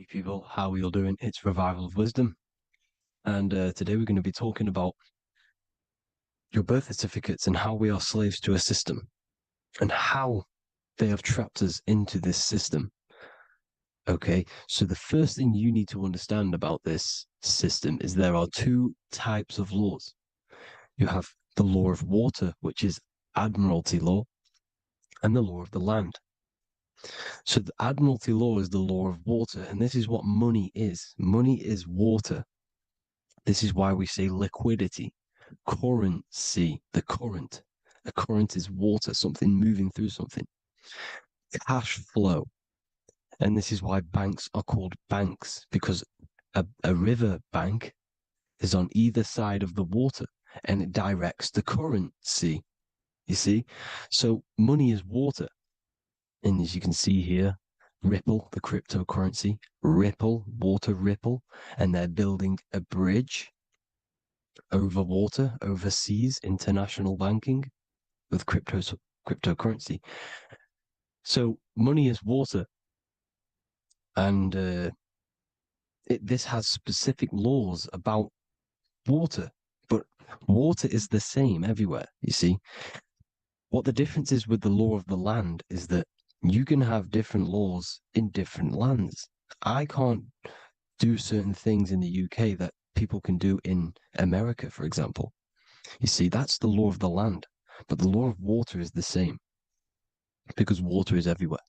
people, how are you all doing? It's Revival of Wisdom, and today we're going to be talking about your birth certificates and how we are slaves to a system and how they have trapped us into this system. Okay, so the first thing you need to understand about this system is there are two types of laws. You have the law of water, which is Admiralty law, and the law of the land. So the Admiralty law is the law of water, and this is what money is. Money is water. This is why we say liquidity, currency, the current. A current is water, something moving through something. Cash flow. And this is why banks are called banks, because a river bank is on either side of the water and it directs the currency. You see? So money is water. And as you can see here, Ripple, the cryptocurrency, Ripple, water Ripple, and they're building a bridge over water, overseas, international banking with cryptocurrency. So money is water, and this has specific laws about water, but water is the same everywhere, you see. What the difference is with the law of the land is that you can have different laws in different lands. I can't do certain things in the UK that people can do in America, for example. You see, that's the law of the land, but the law of water is the same because water is everywhere.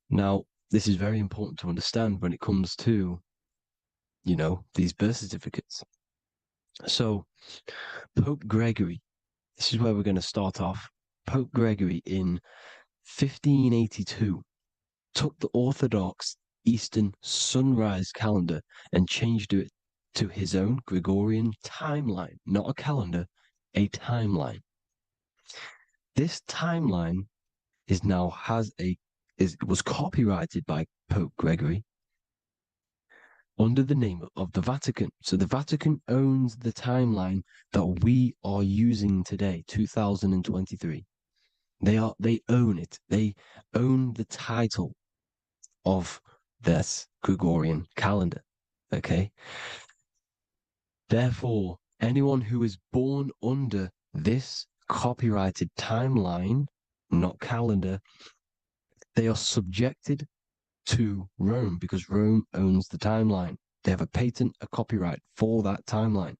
Now, this is very important to understand when it comes to, these birth certificates. So, Pope Gregory, this is where we're going to start off. Pope Gregory in 1582 took the Orthodox Eastern sunrise calendar and changed it to his own Gregorian timeline, not a calendar, a timeline. This timeline was copyrighted by Pope Gregory under the name of the Vatican. So the Vatican owns the timeline that we are using today, 2023. They own it. They own the title of this Gregorian calendar. Okay. Therefore, anyone who is born under this copyrighted timeline, not calendar, they are subjected to Rome because Rome owns the timeline. They have a patent, a copyright for that timeline.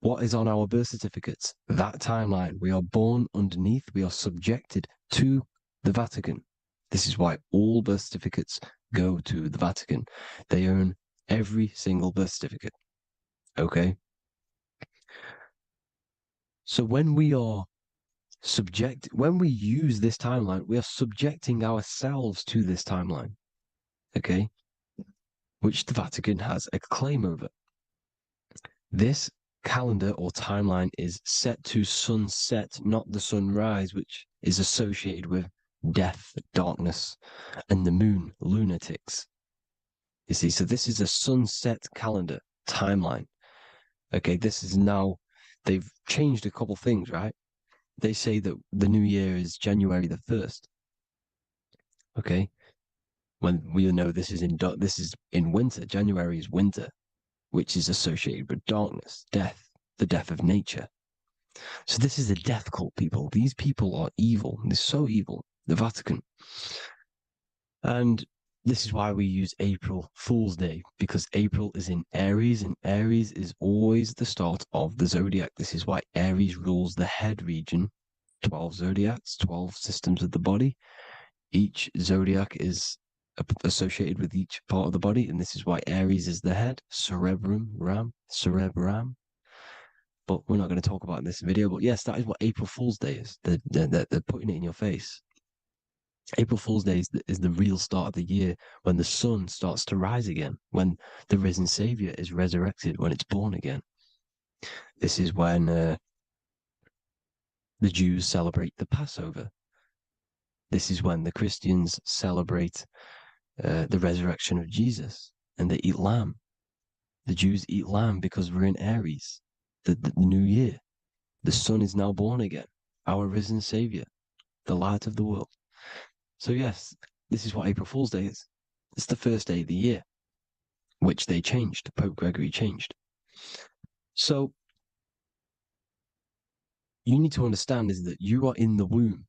What is on our birth certificates? That timeline. We are born underneath, we are subjected to the Vatican. This is why all birth certificates go to the Vatican. They own every single birth certificate. Okay? So when we use this timeline, we are subjecting ourselves to this timeline. Okay? Which the Vatican has a claim over. This calendar or timeline is set to sunset, not the sunrise, which is associated with death, darkness, and the moon, lunatics. You see, so this is a sunset calendar timeline. Okay, this is now, they've changed a couple things, right? They say that the new year is January the 1st. Okay, when we know this is in winter. January is winter, which is associated with darkness, death, the death of nature. So this is a death cult, people. These people are evil. They're so evil. The Vatican. And this is why we use April Fool's Day, because April is in Aries, and Aries is always the start of the zodiac. This is why Aries rules the head region. 12 zodiacs, 12 systems of the body. Each zodiac is associated with each part of the body, and this is why Aries is the head, cerebrum. But we're not going to talk about it in this video. But yes, that is what April Fool's Day is. They're putting it in your face. April Fool's Day is the real start of the year, when the sun starts to rise again, when the risen Savior is resurrected, when it's born again. This is when the Jews celebrate the Passover. This is when the Christians celebrate the resurrection of Jesus, and they eat lamb. The Jews eat lamb because we're in Aries, the new year. The sun is now born again, our risen Savior, the light of the world. So yes, this is what April Fool's Day is. It's the first day of the year, which they changed. Pope Gregory changed. So you need to understand is that you are in the womb.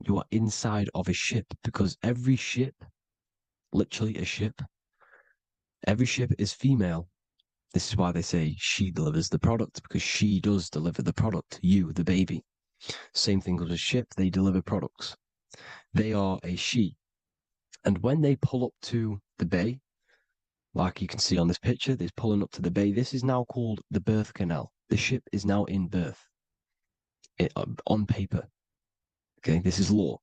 You are inside of a ship, because every ship, literally a ship, every ship is female. This is why they say she delivers the product, because she does deliver the product, you, the baby. Same thing with a ship, they deliver products. They are a she. And when they pull up to the bay, like you can see on this picture, they're pulling up to the bay. This is now called the birth canal. The ship is now in birth on paper. Okay, this is law.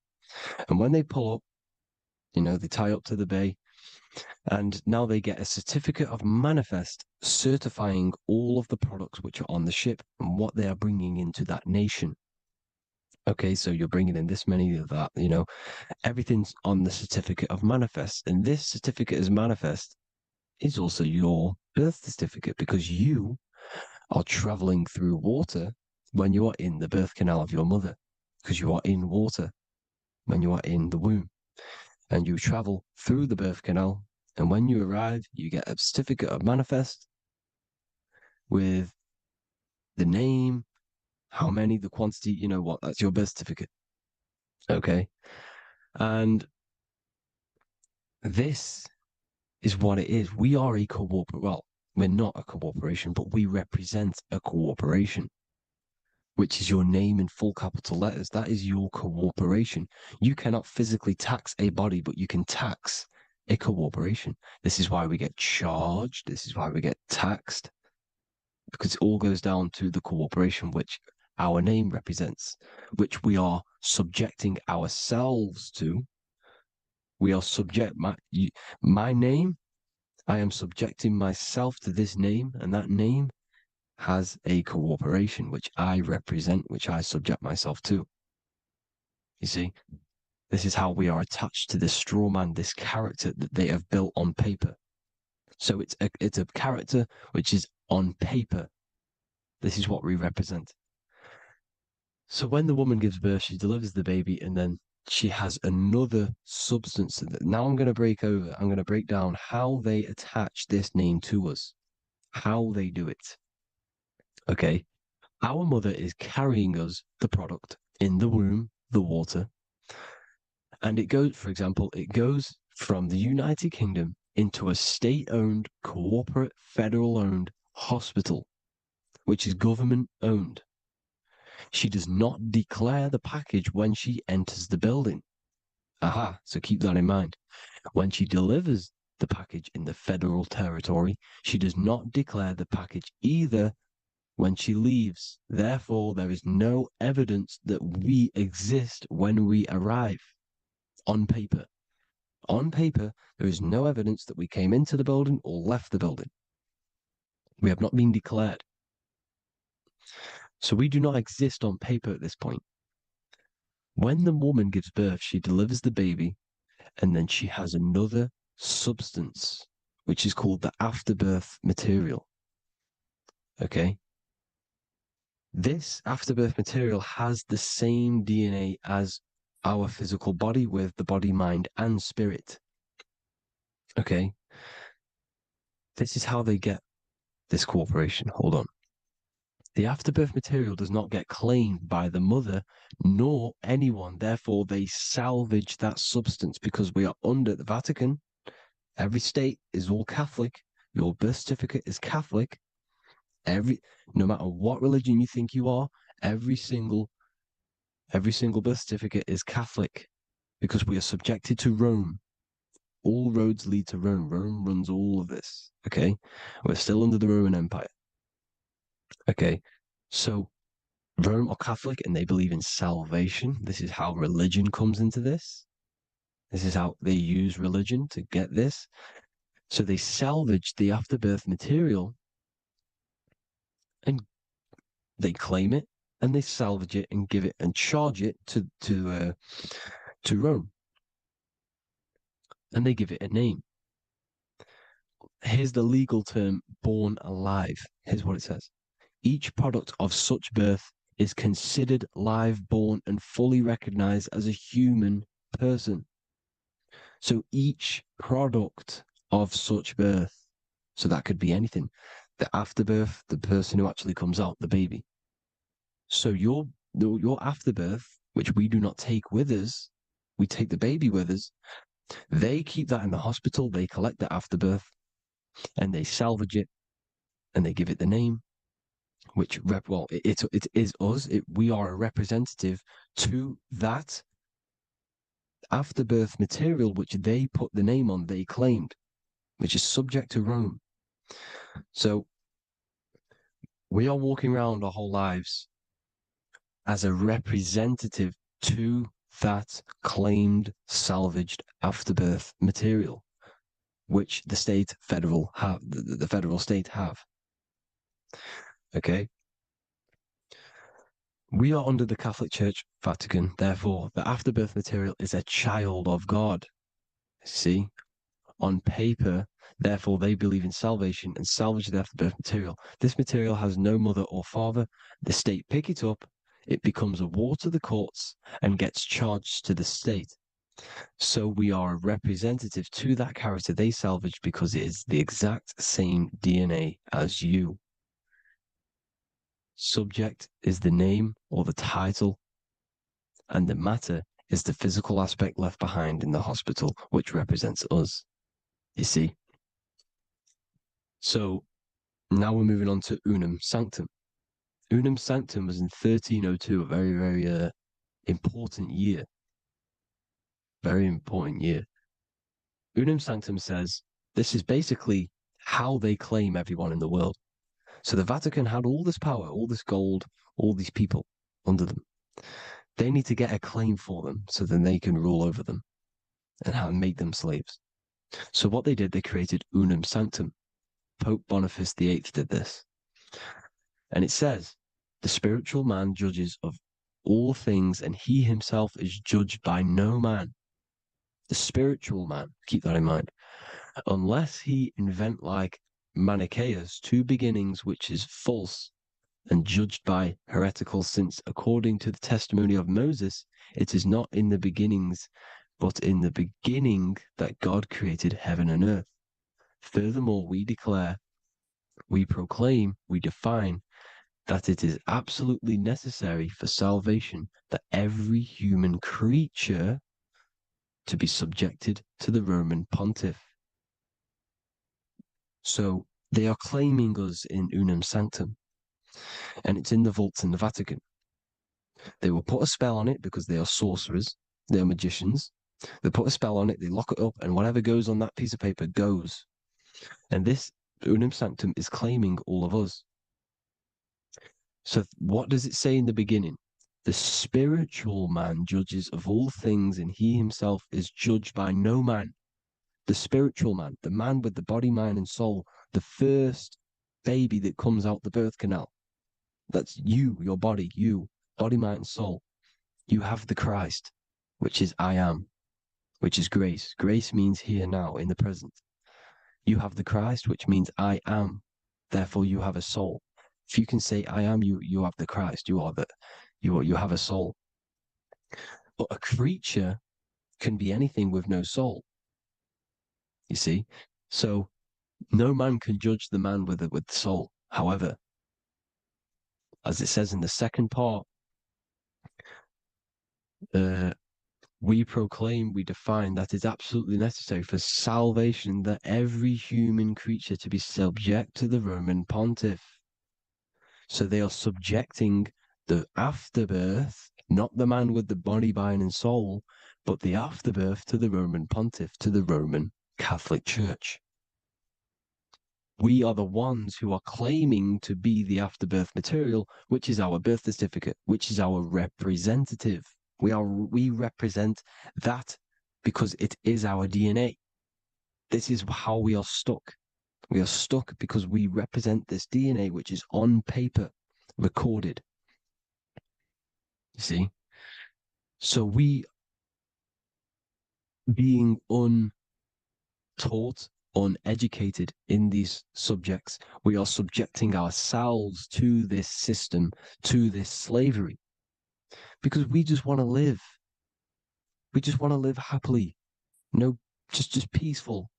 And when they pull up, they tie up to the bay, and now they get a certificate of manifest certifying all of the products which are on the ship and what they are bringing into that nation. Okay, so you're bringing in this many of that, everything's on the certificate of manifest. And this certificate as manifest is also your birth certificate, because you are traveling through water when you are in the birth canal of your mother, because you are in water when you are in the womb, and you travel through the birth canal. And when you arrive, you get a certificate of manifest with the name, how many, the quantity, that's your birth certificate. Okay. And this is what it is. We are a we're not a corporation, but we represent a corporation, which is your name in full capital letters. That is your corporation. You cannot physically tax a body, but you can tax a corporation. This is why we get charged. This is why we get taxed, because it all goes down to the corporation which our name represents, which we are subjecting ourselves to. We are my name. I am subjecting myself to this name, and that name has a corporation which I represent, which I subject myself to. You see, this is how we are attached to this straw man, this character that they have built on paper. So it's a character which is on paper. This is what we represent. So when the woman gives birth, she delivers the baby, and then she has another substance. Now I'm going to break down how they attach this name to us, how they do it. Okay. Our mother is carrying us the product in the womb, the water. And it goes from the United Kingdom into a state-owned, corporate, federal-owned hospital, which is government-owned. She does not declare the package when she enters the building. Aha, so keep that in mind. When she delivers the package in the federal territory, she does not declare the package either when she leaves. Therefore, there is no evidence that we exist when we arrive on paper. On paper, there is no evidence that we came into the building or left the building. We have not been declared. So we do not exist on paper at this point. When the woman gives birth, she delivers the baby, and then she has another substance, which is called the afterbirth material. Okay? This afterbirth material has the same DNA as our physical body, with the body, mind, and spirit. Okay? This is how they get this corporation. Hold on. The afterbirth material does not get claimed by the mother nor anyone. Therefore, they salvage that substance, because we are under the Vatican. Every state is all Catholic. Your birth certificate is Catholic. No matter what religion you think you are, every single birth certificate is Catholic, because we are subjected to Rome. All roads lead to Rome. Rome runs all of this. Okay? We're still under the Roman Empire. Okay, so Rome are Catholic and they believe in salvation. This is how religion comes into this. This is how they use religion to get this. So they salvage the afterbirth material and they claim it, and they salvage it and give it and charge it to Rome. And they give it a name. Here's the legal term, born alive. Here's what it says. Each product of such birth is considered live, born, and fully recognized as a human person. So each product of such birth, so that could be anything, the afterbirth, the person who actually comes out, the baby. So your afterbirth, which we do not take with us, we take the baby with us. They keep that in the hospital. They collect the afterbirth and they salvage it and they give it the name, which it is us. We are a representative to that afterbirth material, which they put the name on, they claimed, which is subject to Rome. So we are walking around our whole lives as a representative to that claimed salvaged afterbirth material, which the federal state have. Okay. We are under the Catholic Church, Vatican. Therefore, the afterbirth material is a child of God. See, on paper, therefore, they believe in salvation and salvage the afterbirth material. This material has no mother or father. The state pick it up. It becomes a war to the courts and gets charged to the state. So we are a representative to that character they salvaged because it is the exact same DNA as you. Subject is the name or the title, and the matter is the physical aspect left behind in the hospital, which represents us. You see? So now we're moving on to Unum Sanctum. Unum Sanctum was in 1302, a very, very important year. Very important year. Unum Sanctum says this is basically how they claim everyone in the world. So the Vatican had all this power, all this gold, all these people under them. They need to get a claim for them so then they can rule over them and make them slaves. So what they did, they created Unum Sanctum. Pope Boniface VIII did this. And it says, the spiritual man judges of all things and he himself is judged by no man. The spiritual man, keep that in mind, unless he invent like Manichaeus, two beginnings, which is false and judged by heretical, since according to the testimony of Moses, it is not in the beginnings, but in the beginning that God created heaven and earth. Furthermore, we declare, we proclaim, we define that it is absolutely necessary for salvation that every human creature to be subjected to the Roman pontiff. So they are claiming us in Unum Sanctum, and it's in the vaults in the Vatican. They will put a spell on it because they are sorcerers, they are magicians. They put a spell on it, they lock it up, and whatever goes on that piece of paper goes. And this Unum Sanctum is claiming all of us. So what does it say in the beginning? The spiritual man judges of all things, and he himself is judged by no man. The spiritual man, the man with the body, mind, and soul, the first baby that comes out the birth canal. That's you, your body, you, body, mind, and soul. You have the Christ, which is I am, which is grace. Grace means here now, in the present. You have the Christ, which means I am. Therefore, you have a soul. If you can say I am, you have the Christ. You have a soul. But a creature can be anything with no soul. You see? So no man can judge the man with the soul. However, as it says in the second part, we proclaim, we define that it's absolutely necessary for salvation that every human creature to be subject to the Roman pontiff. So they are subjecting the afterbirth, not the man with the body, mind, and soul, but the afterbirth to the Roman pontiff, to the Roman Catholic Church. We are the ones who are claiming to be the afterbirth material, which is our birth certificate, which is our representative. We represent that because it is our DNA. This is how we are stuck. We are stuck because we represent this DNA, which is on paper, recorded. You see? So we, being untaught, uneducated in these subjects, we are subjecting ourselves to this system, to this slavery, because we just want to live. We just want to live happily. No just peaceful.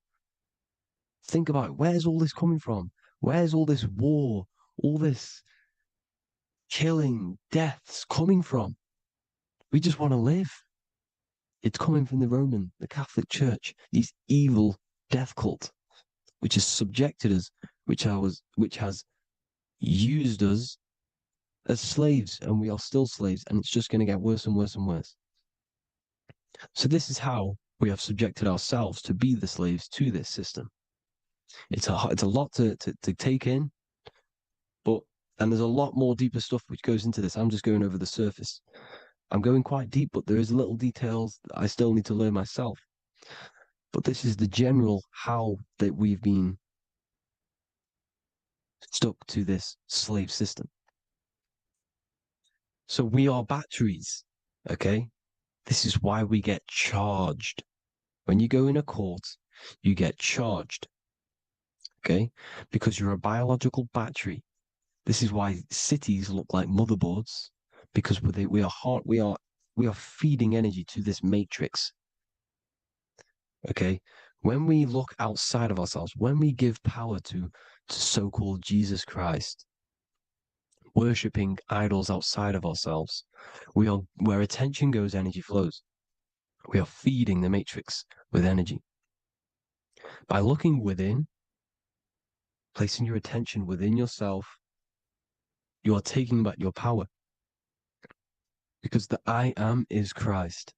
Think about it. Where's all this coming from? Where's all this war, all this killing, deaths coming from? We just want to live. It's coming from the Catholic Church, these evil death cult, which has subjected us, which has used us as slaves, and we are still slaves, and it's just going to get worse and worse and worse. So this is how we have subjected ourselves to be the slaves to this system. It's a lot to take in, and there's a lot more deeper stuff which goes into this. I'm just going over the surface. I'm going quite deep, but there is little details that I still need to learn myself. But this is the general how that we've been stuck to this slave system. So we are batteries, okay? This is why we get charged. When you go in a court, you get charged, okay? Because you're a biological battery. This is why cities look like motherboards, because we are feeding energy to this matrix. Okay, when we look outside of ourselves, when we give power to so-called Jesus Christ, worshipping idols outside of ourselves, where attention goes, energy flows. We are feeding the matrix with energy. By looking within, placing your attention within yourself, you are taking back your power. Because the I am is Christ.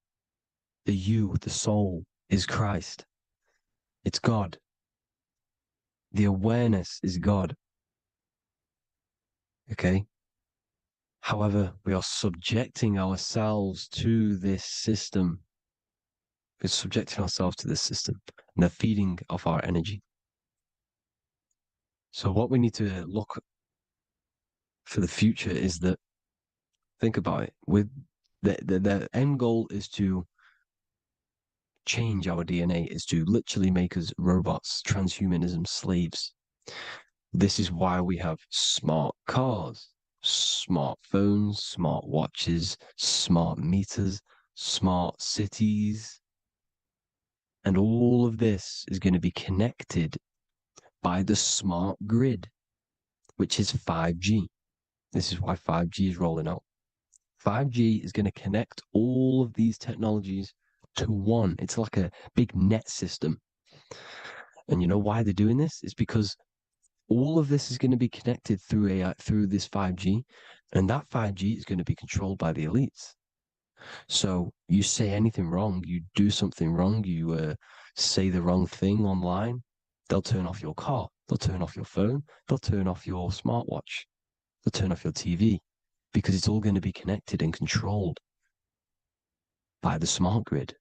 The you, the soul, is Christ. It's God. The awareness is God. Okay? However, we are subjecting ourselves to this system. We're subjecting ourselves to this system and the feeding of our energy. So what we need to look for the future is that, think about it, with the end goal is to change our DNA, is to literally make us robots, transhumanism, slaves. This is why we have smart cars, smartphones, smart watches, smart meters, smart cities. And all of this is going to be connected by the smart grid, which is 5G. This is why 5G is rolling out. 5G is going to connect all of these technologies to one. It's like a big net system. And you know why they're doing this? It's because all of this is going to be connected through AI, through this 5G, and that 5G is going to be controlled by the elites. So you say anything wrong, you do something wrong, you say the wrong thing online, they'll turn off your car, they'll turn off your phone, they'll turn off your smartwatch, they'll turn off your TV, because it's all going to be connected and controlled by the smart grid.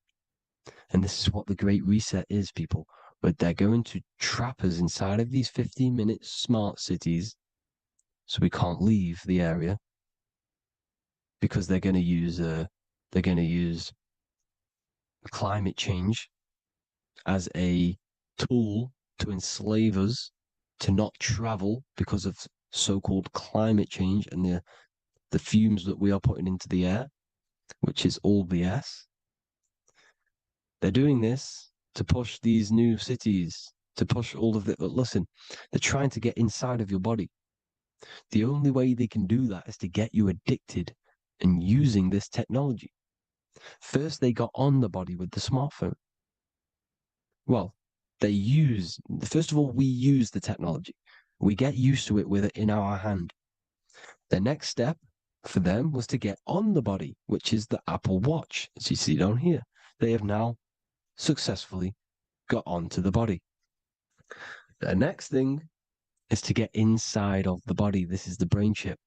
And this is what the Great Reset is, people. But they're going to trap us inside of these 15-minute smart cities so we can't leave the area, because they're going to use climate change as a tool to enslave us to not travel because of so-called climate change and the fumes that we are putting into the air, which is all BS. They're doing this to push these new cities, to push all of it. But listen, they're trying to get inside of your body. The only way they can do that is to get you addicted and using this technology. First, they got on the body with the smartphone. Well, first of all, we use the technology. We get used to it with it in our hand. The next step for them was to get on the body, which is the Apple Watch, as you see down here. They have now successfully got onto the body. The next thing is to get inside of the body. This is the brain chip.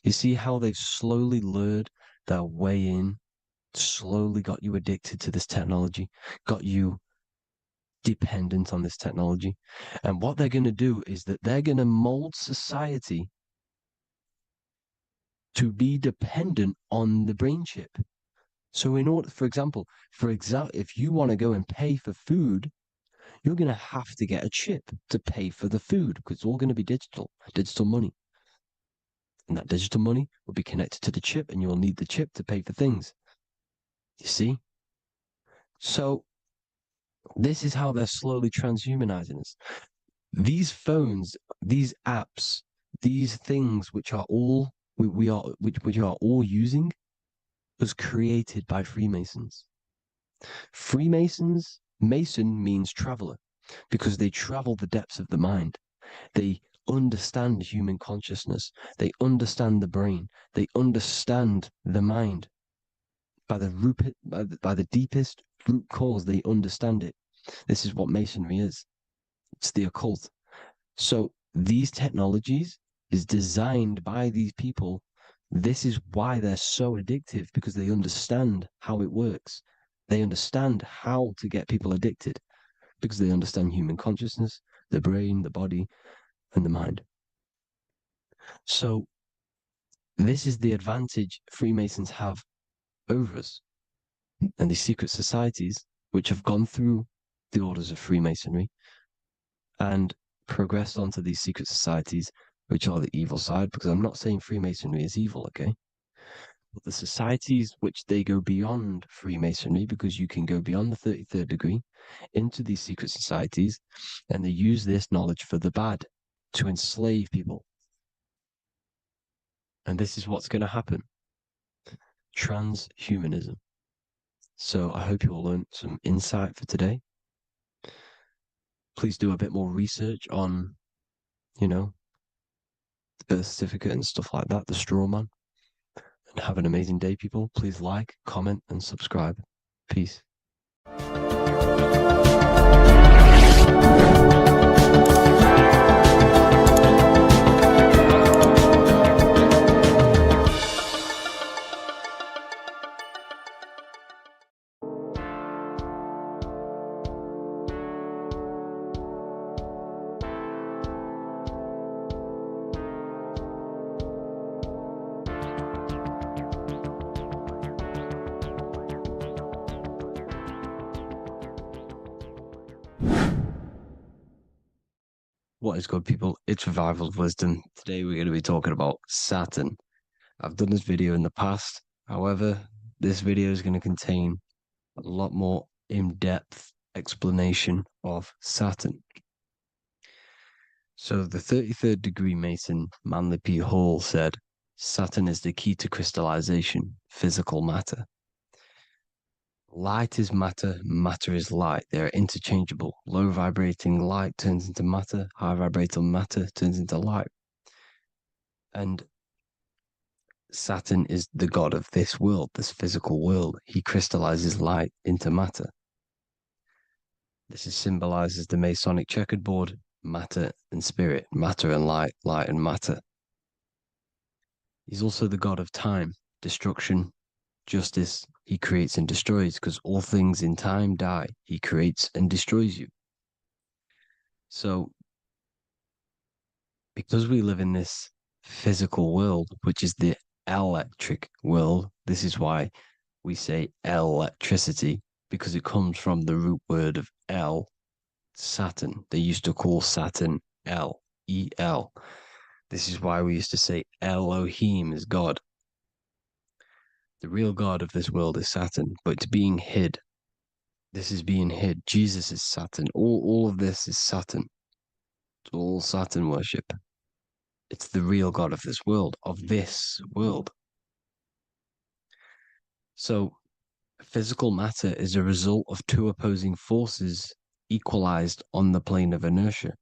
You see how they've slowly lured their way in, slowly got you addicted to this technology, got you dependent on this technology. And what they're going to do is that they're going to mold society to be dependent on the brain chip. So in order, for example, if you want to go and pay for food, you're going to have to get a chip to pay for the food, because it's all going to be digital money. And that digital money will be connected to the chip, and you'll need the chip to pay for things. You see? So This is how they're slowly transhumanizing us. These phones, these apps, these things which are all which are all using was created by Freemasons. Mason means traveler because they travel the depths of the mind. They understand human consciousness. They understand the brain. They understand the mind. By the deepest root cause, they understand it. This is what Masonry is. It's the occult. So these technologies is designed by these people. This is why they're so addictive, because they understand how it works. They understand how to get people addicted because they understand human consciousness, the brain, the body, and the mind. So this is the advantage Freemasons have over us. And these secret societies, which have gone through the orders of Freemasonry and progressed onto these secret societies, which are the evil side, because I'm not saying Freemasonry is evil, okay? But the societies which they go beyond Freemasonry, because you can go beyond the 33rd degree into these secret societies, and they use this knowledge for the bad, to enslave people. And this is what's going to happen. Transhumanism. So I hope you all learned some insight for today. Please do a bit more research on, the birth certificate and stuff like that, the straw man. And have an amazing day, people. Please like, comment, and subscribe. Peace. What is good, people? It's Revival of Wisdom. Today we're going to be talking about Saturn. I've done this video in the past. However, this video is going to contain a lot more in-depth explanation of Saturn. So the 33rd degree Mason, Manly P. Hall, said, Saturn is the key to crystallization, physical matter. Light is matter, matter is light. They are interchangeable. Low vibrating light turns into matter, high vibrating matter turns into light. And Saturn is the god of this world, this physical world. He crystallizes light into matter. This is symbolized as the Masonic checkerboard, matter and spirit, matter and light, light and matter. He's also the god of time, destruction, justice. He creates and destroys, because all things in time die. He creates and destroys you. So, because we live in this physical world, which is the electric world, this is why we say electricity, because it comes from the root word of El, Saturn. They used to call Saturn El, E-L. This is why we used to say Elohim is God. The real God of this world is Saturn, but it's being hid. This is being hid. Jesus is Saturn. All of this is Saturn. It's all Saturn worship. It's the real God of this world, So, physical matter is a result of two opposing forces equalized on the plane of inertia,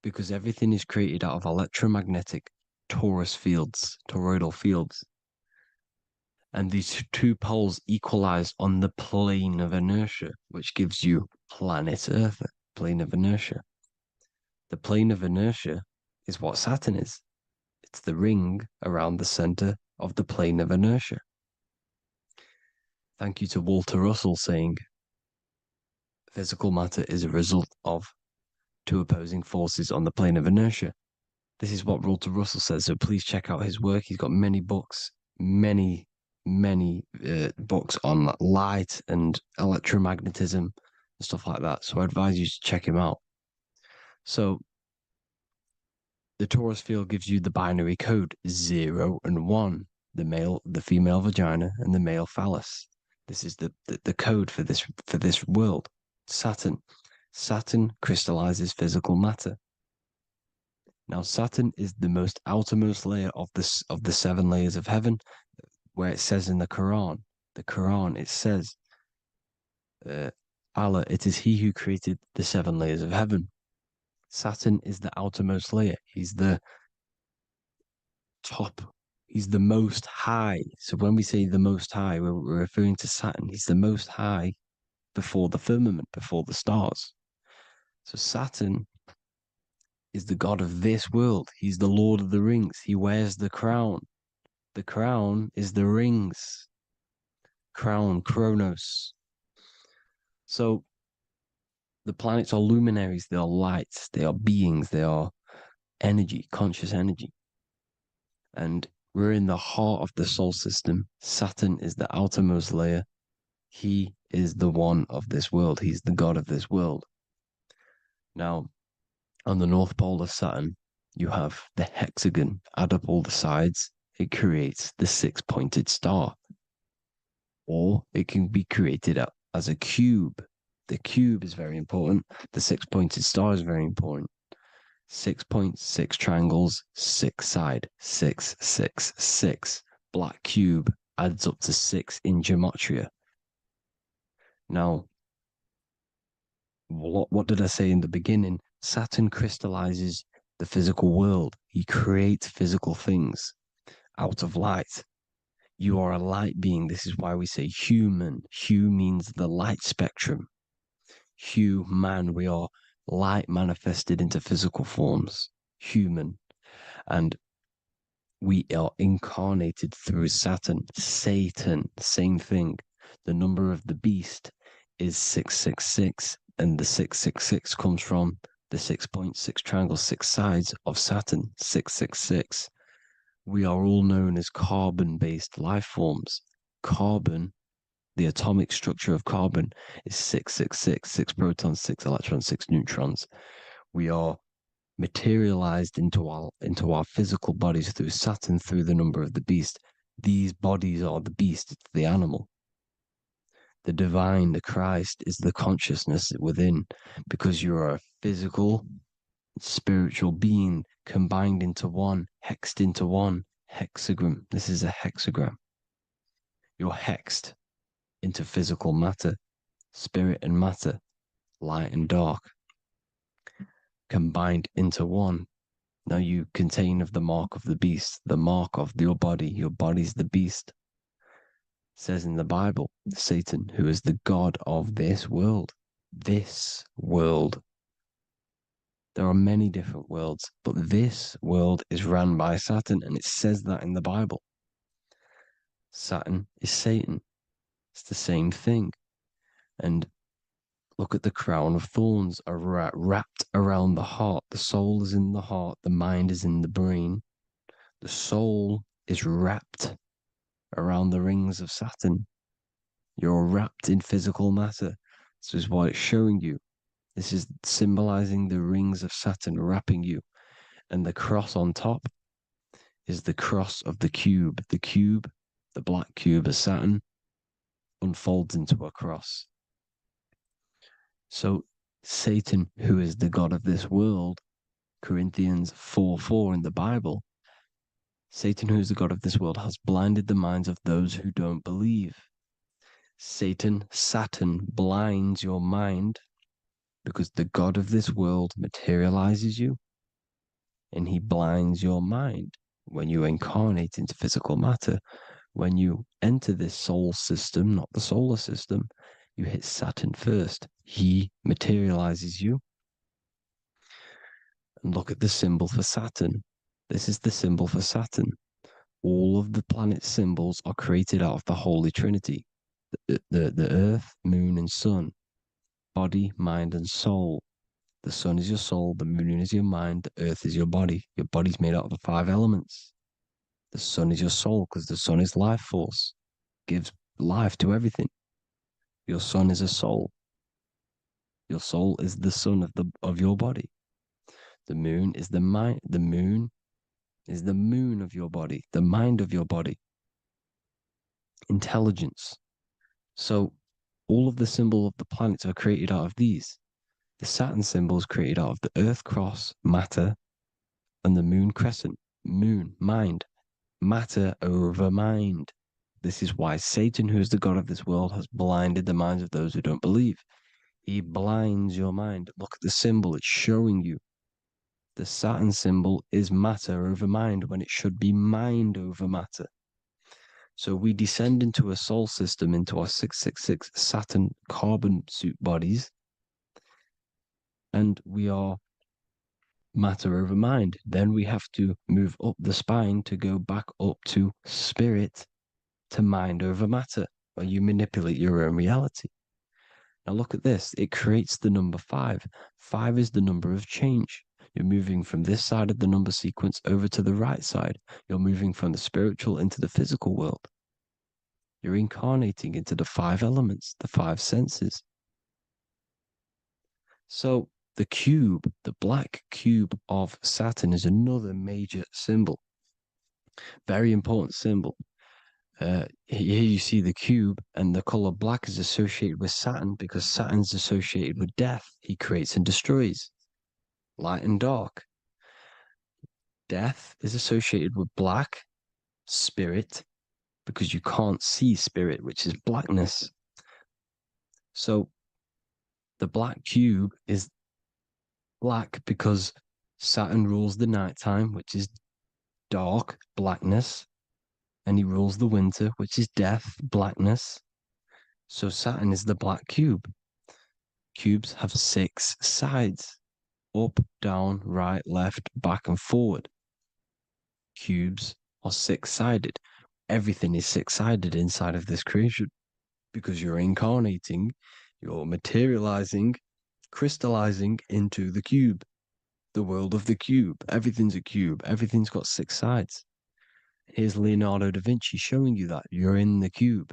because everything is created out of electromagnetic toroidal fields. And these two poles equalize on the plane of inertia, which gives you planet Earth, plane of inertia. The plane of inertia is what Saturn is. It's the ring around the center of the plane of inertia. Thank you to Walter Russell saying, physical matter is a result of two opposing forces on the plane of inertia. This is what Walter Russell says, so please check out his work. He's got many books, many books on light and electromagnetism and stuff like that. So I advise you to check him out. So the torus field gives you the binary code 0 and 1, the female vagina and the male phallus. This is the code for this world. Saturn. Saturn crystallizes physical matter. Now, Saturn is the most outermost layer of the 7 layers of heaven, where it says in the Quran, it says, Allah, it is He who created the 7 layers of heaven. Saturn is the outermost layer. He's the top. He's the most high. So when we say the most high, we're referring to Saturn. He's the most high before the firmament, before the stars. So Saturn is the god of this world. He's the Lord of the Rings. He wears the crown. The crown is the rings. Crown, Kronos. So the planets are luminaries. They are lights. They are beings. They are energy, conscious energy. And we're in the heart of the solar system. Saturn is the outermost layer. He is the one of this world. He's the god of this world. Now, on the North Pole of Saturn, you have the hexagon. Add up all the sides, it creates the 6-pointed star. Or it can be created as a cube. The cube is very important. The 6-pointed star is very important. 6 points, 6 triangles, 6 side, 6, 6, 6. Black cube adds up to 6 in gematria. Now, what did I say in the beginning? Saturn crystallizes the physical world. He creates physical things out of light. You are a light being. This is why we say human. Hue means the light spectrum. Hue, man, we are light manifested into physical forms. Human. And we are incarnated through Saturn. Satan, same thing. The number of the beast is 666. And the 666 comes from the 6.6 triangle, 6 sides of Saturn, 666. We are all known as carbon-based life forms. Carbon, the atomic structure of carbon, is 666, 6 protons, 6 electrons, 6 neutrons. We are materialized into our physical bodies through Saturn, through the number of the beast. These bodies are the beast, it's the animal. The divine, the Christ, is the consciousness within, because you're a physical, spiritual being combined into one, hexed into one. Hexagram. This is a hexagram. You're hexed into physical matter, spirit and matter, light and dark, combined into one. Now you contain of the mark of the beast, the mark of your body. Your body's the beast. Says in the Bible, Satan, who is the god of this world. This world. There are many different worlds, but this world is run by Saturn, and it says that in the Bible. Saturn is Satan. It's the same thing. And look at the crown of thorns are wrapped around the heart. The soul is in the heart. The mind is in the brain. The soul is wrapped around the rings of Saturn. You're wrapped in physical matter. This is what it's showing you. This is symbolizing the rings of Saturn wrapping you. And the cross on top is the cross of the cube. The cube, the black cube of Saturn, unfolds into a cross. So Satan, who is the god of this world, Corinthians 4:4 in the Bible, Satan, who is the god of this world, has blinded the minds of those who don't believe. Saturn blinds your mind because the god of this world materializes you and he blinds your mind when you incarnate into physical matter. When you enter this soul system, not the solar system, you hit Saturn first. He materializes you. And look at the symbol for Saturn. This is the symbol for Saturn. All of the planet symbols are created out of the Holy Trinity. The Earth, Moon, and Sun. Body, mind, and soul. The Sun is your soul, the Moon is your mind, the Earth is your body. Your body's made out of the 5 elements. The Sun is your soul because the Sun is life force. Gives life to everything. Your Sun is a soul. Your soul is the sun of your body. The Moon is the mind. The Moon is the moon of your body, the mind of your body. Intelligence. So all of the symbols of the planets are created out of these. The Saturn symbol is created out of the Earth cross, matter, and the moon crescent, moon, mind, matter over mind. This is why Satan, who is the god of this world, has blinded the minds of those who don't believe. He blinds your mind. Look at the symbol, it's showing you. The Saturn symbol is matter over mind when it should be mind over matter. So we descend into a soul system, into our 666 Saturn carbon suit bodies, and we are matter over mind. Then we have to move up the spine to go back up to spirit, to mind over matter, where you manipulate your own reality. Now look at this. It creates the number 5. 5 is the number of change. You're moving from this side of the number sequence over to the right side. You're moving from the spiritual into the physical world. You're incarnating into the 5 elements, the 5 senses. So the cube, the black cube of Saturn, is another major symbol. Very important symbol. Here you see the cube, and the color black is associated with Saturn because Saturn's associated with death. He creates and destroys, light and dark. Death is associated with black, spirit, because you can't see spirit, which is blackness. So the black cube is black because Saturn rules the nighttime, which is dark, blackness, and he rules the winter, which is death, blackness. So Saturn is the black cube. Cubes have 6 sides: up, down, right, left, back, and forward. Cubes are 6-sided. Everything is 6-sided inside of this creation because you're incarnating, you're materializing, crystallizing into the cube, the world of the cube. Everything's a cube. Everything's got 6 sides. Here's Leonardo da Vinci showing you that you're in the cube.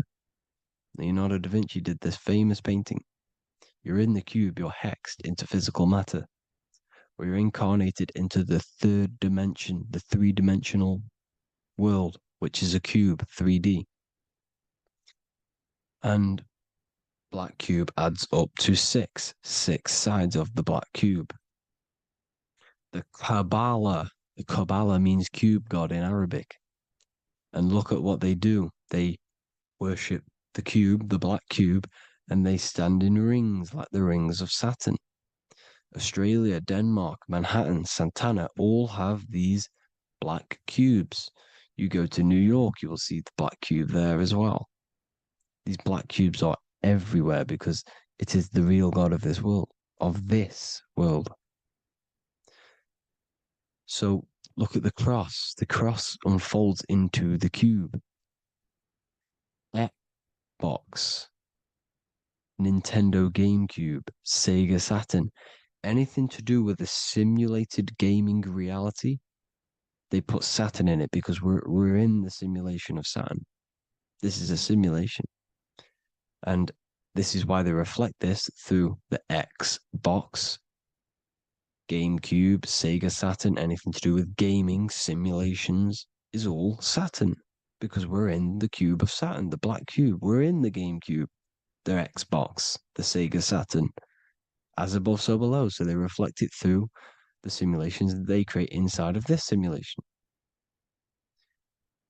Leonardo da Vinci did this famous painting. You're in the cube, you're hexed into physical matter, where you're incarnated into the 3rd dimension, the 3-dimensional world, which is a cube, 3D. And black cube adds up to 6 sides of the black cube. The Kabbalah means cube god in Arabic. And look at what they do. They worship the cube, the black cube, and they stand in rings like the rings of Saturn. Australia, Denmark, Manhattan, Santana all have these black cubes. You go to New York, you will see the black cube there as well. These black cubes are everywhere because it is the real God of this world, So look at the cross. The cross unfolds into the cube. Xbox, Nintendo GameCube, Sega Saturn, anything to do with a simulated gaming reality, they put Saturn in it because we're in the simulation of Saturn. This is a simulation. And this is why they reflect this through the Xbox, GameCube, Sega Saturn, anything to do with gaming, simulations, is all Saturn. Because we're in the cube of Saturn, the black cube. We're in the GameCube, the Xbox, the Sega Saturn. As above, so below. So they reflect it through the simulations that they create inside of this simulation.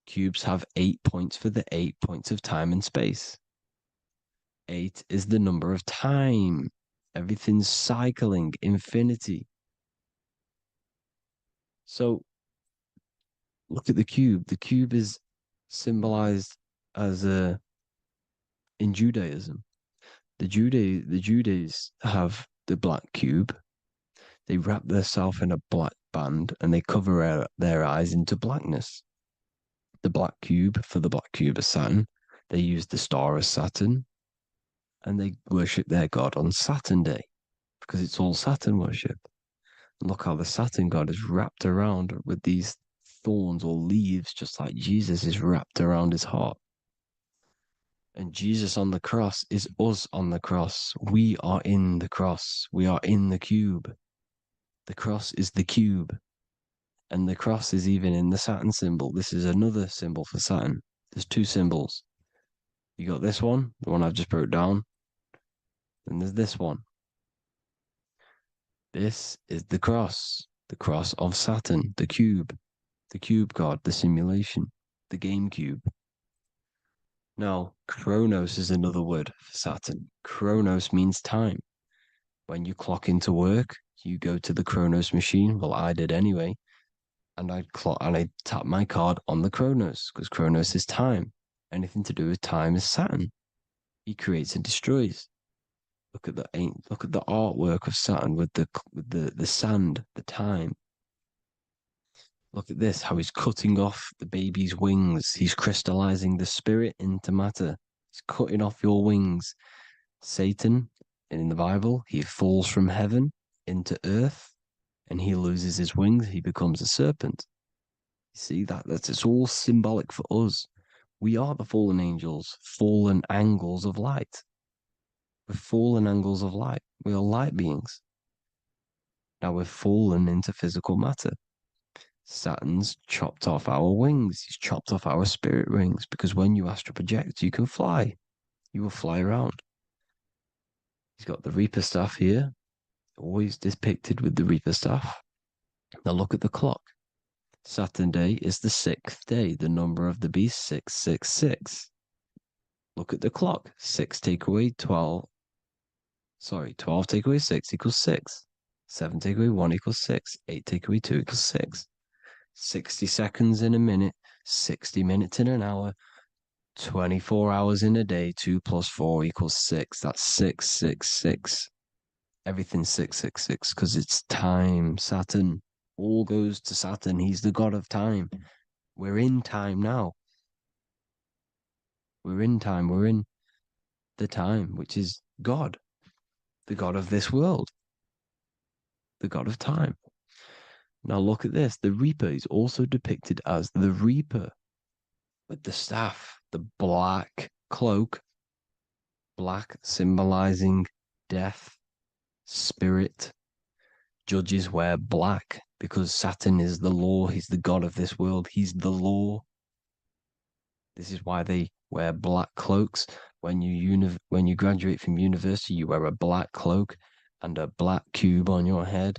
Cubes have 8 points for the 8 points of time and space. 8 is the number of time. Everything's cycling, infinity. So look at the cube. The cube is symbolized as in Judaism. The Judays have the black cube. They wrap themselves in a black band and they cover their eyes into blackness. The black cube, for the black cube of Saturn, they use the star of Saturn and they worship their god on Saturn Day because it's all Saturn worship. And look how the Saturn god is wrapped around with these thorns or leaves, just like Jesus is wrapped around his heart. And Jesus on the cross is us on the cross. We are in the cross. We are in the cube. The cross is the cube. And the cross is even in the Saturn symbol. This is another symbol for Saturn. There's 2 symbols. You got this one, the one I've just broke down, Then there's this one. This is the cross of Saturn, the cube god, the simulation, the game cube. Now, Chronos is another word for Saturn. Chronos means time. When you clock into work, you go to the Chronos machine. Well, I did anyway. And I tap my card on the Chronos because Chronos is time. Anything to do with time is Saturn. He creates and destroys. Look at the artwork of Saturn with the sand, the time. Look at this, how he's cutting off the baby's wings. He's crystallizing the spirit into matter. He's cutting off your wings. Satan, in the Bible, he falls from heaven into earth and he loses his wings. He becomes a serpent. You see, it's all symbolic for us. We are the fallen angels, fallen angles of light. We're fallen angles of light. We are light beings. Now we're fallen into physical matter. Saturn's chopped off our wings. He's chopped off our spirit wings because when you astral project, you can fly. You will fly around. He's got the Reaper staff here, always depicted with the Reaper staff. Now look at the clock. Saturn day is the 6th day, the number of the beast, 666. Look at the clock. 6 take away 12. Sorry, 12 take away 6 equals 6. 7 take away 1 equals 6. 8 take away 2 equals 6. 60 seconds in a minute, 60 minutes in an hour, 24 hours in a day, 2 plus 4 equals 6. That's 666. Everything's 666 because it's time. Saturn. All goes to Saturn. He's the god of time. We're in time now. We're in time. We're in the time, which is God, the god of this world, the god of time. Now look at this. The Reaper is also depicted as the Reaper with the staff, the black cloak, black symbolizing death, spirit. Judges wear black because Saturn is the law. He's the god of this world. He's the law. This is why they wear black cloaks. When you graduate from university, you wear a black cloak and a black cube on your head.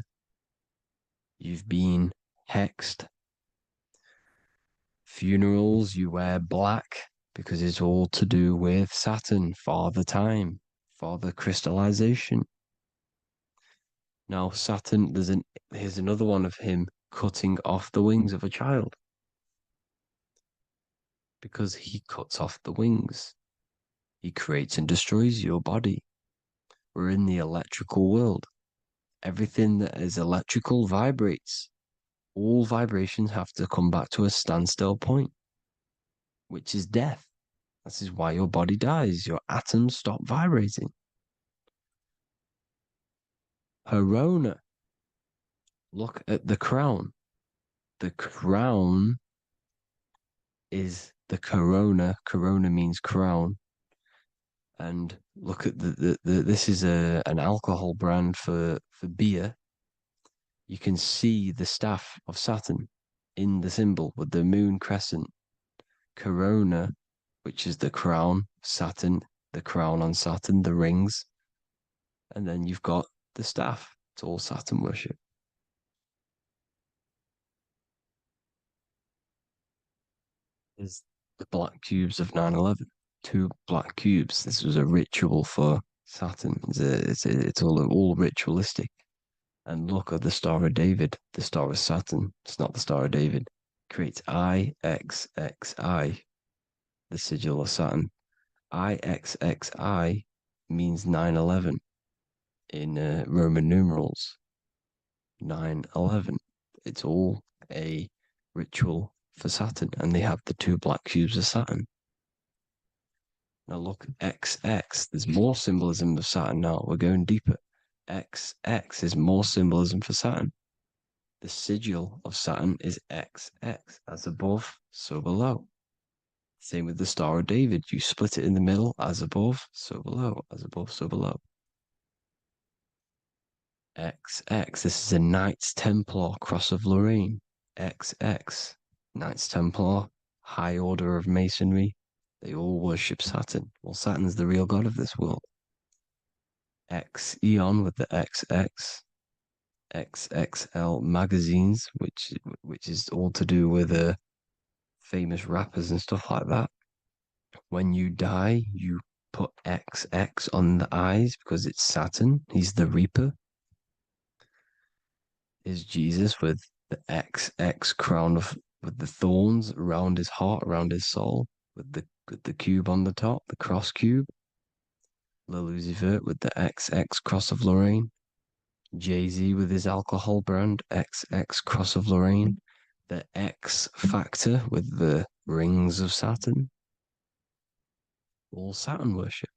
You've been hexed. Funerals, you wear black because it's all to do with Saturn, Father Time, Father Crystallization. Now, Saturn, here's another one of him cutting off the wings of a child because he cuts off the wings. He creates and destroys your body. We're in the electrical world. Everything that is electrical vibrates. All vibrations have to come back to a standstill point, which is death. This is why your body dies. Your atoms stop vibrating. Corona. Look at the crown. The crown is the corona. Corona means crown. And look at this is an alcohol brand for beer. You can see the staff of Saturn in the symbol with the moon crescent. Corona, which is the crown, Saturn, the crown on Saturn, the rings. And then you've got the staff. It's all Saturn worship. Is the black cubes of 9/11. 2 black cubes. This was a ritual for Saturn. It's all ritualistic. And look at the Star of David, the Star of Saturn. It's not the Star of David. Creates IXXI, the sigil of Saturn. IXXI means 9/11 in Roman numerals. 9/11. It's all a ritual for Saturn, and they have the 2 black cubes of Saturn. Now look, XX. There's more symbolism of Saturn now. We're going deeper. XX is more symbolism for Saturn. The sigil of Saturn is XX, as above, so below. Same with the Star of David. You split it in the middle, as above, so below, as above, so below. XX, this is a Knights Templar Cross of Lorraine. XX, Knights Templar, High Order of Masonry. They all worship Saturn. Well, Saturn's the real god of this world. X Eon with the XX, XXL magazines, which is all to do with famous rappers and stuff like that. When you die, you put XX on the eyes because it's Saturn. He's the Reaper. Is Jesus with the XX crown with the thorns around his heart, around his soul, with the cube on the top, the cross cube. Lil Uzi Vert with the XX Cross of Lorraine. Jay-Z with his alcohol brand, XX Cross of Lorraine. The X Factor with the rings of Saturn. All Saturn worship.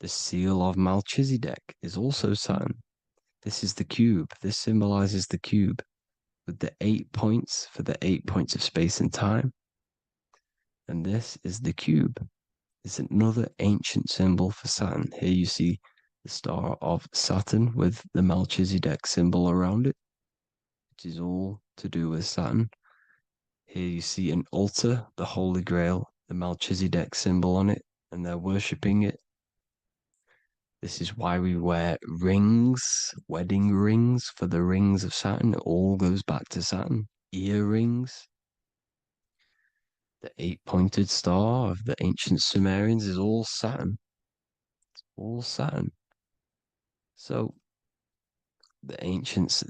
The seal of Melchizedek is also Saturn. This is the cube. This symbolizes the cube with the 8 points for the 8 points of space and time. And this is the cube. It's another ancient symbol for Saturn. Here you see the star of Saturn with the Melchizedek symbol around it, which is all to do with Saturn. Here you see an altar, the Holy Grail, the Melchizedek symbol on it, and they're worshipping it. This is why we wear rings, wedding rings for the rings of Saturn. It all goes back to Saturn. Earrings. The 8-pointed star of the ancient Sumerians is all Saturn. It's all Saturn. So the ancients,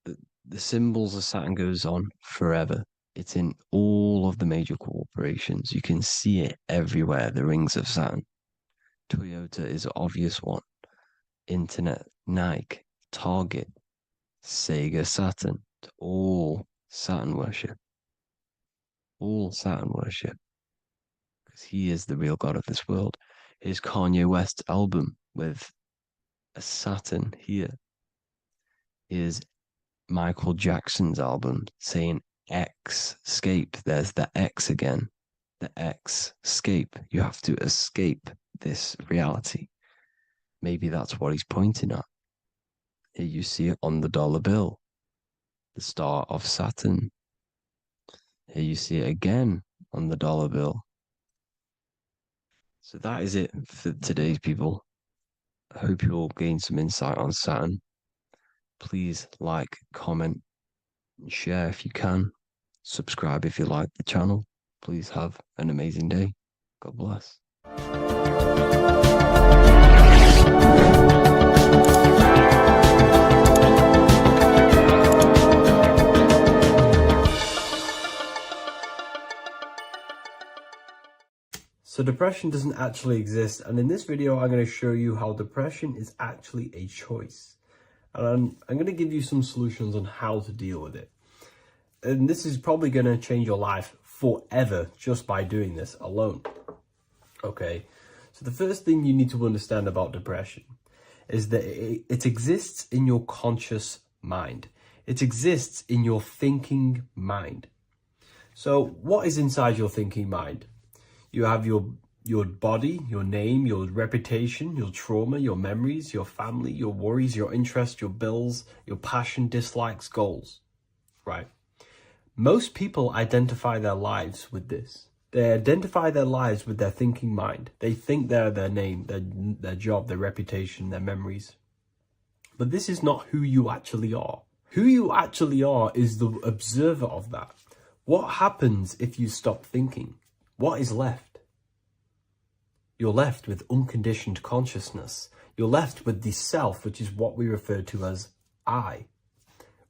the symbols of Saturn goes on forever. It's in all of the major corporations. You can see it everywhere, the rings of Saturn. Toyota is an obvious one. Internet, Nike, Target, Sega, Saturn. It's all Saturn worship. All Saturn worship. Because he is the real god of this world. Here's Kanye West's album with a Saturn here. Here's Michael Jackson's album saying X, escape. There's the X again. The X, escape. You have to escape this reality. Maybe that's what he's pointing at. Here you see it on the dollar bill. The star of Saturn. Here you see it again on the dollar bill. So that is it for today's people. I hope you all gain some insight on Saturn. Please like, comment, and share if you can. Subscribe if you like the channel. Please have an amazing day. God bless. So depression doesn't actually exist, and in this video I'm going to show you how depression is actually a choice. And I'm going to give you some solutions on how to deal with it. And this is probably going to change your life forever just by doing this alone. Okay, so the first thing you need to understand about depression is that it exists in your conscious mind. It exists in your thinking mind. So what is inside your thinking mind? You have your body, your name, your reputation, your trauma, your memories, your family, your worries, your interests, your bills, your passion, dislikes, goals, right? Most people identify their lives with this. They identify their lives with their thinking mind. They think they're their name, their job, their reputation, their memories. But this is not who you actually are. Who you actually are is the observer of that. What happens if you stop thinking? What is left? You're left with unconditioned consciousness. You're left with the self, which is what we refer to as I.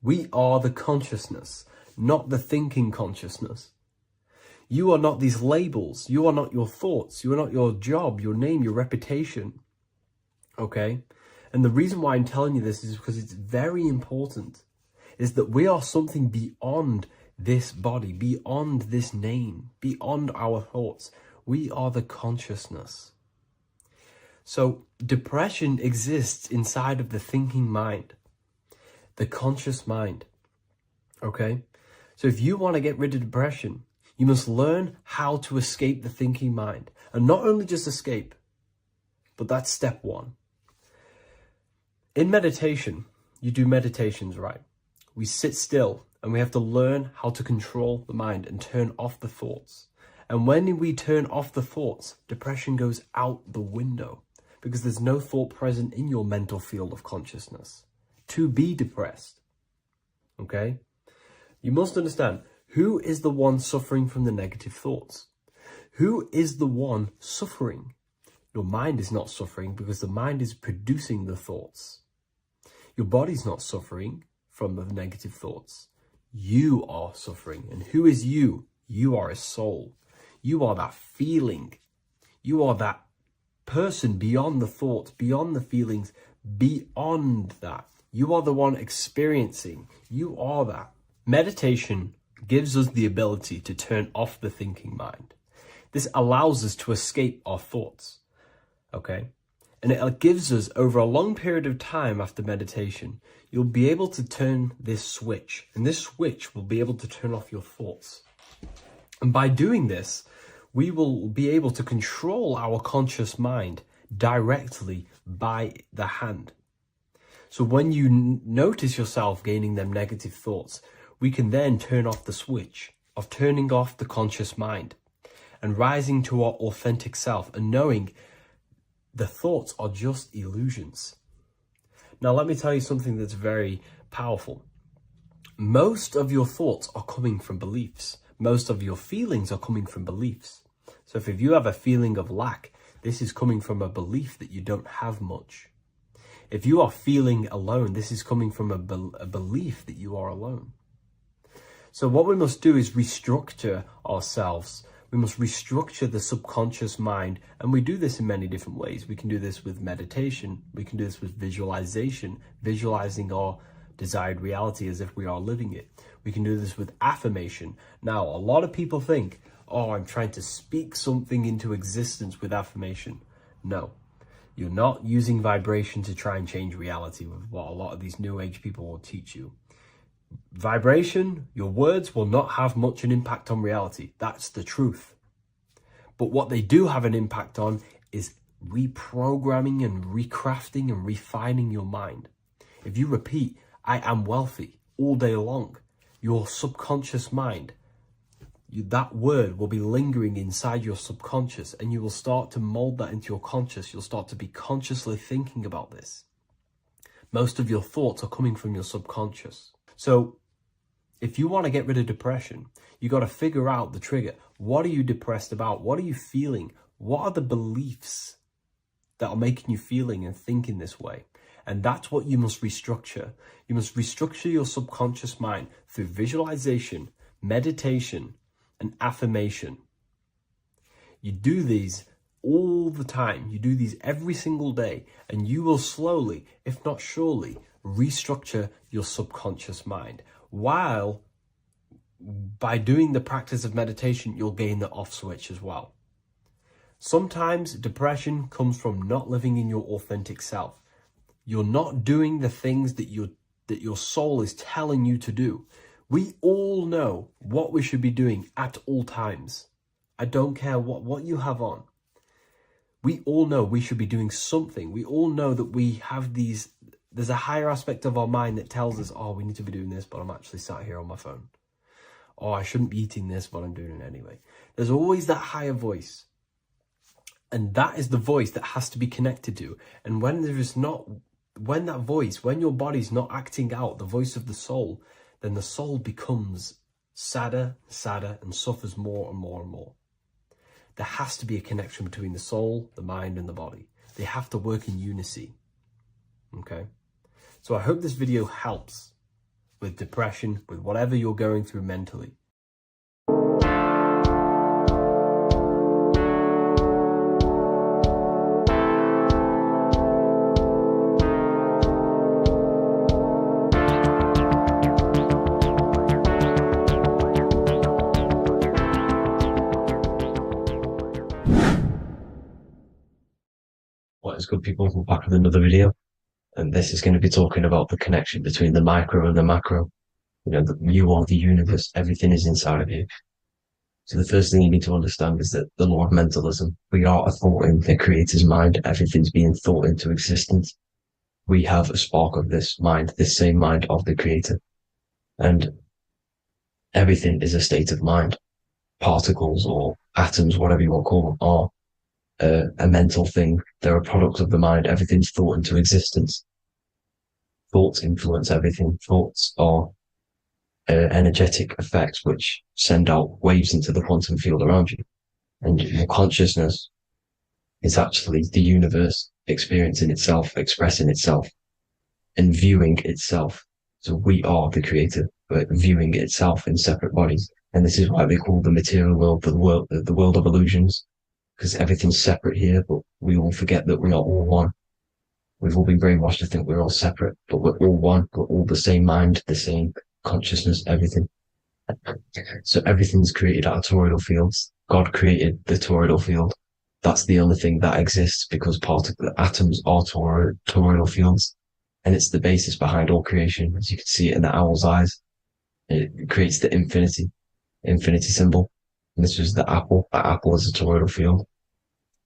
We are the consciousness, not the thinking consciousness. You are not these labels. You are not your thoughts. You are not your job, your name, your reputation. Okay? And the reason why I'm telling you this is because it's very important, is that we are something beyond this body, beyond this name, beyond our thoughts. We are the consciousness. So depression exists inside of the thinking mind, the conscious mind. Okay? So if you want to get rid of depression, you must learn how to escape the thinking mind. And not only just escape, but that's step one. In meditation, you do meditations, right? We sit still and we have to learn how to control the mind and turn off the thoughts. And when we turn off the thoughts, depression goes out the window because there's no thought present in your mental field of consciousness to be depressed. Okay? You must understand, who is the one suffering from the negative thoughts? Who is the one suffering? Your mind is not suffering because the mind is producing the thoughts. Your body's not suffering from the negative thoughts. You are suffering. And who is you? You are a soul. You are that feeling. You are that person beyond the thoughts, beyond the feelings, beyond that. You are the one experiencing. You are that. Meditation gives us the ability to turn off the thinking mind. This allows us to escape our thoughts. Okay? And it gives us, over a long period of time after meditation, you'll be able to turn this switch. And this switch will be able to turn off your thoughts. And by doing this, we will be able to control our conscious mind directly by the hand. So when you notice yourself gaining them negative thoughts, we can then turn off the switch of turning off the conscious mind and rising to our authentic self and knowing the thoughts are just illusions. Now, let me tell you something that's very powerful. Most of your thoughts are coming from beliefs. Most of your feelings are coming from beliefs. So if you have a feeling of lack, this is coming from a belief that you don't have much. If you are feeling alone, this is coming from a belief that you are alone. So what we must do is restructure ourselves. We must restructure the subconscious mind, and we do this in many different ways. We can do this with meditation. We can do this with visualization, visualizing our desired reality as if we are living it. We can do this with affirmation. Now, a lot of people think, oh, I'm trying to speak something into existence with affirmation. No, you're not using vibration to try and change reality with what a lot of these new age people will teach you. Vibration, your words will not have much an impact on reality. That's the truth. But what they do have an impact on is reprogramming and recrafting and refining your mind. If you repeat, I am wealthy all day long, your subconscious mind, that word will be lingering inside your subconscious, and you will start to mold that into your conscious. You'll start to be consciously thinking about this. Most of your thoughts are coming from your subconscious. So if you want to get rid of depression, you got to figure out the trigger. What are you depressed about? What are you feeling? What are the beliefs that are making you feeling and thinking this way? And that's what you must restructure. You must restructure your subconscious mind through visualization, meditation, and affirmation. You do these all the time. You do these every single day, and you will slowly, if not surely, restructure your subconscious mind. While by doing the practice of meditation, you'll gain the off switch as well. Sometimes depression comes from not living in your authentic self. You're not doing the things that your soul is telling you to do. We all know what we should be doing at all times. I don't care what you have on. We all know we should be doing something. We all know that we have there's a higher aspect of our mind that tells us, oh, we need to be doing this, but I'm actually sat here on my phone. Oh, I shouldn't be eating this, but I'm doing it anyway. There's always that higher voice. And that is the voice that has to be connected to. And when your body's not acting out the voice of the soul, then the soul becomes sadder, and suffers more and more and more. There has to be a connection between the soul, the mind, and the body. They have to work in unison. Okay? So I hope this video helps with depression, with whatever you're going through mentally. What is good, people? We're back with another video, and this is going to be talking about the connection between the micro and the macro. You know, you are the universe, everything is inside of you. So the first thing you need to understand is that the law of mentalism, we are a thought in the creator's mind, everything's being thought into existence. We have a spark of this mind, this same mind of the creator, and everything is a state of mind. Particles or atoms, whatever you want to call them, are a mental thing. They're a product of the mind. Everything's thought into existence. Thoughts influence everything. Thoughts are energetic effects which send out waves into the quantum field around you. And your consciousness is actually the universe experiencing itself, expressing itself, and viewing itself. So we are the creator, but viewing itself in separate bodies. And this is why they call the material world the world of illusions, because everything's separate here, but we all forget that we are all one. We've all been brainwashed to think we're all separate, but we're all one. We're all the same mind, the same consciousness, everything. So everything's created out of toroidal fields. God created the toroidal field. That's the only thing that exists because part of the atoms are toroidal fields. And it's the basis behind all creation. As you can see it in the owl's eyes, it creates the infinity symbol. And this was the apple. That apple is a toroidal field.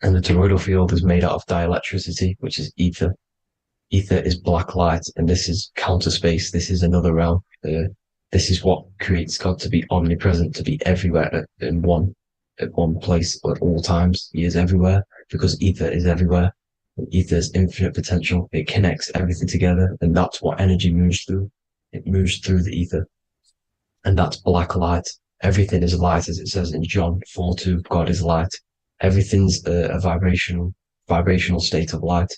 And the toroidal field is made out of dielectricity, which is ether. Ether is black light, and this is counter space. This is another realm. This is what creates God to be omnipresent, to be everywhere at one place at all times. He is everywhere because ether is everywhere. Ether is infinite potential. It connects everything together, and that's what energy moves through. It moves through the ether, and that's black light. Everything is light, as it says in John 4:2. God is light. Everything's a vibrational state of light.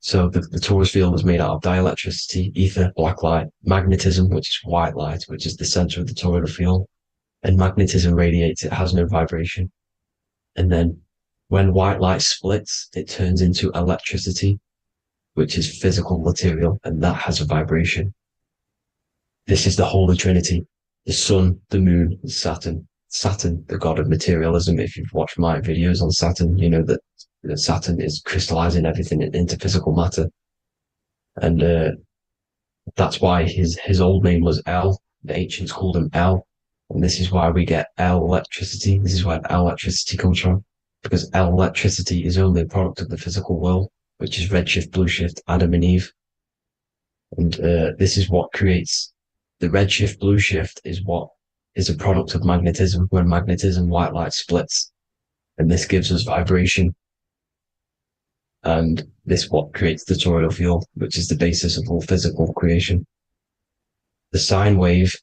So the torus field is made out of dielectricity, ether, black light, magnetism, which is white light, which is the center of the toroidal field. And magnetism radiates, it has no vibration. And then when white light splits, it turns into electricity, which is physical material, and that has a vibration. This is the Holy Trinity, the sun, the moon, and Saturn. Saturn, the god of materialism. If you've watched my videos on Saturn, you know that Saturn is crystallizing everything into physical matter. And that's why his old name was El. The ancients called him El. And this is why we get L electricity. This is where L electricity comes from. Because L electricity is only a product of the physical world, which is redshift, blueshift, Adam and Eve. And this is what creates the redshift, blueshift is what is a product of magnetism. When magnetism, white light splits. And this gives us vibration. And this what creates the toroidal field, which is the basis of all physical creation. The sine wave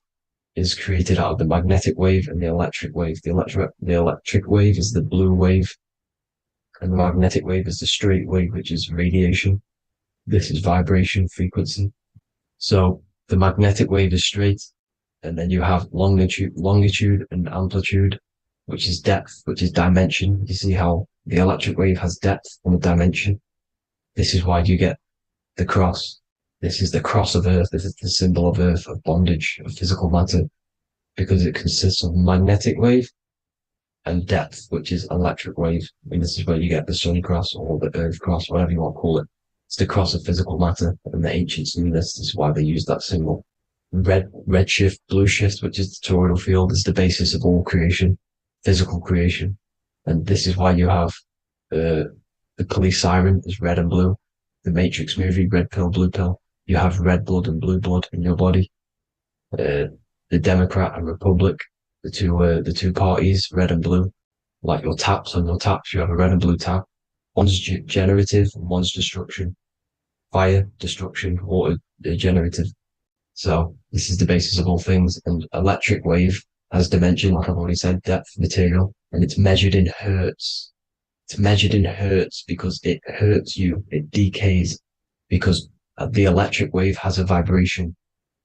is created out of the magnetic wave and the electric wave. The electric wave is the blue wave, and the magnetic wave is the straight wave, which is radiation. This is vibration frequency. So the magnetic wave is straight, and then you have longitude and amplitude, which is depth, which is dimension. You see how the electric wave has depth and a dimension. This is why you get the cross. This is the cross of Earth. This is the symbol of Earth, of bondage, of physical matter, because it consists of magnetic wave and depth, which is electric wave. And this is where you get the sun cross or the earth cross, whatever you want to call it. It's the cross of physical matter, and the ancients knew this. This is why they used that symbol. Redshift, blueshift, which is the toroidal field, is the basis of all creation, physical creation. And this is why you have the police siren is red and blue. The Matrix movie, red pill, blue pill. You have red blood and blue blood in your body. The Democrat and Republic, the two parties, red and blue. Like your taps on your taps, you have a red and blue tap. One's generative and one's destruction. Fire, destruction, water, generative. So this is the basis of all things. And electric wave has dimension, like I've already said, depth, material, and it's measured in hertz. It's measured in hertz because it hurts you. It decays because the electric wave has a vibration,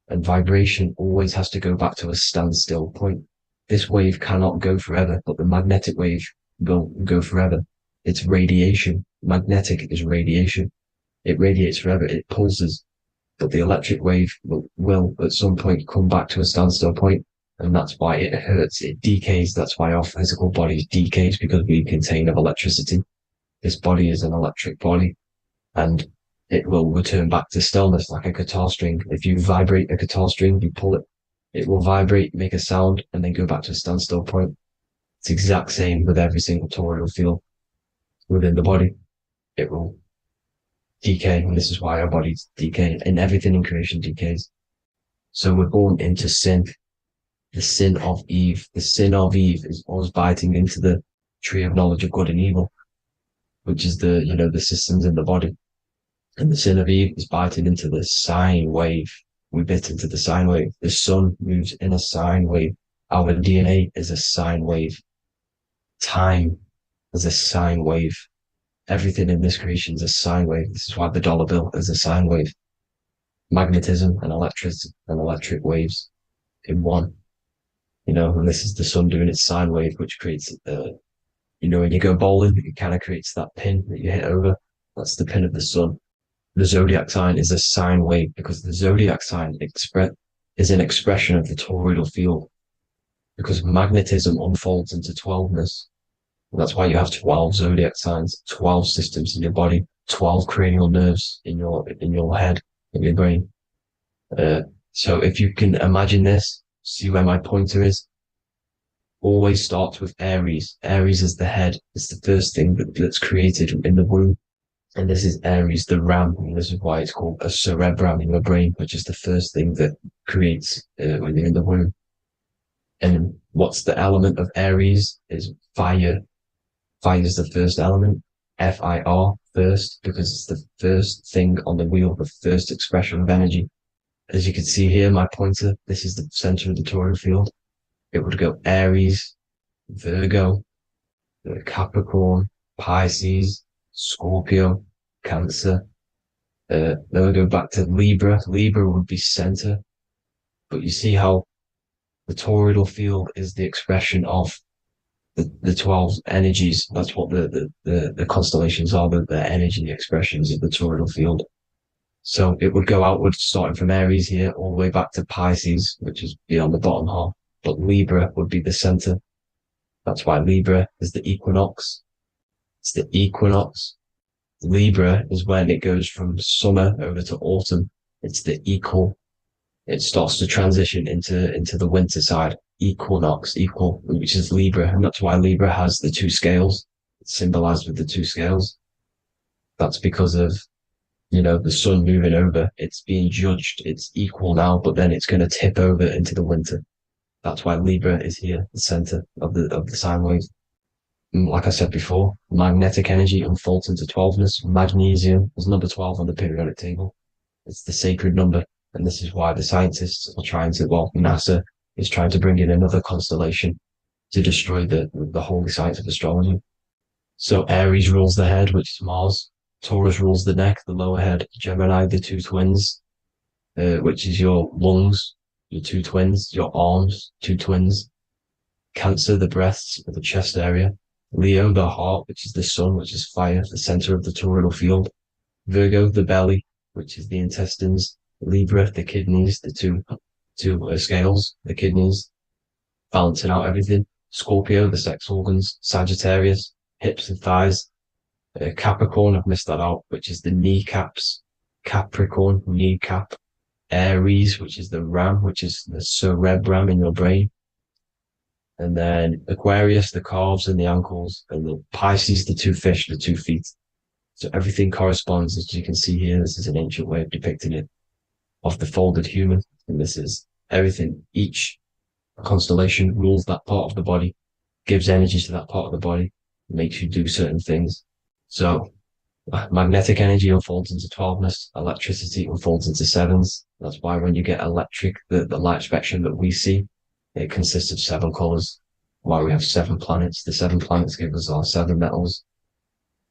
and vibration always has to go back to a standstill point. This wave cannot go forever, but the magnetic wave will go forever. It's radiation. Magnetic is radiation. It radiates forever. It pulses, but the electric wave will at some point come back to a standstill point. And that's why it hurts, it decays. That's why our physical body decays, because we contain of electricity. This body is an electric body, and it will return back to stillness like a guitar string. If you vibrate a guitar string, you pull it, it will vibrate, make a sound, and then go back to a standstill point. It's the exact same with every single toroidal field within the body. It will decay, and this is why our bodies decay, and everything in creation decays. So we're born into sin. The sin of Eve. The sin of Eve is us biting into the tree of knowledge of good and evil. which is the systems in the body. And the sin of Eve is biting into the sine wave. We bit into the sine wave. The sun moves in a sine wave. Our DNA is a sine wave. Time is a sine wave. Everything in this creation is a sine wave. This is why the dollar bill is a sine wave. Magnetism and electric waves in one. And this is the sun doing its sine wave, which creates, when you go bowling, it kind of creates that pin that you hit over. That's the pin of the sun. The zodiac sign is a sine wave because the zodiac sign is an expression of the toroidal field, because magnetism unfolds into 12ness. And that's why you have 12 zodiac signs, 12 systems in your body, 12 cranial nerves in your head, in your brain. So if you can imagine this, see where my pointer is. Always starts with Aries. Aries is the head. It's the first thing that's created in the womb. And this is Aries, the ram. And this is why it's called a cerebrum in your brain, which is the first thing that creates when you're in the womb. And what's the element of Aries is fire. Fire is the first element. F-I-R, first, because it's the first thing on the wheel, the first expression of energy. As you can see here, my pointer, this is the center of the toroidal field. It would go Aries, Virgo, Capricorn, Pisces, Scorpio, Cancer. Then we go back to Libra. Libra would be center. But you see how the toroidal field is the expression of the 12 energies. That's what the constellations are, the energy expressions of the toroidal field. So it would go outward, starting from Aries here, all the way back to Pisces, which is beyond the bottom half. But Libra would be the center. That's why Libra is the equinox. It's the equinox. Libra is when it goes from summer over to autumn. It's the equal. It starts to transition into the winter side. Equinox, equal, which is Libra. And that's why Libra has the two scales. It's symbolized with the two scales. That's because of, the sun moving over. It's being judged. It's equal now, but then it's going to tip over into the winter. That's why Libra is here, the center of the sine wave. And like I said before, magnetic energy unfolds into 12ness. Magnesium is number 12 on the periodic table. It's the sacred number. And this is why the scientists are NASA is trying to bring in another constellation to destroy the holy science of astrology. So Aries rules the head, which is Mars. Taurus rules the neck, the lower head. Gemini, the two twins, which is your lungs, your two twins, your arms, two twins. Cancer, the breasts, the chest area. Leo, the heart, which is the sun, which is fire, the center of the toroidal field. Virgo, the belly, which is the intestines. Libra, the kidneys, the two scales, the kidneys, balancing out everything. Scorpio, the sex organs. Sagittarius, hips and thighs. Capricorn, I've missed that out, which is the kneecaps. Capricorn, kneecap. Aries, which is the ram, which is the cerebrum in your brain. And then Aquarius, the calves and the ankles. And the Pisces, the two fish, the 2 feet. So everything corresponds, as you can see here. This is an ancient way of depicting it, of the folded human. And this is everything. Each constellation rules that part of the body, gives energy to that part of the body, makes you do certain things. So magnetic energy unfolds into 12ness, electricity unfolds into 7s. That's why when you get electric, the light spectrum that we see, it consists of 7 colors. Why we have 7 planets. The 7 planets give us our 7 metals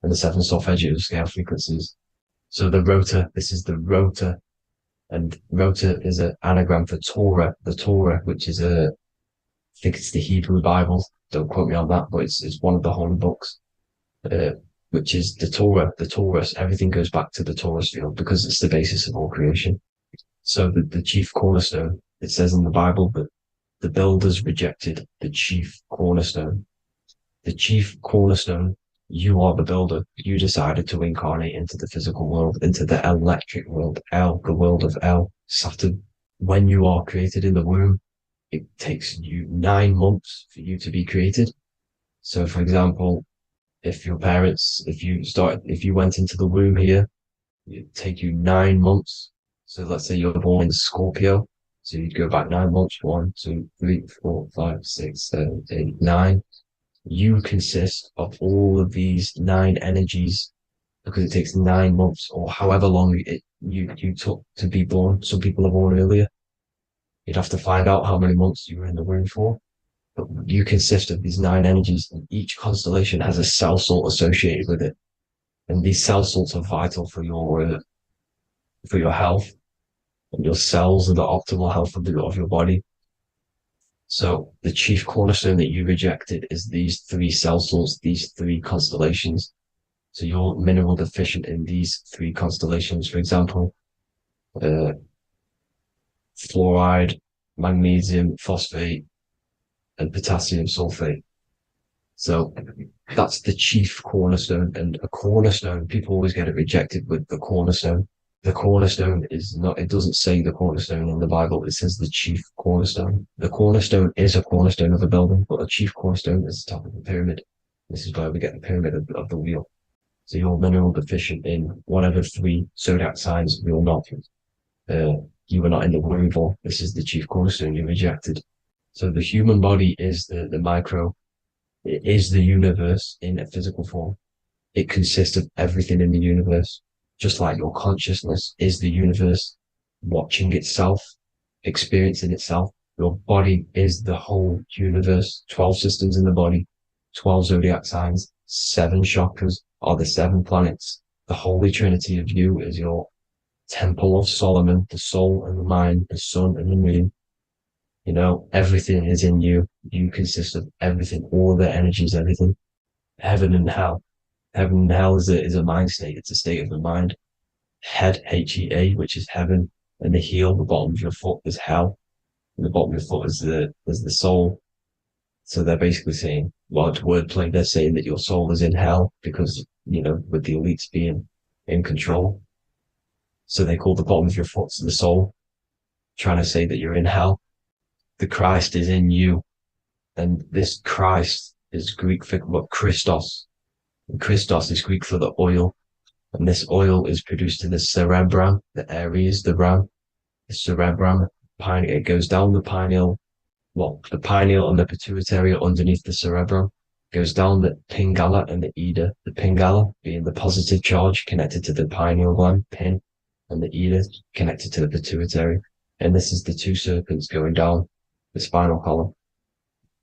and the 7 solfeggio scale frequencies. So the rotor, this is the rotor. And rotor is an anagram for Torah, the Torah, which is I think it's the Hebrew Bible. Don't quote me on that, but it's one of the holy books, which is the Torah, the Taurus. Everything goes back to the Taurus field because it's the basis of all creation. So the chief cornerstone, it says in the Bible that the builders rejected the chief cornerstone. The chief cornerstone, you are the builder. You decided to incarnate into the physical world, into the electric world, the world of Saturn. When you are created in the womb, it takes you 9 months for you to be created. So, for example, if you went into the womb here, it'd take you 9 months. So let's say you're born in Scorpio. So you'd go back 9 months, 1, 2, 3, 4, 5, 6, 7, 8, 9. You consist of all of these 9 energies, because it takes 9 months or however long you took to be born. Some people are born earlier. You'd have to find out how many months you were in the womb for. But you consist of these 9 energies, and each constellation has a cell salt associated with it. And these cell salts are vital for your health, and your cells and the optimal health of your body. So the chief cornerstone that you rejected is these 3 cell salts, these 3 constellations. So you're mineral deficient in these 3 constellations. For example, fluoride, magnesium, phosphate, and potassium sulfate. So that's the chief cornerstone. And a cornerstone, people always get it rejected with the cornerstone. The cornerstone is not, it doesn't say the cornerstone in the Bible, it says the chief cornerstone. The cornerstone is a cornerstone of a building, but a chief cornerstone is the top of the pyramid. This is where we get the pyramid of the wheel. So you're mineral deficient in whatever 3 zodiac signs you're not. You were not in the womb for. This is the chief cornerstone you rejected. So the human body is the micro. It is the universe in a physical form. It consists of everything in the universe. Just like your consciousness is the universe watching itself, experiencing itself. Your body is the whole universe. 12 systems in the body, 12 zodiac signs, 7 chakras are the 7 planets. The Holy Trinity of you is your Temple of Solomon, the soul and the mind, the sun and the moon. You know, everything is in you. You consist of everything, all the energies, everything. Heaven and hell. Heaven and hell is a mind state. It's a state of the mind. Head, H-E-A, which is heaven, and the heel, the bottom of your foot, is hell. And the bottom of your foot is the soul. So they're basically saying, well, wordplay, they're saying that your soul is in hell because, you know, with the elites being in control. So they call the bottom of your foot the soul, trying to say that you're in hell. The Christ is in you. And this Christ is Greek for what? Christos. And Christos is Greek for the oil. And this oil is produced in the cerebrum, the Aries, the ram, the cerebrum. It goes down the pineal. Well, the pineal and the pituitary are underneath the cerebrum. Goes down the pingala and the ida. The pingala being the positive charge connected to the pineal gland, pin, and the ida connected to the pituitary. And this is the 2 serpents going down the spinal column.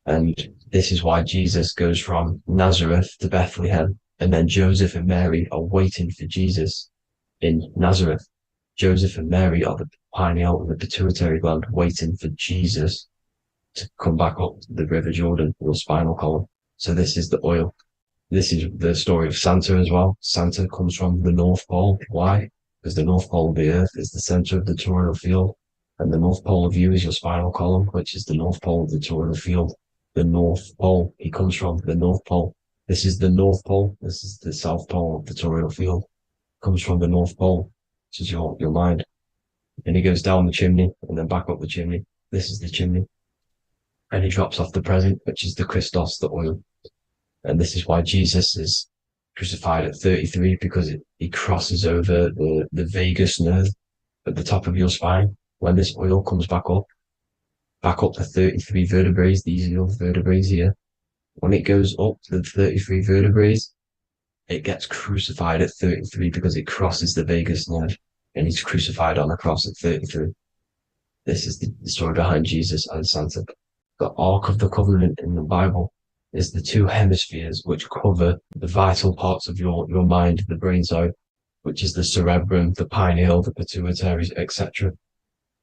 And this is why Jesus goes from Nazareth to Bethlehem, and then Joseph and Mary are waiting for Jesus in Nazareth. Joseph and Mary are the pineal and the pituitary gland waiting for Jesus to come back up the River Jordan, your spinal column. So this is the oil. This is the story of Santa as well. Santa comes from the North Pole. Why? Because the North Pole of the Earth is the center of the toroidal field, and the North Pole of you is your spinal column, which is the North Pole of the toroidal field. The North Pole, he comes from the North Pole. This is the North Pole. This is the South Pole of the toroidal field. Comes from the North Pole, which is your mind. And he goes down the chimney and then back up the chimney. This is the chimney. And he drops off the present, which is the Christos, the oil. And this is why Jesus is crucified at 33, because he crosses over the vagus nerve at the top of your spine. When this oil comes back up the 33 vertebrae, these are your vertebrae here. When it goes up to the 33 vertebrae, it gets crucified at 33 because it crosses the vagus nerve, and he's crucified on a cross at 33. This is the story behind Jesus and Santa. The Ark of the Covenant in the Bible is the 2 hemispheres which cover the vital parts of your mind, the brain side, which is the cerebrum, the pineal, the pituitary, etc.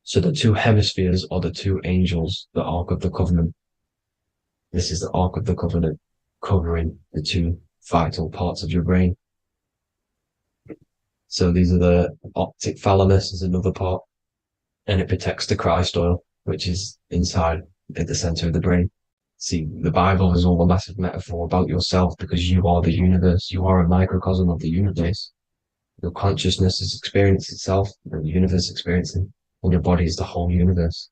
So the 2 hemispheres are the 2 angels, the Ark of the Covenant. This is the Ark of the Covenant covering the 2 vital parts of your brain. So these are the optic thalamus is another part, and it protects the Christ oil, which is inside at the center of the brain. See, the Bible is all a massive metaphor about yourself because you are the universe. You are a microcosm of the universe. Your consciousness is experiencing itself, and the universe experiencing, and your body is the whole universe.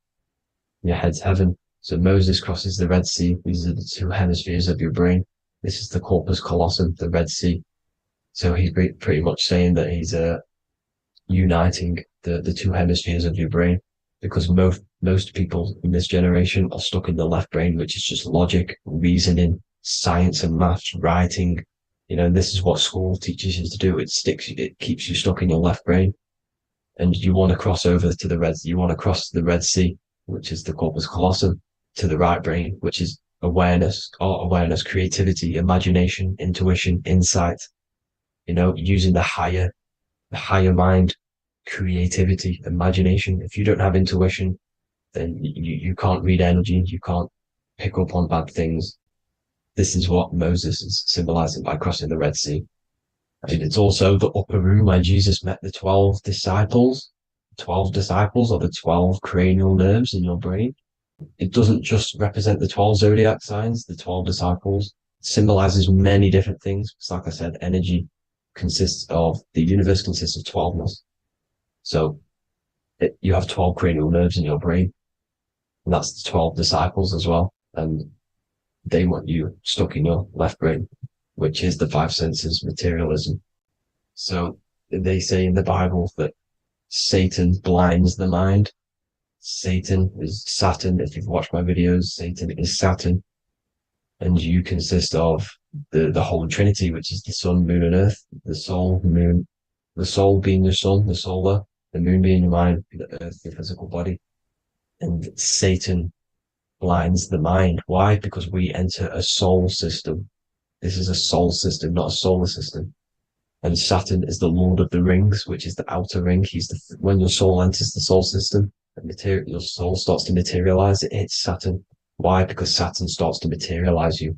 Your head's heaven. So Moses crosses the Red Sea. These are the 2 hemispheres of your brain. This is the corpus callosum, the Red Sea. So he's pretty much saying that he's uniting the 2 hemispheres of your brain, because most people in this generation are stuck in the left brain, which is just logic, reasoning, science and maths, writing, and this is what school teaches you to do. It keeps you stuck in your left brain. And you want to cross over to you want to cross the Red Sea, which is the corpus callosum, to the right brain, which is awareness, creativity, imagination, intuition, insight, using the higher mind, creativity, imagination. If you don't have intuition, then you can't read energy, you can't pick up on bad things. This is what Moses is symbolizing by crossing the Red Sea. And it's also the upper room where Jesus met the 12 disciples. 12 disciples are the 12 cranial nerves in your brain. It doesn't just represent the 12 zodiac signs, the 12 disciples. It symbolizes many different things. It's like I said, the universe consists of 12ness. So you have 12 cranial nerves in your brain. And that's the 12 disciples as well. And they want you stuck in your left brain, which is the five senses, materialism. So they say in the Bible that Satan blinds the mind. Satan is Saturn. If you've watched my videos, Satan is Saturn. And you consist of the Holy Trinity, which is the sun, moon, and earth. The soul, moon, the soul being your sun, the solar, the moon being your mind, the earth, your physical body. And Satan blinds the mind. Why? Because we enter a soul system. This is a soul system, not a solar system. And Saturn is the Lord of the Rings, which is the outer ring. When your soul enters the soul system, your soul starts to materialize. It hits Saturn. Why? Because Saturn starts to materialize you.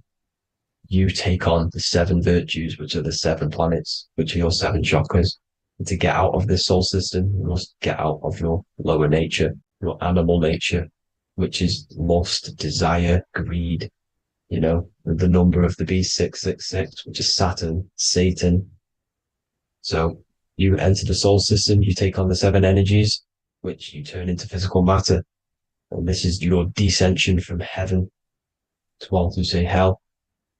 You take on the 7 virtues, which are the 7 planets, which are your 7 chakras. And to get out of this soul system, you must get out of your lower nature, your animal nature, which is lust, desire, greed. The number of the beast, 666, which is Saturn, Satan. So you enter the soul system, you take on the 7 energies, which you turn into physical matter. And this is your descension from heaven to what you say hell.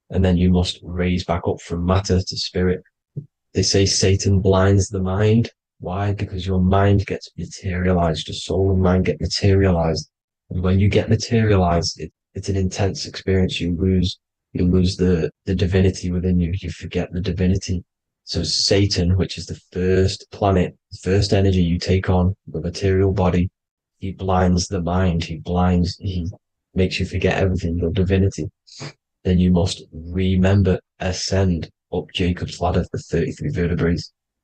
And then you must raise back up from matter to spirit. They say Satan blinds the mind. Why? Because your mind gets materialized. Your soul and mind get materialized. And when you get materialized, it's an intense experience. You lose the divinity within you. You forget the divinity. So Satan, which is the first planet, the first energy you take on, the material body, he blinds the mind. He makes you forget everything, your divinity. Then you must remember, ascend up Jacob's ladder, the 33 vertebrae,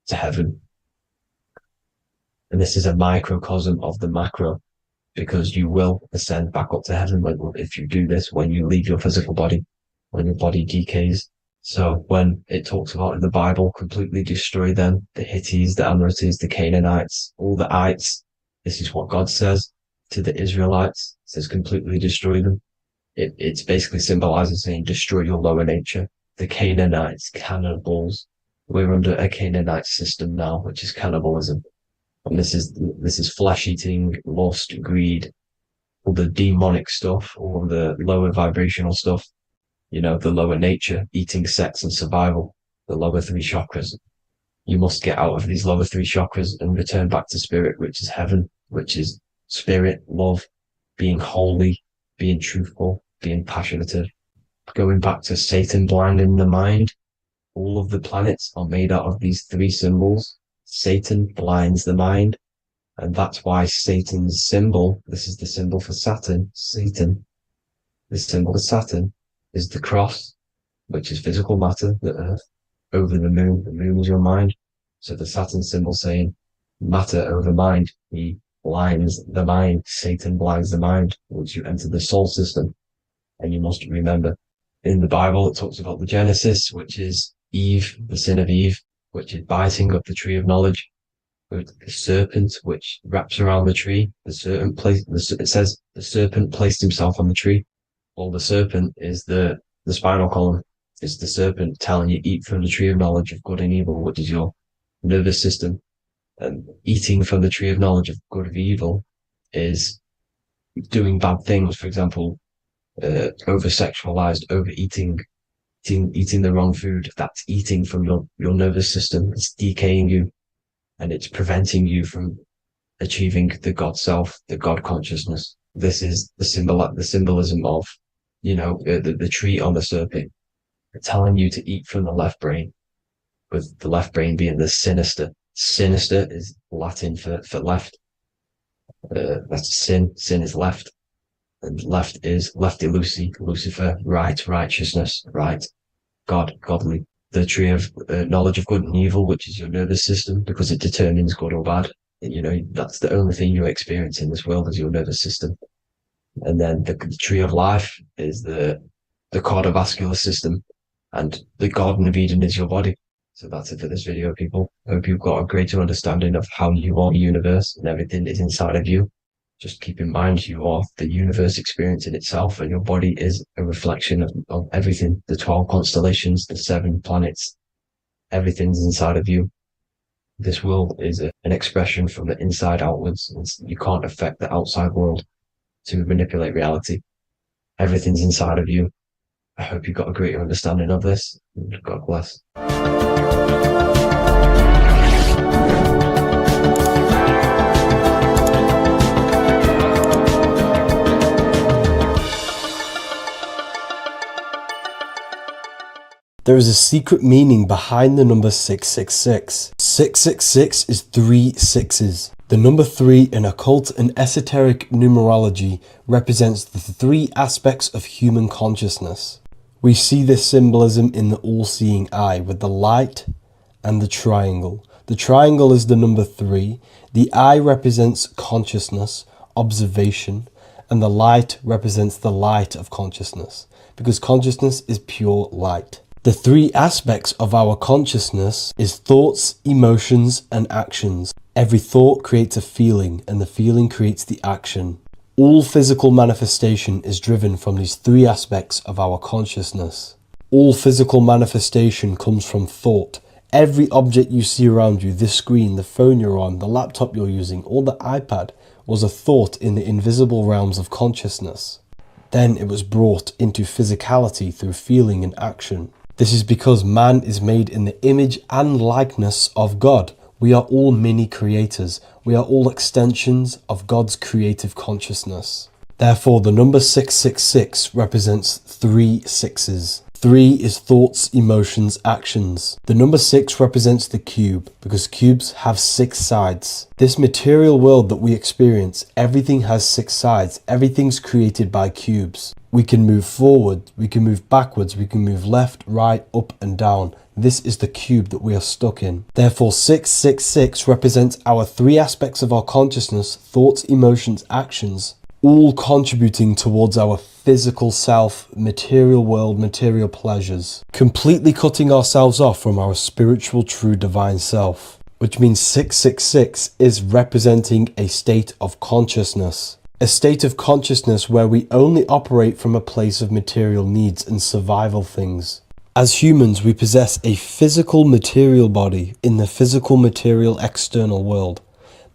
to heaven. And this is a microcosm of the macro, because you will ascend back up to heaven if you do this, when you leave your physical body, when your body decays. So when it talks about in the Bible, completely destroy them, the Hittites, the Amorites, the Canaanites, all the ites, this is what God says to the Israelites. It says completely destroy them. It's basically symbolizing saying destroy your lower nature. The Canaanites, cannibals. We're under a Canaanite system now, which is cannibalism. And this is flesh eating, lust, greed, all the demonic stuff, all the lower vibrational stuff, the lower nature, eating, sex, and survival, the lower 3 chakras. You must get out of these lower 3 chakras and return back to spirit, which is heaven, which is spirit, love, being holy, being truthful, being passionate. Going back to Satan blinding the mind, all of the planets are made out of these 3 symbols. Satan blinds the mind, and that's why Satan's symbol, this is the symbol for Saturn, Satan, the symbol of Saturn is the cross, which is physical matter, the earth, over the moon. The moon is your mind. So the Saturn symbol saying matter over mind. He blinds the mind. Satan blinds the mind once you enter the soul system. And you must remember, in the Bible, it talks about the Genesis, which is Eve, the sin of Eve, which is biting of the tree of knowledge, with the serpent, which wraps around the tree. It says the serpent placed himself on the tree. Well, the serpent is the spinal column. It's the serpent telling you eat from the tree of knowledge of good and evil, which is your nervous system. And eating from the tree of knowledge of good and evil is doing bad things. For example, over-sexualized, overeating, eating the wrong food. That's eating from your nervous system. It's decaying you, and it's preventing you from achieving the God self, the God consciousness. This is the symbolism of the tree on the serpent, telling you to eat from the left brain, with the left brain being the sinister. Sinister is Latin for left. That's sin. Sin is left. And left is lefty Lucy, Lucifer, right, righteousness, right, God, godly. The tree of knowledge of good and evil, which is your nervous system, because it determines good or bad. That's the only thing you experience in this world is your nervous system. And then the tree of life is the cardiovascular system, and the Garden of Eden is your body. So that's it for this video, people. I hope you've got a greater understanding of how you are the universe and everything is inside of you. Just keep in mind you are the universe experience in itself, and your body is a reflection of everything. The 12 constellations, the 7 planets, everything's inside of you. This world is an expression from the inside outwards. You can't affect the outside world to manipulate reality. Everything's inside of you. I hope you got a greater understanding of this. God bless. There is a secret meaning behind the number 666. 666 is 3 sixes. The number 3 in occult and esoteric numerology represents the 3 aspects of human consciousness. We see this symbolism in the all-seeing eye with the light and the triangle. The triangle is the number 3. The eye represents consciousness, observation, and the light represents the light of consciousness, because consciousness is pure light. The 3 aspects of our consciousness is thoughts, emotions, and actions. Every thought creates a feeling, and the feeling creates the action. All physical manifestation is driven from these 3 aspects of our consciousness. All physical manifestation comes from thought. Every object you see around you, this screen, the phone you're on, the laptop you're using, or the iPad, was a thought in the invisible realms of consciousness. Then it was brought into physicality through feeling and action. This is because man is made in the image and likeness of God. We are all mini creators. We are all extensions of God's creative consciousness. Therefore, the number 666 represents 3 sixes. 3 is thoughts, emotions, actions. The number 6 represents the cube, because cubes have 6 sides. This material world that we experience, everything has 6 sides. Everything's created by cubes. We can move forward, we can move backwards, we can move left, right, up and down. This is the cube that we are stuck in. Therefore, 666 represents our 3 aspects of our consciousness, thoughts, emotions, actions, all contributing towards our physical self, material world, material pleasures, completely cutting ourselves off from our spiritual, true, divine self, which means 666 is representing a state of consciousness. A state of consciousness where we only operate from a place of material needs and survival things. As humans, we possess a physical material body in the physical material external world,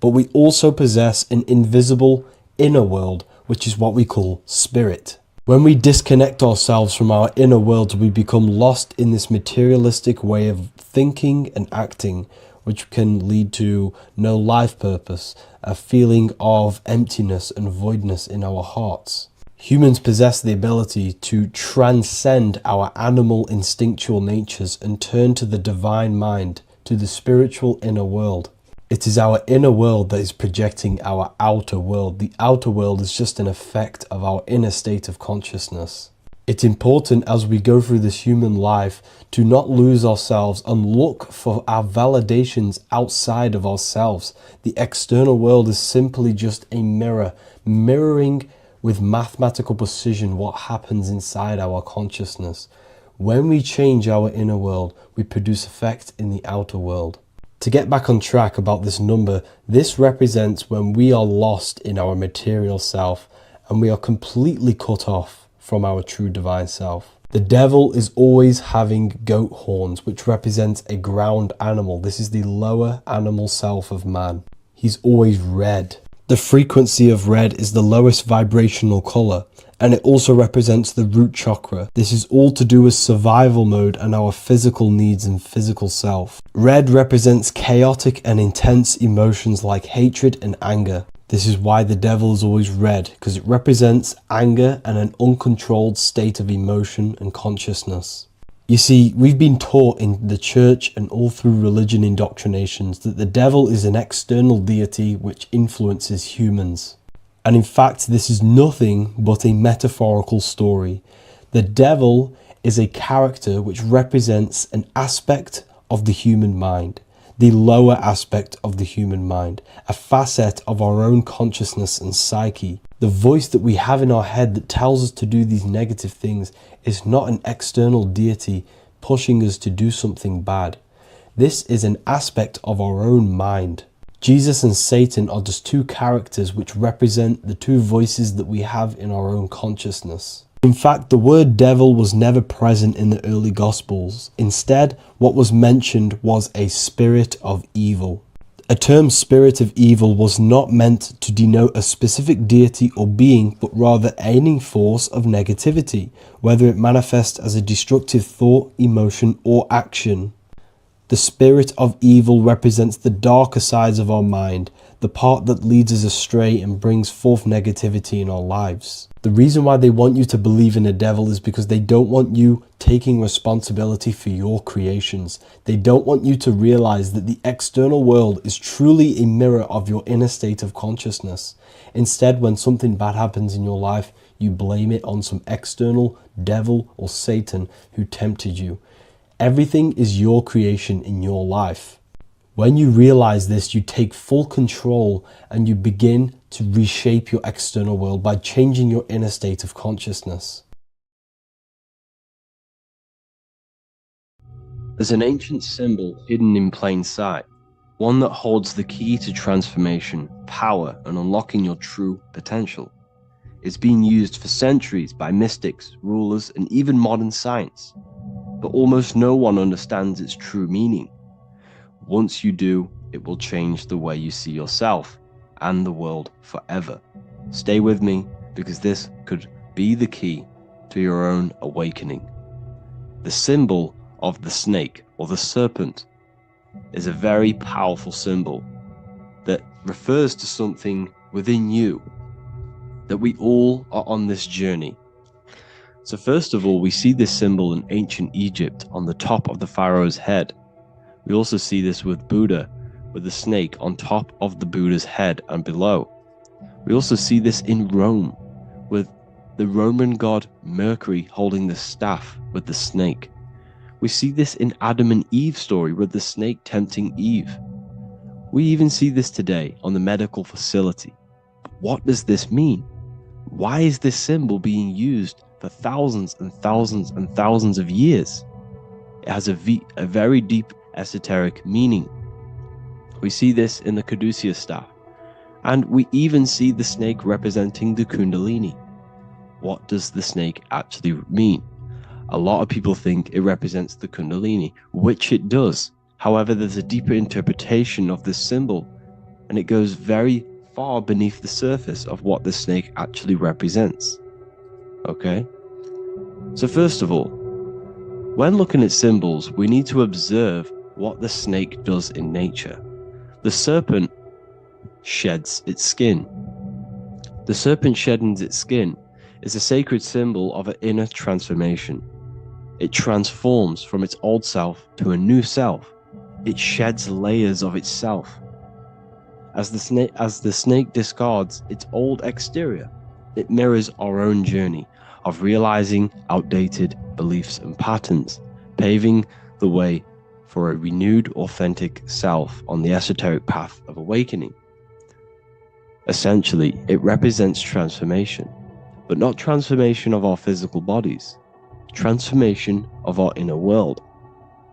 but we also possess an invisible inner world, which is what we call spirit. When we disconnect ourselves from our inner worlds, we become lost in this materialistic way of thinking and acting, which can lead to no life purpose, a feeling of emptiness and voidness in our hearts. Humans possess the ability to transcend our animal instinctual natures and turn to the divine mind, to the spiritual inner world. It is our inner world that is projecting our outer world. The outer world is just an effect of our inner state of consciousness. It's important as we go through this human life to not lose ourselves and look for our validations outside of ourselves. The external world is simply just a mirror, mirroring with mathematical precision what happens inside our consciousness. When we change our inner world, we produce effect in the outer world. To get back on track about this number, this represents when we are lost in our material self and we are completely cut off from our true divine self. The devil is always having goat horns, which represents a ground animal. This is the lower animal self of man. He's always red. The frequency of red is the lowest vibrational color, and it also represents the root chakra. This is all to do with survival mode and our physical needs and physical self. Red represents chaotic and intense emotions like hatred and anger. This is why the devil is always red, because it represents anger and an uncontrolled state of emotion and consciousness. You see, we've been taught in the church and all through religion indoctrinations that the devil is an external deity which influences humans. And in fact, this is nothing but a metaphorical story. The devil is a character which represents an aspect of the human mind, the lower aspect of the human mind, a facet of our own consciousness and psyche. The voice that we have in our head that tells us to do these negative things is not an external deity pushing us to do something bad. This is an aspect of our own mind. Jesus and Satan are just two characters which represent the two voices that we have in our own consciousness. In fact, the word devil was never present in the early Gospels. Instead, what was mentioned was a spirit of evil. A term spirit of evil was not meant to denote a specific deity or being, but rather any force of negativity, whether it manifests as a destructive thought, emotion, or action. The spirit of evil represents the darker sides of our mind, the part that leads us astray and brings forth negativity in our lives. The reason why they want you to believe in a devil is because they don't want you taking responsibility for your creations. They don't want you to realize that the external world is truly a mirror of your inner state of consciousness. Instead, when something bad happens in your life, you blame it on some external devil or Satan who tempted you. Everything is your creation in your life. When you realize this, you take full control and you begin to reshape your external world by changing your inner state of consciousness. There's an ancient symbol hidden in plain sight, one that holds the key to transformation, power, and unlocking your true potential. It's been used for centuries by mystics, rulers, and even modern science, but almost no one understands its true meaning. Once you do, it will change the way you see yourself and the world forever. Stay with me, because this could be the key to your own awakening. The symbol of the snake, or the serpent, is a very powerful symbol that refers to something within you, that we all are on this journey. So first of all, we see this symbol in ancient Egypt on the top of the pharaoh's head. We also see this with Buddha, with the snake on top of the Buddha's head and below. We also see this in Rome, with the Roman god Mercury holding the staff with the snake. We see this in Adam and Eve's story with the snake tempting Eve. We even see this today on the medical facility. What does this mean? Why is this symbol being used for thousands and thousands and thousands of years? It has a very deep esoteric meaning. We see this in the caduceus staff, and we even see the snake representing the Kundalini. What does the snake actually mean? A lot of people think it represents the Kundalini, which it does. However, there's a deeper interpretation of this symbol, and it goes very far beneath the surface of what the snake actually represents. Okay? So first of all, when looking at symbols, we need to observe what the snake does in nature. The serpent sheds its skin. The serpent shedding its skin is a sacred symbol of an inner transformation. It transforms from its old self to a new self. It sheds layers of itself. As the snake discards its old exterior, it mirrors our own journey of realizing outdated beliefs and patterns, paving the way for a renewed, authentic self on the esoteric path of awakening. Essentially, it represents transformation, but not transformation of our physical bodies, transformation of our inner world.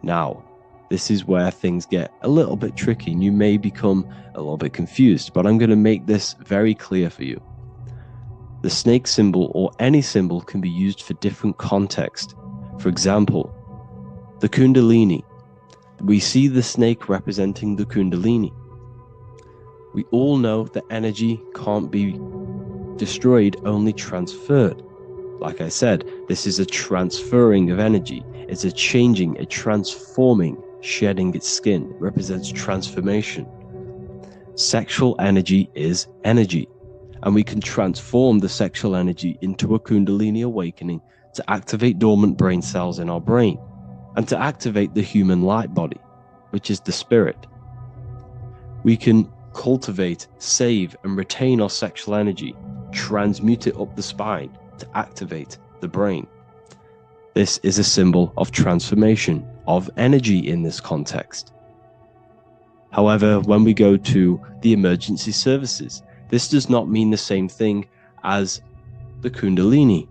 Now, this is where things get a little bit tricky and you may become a little bit confused, but I'm going to make this very clear for you. The snake symbol, or any symbol, can be used for different context. For example, the Kundalini. We see the snake representing the Kundalini. We all know that energy can't be destroyed, only transferred. Like I said, this is a transferring of energy. It's a changing, a transforming, shedding its skin. It represents transformation. Sexual energy is energy, and we can transform the sexual energy into a Kundalini awakening to activate dormant brain cells in our brain and to activate the human light body, which is the spirit. We can cultivate, save, and retain our sexual energy, transmute it up the spine to activate the brain. This is a symbol of transformation of energy in this context. However, when we go to the emergency services, this does not mean the same thing as the Kundalini.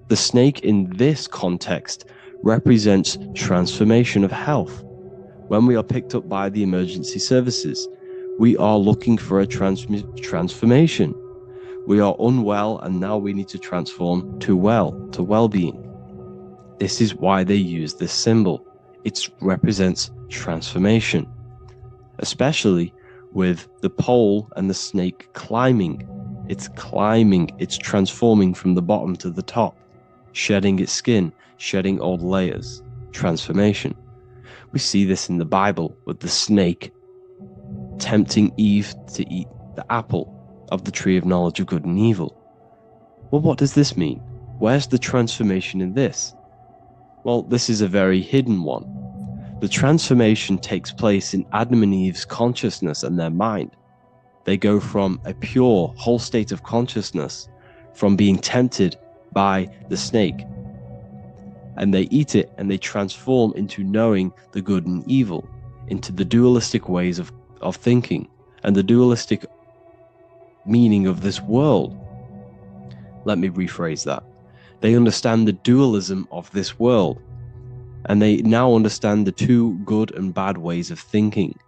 The snake in this context represents transformation of health. When we are picked up by the emergency services, we are looking for a transformation. We are unwell and now we need to transform to well-being. This is why they use this symbol. It represents transformation, especially with the pole and the snake climbing. It's climbing, it's transforming from the bottom to the top, shedding its skin, shedding old layers, transformation. We see this in the Bible with the snake tempting Eve to eat the apple of the tree of knowledge of good and evil. Well, what does this mean? Where's the transformation in this? Well, this is a very hidden one. The transformation takes place in Adam and Eve's consciousness and their mind. They go from a pure, whole state of consciousness, from being tempted by the snake, and they eat it and they transform into knowing the good and evil, into the dualistic ways of thinking and the dualistic meaning of this world. Let me rephrase that. They understand the dualism of this world, and they now understand the two good and bad ways of thinking.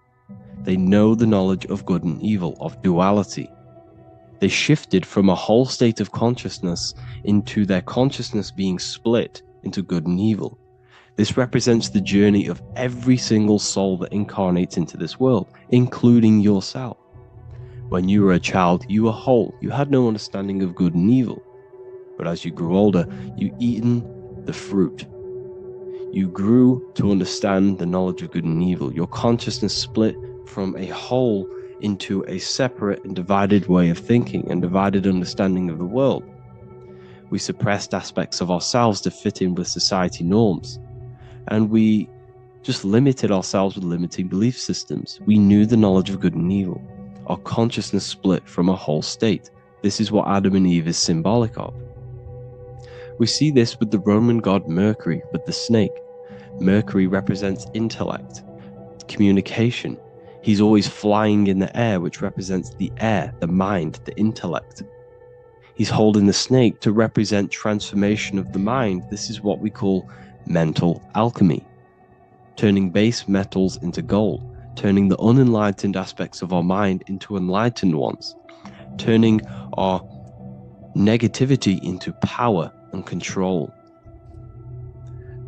They know the knowledge of good and evil, of duality. They shifted from a whole state of consciousness into their consciousness being split into good and evil. This represents the journey of every single soul that incarnates into this world, including yourself. When you were a child, you were whole. You had no understanding of good and evil. But as you grew older, you eaten the fruit. You grew to understand the knowledge of good and evil. Your consciousness split from a whole into a separate and divided way of thinking and divided understanding of the world. We suppressed aspects of ourselves to fit in with society norms. And we just limited ourselves with limiting belief systems. We knew the knowledge of good and evil. Our consciousness split from a whole state. This is what Adam and Eve is symbolic of. We see this with the Roman god Mercury, with the snake. Mercury represents intellect, communication. He's always flying in the air, which represents the air, the mind, the intellect. He's holding the snake to represent transformation of the mind. This is what we call mental alchemy, turning base metals into gold, turning the unenlightened aspects of our mind into enlightened ones, turning our negativity into power and control.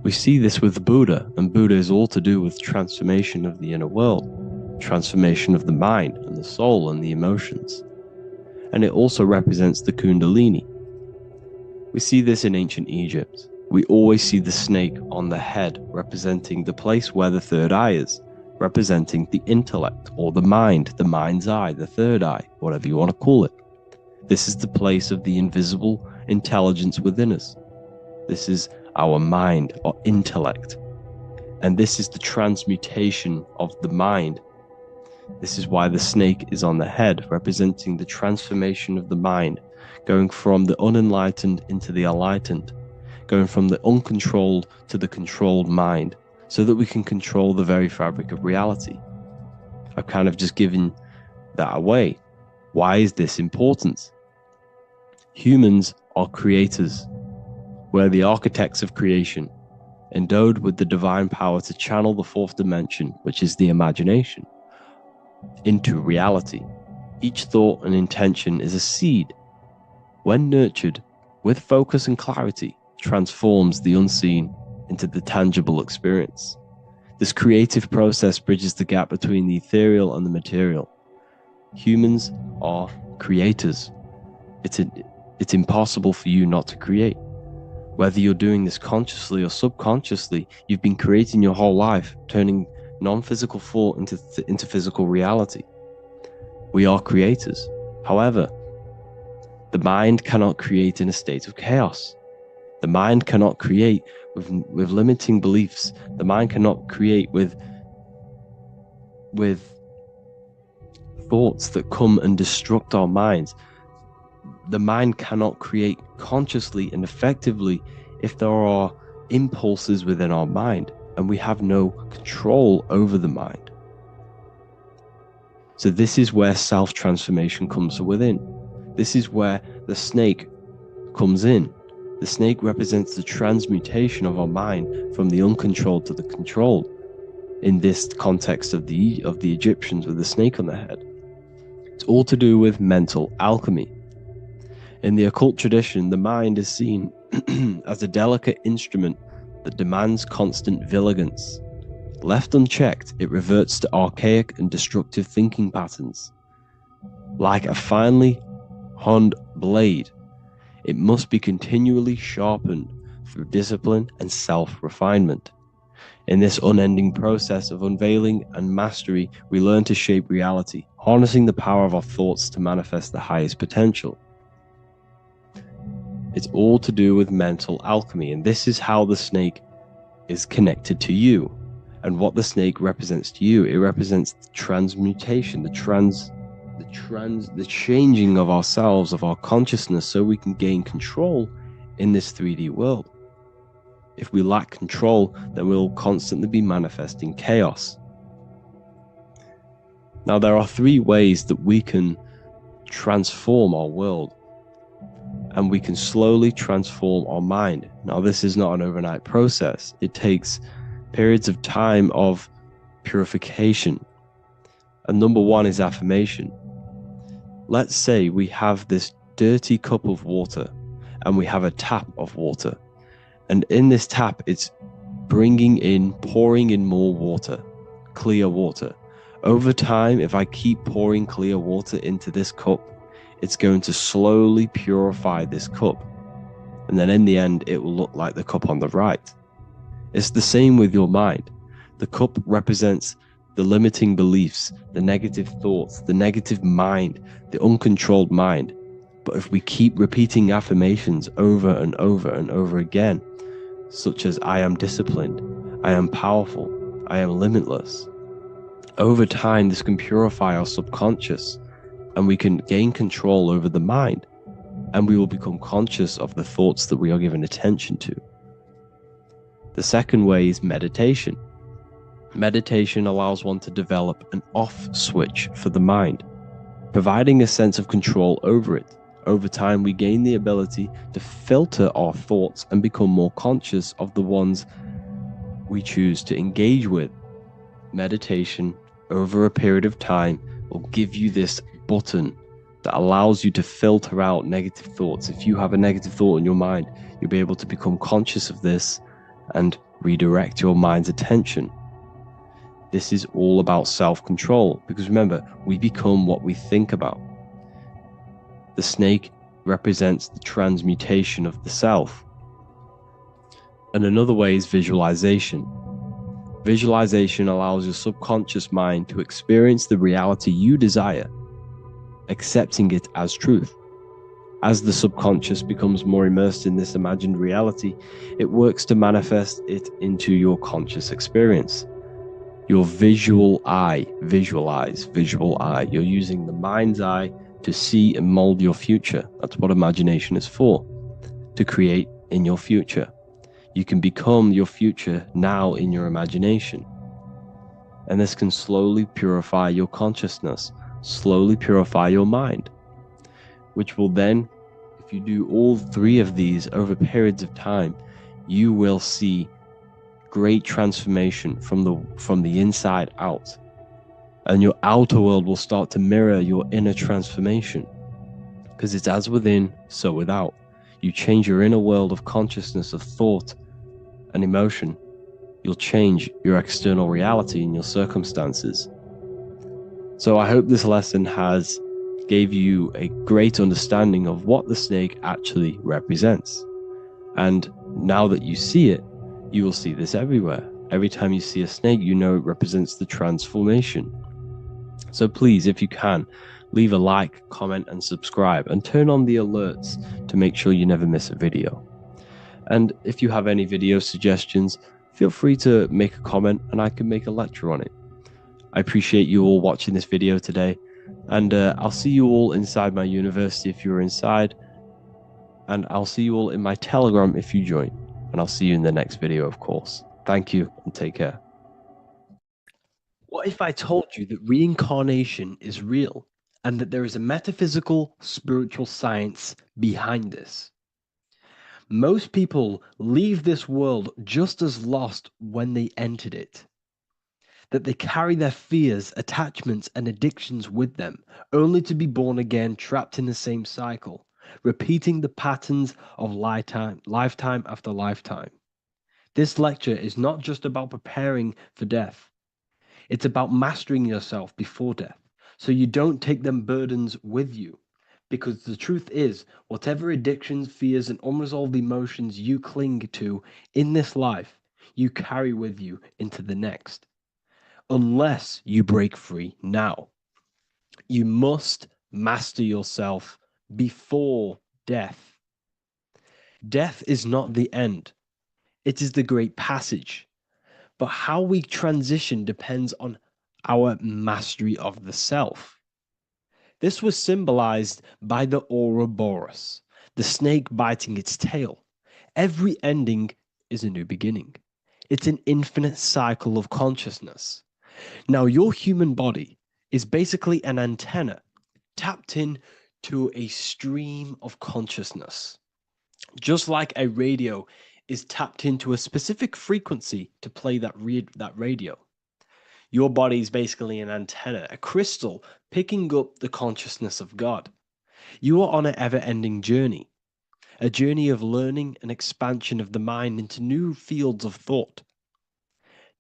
We see this with Buddha, and Buddha is all to do with transformation of the inner world, transformation of the mind and the soul and the emotions. And it also represents the Kundalini. We see this in ancient Egypt. We always see the snake on the head, representing the place where the third eye is, representing the intellect or the mind's eye, the third eye, whatever you want to call it. This is the place of the invisible intelligence within us. This is our mind or intellect. And this is the transmutation of the mind. This is why the snake is on the head, representing the transformation of the mind, going from the unenlightened into the enlightened, going from the uncontrolled to the controlled mind, so that we can control the very fabric of reality. I've kind of just given that away. Why is this important? Humans are creators. We're the architects of creation, endowed with the divine power to channel the fourth dimension, which is the imagination, into reality. Each thought and intention is a seed. When nurtured with focus and clarity, transforms the unseen into the tangible experience. This creative process bridges the gap between the ethereal and the material. Humans are creators. It's impossible for you not to create. Whether you're doing this consciously or subconsciously, you've been creating your whole life, turning non-physical thought into physical reality. We are creators. However, the mind cannot create in a state of chaos. The mind cannot create with limiting beliefs. The mind cannot create with thoughts that come and destruct our minds. The mind cannot create consciously and effectively if there are impulses within our mind and we have no control over the mind. So this is where self-transformation comes from within. This is where the snake comes in. The snake represents the transmutation of our mind from the uncontrolled to the controlled. In this context of the Egyptians with the snake on their head. It's all to do with mental alchemy. In the occult tradition, the mind is seen as a delicate instrument that demands constant vigilance. Left unchecked, it reverts to archaic and destructive thinking patterns. Like a finely honed blade, it must be continually sharpened through discipline and self-refinement. In this unending process of unveiling and mastery, we learn to shape reality, harnessing the power of our thoughts to manifest the highest potential. It's all to do with mental alchemy, and this is how the snake is connected to you, and what the snake represents to you. It represents the transmutation, the changing of ourselves, of our consciousness, so we can gain control in this 3D world. If we lack control, then we'll constantly be manifesting chaos. Now, there are 3 ways that we can transform our world, and we can slowly transform our mind. Now, this is not an overnight process. It takes periods of time of purification. And number 1 is affirmation. Let's say we have this dirty cup of water, and we have a tap of water. And in this tap, it's pouring in more water, clear water. Over time, if I keep pouring clear water into this cup, it's going to slowly purify this cup. And then in the end, it will look like the cup on the right. It's the same with your mind. The cup represents the limiting beliefs, the negative thoughts, the negative mind, the uncontrolled mind. But if we keep repeating affirmations over and over and over again, such as I am disciplined, I am powerful, I am limitless, over time this can purify our subconscious and we can gain control over the mind, and we will become conscious of the thoughts that we are giving attention to. The second way is meditation. Meditation allows one to develop an off switch for the mind, providing a sense of control over it. Over time, we gain the ability to filter our thoughts and become more conscious of the ones we choose to engage with. Meditation, over a period of time, will give you this button that allows you to filter out negative thoughts. If you have a negative thought in your mind, you'll be able to become conscious of this and redirect your mind's attention. This is all about self-control, because remember, we become what we think about. The snake represents the transmutation of the self. And another way is visualization. Visualization allows your subconscious mind to experience the reality you desire, accepting it as truth. As the subconscious becomes more immersed in this imagined reality, it works to manifest it into your conscious experience. Your visual eye, visual eye. You're using the mind's eye to see and mold your future. That's what imagination is for, to create in your future. You can become your future now in your imagination. And this can slowly purify your consciousness, slowly purify your mind, which will then, if you do all 3 of these over periods of time, you will see great transformation from the inside out. And your outer world will start to mirror your inner transformation, because it's as within, so without. You change your inner world of consciousness, of thought and emotion, you'll change your external reality and your circumstances. So I hope this lesson has gave you a great understanding of what the snake actually represents. And now that you see it, you will see this everywhere. Every time you see a snake, you know it represents the transformation. So please, if you can, leave a like, comment, and subscribe, and turn on the alerts to make sure you never miss a video. And if you have any video suggestions, feel free to make a comment and I can make a lecture on it. I appreciate you all watching this video today, and I'll see you all inside my university if you're inside, and I'll see you all in my Telegram if you join, and I'll see you in the next video, of course. Thank you and take care. What if I told you that reincarnation is real and that there is a metaphysical, spiritual science behind this? Most people leave this world just as lost when they entered it. That they carry their fears, attachments, and addictions with them, only to be born again, trapped in the same cycle, repeating the patterns of lifetime after lifetime. This lecture is not just about preparing for death. It's about mastering yourself before death, so you don't take them burdens with you. Because the truth is, whatever addictions, fears, and unresolved emotions you cling to in this life, you carry with you into the next. Unless you break free now. You must master yourself before death. Death is not the end. It is the great passage. But how we transition depends on our mastery of the self. This was symbolized by the Ouroboros, the snake biting its tail. Every ending is a new beginning. It's an infinite cycle of consciousness. Now, your human body is basically an antenna tapped in to a stream of consciousness. Just like a radio is tapped into a specific frequency to play that radio. Your body is basically an antenna, a crystal picking up the consciousness of God. You are on an ever-ending journey, a journey of learning and expansion of the mind into new fields of thought.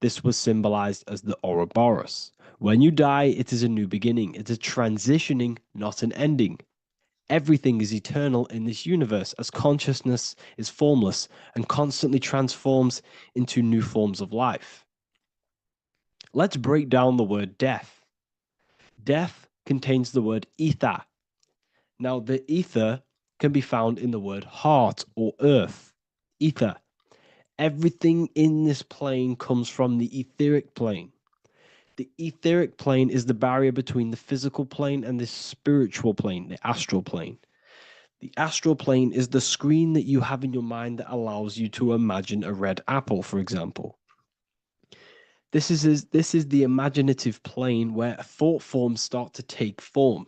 This was symbolized as the Ouroboros. When you die, it is a new beginning. It's a transitioning, not an ending. Everything is eternal in this universe as consciousness is formless and constantly transforms into new forms of life. Let's break down the word death. Death contains the word ether. Now, the ether can be found in the word heart or earth. Ether. Everything in this plane comes from the etheric plane. The etheric plane is the barrier between the physical plane and the spiritual plane, the astral plane. The astral plane is the screen that you have in your mind that allows you to imagine a red apple, for example. This is the imaginative plane where thought forms start to take form.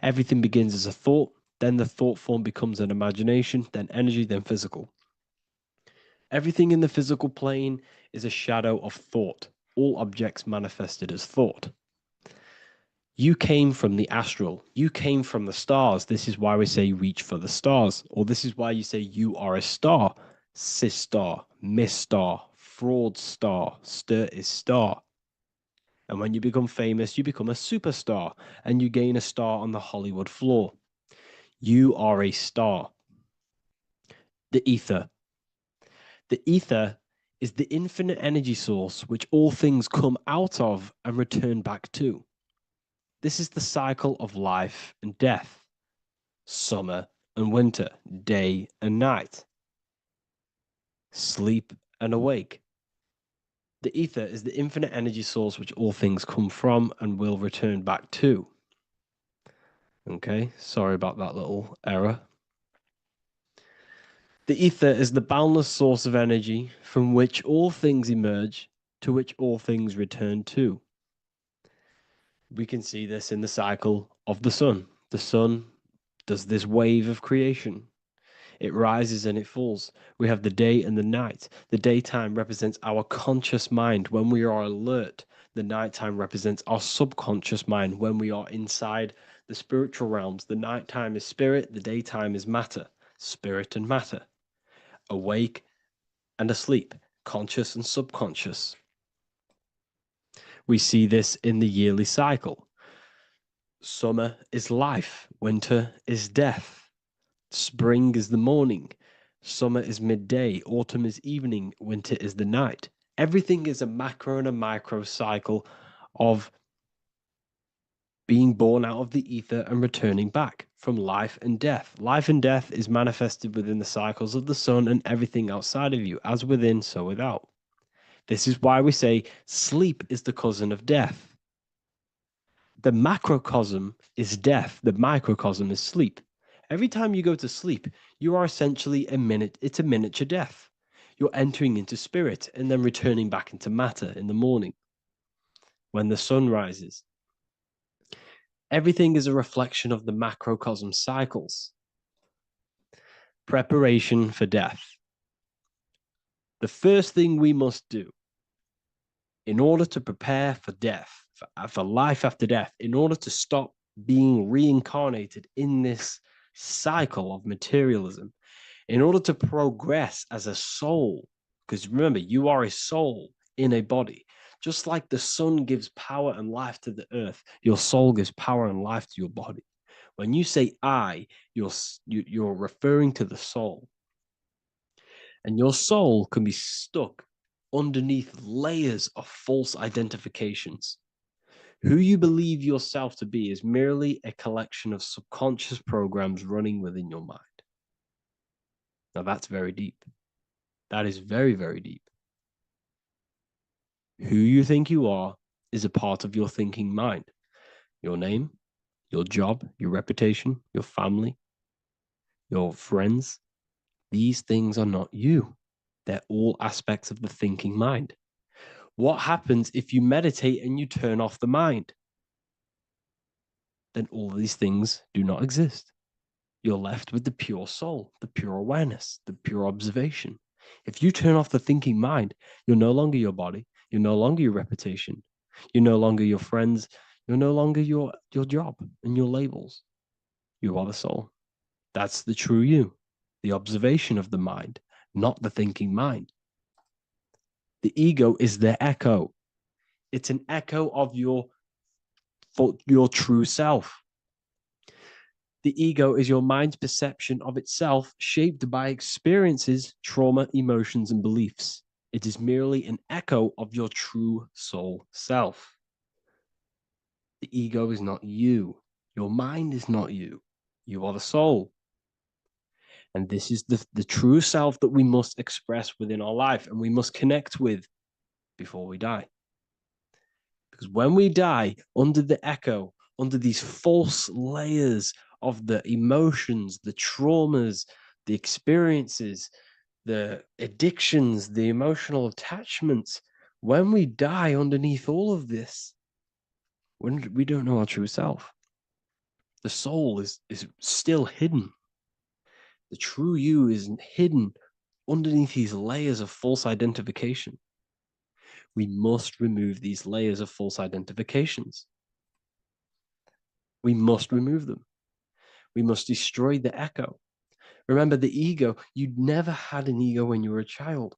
Everything begins as a thought, then the thought form becomes an imagination, then energy, then physical. Everything in the physical plane is a shadow of thought. All objects manifested as thought. You came from the astral. You came from the stars. This is why we say reach for the stars. Or this is why you say you are a star. Cis star, miss star, fraud star, stir is star. And when you become famous, you become a superstar and you gain a star on the Hollywood floor. You are a star. The ether. The ether is the infinite energy source which all things come out of and return back to. This is the cycle of life and death, summer and winter, day and night, sleep and awake. The ether is the infinite energy source which all things come from and will return back to. Okay, sorry about that little error. The ether is the boundless source of energy from which all things emerge, to which all things return to. We can see this in the cycle of the sun. The sun does this wave of creation. It rises and it falls. We have the day and the night. The daytime represents our conscious mind when we are alert. The nighttime represents our subconscious mind when we are inside the spiritual realms. The nighttime is spirit, the daytime is matter, spirit and matter. Awake and asleep, conscious and subconscious. We see this in the yearly cycle. Summer is life, winter is death. Spring is the morning, summer is midday, autumn is evening, winter is the night. Everything is a macro and a micro cycle of being born out of the ether and returning back from life and death. Life and death is manifested within the cycles of the sun and everything outside of you, as within, so without. This is why we say sleep is the cousin of death. The macrocosm is death, the microcosm is sleep. Every time you go to sleep, you are essentially it's a miniature death. You're entering into spirit and then returning back into matter in the morning when the sun rises. Everything is a reflection of the macrocosm cycles. Preparation for death. The first thing we must do in order to prepare for death, for life after death, in order to stop being reincarnated in this cycle of materialism, in order to progress as a soul, because remember, you are a soul in a body. Just like the sun gives power and life to the earth, your soul gives power and life to your body. When you say I, you're referring to the soul. And your soul can be stuck underneath layers of false identifications. Who you believe yourself to be is merely a collection of subconscious programs running within your mind. Now that's very deep. That is very, very deep. Who you think you are is a part of your thinking mind. Your name, your job, your reputation, your family, your friends. These things are not you. They're all aspects of the thinking mind. What happens if you meditate and you turn off the mind? Then all these things do not exist. You're left with the pure soul, the pure awareness, the pure observation. If you turn off the thinking mind, you're no longer your body, you're no longer your reputation, you're no longer your friends, you're no longer your job and your labels. You are the soul. That's the true you, the observation of the mind, not the thinking mind. The ego is the echo. It's an echo of your true self. The ego is your mind's perception of itself shaped by experiences, trauma, emotions, and beliefs. It is merely an echo of your true soul self. The ego is not you. Your mind is not you. You are the soul. And this is the true self that we must express within our life and we must connect with before we die. Because when we die under the echo, under these false layers of the emotions, the traumas, the experiences, the addictions, the emotional attachments, when we die underneath all of this, when we don't know our true self, the soul is still hidden. The true you is hidden underneath these layers of false identification. We must remove these layers of false identifications. We must remove them. We must destroy the echo. Remember, the ego, you never had an ego when you were a child.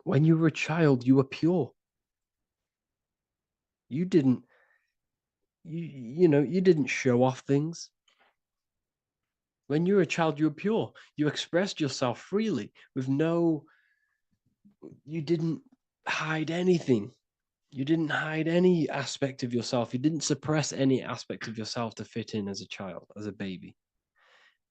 When you were a child, you were pure. You didn't, you didn't show off things. When you were a child, you were pure. You expressed yourself freely with you didn't hide anything. You didn't hide any aspect of yourself. You didn't suppress any aspect of yourself to fit in as a child, as a baby.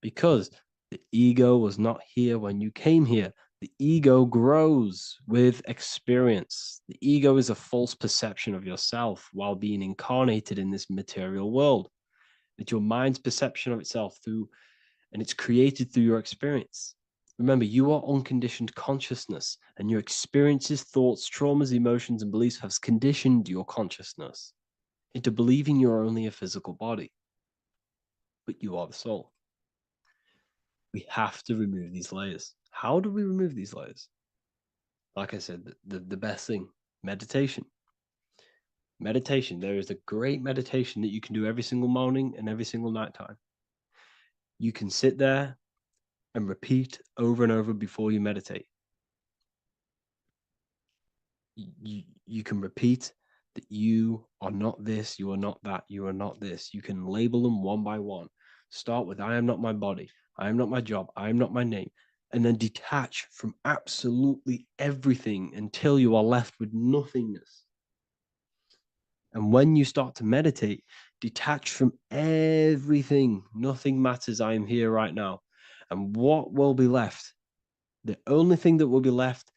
Because the ego was not here when you came here. The ego grows with experience. The ego is a false perception of yourself while being incarnated in this material world. It's your mind's perception of itself and it's created through your experience. Remember, you are unconditioned consciousness, and your experiences, thoughts, traumas, emotions, and beliefs have conditioned your consciousness into believing you're only a physical body, but you are the soul. We have to remove these layers. How do we remove these layers? Like I said, the best thing, meditation. Meditation. There is a great meditation that you can do every single morning and every single nighttime. You can sit there and repeat over and over before you meditate. You can repeat that you are not this, you are not that, you are not this. You can label them one by one. Start with, I am not my body, I am not my job, I am not my name, and then detach from absolutely everything until you are left with nothingness. And when you start to meditate, Detach from everything. Nothing matters. I am here right now. And what will be left? The only thing that will be left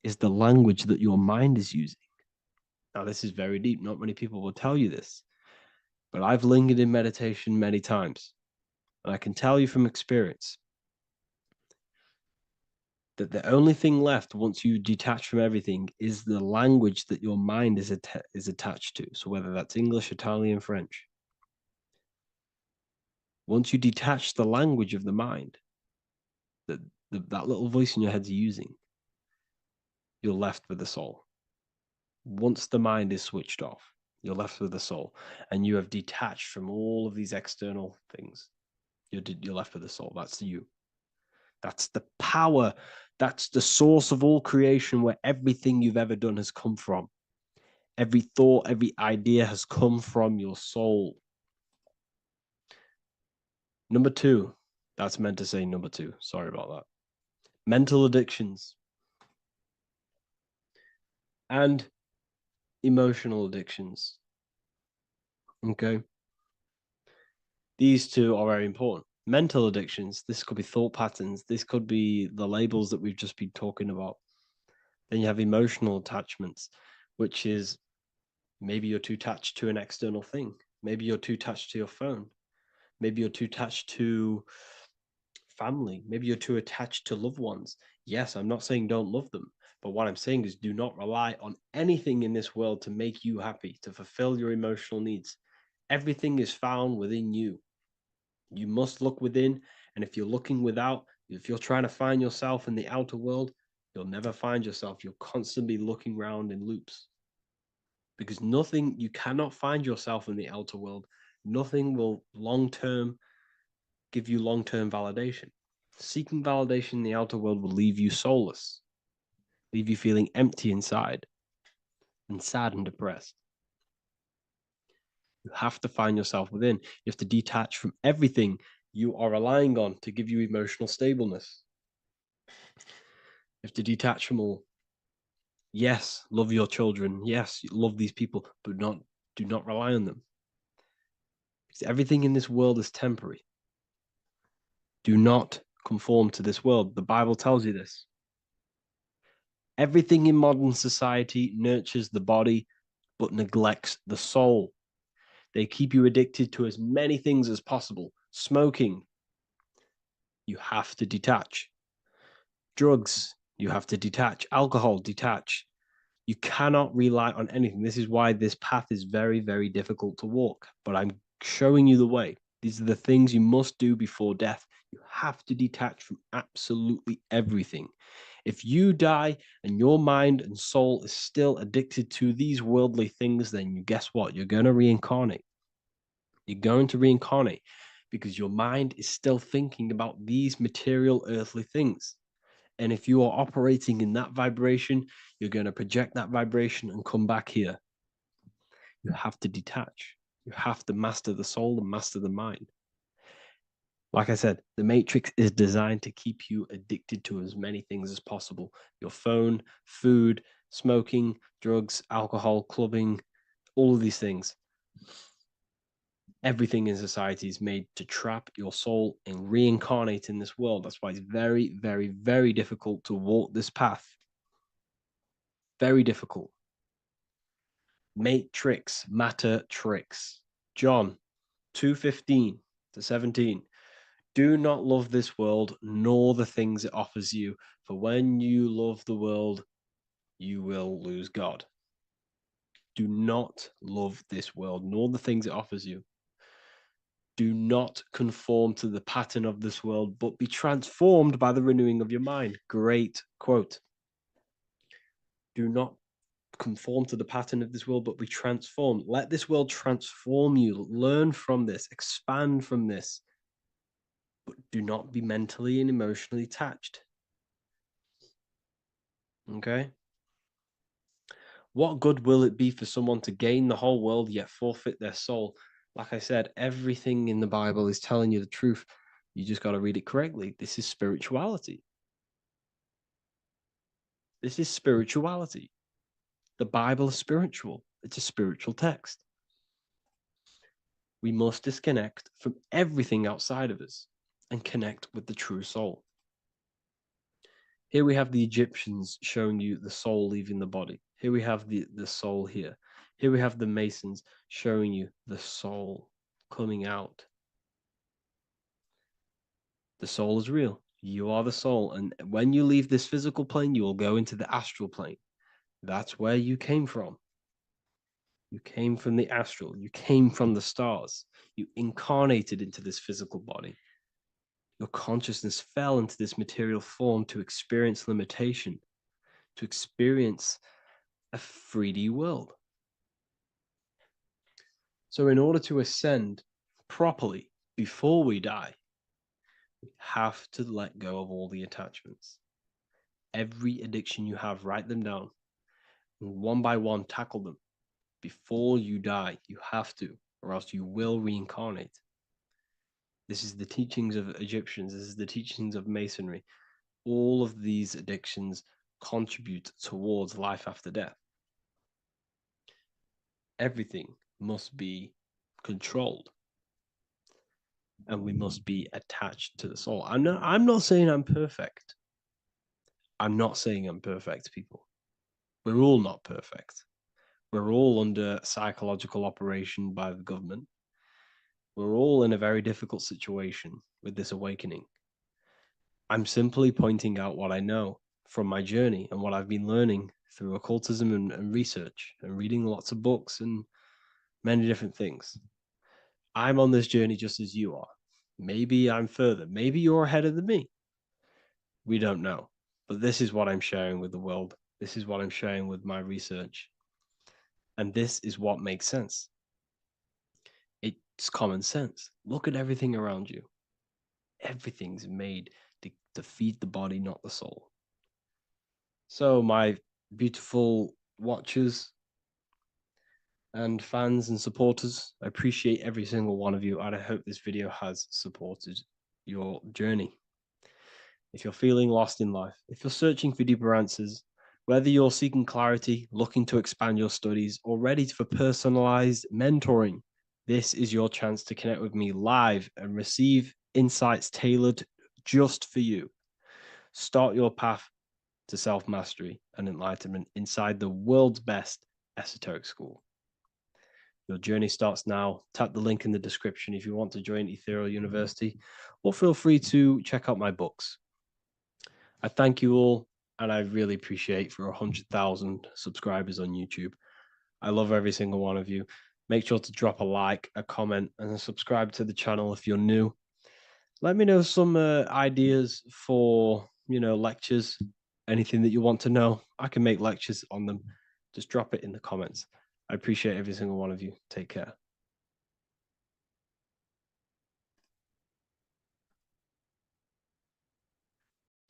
is the language that your mind is using. Now, this is very deep. Not many people will tell you this, but I've lingered in meditation many times. And I can tell you from experience that the only thing left once you detach from everything is the language that your mind is attached to. So whether that's English, Italian, French. Once you detach the language of the mind that that little voice in your head's using, you're left with the soul. Once the mind is switched off, you're left with the soul, and you have detached from all of these external things. You're left with the soul. That's you. That's the power. That's the source of all creation, where everything you've ever done has come from. Every thought, every idea has come from your soul. Number two, that's meant to say number two. Sorry about that. Mental addictions and emotional addictions. Okay. These two are very important. Mental addictions, this could be thought patterns. This could be the labels that we've just been talking about. Then you have emotional attachments, which is maybe you're too attached to an external thing. Maybe you're too attached to your phone. Maybe you're too attached to family. Maybe you're too attached to loved ones. Yes, I'm not saying don't love them, but what I'm saying is do not rely on anything in this world to make you happy, to fulfill your emotional needs. Everything is found within you. You must look within, and if you're looking without, if you're trying to find yourself in the outer world, you'll never find yourself. You'll constantly be looking around in loops. Because nothing, you cannot find yourself in the outer world. Nothing will long-term give you long-term validation. Seeking validation in the outer world will leave you soulless, leave you feeling empty inside and sad and depressed. You have to find yourself within. You have to detach from everything you are relying on to give you emotional stableness. You have to detach from all. Yes, love your children. Yes, love these people, but do not rely on them. Because everything in this world is temporary. Do not conform to this world. The Bible tells you this. Everything in modern society nurtures the body, but neglects the soul. They keep you addicted to as many things as possible. Smoking, you have to detach. Drugs, you have to detach. Alcohol, detach. You cannot rely on anything. This is why this path is very, very difficult to walk. But I'm showing you the way. These are the things you must do before death. You have to detach from absolutely everything. If you die and your mind and soul is still addicted to these worldly things, then guess what? You're going to reincarnate. You're going to reincarnate because your mind is still thinking about these material earthly things. And if you are operating in that vibration, you're going to project that vibration and come back here. You have to detach. You have to master the soul and master the mind. Like I said, the matrix is designed to keep you addicted to as many things as possible. Your phone, food, smoking, drugs, alcohol, clubbing, all of these things. Everything in society is made to trap your soul and reincarnate in this world. That's why it's very, very, very difficult to walk this path. Very difficult. Matrix, matter, tricks. John 2:15 to 17. Do not love this world, nor the things it offers you. For when you love the world, you will lose God. Do not love this world, nor the things it offers you. Do not conform to the pattern of this world, but be transformed by the renewing of your mind. Great quote. Do not conform to the pattern of this world, but be transformed. Let this world transform you. Learn from this, expand from this, but do not be mentally and emotionally attached. Okay? What good will it be for someone to gain the whole world yet forfeit their soul? Like I said, everything in the Bible is telling you the truth. You just got to read it correctly. This is spirituality. This is spirituality. The Bible is spiritual. It's a spiritual text. We must disconnect from everything outside of us and connect with the true soul. Here we have the Egyptians showing you the soul leaving the body. Here we have the soul here. Here we have the Masons showing you the soul coming out. The soul is real. You are the soul. And when you leave this physical plane, you will go into the astral plane. That's where you came from. You came from the astral. You came from the stars. You incarnated into this physical body. Your consciousness fell into this material form to experience limitation, to experience a 3D world. So in order to ascend properly before we die, we have to let go of all the attachments. Every addiction you have, write them down. And one by one, tackle them. Before you die, you have to, or else you will reincarnate. This is the teachings of Egyptians. This is the teachings of Masonry. All of these addictions contribute towards life after death. Everything must be controlled. And we must be attached to the soul. I'm not saying I'm perfect. I'm not saying I'm perfect, people. We're all not perfect. We're all under psychological operation by the government. We're all in a very difficult situation with this awakening. I'm simply pointing out what I know from my journey and what I've been learning through occultism and research and reading lots of books and many different things. I'm on this journey just as you are. Maybe I'm further. Maybe you're ahead of me. We don't know. But this is what I'm sharing with the world. This is what I'm sharing with my research. And this is what makes sense. It's common sense. Look at everything around you. Everything's made to feed the body, not the soul. So my beautiful watchers and fans and supporters, I appreciate every single one of you, and I hope this video has supported your journey. If you're feeling lost in life, if you're searching for deeper answers, whether you're seeking clarity, looking to expand your studies, or ready for personalized mentoring, this is your chance to connect with me live and receive insights tailored just for you. Start your path to self-mastery and enlightenment inside the world's best esoteric school. Your journey starts now. Tap the link in the description if you want to join Ethereal University, or feel free to check out my books. I thank you all, and I really appreciate for 100,000 subscribers on YouTube. I love every single one of you. Make sure to drop a like, a comment, and subscribe to the channel if you're new. Let me know some ideas for, lectures, anything that you want to know. I can make lectures on them. Just drop it in the comments. I appreciate every single one of you. Take care.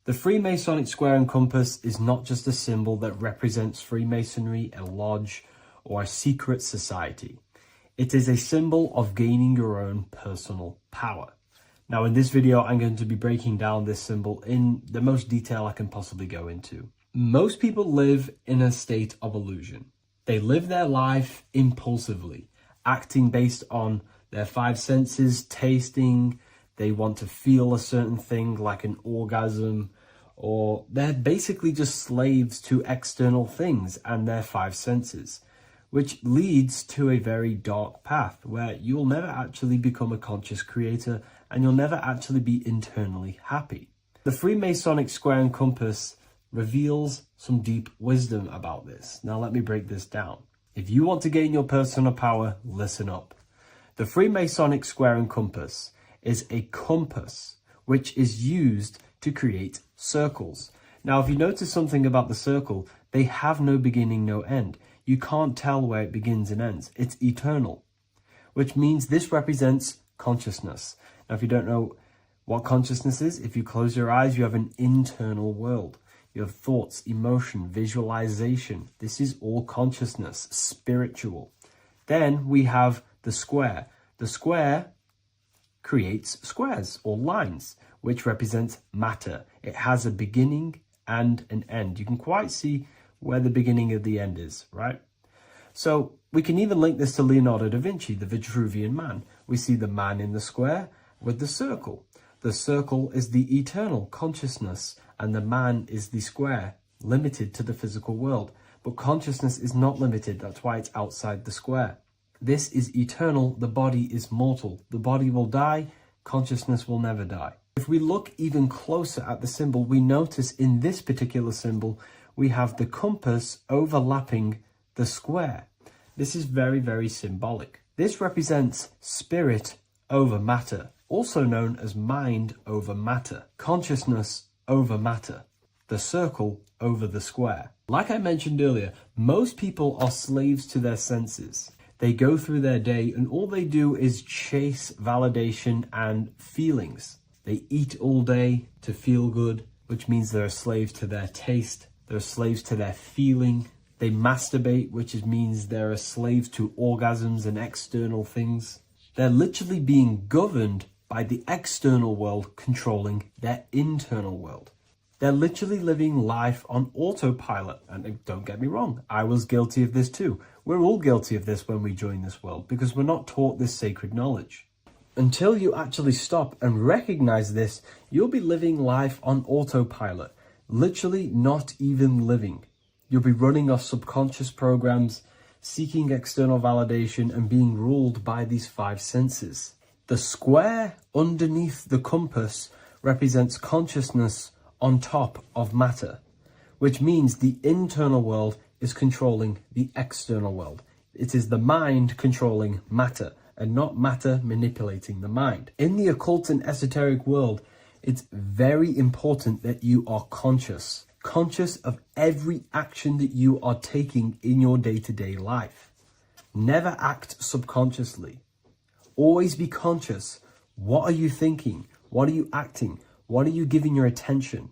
The Freemasonic square and compass is not just a symbol that represents Freemasonry, a lodge, or a secret society. It is a symbol of gaining your own personal power. Now, in this video, I'm going to be breaking down this symbol in the most detail I can possibly go into. Most people live in a state of illusion. They live their life impulsively, acting based on their five senses, tasting. They want to feel a certain thing like an orgasm, or they're basically just slaves to external things and their five senses, which leads to a very dark path where you'll never actually become a conscious creator and you'll never actually be internally happy. The Freemasonic square and compass reveals some deep wisdom about this. Now let me break this down. If you want to gain your personal power, listen up. The Freemasonic square and compass is a compass which is used to create circles. Now, if you notice something about the circle, they have no beginning, no end. You can't tell where it begins and ends. It's eternal, which means this represents consciousness. Now, if you don't know what consciousness is, if you close your eyes, you have an internal world. You have thoughts, emotion, visualization. This is all consciousness, spiritual. Then we have the square. The square creates squares or lines, which represent matter. It has a beginning and an end. You can quite see where the beginning of the end is, right? So We can even link this to Leonardo da Vinci, the Vitruvian Man. We see the man in the square with the circle. The circle is the eternal consciousness, and the man is the square, limited to the physical world. But consciousness is not limited, that's why it's outside the square. This is eternal, the body is mortal. The body will die, consciousness will never die. If we look even closer at the symbol, we notice in this particular symbol, we have the compass overlapping the square. This is very, very symbolic. This represents spirit over matter, also known as mind over matter, consciousness over matter, the circle over the square. Like I mentioned earlier, most people are slaves to their senses. They go through their day and all they do is chase validation and feelings. They eat all day to feel good, which means they're a slave to their taste. They're slaves to their feeling. They masturbate, which means they're a slave to orgasms and external things. They're literally being governed by the external world controlling their internal world. They're literally living life on autopilot. And don't get me wrong, I was guilty of this too. We're all guilty of this when we join this world because we're not taught this sacred knowledge. Until you actually stop and recognize this, you'll be living life on autopilot, literally not even living. You'll be running off subconscious programs, seeking external validation and being ruled by these five senses. The square underneath the compass represents consciousness on top of matter, which means the internal world is controlling the external world. It is the mind controlling matter and not matter manipulating the mind. In the occult and esoteric world, it's very important that you are conscious of every action that you are taking in your day-to-day life. Never act subconsciously. Always be conscious. What are you thinking? What are you acting? What are you giving your attention?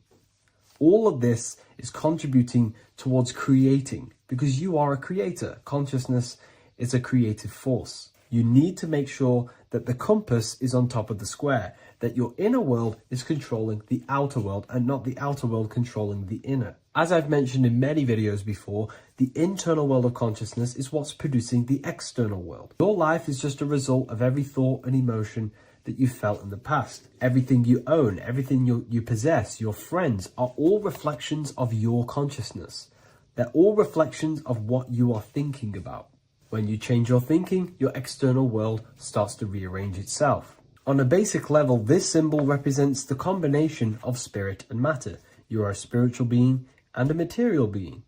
All of this is contributing towards creating because you are a creator. Consciousness is a creative force. You need to make sure that the compass is on top of the square, that your inner world is controlling the outer world and not the outer world controlling the inner. As I've mentioned in many videos before, the internal world of consciousness is what's producing the external world. Your life is just a result of every thought and emotion that you felt in the past. Everything you own, everything you possess, your friends are all reflections of your consciousness. They're all reflections of what you are thinking about. When you change your thinking, your external world starts to rearrange itself. On a basic level, this symbol represents the combination of spirit and matter. You are a spiritual being and a material being.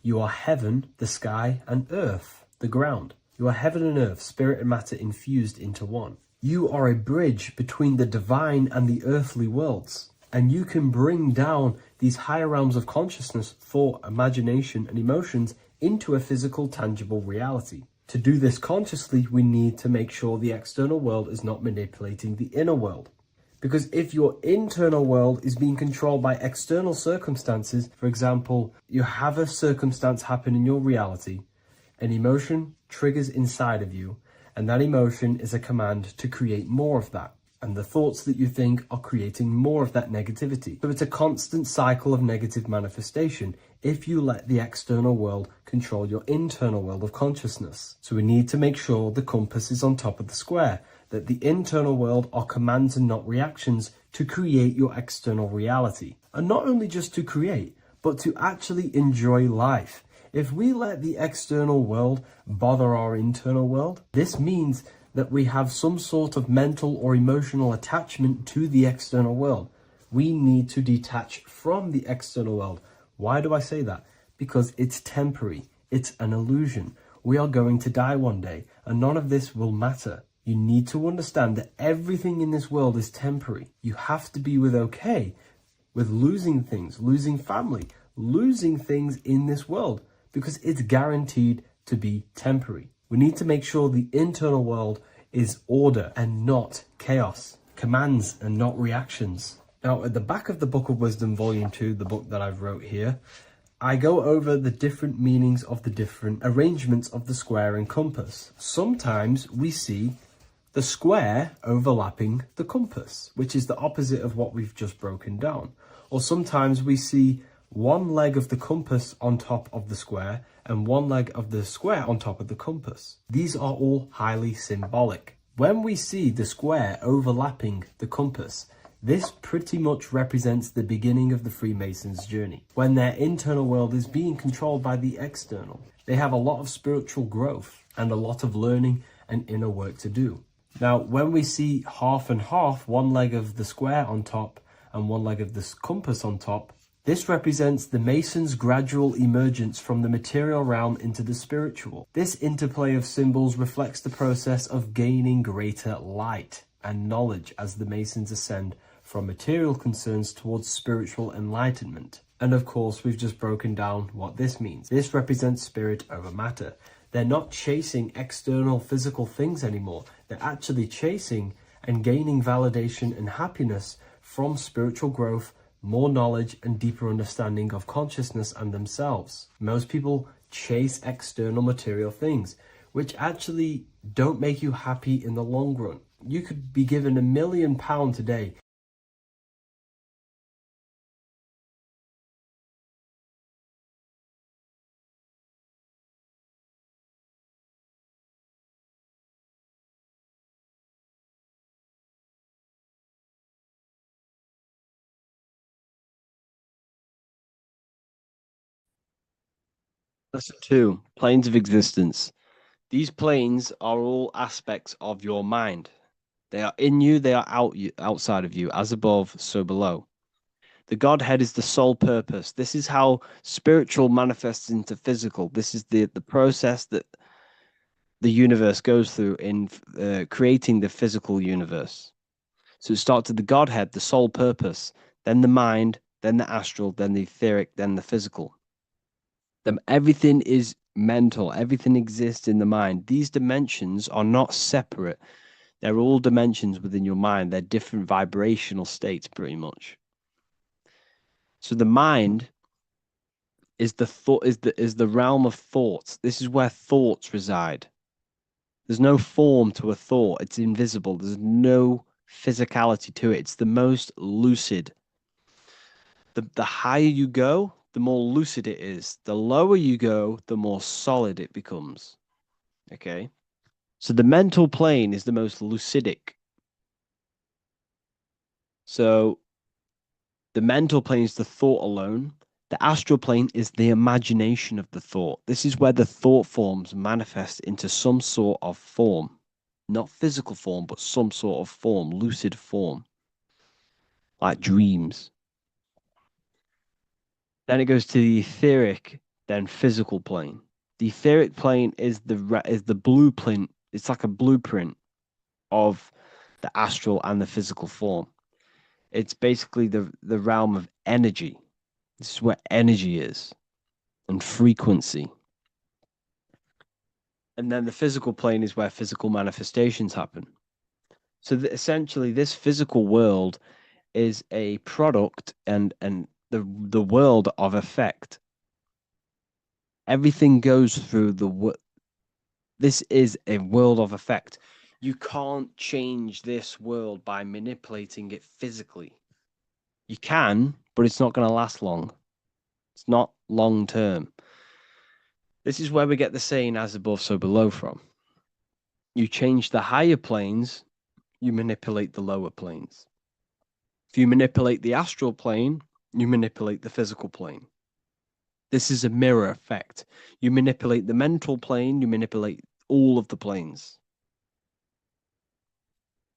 You are heaven, the sky, and earth, the ground. You are heaven and earth, spirit and matter infused into one. You are a bridge between the divine and the earthly worlds, and you can bring down these higher realms of consciousness, thought, imagination, and emotions into a physical, tangible reality. To do this consciously, we need to make sure the external world is not manipulating the inner world. Because if your internal world is being controlled by external circumstances, for example, you have a circumstance happen in your reality, an emotion triggers inside of you, and that emotion is a command to create more of that. And the thoughts that you think are creating more of that negativity. So it's a constant cycle of negative manifestation if you let the external world control your internal world of consciousness. So we need to make sure the compass is on top of the square, that the internal world are commands and not reactions to create your external reality. And not only just to create, but to actually enjoy life. If we let the external world bother our internal world, this means that we have some sort of mental or emotional attachment to the external world. We need to detach from the external world. Why do I say that? Because it's temporary. It's an illusion. We are going to die one day, and none of this will matter. You need to understand that everything in this world is temporary. You have to be okay with losing things, losing family, losing things in this world, because it's guaranteed to be temporary. We need to make sure the internal world is order and not chaos, commands and not reactions. Now, at the back of the Book of Wisdom, Volume 2, the book that I've wrote here, I go over the different meanings of the different arrangements of the square and compass. Sometimes we see the square overlapping the compass, which is the opposite of what we've just broken down. Or sometimes we see one leg of the compass on top of the square and one leg of the square on top of the compass. These are all highly symbolic. When we see the square overlapping the compass, this pretty much represents the beginning of the Freemasons' journey, when their internal world is being controlled by the external. They have a lot of spiritual growth and a lot of learning and inner work to do. Now, when we see half and half, one leg of the square on top and one leg of the compass on top, this represents the Masons' gradual emergence from the material realm into the spiritual. This interplay of symbols reflects the process of gaining greater light and knowledge as the Masons ascend from material concerns towards spiritual enlightenment. And of course, we've just broken down what this means. This represents spirit over matter. They're not chasing external physical things anymore. They're actually chasing and gaining validation and happiness from spiritual growth, more knowledge, and deeper understanding of consciousness and themselves. Most people chase external material things, which actually don't make you happy in the long run. You could be given £1 million today. Lesson 2, planes of existence. These planes are all aspects of your mind. They are in you, they are outside of you, as above, so below. The Godhead is the sole purpose. This is how spiritual manifests into physical. This is the process that the universe goes through in creating the physical universe. So it starts with the Godhead, the sole purpose, then the mind, then the astral, then the etheric, then the physical. Then everything is mental. Everything exists in the mind. These dimensions are not separate. They're all dimensions within your mind. They're different vibrational states, pretty much. So the mind is the realm of thoughts. This is where thoughts reside. There's no form to a thought. It's invisible. There's no physicality to it. It's the most lucid. The higher you go, the more lucid it is. The lower you go, the more solid it becomes. Okay? So the mental plane is the most lucidic. So the mental plane is the thought alone. The astral plane is the imagination of the thought. This is where the thought forms manifest into some sort of form. Not physical form, but some sort of form, lucid form. Like dreams. Then it goes to the etheric, then physical plane. The etheric plane is the blueprint. It's like a blueprint of the astral and the physical form. It's basically the realm of energy. This is where energy is and frequency. And then the physical plane is where physical manifestations happen. So essentially, this physical world is a product and the world of effect. Everything goes through this is a world of effect. You can't change this world by manipulating it physically. You can, but it's not going to last long. It's not long term. This is where we get the saying as above, so below from. You change the higher planes, you manipulate the lower planes. If you manipulate the astral plane, you manipulate the physical plane. This is a mirror effect. You manipulate the mental plane, you manipulate all of the planes.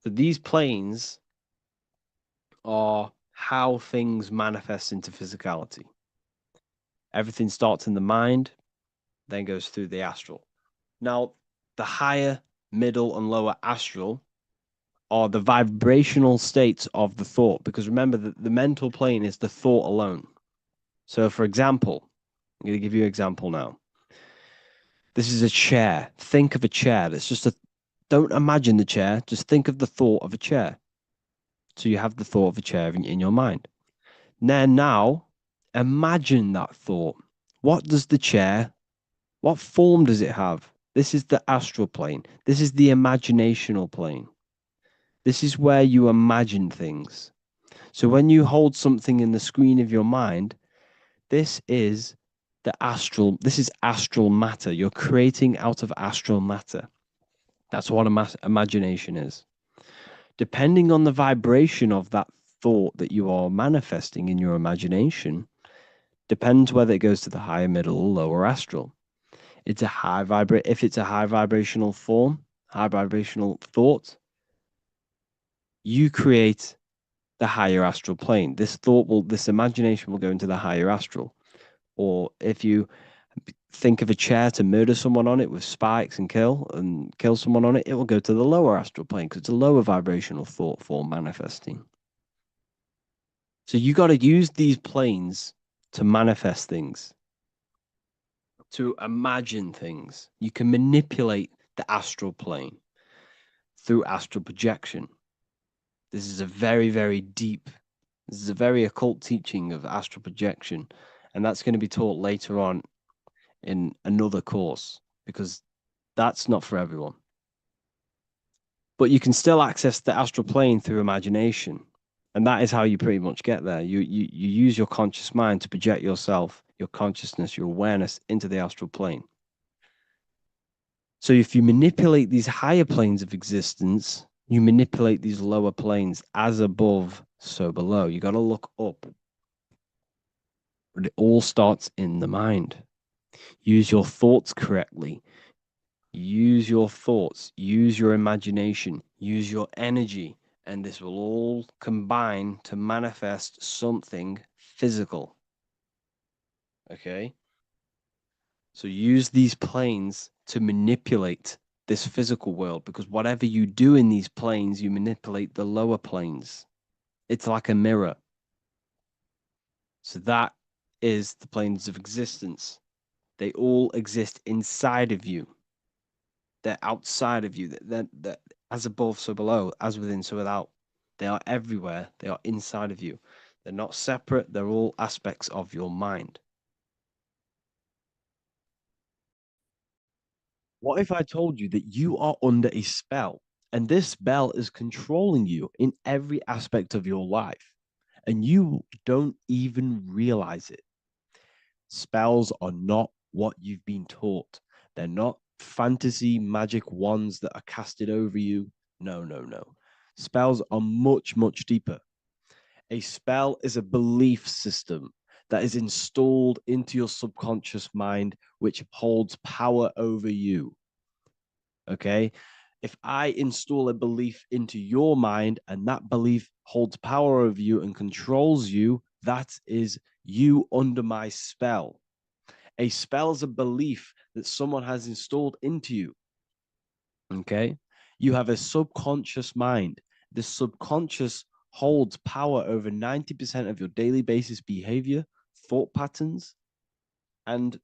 So these planes are how things manifest into physicality. Everything starts in the mind, then goes through the astral. Now, the higher, middle, and lower astral are the vibrational states of the thought, because remember that the mental plane is the thought alone. So, for example, I'm going to give you an example now. This is a chair. Think of a chair. That's just don't imagine the chair. Just think of the thought of a chair. So you have the thought of a chair in your mind. Then now, imagine that thought. What form does it have? This is the astral plane. This is the imaginational plane. This is where you imagine things. So when you hold something in the screen of your mind, This is this is astral matter. You're creating out of astral matter. That's what imagination is. Depending on the vibration of that thought that you are manifesting in your imagination, depends whether it goes to the higher, middle, or lower astral. It's a if it's a high vibrational form, high vibrational thought, you create the higher astral plane. This imagination will go into the higher astral. Or if you think of a chair to murder someone on it with spikes and kill someone on it, it will go to the lower astral plane because it's a lower vibrational thought form manifesting. So you got to use these planes to manifest things, to imagine things. You can manipulate the astral plane through astral projection. This is a very, very deep, this is a very occult teaching of astral projection. And that's going to be taught later on in another course because that's not for everyone. But you can still access the astral plane through imagination. And that is how you pretty much get there. You use your conscious mind to project yourself, your consciousness, your awareness into the astral plane. So if you manipulate these higher planes of existence, you manipulate these lower planes. As above, so below. You got to look up. But it all starts in the mind. Use your thoughts correctly. Use your thoughts. Use your imagination. Use your energy. And this will all combine to manifest something physical. Okay? So use these planes to manipulate this physical world, because whatever you do in these planes, you manipulate the lower planes. It's like a mirror. So that is the planes of existence. They all exist inside of you. They're outside of you. They're as above, so below, as within, so without. They are everywhere. They are inside of you. They're not separate. They're all aspects of your mind. What if I told you that you are under a spell, and this spell is controlling you in every aspect of your life, and you don't even realize it? Spells are not what you've been taught. They're not fantasy magic wands that are casted over you. No, no, no. Spells are much, much deeper. A spell is a belief system that is installed into your subconscious mind, which holds power over you. Okay? If I install a belief into your mind and that belief holds power over you and controls you, that is you under my spell. A spell is a belief that someone has installed into you. Okay? You have a subconscious mind. The subconscious holds power over 90% of your daily basis behavior, thought patterns, and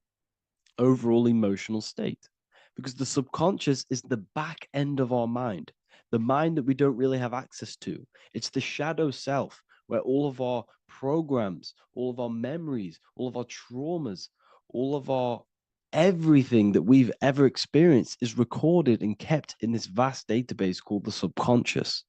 overall emotional state. Because the subconscious is the back end of our mind, the mind that we don't really have access to. It's the shadow self, where all of our programs, all of our memories, all of our traumas, all of our everything that we've ever experienced is recorded and kept in this vast database called the subconscious.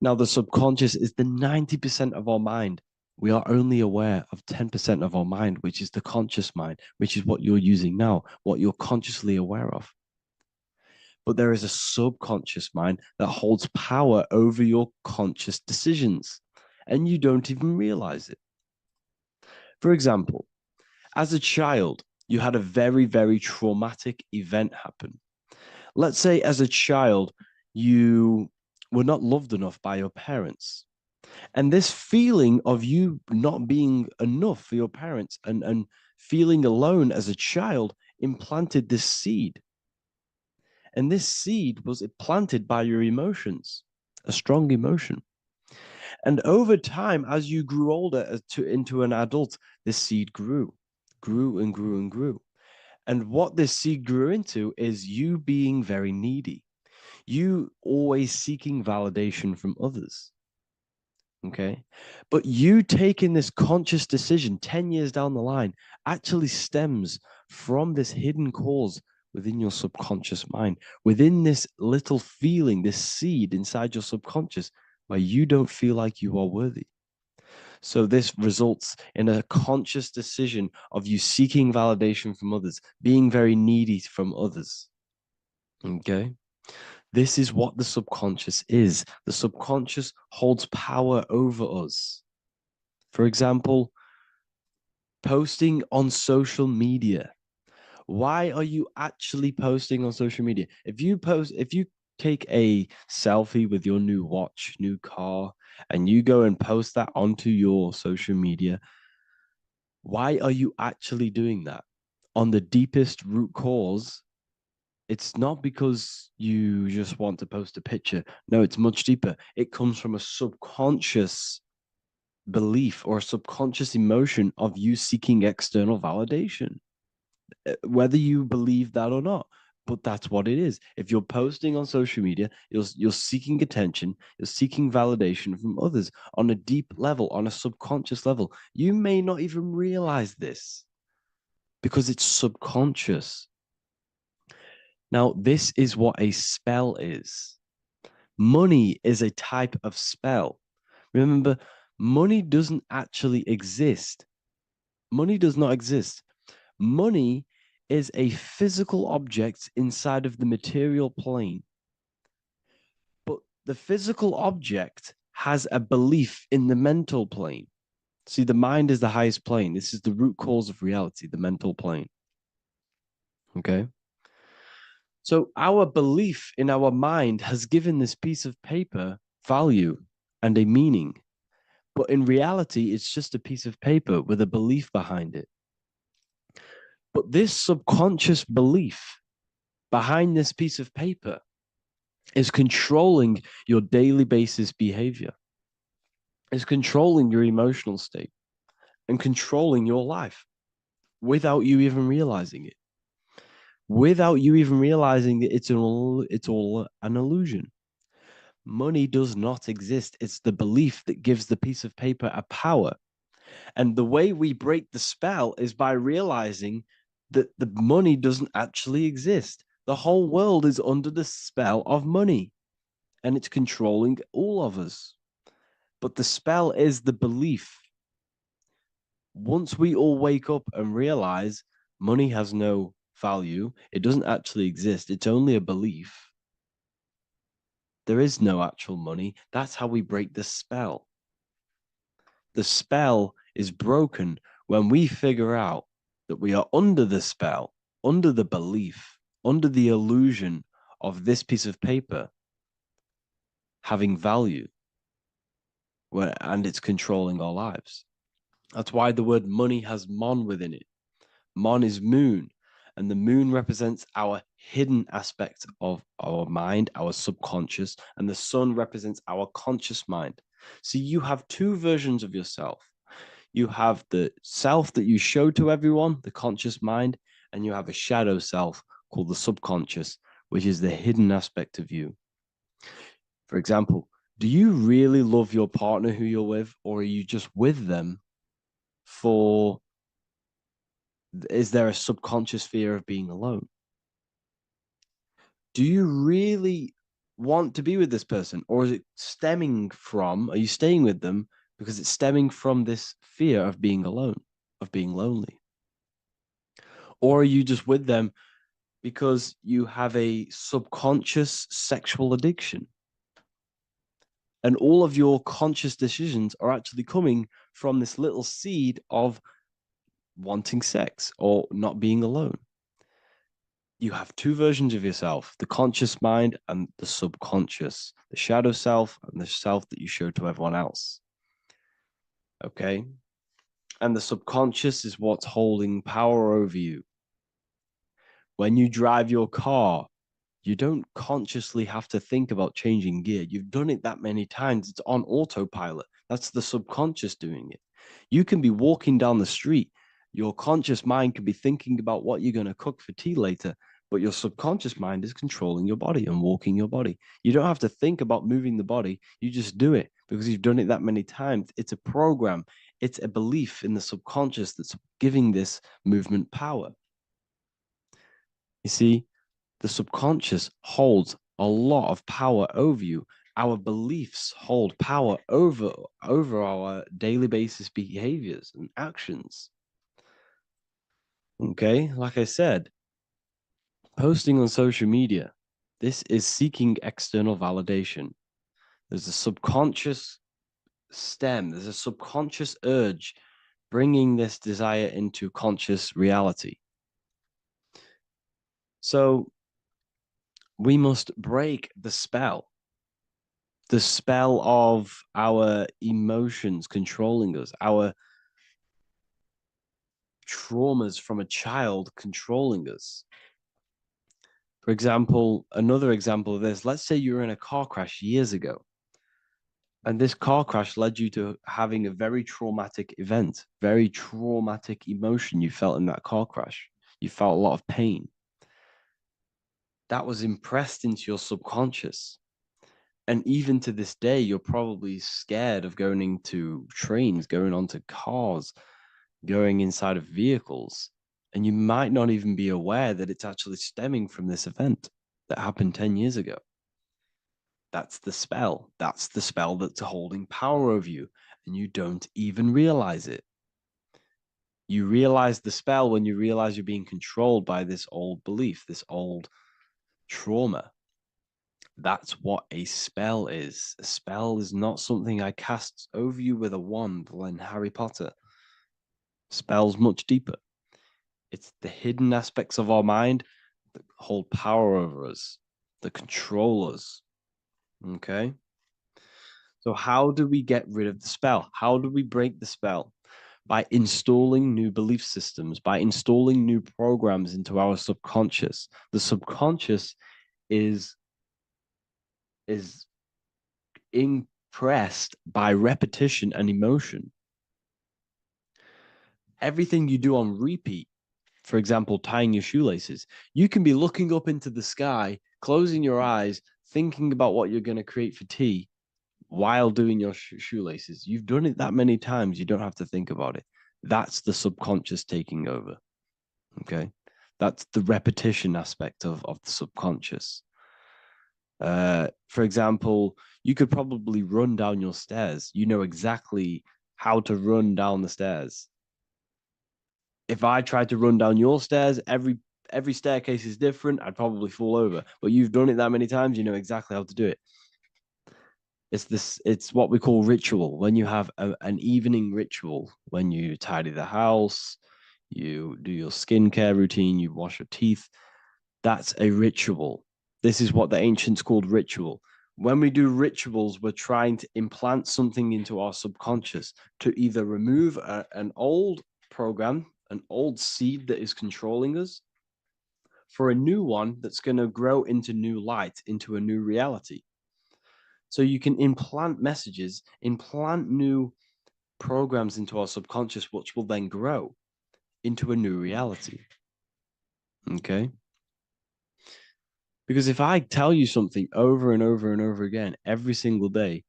Now, the subconscious is the 90% of our mind. We are only aware of 10% of our mind, which is the conscious mind, which is what you're using now, what you're consciously aware of. But there is a subconscious mind that holds power over your conscious decisions, and you don't even realize it. For example, as a child, you had a very, very traumatic event happen. Let's say as a child, you were not loved enough by your parents. And this feeling of you not being enough for your parents and feeling alone as a child implanted this seed. And this seed was planted by your emotions, a strong emotion. And over time, as you grew older into an adult, this seed grew and grew and grew. And what this seed grew into is you being very needy, you always seeking validation from others. Okay. But you taking this conscious decision 10 years down the line actually stems from this hidden cause within your subconscious mind, within this little feeling, this seed inside your subconscious where you don't feel like you are worthy. So this results in a conscious decision of you seeking validation from others, being very needy from others. Okay? This is what the subconscious is. The subconscious holds power over us. For example, posting on social media. Why are you actually posting on social media? If you take a selfie with your new watch, new car, and you go and post that onto your social media, why are you actually doing that? On the deepest root cause, it's not because you just want to post a picture. No, it's much deeper. It comes from a subconscious belief or a subconscious emotion of you seeking external validation, whether you believe that or not. But that's what it is. If you're posting on social media, you're seeking attention, you're seeking validation from others on a deep level, on a subconscious level. You may not even realize this because it's subconscious. Now, this is what a spell is. Money is a type of spell. Remember, money doesn't actually exist. Money does not exist. Money is a physical object inside of the material plane. But the physical object has a belief in the mental plane. See, the mind is the highest plane. This is the root cause of reality, the mental plane. Okay? So our belief in our mind has given this piece of paper value and a meaning. But in reality, it's just a piece of paper with a belief behind it. But this subconscious belief behind this piece of paper is controlling your daily basis behavior, is controlling your emotional state and controlling your life without you even realizing it. Without you even realizing that it's all an illusion. Money does not exist. It's the belief that gives the piece of paper a power. And the way we break the spell is by realizing that the money doesn't actually exist. The whole world is under the spell of money, and it's controlling all of us. But the spell is the belief. Once we all wake up and realize money has no value, it doesn't actually exist, it's only a belief. There is no actual money. That's how we break the spell. The spell is broken when we figure out that we are under the spell, under the belief, under the illusion of this piece of paper having value, and it's controlling our lives. That's why the word money has mon within it. Mon is moon, and the moon represents our hidden aspect of our mind, our subconscious, and the sun represents our conscious mind. So you have two versions of yourself. You have the self that you show to everyone, the conscious mind, and you have a shadow self called the subconscious, which is the hidden aspect of you. For example, do you really love your partner who you're with, or are you just with them for, is there a subconscious fear of being alone? Do you really want to be with this person, or is it stemming from, are you staying with them because it's stemming from this fear of being alone, of being lonely? Or are you just with them because you have a subconscious sexual addiction? And all of your conscious decisions are actually coming from this little seed of wanting sex or not being alone. You have two versions of yourself, the conscious mind and the subconscious, the shadow self and the self that you show to everyone else. Okay? And the subconscious is what's holding power over you. When you drive your car, you don't consciously have to think about changing gear. You've done it that many times. It's on autopilot. That's the subconscious doing it. You can be walking down the street. Your conscious mind can be thinking about what you're going to cook for tea later, but your subconscious mind is controlling your body and walking your body. You don't have to think about moving the body. You just do it because you've done it that many times. It's a program. It's a belief in the subconscious that's giving this movement power. You see, the subconscious holds a lot of power over you. our beliefs hold power over our daily basis behaviors and actions. Okay, like I said, posting on social media, this is seeking external validation. There's a subconscious there's a subconscious urge bringing this desire into conscious reality. So we must break the spell of our emotions controlling us, our traumas from a child controlling us. For example, another example of this, let's say you were in a car crash years ago, and this car crash led you to having a very traumatic event, very traumatic emotion you felt in that car crash. You felt a lot of pain. That was impressed into your subconscious. And even to this day, you're probably scared of going into trains, going onto cars, going inside of vehicles. And you might not even be aware that it's actually stemming from this event that happened 10 years ago. That's the spell. That's the spell that's holding power over you. And you don't even realize it. You realize the spell when you realize you're being controlled by this old belief, this old trauma. That's what a spell is. A spell is not something I cast over you with a wand like Harry Potter. Spell's much deeper. It's the hidden aspects of our mind that hold power over us, that control us. Okay? So how do we get rid of the spell? How do we break the spell? By installing new belief systems, by installing new programs into our subconscious. The subconscious is impressed by repetition and emotion. Everything you do on repeat, for example, tying your shoelaces, you can be looking up into the sky, closing your eyes, thinking about what you're going to create for tea while doing your shoelaces. You've done it that many times, you don't have to think about it. That's the subconscious taking over. Okay. That's the repetition aspect of the subconscious. For example, you could probably run down your stairs. You know exactly how to run down the stairs. If I tried to run down your stairs, every staircase is different. I'd probably fall over. But you've done it that many times, you know exactly how to do it. It's what we call ritual. When you have an evening ritual, when you tidy the house, you do your skincare routine, you wash your teeth, that's a ritual. This is what the ancients called ritual. When we do rituals, we're trying to implant something into our subconscious to either remove an old program, an old seed that is controlling us, for a new one that's going to grow into new light, into a new reality. So you can implant messages, implant new programs into our subconscious, which will then grow into a new reality. Okay? Because if I tell you something over and over and over again every single day,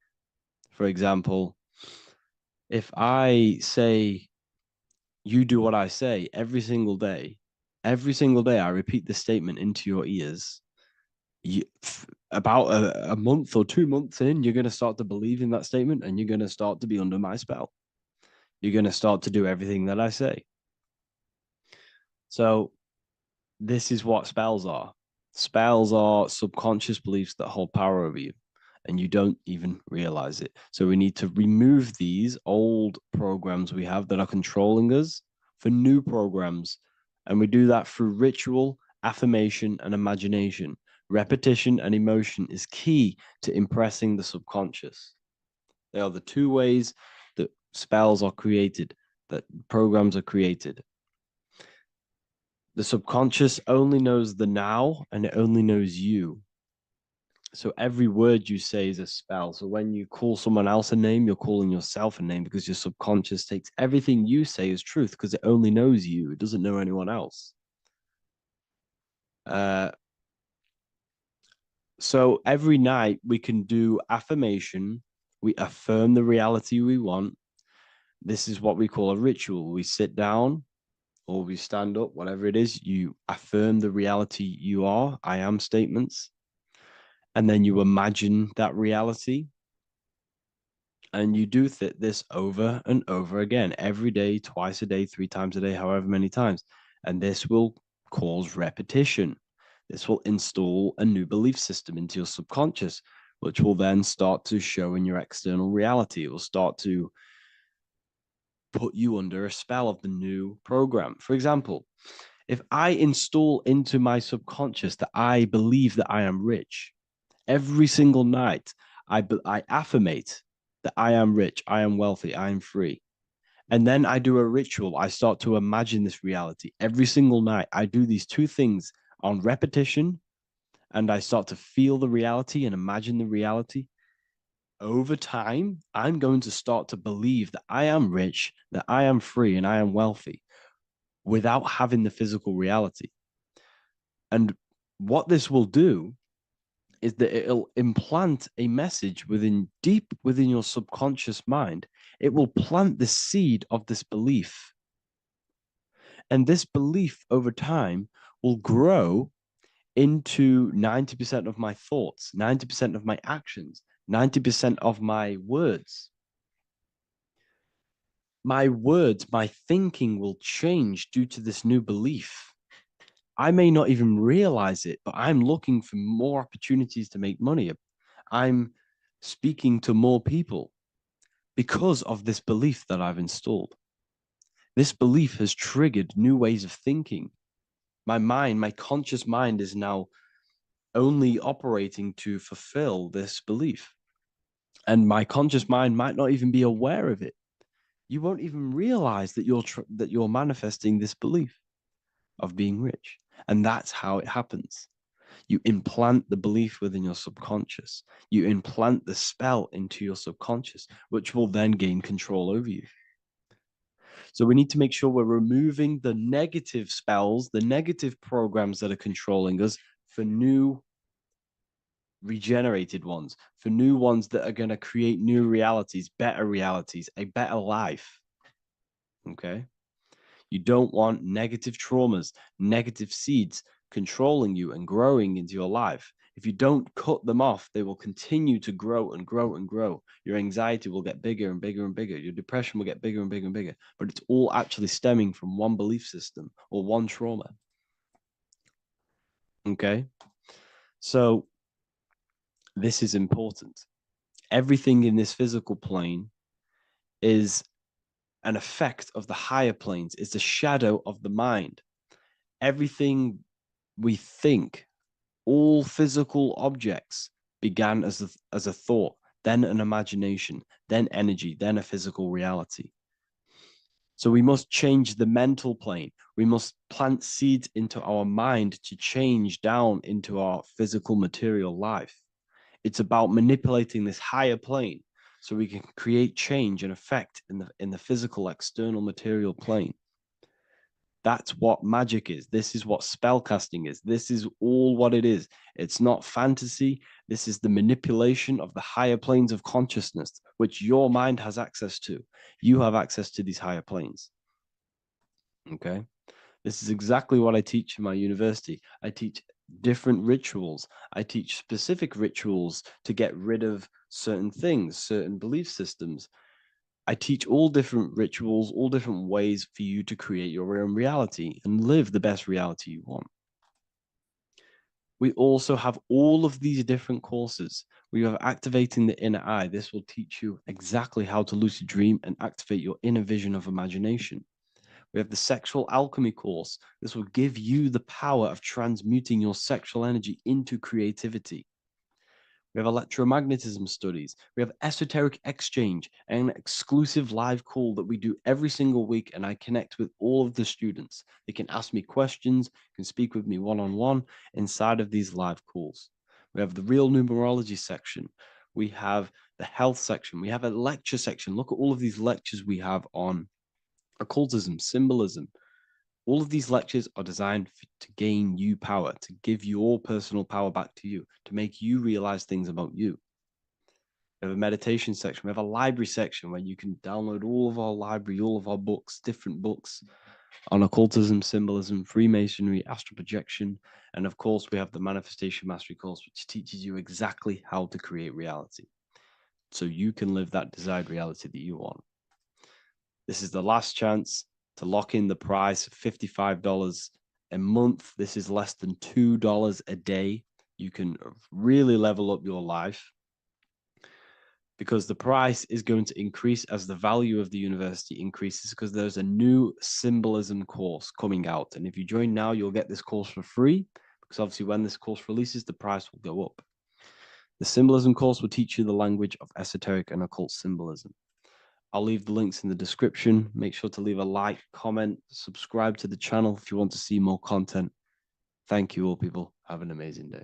for example, if I say, you do what I say every single day I repeat this statement into your ears, about a month or 2 months in, you're going to start to believe in that statement and you're going to start to be under my spell. You're going to start to do everything that I say. So this is what spells are. Spells are subconscious beliefs that hold power over you, and you don't even realize it. So we need to remove these old programs we have that are controlling us for new programs. And we do that through ritual, affirmation, and imagination. Repetition and emotion is key to impressing the subconscious. They are the two ways that spells are created, that programs are created. The subconscious only knows the now, and it only knows you. So every word you say is a spell. So when you call someone else a name, you're calling yourself a name, because your subconscious takes everything you say as truth, because it only knows you. It doesn't know anyone else. So every night we can do affirmation. We affirm the reality we want. This is what we call a ritual. We sit down or we stand up, whatever it is. You affirm the reality you are. I am statements. and then you imagine that reality. And you do this over and over again, every day, twice a day, 3 times a day, however many times. And this will cause repetition. This will install a new belief system into your subconscious, which will then start to show in your external reality. It will start to put you under a spell of the new program. For example, if I install into my subconscious that I believe that I am rich, every single night I affirmate that I am rich, I am wealthy, I am free. And then I do a ritual. I start to imagine this reality every single night. I do these two things on repetition, and I start to feel the reality and imagine the reality. Over time, I'm going to start to believe that I am rich, that I am free, and I am wealthy without having the physical reality. And what this will do is that it'll implant a message deep within your subconscious mind. It will plant the seed of this belief. And this belief over time will grow into 90% of my thoughts, 90% of my actions, 90% of my words. My words, my thinking will change due to this new belief. I may not even realize it, but I'm looking for more opportunities to make money. I'm speaking to more people because of this belief that I've installed. This belief has triggered new ways of thinking. My mind, my conscious mind is now only operating to fulfill this belief. And my conscious mind might not even be aware of it. You won't even realize that you're manifesting this belief of being rich. And that's how it happens. You implant the belief within your subconscious. You implant the spell into your subconscious, which will then gain control over you. So we need to make sure we're removing the negative spells, the negative programs that are controlling us, for new regenerated ones, for new ones that are going to create new realities, a better life. Okay? You don't want negative traumas, negative seeds controlling you and growing into your life. If you don't cut them off, they will continue to grow and grow and grow. Your anxiety will get bigger and bigger and bigger. Your depression will get bigger and bigger and bigger. But it's all actually stemming from one belief system or one trauma. Okay? So this is important. Everything in this physical plane is an effect of the higher planes. It's a shadow of the mind. Everything we think, all physical objects began as a thought, then an imagination, then energy, then a physical reality. So we must change the mental plane. We must plant seeds into our mind to change down into our physical material life. It's about manipulating this higher plane so we can create change and effect in the physical external material plane. That's what magic is. This is what spellcasting is. This is all what it is. It's not fantasy. This is the manipulation of the higher planes of consciousness, which your mind has access to. You have access to these higher planes. Okay? This is exactly what I teach in my university. I teach different rituals. I teach specific rituals to get rid of certain things, certain belief systems. I teach all different rituals, all different ways for you to create your own reality and live the best reality you want. We also have all of these different courses. We have Activating the Inner Eye. This will teach you exactly how to lucid dream and activate your inner vision of imagination. We have the Sexual Alchemy course. This will give you the power of transmuting your sexual energy into creativity. We have electromagnetism studies. We have esoteric exchange, an exclusive live call that we do every single week, and I connect with all of the students. They can ask me questions, can speak with me one-on-one inside of these live calls. We have the real numerology section. We have the health section. We have a lecture section. Look at all of these lectures we have on occultism, symbolism. All of these lectures are designed to gain you power, to give your personal power back to you, to make you realize things about you. We have a meditation section. We have a library section where you can download all of our library, all of our books, different books. on occultism, symbolism, Freemasonry, astral projection, and of course, we have the Manifestation Mastery course, which teaches you exactly how to create reality so you can live that desired reality that you want. This is the last chance to lock in the price of $55 a month. This is less than $2 a day. You can really level up your life because the price is going to increase as the value of the university increases, because there's a new symbolism course coming out. And if you join now, you'll get this course for free, because obviously when this course releases, the price will go up. The symbolism course will teach you the language of esoteric and occult symbolism. I'll leave the links in the description. Make sure to leave a like, comment, subscribe to the channel if you want to see more content. Thank you all, people. Have an amazing day.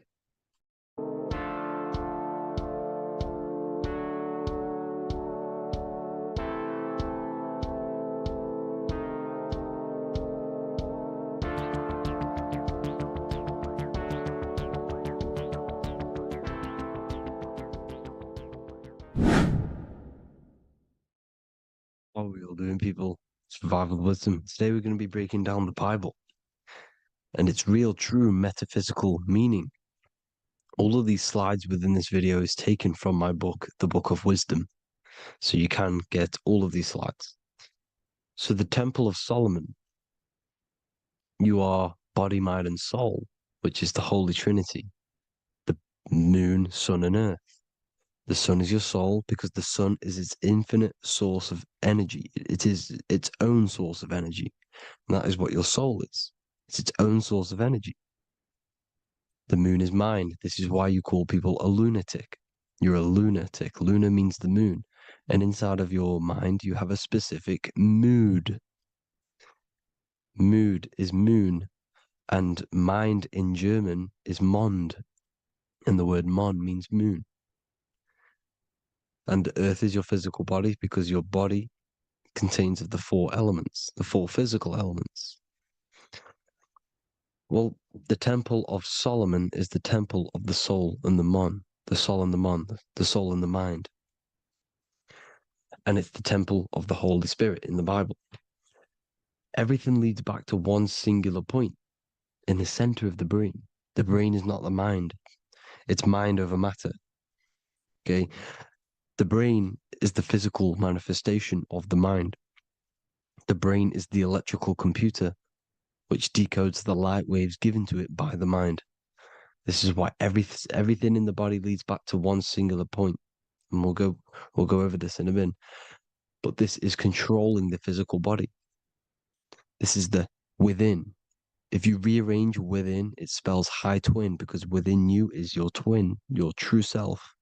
What are we all doing, people? Survival wisdom. Today we're going to be breaking down the Bible and its real, true metaphysical meaning. All of these slides within this video is taken from my book, The Book of Wisdom, so you can get all of these slides. So the Temple of Solomon, you are body, mind, and soul, which is the Holy Trinity, the moon, sun, and earth. The sun is your soul because the sun is its infinite source of energy. It is its own source of energy. And that is what your soul is. It's its own source of energy. The moon is mind. This is why you call people a lunatic. You're a lunatic. Luna means the moon. And inside of your mind, you have a specific mood. Mood is moon. And mind in German is Mond. And the word Mond means moon. And earth is your physical body because your body contains of the four elements, the four physical elements. Well, the Temple of Solomon is the temple of the soul and the mon, the soul and the mon, the soul and the mind. And it's the temple of the Holy Spirit in the Bible. Everything leads back to one singular point in the center of the brain. The brain is not the mind. It's mind over matter. Okay? The brain is the physical manifestation of the mind. The brain is the electrical computer which decodes the light waves given to it by the mind. This is why everything in the body leads back to one singular point. And we'll go over this in a minute. But this is controlling the physical body. This is the within. If you rearrange within, it spells high twin, because within you is your twin, your true self.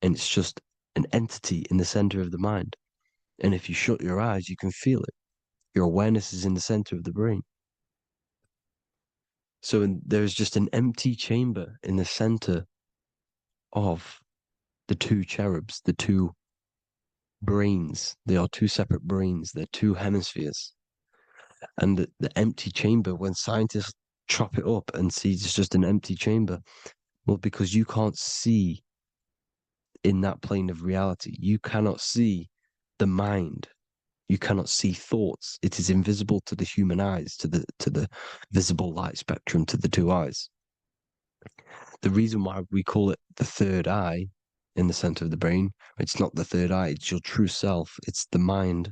And it's just an entity in the center of the mind. And if you shut your eyes, you can feel it. Your awareness is in the center of the brain. So there's just an empty chamber in the center of the two cherubs, the two brains. They are two separate brains. They're two hemispheres. And the empty chamber, when scientists chop it up and see it's just an empty chamber, well, because you can't see in that plane of reality. You cannot see the mind. You cannot see thoughts. It is invisible to the human eyes, to the visible light spectrum, to the two eyes. The reason why we call it the third eye in the center of the brain, it's not the third eye, it's your true self. It's the mind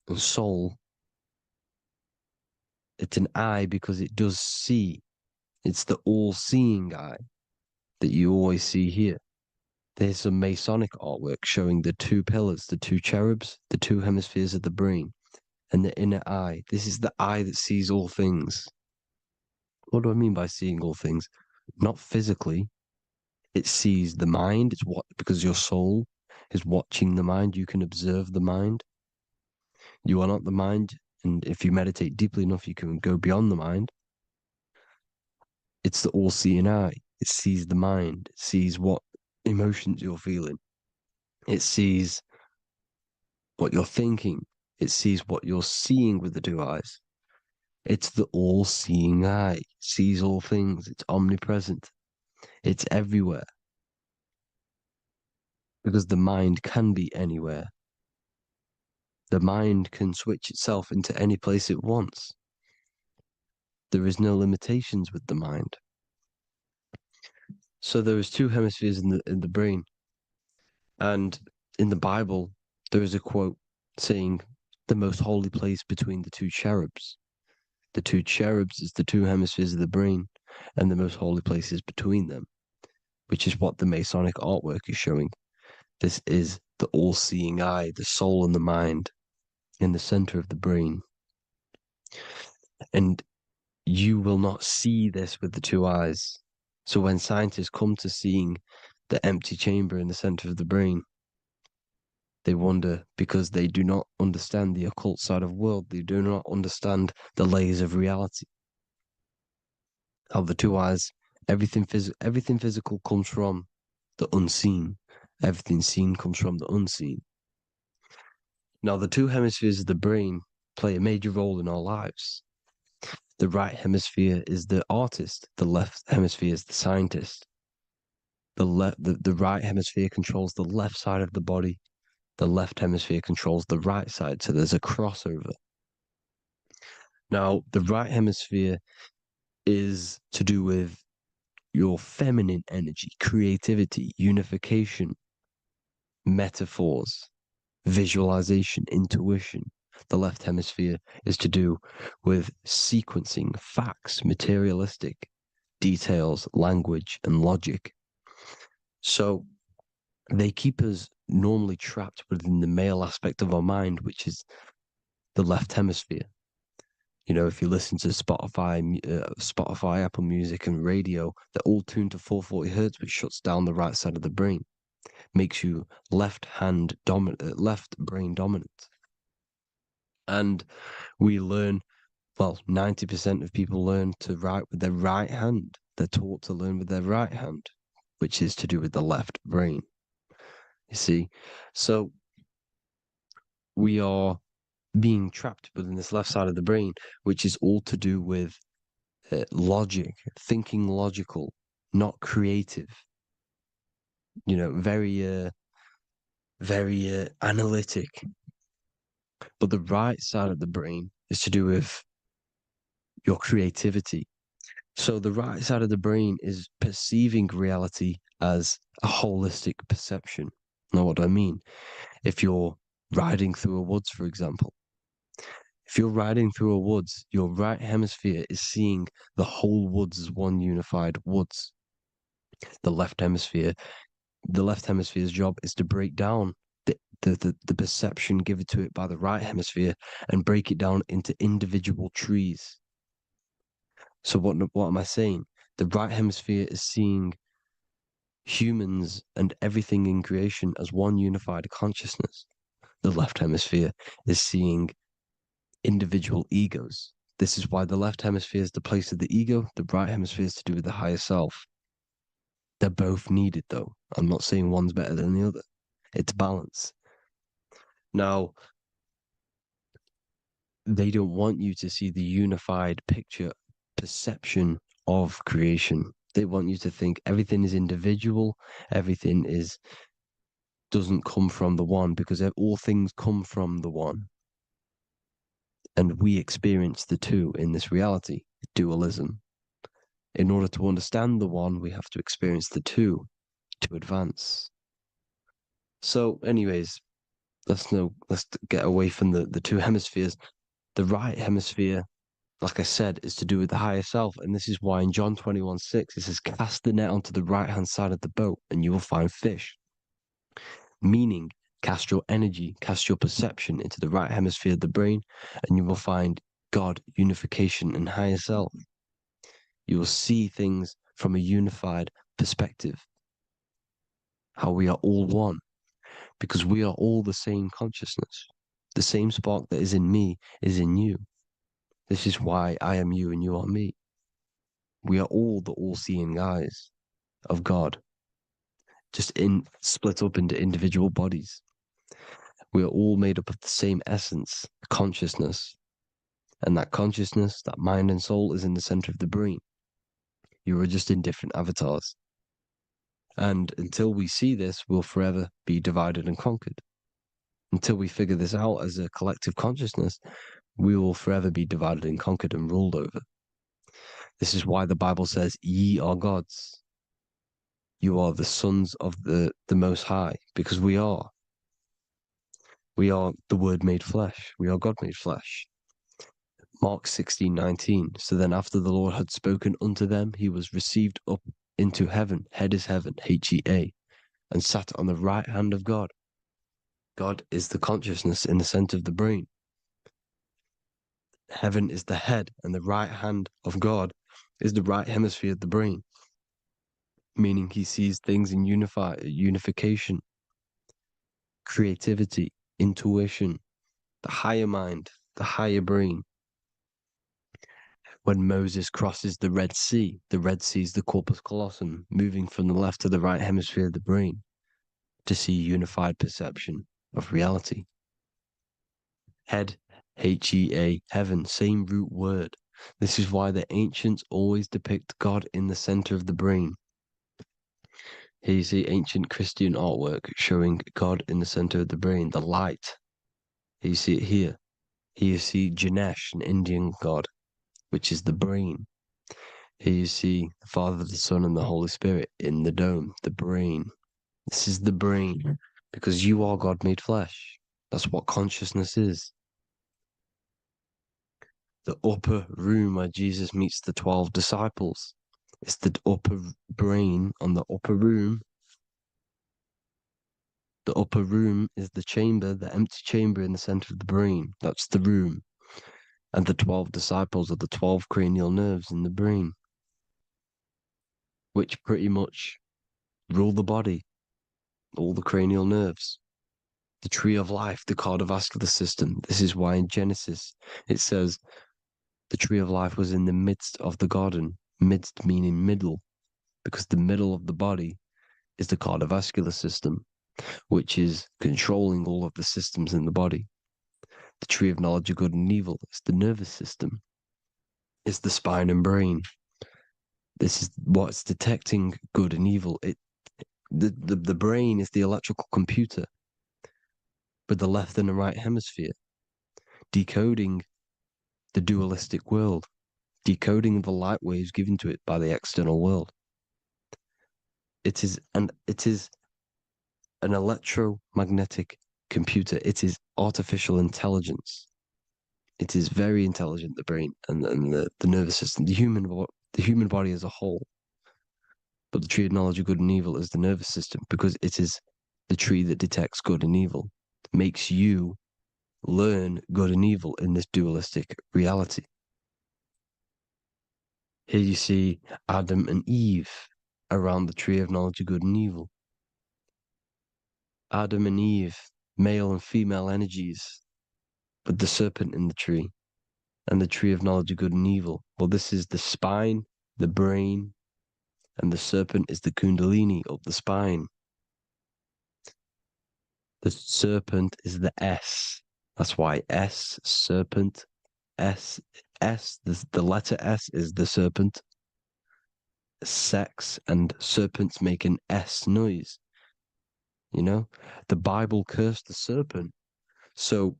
and soul. It's an eye because it does see. It's the all-seeing eye that you always see here. There's some Masonic artwork showing the two pillars, the two cherubs, the two hemispheres of the brain, and the inner eye. This is the eye that sees all things. What do I mean by seeing all things? Not physically. It sees the mind. It's what, because your soul is watching the mind. You can observe the mind. You are not the mind. And if you meditate deeply enough, you can go beyond the mind. It's the all-seeing eye. It sees the mind. It sees what emotions you're feeling. It sees what you're thinking. It sees what you're seeing with the two eyes. It's the all-seeing eye. It sees all things. It's omnipresent. It's everywhere. Because the mind can be anywhere. The mind can switch itself into any place it wants. There is no limitations with the mind. So there is two hemispheres in the brain. And in the Bible, there is a quote saying the most holy place between the two cherubs. The two cherubs is the two hemispheres of the brain, and the most holy place is between them, which is what the Masonic artwork is showing. This is the all-seeing eye, the soul and the mind in the center of the brain. And you will not see this with the two eyes. So when scientists come to seeing the empty chamber in the center of the brain, they wonder because they do not understand the occult side of the world. They do not understand the layers of reality. How the two eyes, everything physical comes from the unseen. Everything seen comes from the unseen. Now, the two hemispheres of the brain play a major role in our lives. The right hemisphere is the artist. The left hemisphere is the scientist. The right hemisphere controls the left side of the body. The left hemisphere controls the right side, so there's a crossover. Now, the right hemisphere is to do with your feminine energy, creativity, unification, metaphors, visualization, intuition. The left hemisphere is to do with sequencing, facts, materialistic details, language, and logic. So they keep us normally trapped within the male aspect of our mind, which is the left hemisphere. You know, if you listen to Spotify, Apple Music, and radio, they're all tuned to 440 hertz, which shuts down the right side of the brain, makes you left brain dominant. And we learn, well, 90% of people learn to write with their right hand. They're taught to learn with their right hand, which is to do with the left brain. You see, so we are being trapped within this left side of the brain, which is all to do with logic, thinking logical, not creative. You know, very analytic. But the right side of the brain is to do with your creativity. So the right side of the brain is perceiving reality as a holistic perception. Now, what do I mean? If you're riding through a woods, for example, if you're riding through a woods, your right hemisphere is seeing the whole woods as one unified woods. The left hemisphere's job is to break down the perception given to it by the right hemisphere and break it down into individual trees. So what am I saying? The right hemisphere is seeing humans and everything in creation as one unified consciousness. The left hemisphere is seeing individual egos. This is why the left hemisphere is the place of the ego, the right hemisphere is to do with the higher self. They're both needed, though. I'm not saying one's better than the other. It's balance. Now, they don't want you to see the unified picture, perception of creation. They want you to think everything is individual, everything doesn't come from the one, because all things come from the one. And we experience the two in this reality, dualism. In order to understand the one, we have to experience the two to advance. So, anyways, let's get away from the two hemispheres. The right hemisphere, like I said, is to do with the higher self. And this is why in John 21:6, it says, cast the net onto the right-hand side of the boat and you will find fish. Meaning, cast your energy, cast your perception into the right hemisphere of the brain, and you will find God, unification, and higher self. You will see things from a unified perspective. How we are all one, because we are all the same consciousness. The same spark that is in me is in you. This is why I am you and you are me. We are all the all-seeing eyes of God, just split up into individual bodies. We are all made up of the same essence, consciousness. And that consciousness, that mind and soul, is in the center of the brain. You are just in different avatars. And until we see this, we'll forever be divided and conquered. Until we figure this out as a collective consciousness, we will forever be divided and conquered and ruled over. This is why the Bible says, ye are gods. You are the sons of the Most High, because we are. We are the Word made flesh. We are God made flesh. Mark 16:19. So then after the Lord had spoken unto them, he was received up into heaven. Head is heaven, H-E-A, and sat on the right hand of God. God is the consciousness in the center of the brain. Heaven is the head, and the right hand of God is the right hemisphere of the brain, meaning he sees things in unification, creativity, intuition, the higher mind, the higher brain. When Moses crosses the Red Sea is the corpus callosum, moving from the left to the right hemisphere of the brain to see unified perception of reality. Head, H-E-A, heaven, same root word. This is why the ancients always depict God in the center of the brain. Here you see ancient Christian artwork showing God in the center of the brain, the light. Here you see it here. Here you see Ganesh, an Indian god, which is the brain. Here you see the Father, the Son, and the Holy Spirit in the dome, the brain. This is the brain, because you are God made flesh. That's what consciousness is. The upper room where Jesus meets the 12 disciples. It's the upper brain on the upper room. The upper room is the chamber, the empty chamber in the center of the brain. That's the room. And the 12 disciples are the 12 cranial nerves in the brain, which pretty much rule the body, all the cranial nerves. The tree of life, the cardiovascular system. This is why in Genesis it says the tree of life was in the midst of the garden. Midst meaning middle, because the middle of the body is the cardiovascular system, which is controlling all of the systems in the body. The tree of knowledge of good and evil is the nervous system. It's the spine and brain. This is what's detecting good and evil. The brain is the electrical computer with the left and the right hemisphere, decoding the dualistic world, decoding the light waves given to it by the external world. It is an electromagnetic computer. It is artificial intelligence. It is very intelligent, the brain and the nervous system, the human body as a whole. But the tree of knowledge of good and evil is the nervous system, because it is the tree that detects good and evil, makes you learn good and evil in this dualistic reality. Here you see Adam and Eve around the tree of knowledge of good and evil. Adam and Eve, male and female energies, with the serpent in the tree, and the tree of knowledge of good and evil. Well, this is the spine, the brain, and the serpent is the kundalini up the spine. The serpent is the S. That's why S, serpent, S, the letter S is the serpent. Sex and serpents make an S noise. You know, the Bible cursed the serpent. So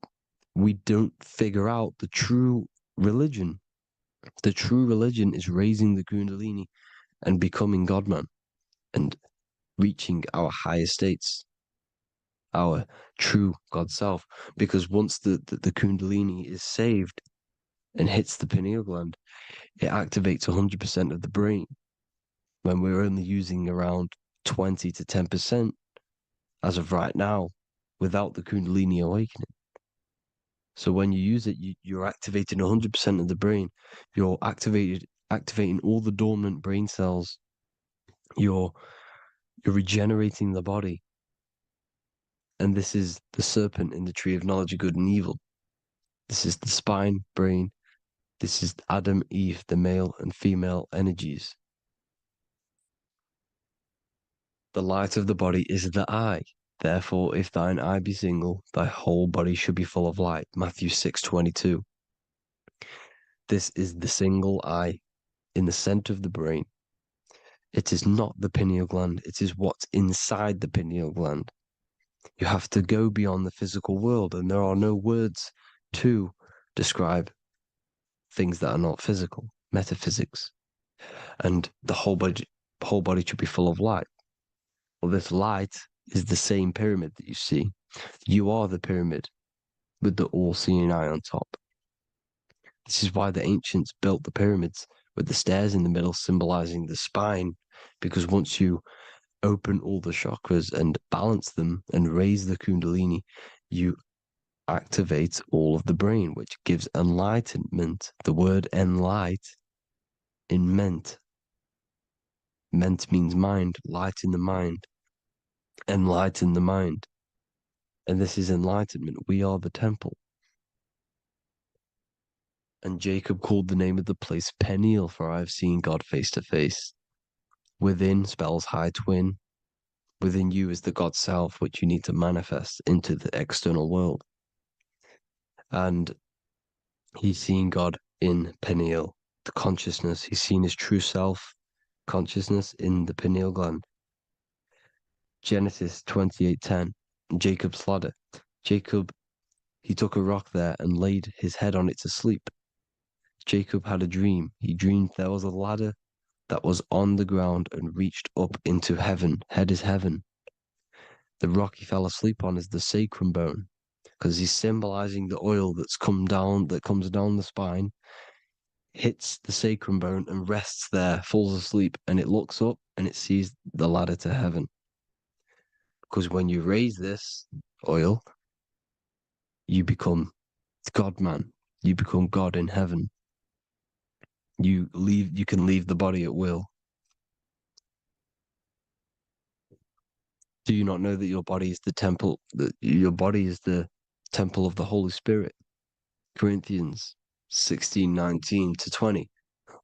we don't figure out the true religion. The true religion is raising the kundalini and becoming God-man and reaching our higher states, our true God self. Because once the kundalini is saved and hits the pineal gland, it activates 100% of the brain, when we're only using around 20 to 10% as of right now without the kundalini awakening. So when you use it, you're activating 100% of the brain. You're activating all the dormant brain cells. You're regenerating the body. And this is the serpent in the tree of knowledge of good and evil. This is the spine, brain. This is Adam, Eve, the male and female energies. The light of the body is the eye. Therefore, if thine eye be single, thy whole body should be full of light. Matthew 6:22. This is the single eye in the center of the brain. It is not the pineal gland. It is what's inside the pineal gland. You have to go beyond the physical world, and there are no words to describe things that are not physical, metaphysics. And the whole body should be full of light. Well, this light is the same pyramid that you see. You are the pyramid with the all-seeing eye on top. This is why the ancients built the pyramids with the stairs in the middle symbolizing the spine, because once you open all the chakras and balance them and raise the kundalini, you activate all of the brain, which gives enlightenment. The word enlight in ment. Ment means mind, light in the mind. Enlighten the mind. And this is enlightenment. We are the temple. And Jacob called the name of the place Peniel, for I have seen God face to face. Within spells high twin. Within you is the God self, which you need to manifest into the external world. And he's seen God in Peniel, the consciousness. He's seen his true self, consciousness, in the pineal gland. Genesis 28:10, Jacob's ladder. Jacob, he took a rock there and laid his head on it to sleep. Jacob had a dream. He dreamed there was a ladder that was on the ground and reached up into heaven. Head is heaven. The rock he fell asleep on is the sacrum bone, because he's symbolizing the oil that comes down the spine, hits the sacrum bone and rests there, falls asleep, and it looks up and it sees the ladder to heaven. Because when you raise this oil, you become God man. You become God in heaven. You can leave the body at will. Do you not know that your body is the temple, that your body is the temple of the Holy Spirit? Corinthians 16:19-20.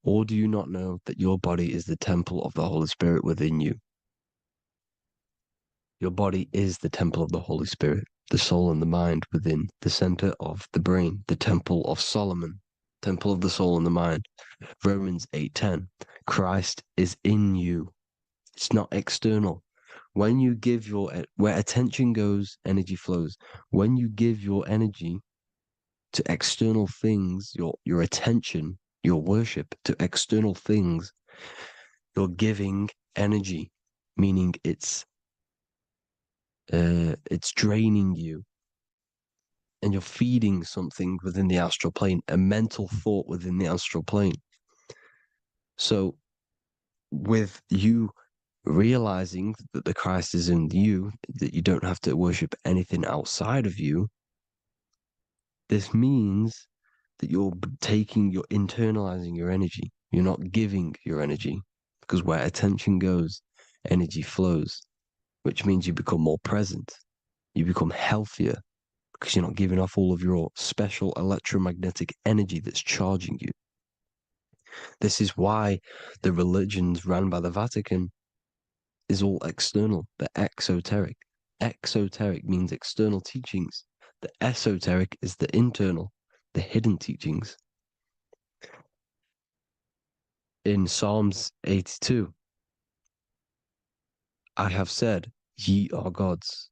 Or do you not know that your body is the temple of the Holy Spirit within you? Your body is the temple of the Holy Spirit, the soul and the mind within the center of the brain, the temple of Solomon, temple of the soul and the mind. Romans 8:10. Christ is in you. It's not external. When you give where attention goes, energy flows. When you give your energy to external things, your attention, your worship to external things, you're giving energy, meaning it's draining you, and you're feeding something within the astral plane, a mental thought within the astral plane. So with you realizing that the Christ is in you, that you don't have to worship anything outside of you, this means that you're internalizing your energy. You're not giving your energy, because where attention goes, energy flows, which means you become more present. You become healthier because you're not giving off all of your special electromagnetic energy that's charging you. This is why the religions ran by the Vatican is all external. They're exoteric. Exoteric means external teachings. The esoteric is the internal, the hidden teachings. In Psalms 82, I have said, ye are gods,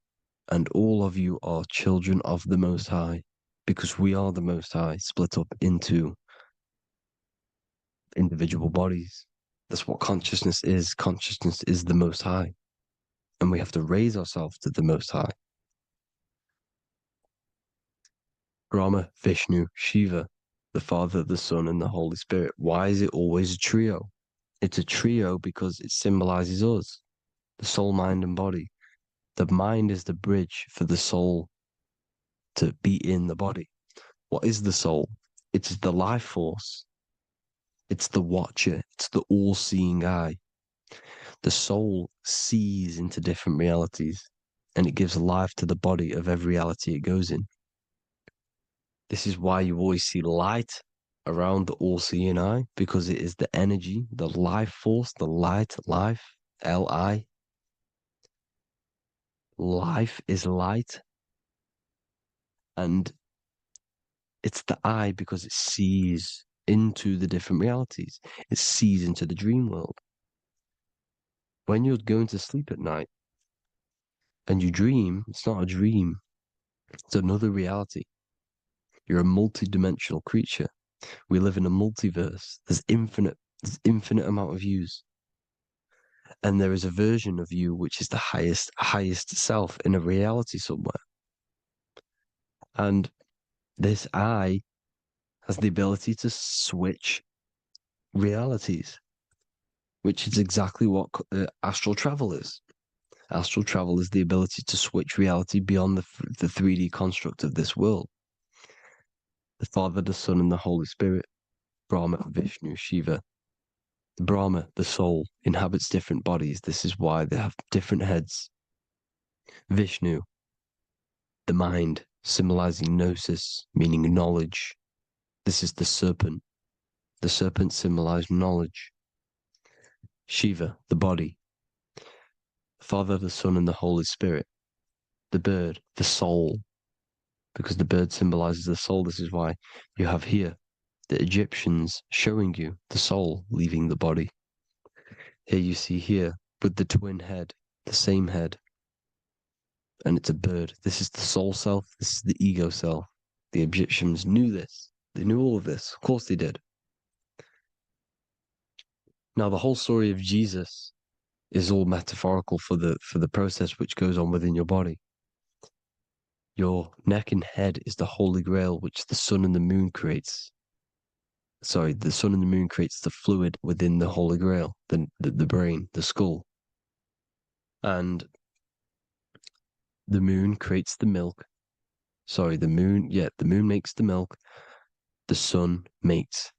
and all of you are children of the Most High, because we are the Most High, split up into individual bodies. That's what consciousness is. Consciousness is the Most High, and we have to raise ourselves to the Most High. Brahma, Vishnu, Shiva, the Father, the Son, and the Holy Spirit. Why is it always a trio? It's a trio because it symbolizes us, the soul, mind, and body. The mind is the bridge for the soul to be in the body. What is the soul? It's the life force. It's the watcher. It's the all-seeing eye. The soul sees into different realities, and it gives life to the body of every reality it goes in. This is why you always see light around the all-seeing eye, because it is the energy, the life force, the light, life, L-I. Life is light. And it's the eye because it sees into the different realities. It sees into the dream world. When you're going to sleep at night, And you dream, it's not a dream, it's another reality. You're a multi-dimensional creature. We live in a multiverse. There's infinite amount of yous. And there is a version of you which is the highest self in a reality somewhere. And this I has the ability to switch realities, which is exactly what astral travel is. Astral travel is the ability to switch reality beyond the 3D construct of this world. The Father, the Son, and the Holy Spirit, Brahma, Vishnu, Shiva. Brahma, the soul, inhabits different bodies. This is why they have different heads. Vishnu, the mind, symbolizing gnosis, meaning knowledge. This is the serpent. The serpent symbolized knowledge. Shiva, the body. Father, the Son, and the Holy Spirit. The bird, the soul, because the bird symbolizes the soul. This is why you have here the Egyptians showing you the soul leaving the body. Here you see here with the twin head, the same head, and it's a bird. This is the soul self. This is the ego self. The Egyptians knew this. They knew all of this. Of course they did. Now the whole story of Jesus is all metaphorical for the process which goes on within your body. Your neck and head is the Holy Grail, which the sun and the moon creates. Sorry, the sun and the moon creates the fluid within the Holy Grail, the brain, the skull. And the moon creates the milk. Sorry, the moon makes the milk. The sun makes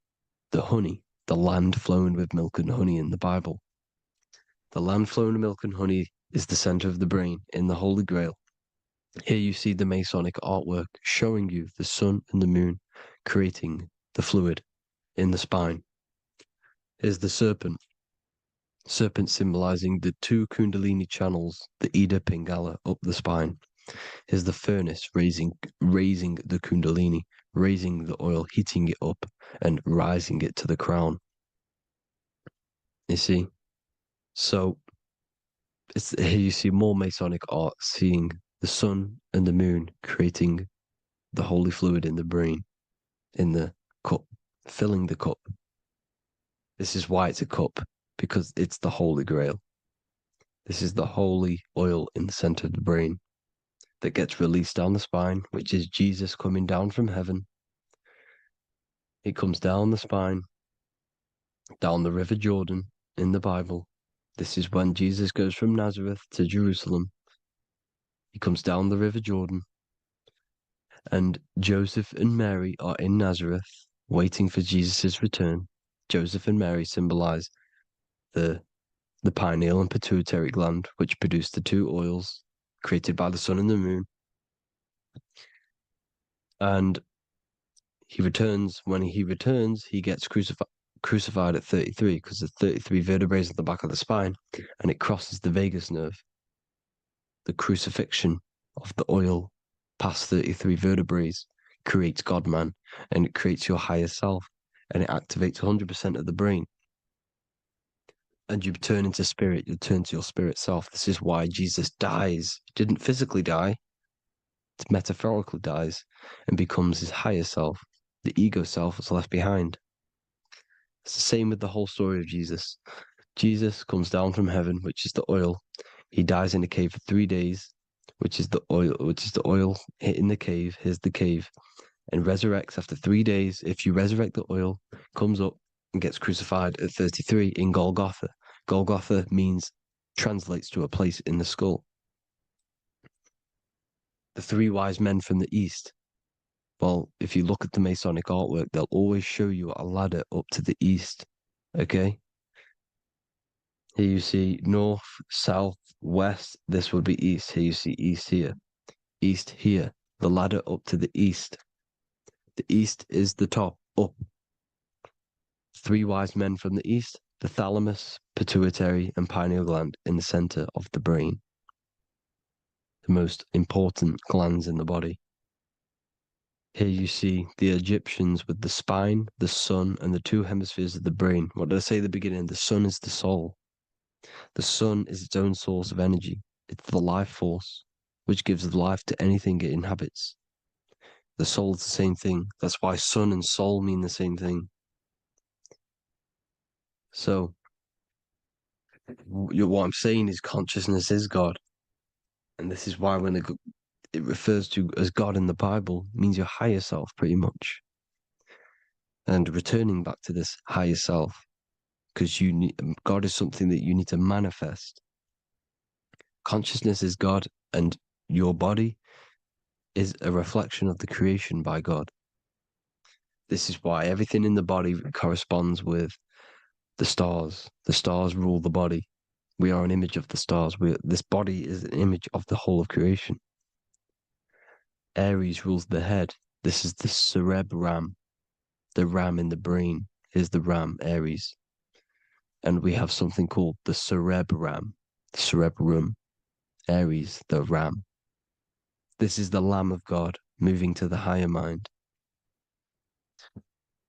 the honey, the land flowing with milk and honey in the Bible. The land flowing with milk and honey is the center of the brain in the Holy Grail. Here you see the Masonic artwork showing you the sun and the moon creating the fluid in the spine. Here's the serpent. Serpent symbolizing the two Kundalini channels, the Ida Pingala up the spine. Here's the furnace raising the Kundalini, raising the oil, heating it up and rising it to the crown. You see? So here you see more Masonic art, seeing the sun and the moon creating the holy fluid in the brain, in the cup, filling the cup. This is why it's a cup, because it's the Holy Grail. This is the holy oil in the center of the brain that gets released down the spine, which is Jesus coming down from heaven. It comes down the spine, down the River Jordan in the Bible. This is when Jesus goes from Nazareth to Jerusalem. He comes down the River Jordan, and Joseph and Mary are in Nazareth waiting for Jesus' return. Joseph and Mary symbolize the pineal and pituitary gland, which produce the two oils created by the sun and the moon. And he returns. When he returns, he gets crucified at 33, because there's 33 vertebrae at the back of the spine, and it crosses the vagus nerve. The crucifixion of the oil past 33 vertebrae creates God-man, and it creates your higher self, and it activates 100% of the brain. And you turn into spirit, you turn to your spirit self. This is why Jesus dies. He didn't physically die, it metaphorically dies and becomes his higher self. The ego self is left behind. It's the same with the whole story of Jesus. Jesus comes down from heaven, which is the oil. He dies in a cave for 3 days, which is the oil hitting the cave. Here's the cave. And resurrects after 3 days. If you resurrect the oil, comes up and gets crucified at 33 in Golgotha. Golgotha translates to a place in the skull. The three wise men from the east. Well, if you look at the Masonic artwork, they'll always show you a ladder up to the east. Okay? Here you see north, south, west. This would be east. Here you see east here. East here. The ladder up to the east. The east is the top, up. Three wise men from the east. The thalamus, pituitary, and pineal gland in the center of the brain. The most important glands in the body. Here you see the Egyptians with the spine, the sun, and the two hemispheres of the brain. What did I say at the beginning? The sun is the soul. The sun is its own source of energy. It's the life force, which gives life to anything it inhabits. The soul is the same thing. That's why sun and soul mean the same thing. So, what I'm saying is consciousness is God. And this is why when it refers to as God in the Bible, it means your higher self, pretty much. And returning back to this higher self, because God is something that you need to manifest. Consciousness is God, and your body is a reflection of the creation by God. This is why everything in the body corresponds with the stars. The stars rule the body. We are an image of the stars. This body is an image of the whole of creation. Aries rules the head. This is the cerebrum. The ram in the brain is the ram, Aries. And we have something called the cerebrum, Aries, the ram. This is the Lamb of God moving to the higher mind.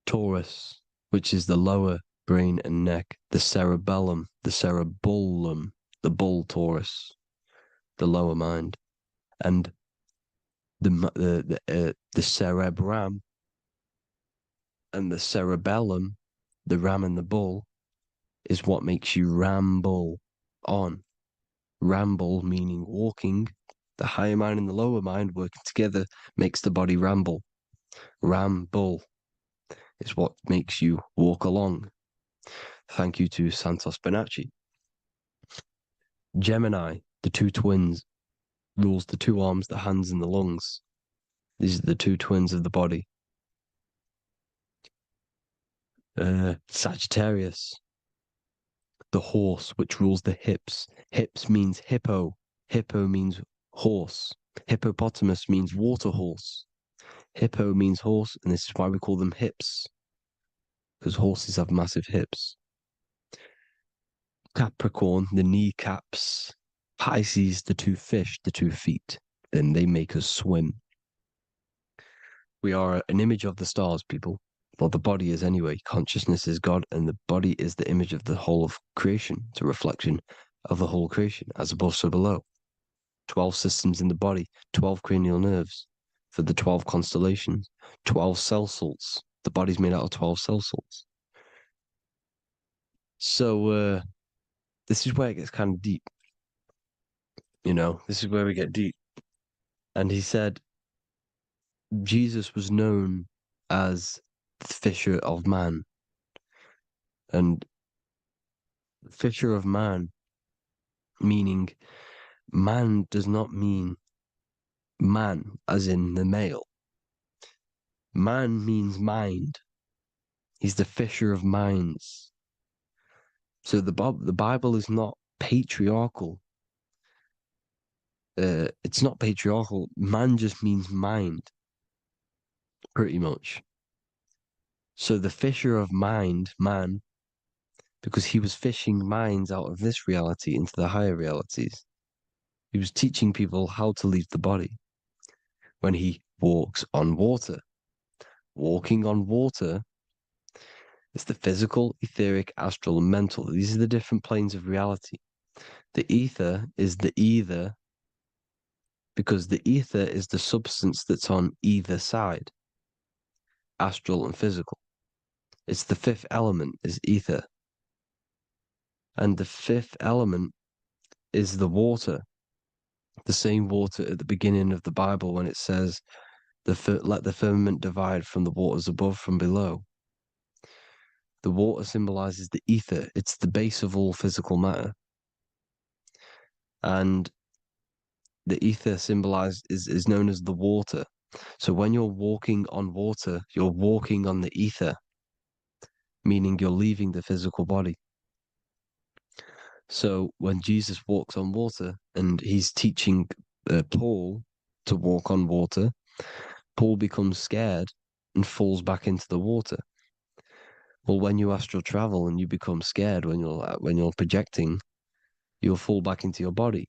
Taurus, which is the lower brain and neck, the cerebellum, the bull Taurus, the lower mind, and the cerebrum and the cerebellum, the ram and the bull, is what makes you ramble on. Ramble meaning walking. The higher mind and the lower mind working together makes the body ramble. Ramble is what makes you walk along. Thank you to Santos Bonacci. Gemini, the two twins, rules the two arms, the hands, and the lungs. These are the two twins of the body. Sagittarius, the horse, which rules the hips. Hips means hippo. Hippo means horse. Hippopotamus means water horse. Hippo means horse, and this is why we call them hips, because horses have massive hips. Capricorn, the kneecaps. Pisces, the two fish, the 2 feet. Then they make us swim. We are an image of the stars, people. Well, the body is anyway. Consciousness is God, and the body is the image of the whole of creation. It's a reflection of the whole creation, as above, so below. 12 systems in the body, 12 cranial nerves for the 12 constellations, 12 cell salts. The body's made out of 12 cell salts. So, this is where it gets kind of deep. This is where we get deep. And he said Jesus was known as the Fisher of Man. And Fisher of Man, meaning man does not mean man as in the male. Man means mind. He's the fisher of minds. So the Bible is not patriarchal. It's not patriarchal. Man just means mind, pretty much. So the fisher of mind, man, because he was fishing minds out of this reality into the higher realities. He was teaching people how to leave the body when he walks on water. Walking on water is the physical, etheric, astral, and mental. These are the different planes of reality. The ether is the either, because the ether is the substance that's on either side, astral and physical. It's the 5th element, is ether. And the 5th element is the water. The same water at the beginning of the Bible when it says, let the firmament divide from the waters above from below. The water symbolizes the ether. It's the base of all physical matter. And the ether symbolized is known as the water. So when you're walking on water, you're walking on the ether, meaning you're leaving the physical body. So when Jesus walks on water and he's teaching Paul to walk on water, Paul becomes scared and falls back into the water. Well, when you astral travel and you become scared when you're projecting, you'll fall back into your body.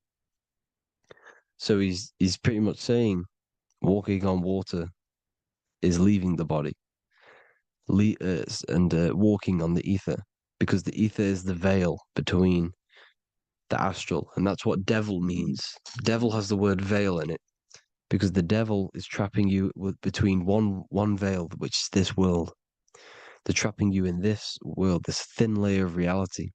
So he's pretty much saying walking on water is leaving the body, and walking on the ether, because the ether is the veil between the astral, and that's what devil means. Devil has the word veil in it, because the devil is trapping you between one veil, which is this world. They're trapping you in this world, this thin layer of reality.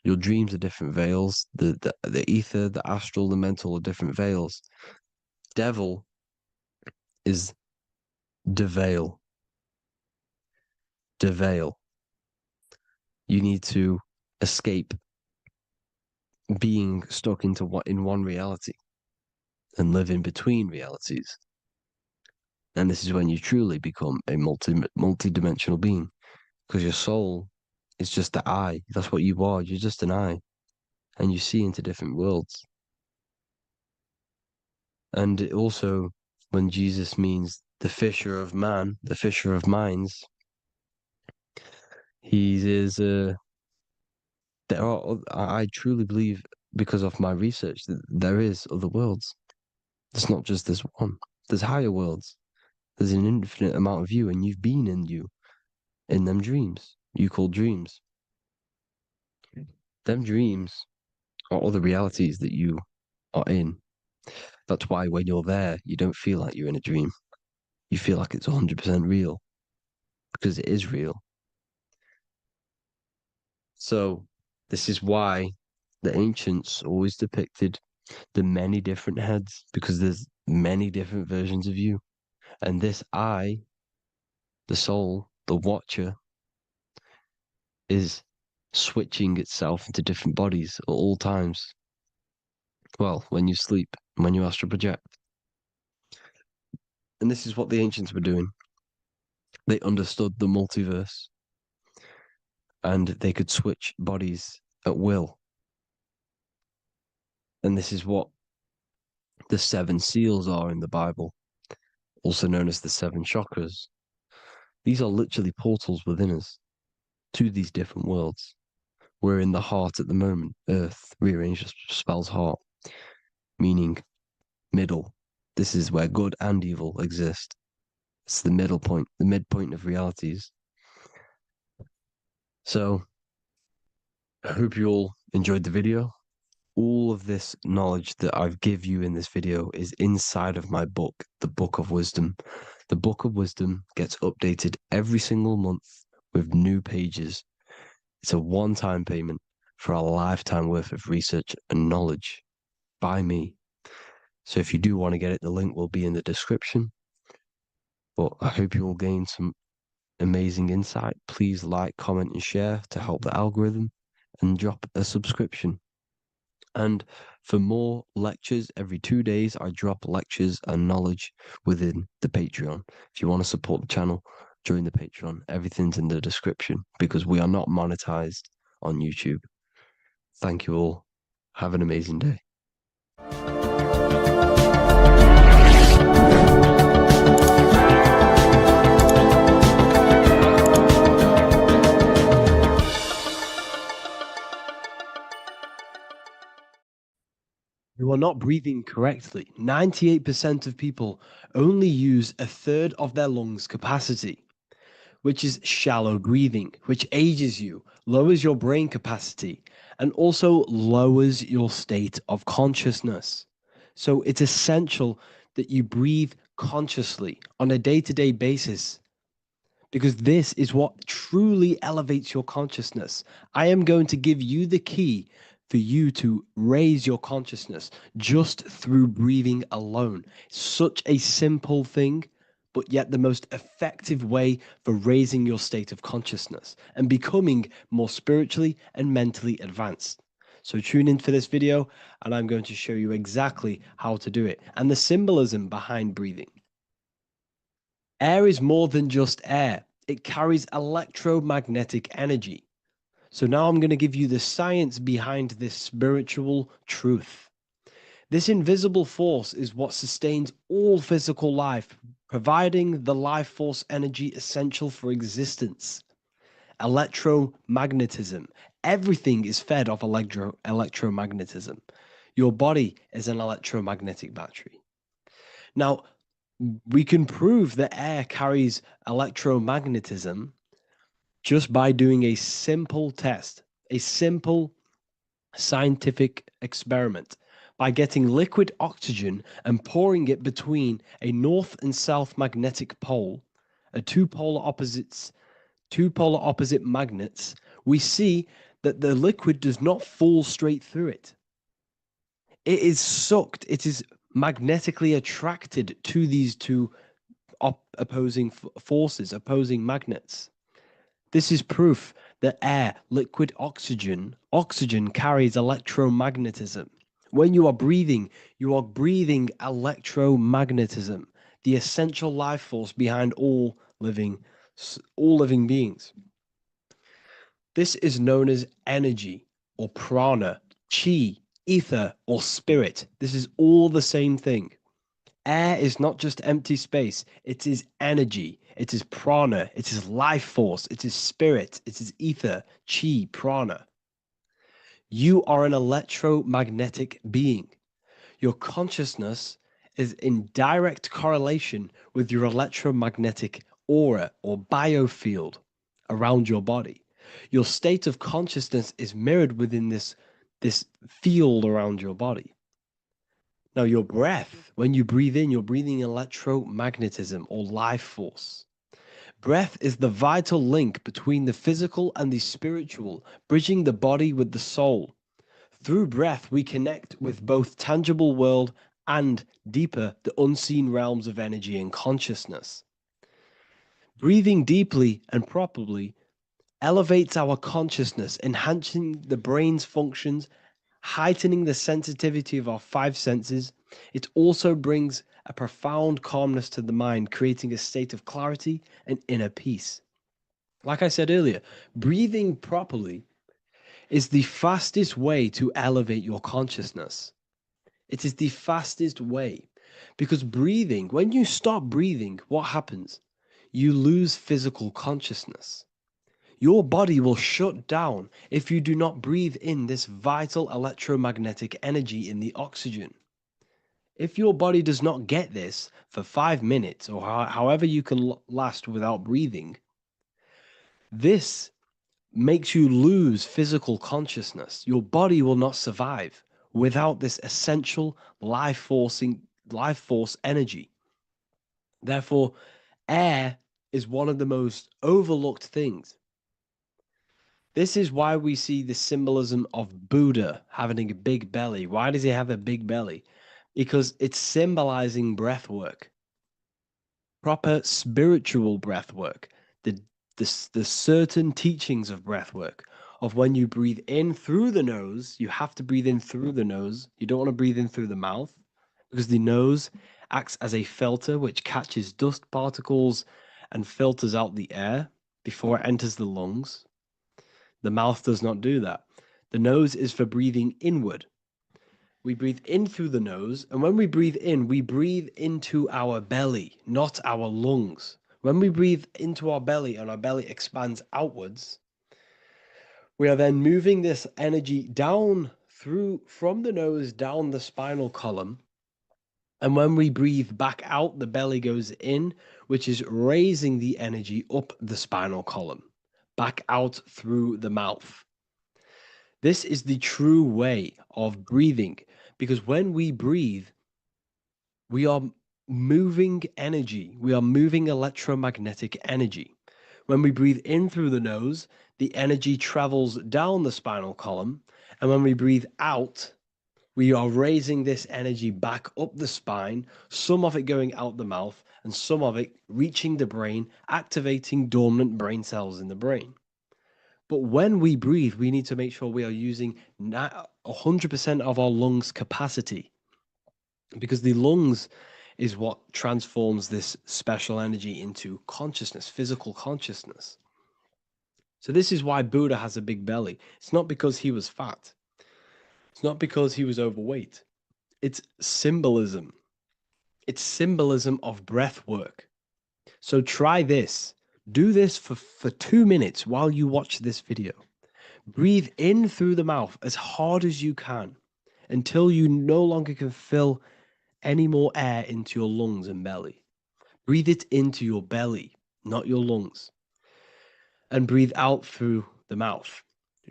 Your dreams are different veils. The ether, the astral, the mental are different veils. Devil is deveil. Deveil. You need to escape being stuck into in one reality and live in between realities. And this is when you truly become a multi-dimensional being, because your soul is just the eye. That's what you are. You're just an eye, and you see into different worlds. And it also, when Jesus means the fisher of man, the fisher of minds, he is. There are. I truly believe, because of my research, that there is other worlds. It's not just this one. There's higher worlds. There's an infinite amount of you, and you've been in you, in them dreams you call dreams. Them dreams are other realities that you are in. That's why when you're there, you don't feel like you're in a dream. You feel like it's 100% real, because it is real. So this is why the ancients always depicted the many different heads, because there's many different versions of you. And this I, the soul, the watcher, is switching itself into different bodies at all times. Well, when you sleep, when you astral project. And this is what the ancients were doing. They understood the multiverse, and they could switch bodies at will. And this is what the 7 seals are in the Bible, also known as the 7 chakras. These are literally portals within us to these different worlds. We're in the heart at the moment. Earth, rearranged, spells heart, meaning middle. This is where good and evil exist. It's the middle point, the midpoint of realities. So I hope you all enjoyed the video. All of this knowledge that I've give you in this video is inside of my book, the Book of Wisdom. The Book of Wisdom gets updated every single month with new pages. It's a one-time payment for a lifetime worth of research and knowledge by me. So if you do want to get it, the link will be in the description. But I hope you will gain some amazing insight. Please like, comment, and share to help the algorithm, and drop a subscription. And for more lectures, every 2 days, I drop lectures and knowledge within the Patreon. If you want to support the channel, join the Patreon. Everything's in the description, because we are not monetized on YouTube. Thank you all. Have an amazing day. You are not breathing correctly. 98% of people only use a third of their lungs capacity, which is shallow breathing, which ages you, lowers your brain capacity, and also lowers your state of consciousness. So it's essential that you breathe consciously on a day-to-day basis, because this is what truly elevates your consciousness. I am going to give you the key for you to raise your consciousness just through breathing alone. Such a simple thing, but yet the most effective way for raising your state of consciousness and becoming more spiritually and mentally advanced. So tune in for this video, and I'm going to show you exactly how to do it and the symbolism behind breathing. Air is more than just air. It carries electromagnetic energy. So now I'm going to give you the science behind this spiritual truth. This invisible force is what sustains all physical life, providing the life force energy essential for existence. Electromagnetism. Everything is fed off electromagnetism. Your body is an electromagnetic battery. Now, we can prove that air carries electromagnetism just by doing a simple test, a simple scientific experiment by getting liquid oxygen and pouring it between a north and south magnetic pole, two polar opposite magnets, we see that the liquid does not fall straight through it. It is sucked, it is magnetically attracted to these two opposing forces, opposing magnets. This is proof that air, liquid oxygen carries electromagnetism. When you are breathing electromagnetism, the essential life force behind all living beings. This is known as energy or prana, chi, ether, or spirit. This is all the same thing. Air is not just empty space, it is energy, it is prana, it is life force, it is spirit, it is ether, chi, prana. You are an electromagnetic being. Your consciousness is in direct correlation with your electromagnetic aura or biofield around your body. Your state of consciousness is mirrored within this field around your body. Now, your breath, when you breathe in, you're breathing electromagnetism or life force. Breath is the vital link between the physical and the spiritual, bridging the body with the soul. Through breath, we connect with both tangible world and deeper, the unseen realms of energy and consciousness. Breathing deeply and properly elevates our consciousness, enhancing the brain's functions, heightening the sensitivity of our five senses. It also brings a profound calmness to the mind, creating a state of clarity and inner peace. Like I said earlier, breathing properly is the fastest way to elevate your consciousness. It is the fastest way because breathing, when you stop breathing, what happens? You lose physical consciousness. Your body will shut down if you do not breathe in this vital electromagnetic energy in the oxygen. If your body does not get this for 5 minutes or however you can last without breathing, this makes you lose physical consciousness. Your body will not survive without this essential life force energy. Therefore, air is one of the most overlooked things. This is why we see the symbolism of Buddha having a big belly. Why does he have a big belly? Because it's symbolizing breath work, proper spiritual breath work, the certain teachings of breath work, of when you breathe in through the nose, you have to breathe in through the nose. You don't want to breathe in through the mouth because the nose acts as a filter which catches dust particles and filters out the air before it enters the lungs. The mouth does not do that. The nose is for breathing inward. We breathe in through the nose, and when we breathe in, we breathe into our belly, not our lungs. When we breathe into our belly and our belly expands outwards, we are then moving this energy down from the nose down the spinal column. And when we breathe back out, the belly goes in, which is raising the energy up the spinal column, back out through the mouth. This is the true way of breathing, because when we breathe, we are moving energy. We are moving electromagnetic energy. When we breathe in through the nose, the energy travels down the spinal column. And when we breathe out, we are raising this energy back up the spine, some of it going out the mouth, and some of it reaching the brain, activating dormant brain cells in the brain. But when we breathe, we need to make sure we are using 100% of our lungs' capacity, because the lungs is what transforms this special energy into consciousness, physical consciousness. So this is why Buddha has a big belly. It's not because he was fat. It's not because he was overweight. It's symbolism. It's symbolism of breath work. So try this. Do this for 2 minutes while you watch this video. Breathe in through the mouth as hard as you can until you no longer can fill any more air into your lungs and belly. Breathe it into your belly, not your lungs. And breathe out through the mouth.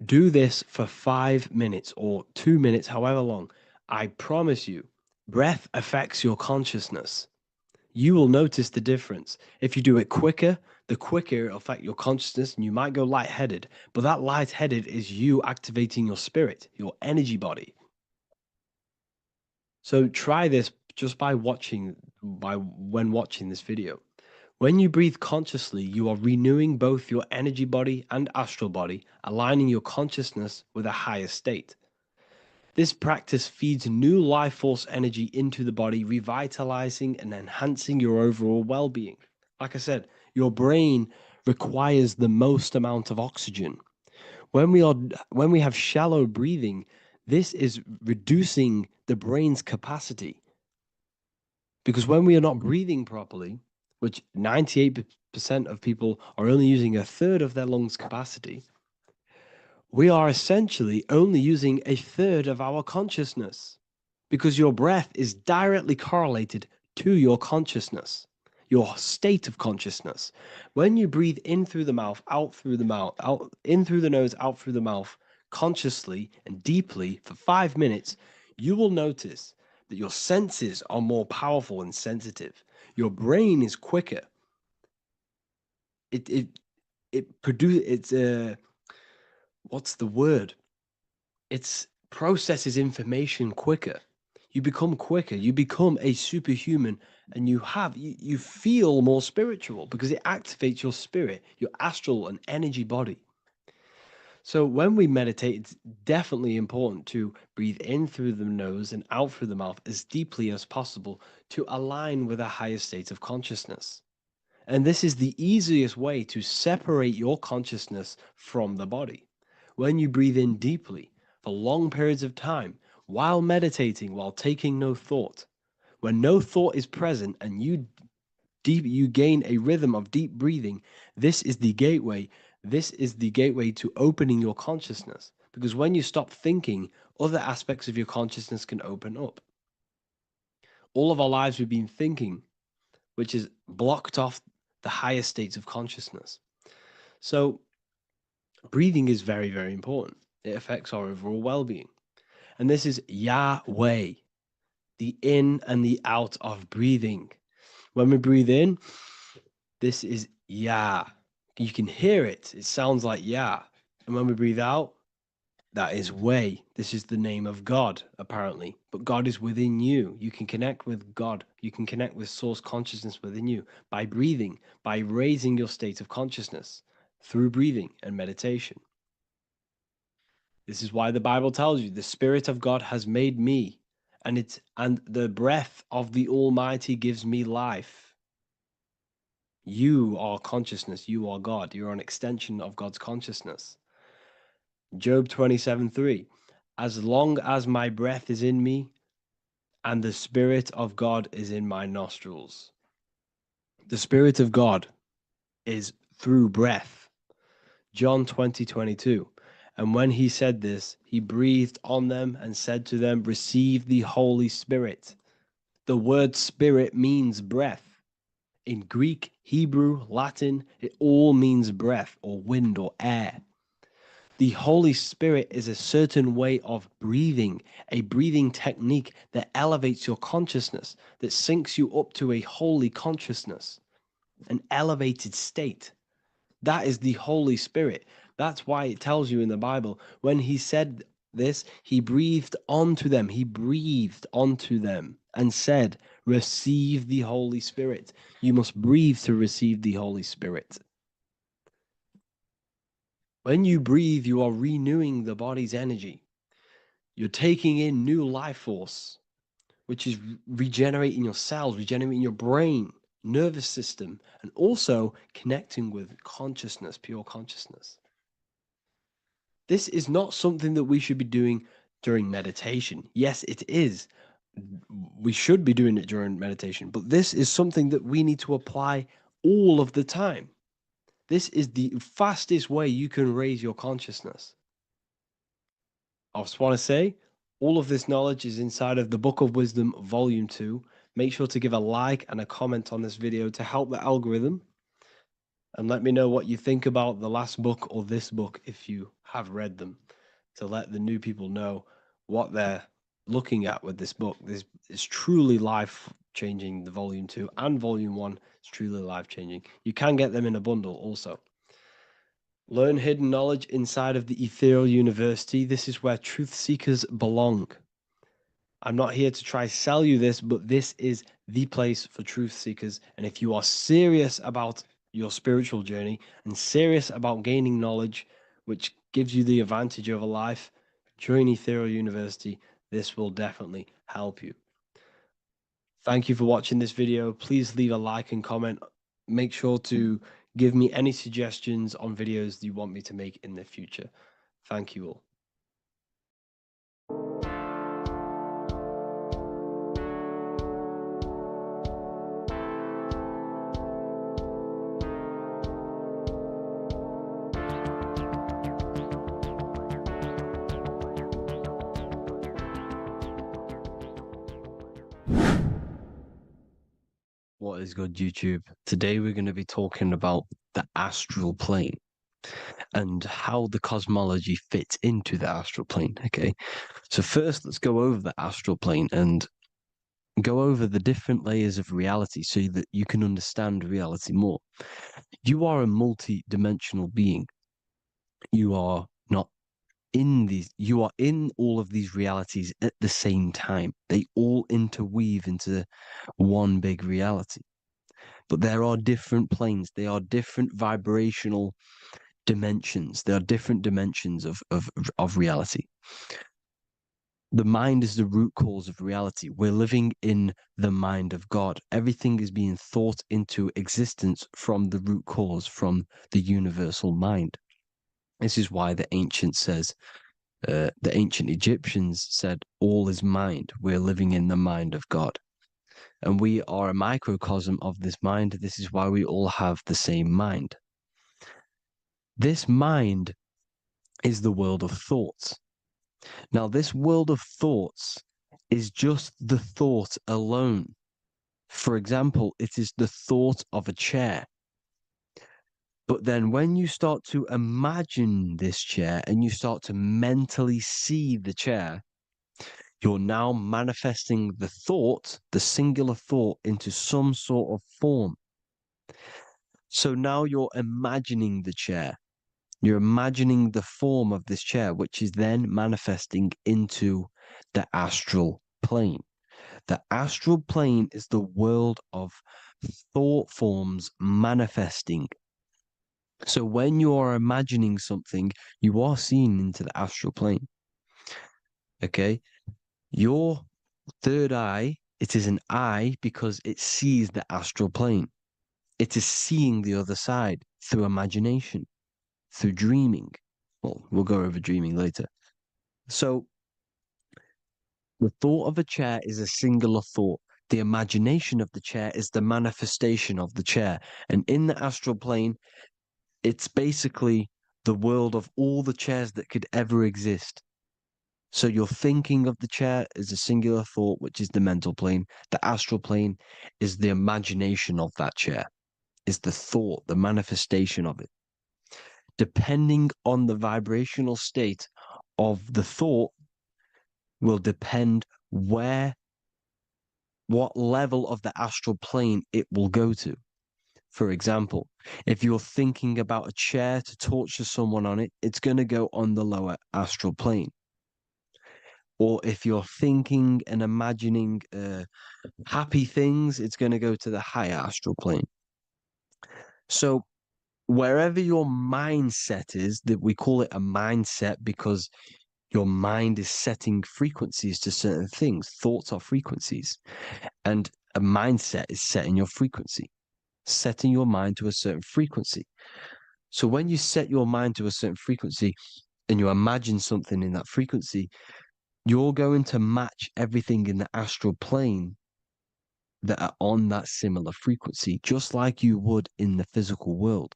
Do this for 5 minutes or 2 minutes, however long. I promise you, breath affects your consciousness. You will notice the difference. If you do it quicker, the quicker it'll affect your consciousness, and you might go lightheaded. But that lightheaded is you activating your spirit, your energy body. So try this just when watching this video. When you breathe consciously, you are renewing both your energy body and astral body, aligning your consciousness with a higher state. This practice feeds new life force energy into the body, revitalizing and enhancing your overall well-being. Like I said, your brain requires the most amount of oxygen. When we have shallow breathing, this is reducing the brain's capacity. Because when we are not breathing properly, which 98% of people are only using a third of their lungs capacity, we are essentially only using a third of our consciousness, because your breath is directly correlated to your consciousness, your state of consciousness. When you breathe in through the mouth, out through the mouth, out in through the nose, out through the mouth, consciously and deeply for 5 minutes, you will notice that your senses are more powerful and sensitive. Your brain is quicker. What's the word? It processes information quicker. You become quicker. You become a superhuman, and you feel more spiritual because it activates your spirit, your astral and energy body. So when we meditate, it's definitely important to breathe in through the nose and out through the mouth as deeply as possible to align with a higher state of consciousness. And this is the easiest way to separate your consciousness from the body. When you breathe in deeply for long periods of time, while meditating, while taking no thought, when no thought is present and you gain a rhythm of deep breathing, this is the gateway. This is the gateway to opening your consciousness. Because when you stop thinking, other aspects of your consciousness can open up. All of our lives we've been thinking, which is blocked off the higher states of consciousness. So breathing is very, very important. It affects our overall well-being. And this is Yahweh, the in and the out of breathing. When we breathe in, this is Yah. You can hear it. It sounds like Yah. And when we breathe out, that is Way. This is the name of God, apparently. But God is within you. You can connect with God. You can connect with source consciousness within you by breathing, by raising your state of consciousness through breathing and meditation. This is why the Bible tells you the Spirit of God has made me, and the breath of the Almighty gives me life. You are consciousness. You are God. You're an extension of God's consciousness. Job 27:3. As long as my breath is in me and the Spirit of God is in my nostrils. The Spirit of God is through breath. John 20:22. And when he said this, he breathed on them and said to them, receive the Holy Spirit. The word spirit means breath. In Greek, Hebrew, Latin, it all means breath or wind or air. The Holy Spirit is a certain way of breathing, a breathing technique that elevates your consciousness, that syncs you up to a holy consciousness, an elevated state. That is the Holy Spirit. That's why it tells you in the Bible, when he said this, he breathed onto them. He breathed onto them and said, receive the Holy Spirit. You must breathe to receive the Holy Spirit. When you breathe, you are renewing the body's energy. You're taking in new life force, which is regenerating your cells, regenerating your brain, nervous system, and also connecting with consciousness, pure consciousness. This is not something that we should be doing during meditation. Yes, it is. We should be doing it during meditation, but this is something that we need to apply all of the time. This is the fastest way you can raise your consciousness. I just want to say, all of this knowledge is inside of the Book of Wisdom, Volume 2. Make sure to give a like and a comment on this video to help the algorithm. And let me know what you think about the last book or this book if you have read them, to let the new people know what they're looking at with this book. This is truly life-changing. The volume 2 and volume 1 is truly life-changing. You can get them in a bundle also. Learn hidden knowledge inside of the Ethereal University. This is where truth seekers belong. I'm not here to try sell you this, but this is the place for truth seekers. And if you are serious about your spiritual journey and serious about gaining knowledge, which gives you the advantage over life, join Ethereal University. This will definitely help you. Thank you for watching this video. Please leave a like and comment. Make sure to give me any suggestions on videos you want me to make in the future. Thank you all. What is good, YouTube? Today we're going to be talking about the astral plane and how the cosmology fits into the astral plane. Okay, so first let's go over the astral plane and go over the different layers of reality so that you can understand reality more. You are a multi-dimensional being. You are not in these, you are in all of these realities at the same time. They all interweave into one big reality. But there are different planes. They are different vibrational dimensions. There are different dimensions of reality. The mind is the root cause of reality. We're living in the mind of God. Everything is being thought into existence from the root cause, from the universal mind. This is why the ancient Egyptians said, all is mind. We're living in the mind of God. And we are a microcosm of this mind. This is why we all have the same mind. This mind is the world of thoughts. Now, this world of thoughts is just the thought alone. For example, it is the thought of a chair. But then when you start to imagine this chair and you start to mentally see the chair, you're now manifesting the thought, the singular thought, into some sort of form. So now you're imagining the chair. You're imagining the form of this chair, which is then manifesting into the astral plane. The astral plane is the world of thought forms manifesting. So when you are imagining something, you are seeing into the astral plane. Okay? Your third eye, it is an eye because it sees the astral plane. It is seeing the other side through imagination, through dreaming. Well, we'll go over dreaming later. So the thought of a chair is a singular thought. The imagination of the chair is the manifestation of the chair. And in the astral plane, it's basically the world of all the chairs that could ever exist. So you're thinking of the chair as a singular thought, which is the mental plane. The astral plane is the imagination of that chair, is the thought, the manifestation of it. Depending on the vibrational state of the thought will depend what level of the astral plane it will go to. For example, if you're thinking about a chair to torture someone on it, it's going to go on the lower astral plane. Or if you're thinking and imagining happy things, it's going to go to the higher astral plane. So wherever your mindset is, that we call it a mindset because your mind is setting frequencies to certain things. Thoughts are frequencies. And a mindset is setting your frequency, setting your mind to a certain frequency. So when you set your mind to a certain frequency and you imagine something in that frequency, you're going to match everything in the astral plane that are on that similar frequency, just like you would in the physical world.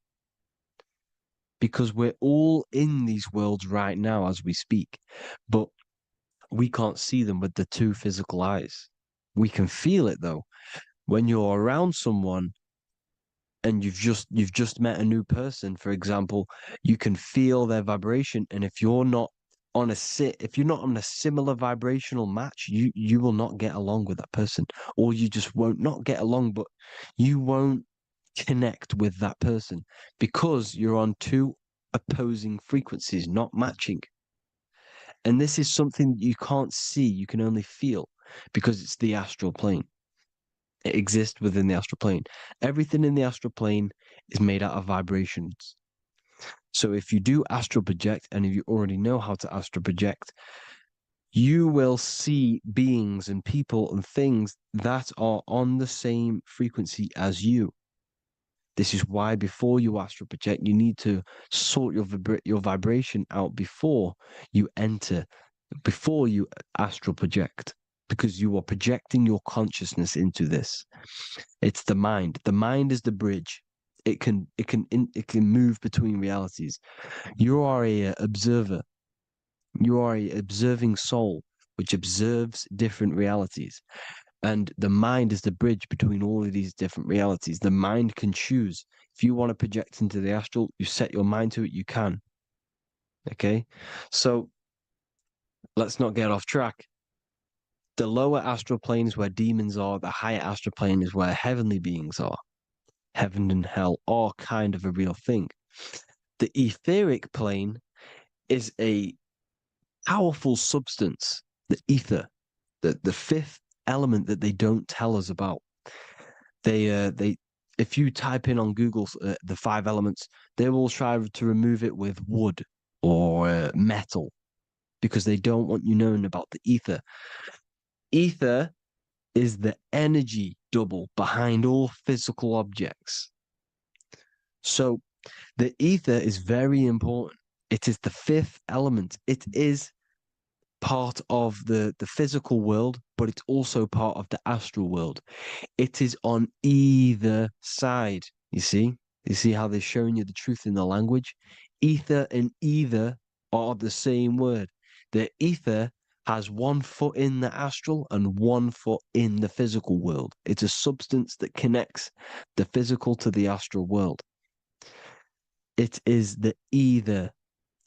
Because we're all in these worlds right now as we speak, but we can't see them with the two physical eyes. We can feel it though. When you're around someone and you've just met a new person, for example, you can feel their vibration, and if you're not on a similar vibrational match, you will not get along with that person, or you just won't not get along, but you won't connect with that person because you're on two opposing frequencies, not matching. And this is something you can't see, you can only feel, because it's the astral plane. It exists within the astral plane. Everything in the astral plane is made out of vibrations. So if you do astral project, and if you already know how to astral project, you will see beings and people and things that are on the same frequency as you. This is why before you astral project, you need to sort your vibration out before you astral project, because you are projecting your consciousness into this. It's the mind. The mind is the bridge. It can move between realities. You are a observer. You are a observing soul which observes different realities. And the mind is the bridge between all of these different realities. The mind can choose. If you want to project into the astral, you set your mind to it, you can. Okay? So let's not get off track. The lower astral plane is where demons are. The higher astral plane is where heavenly beings are. Heaven and hell are kind of a real thing. The etheric plane is a powerful substance, the ether, the fifth element that they don't tell us about. If you type in on Google the 5 elements, they will try to remove it with wood or metal, because they don't want you knowing about the ether. Ether is the energy double behind all physical objects. So the ether is very important. It is the 5th element. It is part of the physical world, but it's also part of the astral world. It is on either side. You see how they're showing you the truth in the language? Ether and either are the same word. The ether has 1 foot in the astral and 1 foot in the physical world. It's a substance that connects the physical to the astral world. It is the either.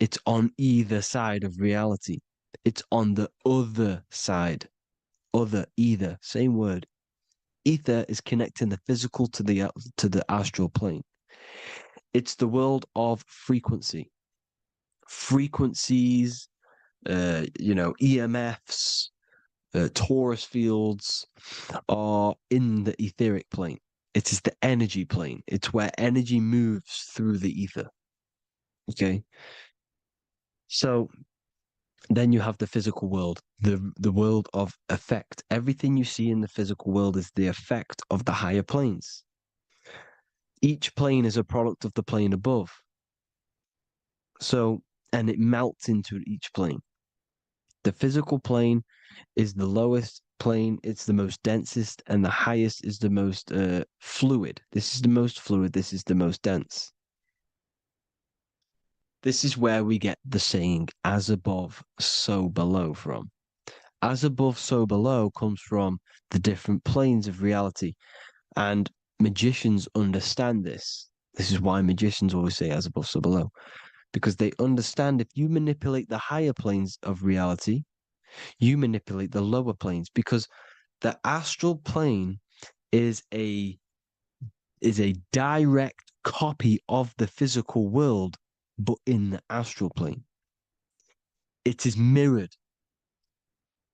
It's on either side of reality. It's on the other side. Other, either, same word. Ether is connecting the physical to the astral plane. It's the world of frequency. Frequencies, EMFs, torus fields are in the etheric plane. It is the energy plane. It's where energy moves through the ether. Okay. So then you have the physical world, the world of effect. Everything you see in the physical world is the effect of the higher planes. Each plane is a product of the plane above. So, and it melts into each plane. The physical plane is the lowest plane, it's the most densest, and the highest is the most fluid. This is the most fluid, this is the most dense. This is where we get the saying, as above, so below from. As above, so below comes from the different planes of reality. And magicians understand this. This is why magicians always say as above, so below. Because they understand if you manipulate the higher planes of reality, you manipulate the lower planes. Because the astral plane is a direct copy of the physical world, but in the astral plane. It is mirrored.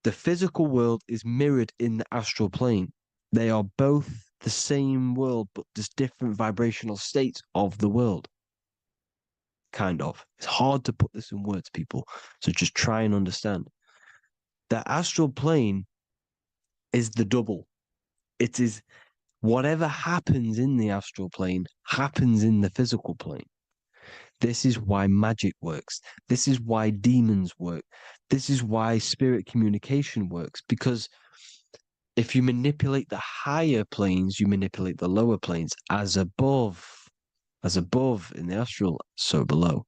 The physical world is mirrored in the astral plane. They are both the same world, but just different vibrational states of the world. Kind of. It's hard to put this in words, people. So just try and understand. The astral plane is the double. It is whatever happens in the astral plane happens in the physical plane. This is why magic works. This is why demons work. This is why spirit communication works. Because if you manipulate the higher planes, you manipulate the lower planes. As above in the astral, so below.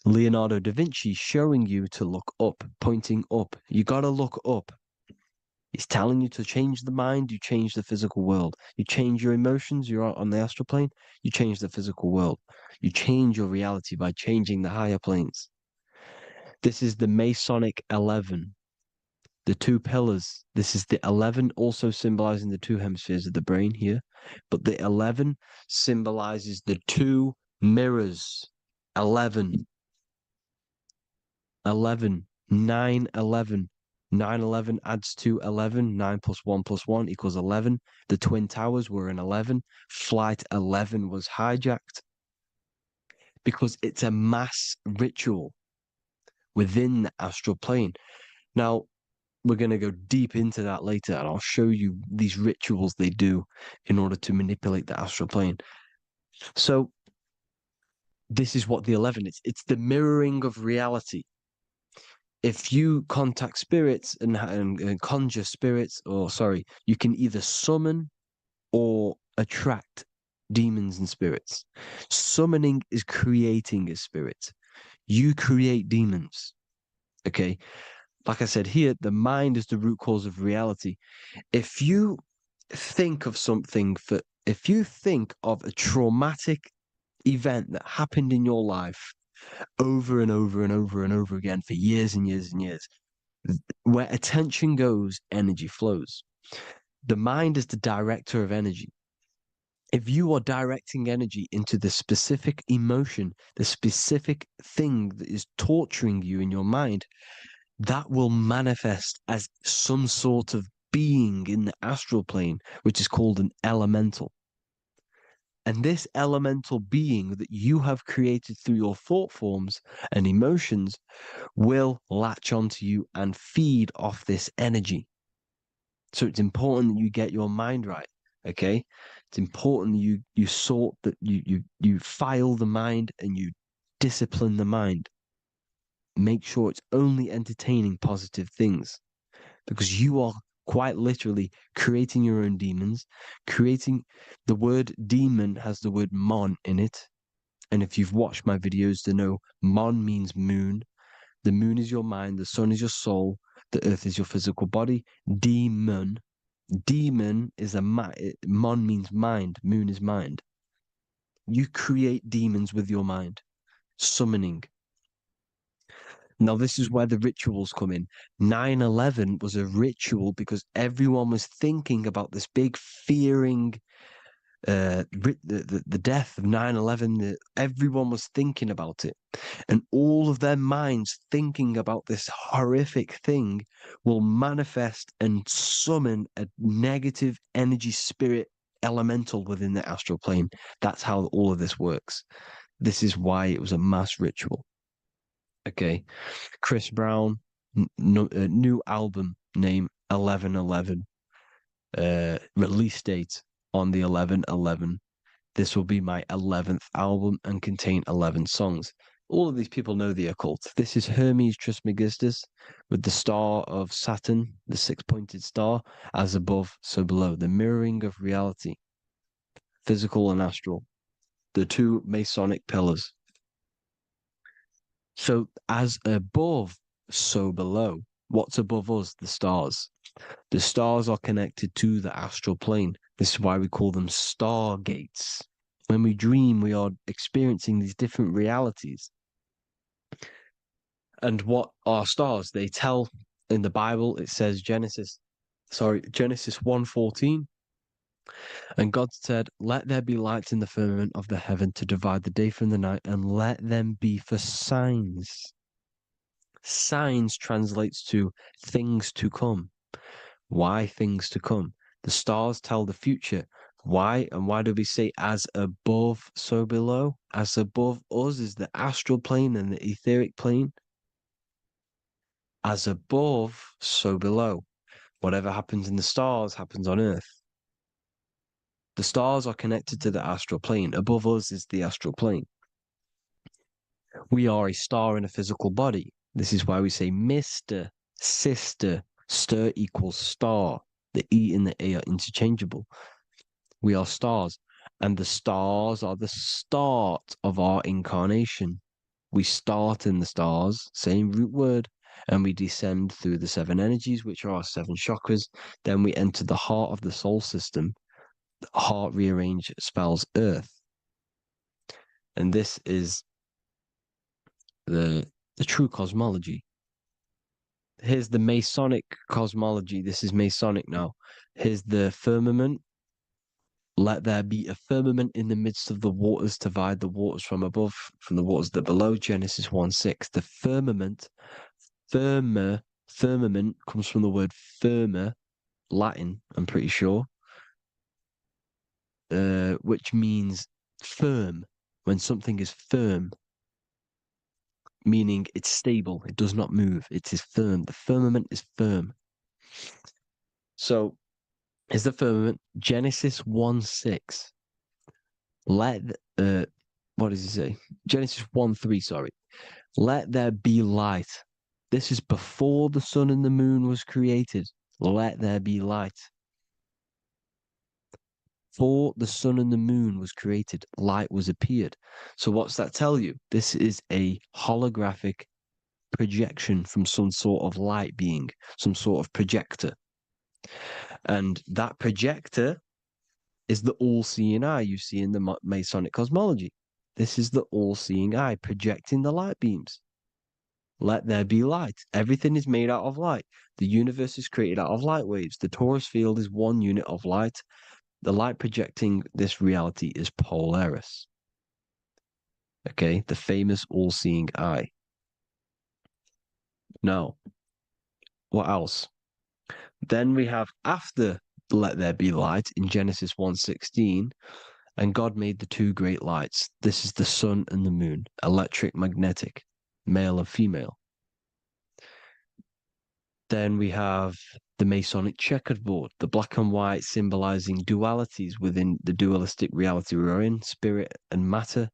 Leonardo da Vinci showing you to look up, pointing up. You got to look up. It's telling you to change the mind, you change the physical world. You change your emotions, you're on the astral plane, you change the physical world. You change your reality by changing the higher planes. This is the Masonic 11, the two pillars. This is the 11, also symbolizing the two hemispheres of the brain here. But the 11 symbolizes the two mirrors. 11. 11. 9, 11. 9, 11 adds to 11. 9 plus 1 plus 1 equals 11. The Twin Towers were in 11. Flight 11 was hijacked because it's a mass ritual within the astral plane. Now, we're going to go deep into that later, and I'll show you these rituals they do in order to manipulate the astral plane. So, this is what the 11 is. It's the mirroring of reality. If you contact spirits and conjure spirits, you can either summon or attract demons and spirits. Summoning is creating a spirit. You create demons. Okay? Like I said here, the mind is the root cause of reality. If you think of if you think of a traumatic event that happened in your life over and over and over and over again for years and years and years, where attention goes, energy flows. The mind is the director of energy. If you are directing energy into the specific emotion, the specific thing that is torturing you in your mind, that will manifest as some sort of being in the astral plane, which is called an elemental. And this elemental being that you have created through your thought forms and emotions will latch onto you and feed off this energy. So it's important that you get your mind right. Okay, it's important that you sort that you file the mind and you discipline the mind. Make sure it's only entertaining positive things, because you are quite literally creating your own demons. Creating the word demon has the word mon in it, and if you've watched my videos to know mon means moon. The moon is your mind, the sun is your soul, the earth is your physical body. Demon is mon means mind, moon is mind. You create demons with your mind. Summoning. Now, this is where the rituals come in. 9/11 was a ritual because everyone was thinking about this big fearing, the death of 9/11. Everyone was thinking about it. And all of their minds thinking about this horrific thing will manifest and summon a negative energy spirit elemental within the astral plane. That's how all of this works. This is why it was a mass ritual. Okay, Chris Brown, new album name 11/11, release date on the 11/11. This will be my 11th album and contain 11 songs. All of these people know the occult. This is Hermes Trismegistus with the star of Saturn, the six-pointed star, as above, so below. The mirroring of reality, physical and astral, the two Masonic pillars. So as above, so below. What's above us? The stars. The stars are connected to the astral plane. This is why we call them stargates. When we dream, we are experiencing these different realities. And what are stars? They tell in the Bible, it says Genesis 1:14. And God said, "Let there be lights in the firmament of the heaven to divide the day from the night, and let them be for signs." Signs translates to things to come. Why things to come? The stars tell the future. Why? And why do we say as above, so below? As above us is the astral plane and the etheric plane. As above, so below. Whatever happens in the stars happens on Earth. The stars are connected to the astral plane. Above us is the astral plane. We are a star in a physical body. This is why we say Mr., sister, stir equals star. The E and the A are interchangeable. We are stars, and the stars are the start of our incarnation. We start in the stars, same root word, and we descend through the 7 energies, which are our 7 chakras. Then we enter the heart of the soul system. The heart rearranged spells earth. And this is the true cosmology. Here's the Masonic cosmology. This is Masonic now. Here's the firmament. Let there be a firmament in the midst of the waters to divide the waters from above, from the waters that below. Genesis 1:6. The firmament, firmament comes from the word firma, Latin, I'm pretty sure, which means firm. When something is firm, meaning it's stable, it does not move, it is firm. The firmament is firm. So, is the firmament Genesis 1:6. What does he say? Genesis 1:3, sorry. Let there be light. This is before the sun and the moon was created. Let there be light. Before the sun and the moon was created, light was appeared. So what's that tell you? This is a holographic projection from some sort of light being, some sort of projector. And that projector is the all-seeing eye you see in the Masonic cosmology. This is the all-seeing eye projecting the light beams. Let there be light. Everything is made out of light. The universe is created out of light waves. The torus field is one unit of light. The light projecting this reality is Polaris. Okay, the famous all-seeing eye. Now, what else? Then we have after let there be light in Genesis 1:16, and God made the 2 great lights. This is the sun and the moon, electric, magnetic, male and female. Then we have the Masonic checkerboard, the black and white symbolizing dualities within the dualistic reality we're in, spirit and matter,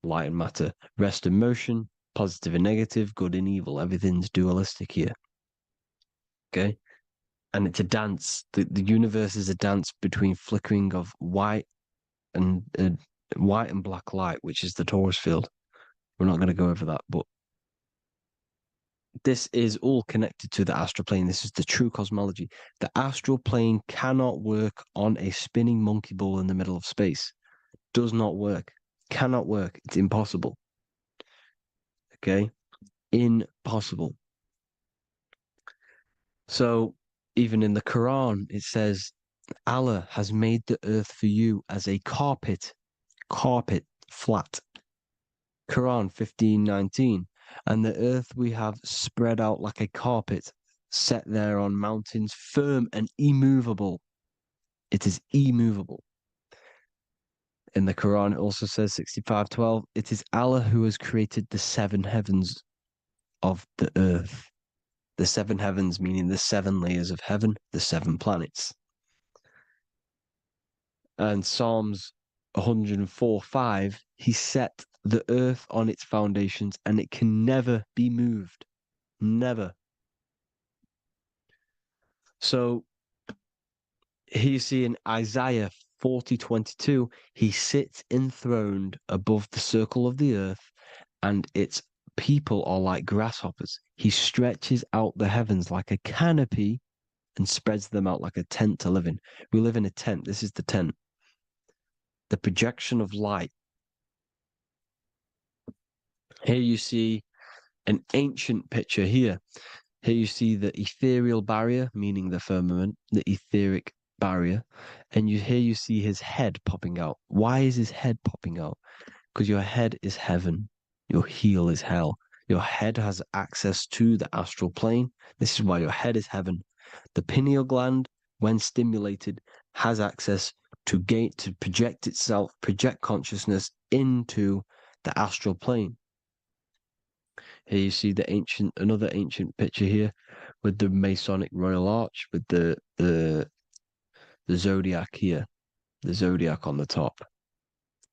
light and matter, rest and motion, positive and negative, good and evil. Everything's dualistic here. Okay? And it's a dance. The universe is a dance between flickering of white and black light, which is the torus field. We're not going to go over that, but this is all connected to the astral plane. This is the true cosmology. The astral plane cannot work on a spinning monkey ball in the middle of space. Does not work. Cannot work. It's impossible. Okay? Impossible. So, even in the Quran, it says, Allah has made the earth for you as a carpet, flat. Quran 15:19. And the earth we have spread out like a carpet, set there on mountains, firm and immovable. It is immovable. In the Quran, it also says 65:12, it is Allah who has created the 7 heavens of the earth. The 7 heavens meaning the 7 layers of heaven, the 7 planets. And Psalms 104:5, he set the earth on its foundations and it can never be moved. Never. So here you see in Isaiah 40:22, he sits enthroned above the circle of the earth and its people are like grasshoppers. He stretches out the heavens like a canopy and spreads them out like a tent to live in. We live in a tent. This is the tent. The projection of light. Here you see an ancient picture here. Here you see the ethereal barrier, meaning the firmament, the etheric barrier. And here you see his head popping out. Why is his head popping out? Because your head is heaven. Your heel is hell. Your head has access to the astral plane. This is why your head is heaven. The pineal gland, when stimulated, has access to project itself, project consciousness into the astral plane. Here you see another ancient picture here with the Masonic Royal Arch, with the zodiac here, the zodiac on the top,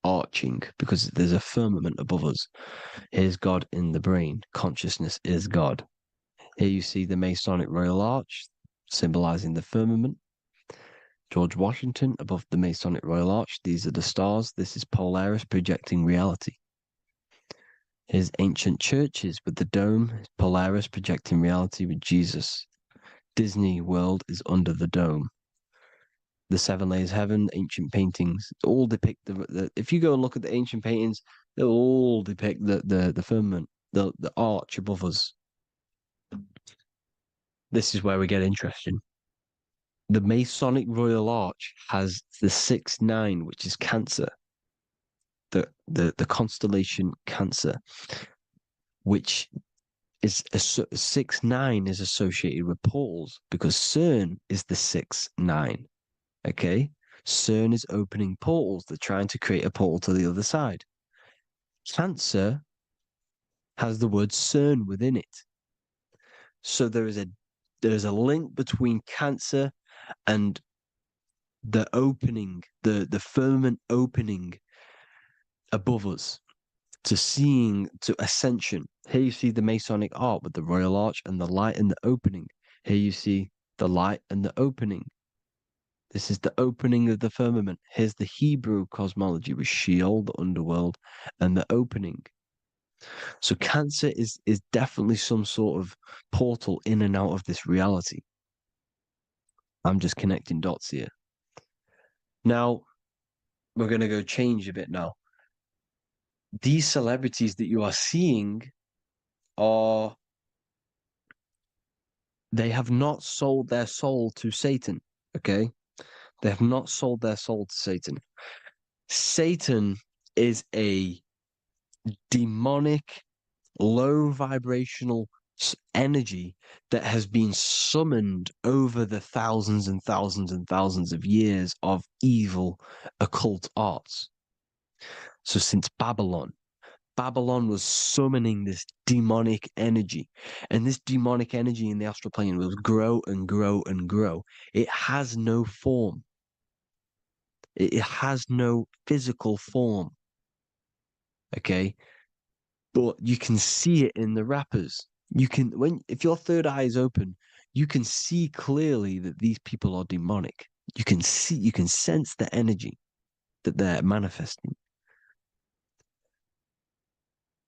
arching because there's a firmament above us. Here's God in the brain. Consciousness is God. Here you see the Masonic Royal Arch, symbolizing the firmament. George Washington above the Masonic Royal Arch. These are the stars. This is Polaris projecting reality. His ancient churches with the dome, Polaris projecting reality with Jesus. Disney World is under the dome. The seven layers of heaven, ancient paintings, all depict if you go and look at the ancient paintings, they'll all depict the firmament, the arch above us. This is where we get interesting. The Masonic Royal Arch has the 6-9, which is Cancer. The constellation Cancer, which is 6-9 is associated with portals because CERN is the 6-9. Okay, CERN is opening portals. They're trying to create a portal to the other side. Cancer has the word CERN within it, so there is a link between Cancer and the opening, the firmament opening above us to ascension. Here you see the Masonic art with the Royal Arch and the light and the opening. Here you see the light and the opening. This is the opening of the firmament. Here's the Hebrew cosmology with Sheol, the underworld, and the opening. So Cancer is definitely some sort of portal in and out of this reality. I'm just connecting dots here. Now, we're going to go change a bit now. These celebrities that you are seeing they have not sold their soul to Satan, okay? They have not sold their soul to Satan. Satan is a demonic, low vibrational energy that has been summoned over the thousands and thousands and thousands of years of evil occult arts. So since Babylon was summoning this demonic energy, and this demonic energy in the astral plane will grow and grow and grow. It has no form. It has no physical form. Okay? But you can see it in the rappers. If your third eye is open, you can see clearly that these people are demonic. You can sense the energy that they're manifesting.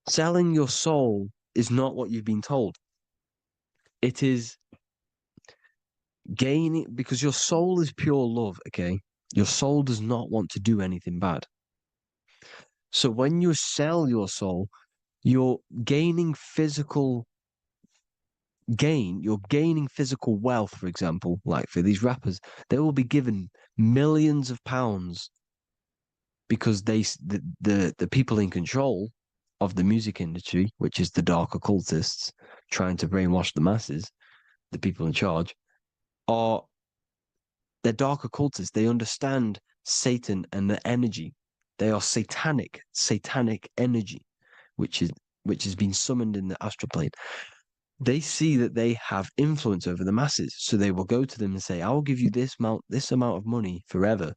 Selling your soul is not what you've been told. It is gaining, because your soul is pure love, okay? Your soul does not want to do anything bad. So when you sell your soul, you're gaining physical gain. You're gaining physical wealth, for example, like for these rappers, they will be given millions of pounds because the people in control of the music industry, which is the dark occultists trying to brainwash the masses, the people in charge, they're dark occultists. They understand Satan and the energy. They are satanic energy, which has been summoned in the astral plane. They see that they have influence over the masses, so they will go to them and say, "I will give you this amount of money forever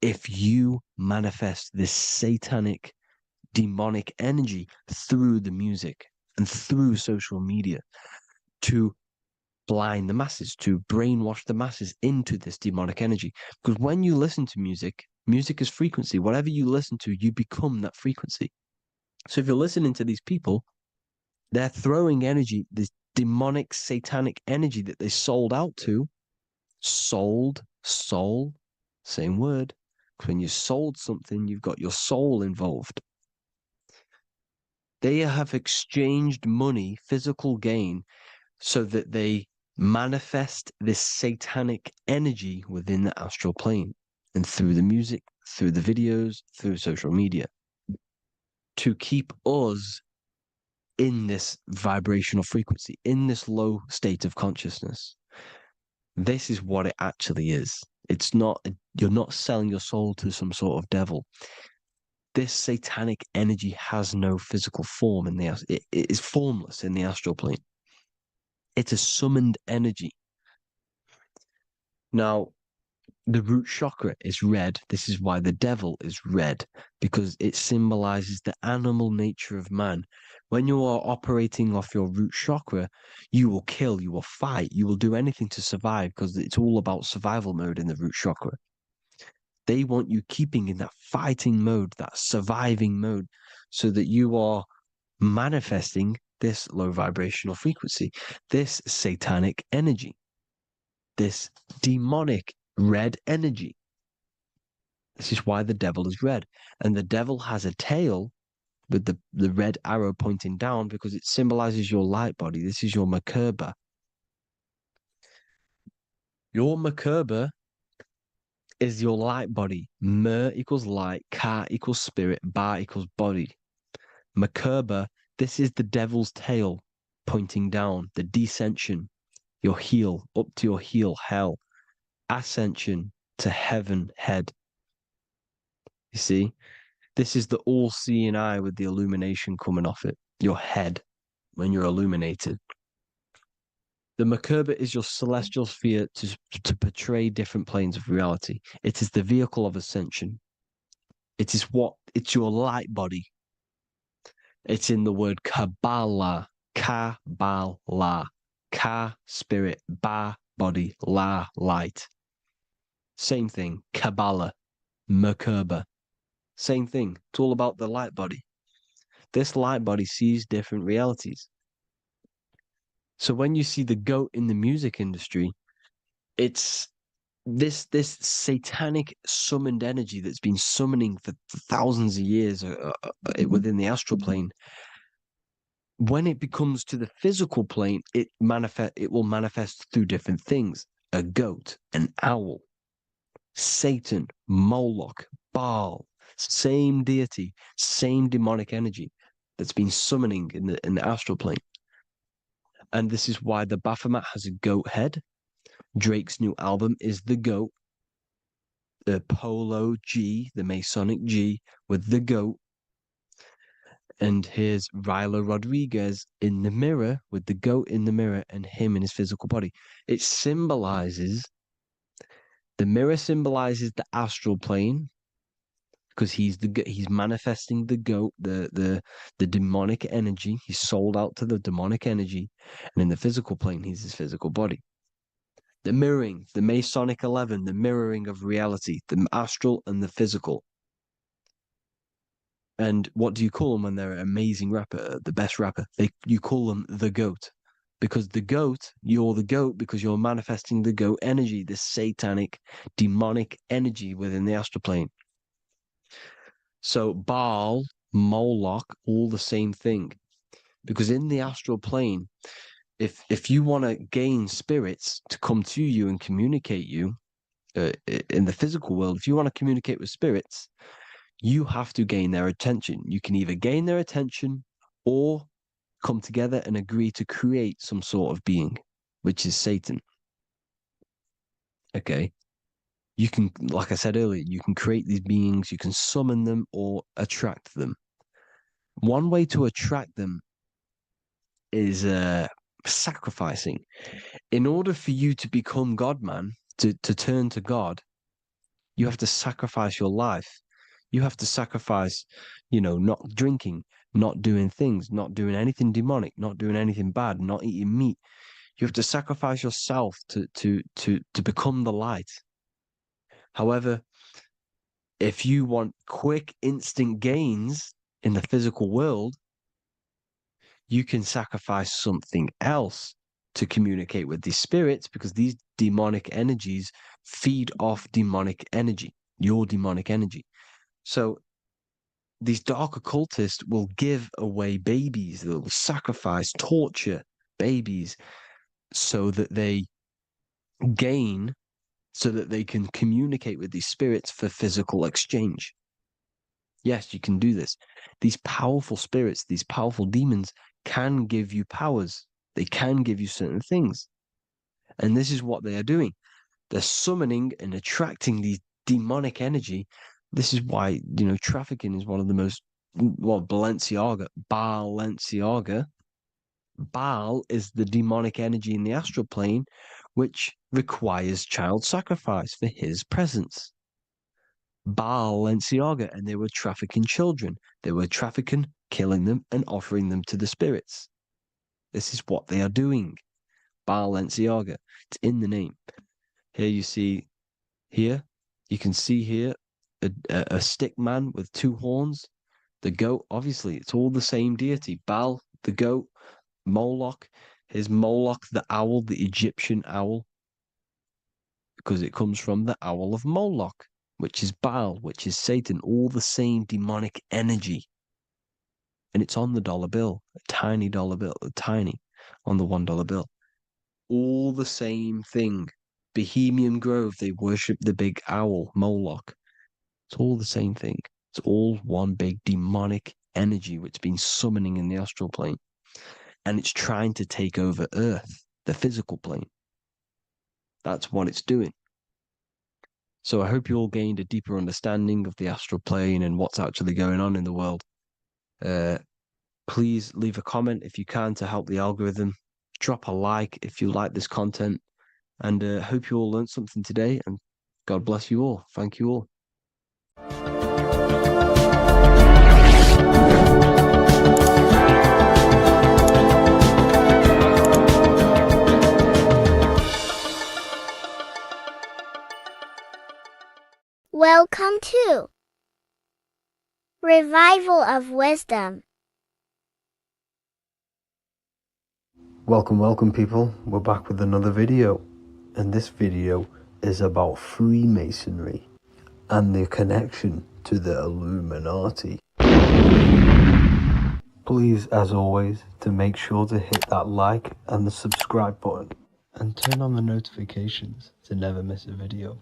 if you manifest this satanic, demonic energy through the music and through social media to blind the masses, to brainwash the masses into this demonic energy." Because when you listen to music, music is frequency. Whatever you listen to, you become that frequency. So if you're listening to these people, they're throwing energy, this demonic, satanic energy that they sold out to. Soul, same word. When you sold something, you've got your soul involved. They have exchanged money, physical gain, so that they manifest this satanic energy within the astral plane and through the music, through the videos, through social media to keep us in this vibrational frequency, in this low state of consciousness. This is what it actually is. It's not, you're not selling your soul to some sort of devil. This satanic energy has no physical form it is formless in the astral plane. It's a summoned energy. Now, the root chakra is red. This is why the devil is red, because it symbolizes the animal nature of man. When you are operating off your root chakra, you will kill, you will fight, you will do anything to survive, because it's all about survival mode in the root chakra. They want you keeping in that fighting mode, that surviving mode, so that you are manifesting this low vibrational frequency, this satanic energy, this demonic red energy. This is why the devil is red. And the devil has a tail with the red arrow pointing down because it symbolizes your light body. This is your Merkaba. Your Merkaba is your light body. Mer equals light, Ka equals spirit, Ba equals body. Merkaba, this is the devil's tail pointing down, the descension, your heel, up to your heel, hell. Ascension to heaven, head. You see? This is the all-seeing eye with the illumination coming off it, your head, when you're illuminated. The Merkaba is your celestial sphere to portray different planes of reality. It is the vehicle of ascension. It's your light body. It's in the word Kabbalah, Kabbalah, Ka, spirit, Ba, body, La, light. Same thing, Kabbalah, Merkaba. Same thing. It's all about the light body. This light body sees different realities. So when you see the goat in the music industry, it's this satanic summoned energy that's been summoning for thousands of years within the astral plane. When it becomes to the physical plane, it will manifest through different things. A goat, an owl, Satan, Moloch, Baal, same deity, same demonic energy that's been summoning in the astral plane. And this is why the Baphomet has a goat head. Drake's new album is the goat. The Polo G, the Masonic G, with the goat. And here's Ryla Rodriguez in the mirror with the goat in the mirror and him in his physical body. It symbolizes, the mirror symbolizes the astral plane because he's manifesting the goat, the demonic energy. He's sold out to the demonic energy. And in the physical plane, he's his physical body. The mirroring, the Masonic 11, the mirroring of reality, the astral and the physical. And what do you call them when they're an amazing rapper, the best rapper? You call them the GOAT. Because the GOAT, you're the GOAT because you're manifesting the GOAT energy, this satanic, demonic energy within the astral plane. So Baal, Moloch, all the same thing. Because in the astral plane, if you want to gain spirits to come to you and communicate you in the physical world, if you want to communicate with spirits, you have to gain their attention. You can either gain their attention or come together and agree to create some sort of being, which is Satan. Okay. You can, like I said earlier, you can create these beings, you can summon them or attract them. One way to attract them is sacrificing. In order for you to become God, man, to turn to God, you have to sacrifice your life. You have to sacrifice, not drinking, not doing things, not doing anything demonic, not doing anything bad, not eating meat. You have to sacrifice yourself to become the light. However, if you want quick, instant gains in the physical world, you can sacrifice something else to communicate with these spirits because these demonic energies feed off demonic energy, your demonic energy. So these dark occultists will give away babies, they'll sacrifice, torture babies so that they gain, so that they can communicate with these spirits for physical exchange. Yes, you can do this. These powerful spirits, these powerful demons can give you powers. They can give you certain things. And this is what they are doing. They're summoning and attracting these demonic energy. This is why, trafficking is one of the most, Balenciaga. Baal is the demonic energy in the astral plane, which requires child sacrifice for his presence. Balenciaga, and they were trafficking children. They were trafficking, killing them, and offering them to the spirits. This is what they are doing. Balenciaga. It's in the name. Here you see, you can see here a stick man with two horns. The goat, obviously, it's all the same deity. Baal, the goat, Moloch, is Moloch the owl, the Egyptian owl? Because it comes from the owl of Moloch, which is Baal, which is Satan, all the same demonic energy. And it's on the dollar bill, a tiny dollar bill, tiny, on the $1 bill. All the same thing. Bohemian Grove, they worship the big owl, Moloch. It's all the same thing. It's all one big demonic energy which has been summoning in the astral plane. And it's trying to take over Earth, the physical plane. That's what it's doing. So I hope you all gained a deeper understanding of the astral plane and what's actually going on in the world. Please leave a comment if you can to help the algorithm. Drop a like if you like this content. And hope you all learned something today. And God bless you all. Thank you all. Welcome to Revival of Wisdom. Welcome people, we're back with another video, and this video is about Freemasonry and their connection to the Illuminati. Please, as always, to make sure to hit that like and the subscribe button and turn on the notifications to never miss a video.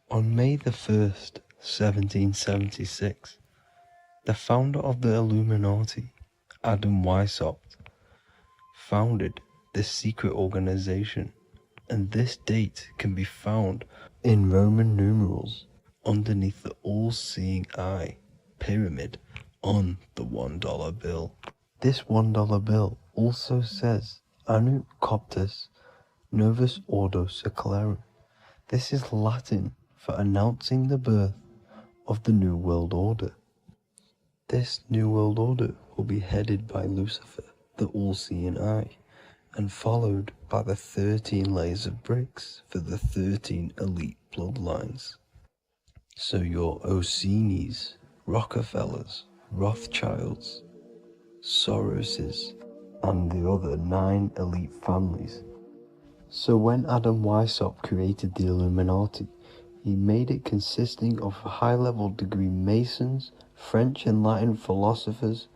On May the 1st, 1776, the founder of the Illuminati, Adam Weishaupt, founded this secret organization, and this date can be found in Roman numerals underneath the all-seeing eye pyramid on the $1 bill. This $1 bill also says Anu Coptus Novus Ordo Secularum. This is Latin for announcing the birth of the New World Order. This New World Order will be headed by Lucifer, the all-seeing eye, and followed by the 13 layers of bricks for the 13 elite bloodlines. So your Orsini's, Rockefellers, Rothschilds, Soroses, and the other 9 elite families. So when Adam Weishaupt created the Illuminati, he made it consisting of high-level degree Masons, French and Latin philosophers,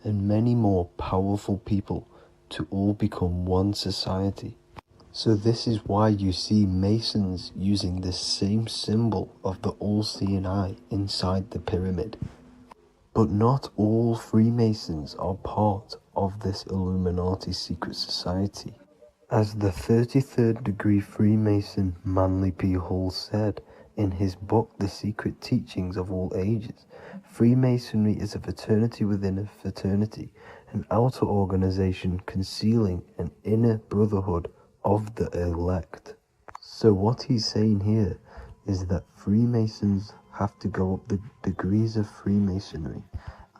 and many more powerful people to all become one society. So this is why you see Masons using the same symbol of the all-seeing eye inside the pyramid. But not all Freemasons are part of this Illuminati secret society. As the 33rd degree Freemason Manly P. Hall said in his book The Secret Teachings of All Ages, Freemasonry is a fraternity within a fraternity, an outer organization concealing an inner brotherhood of the elect. So what he's saying here is that Freemasons have to go up the degrees of Freemasonry,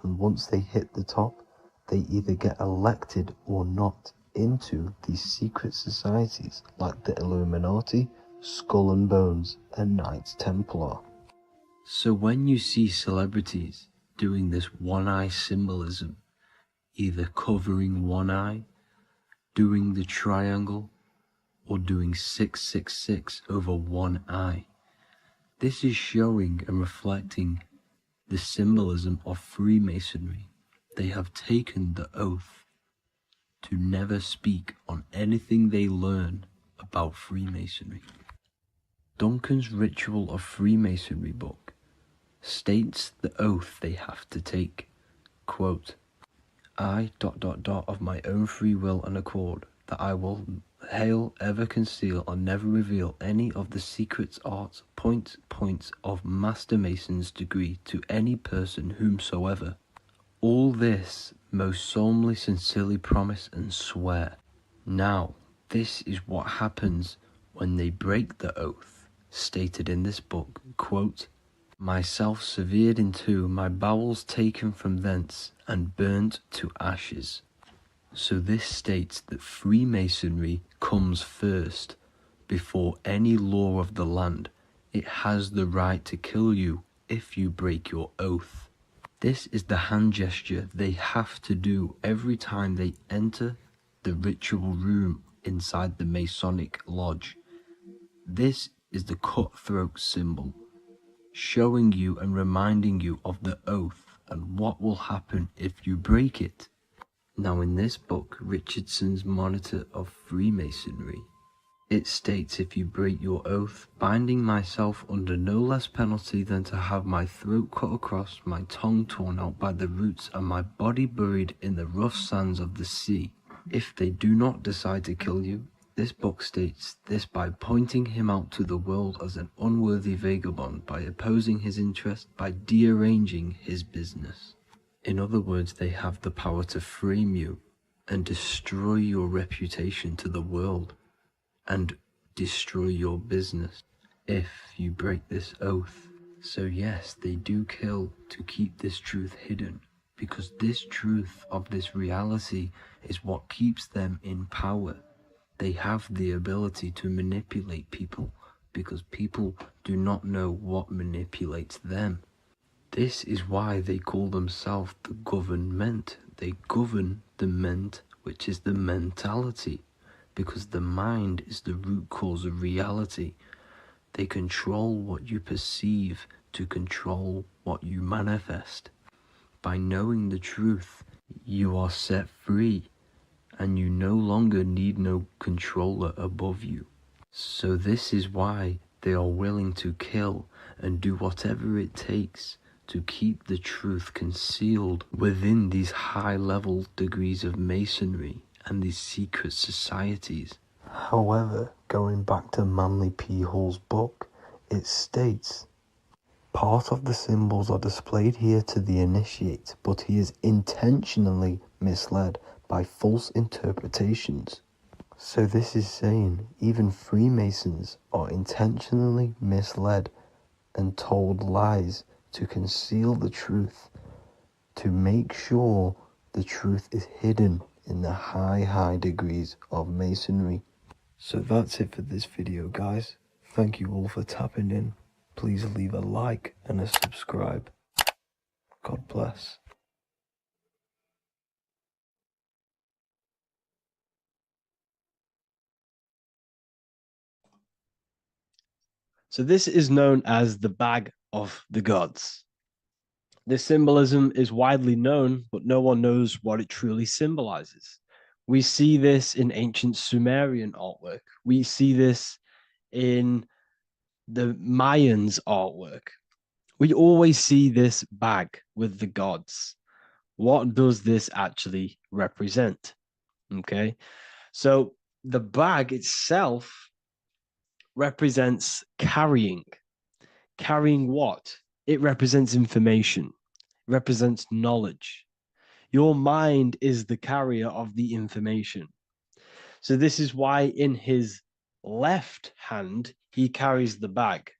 and once they hit the top, they either get elected or not into these secret societies like the Illuminati, Skull and Bones, and Knights Templar. So when you see celebrities doing this one-eye symbolism, either covering one eye, doing the triangle, or doing 666 over one eye, this is showing and reflecting the symbolism of Freemasonry. They have taken the oath to never speak on anything they learn about Freemasonry. Duncan's Ritual of Freemasonry book states the oath they have to take, quote, I ... of my own free will and accord, that I will hail, ever conceal, or never reveal any of the secrets, arts, points of Master Mason's degree to any person whomsoever. All this most solemnly, sincerely promise and swear. Now, this is what happens when they break the oath, stated in this book, quote, myself severed in two, my bowels taken from thence, and burnt to ashes. So this states that Freemasonry comes first, before any law of the land. It has the right to kill you if you break your oath. This is the hand gesture they have to do every time they enter the ritual room inside the Masonic Lodge. This is the cutthroat symbol, showing you and reminding you of the oath and what will happen if you break it. Now in this book, Richardson's Monitor of Freemasonry, it states, if you break your oath, binding myself under no less penalty than to have my throat cut across, my tongue torn out by the roots, and my body buried in the rough sands of the sea. If they do not decide to kill you, this book states this by pointing him out to the world as an unworthy vagabond, by opposing his interest, by dearranging his business. In other words, they have the power to frame you and destroy your reputation to the world and destroy your business if you break this oath. So yes, they do kill to keep this truth hidden, because this truth of this reality is what keeps them in power. They have the ability to manipulate people because people do not know what manipulates them. This is why they call themselves the government. They govern the ment, which is the mentality, because the mind is the root cause of reality. They control what you perceive to control what you manifest. By knowing the truth, you are set free, and you no longer need no controller above you. So this is why they are willing to kill and do whatever it takes to keep the truth concealed within these high-level degrees of masonry and these secret societies. However, going back to Manly P. Hall's book, it states, part of the symbols are displayed here to the initiate, but he is intentionally misled by false interpretations. So this is saying even Freemasons are intentionally misled and told lies to conceal the truth, to make sure the truth is hidden in the high degrees of masonry. So that's it for this video, guys. Thank you all for tapping in. Please leave a like and a subscribe. God bless. So this is known as the Bag of the Gods. This symbolism is widely known, but no one knows what it truly symbolizes. We see this in ancient Sumerian artwork. We see this in the Mayans' artwork. We always see this bag with the gods. What does this actually represent? Okay, so the bag itself represents carrying. Carrying what? It represents information, represents knowledge. Your mind is the carrier of the information. So this is why in his left hand, he carries the bag,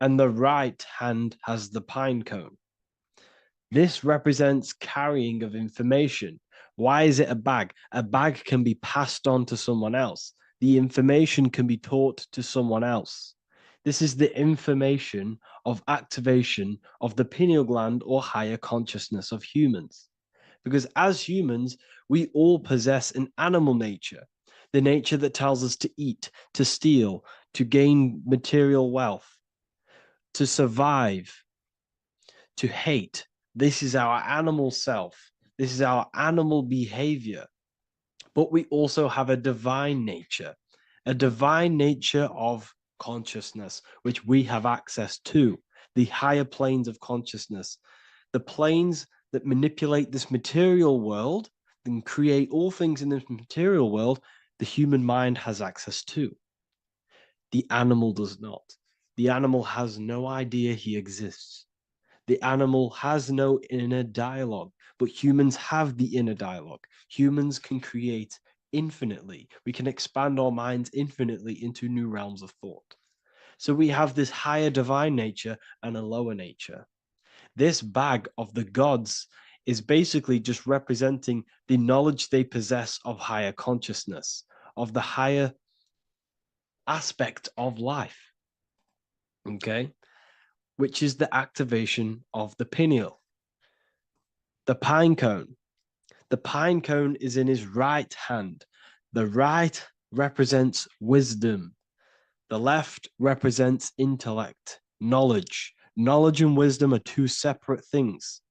and the right hand has the pine cone. This represents carrying of information. Why is it a bag? A bag can be passed on to someone else. The information can be taught to someone else. This is the information of activation of the pineal gland or higher consciousness of humans. Because as humans, we all possess an animal nature, the nature that tells us to eat, to steal, to gain material wealth, to survive, to hate. This is our animal self. This is our animal behavior. But we also have a divine nature of consciousness, which we have access to, the higher planes of consciousness, the planes that manipulate this material world and create all things in this material world. The human mind has access to. The animal does not. The animal has no idea he exists. The animal has no inner dialogue, but humans have the inner dialogue. Humans can create infinitely. We can expand our minds infinitely into new realms of thought. So we have this higher divine nature and a lower nature. This bag of the gods is basically just representing the knowledge they possess of higher consciousness, of the higher aspect of life. Okay? Which is the activation of the pineal. The pine cone. The pine cone is in his right hand. The right represents wisdom. The left represents intellect, knowledge. Knowledge and wisdom are two separate things.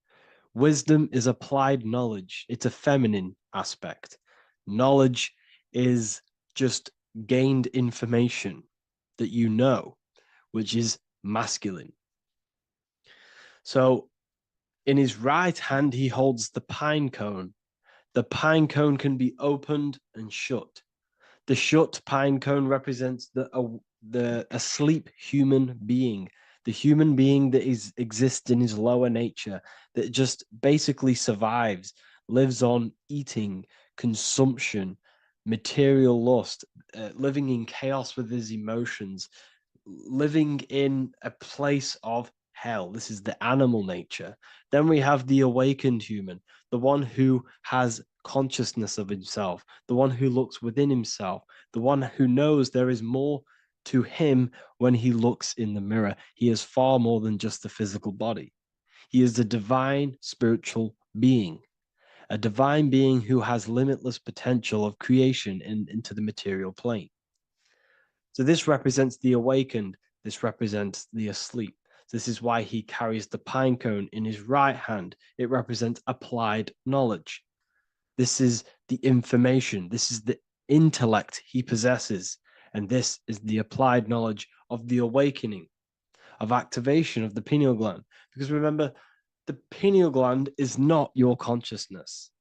Wisdom is applied knowledge. It's a feminine aspect. Knowledge is just gained information that you know, which is masculine. So in his right hand, he holds the pine cone. The pine cone can be opened and shut. The shut pine cone represents the asleep human being, the human being that exists in his lower nature, that just basically survives, lives on eating, consumption, material lust, living in chaos with his emotions, living in a place of hell. This is the animal nature. Then we have the awakened human, the one who has consciousness of himself, the one who looks within himself, the one who knows there is more to him when he looks in the mirror. He is far more than just the physical body. He is a divine spiritual being, a divine being who has limitless potential of creation into the material plane. So this represents the awakened. This represents the asleep. This is why he carries the pine cone in his right hand. It represents applied knowledge. This is the information. This is the intellect he possesses. And this is the applied knowledge of the awakening, of activation of the pineal gland. Because remember, the pineal gland is not your consciousness.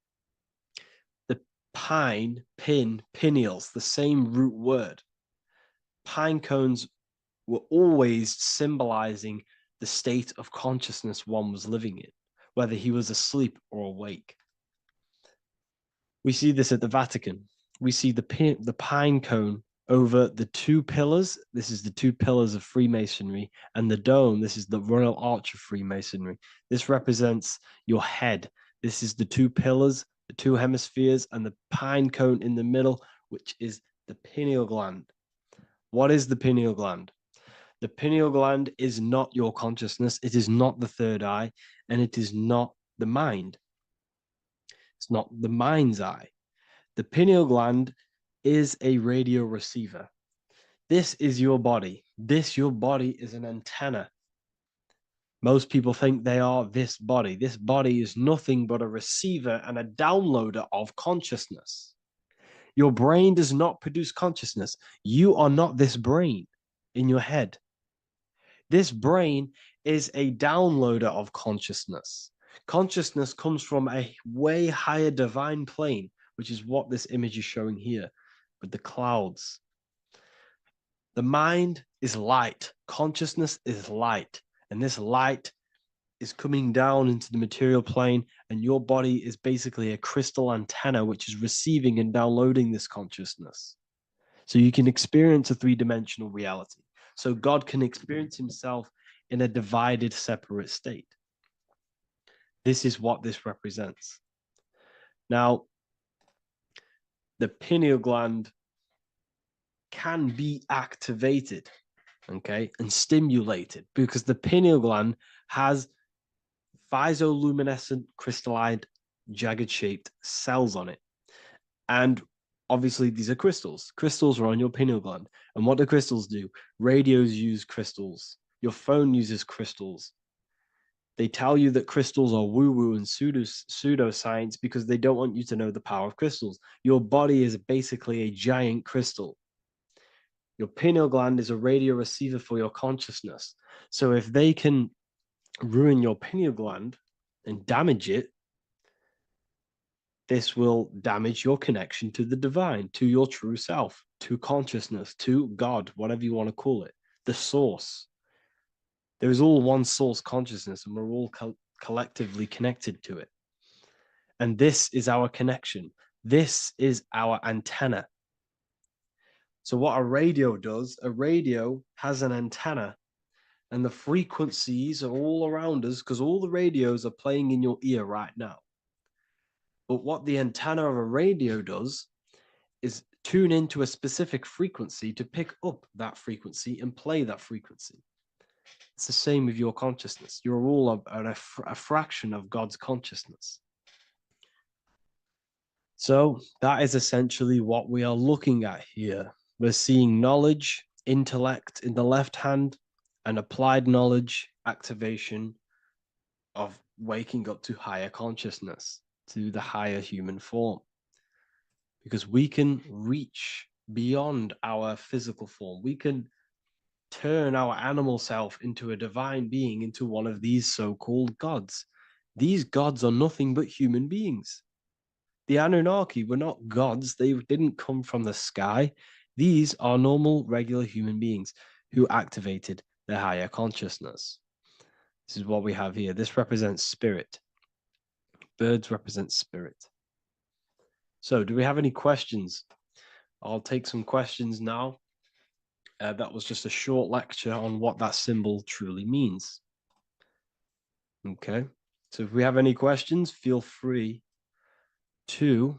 The pine, pin, pineals, the same root word. Pine cones were always symbolizing the state of consciousness one was living in, whether he was asleep or awake. We see this at the Vatican. We see the pine cone over the two pillars. This is the two pillars of Freemasonry, and the dome. This is the Royal Arch of Freemasonry. This represents your head. This is the two pillars, the two hemispheres, and the pine cone in the middle, which is the pineal gland. What is the pineal gland? The pineal gland is not your consciousness. It is not the third eye, and it is not the mind. It's not the mind's eye. The pineal gland is a radio receiver. This is your body. Your body is an antenna. Most people think they are this body. This body is nothing but a receiver and a downloader of consciousness. Your brain does not produce consciousness. You are not this brain in your head. This brain is a downloader of consciousness. Consciousness comes from a way higher divine plane, which is what this image is showing here with the clouds. The mind is light. Consciousness is light. And this light is coming down into the material plane, and your body is basically a crystal antenna which is receiving and downloading this consciousness. So you can experience a three-dimensional reality. So God can experience himself in a divided, separate state. This is what this represents. Now, the pineal gland can be activated, okay, and stimulated, because the pineal gland has physioluminescent crystallized jagged-shaped cells on it. And obviously, these are crystals. Crystals are on your pineal gland. And what do crystals do? Radios use crystals. Your phone uses crystals. They tell you that crystals are woo-woo and pseudoscience because they don't want you to know the power of crystals. Your body is basically a giant crystal. Your pineal gland is a radio receiver for your consciousness. So if they can ruin your pineal gland and damage it, this will damage your connection to the divine, to your true self, to consciousness, to God, whatever you want to call it, the source. There is all one source consciousness, and we're all collectively connected to it. And this is our connection. This is our antenna. So what a radio does, a radio has an antenna, and the frequencies are all around us because all the radios are playing in your ear right now. But what the antenna of a radio does is tune into a specific frequency to pick up that frequency and play that frequency. It's the same with your consciousness. You're all a fraction of God's consciousness. So that is essentially what we are looking at here. We're seeing knowledge, intellect in the left hand, and applied knowledge, activation of waking up to higher consciousness, to the higher human form. Because we can reach beyond our physical form. We can turn our animal self into a divine being, into one of these so-called gods. These gods are nothing but human beings. The Anunnaki were not gods. They didn't come from the sky. These are normal, regular human beings who activated their higher consciousness. This is what we have here. This represents spirit. Birds represent spirit. So do we have any questions? I'll take some questions now. That was just a short lecture on what that symbol truly means. Okay, so if we have any questions, feel free to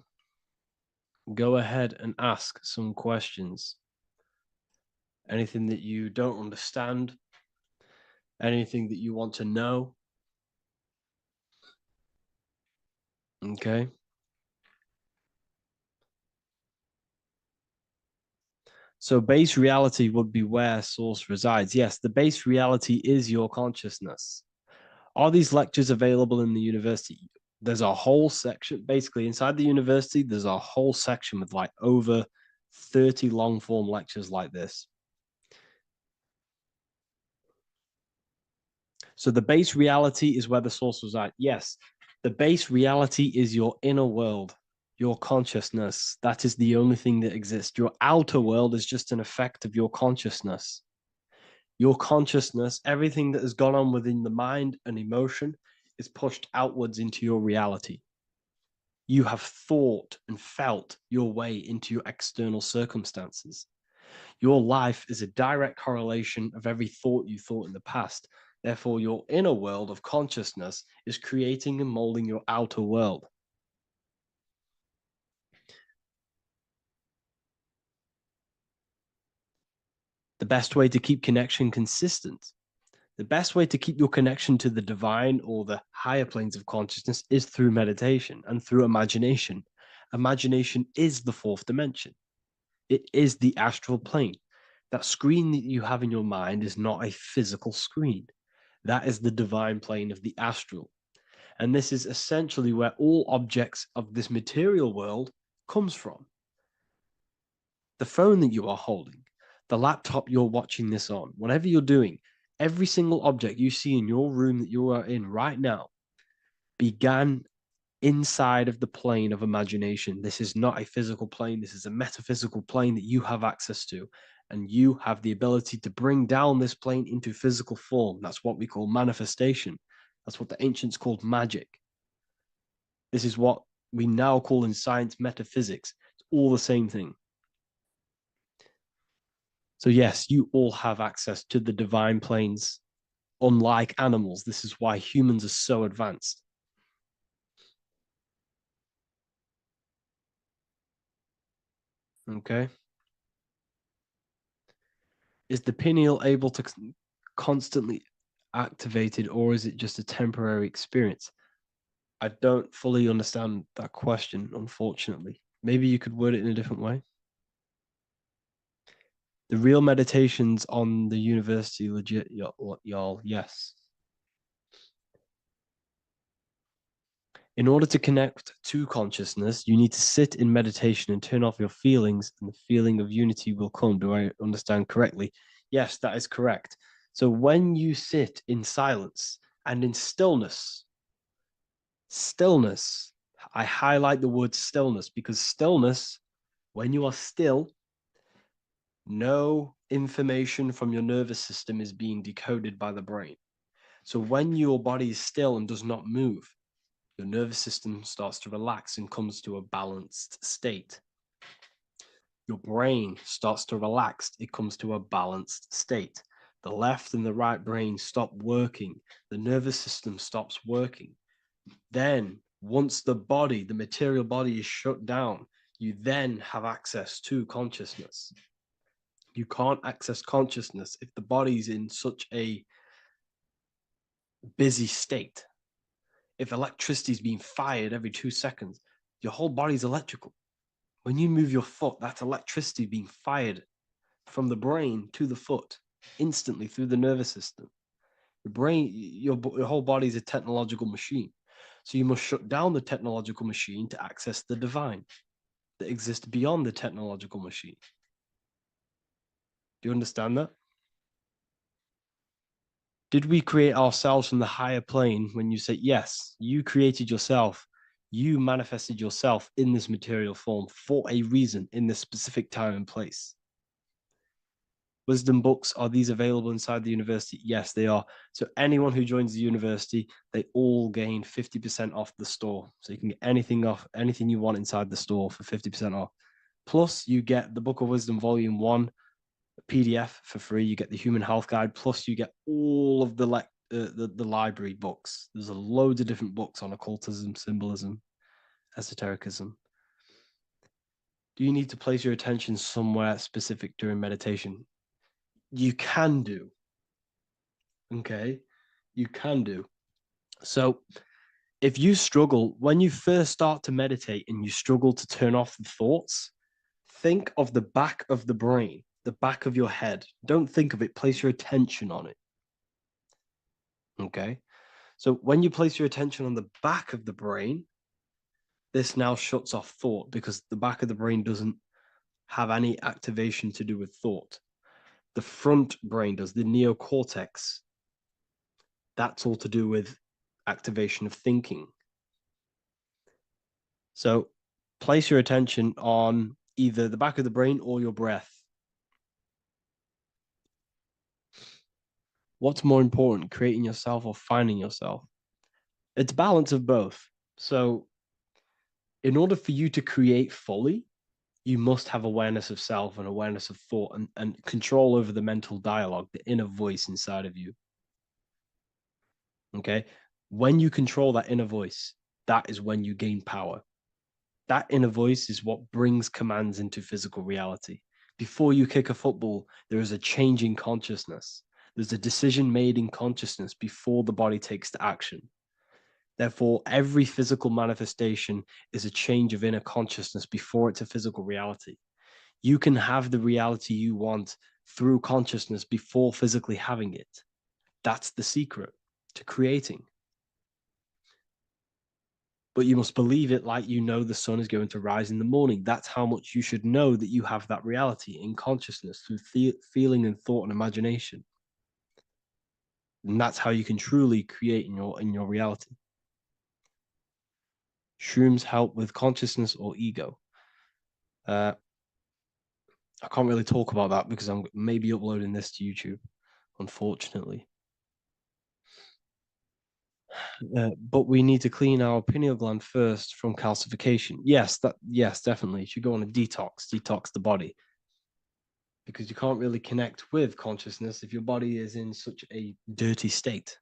go ahead and ask some questions. Anything that you don't understand, anything that you want to know. Okay. So base reality would be where source resides. Yes, the base reality is your consciousness. Are these lectures available in the university? There's a whole section, basically inside the university, there's a whole section with like over 30 long form lectures like this. So the base reality is where the source resides. Yes, the base reality is your inner world, your consciousness. That is the only thing that exists. Your outer world is just an effect of your consciousness. Your consciousness, everything that has gone on within the mind and emotion is pushed outwards into your reality. You have thought and felt your way into your external circumstances. Your life is a direct correlation of every thought you thought in the past. Therefore, your inner world of consciousness is creating and molding your outer world. The best way to keep connection consistent, the best way to keep your connection to the divine or the higher planes of consciousness is through meditation and through imagination. Imagination is the fourth dimension. It is the astral plane. That screen that you have in your mind is not a physical screen. That is the divine plane of the astral. And this is essentially where all objects of this material world comes from. The phone that you are holding, the laptop you're watching this on, whatever you're doing, every single object you see in your room that you are in right now began inside of the plane of imagination. This is not a physical plane. This is a metaphysical plane that you have access to. And you have the ability to bring down this plane into physical form. That's what we call manifestation. That's what the ancients called magic. This is what we now call in science metaphysics. It's all the same thing. So yes, you all have access to the divine planes. Unlike animals, this is why humans are so advanced. Okay. Is the pineal able to constantly activated, or is it just a temporary experience? I don't fully understand that question, unfortunately. Maybe you could word it in a different way. The real meditations on the university, legit, y'all, yes. In order to connect to consciousness, you need to sit in meditation and turn off your feelings, and the feeling of unity will come. Do I understand correctly? Yes, that is correct. So when you sit in silence and in stillness, I highlight the word stillness because stillness, when you are still, no information from your nervous system is being decoded by the brain. So when your body is still and does not move, your nervous system starts to relax and comes to a balanced state. Your brain starts to relax, it comes to a balanced state. The left and the right brain stop working. The nervous system stops working. Then, once the body, the material body is shut down, you then have access to consciousness. You can't access consciousness if the body's in such a busy state. If electricity is being fired every 2 seconds, your whole body's electrical. When you move your foot, that's electricity being fired from the brain to the foot instantly through the nervous system. Your brain, your whole body is a technological machine. So you must shut down the technological machine to access the divine that exists beyond the technological machine. Do you understand that? Did we create ourselves from the higher plane? When you say yes, you created yourself, you manifested yourself in this material form for a reason in this specific time and place. Wisdom books, are these available inside the university? Yes, they are. So anyone who joins the university, they all gain 50% off the store. So you can get anything off, anything you want inside the store for 50% off. Plus, you get the Book of Wisdom Volume 1 PDF for free. You get the Human Health Guide. Plus, you get all of the library books. There's a load of different books on occultism, symbolism, esotericism. Do you need to place your attention somewhere specific during meditation? You can do. Okay, you can do. So if you struggle, when you first start to meditate and you struggle to turn off the thoughts, think of the back of the brain, the back of your head. Don't think of it, place your attention on it. Okay, so when you place your attention on the back of the brain, this now shuts off thought because the back of the brain doesn't have any activation to do with thought. The front brain does, the neocortex. That's all to do with activation of thinking. So place your attention on either the back of the brain or your breath. What's more important, creating yourself or finding yourself? It's balance of both. So in order for you to create fully, you must have awareness of self and awareness of thought and control over the mental dialogue, the inner voice inside of you. Okay? When you control that inner voice, that is when you gain power. That inner voice is what brings commands into physical reality. Before you kick a football, there is a change in consciousness. There's a decision made in consciousness before the body takes the action. Therefore, every physical manifestation is a change of inner consciousness before it's a physical reality. You can have the reality you want through consciousness before physically having it. That's the secret to creating. But you must believe it like you know the sun is going to rise in the morning. That's how much you should know that you have that reality in consciousness through feeling and thought and imagination. And that's how you can truly create in your reality. Shrooms help with consciousness or ego. I can't really talk about that because I'm maybe uploading this to YouTube, unfortunately. But we need to clean our pineal gland first from calcification. Yes, definitely. You should go on a detox the body. Because you can't really connect with consciousness if your body is in such a dirty state.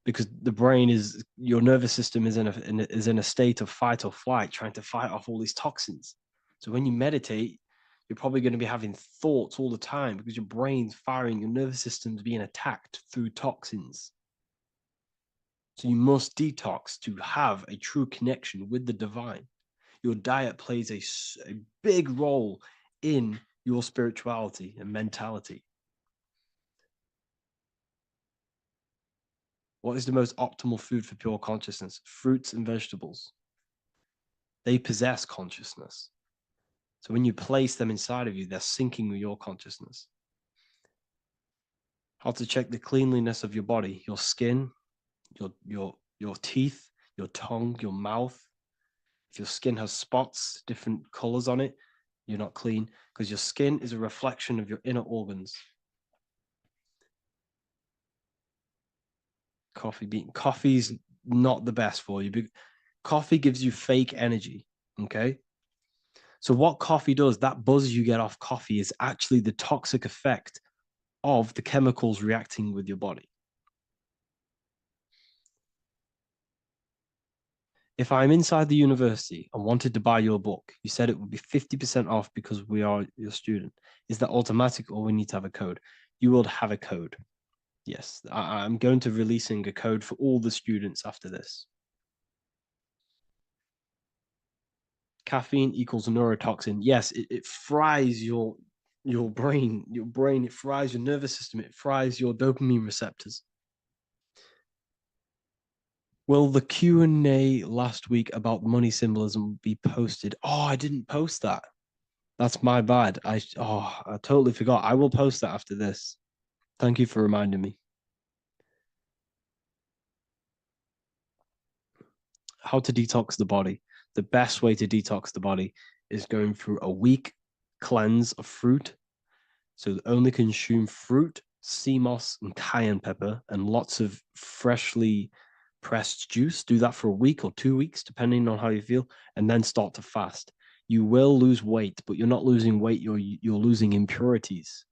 Because the brain is, your nervous system is in a state of fight or flight, trying to fight off all these toxins. So when you meditate, you're probably going to be having thoughts all the time because your brain's firing, your nervous system's being attacked through toxins. So you must detox to have a true connection with the divine. Your diet plays a big role in your spirituality and mentality. What is the most optimal food for pure consciousness? Fruits and vegetables. They possess consciousness. So when you place them inside of you, they're syncing with your consciousness. How to check the cleanliness of your body, your skin, your teeth, your tongue, your mouth. If your skin has spots, different colors on it, you're not clean because your skin is a reflection of your inner organs. Coffee's not the best for you. Coffee gives you fake energy. Okay. So what coffee does, that buzz you get off coffee is actually the toxic effect of the chemicals reacting with your body. If I'm inside the university and wanted to buy your book, you said it would be 50% off because we are your student. Is that automatic or we need to have a code? You will have a code. Yes, I'm going to releasing a code for all the students after this. Caffeine equals neurotoxin. Yes, it fries your brain. It fries your nervous system. It fries your dopamine receptors. Will the Q&A last week about money symbolism be posted? Oh, I didn't post that. That's my bad. I totally forgot. I will post that after this. Thank you for reminding me. How to detox the body. The best way to detox the body is going through a week cleanse of fruit. So only consume fruit, sea moss, and cayenne pepper, and lots of freshly pressed juice. Do that for a week or 2 weeks, depending on how you feel, and then start to fast. You will lose weight, but you're not losing weight. You're losing impurities.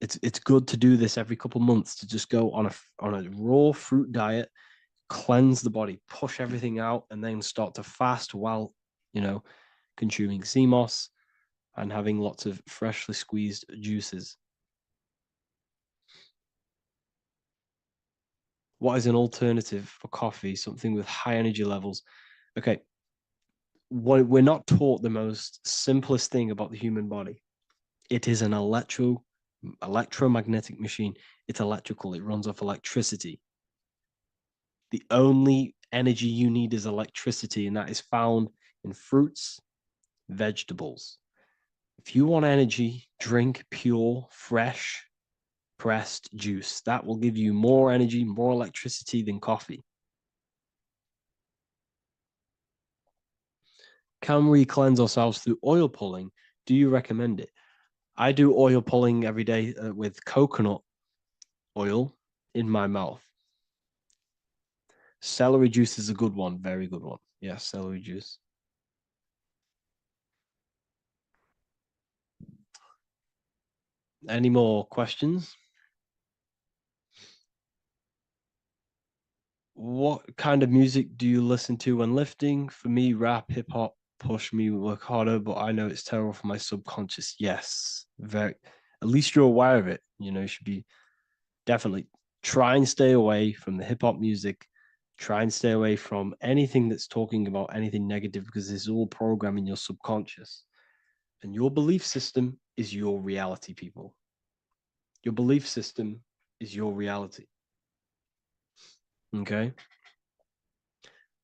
It's good to do this every couple months, to just go on a raw fruit diet, cleanse the body, push everything out, and then start to fast while consuming sea moss and having lots of freshly squeezed juices. What is an alternative for coffee? Something with high energy levels. Okay, we're not taught the most simplest thing about the human body. It is an electromagnetic machine. It's electrical. It runs off electricity. The only energy you need is electricity, and that is found in fruits, vegetables. If you want energy, drink pure, fresh, pressed juice. That will give you more energy, more electricity than coffee. Can we cleanse ourselves through oil pulling? Do you recommend it? I do oil pulling every day with coconut oil in my mouth. Celery juice is a good one, very good one. Yes, celery juice. Any more questions? What kind of music do you listen to when lifting? For me, rap, hip hop push me work harder, but I know it's terrible for my subconscious. Yes, very. At least you're aware of it. You should be definitely try and stay away from the hip hop music. Try and stay away from anything that's talking about anything negative, because it's all programming your subconscious. And your belief system is your reality, people. Your belief system is your reality. Okay?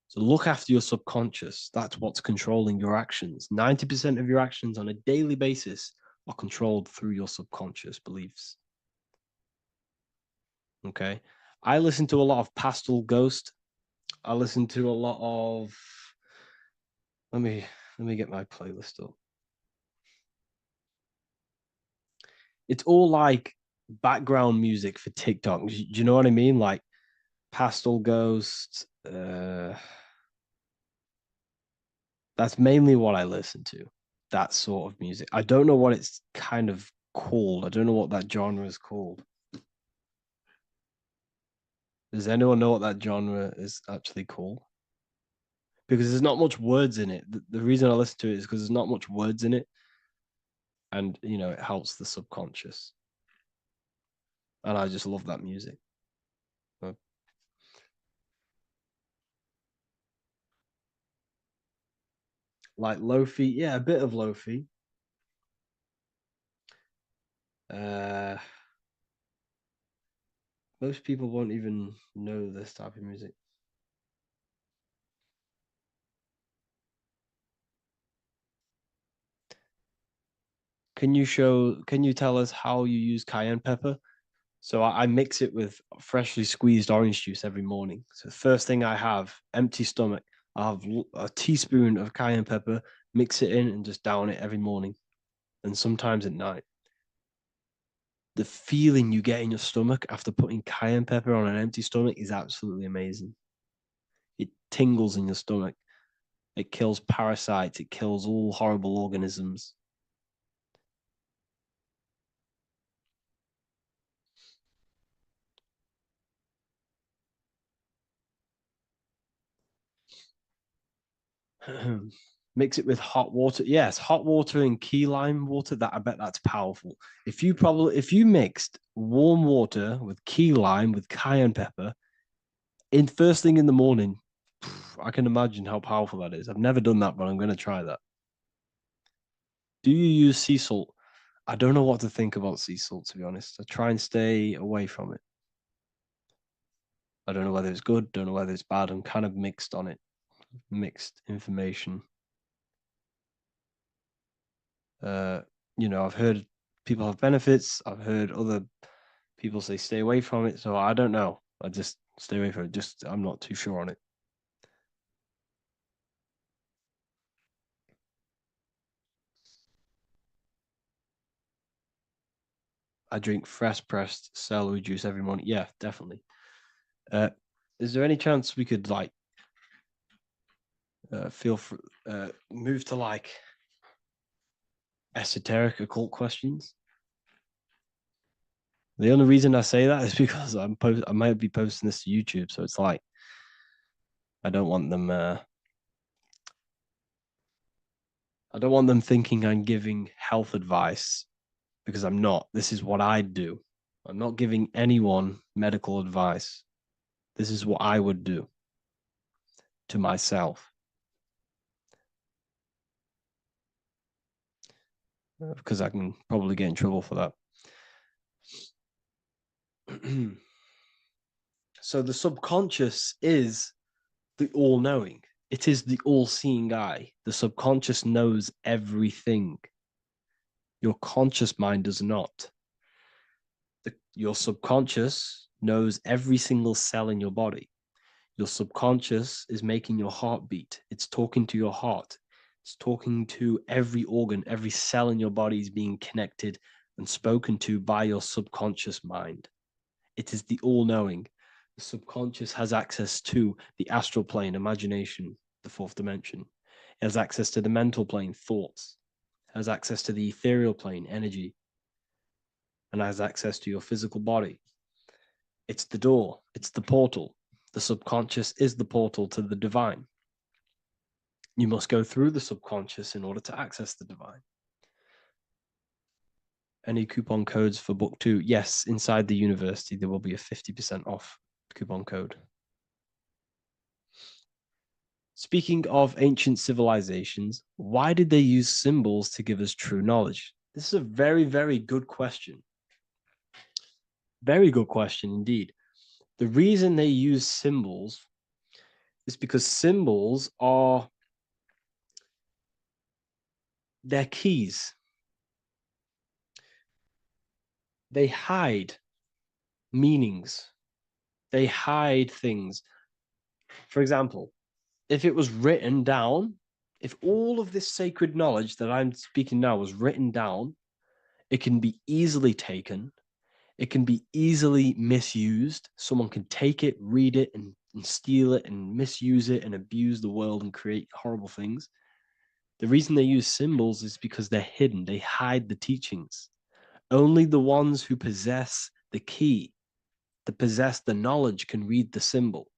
So look after your subconscious. That's what's controlling your actions. 90% of your actions on a daily basis are controlled through your subconscious beliefs. Okay? I listen to a lot of Pastel Ghost. I listen to a lot of let me get my playlist up. It's all like background music for TikTok. Do you know what I mean? Like Pastel Ghost. That's mainly what I listen to. That sort of music. I don't know what it's kind of called. I don't know what that genre is called. Does anyone know what that genre is actually called? Because there's not much words in it. The reason I listen to it is because there's not much words in it. And, it helps the subconscious. And I just love that music. Like lo-fi, yeah, a bit of lo-fi. Most people won't even know this type of music. Can you tell us how you use cayenne pepper? So I mix it with freshly squeezed orange juice every morning. So the first thing I have, empty stomach, I have a teaspoon of cayenne pepper, mix it in and just down it every morning. And sometimes at night. The feeling you get in your stomach after putting cayenne pepper on an empty stomach is absolutely amazing. It tingles in your stomach. It kills parasites. It kills all horrible organisms. Mix it with hot water. Yes, hot water and key lime water. That I bet that's powerful. If you mixed warm water with key lime with cayenne pepper in first thing in the morning, I can imagine how powerful that is. I've never done that, but I'm going to try that. Do you use sea salt? I don't know what to think about sea salt, to be honest. I try and stay away from it. I don't know whether it's good, don't know whether it's bad. I'm kind of mixed on it. Mixed information. I've heard people have benefits. I've heard other people say stay away from it. So I don't know. I just stay away from it. I'm not too sure on it. I drink fresh pressed celery juice every morning. Yeah, definitely. Is there any chance we could move to esoteric occult questions? The only reason I say that is because I might be posting this to YouTube, so it's I don't want them. I don't want them thinking I'm giving health advice, because I'm not. This is what I do. I'm not giving anyone medical advice. This is what I would do to myself. Because I can probably get in trouble for that. So the subconscious is the all-knowing. It is the all-seeing eye. The subconscious knows everything. Your conscious mind does not. Your subconscious knows every single cell in your body. Your subconscious is making your heart beat. It's talking to your heart. It's talking to every organ, every cell in your body is being connected and spoken to by your subconscious mind. It is the all-knowing. The subconscious has access to the astral plane, imagination, the fourth dimension. It has access to the mental plane, thoughts. It has access to the ethereal plane, energy. And has access to your physical body. It's the door. It's the portal. The subconscious is the portal to the divine. You must go through the subconscious in order to access the divine. Any coupon codes for book 2? Yes, inside the university, there will be a 50% off coupon code. Speaking of ancient civilizations, why did they use symbols to give us true knowledge? This is a very, very good question. Very good question indeed. The reason they use symbols is because symbols are their keys. They hide meanings. They hide things. For example, if it was written down, if all of this sacred knowledge that I'm speaking now was written down, it can be easily taken. It can be easily misused. Someone can take it, read it, and steal it and misuse it and abuse the world and create horrible things. The reason they use symbols is because they're hidden. They hide the teachings. Only the ones who possess the key, that possess the knowledge, can read the symbol.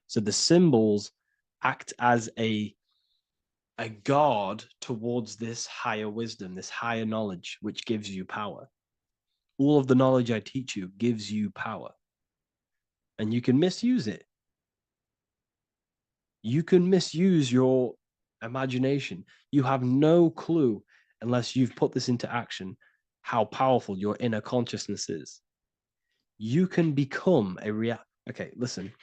So the symbols act as a guard towards this higher wisdom, this higher knowledge, which gives you power. All of the knowledge I teach you gives you power. And you can misuse it. You can misuse your imagination. You have no clue, unless you've put this into action, how powerful your inner consciousness is. You can become a Okay, listen.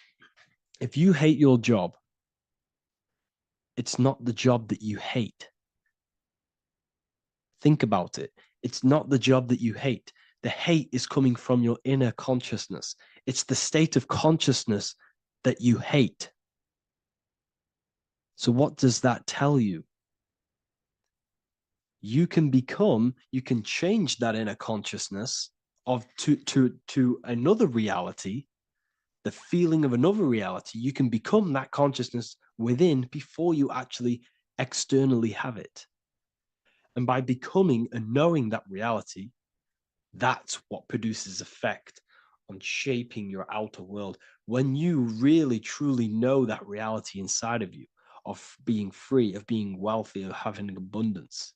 If you hate your job, it's not the job that you hate. Think about it. It's not the job that you hate. The hate is coming from your inner consciousness. It's the state of consciousness that you hate. So what does that tell you? You can change that inner consciousness to another reality, the feeling of another reality. You can become that consciousness within before you actually externally have it. And by becoming and knowing that reality, that's what produces effect on shaping your outer world. When you really, truly know that reality inside of you, of being free, of being wealthy, of having abundance.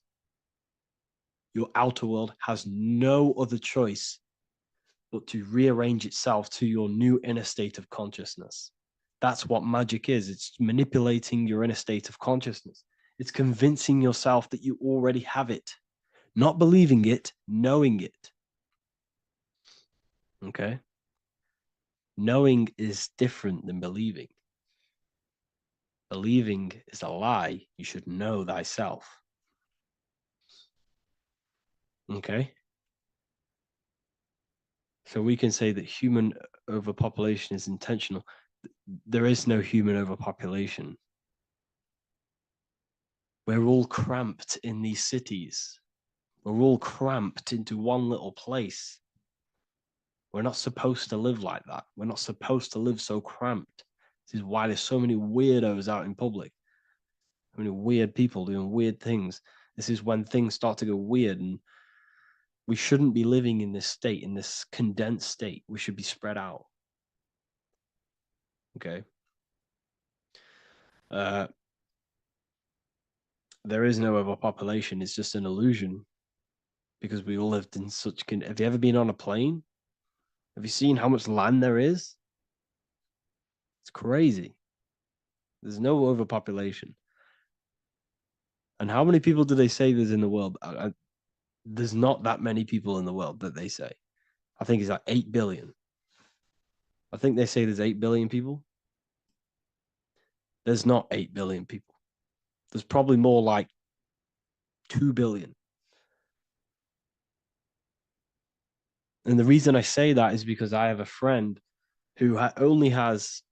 Your outer world has no other choice but to rearrange itself to your new inner state of consciousness. That's what magic is. It's manipulating your inner state of consciousness. It's convincing yourself that you already have it, not believing it, knowing it. Okay? Knowing is different than believing. Believing is a lie. You should know thyself. Okay? So we can say that human overpopulation is intentional. There is no human overpopulation. We're all cramped in these cities. We're all cramped into one little place. We're not supposed to live like that. We're not supposed to live so cramped. This is why there's so many weirdos out in public. So many weird people doing weird things. This is when things start to go weird, and we shouldn't be living in this state, in this condensed state. We should be spread out. Okay. There is no overpopulation. It's just an illusion because we all lived in such. Have you ever been on a plane? Have you seen how much land there is? It's crazy. There's no overpopulation. And how many people do they say there's in the world? There's not that many people in the world that they say. I think it's like 8 billion. I think they say there's 8 billion people. There's not 8 billion people. There's probably more like 2 billion. And the reason I say that is because I have a friend who only has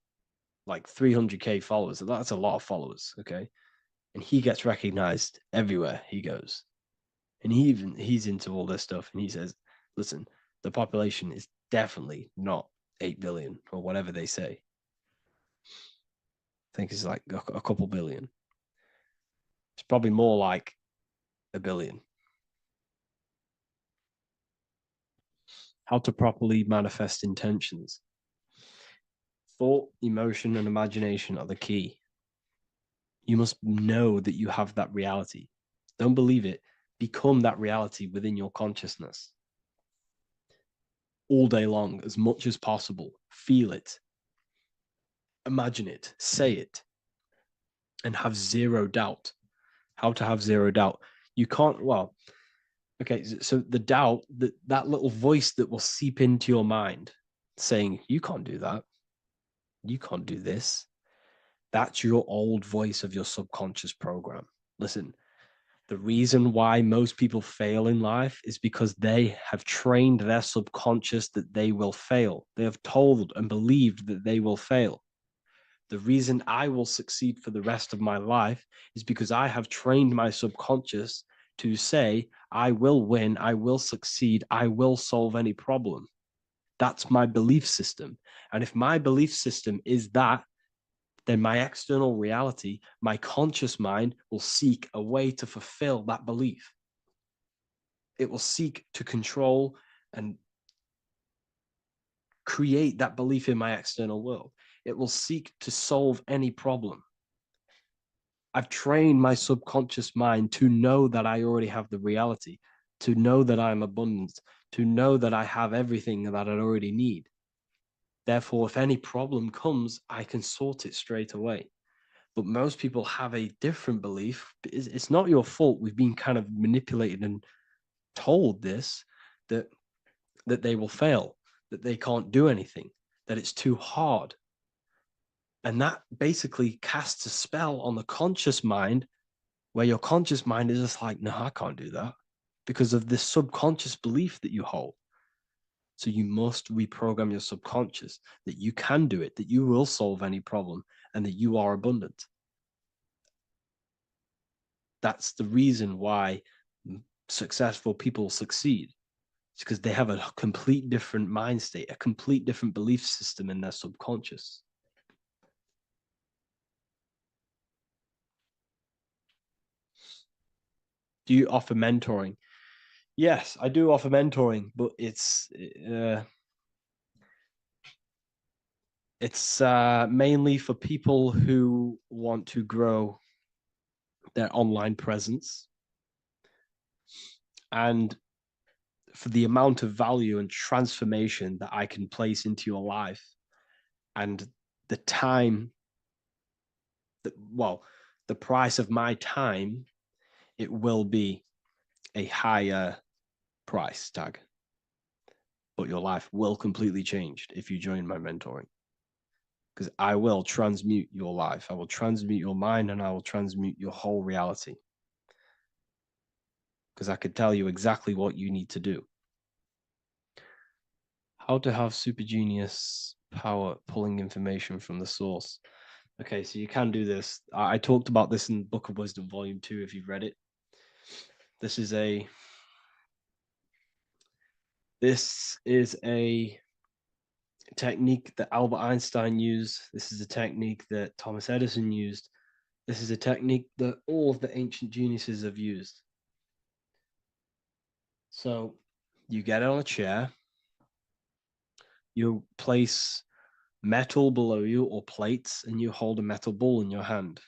like 300K followers. That's a lot of followers, okay? And he gets recognized everywhere he goes. And he's into all this stuff. And he says, listen, the population is definitely not 8 billion or whatever they say. I think it's like a couple billion. It's probably more like a billion. How to properly manifest intentions. Thought, emotion, and imagination are the key. You must know that you have that reality. Don't believe it. Become that reality within your consciousness. All day long, as much as possible. Feel it. Imagine it. Say it. And have zero doubt. How to have zero doubt. You can't, well, okay, so the doubt, that little voice that will seep into your mind saying, you can't do that. You can't do this. That's your old voice of your subconscious program. Listen, the reason why most people fail in life is because they have trained their subconscious that they will fail. They have told and believed that they will fail. The reason I will succeed for the rest of my life is because I have trained my subconscious to say, I will win, I will succeed, I will solve any problem. That's my belief system. And if my belief system is that, then my external reality, my conscious mind will seek a way to fulfill that belief. It will seek to control and create that belief in my external world. It will seek to solve any problem. I've trained my subconscious mind to know that I already have the reality, to know that I'm abundant, to know that I have everything that I already need. Therefore, if any problem comes, I can sort it straight away. But most people have a different belief. It's not your fault. We've been kind of manipulated and told this, that they will fail, that they can't do anything, that it's too hard. And that basically casts a spell on the conscious mind, where your conscious mind is just like, no, I can't do that, because of this subconscious belief that you hold. So you must reprogram your subconscious that you can do it, that you will solve any problem, and that you are abundant. That's the reason why successful people succeed. It's because they have a complete different mind state, a complete different belief system in their subconscious. Do you offer mentoring? Yes, I do offer mentoring, but it's It's mainly for people who want to grow their online presence, and for the amount of value and transformation that I can place into your life, and the time that, well, the price of my time, it will be a higher price tag, but your life will completely change if you join my mentoring, because I will transmute your life. I will transmute your mind, and I will transmute your whole reality, because I could tell you exactly what you need to do. How to have super genius power pulling information from the source. Okay, so you can do this. I talked about this in Book of Wisdom, Volume 2, if you've read it. This is a technique that Albert Einstein used. This is a technique that Thomas Edison used. This is a technique that all of the ancient geniuses have used. So you get on a chair, you place metal below you or plates, and you hold a metal ball in your hand,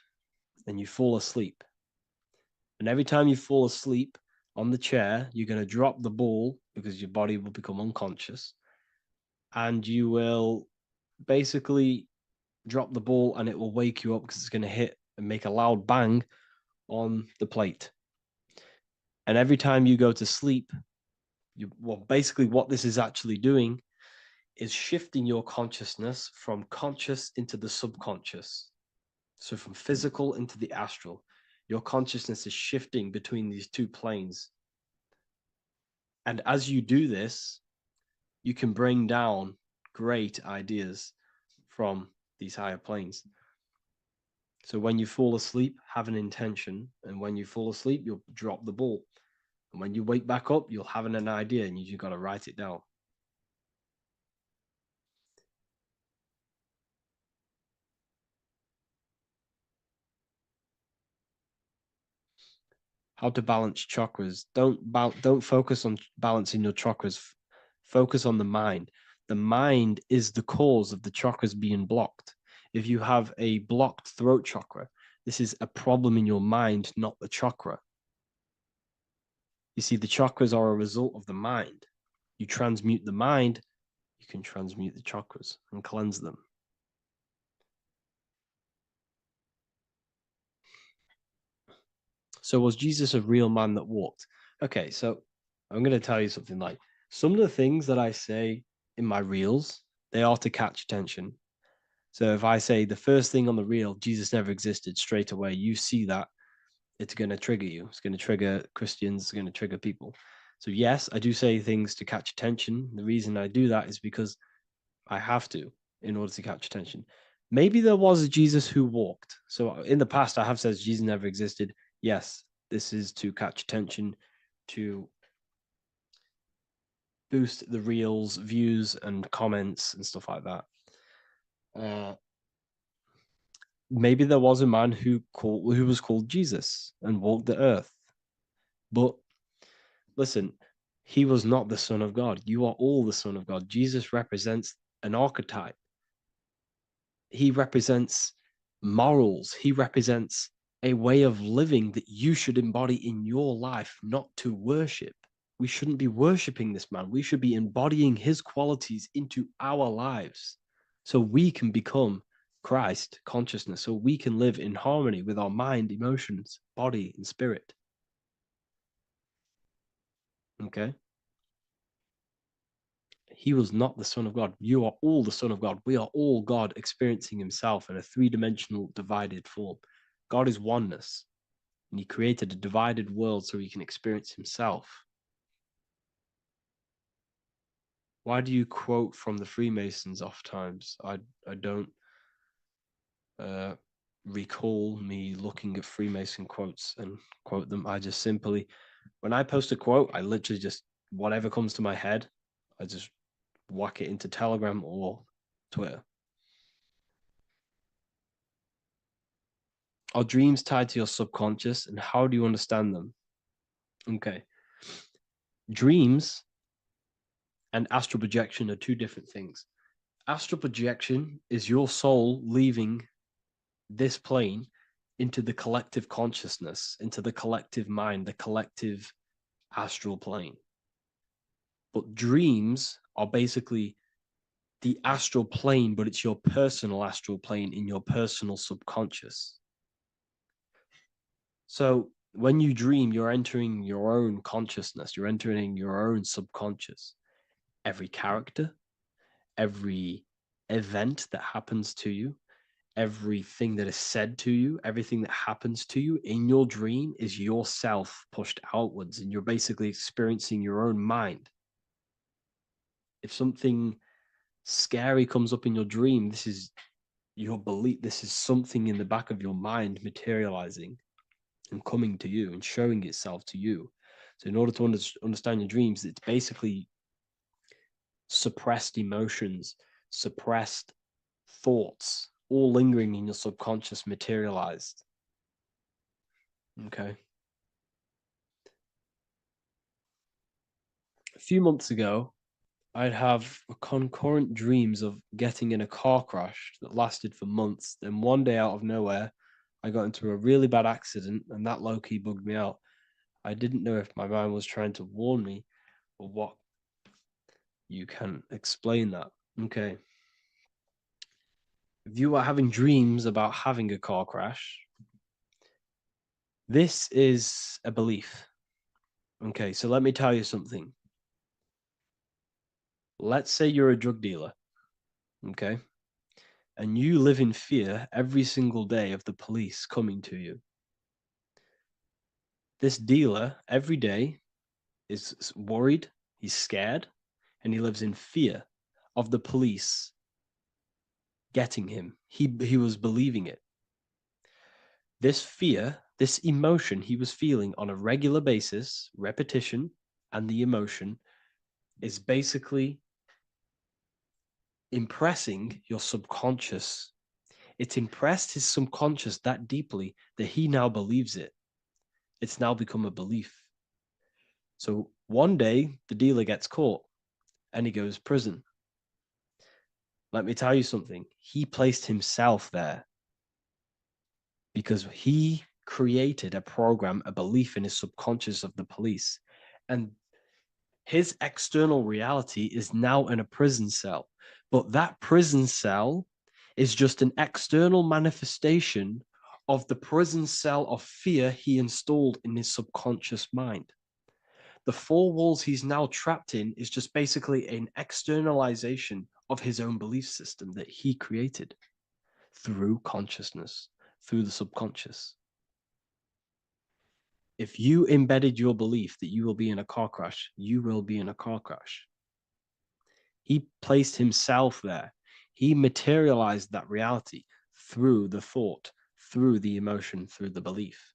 and you fall asleep. And every time you fall asleep on the chair, you're going to drop the ball because your body will become unconscious, and you will basically drop the ball and it will wake you up because it's going to hit and make a loud bang on the plate. And every time you go to sleep, basically what this is actually doing is shifting your consciousness from conscious into the subconscious. So from physical into the astral, your consciousness is shifting between these two planes. And as you do this, you can bring down great ideas from these higher planes. So when you fall asleep, have an intention. And when you fall asleep, you'll drop the ball. And when you wake back up, you'll have an idea, and you just got to write it down. How to balance chakras. Don't focus on balancing your chakras. Focus on the mind. The mind is the cause of the chakras being blocked. If you have a blocked throat chakra, this is a problem in your mind, not the chakra. You see, the chakras are a result of the mind. You transmute the mind, you can transmute the chakras and cleanse them. So was Jesus a real man that walked? Okay, so I'm going to tell you something. Like, some of the things that I say in my reels, they are to catch attention. So if I say the first thing on the reel, Jesus never existed, straight away, you see that, it's going to trigger you. It's going to trigger Christians. It's going to trigger people. So yes, I do say things to catch attention. The reason I do that is because I have to, in order to catch attention. Maybe there was a Jesus who walked. So in the past, I have said Jesus never existed. Yes, this is to catch attention, to boost the reels, views, and comments and stuff like that. Maybe there was a man who was called Jesus and walked the earth. But listen, he was not the Son of God. You are all the Son of God. Jesus represents an archetype. He represents morals. He represents a way of living that you should embody in your life, not to worship. We shouldn't be worshiping this man. We should be embodying his qualities into our lives so we can become Christ consciousness, so we can live in harmony with our mind, emotions, body, and spirit. Okay? He was not the Son of God. You are all the Son of God. We are all God experiencing himself in a three-dimensional divided form. God is oneness, and he created a divided world so he can experience himself. Why do you quote from the Freemasons oft times? I don't recall me looking at Freemason quotes and quote them. I just simply, when I post a quote, I literally just, whatever comes to my head, I just whack it into Telegram or Twitter. Are dreams tied to your subconscious, and how do you understand them? Okay. Dreams and astral projection are two different things. Astral projection is your soul leaving this plane into the collective consciousness, into the collective mind, the collective astral plane. But dreams are basically the astral plane, but it's your personal astral plane in your personal subconscious. So when you dream, you're entering your own consciousness, you're entering your own subconscious. Every character, every event that happens to you, everything that is said to you, everything that happens to you in your dream is yourself pushed outwards, and you're basically experiencing your own mind. If something scary comes up in your dream, this is your belief, this is something in the back of your mind materializing and coming to you and showing itself to you. So in order to understand your dreams, it's basically suppressed emotions, suppressed thoughts, all lingering in your subconscious materialized. Okay. A few months ago, I'd have concurrent dreams of getting in a car crash that lasted for months. Then one day out of nowhere, I got into a really bad accident, and that low-key bugged me out. I didn't know if my mind was trying to warn me or what. You can explain that. Okay. If you are having dreams about having a car crash, this is a belief. Okay, so let me tell you something. Let's say you're a drug dealer, okay? And you live in fear every single day of the police coming to you. This dealer every day is worried, he's scared, and he lives in fear of the police getting him. He was believing it. This fear, this emotion he was feeling on a regular basis, repetition, and the emotion is basically impressing your subconscious. It's impressed his subconscious that deeply that he now believes it. It's now become a belief. So one day the dealer gets caught and he goes to prison. Let me tell you something. He placed himself there because he created a program, a belief in his subconscious of the police. And his external reality is now in a prison cell. But that prison cell is just an external manifestation of the prison cell of fear he installed in his subconscious mind. The four walls he's now trapped in is just basically an externalization of his own belief system that he created through consciousness, through the subconscious. If you embedded your belief that you will be in a car crash, you will be in a car crash. He placed himself there. He materialized that reality through the thought, through the emotion, through the belief.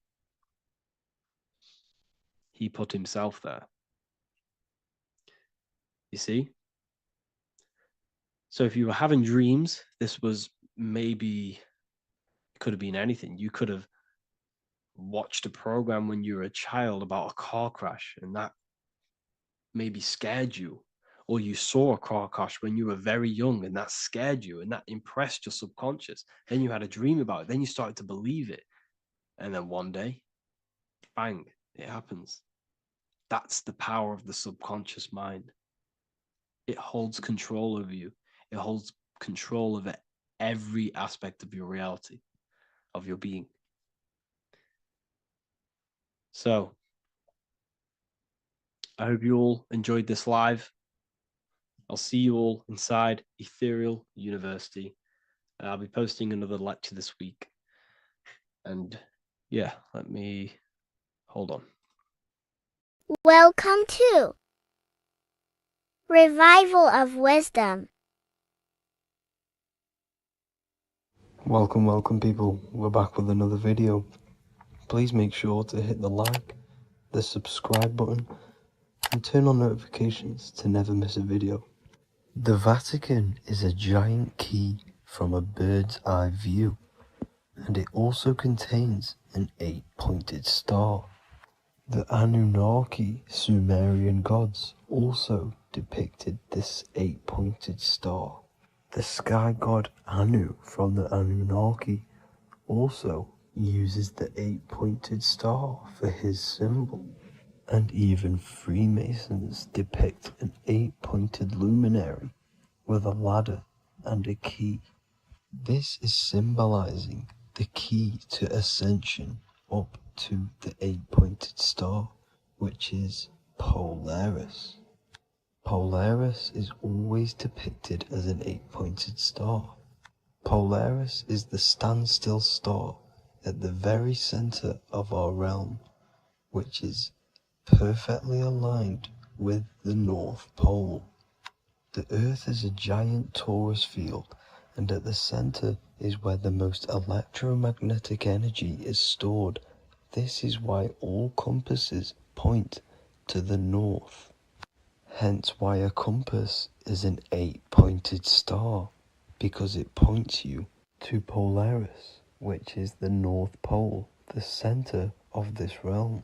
He put himself there. You see? So if you were having dreams, this was maybe, it could have been anything. You could have watched a program when you were a child about a car crash, and that maybe scared you. Or you saw a car crash when you were very young, and that scared you, and that impressed your subconscious. Then you had a dream about it. Then you started to believe it. And then one day, bang, it happens. That's the power of the subconscious mind. It holds control over you. It holds control over every aspect of your reality, of your being. So, I hope you all enjoyed this live. I'll see you all inside Ethereal University. I'll be posting another lecture this week. And yeah, let me hold on. Welcome to Revival of Wisdom. Welcome people, we're back with another video. Please make sure to hit the like, the subscribe button, and turn on notifications to never miss a video. The Vatican is a giant key from a bird's eye view, and it also contains an 8-pointed star. The Anunnaki Sumerian gods also depicted this 8-pointed star. The sky god Anu from the Anunnaki also uses the 8-pointed star for his symbol. And even Freemasons depict an 8-pointed luminary with a ladder and a key. This is symbolizing the key to ascension up to the 8-pointed star, which is Polaris. Polaris is always depicted as an 8-pointed star. Polaris is the standstill star at the very center of our realm, which is perfectly aligned with the North Pole. The Earth is a giant torus field, and at the center is where the most electromagnetic energy is stored. This is why all compasses point to the north. Hence why a compass is an 8-pointed star, because it points you to Polaris, which is the North Pole, the center of this realm.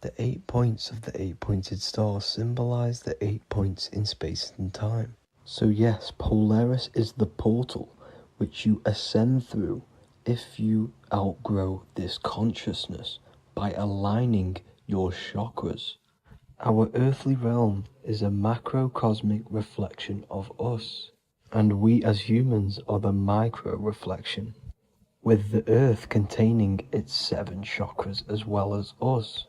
The 8 points of the 8-pointed star symbolize the 8 points in space and time. So yes, Polaris is the portal which you ascend through if you outgrow this consciousness by aligning your chakras. Our earthly realm is a macrocosmic reflection of us, and we as humans are the micro reflection, with the earth containing its 7 chakras as well as us.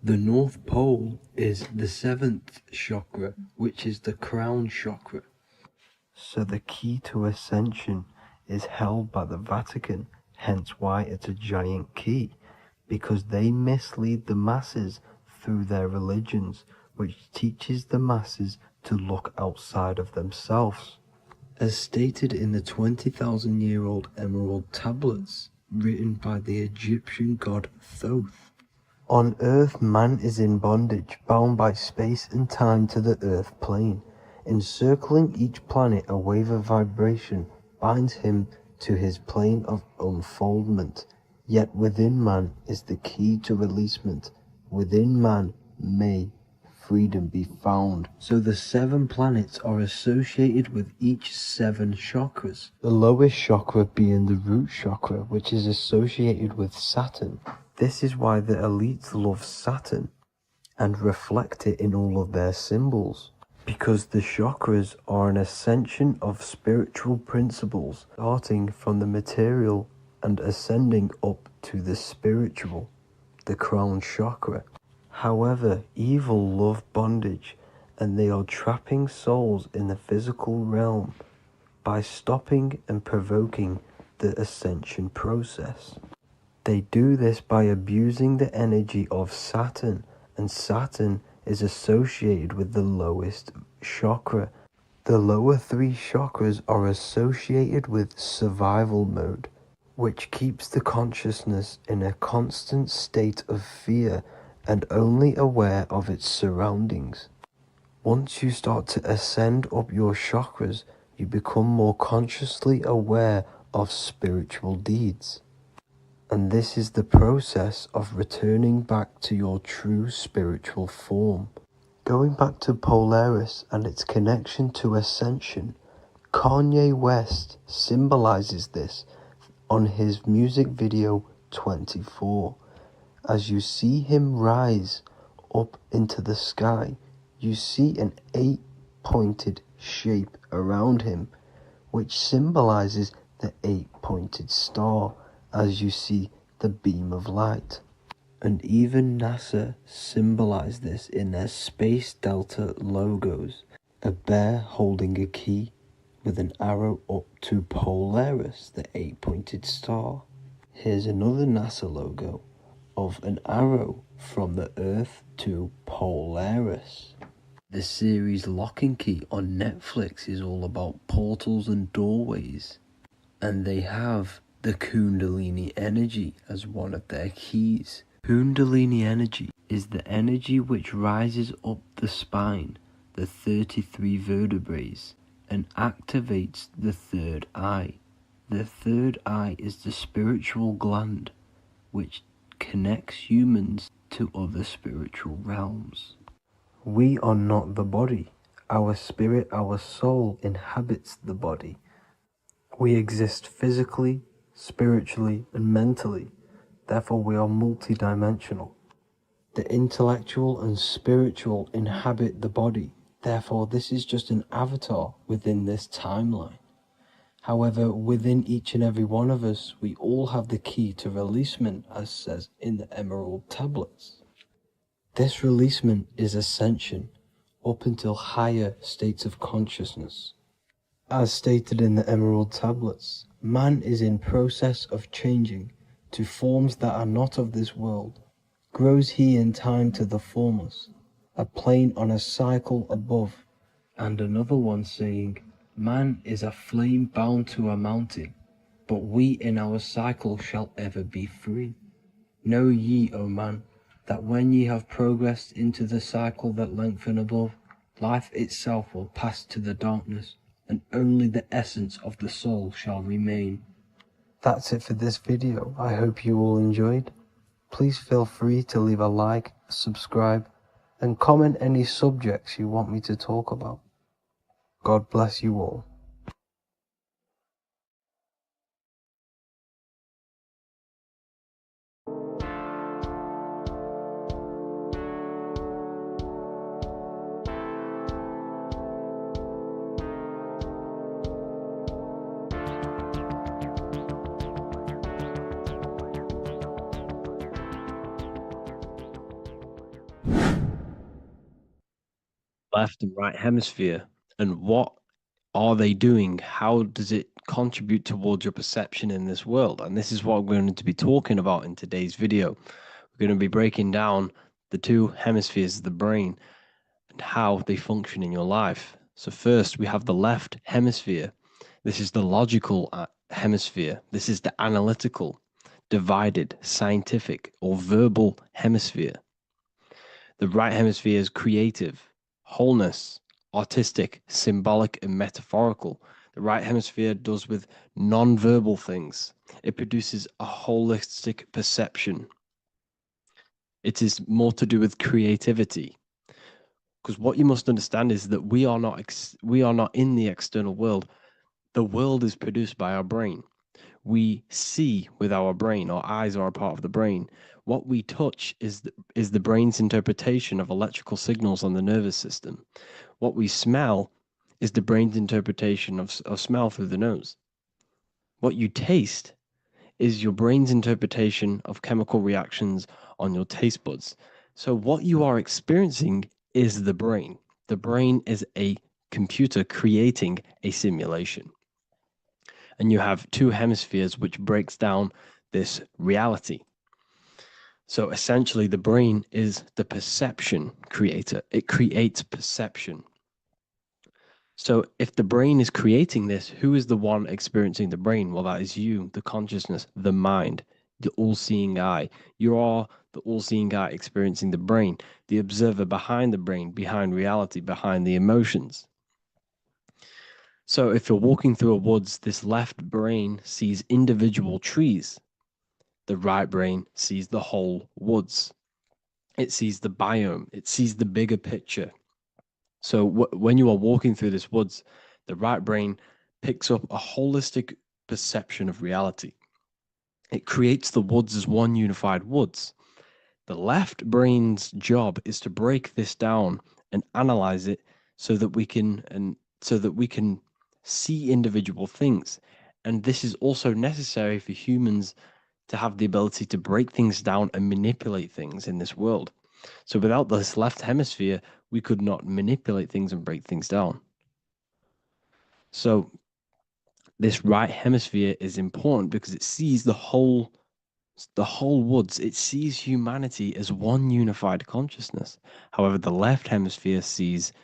The North Pole is the 7th chakra, which is the crown chakra. So the key to ascension is held by the Vatican, hence why it's a giant key, because they mislead the masses through their religions, which teaches the masses to look outside of themselves. As stated in the 20,000-year-old emerald tablets, written by the Egyptian god Thoth. On Earth, man is in bondage, bound by space and time to the Earth plane. Encircling each planet, a wave of vibration binds him to his plane of unfoldment. Yet within man is the key to releasement. Within man may freedom be found. So the 7 planets are associated with each 7 chakras. The lowest chakra being the root chakra, which is associated with Saturn. This is why the elites love Saturn and reflect it in all of their symbols. Because the chakras are an ascension of spiritual principles, starting from the material and ascending up to the spiritual, the crown chakra. However, evil love bondage, and they are trapping souls in the physical realm by stopping and provoking the ascension process. They do this by abusing the energy of Saturn, and Saturn is associated with the lowest chakra. The lower 3 chakras are associated with survival mode, which keeps the consciousness in a constant state of fear and only aware of its surroundings. Once you start to ascend up your chakras, you become more consciously aware of spiritual deeds. And this is the process of returning back to your true spiritual form. Going back to Polaris and its connection to ascension, Kanye West symbolizes this on his music video 24. As you see him rise up into the sky, you see an 8-pointed shape around him, which symbolizes the 8-pointed star, as you see the beam of light. And even NASA symbolize this in their Space Delta logos, a bear holding a key with an arrow up to Polaris, the 8-pointed star. Here's another NASA logo of an arrow from the Earth to Polaris. The series Lock and Key on Netflix is all about portals and doorways, and they have the Kundalini energy as one of their keys. Kundalini energy is the energy which rises up the spine, the 33 vertebrae, and activates the third eye. The third eye is the spiritual gland, which connects humans to other spiritual realms. We are not the body. Our spirit, our soul inhabits the body. We exist physically, spiritually, and mentally. Therefore, we are multidimensional. The intellectual and spiritual inhabit the body. Therefore, this is just an avatar within this timeline. However, within each and every one of us, we all have the key to releasement, as says in the Emerald Tablets. This releasement is ascension, up until higher states of consciousness. As stated in the Emerald Tablets, man is in process of changing to forms that are not of this world. Grows he in time to the formless, a plane on a cycle above, and another one saying, man is a flame bound to a mountain, but we in our cycle shall ever be free. Know ye, O man, that when ye have progressed into the cycle that lengthen above, life itself will pass to the darkness, and only the essence of the soul shall remain. That's it for this video. I hope you all enjoyed. Please feel free to leave a like, subscribe, and comment any subjects you want me to talk about. God bless you all. Left and right hemisphere, and what are they doing? How does it contribute towards your perception in this world? And this is what we're going to be talking about in today's video. We're going to be breaking down the two hemispheres of the brain and how they function in your life. So first, we have the left hemisphere. This is the logical hemisphere. This is the analytical, divided, scientific, or verbal hemisphere. The right hemisphere is creative, wholeness, artistic, symbolic, and metaphorical. The right hemisphere does with non-verbal things. It produces a holistic perception. It is more to do with creativity. Because what you must understand is that we are not in the external world. The world is produced by our brain. We see with our brain. Our eyes are a part of the brain. What we touch is the brain's interpretation of electrical signals on the nervous system. What we smell is the brain's interpretation of smell through the nose. What you taste is your brain's interpretation of chemical reactions on your taste buds. So what you are experiencing is the brain. The brain is a computer creating a simulation. And you have two hemispheres which breaks down this reality. So essentially, the brain is the perception creator. It creates perception. So if the brain is creating this, who is the one experiencing the brain? Well, that is you, the consciousness, the mind, the all-seeing eye. You are the all-seeing eye experiencing the brain, the observer behind the brain, behind reality, behind the emotions. So if you're walking through a woods, this left brain sees individual trees. The right brain sees the whole woods. It sees the biome. It sees the bigger picture. So when you are walking through this woods, the right brain picks up a holistic perception of reality. It creates the woods as one unified woods. The left brain's job is to break this down and analyze it so that we can see individual things. And this is also necessary for humans to have the ability to break things down and manipulate things in this world. So without this left hemisphere, we could not manipulate things and break things down. So this right hemisphere is important because it sees the whole woods. It sees humanity as one unified consciousness. However, the left hemisphere sees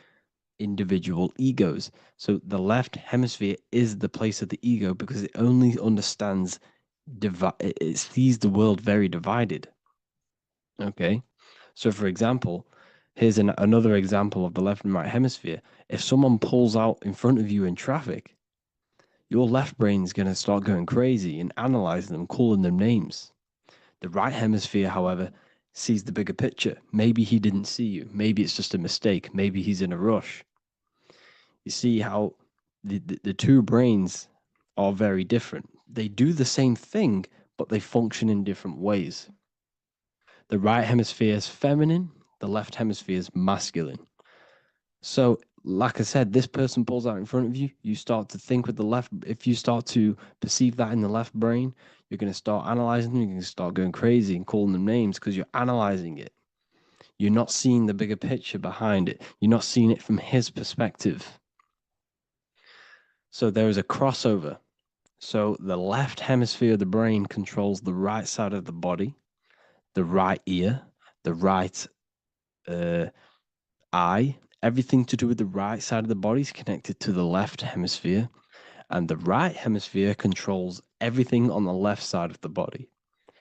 individual egos. So the left hemisphere is the place of the ego because it only understands it sees the world very divided. Okay, so for example, here's another example of the left and right hemisphere. If someone pulls out in front of you in traffic, your left brain's going to start going crazy and analyzing them, calling them names. The right hemisphere, however, sees the bigger picture. Maybe he didn't see you. Maybe it's just a mistake. Maybe he's in a rush. You see how the two brains are very different. They do the same thing, but they function in different ways. The right hemisphere is feminine, the left hemisphere is masculine. So, like I said, this person pulls out in front of you, you start to think with the left. If you start to perceive that in the left brain, you're going to start analyzing them, you're going to start going crazy and calling them names because you're analyzing it. You're not seeing the bigger picture behind it. You're not seeing it from his perspective. So there is a crossover. So the left hemisphere of the brain controls the right side of the body, the right ear, the right eye. Everything to do with the right side of the body is connected to the left hemisphere, and the right hemisphere controls everything on the left side of the body,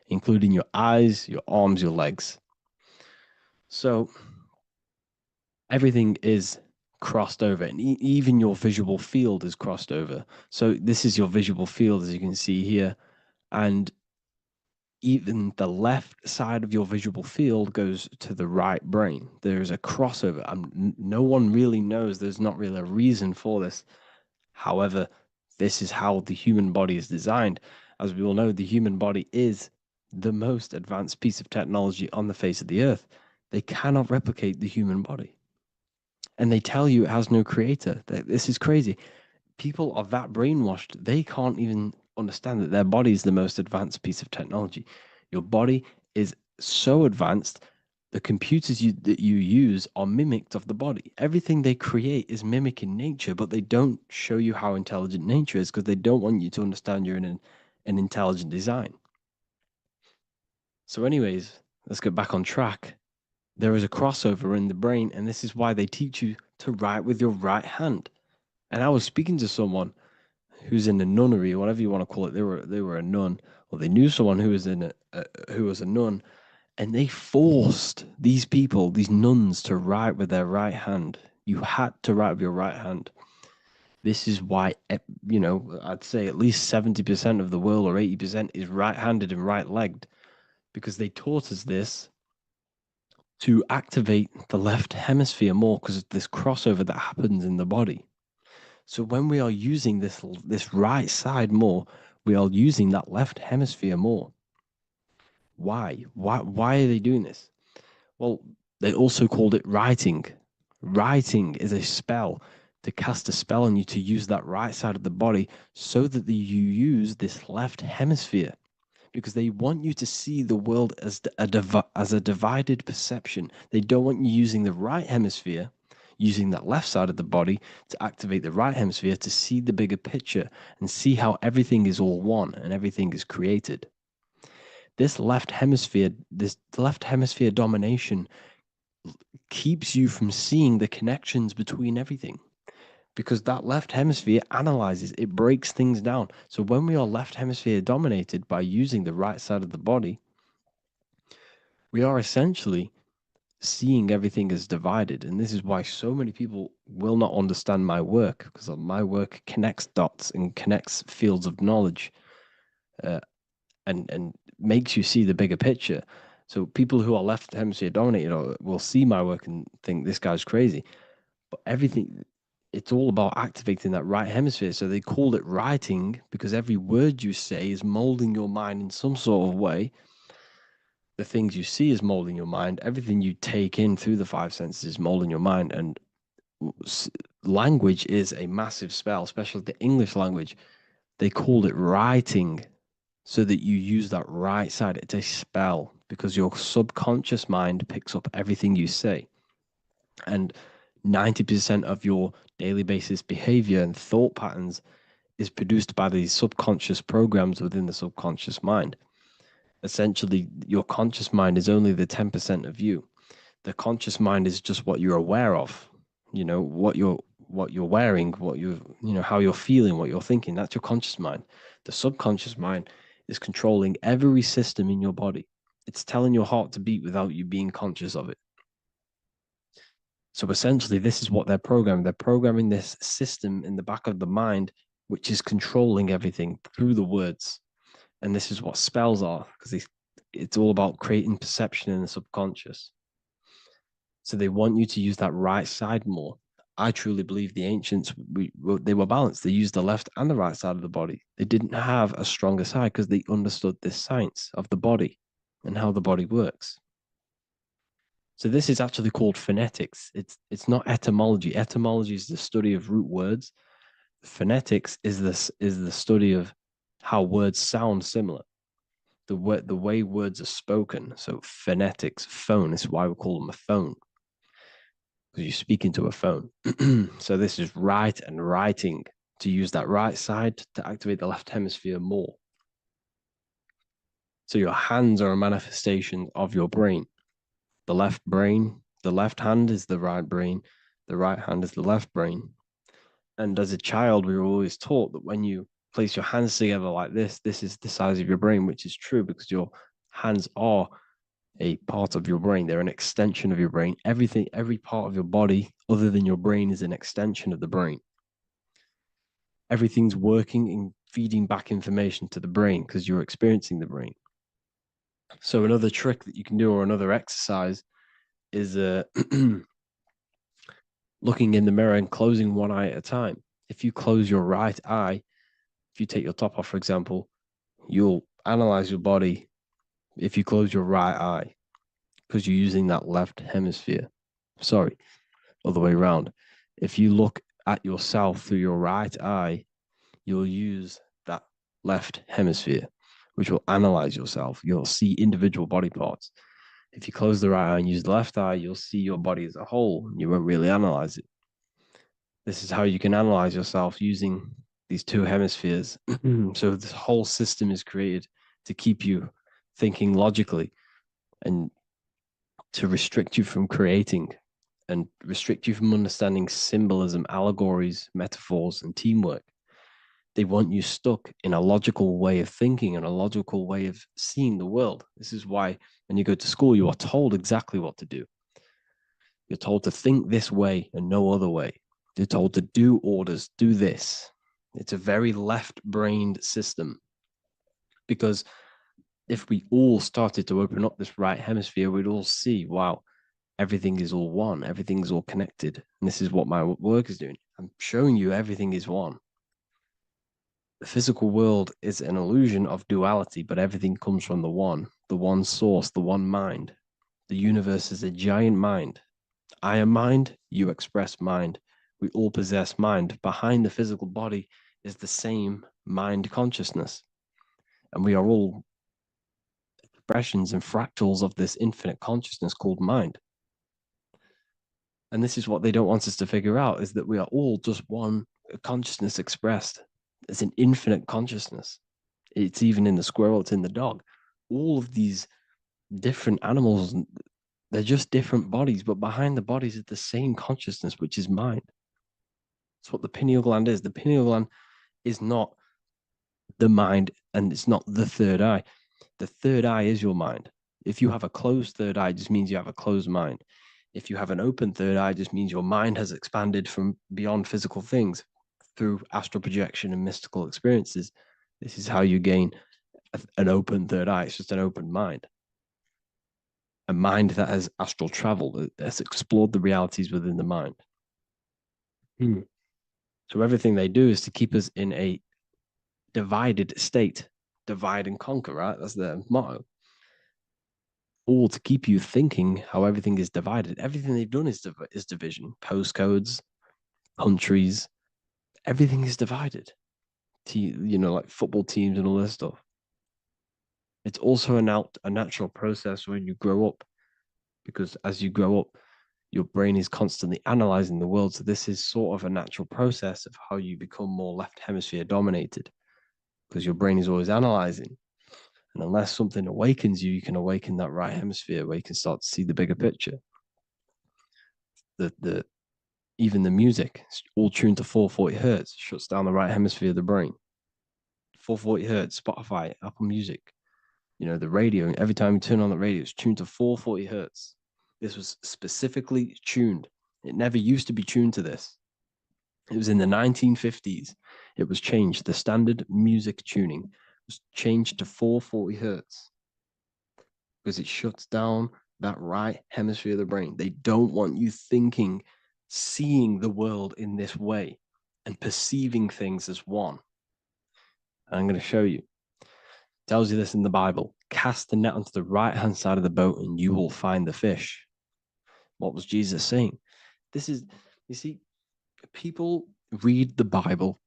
including your eyes, your arms, your legs. So everything is crossed over, and even your visual field is crossed over. So this is your visual field, as you can see here, and even the left side of your visual field goes to the right brain. There's a crossover. No one really knows. There's not really a reason for this. However, this is how the human body is designed. As we all know, the human body is the most advanced piece of technology on the face of the earth. They cannot replicate the human body. And they tell you it has no creator. This is crazy. People are that brainwashed, they can't even understand that their body is the most advanced piece of technology. Your body is so advanced, the computers that you use are mimicked of the body. Everything they create is mimicking nature, but they don't show you how intelligent nature is because they don't want you to understand you're in an intelligent design. So anyways, let's get back on track. There is a crossover in the brain, and this is why they teach you to write with your right hand. And I was speaking to someone who's in a nunnery, or whatever you want to call it. They were a nun, or they knew someone who was who was a nun, and they forced these people, these nuns, to write with their right hand. You had to write with your right hand. This is why, I'd say at least 70% of the world, or 80%, is right-handed and right-legged, because they taught us this to activate the left hemisphere more because of this crossover that happens in the body. So when we are using this right side more, we are using that left hemisphere more. Why? Why are they doing this? Well, they also called it writing. Writing is a spell, to cast a spell on you to use that right side of the body so that you use this left hemisphere, because they want you to see the world as a divided perception. They don't want you using the right hemisphere, using that left side of the body to activate the right hemisphere to see the bigger picture and see how everything is all one and everything is created. This left hemisphere domination keeps you from seeing the connections between everything, because that left hemisphere analyzes, it breaks things down. So when we are left hemisphere dominated by using the right side of the body, we are essentially seeing everything as divided. And this is why so many people will not understand my work, because my work connects dots and connects fields of knowledge, and makes you see the bigger picture. So people who are left hemisphere dominated will see my work and think this guy's crazy. But everything, it's all about activating that right hemisphere. So they called it writing because every word you say is molding your mind in some sort of way. The things you see is molding your mind. Everything you take in through the five senses is molding your mind. And language is a massive spell, especially the English language. They called it writing so that you use that right side. It's a spell because your subconscious mind picks up everything you say. And 90% of your daily basis behavior and thought patterns is produced by these subconscious programs within the subconscious mind. Essentially, your conscious mind is only the 10% of you. The conscious mind is just what you're aware of, what you're wearing, how you're feeling, what you're thinking. That's your conscious mind. The subconscious mind is controlling every system in your body. It's telling your heart to beat without you being conscious of it. So essentially, this is what they're programming. They're programming this system in the back of the mind, which is controlling everything through the words. And this is what spells are, because it's all about creating perception in the subconscious. So they want you to use that right side more. I truly believe the ancients, they were balanced. They used the left and the right side of the body. They didn't have a stronger side because they understood this science of the body and how the body works. So this is actually called phonetics. It's not etymology. Etymology is the study of root words. Phonetics is the study of how words sound similar. The way words are spoken. So phonetics, phone, is why we call them a phone. Because you speak into a phone. So this is write and writing, to use that right side to activate the left hemisphere more. So your hands are a manifestation of your brain. The left hand is the right brain, the right hand is the left brain. And as a child, we were always taught that when you place your hands together like this is the size of your brain, which is true because your hands are a part of your brain. They're an extension of your brain. Every part of your body other than your brain is an extension of the brain. Everything's working and feeding back information to the brain because you're experiencing the brain. So another trick that you can do, or another exercise, is looking in the mirror and closing one eye at a time. If you close your right eye, if you take your top off, for example, you'll analyze your body if you close your right eye because you're using that left hemisphere. Sorry, other way around. If you look at yourself through your right eye, you'll use that left hemisphere, which will analyze yourself. You'll see individual body parts. If you close the right eye and use the left eye, you'll see your body as a whole. You won't really analyze it. This is how you can analyze yourself using these two hemispheres. So this whole system is created to keep you thinking logically and to restrict you from creating and restrict you from understanding symbolism, allegories, metaphors, and teamwork. They want you stuck in a logical way of thinking and a logical way of seeing the world. This is why when you go to school, you are told exactly what to do. You're told to think this way and no other way. You're told to do orders, do this. It's a very left-brained system because if we all started to open up this right hemisphere, we'd all see, wow, everything is all one, everything's all connected. And this is what my work is doing. I'm showing you everything is one. The physical world is an illusion of duality, but everything comes from the one source, the one mind. The universe is a giant mind. I am mind, you express mind. We all possess mind. Behind the physical body is the same mind consciousness. And we are all expressions and fractals of this infinite consciousness called mind. And this is what they don't want us to figure out, is that we are all just one consciousness expressed. It's an infinite consciousness. It's even in the squirrel, it's in the dog. All of these different animals, they're just different bodies, but behind the bodies is the same consciousness, which is mind. That's what the pineal gland is. The pineal gland is not the mind, and it's not the third eye. The third eye is your mind. If you have a closed third eye, it just means you have a closed mind. If you have an open third eye, it just means your mind has expanded from beyond physical things through astral projection and mystical experiences. This is how you gain an open third eye. It's just an open mind. A mind that has astral traveled, that has explored the realities within the mind. So everything they do is to keep us in a divided state. Divide and conquer, right? That's their motto. All to keep you thinking how everything is divided. Everything they've done is division. Postcodes, countries, everything is divided. Like football teams and all this stuff. It's also a natural process when you grow up, because as you grow up, your brain is constantly analyzing the world. So this is sort of a natural process of how you become more left hemisphere dominated, because your brain is always analyzing. And unless something awakens you, you can awaken that right hemisphere where you can start to see the bigger picture. Even the music, all tuned to 440 hertz, shuts down the right hemisphere of the brain. 440 hertz, Spotify, Apple Music, the radio. Every time you turn on the radio, it's tuned to 440 hertz. This was specifically tuned. It never used to be tuned to this. It was in the 1950s. It was changed. The standard music tuning was changed to 440 hertz because it shuts down that right hemisphere of the brain. They don't want you thinking seeing the world in this way and perceiving things as one. And I'm going to show you. It tells you this in the Bible. Cast the net onto the right-hand side of the boat and you will find the fish. What was Jesus saying? This is, you see, people read the Bible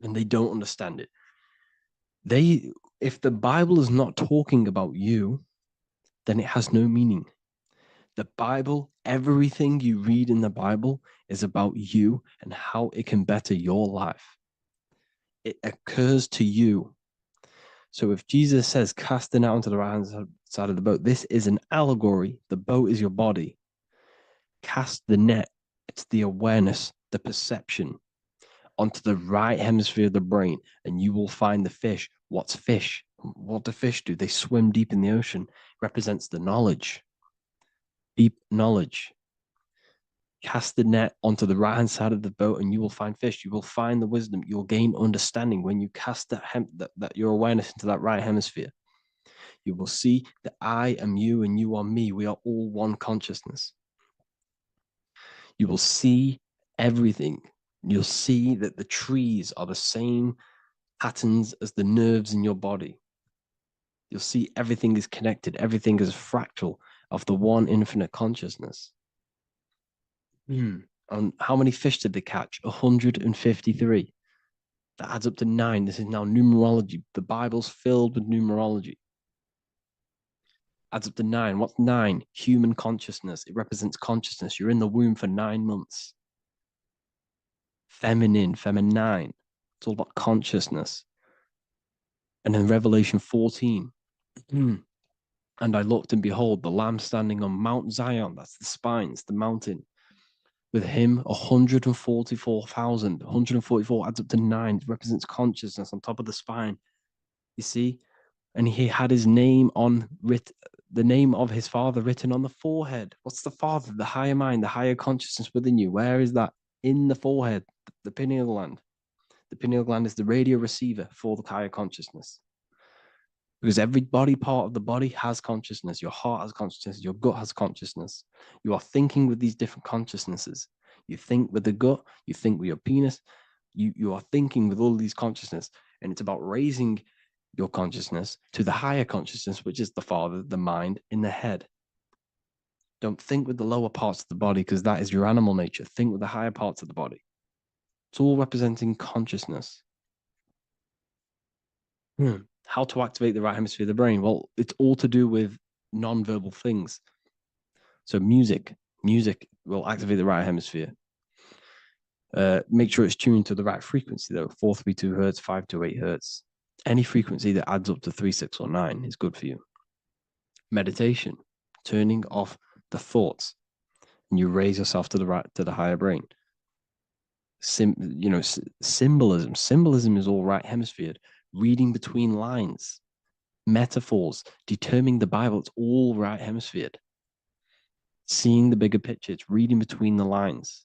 and they don't understand it. If the Bible is not talking about you, then it has no meaning. The Bible, everything you read in the Bible is about you and how it can better your life. It occurs to you. So if Jesus says, cast the net onto the right-hand side of the boat, this is an allegory. The boat is your body. Cast the net. It's the awareness, the perception onto the right hemisphere of the brain, and you will find the fish. What's fish? What do fish do? They swim deep in the ocean. It represents the knowledge. Deep knowledge. Cast the net onto the right-hand side of the boat and you will find fish. You will find the wisdom. You'll gain understanding when you cast that your awareness into that right hemisphere. You will see that I am you and you are me. We are all one consciousness. You will see everything. You'll see that the trees are the same patterns as the nerves in your body. You'll see everything is connected. Everything is a fractal of the one infinite consciousness. And how many fish did they catch? 153. That adds up to 9. This is now numerology. The Bible's filled with numerology. Adds up to 9. What's 9? Human consciousness. It represents consciousness. You're in the womb for 9 months. Feminine. It's all about consciousness. And then Revelation 14. And I looked, and behold, the Lamb standing on Mount Zion. That's the spines, the mountain. With him, 144,000. 144 adds up to 9. It represents consciousness on top of the spine. You see? And he had his name the name of his Father written on the forehead. What's the Father? The higher mind, the higher consciousness within you. Where is that? In the forehead, the pineal gland. The pineal gland is the radio receiver for the higher consciousness. Because every body part of the body has consciousness. Your heart has consciousness. Your gut has consciousness. You are thinking with these different consciousnesses. You think with the gut. You think with your penis. You are thinking with all these consciousness. And it's about raising your consciousness to the higher consciousness, which is the Father, the mind in the head. Don't think with the lower parts of the body because that is your animal nature. Think with the higher parts of the body. It's all representing consciousness. How to activate the right hemisphere of the brain? Well, it's all to do with non-verbal things. So music will activate the right hemisphere. Make sure it's tuned to the right frequency though. 432 hertz, 528 hertz. Any frequency that adds up to 3, 6, or 9 is good for you. Meditation, turning off the thoughts, and you raise yourself to the higher brain. Symbolism. Symbolism is all right hemisphered. Reading between lines, metaphors, determining the Bible, it's all right hemisphered. Seeing the bigger picture, it's reading between the lines.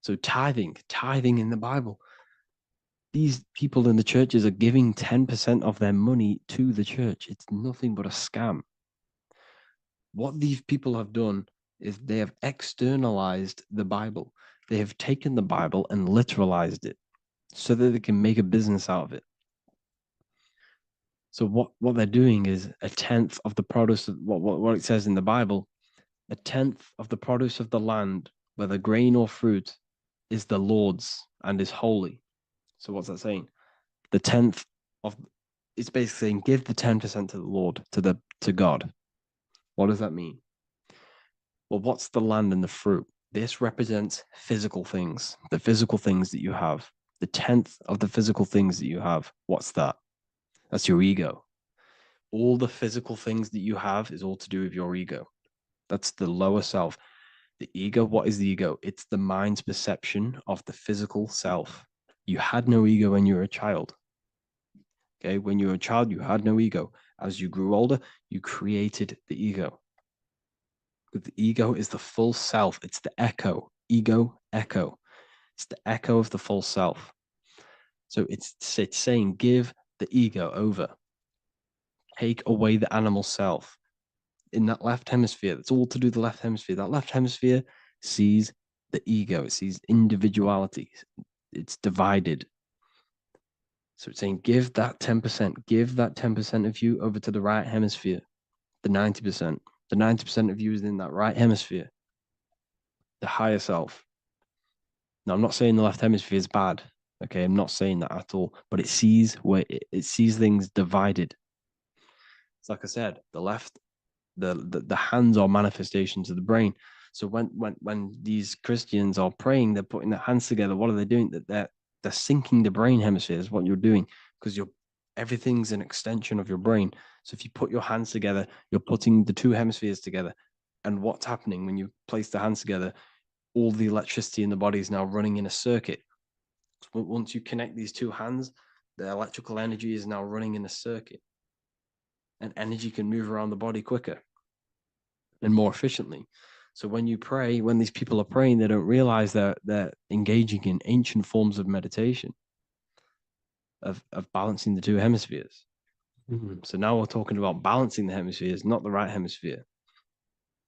So tithing in the Bible. These people in the churches are giving 10% of their money to the church. It's nothing but a scam. What these people have done is they have externalized the Bible. They have taken the Bible and literalized it, so that they can make a business out of it. So what they're doing is 1/10 of the produce of what it says in the Bible, 1/10 of the produce of the land, whether grain or fruit, is the Lord's and is holy. So what's that saying? The 10th of it's basically saying give the 10% to the Lord, to God. What does that mean? Well, what's the land and the fruit? This represents physical things, the physical things that you have. The 10th of the physical things that you have. What's that? That's your ego. All the physical things that you have is all to do with your ego. That's the lower self. The ego, what is the ego? It's the mind's perception of the physical self. You had no ego when you were a child. Okay, when you were a child, you had no ego. As you grew older, you created the ego. But the ego is the full self. It's the echo. Ego, echo. It's the echo of the full self. So it's saying, give the ego over. Take away the animal self. in that left hemisphere. That's all to do with the left hemisphere. That left hemisphere sees the ego. It sees individuality. It's divided. So it's saying, give that 10%, give that 10% of you over to the right hemisphere, the 90%. The 90% of you is in that right hemisphere, the higher self. Now, I'm not saying the left hemisphere is bad. Okay, I'm not saying that at all, but it sees where it sees things divided. It's like I said, the left, the hands are manifestations of the brain. So when these Christians are praying, they're putting their hands together. What are they doing? They're syncing the brain hemispheres. What you're doing, because everything's an extension of your brain. So if you put your hands together, you're putting the two hemispheres together. And what's happening when you place the hands together? All the electricity in the body is now running in a circuit. So once you connect these two hands, the electrical energy is now running in a circuit, and energy can move around the body quicker and more efficiently. So when you pray, when these people are praying, they don't realize that they're engaging in ancient forms of meditation, of balancing the two hemispheres. So now we're talking about balancing the hemispheres, not the right hemisphere.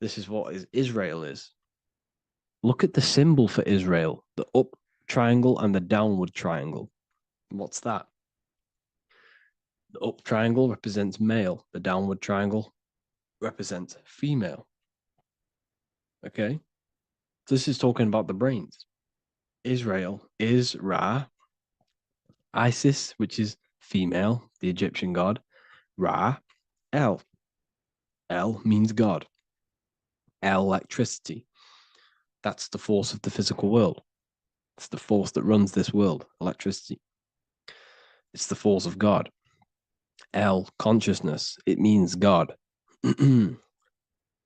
This is what Israel is. Look at the symbol for Israel, the up triangle and the downward triangle. What's that? The up triangle represents male. The downward triangle represents female. Okay? This is talking about the brains. Israel is Ra. Isis, which is female, the Egyptian god. Ra, El. El means God. Electricity. That's the force of the physical world. It's the force that runs this world, electricity. It's the force of God. El, consciousness. It means God.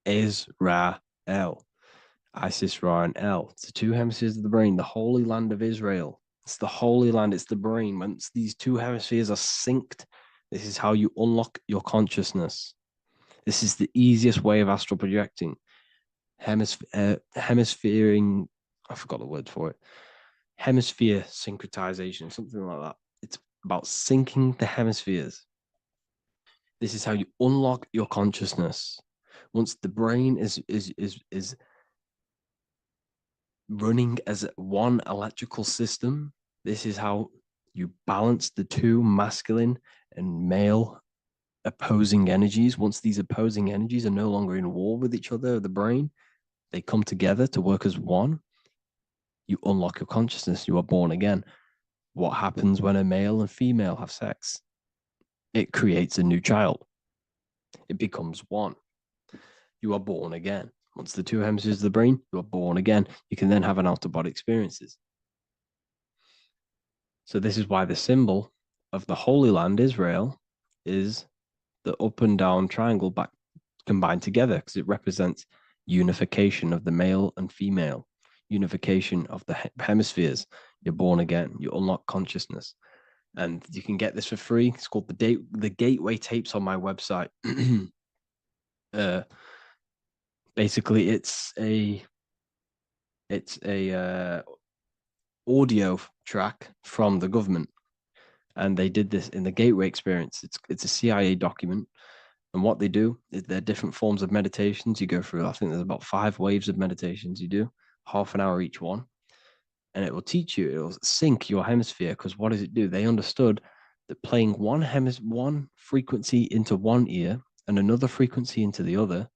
Is Ra, El. Isis, Ra, and El. It's the two hemispheres of the brain, the holy land of Israel. It's the holy land, it's the brain. Once these two hemispheres are synced, this is how you unlock your consciousness. This is the easiest way of astral projecting. Hemisphering, I forgot the word for it. Hemisphere syncretization, something like that. It's about syncing the hemispheres. This is how you unlock your consciousness. Once the brain is running as one electrical system, this is how you balance the two masculine and male opposing energies. Once these opposing energies are no longer in war with each other, the brain, they come together to work as one. You unlock your consciousness. You are born again. What happens when a male and female have sex? It creates a new child. It becomes one. You are born again. Once the two hemispheres of the brain, you are born again. You can then have an out-of-body experiences. So this is why the symbol of the Holy Land, Israel, is the up and down triangle back combined together, because it represents unification of the male and female, unification of the hemispheres. You're born again. You unlock consciousness. And you can get this for free. It's called the Gateway Tapes on my website. Basically, it's a audio track from the government, and they did this in the Gateway Experience. It's a CIA document, and what they do is there are different forms of meditations you go through. I think there's about 5 waves of meditations you do, half an hour each one, and it will teach you. It will sync your hemisphere, because what does it do? They understood that playing one frequency into one ear and another frequency into the other,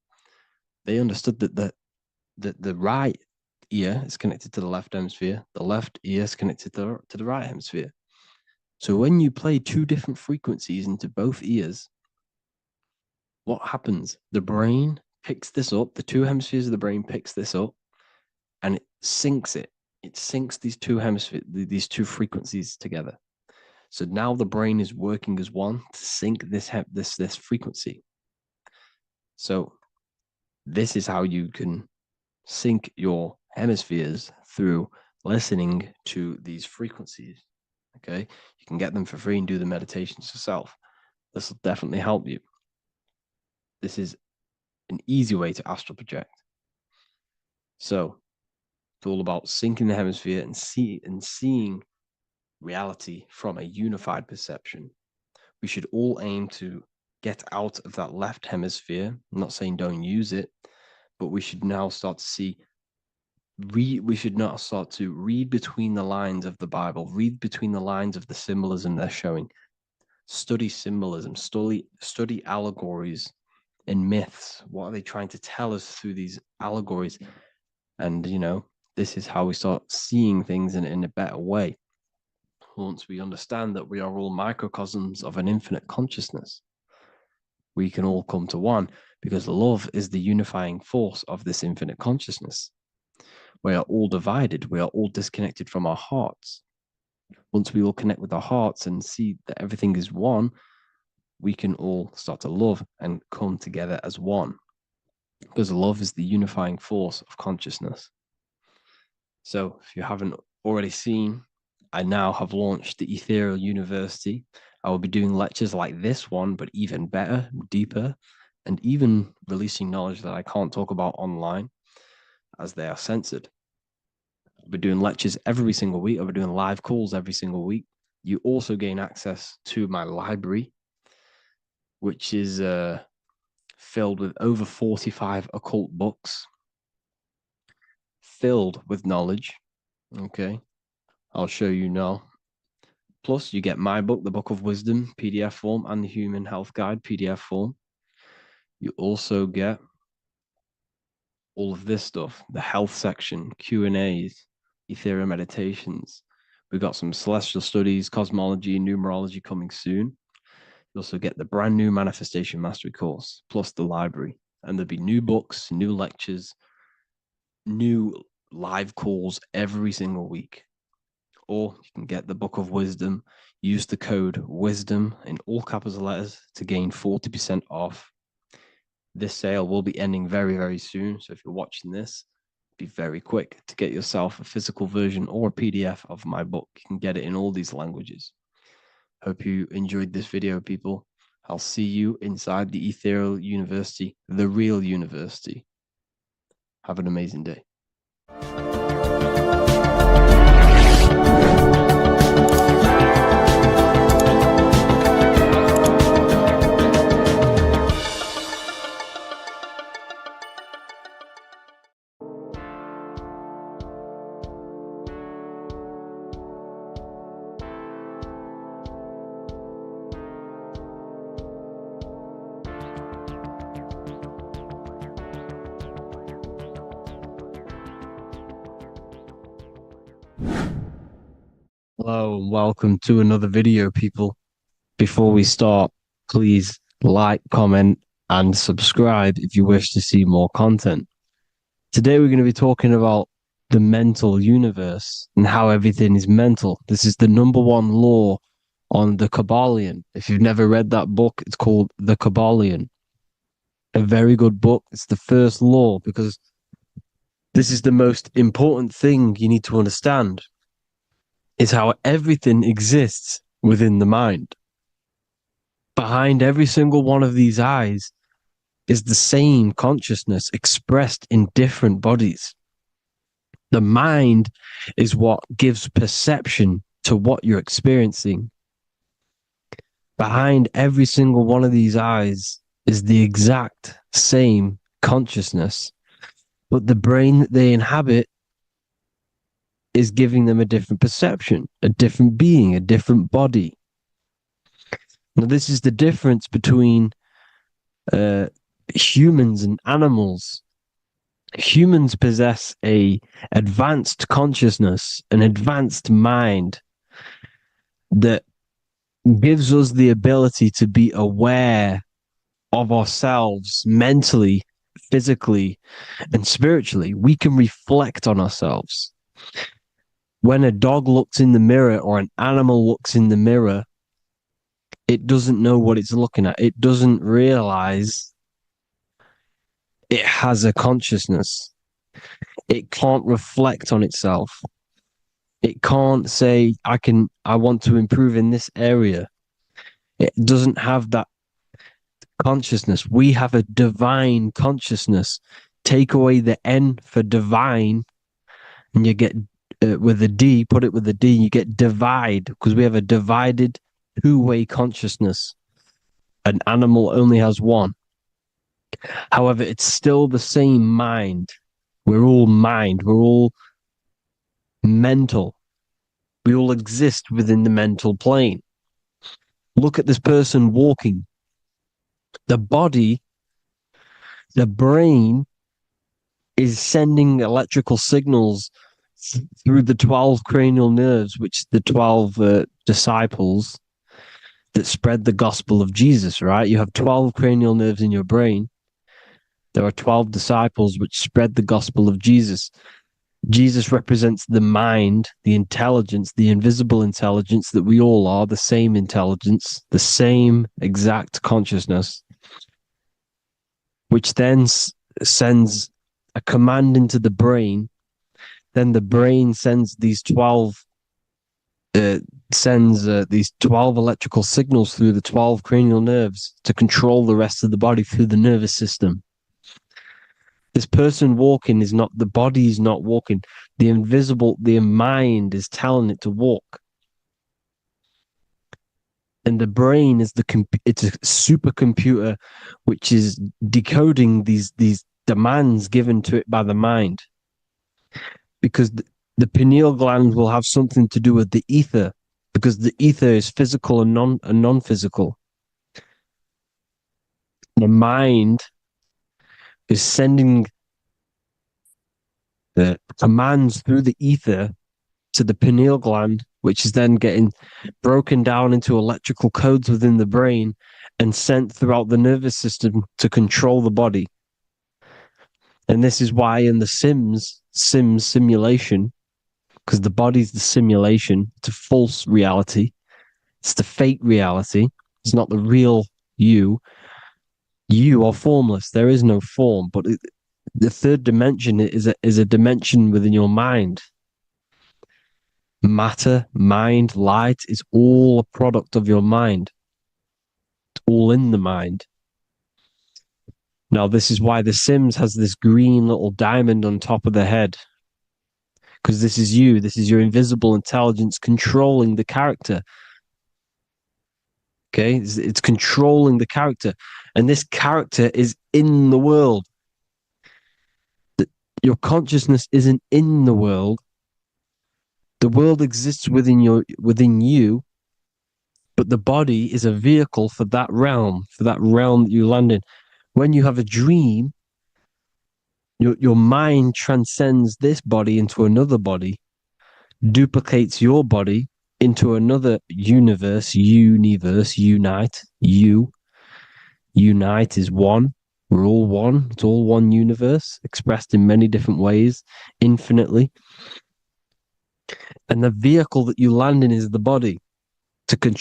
they understood that the right ear is connected to the left hemisphere, the left ear is connected to the right hemisphere. So when you play 2 different frequencies into both ears, what happens? The brain picks this up, the 2 hemispheres of the brain picks this up, and it syncs it. It syncs these 2 hemispheres, these 2 frequencies together. So now the brain is working as one to sync this frequency. So this is how you can sync your hemispheres, through listening to these frequencies. Okay, you can get them for free and do the meditations yourself. This will definitely help you. This is an easy way to astral project. So it's all about syncing the hemisphere and seeing reality from a unified perception. We should all aim to get out of that left hemisphere. I'm not saying don't use it, but we should now start to see, we should now start to read between the lines of the Bible, read between the lines of the symbolism they're showing, study symbolism, study allegories and myths. What are they trying to tell us through these allegories? And, this is how we start seeing things in a better way. Once we understand that we are all microcosms of an infinite consciousness, we can all come to one, because love is the unifying force of this infinite consciousness. We are all divided. We are all disconnected from our hearts. Once we all connect with our hearts and see that everything is one, we can all start to love and come together as one, because love is the unifying force of consciousness. So if you haven't already seen, I now have launched the Ethereal University. I will be doing lectures like this one, but even better, deeper, and even releasing knowledge that I can't talk about online, as they are censored. I'll be doing lectures every single week. I'll be doing live calls every single week. You also gain access to my library, which is filled with over 45 occult books, filled with knowledge. Okay, I'll show you now. Plus, you get my book, The Book of Wisdom, PDF form, and the Human Health Guide, PDF form. You also get all of this stuff, the health section, Q&As, Ethereal meditations. We've got some celestial studies, cosmology, numerology coming soon. You also get the brand new Manifestation Mastery course, plus the library. And there'll be new books, new lectures, new live calls every single week. Or you can get the Book of Wisdom, use the code WISDOM in all capital letters to gain 40% off. This sale will be ending very, very soon. So if you're watching this, be very quick to get yourself a physical version or a PDF of my book. You can get it in all these languages. Hope you enjoyed this video, people. I'll see you inside the Ethereal University, the real university. Have an amazing day. Hello and welcome to another video, people. Before we start, please like, comment, and subscribe if you wish to see more content. Today we're going to be talking about the mental universe and how everything is mental. This is the #1 law on the Kabbalion. If you've never read that book, it's called The Kabbalion. A very good book. It's the first law, because this is the most important thing you need to understand. Is how everything exists within the mind. Behind every single one of these eyes is the same consciousness expressed in different bodies. The mind is what gives perception to what you're experiencing. Behind every single one of these eyes is the exact same consciousness, but the brain that they inhabit is giving them a different perception, a different being, a different body. Now, this is the difference between humans and animals. Humans possess a advanced consciousness, an advanced mind that gives us the ability to be aware of ourselves mentally, physically, and spiritually. We can reflect on ourselves. When a dog looks in the mirror or an animal looks in the mirror, it doesn't know what it's looking at. It doesn't realize it has a consciousness. It can't reflect on itself. It can't say, I want to improve in this area. It doesn't have that consciousness. We have a divine consciousness. Take away the N for divine, and you get with a D, put it with a D, you get divide, because we have a divided two-way consciousness. An animal only has one. However, it's still the same mind. We're all mind. We're all mental. We all exist within the mental plane. Look at this person walking. The body, the brain is sending electrical signals through the 12 cranial nerves, which the 12 disciples that spread the gospel of Jesus, right? You have 12 cranial nerves in your brain. There are 12 disciples which spread the gospel of Jesus. Jesus represents the mind, the intelligence, the invisible intelligence that we all are, the same intelligence, the same exact consciousness, which then sends a command into the brain. Then the brain sends these 12 electrical signals through the 12 cranial nerves to control the rest of the body through the nervous system. This person walking is not, the body is not walking. The mind is telling it to walk. And the brain is it's a supercomputer which is decoding these demands given to it by the mind. Because the pineal gland will have something to do with the ether, because the ether is physical and non-physical. The mind is sending the commands through the ether to the pineal gland, which is then getting broken down into electrical codes within the brain and sent throughout the nervous system to control the body. And this is why in the simulation, because the body's the simulation, it's a false reality. It's the fake reality. It's not the real you. You are formless. There is no form. But the third dimension is a dimension within your mind. Matter, mind, light is all a product of your mind. It's all in the mind. Now, this is why The Sims has this green little diamond on top of the head. Because this is you. This is your invisible intelligence controlling the character. Okay? It's controlling the character. And this character is in the world. Your consciousness isn't in the world. The world exists within you, but the body is a vehicle for that realm that you land in. When you have a dream, your mind transcends this body into another body, duplicates your body into another unite. Unite is one. We're all one. It's all one universe, expressed in many different ways, infinitely. And the vehicle that you land in is the body to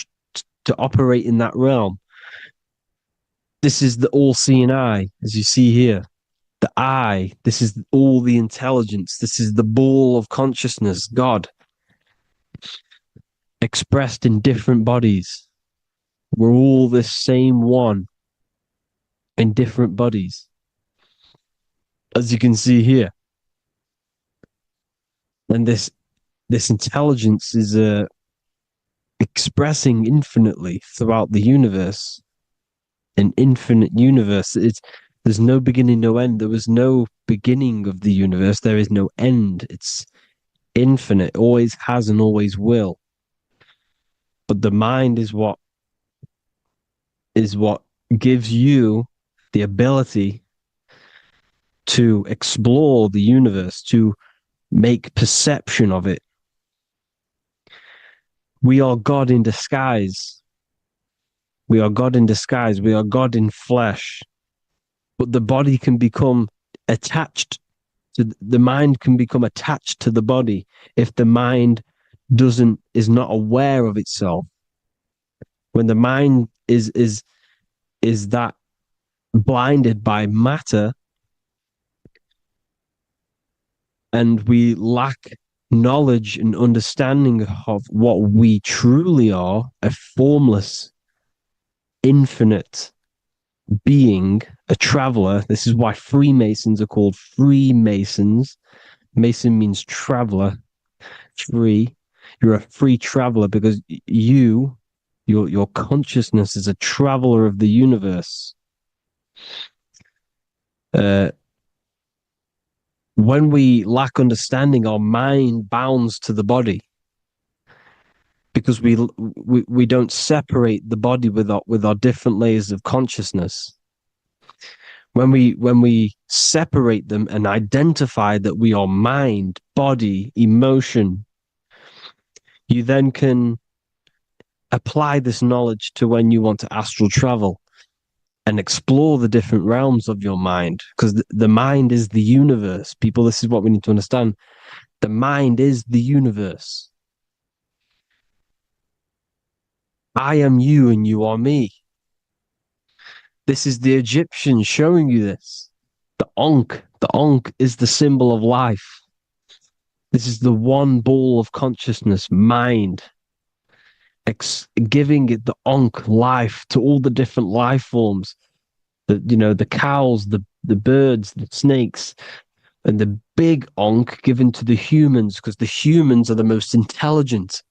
operate in that realm. This is the all-seeing eye, as you see here. The eye, this is all the intelligence. This is the ball of consciousness, God, expressed in different bodies. We're all this same one in different bodies, as you can see here. And this intelligence is expressing infinitely throughout the universe. An infinite universe. There's no beginning, no end. There was no beginning of the universe. There is no end. It's infinite. Always has and always will. But the mind is what gives you the ability to explore the universe, to make perception of it. We are God in disguise. We are God in disguise. We are God in flesh. But the body can become attached to the mind, can become attached to the body if the mind is not aware of itself. When the mind is that blinded by matter, and we lack knowledge and understanding of what we truly are, a formless, infinite being, a traveler. This is why Freemasons are called Freemasons. Mason means traveler. Free. You're a free traveler because you Your consciousness is a traveler of the universe. When we lack understanding, our mind bounds to the body because we don't separate the body with our different layers of consciousness. When we separate them and identify that we are mind, body, emotion, you then can apply this knowledge to when you want to astral travel and explore the different realms of your mind, because the mind is the universe. People, this is what we need to understand. The mind is the universe. I am you and you are me. This is the Egyptians showing you this. The Ankh is the symbol of life. This is the one ball of consciousness, mind, giving it the Ankh life to all the different life forms. The cows, the birds, the snakes, and the big Ankh given to the humans, because the humans are the most intelligent.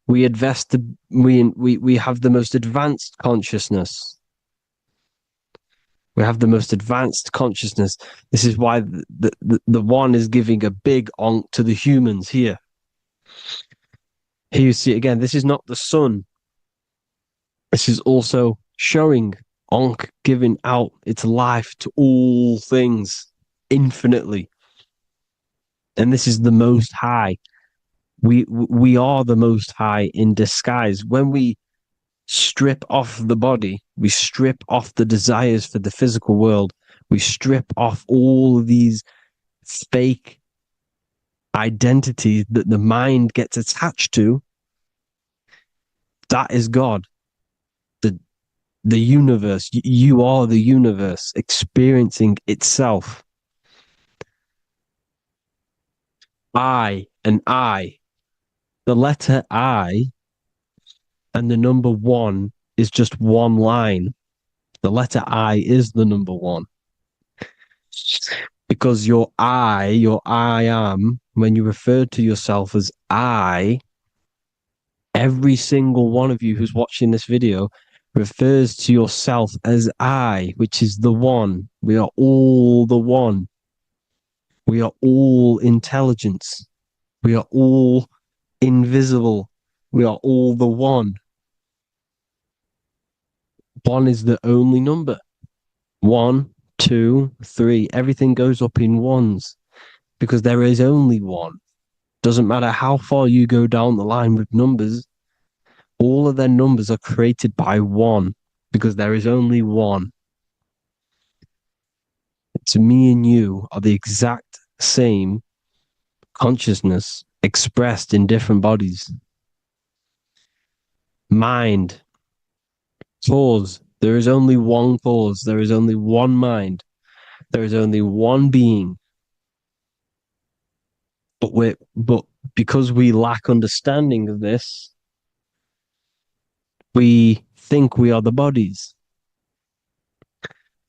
We have the most advanced consciousness. We have the most advanced consciousness. This is why the one is giving a big Ankh to the humans here. Here you see again, this is not the sun. This is also showing Ankh giving out its life to all things infinitely. And this is the Most High. We are the Most High in disguise. When we strip off the body, we strip off the desires for the physical world, we strip off all of these fake identities that the mind gets attached to. That is God. The universe. You are the universe experiencing itself. I and I. The letter I and the number 1 is just one line. The letter I is the number 1. Because your I am, when you refer to yourself as I, every single one of you who's watching this video refers to yourself as I, which is the one. We are all the one. We are all intelligence. We are all invisible. We are all the one. 1 is the only number. 1, 2, 3. Everything goes up in ones because there is only one. Doesn't matter how far you go down the line with numbers, all of their numbers are created by 1 because there is only one. To me and you are the exact same consciousness expressed in different bodies. Mind, cause. There is only one cause. There is only one mind. There is only one being. But because we lack understanding of this, we think we are the bodies.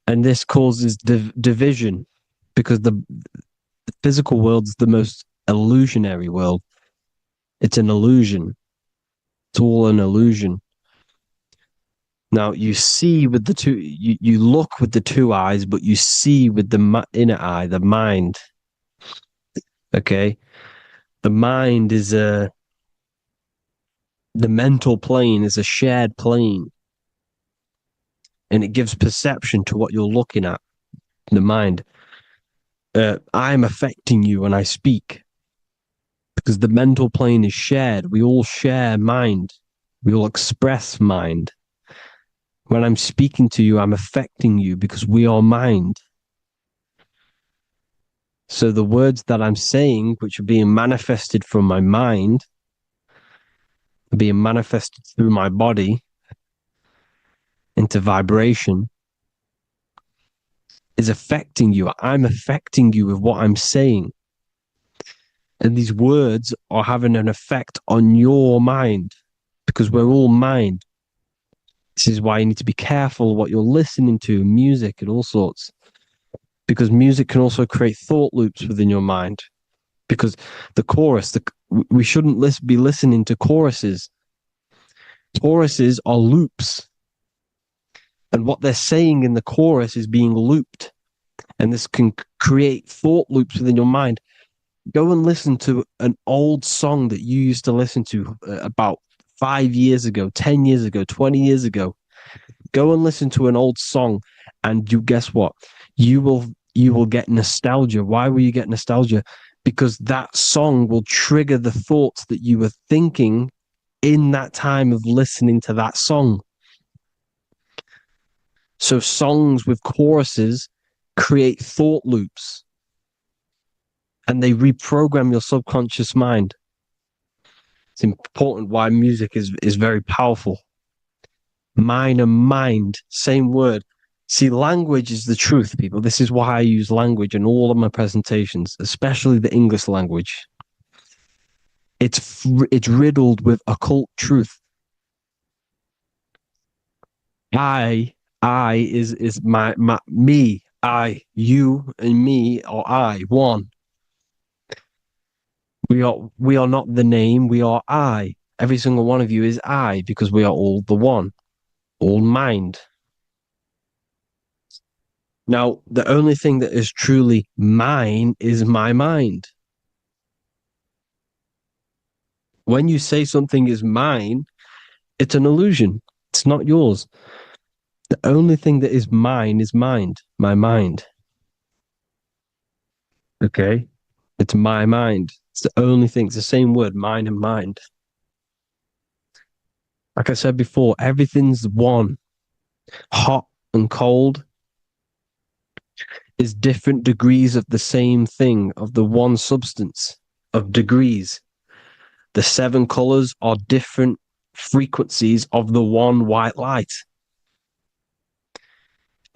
And this causes division because the physical world is the most illusionary world. It's an illusion. It's all an illusion. Now you see with the two, you look with the two eyes, but you see with the inner eye, the mind. Okay, the mind is the mental plane is a shared plane, and it gives perception to what you're looking at. The mind. I'm affecting you when I speak because the mental plane is shared. We all share mind. We all express mind. When I'm speaking to you, I'm affecting you because we are mind. So the words that I'm saying, which are being manifested from my mind, are being manifested through my body into vibration, is affecting you. I'm affecting you with what I'm saying. And these words are having an effect on your mind because we're all mind. This is why you need to be careful what you're listening to, music and all sorts. Because music can also create thought loops within your mind. Because the chorus, we shouldn't be listening to choruses Choruses are loops. And what they're saying in the chorus is being looped. And this can create thought loops within your mind. Go and listen to an old song that you used to listen to about 5 years ago, 10 years ago, 20 years ago. Go and listen to an old song, and you guess what? You will get nostalgia. Why will you get nostalgia? Because that song will trigger the thoughts that you were thinking in that time of listening to that song. So songs with choruses create thought loops, and they reprogram your subconscious mind. It's important why music is very powerful. Mind and mind, same word. See, language is the truth, people. This is why I use language in all of my presentations, especially the English language. It's riddled with occult truth. I is my me. I, you, and me, or I, one. We are not the name. We are I. Every single one of you is I, because we are all the one, all mind. Now, the only thing that is truly mine is my mind. When you say something is mine, it's an illusion. It's not yours. The only thing that is mine is mind, my mind. Okay? It's my mind. It's the only thing. It's the same word, mind and mind. Like I said before, everything's one. Hot and cold is different degrees of the same thing, of the one substance, of degrees. The 7 colors are different frequencies of the one white light.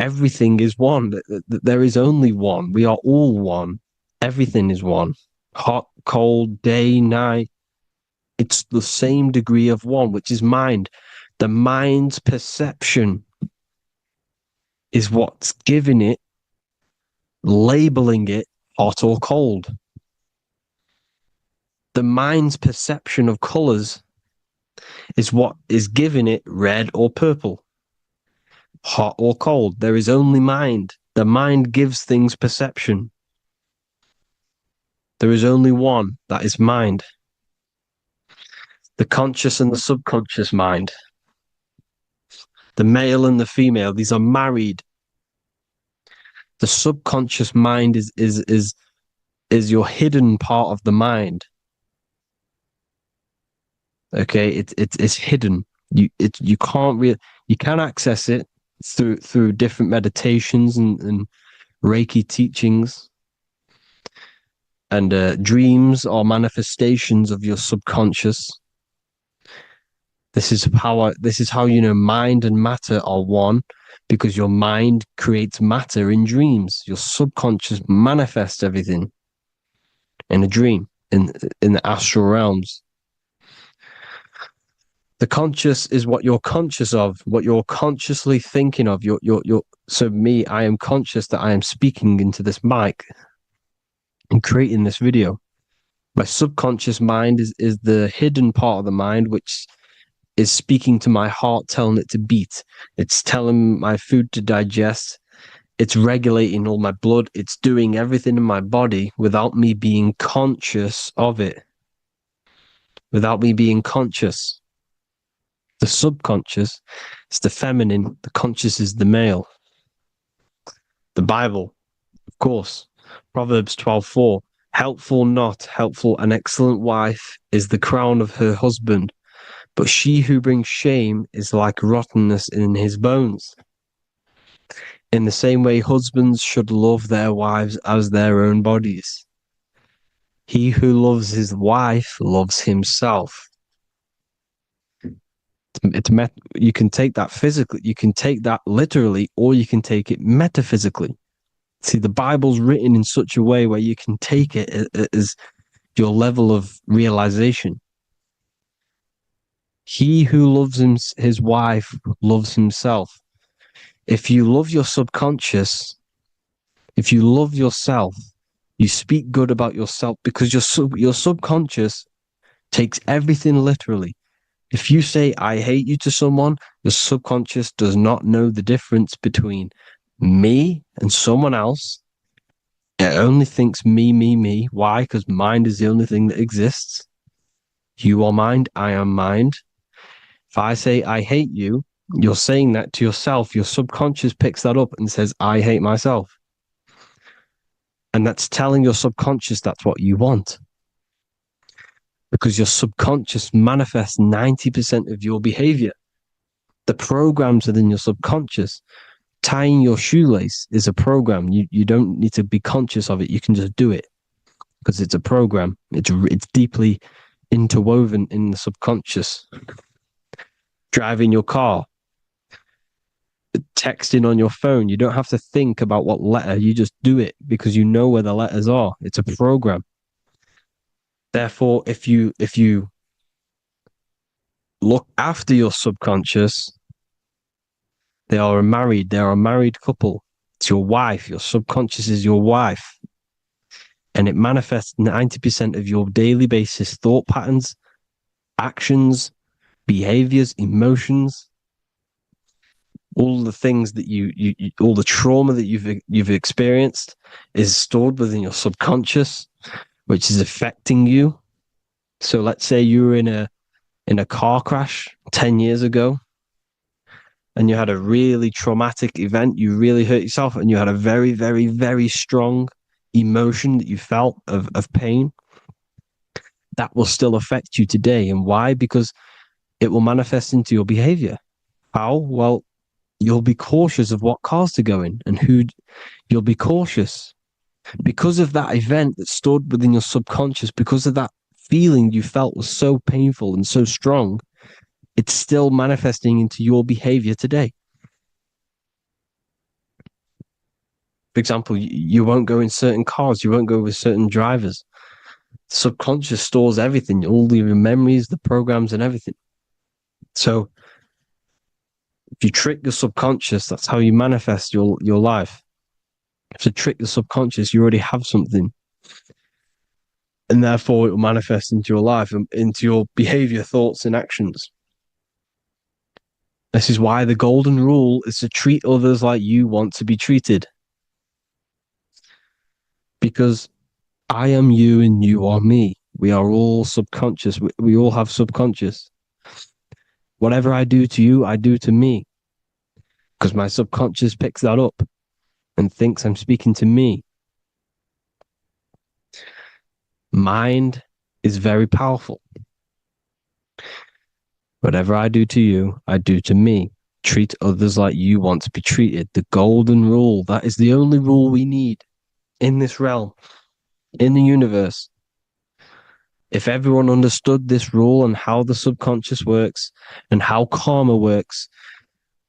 Everything is one. There is only one. We are all one. Everything is one. Hot, cold, day, night. It's the same degree of one, which is mind. The mind's perception is what's giving it, labeling it hot or cold. The mind's perception of colors is what is giving it red or purple, hot or cold. There is only mind. The mind gives things perception. There is only one, that is mind. The conscious and the subconscious mind. The male and the female, these are married. The subconscious mind is your hidden part of the mind. Okay, it's hidden. You can access it through different meditations and Reiki teachings, and dreams are manifestations of your subconscious. This is how you know mind and matter are one, because your mind creates matter in dreams. Your subconscious manifests everything in a dream, in the astral realms. The conscious is what you're conscious of, what you're consciously thinking of. So me, I am conscious that I am speaking into this mic and creating this video. My subconscious mind is the hidden part of the mind, which is speaking to my heart, telling it to beat. It's telling my food to digest. It's regulating all my blood. It's doing everything in my body without me being conscious of it. Without me being conscious. The subconscious is the feminine. The conscious is the male. The Bible, of course. Proverbs 12:4. Helpful, not helpful, an excellent wife is the crown of her husband, but she who brings shame is like rottenness in his bones. In the same way, husbands should love their wives as their own bodies. He who loves his wife loves himself. You can take that physically, you can take that literally, or you can take it metaphysically. See, the Bible's written in such a way where you can take it as your level of realization. He who loves his wife loves himself. If you love your subconscious, if you love yourself, you speak good about yourself, because your subconscious takes everything literally. If you say, I hate you to someone, the subconscious does not know the difference between me and someone else. It only thinks me, me, me. Why? Because mind is the only thing that exists. You are mind, I am mind. If I say, I hate you, you're saying that to yourself. Your subconscious picks that up and says, I hate myself. And that's telling your subconscious that's what you want. Because your subconscious manifests 90% of your behavior. The programs within your subconscious, tying your shoelace is a program. You don't need to be conscious of it. You can just do it because it's a program. It's deeply interwoven in the subconscious. Driving your car, texting on your phone. You don't have to think about what letter. You just do it because you know where the letters are. It's a program. Therefore, if you look after your subconscious, they are a married couple. It's your wife. Your subconscious is your wife. And it manifests 90% of your daily basis thought patterns, actions, behaviors, emotions, all the things that you all the trauma that you've experienced is stored within your subconscious, which is affecting you. So let's say you were in a car crash 10 years ago and you had a really traumatic event, you really hurt yourself, and you had a very, very, very strong emotion that you felt of pain. That will still affect you today. And why? Because it will manifest into your behavior. How? Well, you'll be cautious of what cars to go in and who. You'll be cautious because of that event that stored within your subconscious, because of that feeling you felt was so painful and so strong. It's still manifesting into your behavior today. For example, you won't go in certain cars, you won't go with certain drivers. The subconscious stores everything, all the memories, the programs, and everything. So if you trick the subconscious, that's how you manifest your life. If you trick the subconscious, you already have something. And therefore it will manifest into your life, into your behavior, thoughts, and actions. This is why the golden rule is to treat others like you want to be treated. Because I am you and you are me. We are all subconscious. We all have subconscious. Whatever I do to you, I do to me. Because my subconscious picks that up and thinks I'm speaking to me. Mind is very powerful. Whatever I do to you, I do to me. Treat others like you want to be treated. The golden rule. That is the only rule we need in this realm, in the universe. If everyone understood this rule and how the subconscious works and how karma works,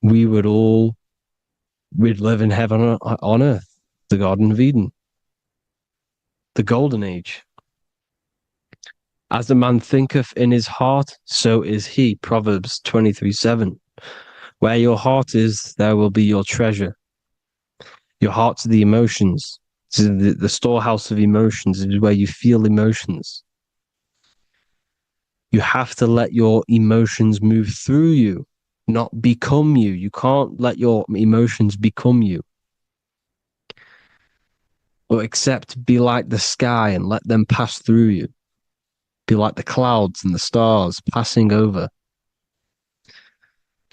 we'd live in heaven on earth, the Garden of Eden, the golden age. As a man thinketh in his heart, so is he. Proverbs 23:7. Where your heart is, there will be your treasure. Your heart's the emotions. It's the storehouse of emotions. It is where you feel emotions. You have to let your emotions move through you, not become you. You can't let your emotions become you. Or except be like the sky and let them pass through you. Be like the clouds and the stars passing over.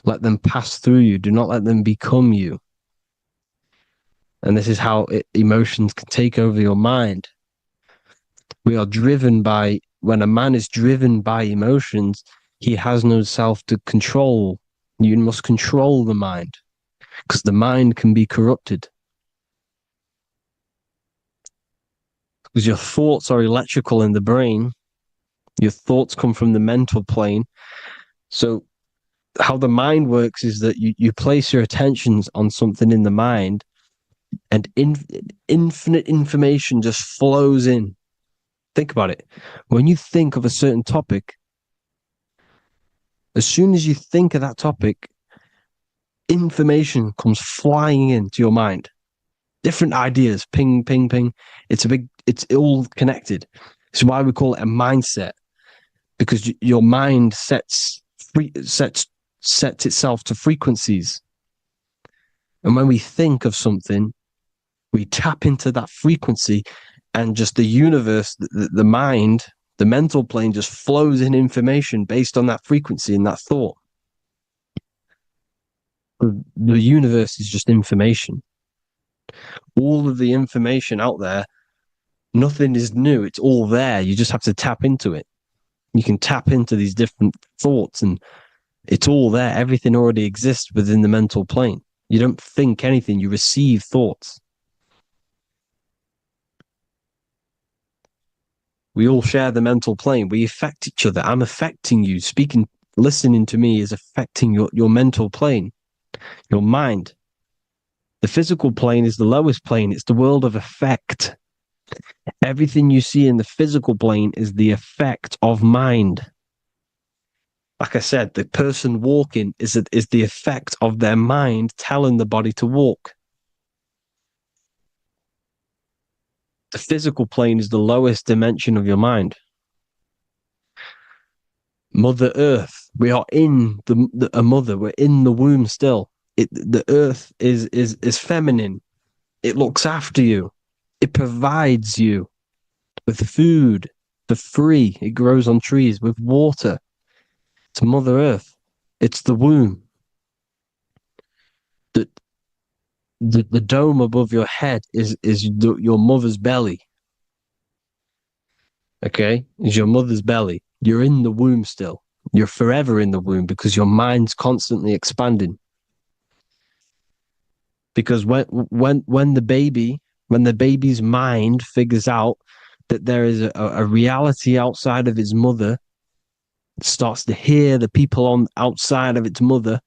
Let them pass through you. Do not let them become you. And this is how emotions can take over your mind. We are driven by, when a man is driven by emotions, he has no self to control. You must control the mind because the mind can be corrupted. Because your thoughts are electrical in the brain. Your thoughts come from the mental plane. So how the mind works is that you place your attentions on something in the mind and infinite information just flows in. Think about it. When you think of a certain topic, as soon as you think of that topic, information comes flying into your mind. Different ideas, ping, ping, ping. It's all connected. It's why we call it a mindset, because your mind sets sets itself to frequencies. And when we think of something, we tap into that frequency, and just the universe, the mind, the mental plane just flows in information based on that frequency and that thought. The universe is just information. All of the information out there, nothing is new. It's all there. You just have to tap into it. You can tap into these different thoughts, and it's all there. Everything already exists within the mental plane. You don't think anything. You receive thoughts. We all share the mental plane. We affect each other. I'm affecting you. Listening to me is affecting your mental plane, your mind. The physical plane is the lowest plane. It's the world of effect. Everything you see in the physical plane is the effect of mind. Like I said, the person walking is the effect of their mind telling the body to walk. The physical plane is the lowest dimension of your mind. Mother Earth, we are in a mother. We're in the womb still. The Earth is feminine. It looks after you. It provides you with food for free. It grows on trees with water. It's Mother Earth. It's the womb. The dome above your head is your mother's belly. Okay? Is your mother's belly. You're in the womb still. You're forever in the womb because your mind's constantly expanding. Because when the baby's mind figures out that there is a reality outside of its mother, it starts to hear the people on outside of its mother,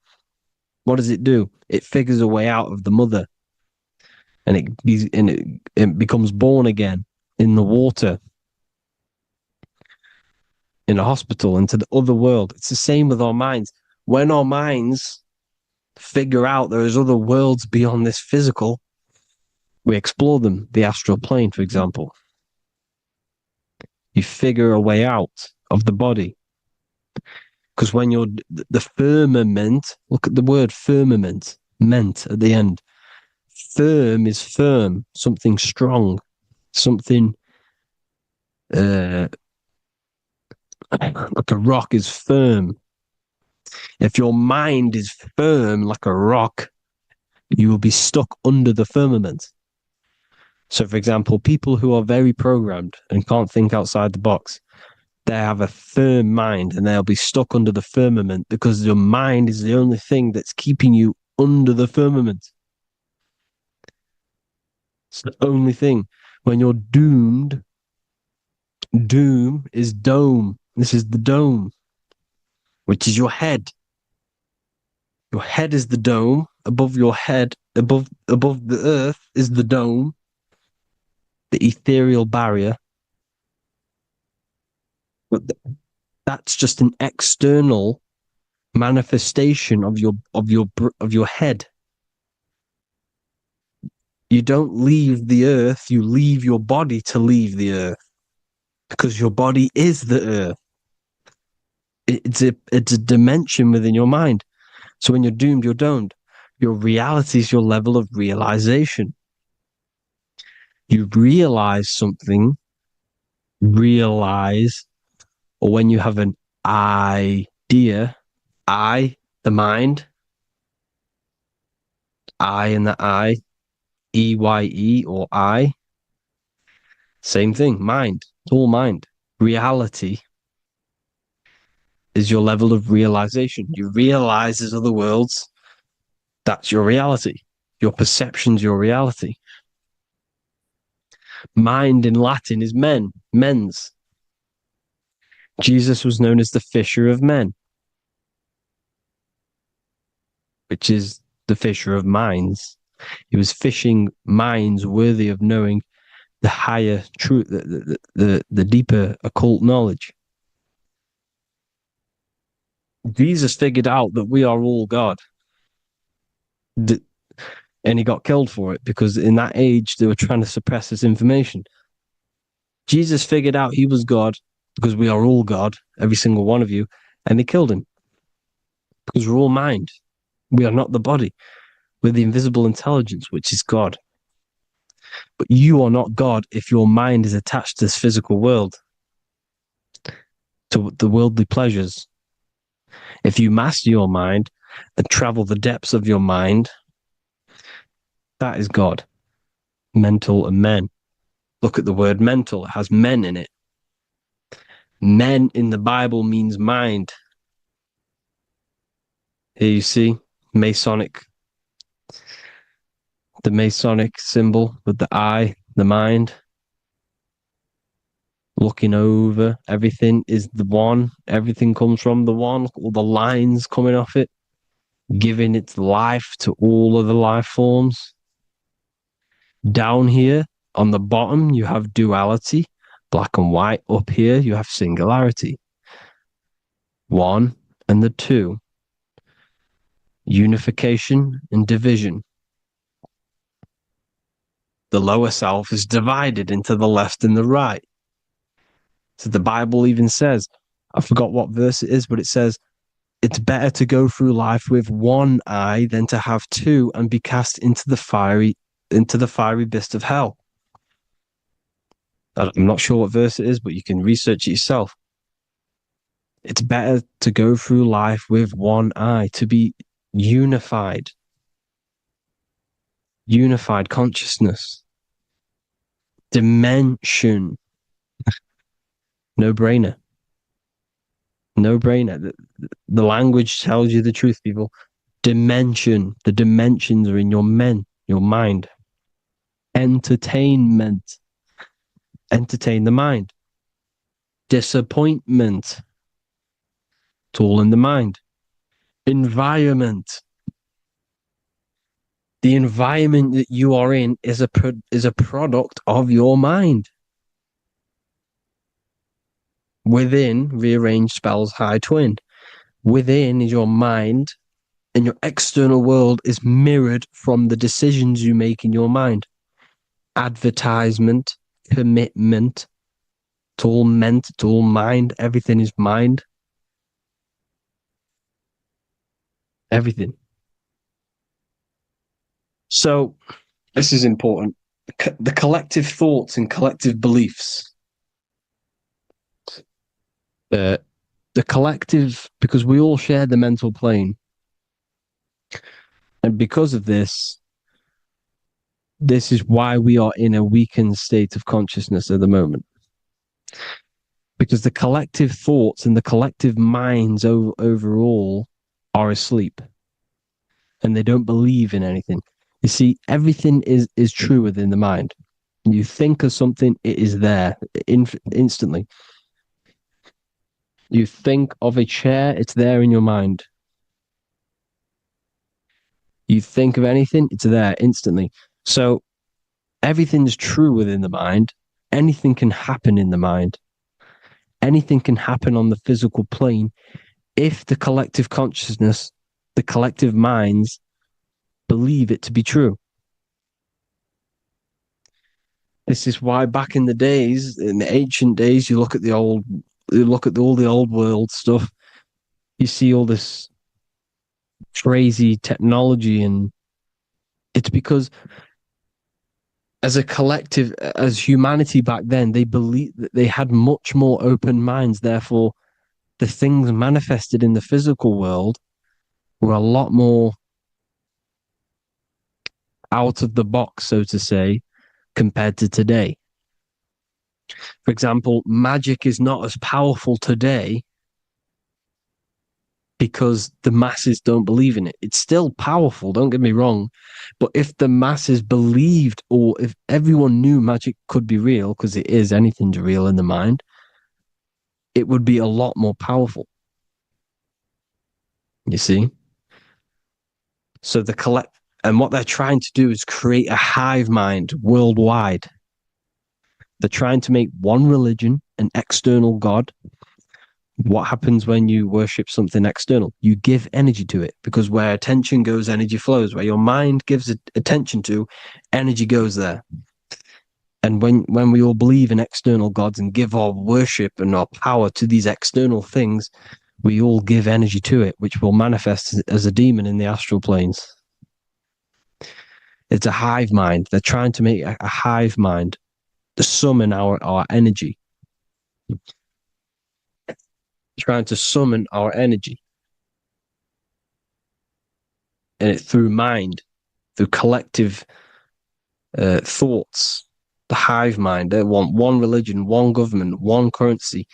what does it do? It figures a way out of the mother, and it becomes born again in the water, in a hospital, into the other world. It's the same with our minds. When our minds figure out there is other worlds beyond this physical, we explore them. The astral plane, for example. You figure a way out of the body. Because when you're the firmament, look at the word firmament, meant at the end. Firm is firm, something strong, something like a rock is firm. If your mind is firm like a rock, you will be stuck under the firmament. So, for example, people who are very programmed and can't think outside the box, they have a firm mind and they'll be stuck under the firmament because your mind is the only thing that's keeping you under the firmament. It's the only thing. When you're doomed, doom is dome. This is the dome, which is your head. Your head is the dome. Above your head, above the earth is the dome, the ethereal barrier. But that's just an external manifestation of your head. You don't leave the earth, you leave your body to leave the earth. Because your body is the earth. It's a dimension within your mind. So when you're doomed, you're domed. Your reality is your level of realization. You realize something, or when you have an idea, the mind, in the eye, EYE or I, same thing, mind, it's all mind. Reality is your level of realization. You realize there's other worlds. That's your reality. Your perception's your reality. Mind in Latin is mens. Jesus was known as the fisher of men, which is the fisher of minds. He was fishing minds worthy of knowing the higher truth, the deeper occult knowledge. Jesus figured out that we are all God. And he got killed for it because in that age they were trying to suppress this information. Jesus figured out he was God because we are all God, every single one of you, and they killed him. because we're all mind. We are not the body. We're the invisible intelligence, which is God. But you are not God if your mind is attached to this physical world, to the worldly pleasures. If you master your mind and travel the depths of your mind, that is God. Mental and men. Look at the word mental. It has men in it. Men in the Bible means mind. Here you see Masonic, the Masonic symbol with the eye, the mind. Looking over, everything is the one. Everything comes from the one. All the lines coming off it, giving its life to all of the life forms. Down here on the bottom, you have duality, black and white. Up here, you have singularity. One and the two. Unification and division. The lower self is divided into the left and the right. So the Bible even says, I forgot what verse it is, but it says, it's better to go through life with one eye than to have two and be cast into the fiery abyss of hell. I'm not sure what verse it is, but you can research it yourself. It's better to go through life with one eye, to be unified. Unified consciousness. Dimension. No brainer. No brainer. The language tells you the truth, people. Dimension. The dimensions are in your mind. Entertainment. Entertain the mind. Disappointment. It's all in the mind. Environment. The environment that you are in is a product of your mind. Within, rearranged spells high twin. Within is your mind, and your external world is mirrored from the decisions you make in your mind. Advertisement, commitment, it's all meant, it's all mind. Everything is mind. Everything. So, this is important. The collective thoughts and collective beliefs. The collective, because we all share the mental plane. And because of this is why we are in a weakened state of consciousness at the moment. Because the collective thoughts and the collective minds overall are asleep. And they don't believe in anything. You see, everything is true within the mind. You think of something, it is there instantly. You think of a chair, it's there in your mind. You think of anything, it's there instantly. So everything's true within the mind. Anything can happen in the mind. Anything can happen on the physical plane if the collective consciousness, the collective minds, believe it to be true. This is why back in the days, in the ancient days, you look at all the old world stuff, you see all this crazy technology, and it's because as a collective, as humanity back then, they believed that they had much more open minds. Therefore, the things manifested in the physical world were a lot more out of the box, so to say, compared to today. For example, magic is not as powerful today because the masses don't believe in it. It's still powerful, don't get me wrong, but if the masses believed, or if everyone knew magic could be real, because it is, anything's real in the mind, it would be a lot more powerful. You see? So and what they're trying to do is create a hive mind worldwide. They're trying to make one religion, an external God. What happens when you worship something external? You give energy to it, because where attention goes, energy flows. Where your mind gives attention to, energy goes there. And when we all believe in external gods and give our worship and our power to these external things, We all give energy to it, which will manifest as a demon in the astral planes. It's a hive mind. They're trying to make a hive mind to summon our energy. Trying to summon our energy. And it through mind, through collective thoughts. The hive mind. They want one religion, one government, one currency,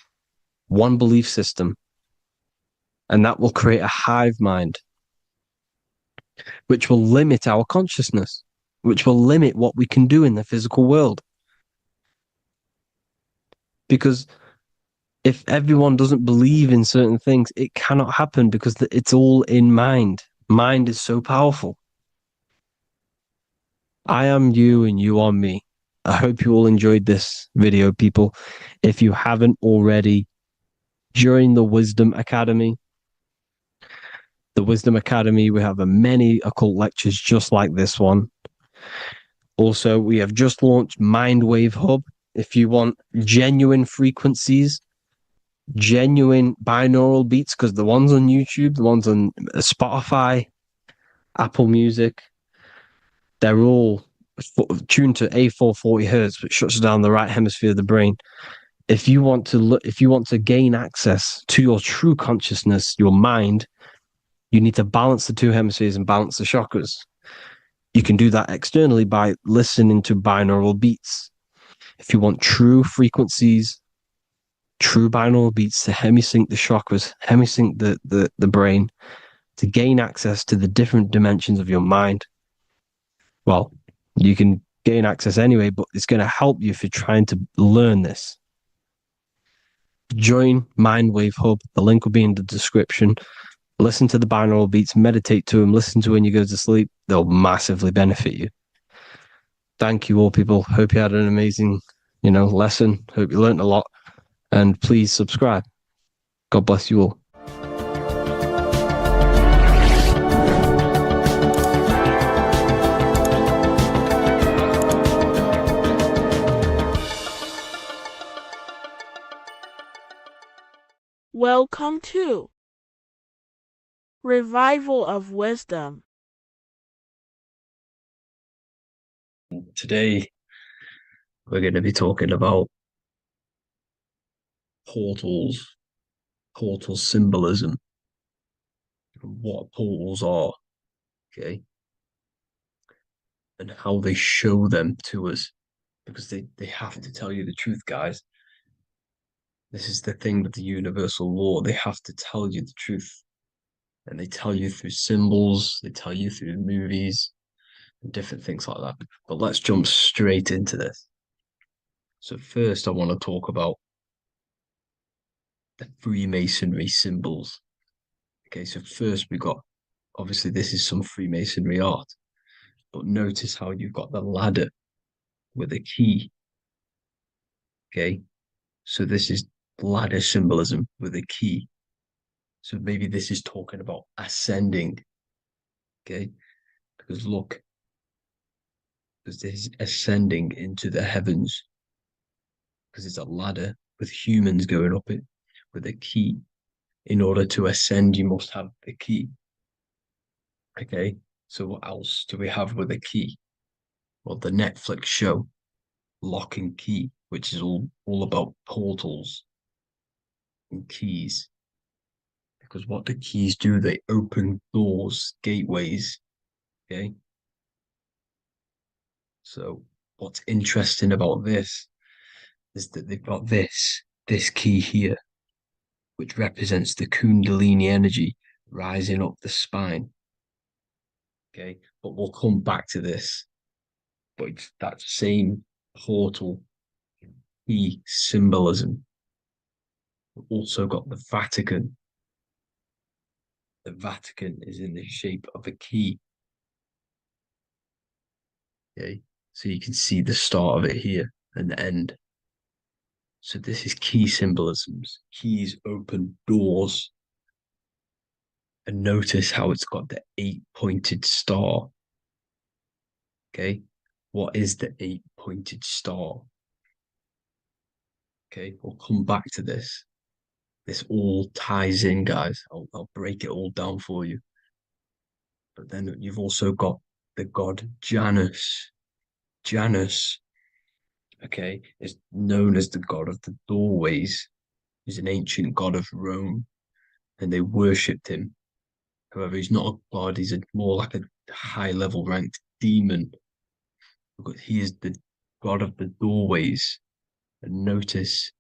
one belief system. And that will create a hive mind, which will limit our consciousness, which will limit what we can do in the physical world. Because if everyone doesn't believe in certain things, it cannot happen because it's all in mind. Mind is so powerful. I am you and you are me. I hope you all enjoyed this video, people. If you haven't already, join the Wisdom Academy. The Wisdom Academy, we have many occult lectures just like this one. Also, we have just launched Mindwave Hub. If you want genuine frequencies, genuine binaural beats, because the ones on YouTube, the ones on Spotify, Apple Music, they're all tuned to A440 hertz, which shuts down the right hemisphere of the brain. If you want to gain access to your true consciousness, your mind, you need to balance the two hemispheres and balance the chakras. You can do that externally by listening to binaural beats. If you want true frequencies, true binaural beats to hemisync the chakras, hemisync the brain, to gain access to the different dimensions of your mind, well, you can gain access anyway, but it's going to help you if you're trying to learn this. Join Mindwave Hub. The link will be in the description. Listen to the binaural beats, meditate to them, listen to when you go to sleep. They'll massively benefit you. Thank you all, people. Hope you had an amazing, lesson. Hope you learned a lot. And please subscribe. God bless you all. Welcome to Revival of Wisdom. Today, we're going to be talking about portal symbolism, what portals are, okay, and how they show them to us, because they have to tell you the truth, guys. This is the thing with the universal law. They have to tell you the truth. And they tell you through symbols, they tell you through movies, and different things like that. But let's jump straight into this. So first, I want to talk about the Freemasonry symbols. Okay, so first we got, obviously this is some Freemasonry art, but notice how you've got the ladder with a key. Okay, so this is ladder symbolism with a key. So maybe this is talking about ascending. Okay, because look, because this is ascending into the heavens, because it's a ladder with humans going up it with a key. In order to ascend, you must have the key. Okay, so what else do we have with a key? Well, the Netflix show Lock and Key, which is all about portals and keys. Because what the keys do, they open doors, gateways. Okay, so what's interesting about this is that they've got this key here, which represents the Kundalini energy rising up the spine. Okay, but we'll come back to this. But it's that same portal key symbolism. We've also got the Vatican. The Vatican is in the shape of a key. Okay, so you can see the start of it here and the end. So this is key symbolisms. Keys open doors. And notice how it's got the 8-pointed star. Okay, what is the 8-pointed star? Okay, we'll come back to this. this all ties in, guys. I'll break it all down for you. But then you've also got the god Janus. Janus, okay, is known as the god of the doorways. He's an ancient god of Rome, and they worshipped him. However, he's not a god, he's more like a high level ranked demon. Because he is the god of the doorways. And notice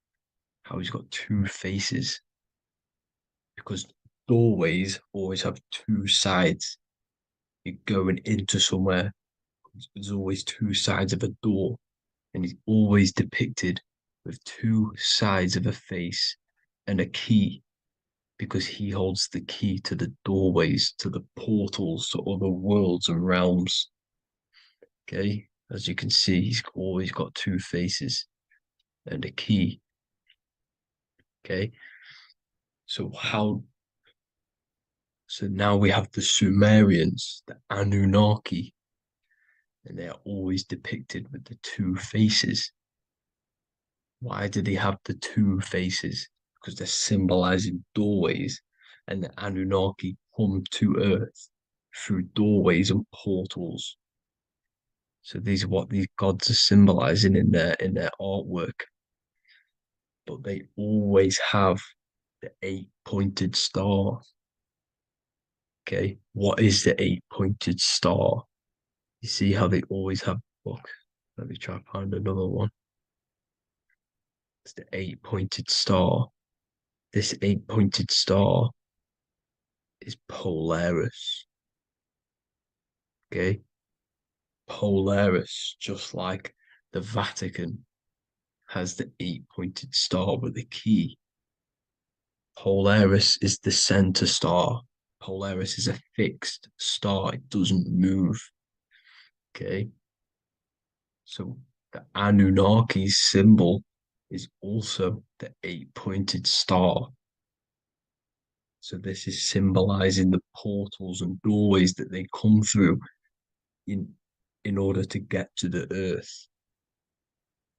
how he's got two faces. Because doorways always have two sides. You're going into somewhere, there's always two sides of a door. And he's always depicted with two sides of a face and a key, because he holds the key to the doorways, to the portals to other worlds and realms. Okay, as you can see, he's always got two faces and a key. Okay, so now we have the Sumerians, the Anunnaki, and they are always depicted with the two faces. Why do they have the two faces? Because they're symbolizing doorways, and the Anunnaki come to Earth through doorways and portals. So these are what these gods are symbolizing in their artwork. But they always have the 8-pointed star. Okay, what is the 8-pointed star? You see how they always have. Look, let me try to find another one. It's the 8-pointed star. This 8-pointed star is Polaris. Okay, Polaris, just like the Vatican has the 8-pointed star with a key. Polaris is the center star. Polaris is a fixed star, it doesn't move. Okay, so the Anunnaki's symbol is also the 8-pointed star. So this is symbolizing the portals and doorways that they come through in order to get to the Earth.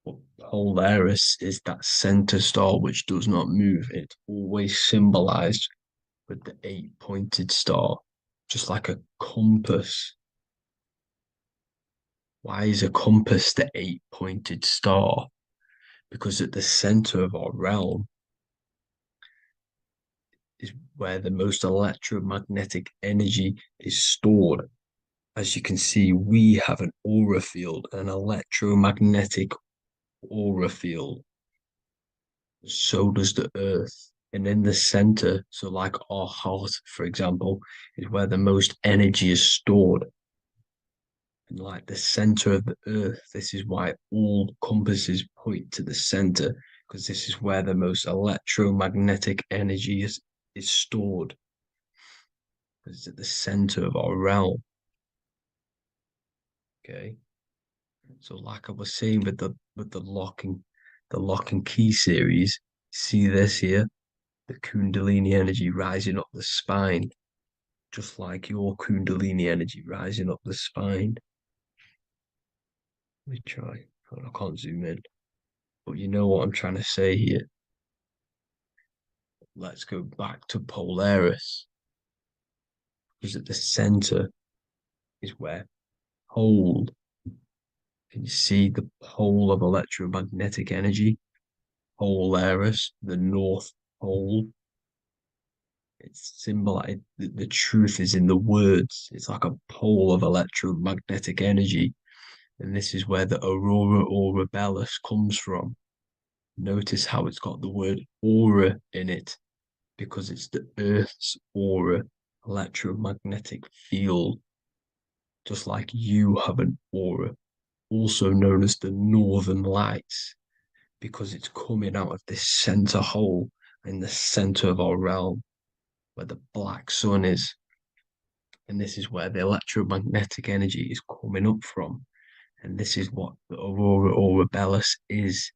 But Polaris is that center star which does not move. It's always symbolized with the 8-pointed star, just like a compass. Why is a compass the 8-pointed star? Because at the center of our realm is where the most electromagnetic energy is stored. As you can see, we have an aura field, an electromagnetic aura field. So does the Earth. And in the center, so like our heart, for example, is where the most energy is stored. And like the center of the Earth, this is why all compasses point to the center, because this is where the most electromagnetic energy is stored. It's at the center of our realm. Okay. So like I was saying with the lock and key series, see this here? The Kundalini energy rising up the spine, just like your Kundalini energy rising up the spine. Let me try. I can't zoom in. But you know what I'm trying to say here. Let's go back to Polaris. Because at the center is where hold. Can you see the pole of electromagnetic energy? Polaris, the North Pole. It's symbolized. The truth is in the words. It's like a pole of electromagnetic energy. And this is where the aurora borealis comes from. Notice how it's got the word aura in it, because it's the Earth's aura, electromagnetic field. Just like you have an aura, also known as the northern lights, because it's coming out of this center hole in the center of our realm, where the black sun is. And this is where the electromagnetic energy is coming up from. And this is what the aurora borealis is,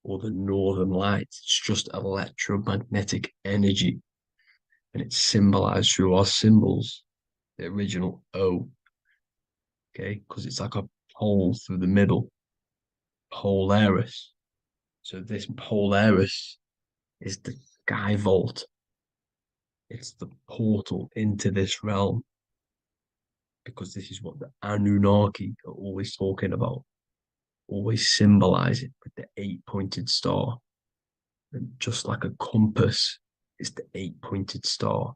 or the northern lights. It's just electromagnetic energy. And it's symbolized through our symbols, the original O. Okay, because it's like a pole through the middle. Polaris. So this Polaris is sky vault. It's the portal into this realm, because this is what the Anunnaki are always talking about, always symbolize it with the 8-pointed star. And just like a compass, it's the 8-pointed star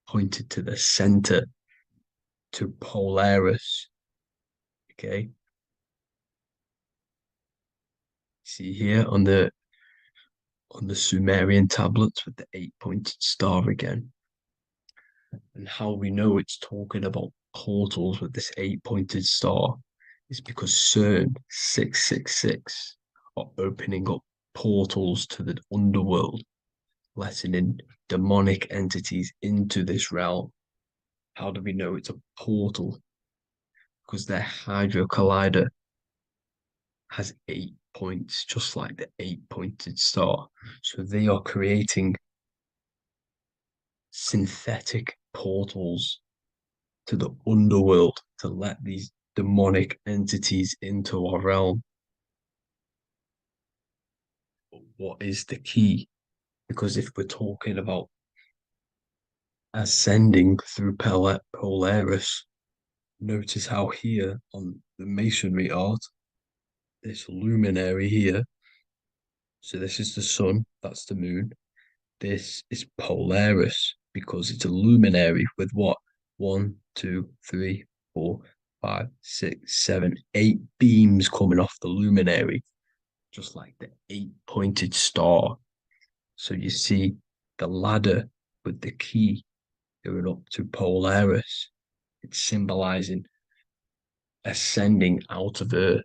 pointed to the center, to Polaris. Okay. See here on the Sumerian tablets with the 8-pointed star again. And how we know it's talking about portals with this 8-pointed star is because CERN 666 are opening up portals to the underworld, letting in demonic entities into this realm. How do we know it's a portal? Because their Hydra Collider has 8 points, just like the 8-pointed star. So they are creating synthetic portals to the underworld to let these demonic entities into our realm. But what is the key? Because if we're talking about ascending through Polaris, notice how here on the masonry art, this luminary here, so this is the sun, that's the moon, this is Polaris because it's a luminary with what? 1, 2, 3, 4, 5, 6, 7, 8 beams coming off the luminary, just like the 8-pointed star. So you see the ladder with the key going up to Polaris. It's symbolizing ascending out of Earth.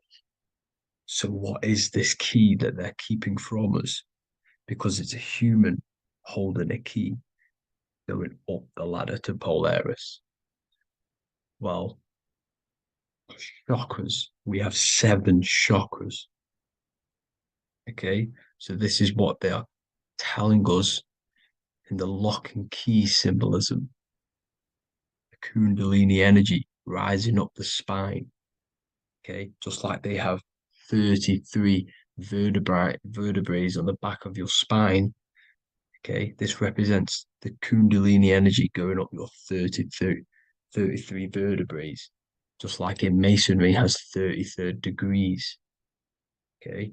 So what is this key that they're keeping from us? Because it's a human holding a key going up the ladder to Polaris. Well, chakras. We have 7 chakras. Okay, so this is what they are telling us in the lock and key symbolism. The Kundalini energy rising up the spine. Okay, just like they have 33 vertebrae on the back of your spine. Okay, this represents the Kundalini energy going up your 33 vertebrae, just like in Masonry has 33rd degrees. Okay,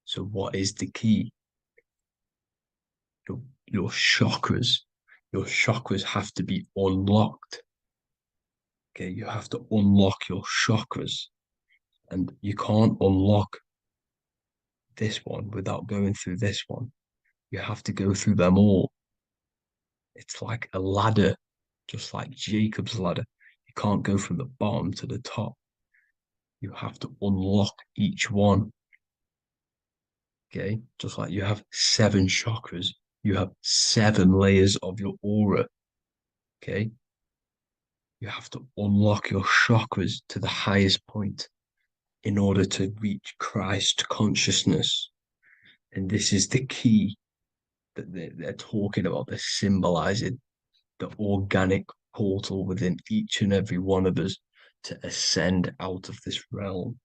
so what is the key? Your chakras. Your chakras have to be unlocked. Okay, you have to unlock your chakras, and you can't unlock this one without going through this one. You have to go through them all. It's like a ladder, just like Jacob's ladder. You can't go from the bottom to the top. You have to unlock each one. Okay, just like you have 7 chakras, you have 7 layers of your aura. Okay, you have to unlock your chakras to the highest point in order to reach Christ consciousness. And this is the key that they're talking about. They're symbolizing the organic portal within each and every one of us to ascend out of this realm.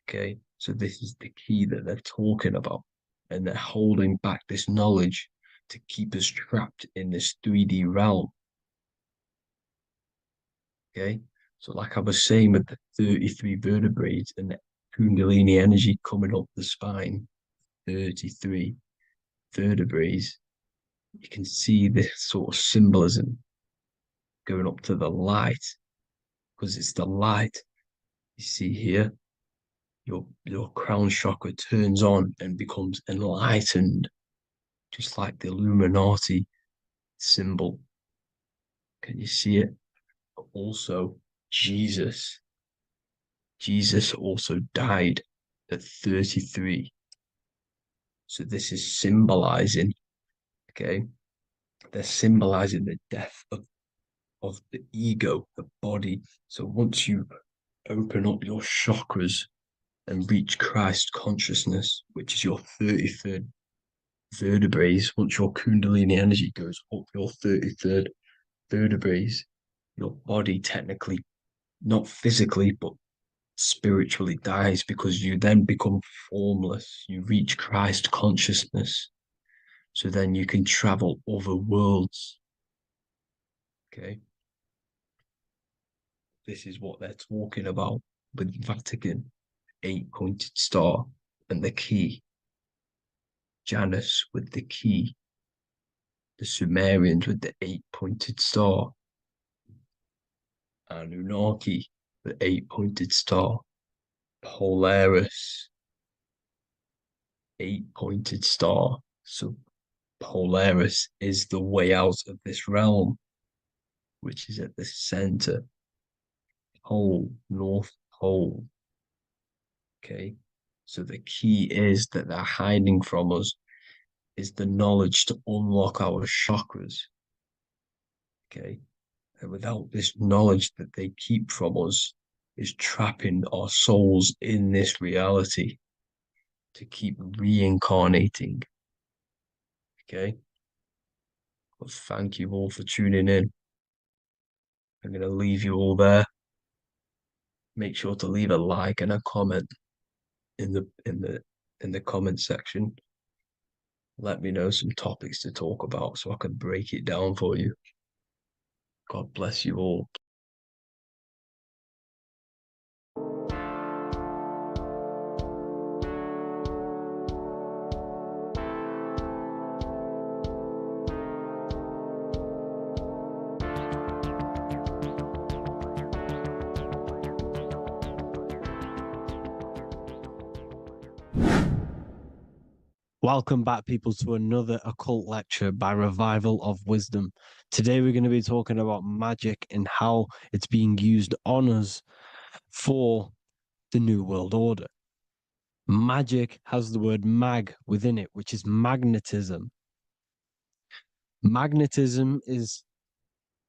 Okay, so this is the key that they're talking about, and they're holding back this knowledge to keep us trapped in this 3D realm. Okay, so like I was saying with the 33 vertebrae and the Kundalini energy coming up the spine, 33 vertebrae, you can see this sort of symbolism going up to the light, because it's the light. You see here, your crown chakra turns on and becomes enlightened, just like the Illuminati symbol. Can you see it? But also, Jesus also died at 33. So this is symbolizing, okay, they're symbolizing the death of the ego, the body. So once you open up your chakras and reach Christ consciousness, which is your 33rd vertebrae, once your Kundalini energy goes up your 33rd vertebrae, your body technically, not physically, but spiritually dies because you then become formless. You reach Christ consciousness. So then you can travel other worlds. Okay. This is what they're talking about with Vatican, 8-pointed star, and the key. Janus with the key. The Sumerians with the 8-pointed star. Anunnaki, the 8-pointed star. Polaris, 8-pointed star. So Polaris is the way out of this realm, which is at the center. Pole, North Pole. Okay. So the key is that they're hiding from us is the knowledge to unlock our chakras. Okay. And without this knowledge that they keep from us, is trapping our souls in this reality to keep reincarnating. Okay. Well, thank you all for tuning in. I'm going to leave you all there. Make sure to leave a like and a comment in the comment section. Let me know some topics to talk about so I can break it down for you. God bless you all. Welcome back, people, to another occult lecture by Revival of Wisdom. Today, we're going to be talking about magic and how it's being used on us for the New World Order. Magic has the word mag within it, which is magnetism. Magnetism is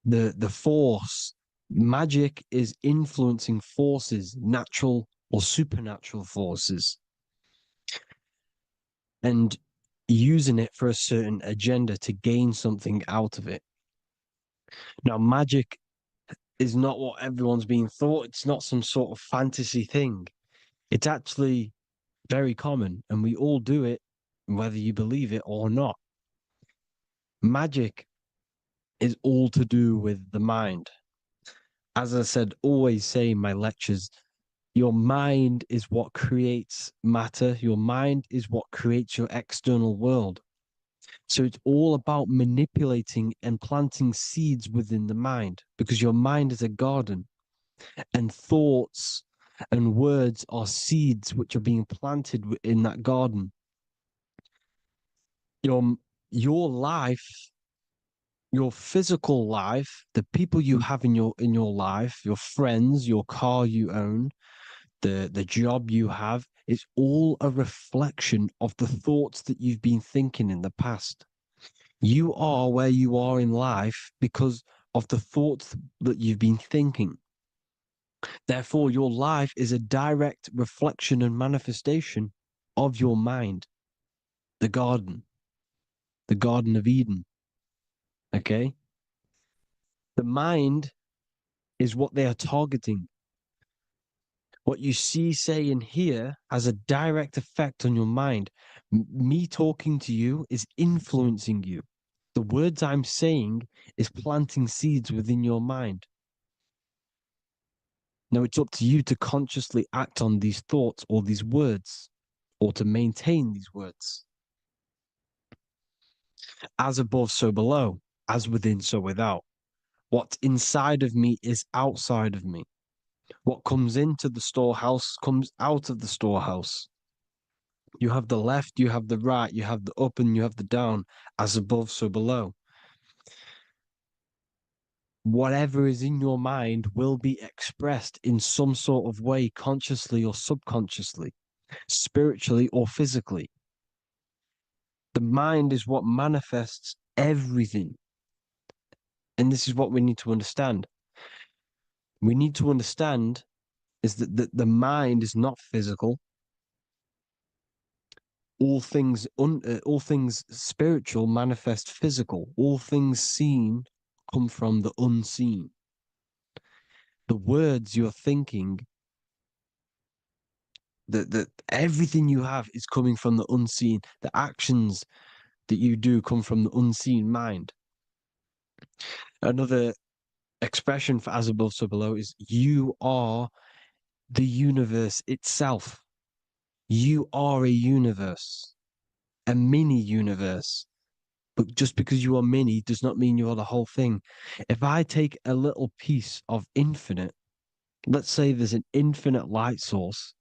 the force. Magic is influencing forces, natural or supernatural forces, and using it for a certain agenda to gain something out of it. Now, magic is not what everyone's being thought. It's not some sort of fantasy thing. It's actually very common, and we all do it, whether you believe it or not. Magic is all to do with the mind. As I said, always say in my lectures, your mind is what creates matter. Your mind is what creates your external world. So it's all about manipulating and planting seeds within the mind, because your mind is a garden, and thoughts and words are seeds which are being planted in that garden. Your life, your physical life, the people you have in your life, your friends, your car you own, the job you have, is all a reflection of the thoughts that you've been thinking in the past. You are where you are in life because of the thoughts that you've been thinking. Therefore, your life is a direct reflection and manifestation of your mind, the Garden of Eden. Okay? The mind is what they are targeting. What you see, say, and hear has a direct effect on your mind. Me talking to you is influencing you. The words I'm saying is planting seeds within your mind. Now it's up to you to consciously act on these thoughts or these words, or to maintain these words. As above, so below. As within, so without. What's inside of me is outside of me. What comes into the storehouse comes out of the storehouse. You have the left, you have the right, you have the up, and you have the down. As above, so below. Whatever is in your mind will be expressed in some sort of way, consciously or subconsciously, spiritually or physically. The mind is what manifests everything. And this is what we need to understand. We need to understand is that the mind is not physical. All things spiritual manifest physical. All things seen come from the unseen. The words you're thinking That everything you have is coming from the unseen. The actions that you do come from the unseen mind. Another expression for as above, so below is you are the universe itself. You are a universe, a mini universe. But just because you are mini does not mean you are the whole thing. If I take a little piece of infinite, let's say there's an infinite light source.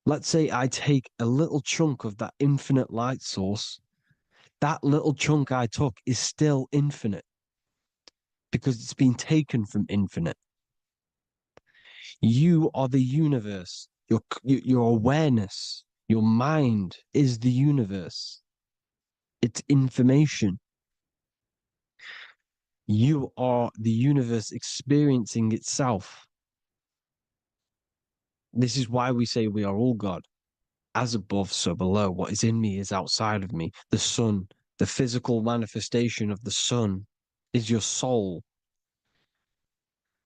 Let's say I take a little chunk of that infinite light source. That little chunk I took is still infinite because it's been taken from infinite. You are the universe. Your awareness, your mind is the universe. It's information. You are the universe experiencing itself. This is why we say we are all God. As above, so below. What is in me is outside of me. The sun, the physical manifestation of the sun is your soul.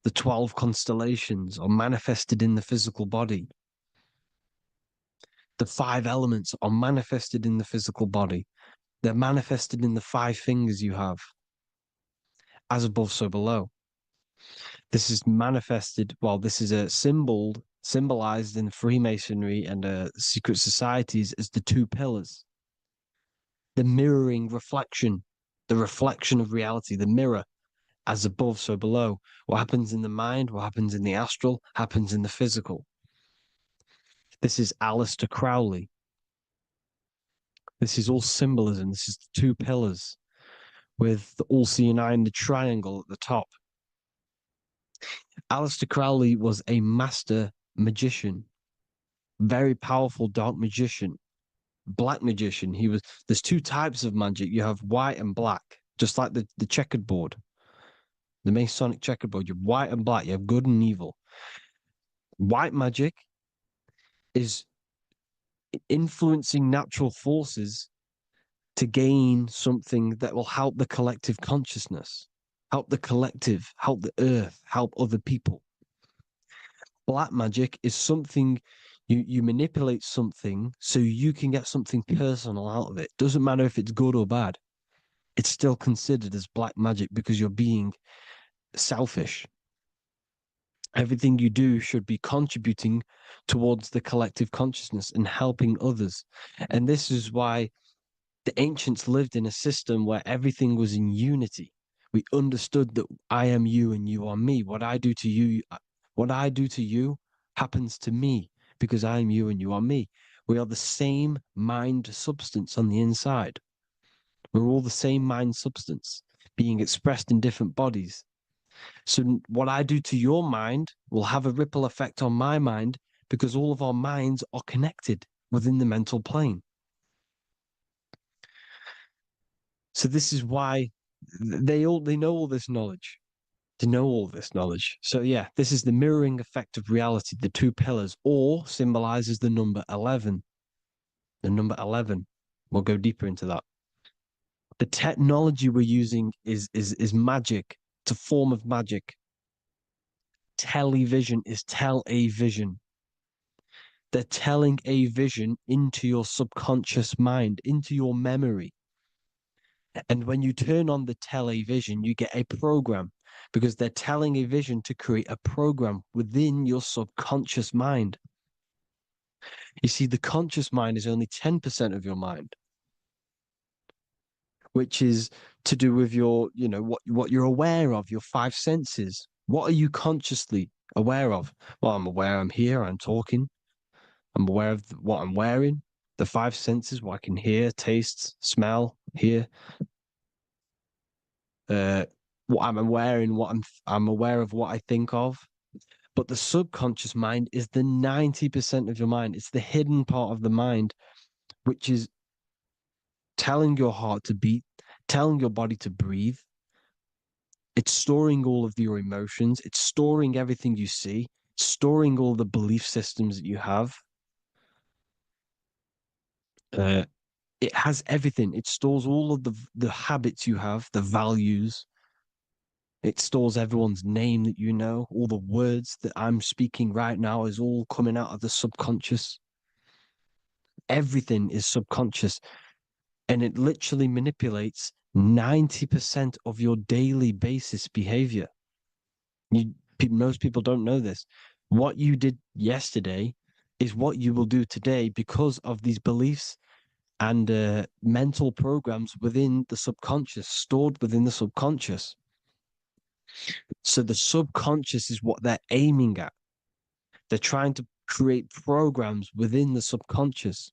The 12 constellations are manifested in the physical body. The 5 elements are manifested in the physical body. They're manifested in the 5 fingers you have. As above, so below. This is manifested, well, this is a symbolized in Freemasonry and secret societies as the 2 pillars. The mirroring reflection, the reflection of reality, the mirror, as above, so below. What happens in the mind, what happens in the astral, happens in the physical. This is Aleister Crowley. This is all symbolism. This is the 2 pillars with the all-seeing eye and the triangle at the top. Aleister Crowley was a master magician, very powerful dark magician, black magician. There's 2 types of magic. You have white and black, just like the checkered board, the Masonic checkered board. You have white and black, you have good and evil. White magic is influencing natural forces to gain something that will help the collective consciousness, help the collective, help the earth, help other people. Black magic is something you manipulate something so you can get something personal out of it. Doesn't matter if it's good or bad. It's still considered as black magic because you're being selfish. Everything you do should be contributing towards the collective consciousness and helping others. And this is why the ancients lived in a system where everything was in unity. We understood that I am you and you are me. What I do to you happens to me because I am you and you are me. We are the same mind substance on the inside. We're all the same mind substance being expressed in different bodies. So what I do to your mind will have a ripple effect on my mind because all of our minds are connected within the mental plane. So this is why they know all this knowledge. They know all this knowledge. So yeah, this is the mirroring effect of reality, the 2 pillars, or symbolizes the number 11. The number 11. We'll go deeper into that. The technology we're using is magic. It's a form of magic. Television is tell a vision. They're telling a vision into your subconscious mind, into your memory. And when you turn on the television, you get a program because they're telling a vision to create a program within your subconscious mind. You see, the conscious mind is only 10% of your mind, which is to do with your, what you're aware of, your 5 senses. What are you consciously aware of? Well, I'm aware I'm here, I'm talking. I'm aware of what I'm wearing, the 5 senses, what I can hear, taste, smell, hear. What I'm wearing, I'm aware of what I think of. But the subconscious mind is the 90% of your mind. It's the hidden part of the mind, which is telling your heart to beat, telling your body to breathe. It's storing all of your emotions. It's storing everything you see, storing all the belief systems that you have. It has everything. It stores all of the habits you have, the values. It stores everyone's name that you know. All the words that I'm speaking right now is all coming out of the subconscious. Everything is subconscious, and it literally manipulates 90% of your daily basis behavior. Most people don't know this. What you did yesterday is what you will do today because of these beliefs and mental programs within the subconscious, stored within the subconscious. So the subconscious is what they're aiming at. They're trying to create programs within the subconscious,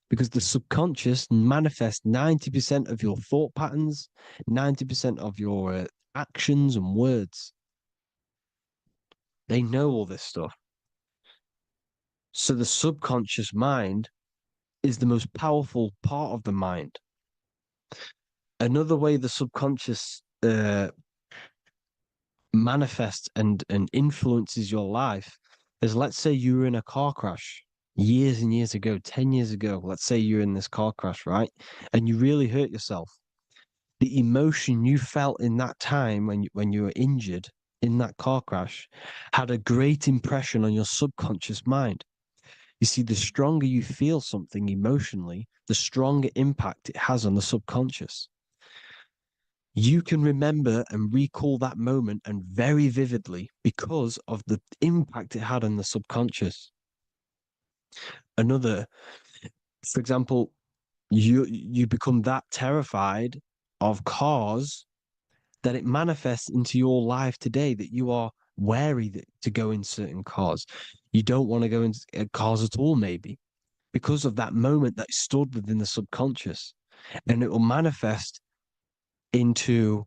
because the subconscious manifests 90% of your thought patterns, 90% of your actions and words. They know all this stuff. So the subconscious mind is the most powerful part of the mind. Another way the subconscious manifests and influences your life is, let's say you were in a car crash years and years ago, 10 years ago. Let's say you're in this car crash, right? And you really hurt yourself. The emotion you felt in that time when you were injured in that car crash had a great impression on your subconscious mind. You see, the stronger you feel something emotionally, the stronger impact it has on the subconscious. You can remember and recall that moment, and very vividly, because of the impact it had on the subconscious. For example, you become that terrified of cars that it manifests into your life today, that you are wary to go in certain cars. You don't want to go into cars at all, maybe, because of that moment that stood within the subconscious. And it will manifest into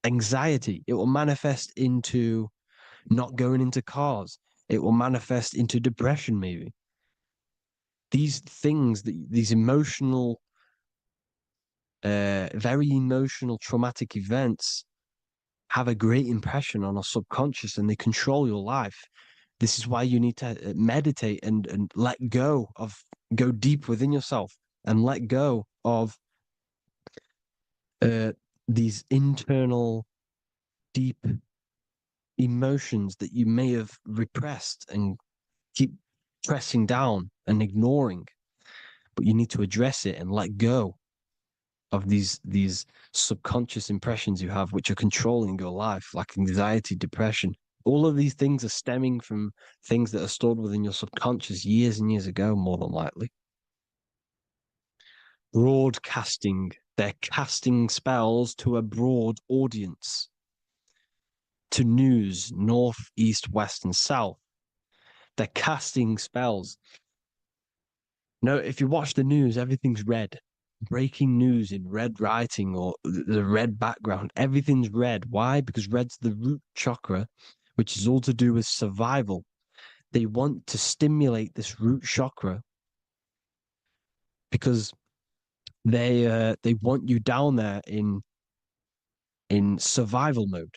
anxiety. It will manifest into not going into cars. It will manifest into depression, maybe. These things, these emotional, very emotional, traumatic events have a great impression on our subconscious, and they control your life. This is why you need to meditate and let go deep within yourself and let go of these internal, deep emotions that you may have repressed and keep pressing down and ignoring. But you need to address it and let go of these subconscious impressions you have, which are controlling your life, like anxiety, depression. All of these things are stemming from things that are stored within your subconscious years and years ago, more than likely. Broadcasting. They're casting spells to a broad audience, to news, north, east, west, and south. They're casting spells. No, if you watch the news, everything's red. Breaking news in red writing or the red background. Everything's red. Why? Because red's the root chakra, which is all to do with survival. They want to stimulate this root chakra because they want you down there in survival mode.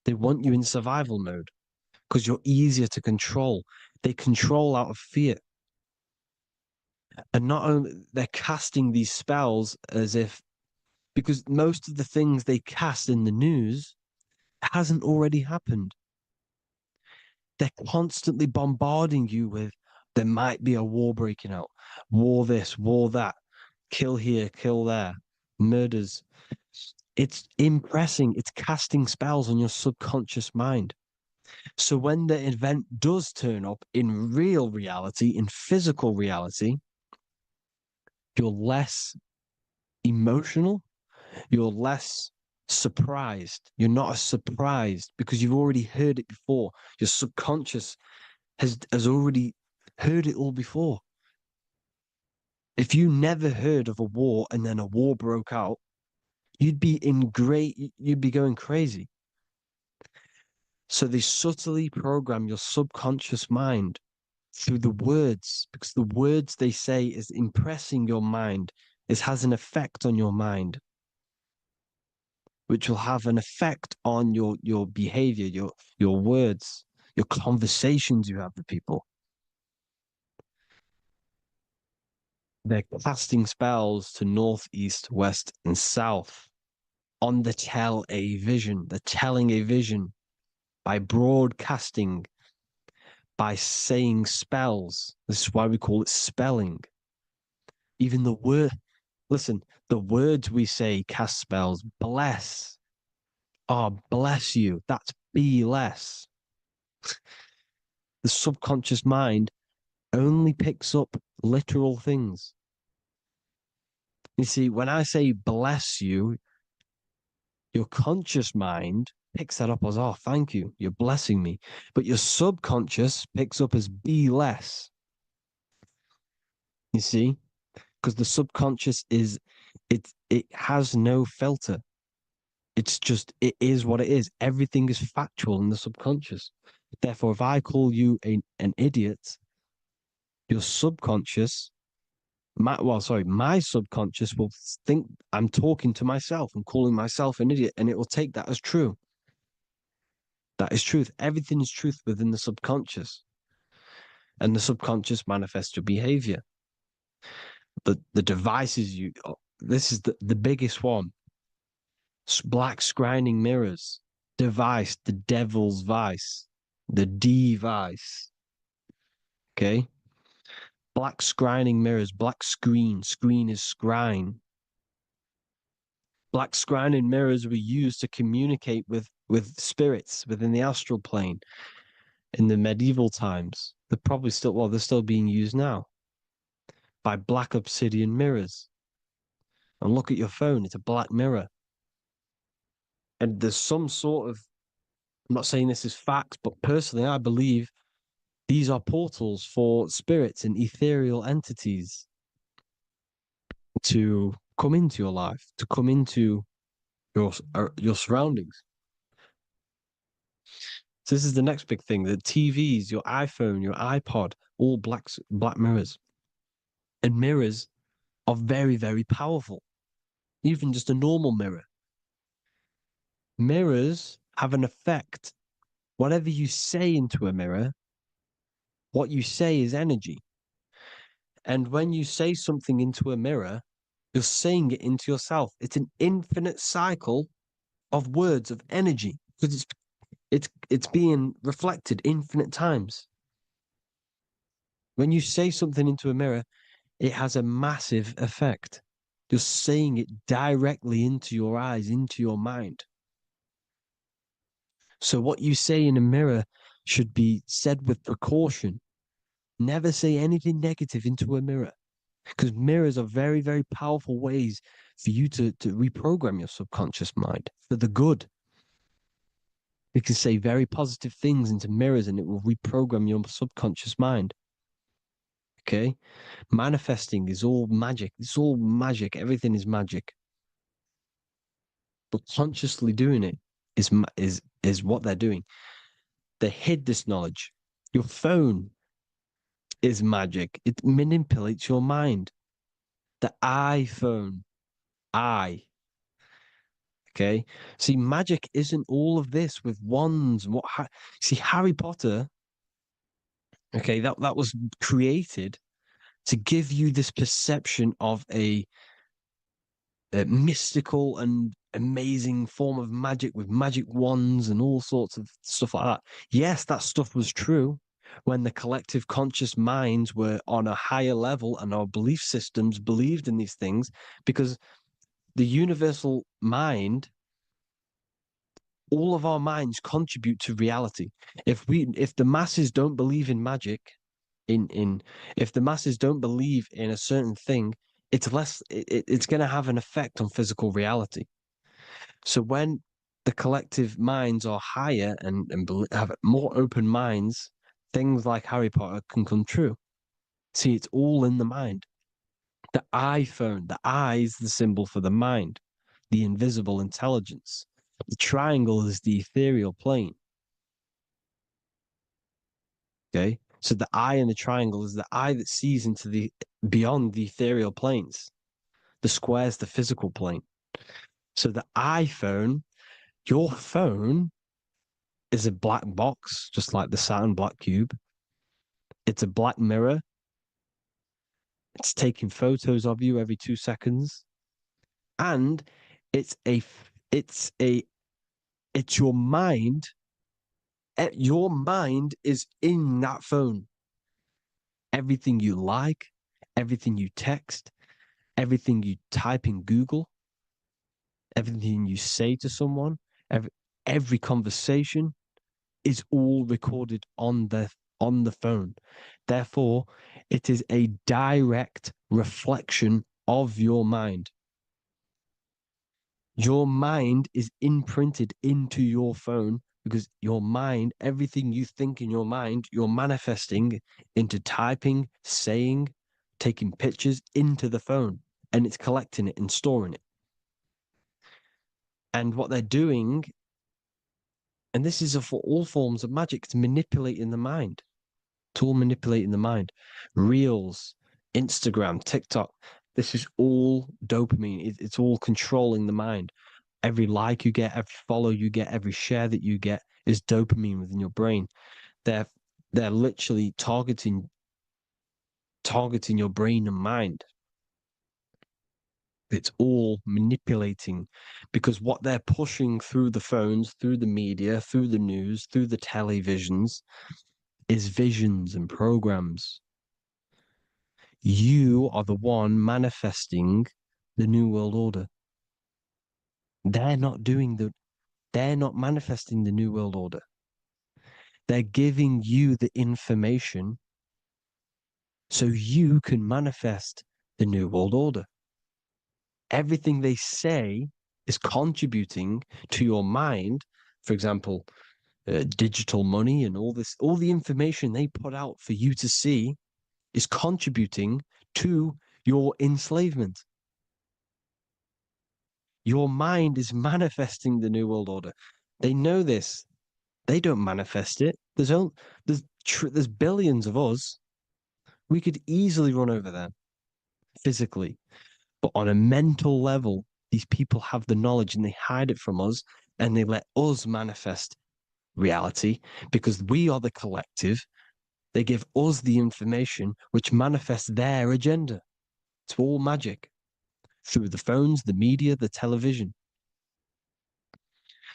They want you in survival mode because you're easier to control. They control out of fear. And not only they're casting these spells as if, because most of the things they cast in the news hasn't already happened. They're constantly bombarding you with, there might be a war breaking out, war this, war that, kill here, kill there, murders. It's impressing, it's casting spells on your subconscious mind. So when the event does turn up in real reality, in physical reality, you're less emotional, you're less surprised. You're not as surprised because you've already heard it before. Your subconscious has already heard it all before. If you never heard of a war and then a war broke out, you'd be going crazy. So they subtly program your subconscious mind through the words, because the words they say is impressing your mind. It has an effect on your mind, which will have an effect on your behavior, your words, your conversations you have with people. They're casting spells to north, east, west, and south on the tell a vision. They're telling a vision by broadcasting, by saying spells. This is why we call it spelling. Even the word, listen, the words we say cast spells. Bless. Oh, bless you. That's be less. The subconscious mind only picks up literal things. You see, when I say bless you, your conscious mind picks that up as, oh, thank you, you're blessing me. But your subconscious picks up as be less. You see? Because the subconscious it has no filter. It's just, it is what it is. Everything is factual in the subconscious. Therefore, if I call you an idiot, your subconscious, my subconscious will think I'm talking to myself and calling myself an idiot, and it will take that as true. That is truth. Everything is truth within the subconscious. And the subconscious manifests your behavior. The devices this is the biggest one. Black scrying mirrors, device, the devil's vice, the device. Okay? Black scrying mirrors, black screen is scrying. Black scrying mirrors were used to communicate with spirits within the astral plane in the medieval times. They're still being used now by black obsidian mirrors. And look at your phone, it's a black mirror. And there's some sort of, I'm not saying this is facts, but personally, I believe these are portals for spirits and ethereal entities to come into your life, to come into your surroundings. So this is the next big thing: the TVs, your iPhone, your iPod, all black mirrors. And mirrors are very, very powerful. Even just a normal mirror. Mirrors have an effect. Whatever you say into a mirror, what you say is energy. And when you say something into a mirror, you're saying it into yourself. It's an infinite cycle of words of energy because it's being reflected infinite times. When you say something into a mirror, it has a massive effect. You're saying it directly into your eyes, into your mind. So what you say in a mirror should be said with precaution. Never say anything negative into a mirror, because mirrors are very, very powerful ways for you to reprogram your subconscious mind for the good. You can say very positive things into mirrors and it will reprogram your subconscious mind. Okay? Manifesting is all magic. It's all magic. Everything is magic. But consciously doing it is what they're doing. They hid this knowledge. Your phone is magic. It manipulates your mind. The iPhone. Okay. See, magic isn't all of this with wands. See, Harry Potter, okay, that was created to give you this perception of a mystical and amazing form of magic with magic wands and all sorts of stuff like that. Yes, that stuff was true when the collective conscious minds were on a higher level and our belief systems believed in these things, because the universal mind, all of our minds contribute to reality. If the masses don't believe in magic, if the masses don't believe in a certain thing, it's going to have an effect on physical reality. So when the collective minds are higher and have more open minds, things like Harry Potter can come true. See, it's all in the mind. The iPhone, the eye is the symbol for the mind, the invisible intelligence. The triangle is the ethereal plane. Okay, so the eye in the triangle is the eye that sees into the beyond the ethereal planes. The square is the physical plane. So the iPhone, your phone, is a black box, just like the Saturn black cube. It's a black mirror. It's taking photos of you every 2 seconds, and it's your mind. Your mind is in that phone. Everything you like, everything you text, everything you type in Google, everything you say to someone, every conversation is all recorded on the phone. Therefore, it is a direct reflection of your mind. Your mind is imprinted into your phone because your mind, everything you think in your mind, you're manifesting into typing, saying, taking pictures into the phone, and it's collecting it and storing it. And what they're doing, and this is for all forms of magic, it's manipulating the mind. It's all manipulating the mind. Reels, Instagram, TikTok, this is all dopamine. It's all controlling the mind. Every like you get, every follow you get, every share that you get is dopamine within your brain. They're literally targeting your brain and mind. It's all manipulating because what they're pushing through the phones, through the media, through the news, through the televisions is visions and programs. You are the one manifesting the New World Order. They're not manifesting the New World Order. They're giving you the information so you can manifest the New World Order. Everything they say is contributing to your mind. For example, digital money and all the information they put out for you to see is contributing to your enslavement. Your mind is manifesting the New World Order. They know this. They don't manifest it. There's billions of us. We could easily run over them physically. But on a mental level, these people have the knowledge and they hide it from us and they let us manifest reality because we are the collective. They give us the information which manifests their agenda. It's all magic through the phones, the media, the television.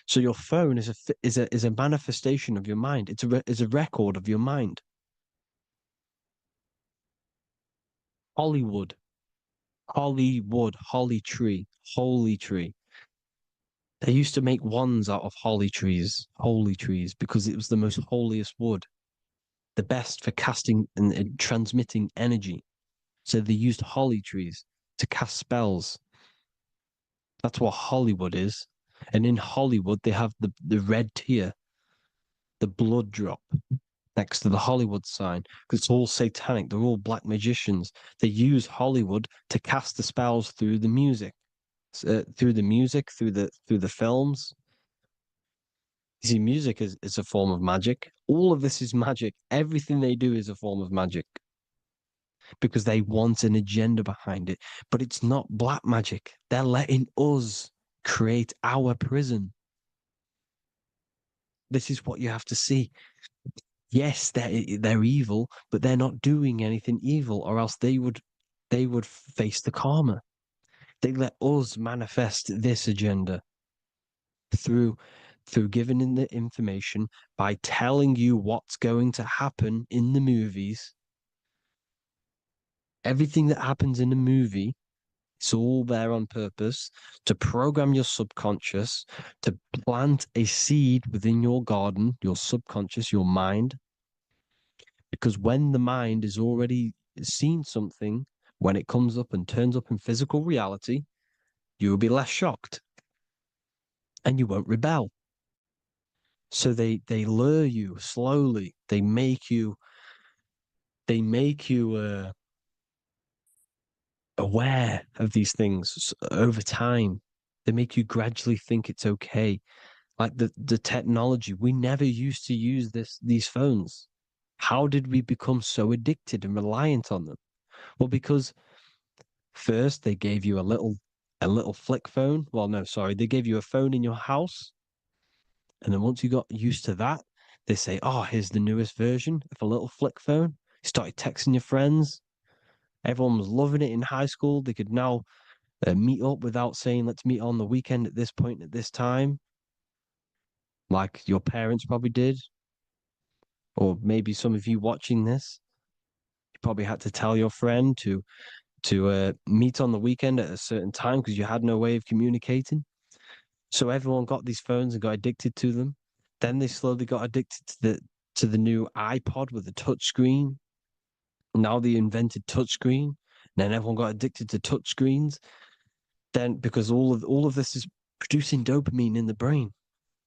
So your phone is a manifestation of your mind. It's a record of your mind. Hollywood, holly tree, holy tree. They used to make wands out of holy trees, because it was the most holiest wood, the best for casting and transmitting energy. So they used holly trees to cast spells. That's what Hollywood is. And in Hollywood, they have the red tear, the blood drop next to the Hollywood sign, because it's all satanic. They're all black magicians. They use Hollywood to cast the spells through the music, through the films. You see, music is a form of magic. All of this is magic. Everything they do is a form of magic because they want an agenda behind it. But it's not black magic. They're letting us create our prison. This is what you have to see. Yes, they're evil, but they're not doing anything evil, or else they would face the karma. They let us manifest this agenda through giving in the information by telling you what's going to happen in the movies. Everything that happens in a movie, it's all there on purpose to program your subconscious, to plant a seed within your garden, your subconscious, your mind. Because when the mind has already seen something, when it comes up and turns up in physical reality, you will be less shocked and you won't rebel. So they lure you slowly. They make you aware of these things over time. They make you gradually think it's okay. Like the technology, we never used to use these phones. How did we become so addicted and reliant on them? Well, because first they gave you a little flick phone. Well, no, sorry, they gave you a phone in your house. And then once you got used to that, they say, oh, here's the newest version of a little flick phone. You started texting your friends. Everyone was loving it in high school. They could now meet up without saying, let's meet on the weekend at this point at this time, like your parents probably did. Or maybe some of you watching this, you probably had to tell your friend to to meet on the weekend at a certain time because you had no way of communicating. So everyone got these phones and got addicted to them. Then they slowly got addicted to the new iPod with the touch screen. Now they invented touch screen. Then everyone got addicted to touch screens. Then because all of this is producing dopamine in the brain,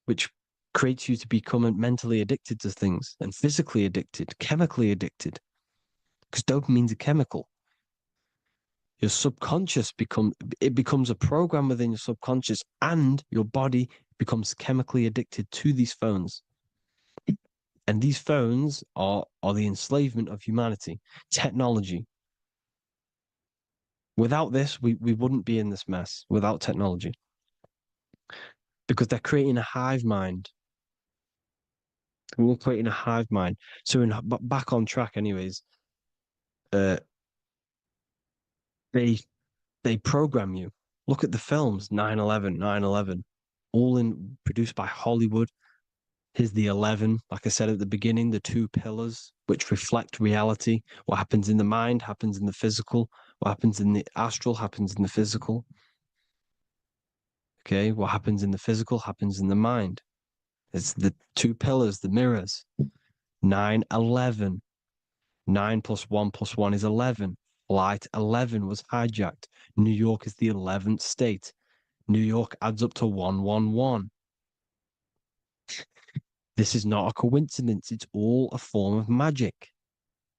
which creates you to become mentally addicted to things and physically addicted, chemically addicted. Because dopamine's a chemical. Your subconscious becomes a program within your subconscious, and your body becomes chemically addicted to these phones. And these phones are the enslavement of humanity, technology. Without this, we wouldn't be in this mess without technology. Because they're creating a hive mind. We're creating a hive mind. So back on track anyways, they program you. Look at the films, 9/11, 9/11, all produced by Hollywood. Here's the 11, like I said at the beginning, the two pillars which reflect reality. What happens in the mind happens in the physical. What happens in the astral happens in the physical. Okay, what happens in the physical happens in the mind. It's the two pillars, the mirrors. 9/11. 9 plus 1 plus 1 is 11. Flight 11 was hijacked. New York is the 11th state. New York adds up to 111. This is not a coincidence. It's all a form of magic.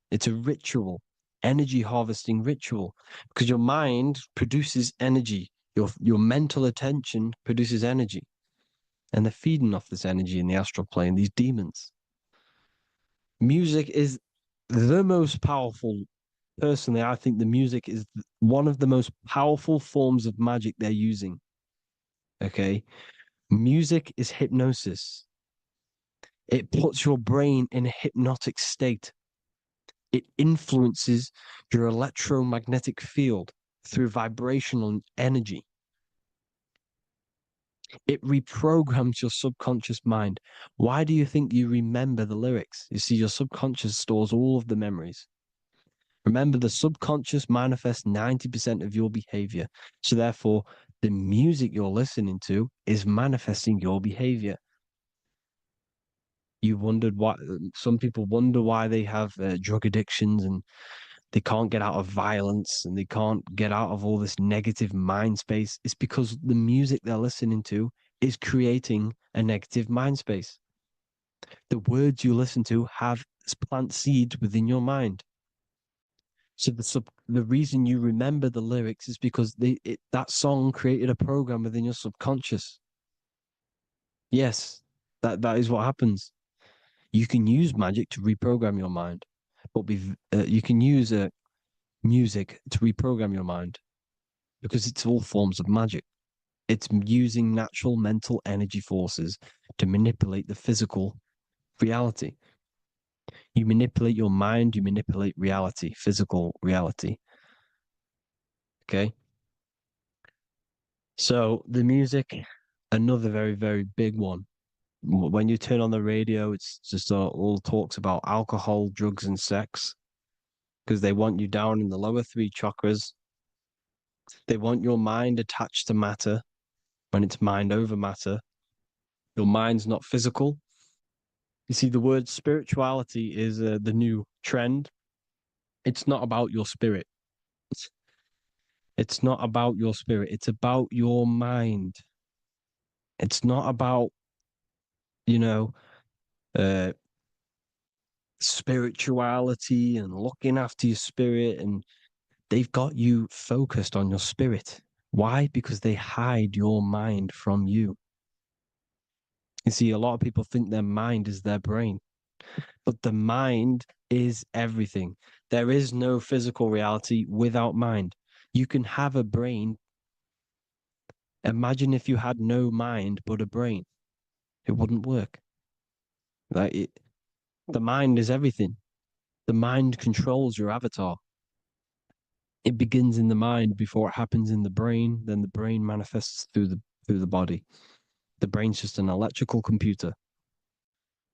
It's a ritual, energy harvesting ritual, because your mind produces energy. Your mental attention produces energy. And they're feeding off this energy in the astral plane, these demons. Music is the most powerful. Personally, I think the music is one of the most powerful forms of magic they're using. Okay? Music is hypnosis. It puts your brain in a hypnotic state. It influences your electromagnetic field through vibrational energy. It reprograms your subconscious mind. Why do you think you remember the lyrics? You see, your subconscious stores all of the memories. Remember, the subconscious manifests 90% of your behavior. So therefore, the music you're listening to is manifesting your behavior. You wondered why some people wonder why they have drug addictions and they can't get out of violence and they can't get out of all this negative mind space. It's because the music they're listening to is creating a negative mind space. The words you listen to have plant seeds within your mind. So the reason you remember the lyrics is because that song created a program within your subconscious. Yes, that is what happens. You can use magic to reprogram your mind, but you can use music to reprogram your mind because it's all forms of magic. It's using natural mental energy forces to manipulate the physical reality. You manipulate your mind, you manipulate reality, physical reality. Okay? So the music, another very, very big one. When you turn on the radio, it's just all talks about alcohol, drugs, and sex because they want you down in the lower three chakras. They want your mind attached to matter when it's mind over matter. Your mind's not physical. You see, the word spirituality is the new trend. It's not about your spirit. It's not about your spirit. It's about your mind. It's not about, you know, uh, spirituality and looking after your spirit. And they've got you focused on your spirit. Why? Because they hide your mind from you. You see, a lot of people think their mind is their brain, but the mind is everything. There is no physical reality without mind. You can have a brain. Imagine if you had no mind but a brain. It wouldn't work. The mind is everything. The mind controls your avatar. It begins in the mind before it happens in the brain. Then the brain manifests through the body. The brain's just an electrical computer.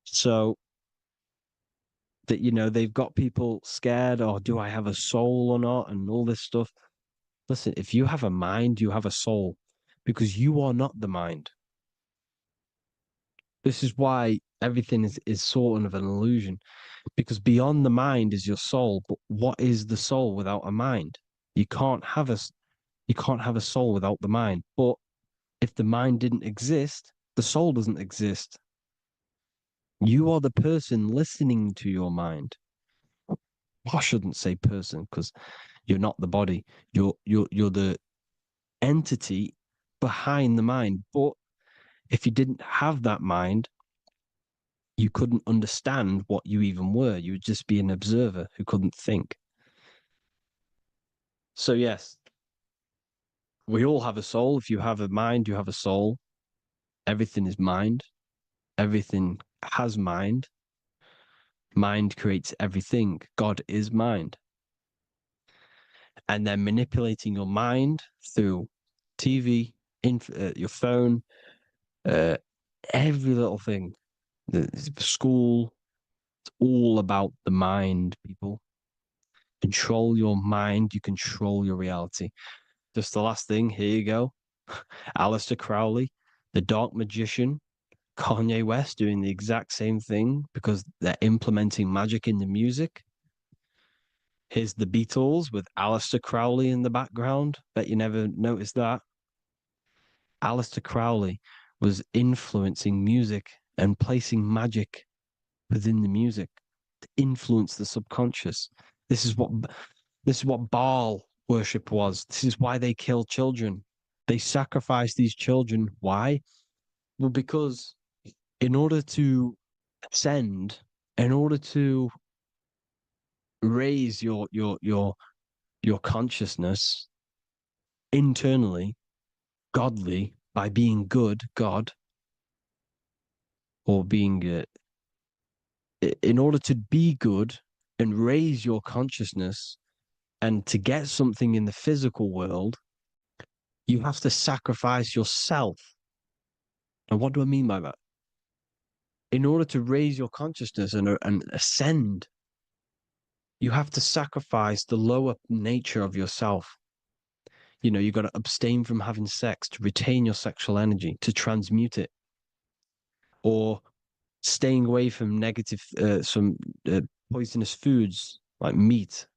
So that, you know, they've got people scared, or do I have a soul or not, and all this stuff. Listen, if you have a mind, you have a soul, because you are not the mind. This is why everything is sort of an illusion, because beyond the mind is your soul. But what is the soul without a mind? You can't have a soul without the mind. But if the mind didn't exist, the soul doesn't exist. You are the person listening to your mind. I shouldn't say person, because you're not the body. You're the entity behind the mind. But if you didn't have that mind, you couldn't understand what you even were. You would just be an observer who couldn't think. So yes, we all have a soul. If you have a mind, you have a soul. Everything is mind. Everything has mind. Mind creates everything. God is mind. And then manipulating your mind through TV, your phone, every little thing, the school, it's all about the mind, people. Control your mind, you control your reality. Just the last thing, here you go. Aleister Crowley, the Dark Magician, Kanye West doing the exact same thing because they're implementing magic in the music. Here's the Beatles with Aleister Crowley in the background. Bet you never noticed that. Aleister Crowley was influencing music and placing magic within the music to influence the subconscious. This is what Baal worship was. This is why they kill children. They sacrifice these children. Why? Well, because in order to ascend, in order to raise your consciousness internally, godly, by being good, God, or being in order to be good and raise your consciousness and to get something in the physical world, you have to sacrifice yourself. And what do I mean by that? In order to raise your consciousness and ascend, you have to sacrifice the lower nature of yourself. You know, you got to abstain from having sex to retain your sexual energy, to transmute it, or staying away from negative, some poisonous foods like meat.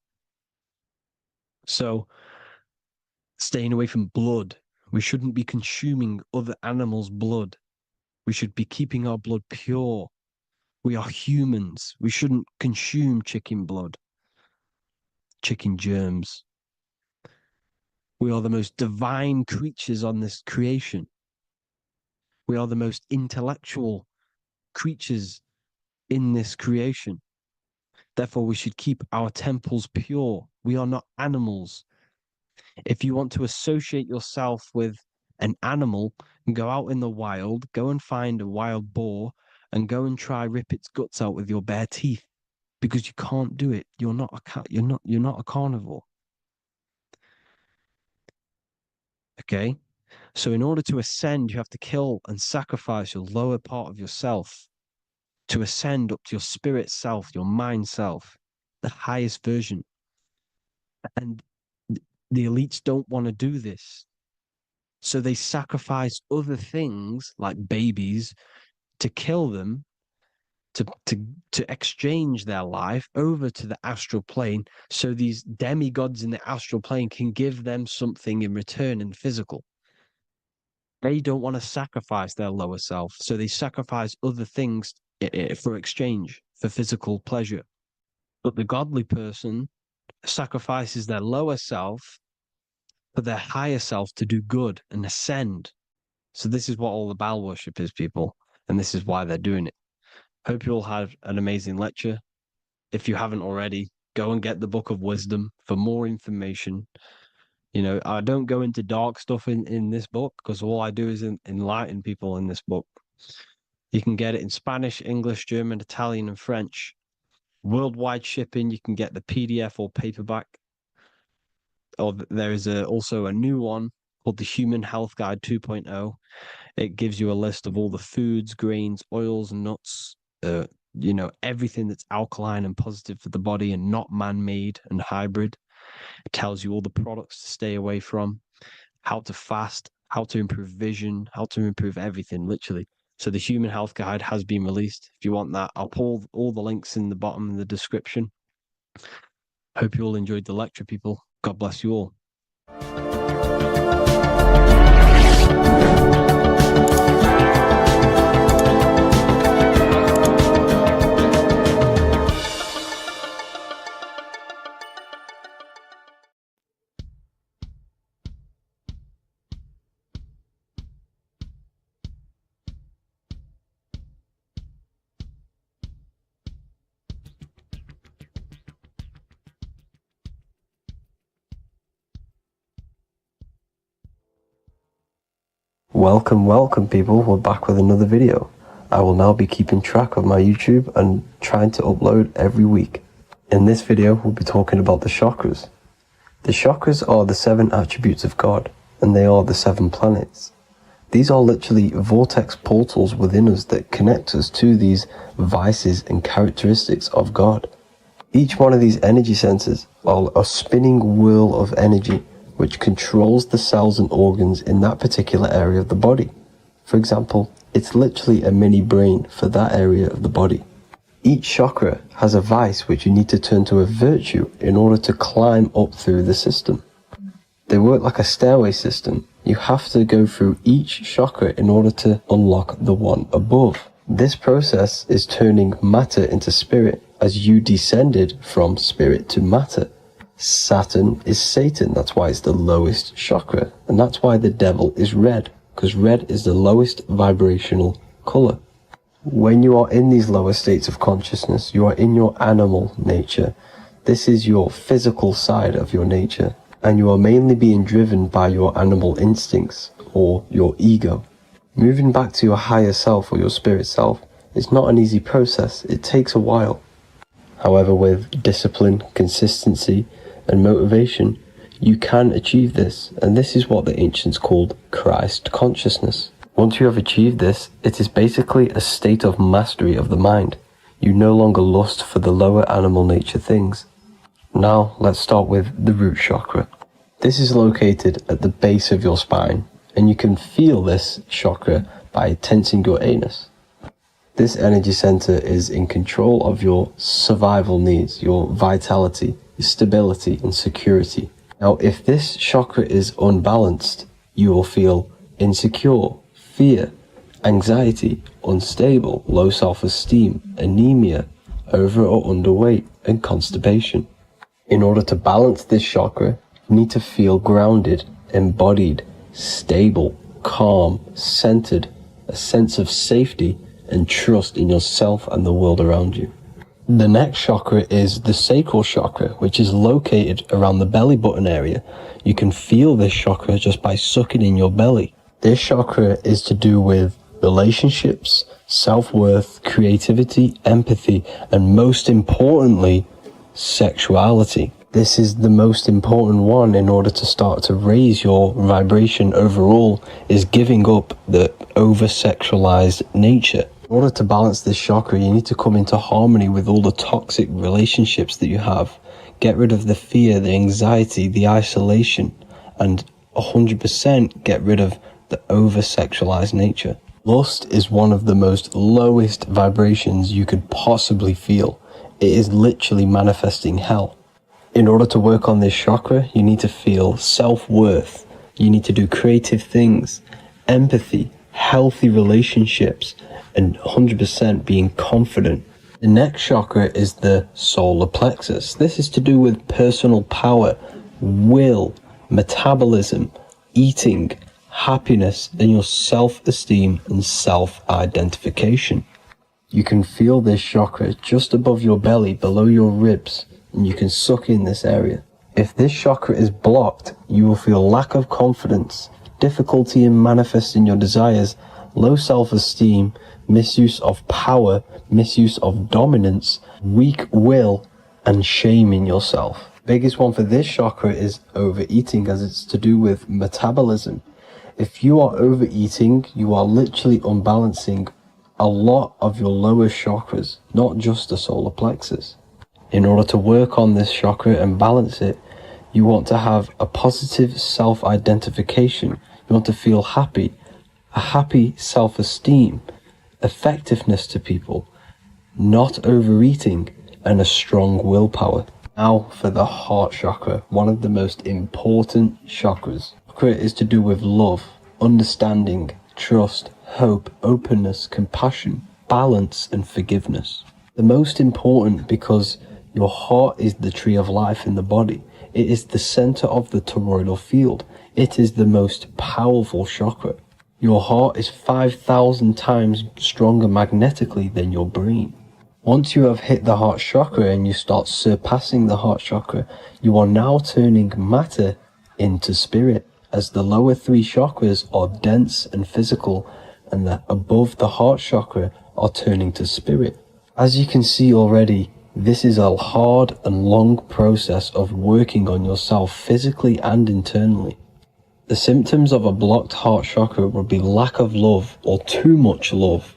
So, staying away from blood. We shouldn't be consuming other animals' blood. We should be keeping our blood pure. We are humans. We shouldn't consume chicken blood, chicken germs. We are the most divine creatures on this creation. We are the most intellectual creatures in this creation. Therefore, we should keep our temples pure. We are not animals. If you want to associate yourself with an animal, go out in the wild, go and find a wild boar and go and try rip its guts out with your bare teeth, because you can't do it. You're not a cat. You're not a carnivore. Okay? So in order to ascend, you have to kill and sacrifice your lower part of yourself to ascend up to your spirit self, your mind self, the highest version. And the elites don't want to do this. So they sacrifice other things like babies to kill them, to exchange their life over to the astral plane, so these demigods in the astral plane can give them something in return in physical. They don't want to sacrifice their lower self, so they sacrifice other things for exchange, for physical pleasure. But the godly person sacrifices their lower self for their higher self to do good and ascend. So this is what all the Baal worship is, people, and this is why they're doing it. Hope you all had an amazing lecture. If you haven't already, go and get the Book of Wisdom for more information. You know, I don't go into dark stuff in this book, because all I do is enlighten people in this book. You can get it in Spanish, English, German, Italian, and French. Worldwide shipping. You can get the PDF or paperback. Or there is also a new one called the Human Health Guide 2.0. It gives you a list of all the foods, grains, oils, nuts, everything that's alkaline and positive for the body and not man-made and hybrid. It tells you all the products to stay away from, how to fast, how to improve vision, how to improve everything, literally. So the Human Health Guide has been released. If you want that, I'll pull all the links in the bottom of the description. Hope you all enjoyed the lecture, people. God bless you all. Welcome people, we're back with another video. I will now be keeping track of my YouTube and trying to upload every week. In this video, we'll be talking about the chakras. The chakras are the 7 attributes of God, and they are the 7 planets. These are literally vortex portals within us that connect us to these vices and characteristics of God. Each one of these energy centers are a spinning wheel of energy which controls the cells and organs in that particular area of the body. For example, it's literally a mini brain for that area of the body. Each chakra has a vice which you need to turn to a virtue in order to climb up through the system. They work like a stairway system. You have to go through each chakra in order to unlock the one above. This process is turning matter into spirit as you descended from spirit to matter. Saturn is Satan, that's why it's the lowest chakra, and that's why the devil is red, because red is the lowest vibrational color. When you are in these lower states of consciousness, you are in your animal nature. This is your physical side of your nature, and you are mainly being driven by your animal instincts, or your ego. Moving back to your higher self or your spirit self is not an easy process, it takes a while. However, with discipline, consistency, and motivation, you can achieve this, and this is what the ancients called Christ consciousness. Once you have achieved this, it is basically a state of mastery of the mind. You no longer lust for the lower animal nature things. Now, let's start with the root chakra. This is located at the base of your spine, and you can feel this chakra by tensing your anus. This energy center is in control of your survival needs, your vitality, stability and security. Now, if this chakra is unbalanced, you will feel insecure, fear, anxiety, unstable, low self-esteem, anemia, over or underweight, and constipation. In order to balance this chakra, you need to feel grounded, embodied, stable, calm, centered, a sense of safety and trust in yourself and the world around you. The next chakra is the sacral chakra, which is located around the belly button area. You can feel this chakra just by sucking in your belly. This chakra is to do with relationships, self-worth, creativity, empathy, and most importantly, sexuality. This is the most important one in order to start to raise your vibration overall, is giving up the over-sexualized nature. In order to balance this chakra, you need to come into harmony with all the toxic relationships that you have. Get rid of the fear, the anxiety, the isolation, and 100% get rid of the over-sexualized nature. Lust is one of the most lowest vibrations you could possibly feel. It is literally manifesting hell. In order to work on this chakra, you need to feel self-worth. You need to do creative things, empathy, healthy relationships, and 100% being confident. The next chakra is the solar plexus. This is to do with personal power, will, metabolism, eating, happiness, and your self-esteem and self-identification. You can feel this chakra just above your belly, below your ribs, and you can suck in this area. If this chakra is blocked, you will feel lack of confidence, difficulty in manifesting your desires, low self-esteem, misuse of power, misuse of dominance, weak will, and shame in yourself. Biggest one for this chakra is overeating, as it's to do with metabolism. If you are overeating, you are literally unbalancing a lot of your lower chakras, not just the solar plexus. In order to work on this chakra and balance it, you want to have a positive self-identification. You want to feel happy, a happy self-esteem, effectiveness to people, not overeating, and a strong willpower. Now for the heart chakra, one of the most important chakras. Chakra is to do with love, understanding, trust, hope, openness, compassion, balance, and forgiveness. The most important because your heart is the tree of life in the body. It is the center of the toroidal field. It is the most powerful chakra. Your heart is 5,000 times stronger magnetically than your brain. Once you have hit the heart chakra and you start surpassing the heart chakra, you are now turning matter into spirit, as the lower three chakras are dense and physical, and the above the heart chakra are turning to spirit. As you can see already, this is a hard and long process of working on yourself physically and internally. The symptoms of a blocked heart chakra would be lack of love or too much love,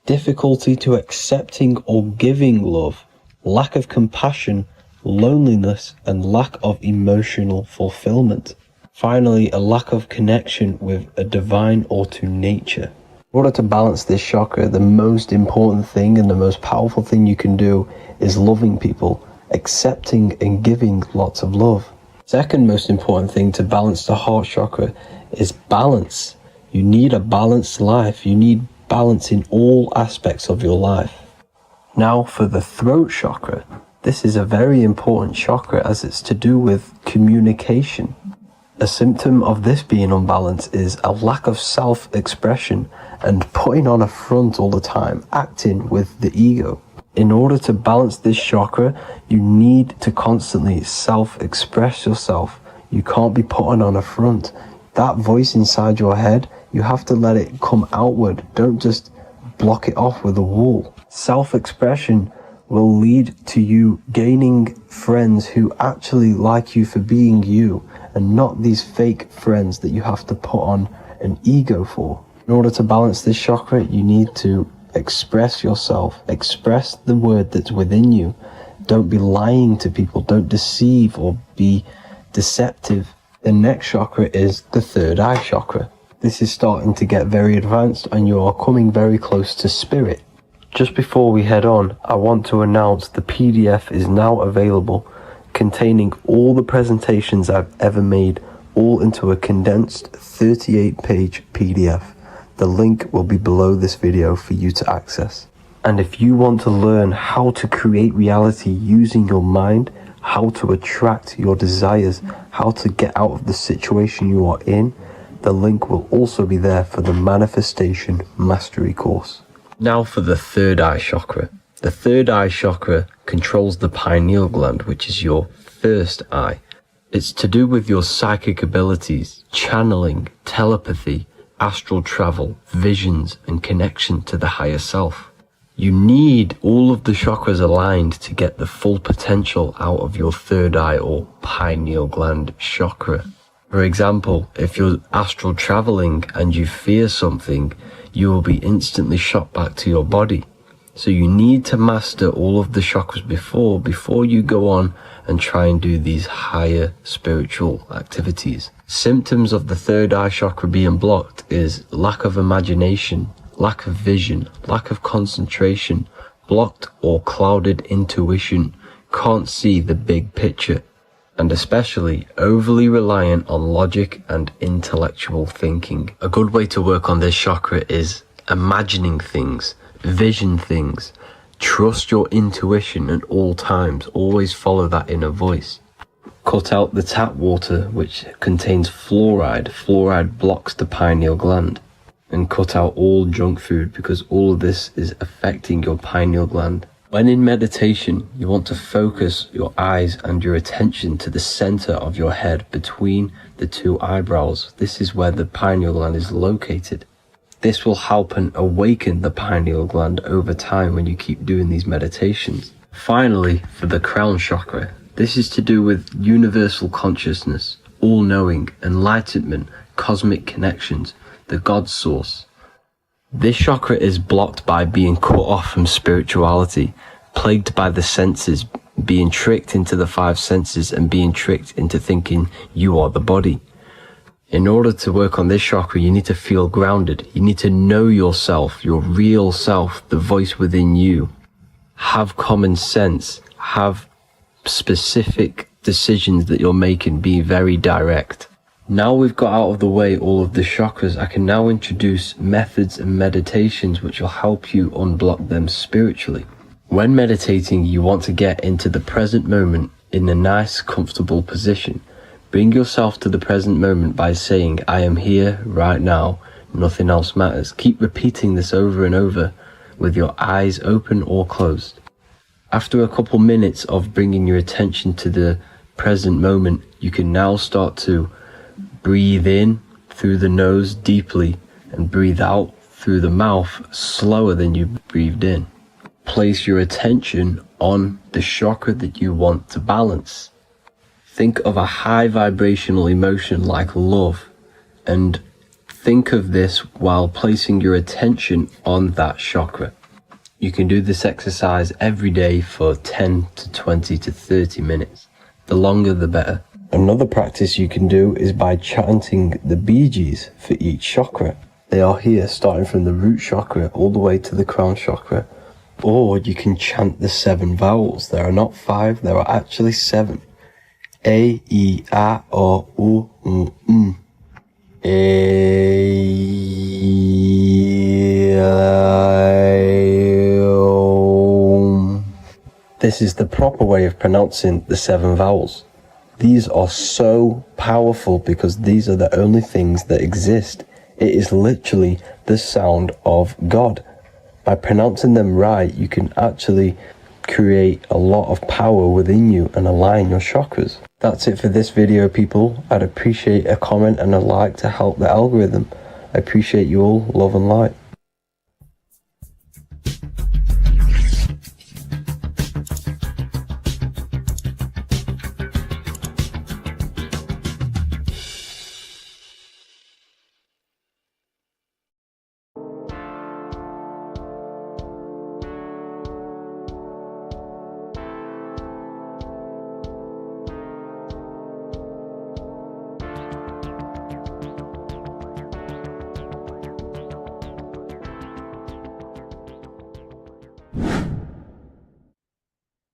difficulty to accepting or giving love, lack of compassion, loneliness, and lack of emotional fulfillment. Finally, a lack of connection with a divine or to nature. In order to balance this chakra, the most important thing and the most powerful thing you can do is loving people, accepting and giving lots of love. Second most important thing to balance the heart chakra is balance. You need a balanced life. You need balance in all aspects of your life. Now for the throat chakra. This is a very important chakra as it's to do with communication. A symptom of this being unbalanced is a lack of self-expression and putting on a front all the time, acting with the ego. In order to balance this chakra, you need to constantly self-express yourself. You can't be putting on a front. That voice inside your head, you have to let it come outward. Don't just block it off with a wall. Self-expression will lead to you gaining friends who actually like you for being you, and not these fake friends that you have to put on an ego for. In order to balance this chakra, you need to express yourself, express the word that's within you. Don't be lying to people, don't deceive or be deceptive. The next chakra is the third eye chakra. This is starting to get very advanced and you are coming very close to spirit. Just before we head on, I want to announce the PDF is now available, containing all the presentations I've ever made, all into a condensed 38-page PDF. The link will be below this video for you to access. And if you want to learn how to create reality using your mind, how to attract your desires, how to get out of the situation you are in, the link will also be there for the Manifestation Mastery course. Now for the third eye chakra. The third eye chakra controls the pineal gland, which is your first eye. It's to do with your psychic abilities, channeling, telepathy, astral travel, visions, and connection to the higher self. You need all of the chakras aligned to get the full potential out of your third eye or pineal gland chakra. For example, if you're astral traveling and you fear something, you will be instantly shot back to your body. So you need to master all of the chakras before you go on and try and do these higher spiritual activities. Symptoms of the third eye chakra being blocked is lack of imagination, lack of vision, lack of concentration, blocked or clouded intuition, can't see the big picture, and especially overly reliant on logic and intellectual thinking. A good way to work on this chakra is imagining things, vision things, trust your intuition at all times, always follow that inner voice. Cut out the tap water which contains fluoride. Fluoride blocks the pineal gland. And cut out all junk food because all of this is affecting your pineal gland. When in meditation, you want to focus your eyes and your attention to the center of your head between the two eyebrows. This is where the pineal gland is located. This will help and awaken the pineal gland over time when you keep doing these meditations. Finally, for the crown chakra, this is to do with universal consciousness, all-knowing, enlightenment, cosmic connections, the God source. This chakra is blocked by being cut off from spirituality, plagued by the senses, being tricked into the five senses and being tricked into thinking you are the body. In order to work on this chakra, you need to feel grounded. You need to know yourself, your real self, the voice within you. Have common sense, have specific decisions that you're making, be very direct. Now we've got out of the way all of the chakras, I can now introduce methods and meditations which will help you unblock them spiritually. When meditating, you want to get into the present moment in a nice, comfortable position. Bring yourself to the present moment by saying, I am here right now, nothing else matters. Keep repeating this over and over with your eyes open or closed. After a couple minutes of bringing your attention to the present moment, you can now start to breathe in through the nose deeply and breathe out through the mouth slower than you breathed in. Place your attention on the chakra that you want to balance. Think of a high vibrational emotion like love, and think of this while placing your attention on that chakra. You can do this exercise every day for 10 to 20 to 30 minutes. The longer the better. Another practice you can do is by chanting the Bijis for each chakra. They are here starting from the root chakra all the way to the crown chakra. Or you can chant the 7 vowels. There are not 5, there are actually 7. A, I, A, O, U, M. A, O. This is the proper way of pronouncing the 7 vowels. These are so powerful because these are the only things that exist. It is literally the sound of God. By pronouncing them right, you can actually create a lot of power within you and align your chakras. That's it for this video, people. I'd appreciate a comment and a like to help the algorithm. I appreciate you all. Love and light.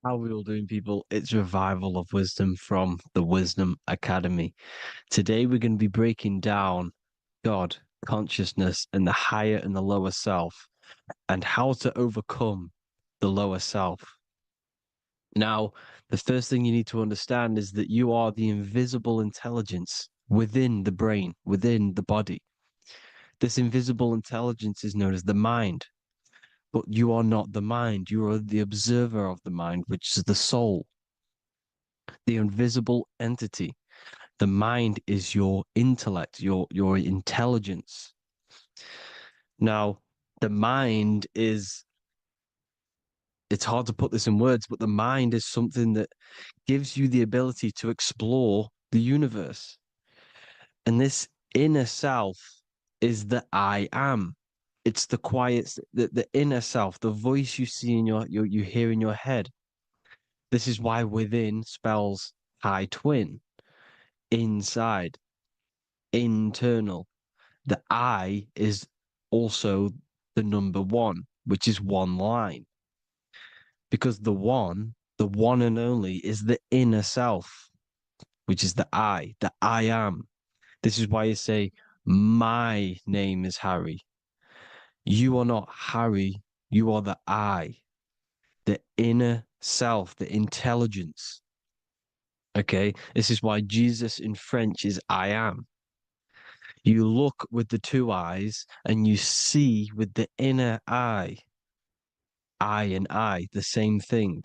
How are we all doing, people? It's Revival of Wisdom from the Wisdom Academy. Today we're going to be breaking down God, consciousness, and the higher and the lower self, and how to overcome the lower self. Now, the first thing you need to understand is that you are the invisible intelligence within the brain, within the body. This invisible intelligence is known as the mind. But you are not the mind. You are the observer of the mind, which is the soul, the invisible entity. The mind is your intellect, your intelligence. Now, the mind is, it's hard to put this in words, but the mind is something that gives you the ability to explore the universe. And this inner self is the I am. It's the quiet, the inner self, the voice you see in you hear in your head. This is why within spells high twin, inside, internal. The I is also the number 1, which is one line. Because the one and only, is the inner self, which is the I am. This is why you say, my name is Harry. You are not Harry, you are the I, the inner self, the intelligence. Okay, this is why Jesus in French is I am. You look with the 2 eyes and you see with the inner eye. I and I, the same thing.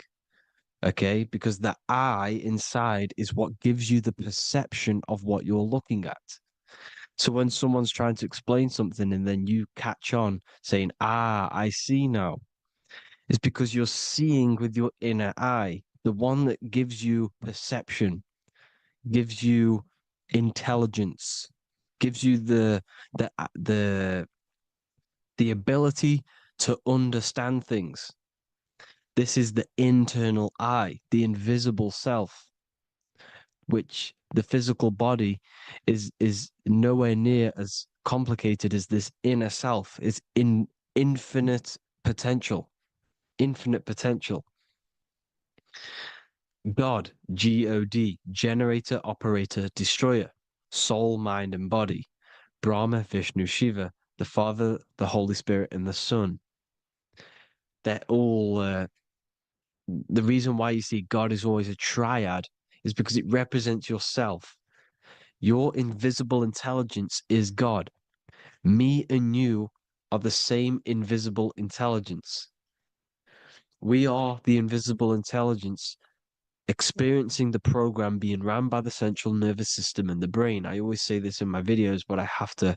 Okay, because the I inside is what gives you the perception of what you're looking at. So when someone's trying to explain something and then you catch on saying, I see now, it's because you're seeing with your inner eye, the one that gives you perception, gives you intelligence, gives you the the ability to understand things. This is the internal I, the invisible self, which the physical body is nowhere near as complicated as this inner self. It's in infinite potential, infinite potential. God, God, generator, operator, destroyer, soul, mind, and body. Brahma, Vishnu, Shiva, the Father, the Holy Spirit, and the Son. They're all, the reason why you see God is always a triad is because it represents yourself. Your invisible intelligence is God. Me and you are the same invisible intelligence. We are the invisible intelligence experiencing the program being ran by the central nervous system and the brain. I always say this in my videos, but I have to,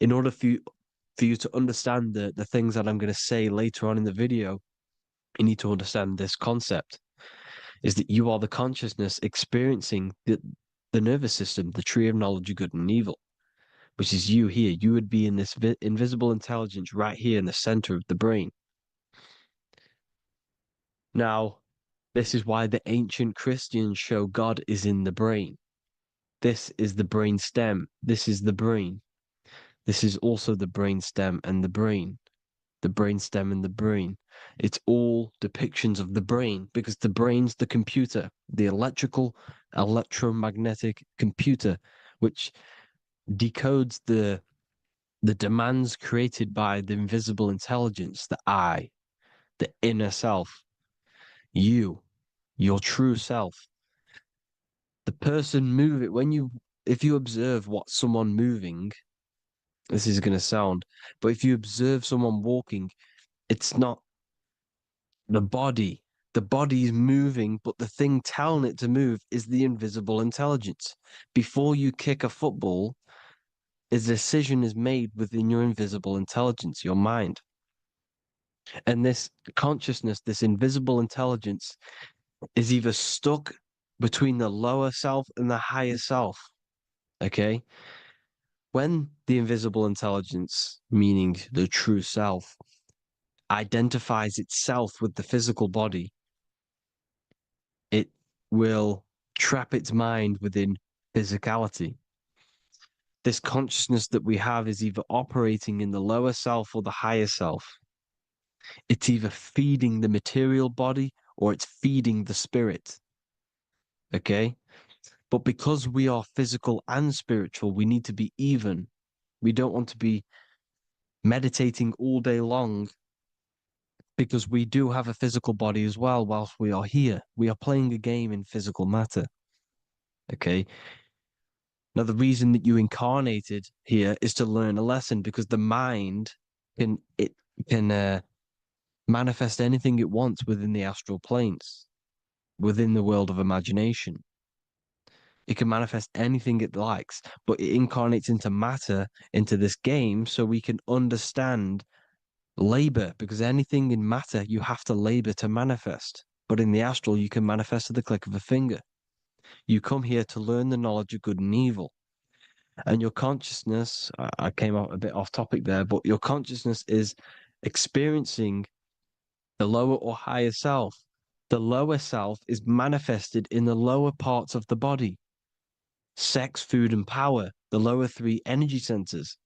in order for you to understand the things that I'm going to say later on in the video, you need to understand this concept, is that you are the consciousness experiencing the nervous system, the tree of knowledge of good and evil, which is you here. You would be in this invisible intelligence right here in the center of the brain. Now, this is why the ancient Christians show God is in the brain. This is the brain stem. This is the brain. This is also the brain stem and the brain. The brain stem and the brain. It's all depictions of the brain because the brain's the computer, the electrical, electromagnetic computer, which decodes the demands created by the invisible intelligence, the I, the inner self, you, your true self. The person moving, if you observe what someone moving, this is going to sound, but if you observe someone walking, it's not the body. The body is moving, but the thing telling it to move is the invisible intelligence. Before you kick a football, a decision is made within your invisible intelligence, your mind. And this consciousness, this invisible intelligence, is either stuck between the lower self and the higher self. Okay? When the invisible intelligence, meaning the true self, identifies itself with the physical body, it will trap its mind within physicality. This consciousness that we have is either operating in the lower self or the higher self. It's either feeding the material body or it's feeding the spirit. Okay? But because we are physical and spiritual, we need to be even. We don't want to be meditating all day long because we do have a physical body as well whilst we are here. We are playing a game in physical matter. Okay? Now, the reason that you incarnated here is to learn a lesson because the mind can manifest anything it wants within the astral planes, within the world of imagination. It can manifest anything it likes, but it incarnates into matter, into this game, so we can understand labor, because anything in matter, you have to labor to manifest. But in the astral, you can manifest at the click of a finger. You come here to learn the knowledge of good and evil. And your consciousness, I came out a bit off topic there, but your consciousness is experiencing the lower or higher self. The lower self is manifested in the lower parts of the body. Sex, food, and power, the lower three energy centers.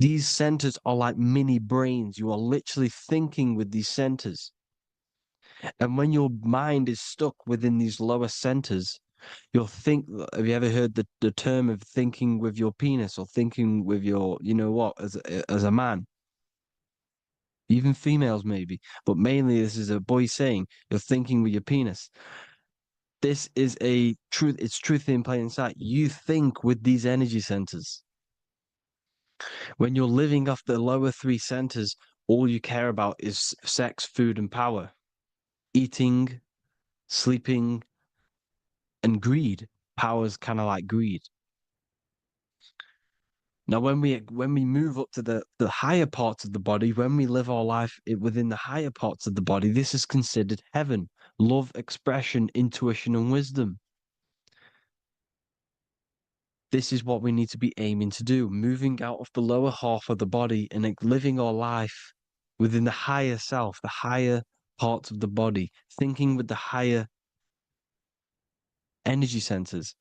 These centers are like mini brains. You are literally thinking with these centers. And when your mind is stuck within these lower centers, you'll think, have you ever heard the term of thinking with your penis or thinking with your, you know what, as a man? Even females maybe, but mainly this is a boy saying, you're thinking with your penis. This is a truth. It's truth in plain sight. You think with these energy centers. When you're living off the lower three centers, all you care about is sex, food, and power. Eating, sleeping, and greed. Power's kind of like greed. Now, when we move up to the higher parts of the body, when we live our life within the higher parts of the body, this is considered heaven. Love, expression, intuition, and wisdom. This is what we need to be aiming to do, moving out of the lower half of the body and living our life within the higher self, the higher parts of the body, thinking with the higher energy centers,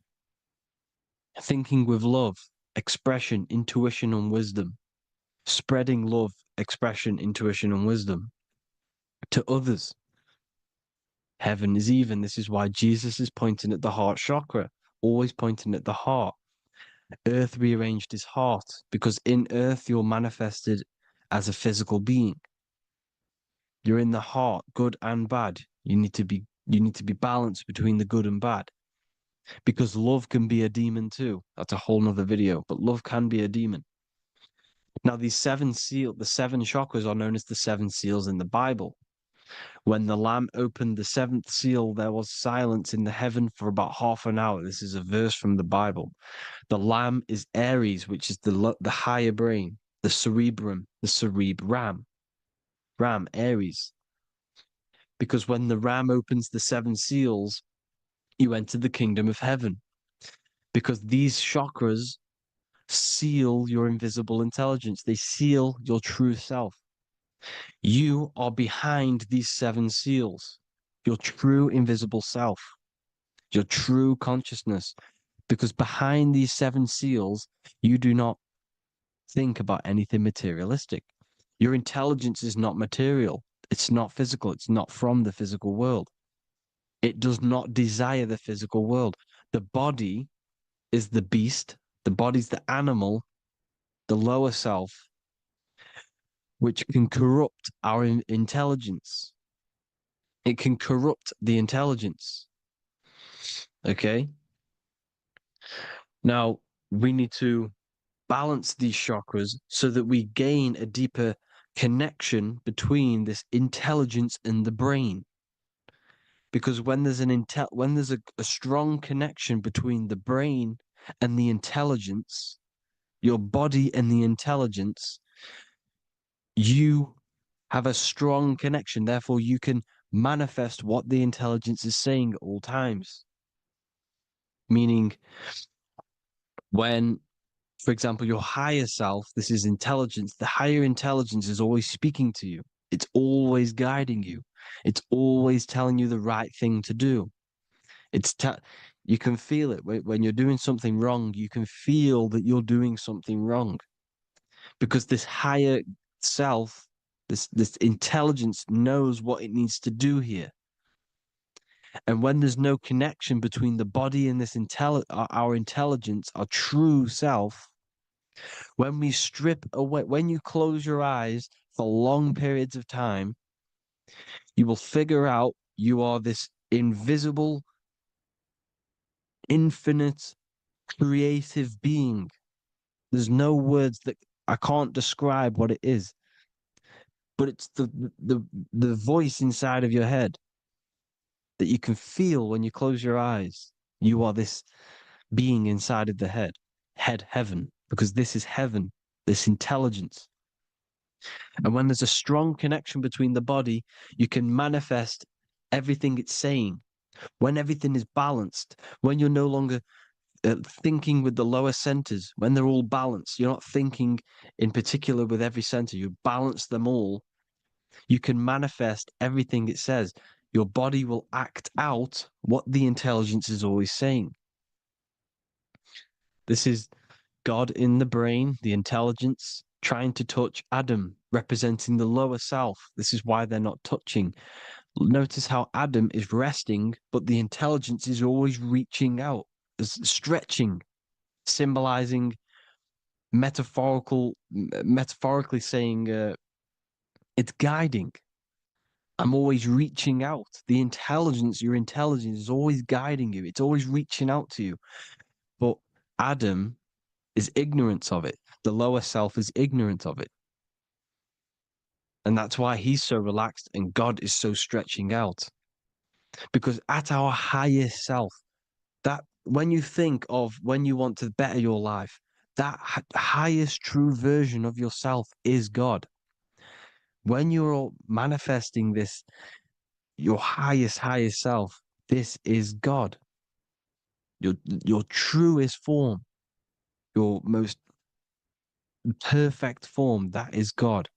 thinking with love, expression, intuition, and wisdom, spreading love, expression, intuition, and wisdom to others. Heaven is even. This is why Jesus is pointing at the heart chakra, always pointing at the heart. Earth rearranged his heart because in Earth you're manifested as a physical being. You're in the heart, good and bad. You need to be balanced between the good and bad. Because love can be a demon too. That's a whole nother video, but love can be a demon. Now, the seven chakras are known as the seven seals in the Bible. When the Lamb opened the seventh seal, there was silence in the heaven for about half an hour. This is a verse from the Bible. The Lamb is Aries, which is the higher brain, the cerebrum, Ram, Aries. Because when the Ram opens the seven seals, you enter the kingdom of heaven. Because these chakras seal your invisible intelligence. They seal your true self. You are behind these seven seals, your true invisible self, your true consciousness. Because behind these seven seals, you do not think about anything materialistic. Your intelligence is not material. It's not physical. It's not from the physical world. It does not desire the physical world. The body is the beast. The body's the animal, the lower self, which can corrupt our intelligence. It can corrupt the intelligence. Okay? Now, we need to balance these chakras so that we gain a deeper connection between this intelligence and the brain. Because when there's a strong connection between the brain and the intelligence, your body and the intelligence, you have a strong connection. Therefore, you can manifest what the intelligence is saying at all times. Meaning, when, for example, your higher self, this is intelligence, the higher intelligence is always speaking to you. It's always guiding you. It's always telling you the right thing to do. You can feel it when you're doing something wrong. You can feel that you're doing something wrong because this higher self, this intelligence knows what it needs to do here. And when there's no connection between the body and this our intelligence, our true self, when we strip away, when you close your eyes for long periods of time, you will figure out you are this invisible, infinite, creative being. There's no words that I can't describe what it is, but it's the voice inside of your head that you can feel when you close your eyes. You are this being inside of the heaven, because this is heaven, this intelligence. And when there's a strong connection between the body, you can manifest everything it's saying. When everything is balanced, when you're no longer thinking with the lower centers, when they're all balanced, you're not thinking in particular with every center, you balance them all, you can manifest everything it says. Your body will act out what the intelligence is always saying. This is God in the brain, the intelligence, trying to touch Adam, representing the lower self. This is why they're not touching. Notice how Adam is resting, but the intelligence is always reaching out, stretching, symbolizing metaphorically saying it's guiding. I'm always reaching out. The intelligence, your intelligence is always guiding you. It's always reaching out to you. But Adam is ignorant of it. The lower self is ignorant of it. And that's why he's so relaxed and God is so stretching out. Because at our highest self, that when you think of when you want to better your life, that highest true version of yourself is God. When you're manifesting this, your highest self, this is God. Your truest form. your most perfect form, that is God.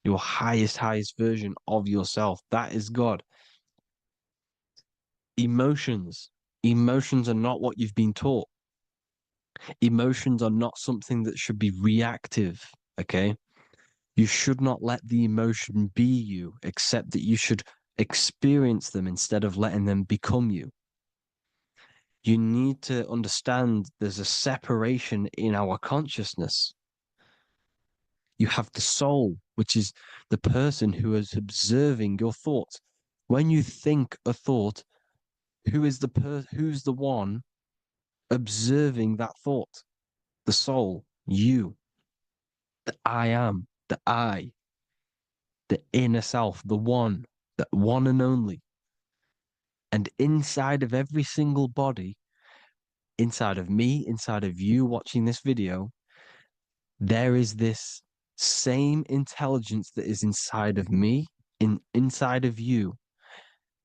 Your highest version of yourself, that is God. Emotions. Emotions are not what you've been taught. Emotions are not something that should be reactive, okay? You should not let the emotion be you, except that you should experience them instead of letting them become you. You need to understand there's a separation in our consciousness. You have the soul, which is the person who is observing your thoughts. When you think a thought, who's the one observing that thought? The soul, you, the I am, the I, the inner self, the one and only. And inside of every single body, inside of me, inside of you watching this video, there is this same intelligence that is inside of me, inside of you.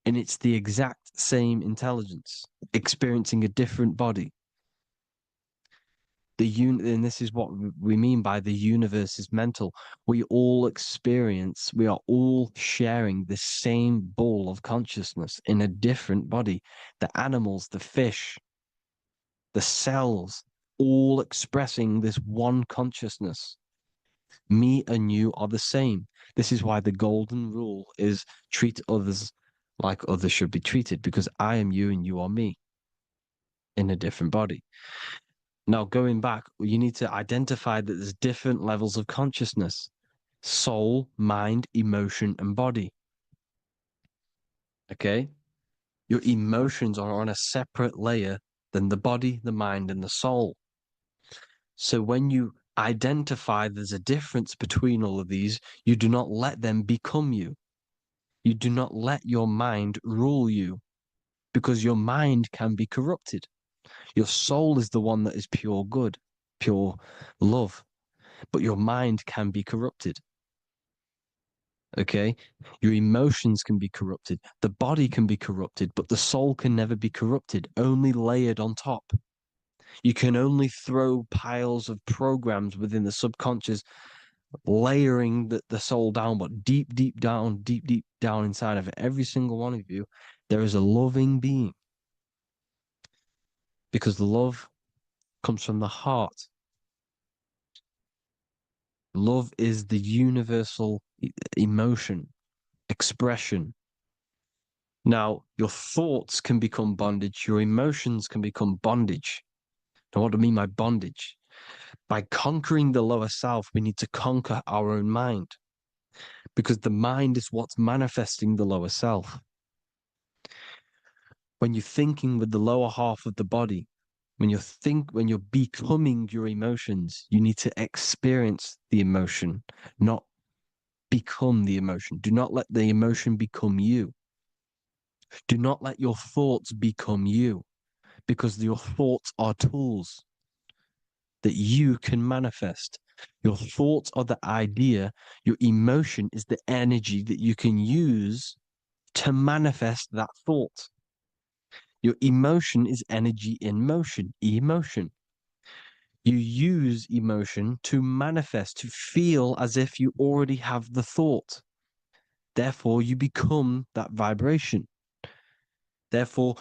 And it's the exact same intelligence, experiencing a different body. And this is what we mean by the universe is mental. We all are all sharing the same ball of consciousness in a different body. The animals, the fish, the cells, all expressing this one consciousness. Me and you are the same. This is why the golden rule is treat others like others should be treated, because I am you and you are me in a different body. Now, going back, you need to identify that there's different levels of consciousness: soul, mind, emotion, and body. Okay? Your emotions are on a separate layer than the body, the mind, and the soul. So when you identify there's a difference between all of these, you do not let them become you. You do not let your mind rule you, because your mind can be corrupted. Your soul is the one that is pure good, pure love, but your mind can be corrupted. Okay? Your emotions can be corrupted. The body can be corrupted, but the soul can never be corrupted, only layered on top. You can only throw piles of programs within the subconscious, layering the soul down, but deep down inside of every single one of you, there is a loving being. Because love comes from the heart. Love is the universal emotion, expression. Now, your thoughts can become bondage, your emotions can become bondage. Now, what do I mean by bondage? By conquering the lower self, we need to conquer our own mind, because the mind is what's manifesting the lower self. When you're thinking with the lower half of the body, when you're becoming your emotions, you need to experience the emotion, not become the emotion. Do not let the emotion become you. Do not let your thoughts become you, because your thoughts are tools that you can manifest. Your thoughts are the idea. Your emotion is the energy that you can use to manifest that thought. Your emotion is energy in motion, emotion. You use emotion to manifest, to feel as if you already have the thought. Therefore, you become that vibration. Therefore,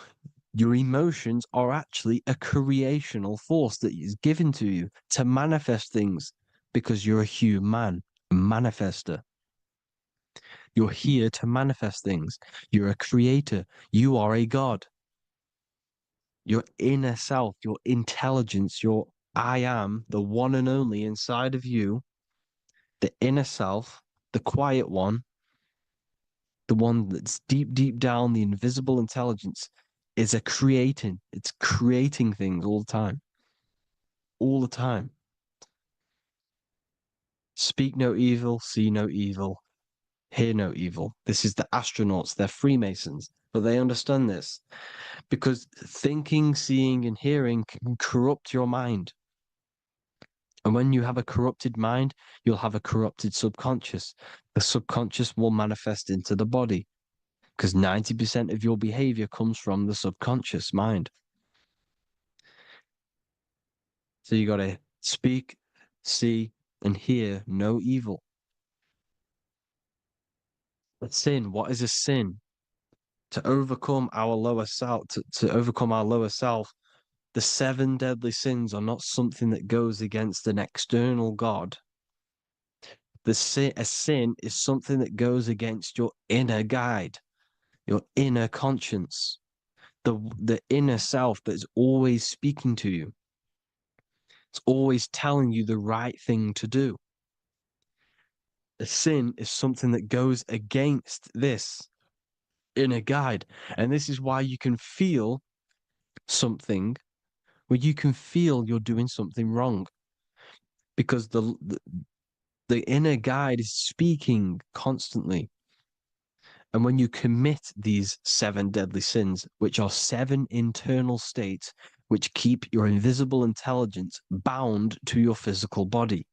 your emotions are actually a creational force that is given to you to manifest things, because you're a human, a manifester. You're here to manifest things. You're a creator. You are a god. Your inner self, your intelligence, your I am, the one and only inside of you, the inner self, the quiet one, the one that's deep down, the invisible intelligence, is it's creating things all the time. All the time. Speak no evil, see no evil, hear no evil. This is the astronauts, they're Freemasons, but they understand this, because thinking, seeing, and hearing can corrupt your mind. And when you have a corrupted mind, you'll have a corrupted subconscious. The subconscious will manifest into the body, because 90% of your behavior comes from the subconscious mind. So you got to speak, see, and hear no evil. A sin, what is a sin? To overcome our lower self, to overcome our lower self, the 7 deadly sins are not something that goes against an external God. A sin is something that goes against your inner guide, your inner conscience, the inner self that's always speaking to you. It's always telling you the right thing to do. A sin is something that goes against this inner guide. And this is why you can feel something where you can feel you're doing something wrong. Because the inner guide is speaking constantly. And when you commit these 7 deadly sins, which are 7 internal states which keep your invisible intelligence bound to your physical body.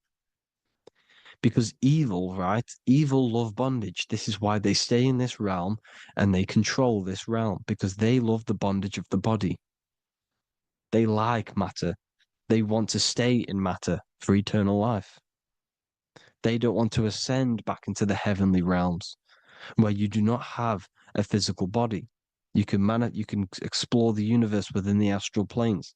Because evil, right? Evil love bondage. This is why they stay in this realm and they control this realm, because they love the bondage of the body. They like matter. They want to stay in matter for eternal life. They don't want to ascend back into the heavenly realms where you do not have a physical body. You can explore the universe within the astral planes.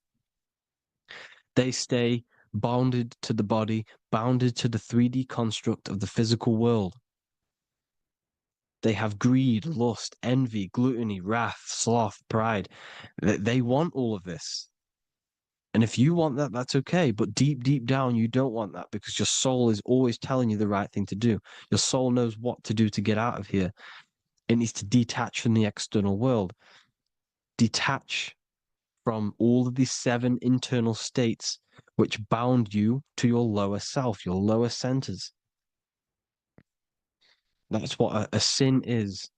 They stay bounded to the body, bounded to the 3D construct of the physical world. They have greed, lust, envy, gluttony, wrath, sloth, pride. They want all of this. And if you want that, that's okay. But deep, deep down, you don't want that because your soul is always telling you the right thing to do. Your soul knows what to do to get out of here. It needs to detach from the external world. Detach from all of these 7 internal states which bound you to your lower self, your lower centers. That's what a sin is.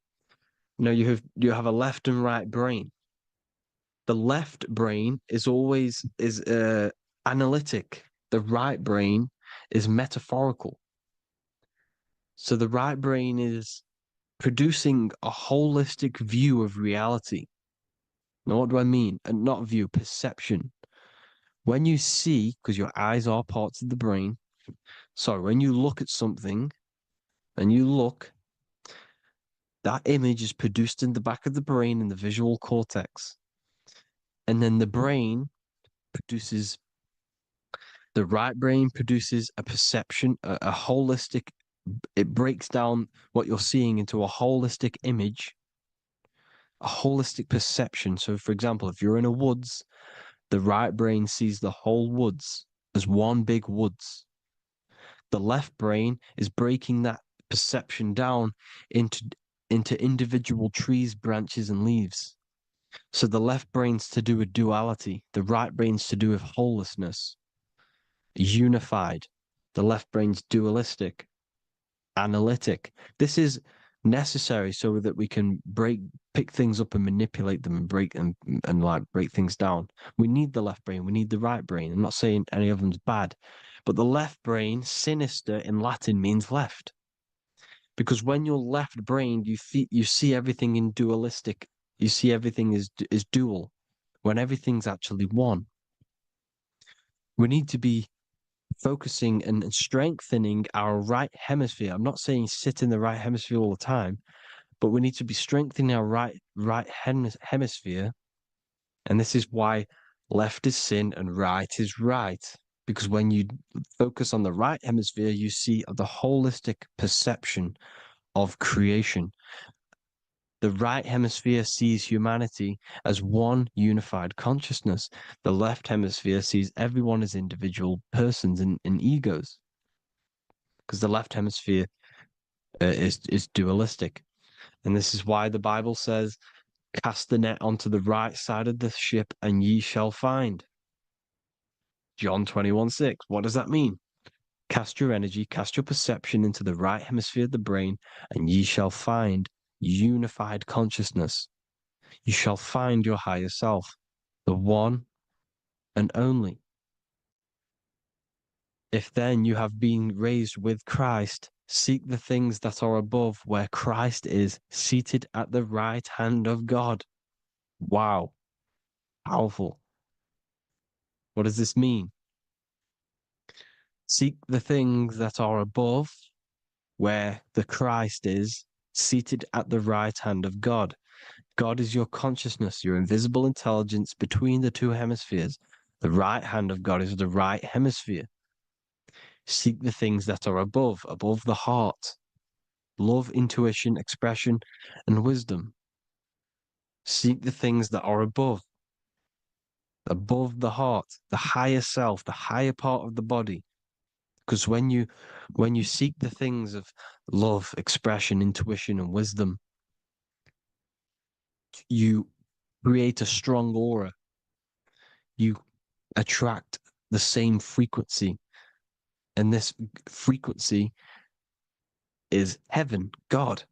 You know, you have a left and right brain. The left brain is always analytic. The right brain is metaphorical. So the right brain is producing a holistic view of reality. Now, what do I mean? And not view, perception. When you see, because your eyes are parts of the brain, so when you look at something and you look, that image is produced in the back of the brain in the visual cortex. And then the right brain produces a perception, a holistic, it breaks down what you're seeing into a holistic image, a holistic perception. So, for example, if you're in a woods, the right brain sees the whole woods as one big woods. The left brain is breaking that perception down into individual trees, branches, and leaves. So the left brain's to do with duality, the right brain's to do with wholeness, unified. The left brain's dualistic, analytic. This is necessary so that we can pick things up and manipulate them and break things down. We need the left brain, we need the right brain. I'm not saying any of them's bad, but the left brain, sinister in Latin, means left. Because when you're left-brained, you see everything in dualistic. You see everything is dual, when everything's actually one. We need to be focusing and strengthening our right hemisphere. I'm not saying sit in the right hemisphere all the time, but we need to be strengthening our right hemisphere. And this is why left is sin and right is right. Because when you focus on the right hemisphere, you see the holistic perception of creation. The right hemisphere sees humanity as one unified consciousness. The left hemisphere sees everyone as individual persons and egos. Because the left hemisphere is dualistic. And this is why the Bible says, cast the net onto the right side of the ship and ye shall find. John 21:6. What does that mean? Cast your energy, cast your perception into the right hemisphere of the brain, and ye shall find unified consciousness. You shall find your higher self, the one and only. If then you have been raised with Christ, seek the things that are above, where Christ is seated at the right hand of God. Wow. Powerful. What does this mean? Seek the things that are above, where the Christ is, seated at the right hand of God. God is your consciousness, your invisible intelligence between the two hemispheres. The right hand of God is the right hemisphere. Seek the things that are above the heart. Love, intuition, expression, and wisdom. Seek the things that are above the heart, the higher self, the higher part of the body. Because when you seek the things of love, expression, intuition, and wisdom, you create a strong aura. You attract the same frequency. And this frequency is heaven, God.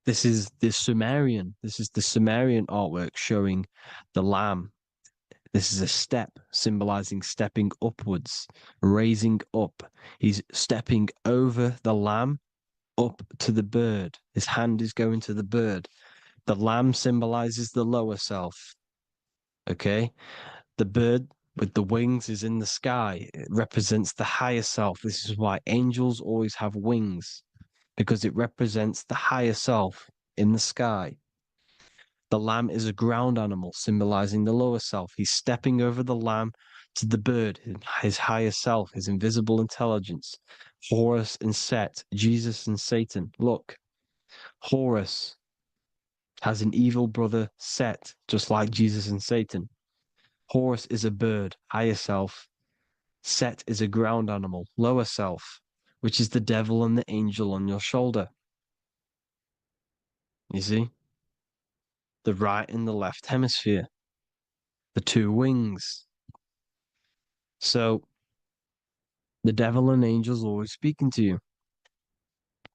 This is the Sumerian artwork showing the Lamb. This is a step symbolizing stepping upwards, raising up. He's stepping over the Lamb up to the bird. His hand is going to the bird. The Lamb symbolizes the lower self. Okay? The bird with the wings is in the sky. It represents the higher self. This is why angels always have wings, because it represents the higher self in the sky. The lamb is a ground animal, symbolizing the lower self. He's stepping over the lamb to the bird, his higher self, his invisible intelligence. Horus and Set, Jesus and Satan. Look, Horus has an evil brother, Set, just like Jesus and Satan. Horus is a bird, higher self. Set is a ground animal, lower self, which is the devil and the angel on your shoulder. You see? The right and the left hemisphere, the two wings. So the devil and angels always speaking to you.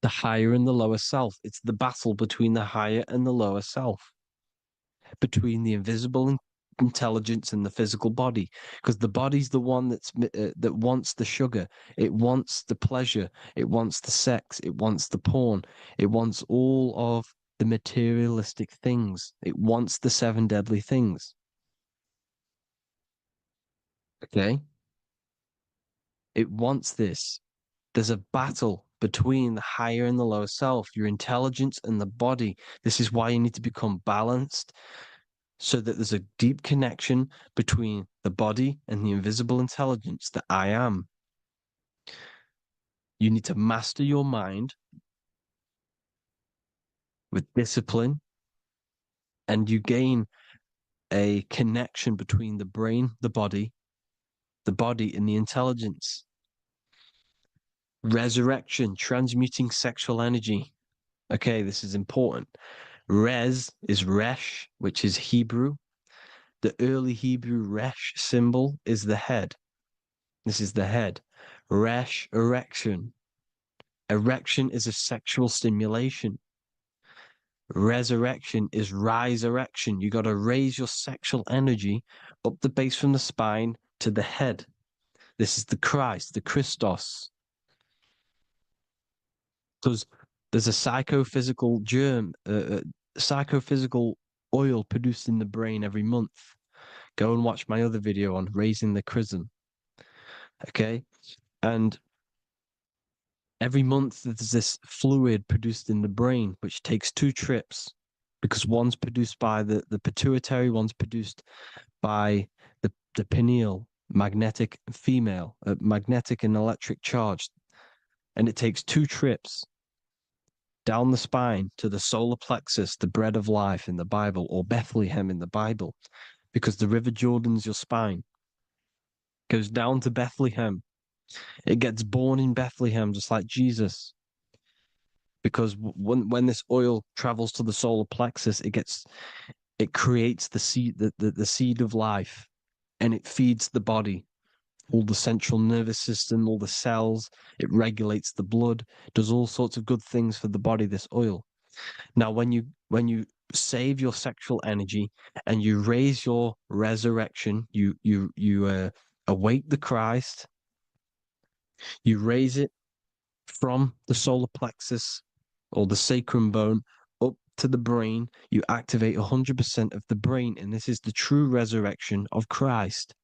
The higher and the lower self. It's the battle between the higher and the lower self, between the invisible intelligence and the physical body, because the body's the one that wants the sugar, it wants the pleasure, it wants the sex, it wants the porn, it wants all of the materialistic things, it wants the 7 deadly things. Okay, it wants this. There's a battle between the higher and the lower self, your intelligence and the body. This is why you need to become balanced, so that there's a deep connection between the body and the invisible intelligence that I am. You need to master your mind with discipline, and you gain a connection between the brain, the body and the intelligence. Resurrection, transmuting sexual energy. Okay, this is important. Res is Resh, which is Hebrew. The early Hebrew Resh symbol is the head. This is the head. Resh, erection. Erection is a sexual stimulation. Resurrection is rise erection. You got to raise your sexual energy up the base from the spine to the head. This is the Christ, the Christos. Because there's a psychophysical germ, psychophysical oil produced in the brain every month. Go and watch my other video on raising the chrism. Okay? And every month there's this fluid produced in the brain, which takes 2 trips, because one's produced by the pituitary, one's produced by the pineal, magnetic female, magnetic and electric charge. And it takes 2 trips down the spine to the solar plexus, the bread of life in the Bible, or Bethlehem in the Bible, because the River Jordan's your spine. Goes down to Bethlehem. It gets born in Bethlehem, just like Jesus. Because when this oil travels to the solar plexus, it creates the seed, the seed of life, and it feeds the body, all the central nervous system, all the cells. It regulates the blood, does all sorts of good things for the body, this oil. Now, when you save your sexual energy and you raise your resurrection, you awake the Christ, you raise it from the solar plexus or the sacrum bone up to the brain, you activate 100% of the brain, and this is the true resurrection of Christ.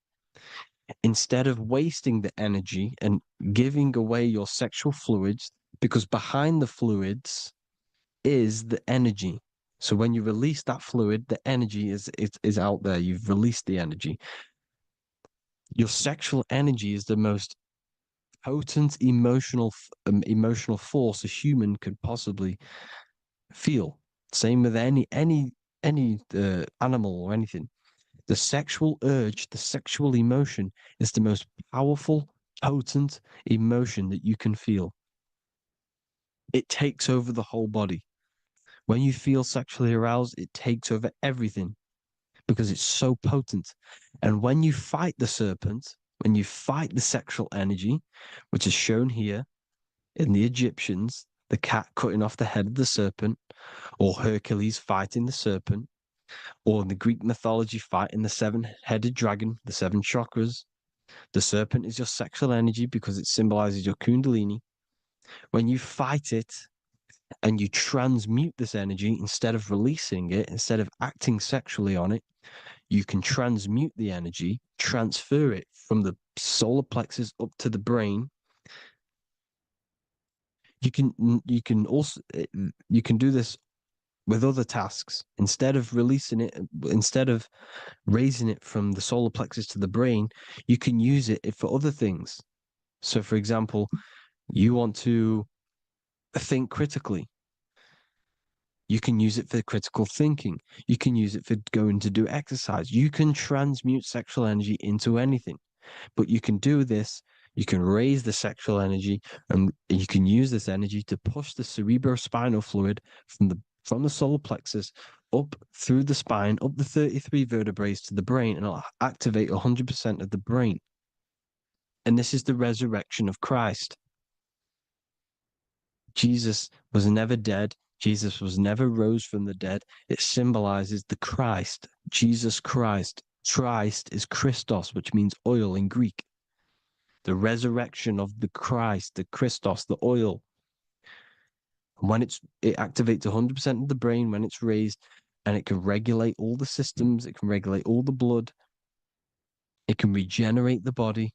instead of wasting the energy and giving away your sexual fluids, because behind the fluids is the energy. So when you release that fluid, the energy is out there. You've released the energy. Your sexual energy is the most potent emotional force a human could possibly feel. Same with any animal or anything. The sexual urge, the sexual emotion is the most powerful, potent emotion that you can feel. It takes over the whole body. When you feel sexually aroused, it takes over everything because it's so potent. And when you fight the serpent, when you fight the sexual energy, which is shown here in the Egyptians, the cat cutting off the head of the serpent, or Hercules fighting the serpent, or in the Greek mythology fighting the seven-headed dragon, the seven chakras. The serpent is your sexual energy because it symbolizes your kundalini. When you fight it and you transmute this energy, instead of releasing it, instead of acting sexually on it, you can transmute the energy, transfer it from the solar plexus up to the brain. You can also you can do this with other tasks. Instead of releasing it, instead of raising it from the solar plexus to the brain, you can use it for other things. So, for example, you want to think critically. You can use it for critical thinking. You can use it for going to do exercise. You can transmute sexual energy into anything. But you can do this, you can raise the sexual energy, and you can use this energy to push the cerebrospinal fluid from the solar plexus up through the spine, up the 33 vertebrae to the brain, and it'll activate 100% of the brain. And this is the resurrection of Christ. Jesus was never dead. Jesus was never rose from the dead. It symbolizes the Christ, Jesus Christ. Christ is Christos, which means oil in Greek. The resurrection of the Christ, the Christos, the oil. When it activates 100% of the brain when it's raised, and it can regulate all the systems, it can regulate all the blood, it can regenerate the body.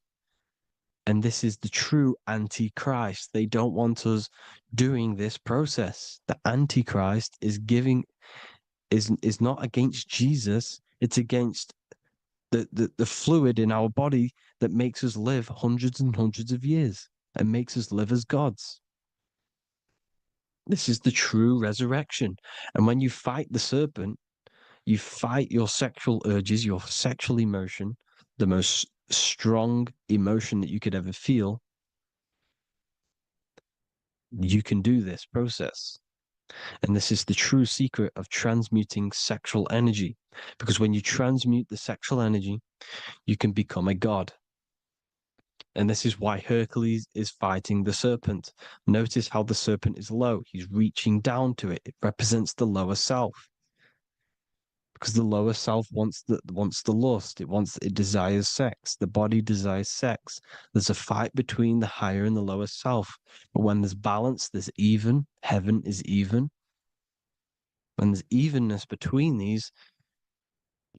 And this is the true Antichrist. They don't want us doing this process. The Antichrist is not against Jesus, it's against the fluid in our body that makes us live hundreds and hundreds of years and makes us live as gods. This is the true resurrection. And when you fight the serpent, you fight your sexual urges, your sexual emotion, the most strong emotion that you could ever feel. You can do this process. And this is the true secret of transmuting sexual energy. Because when you transmute the sexual energy, you can become a god. And this is why Hercules is fighting the serpent. Notice how the serpent is low. He's reaching down to it. It represents the lower self. Because the lower self wants the lust. It desires sex. The body desires sex. There's a fight between the higher and the lower self. But when there's balance, there's even. Heaven is even. When there's evenness between these,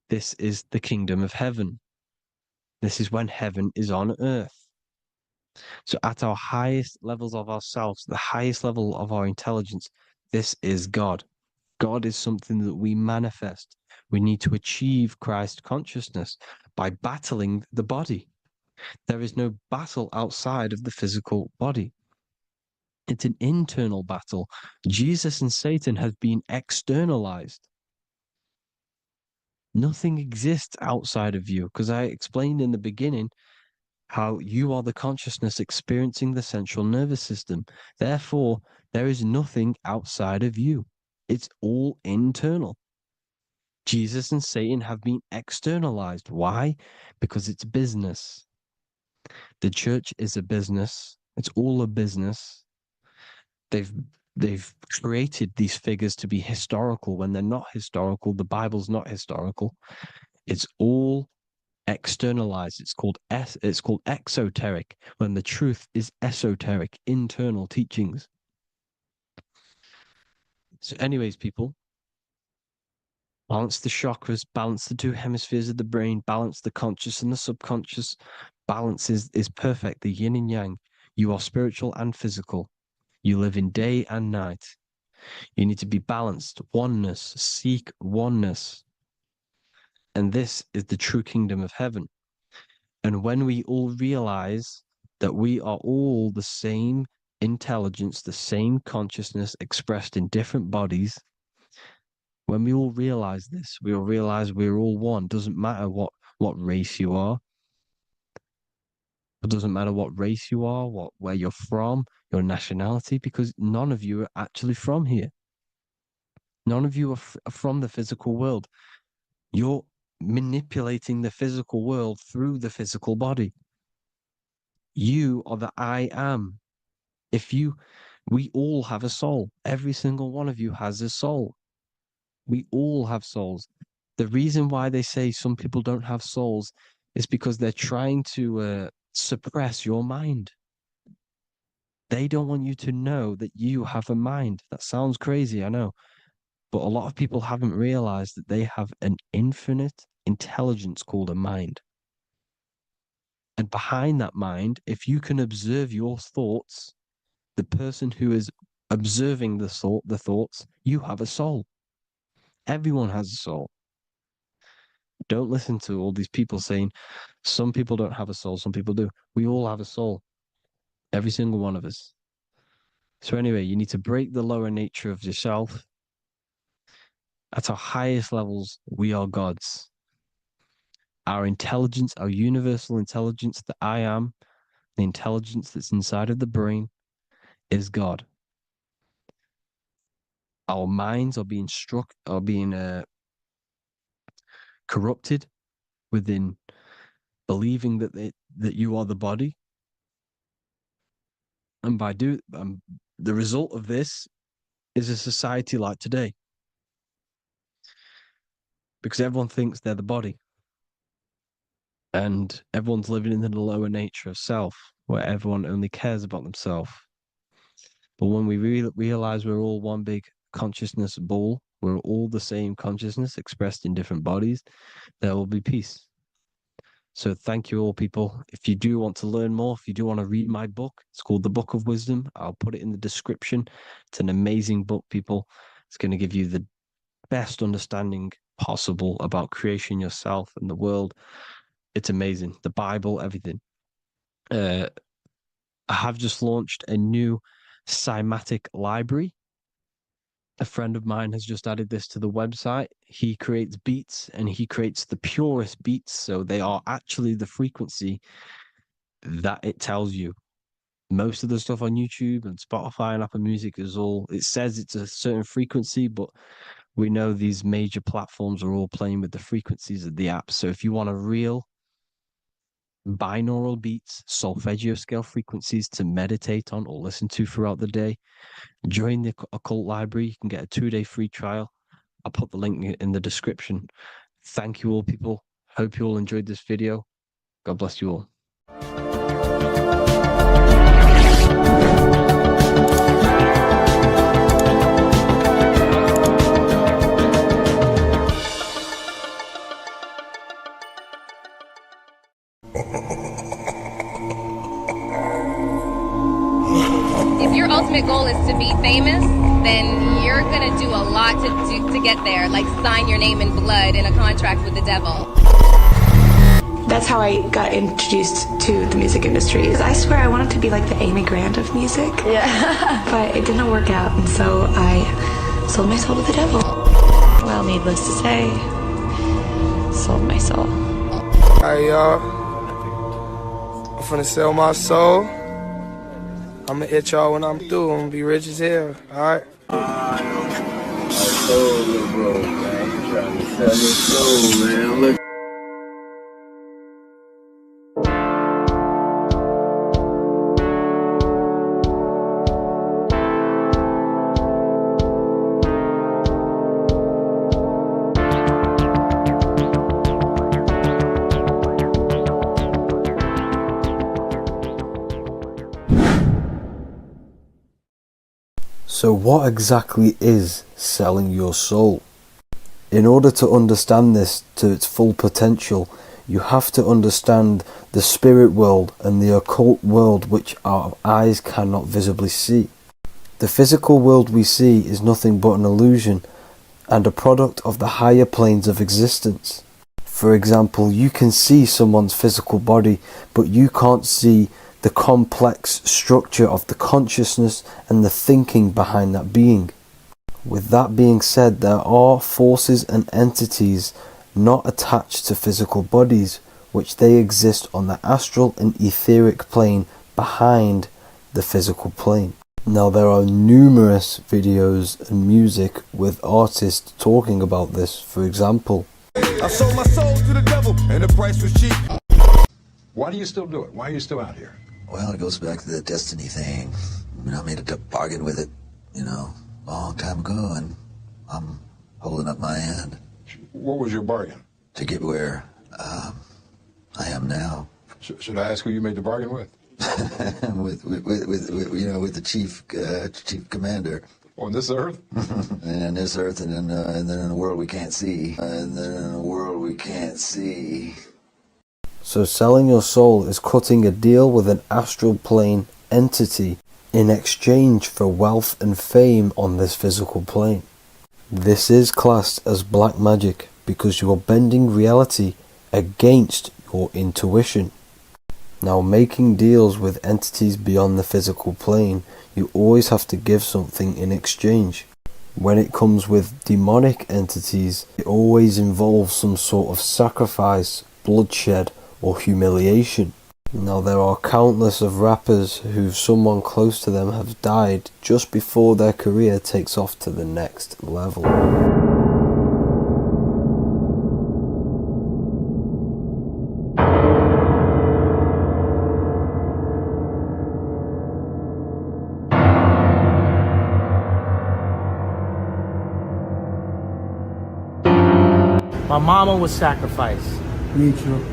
this is the kingdom of heaven. This is when heaven is on earth. So at our highest levels of ourselves, the highest level of our intelligence, this is God. God is something that we manifest. We need to achieve Christ consciousness by battling the body. There is no battle outside of the physical body. It's an internal battle. Jesus and Satan have been externalized. Nothing exists outside of you, because I explained in the beginning how you are the consciousness experiencing the central nervous system. Therefore, there is nothing outside of you. It's all internal. Jesus and Satan have been externalized. Why? Because it's business. The church is a business. It's all a business. They've created these figures to be historical when they're not historical. The Bible's not historical. It's all externalized. It's called exoteric, when the truth is esoteric, internal teachings. So anyways, people, balance the chakras, balance the two hemispheres of the brain, balance the conscious and the subconscious. Balance is perfect, the yin and yang. You are spiritual and physical. You live in day and night. You need to be balanced, oneness, seek oneness. And this is the true kingdom of heaven. And when we all realize that we are all the same intelligence, the same consciousness expressed in different bodies, when we all realize this, we all realize we're all one. Doesn't matter what race you are. It doesn't matter what race you are, where you're from, your nationality, because none of you are actually from here. None of you are from the physical world. You're manipulating the physical world through the physical body. You are the I am. We all have a soul. Every single one of you has a soul. We all have souls. The reason why they say some people don't have souls is because they're trying to suppress your mind. They don't want you to know that you have a mind. That sounds crazy, I know. But a lot of people haven't realized that they have an infinite intelligence called a mind. And behind that mind, if you can observe your thoughts, the person who is observing the thoughts, you have a soul. Everyone has a soul. Don't listen to all these people saying some people don't have a soul, some people do. We all have a soul. Every single one of us. So anyway, you need to break the lower nature of yourself. At our highest levels, we are gods. Our intelligence, our universal intelligence, the I am, the intelligence that's inside of the brain, is God. Our minds are being corrupted within believing that you are the body, and by the result of this is a society like today, because everyone thinks they're the body, and everyone's living in the lower nature of self, where everyone only cares about themselves. But when we realize we're all one big consciousness ball, we're all the same consciousness expressed in different bodies, there will be peace. So thank you all, people. If you do want to learn more, if you do want to read my book, it's called The Book of Wisdom. I'll put it in the description. It's an amazing book, people. It's going to give you the best understanding possible about creation, yourself, and the world. It's amazing. The Bible, everything. I have just launched a new cymatic library. A friend of mine has just added this to the website. He creates beats, and he creates the purest beats. So they are actually the frequency that it tells you. Most of the stuff on YouTube and Spotify and Apple Music it says it's a certain frequency, but we know these major platforms are all playing with the frequencies of the app. So if you want a real binaural beats, solfeggio scale frequencies to meditate on or listen to throughout the day, join the Occult Library. You can get a 2-day free trial. I'll put the link in the description. Thank you all, people. Hope you all enjoyed this video. God bless you all. If your ultimate goal is to be famous, then you're gonna do a lot to get there, like sign your name in blood in a contract with the devil. That's how I got introduced to the music industry. I swear I wanted to be like the Amy Grant of music. Yeah. But it didn't work out, and so I sold my soul to the devil. Well, needless to say, sold my soul. Alright, y'all. I'm finna sell my soul. I'ma hit y'all when I'm through. I'm gonna be rich as hell, alright? My soul, little bro, man. You trying to sell your soul, man. Look. So what exactly is selling your soul? In order to understand this to its full potential, you have to understand the spirit world and the occult world which our eyes cannot visibly see. The physical world we see is nothing but an illusion and a product of the higher planes of existence. For example, you can see someone's physical body, but you can't see the complex structure of the consciousness and the thinking behind that being. With that being said, there are forces and entities not attached to physical bodies, which they exist on the astral and etheric plane behind the physical plane. Now, there are numerous videos and music with artists talking about this. For example, I sold my soul to the devil and the price was cheap. Why do you still do it? Why are you still out here? Well, it goes back to the destiny thing. I made a bargain with it, a long time ago, and I'm holding up my hand. What was your bargain? To get where I am now. Should I ask who you made the bargain with? with the chief commander. On this earth? And on this earth, and then in a world we can't see. So selling your soul is cutting a deal with an astral plane entity in exchange for wealth and fame on this physical plane. This is classed as black magic because you are bending reality against your intuition. Now, making deals with entities beyond the physical plane, you always have to give something in exchange. When it comes with demonic entities, it always involves some sort of sacrifice, bloodshed, or humiliation. Now, there are countless of rappers who someone close to them have died just before their career takes off to the next level. My mama was sacrificed. Me too.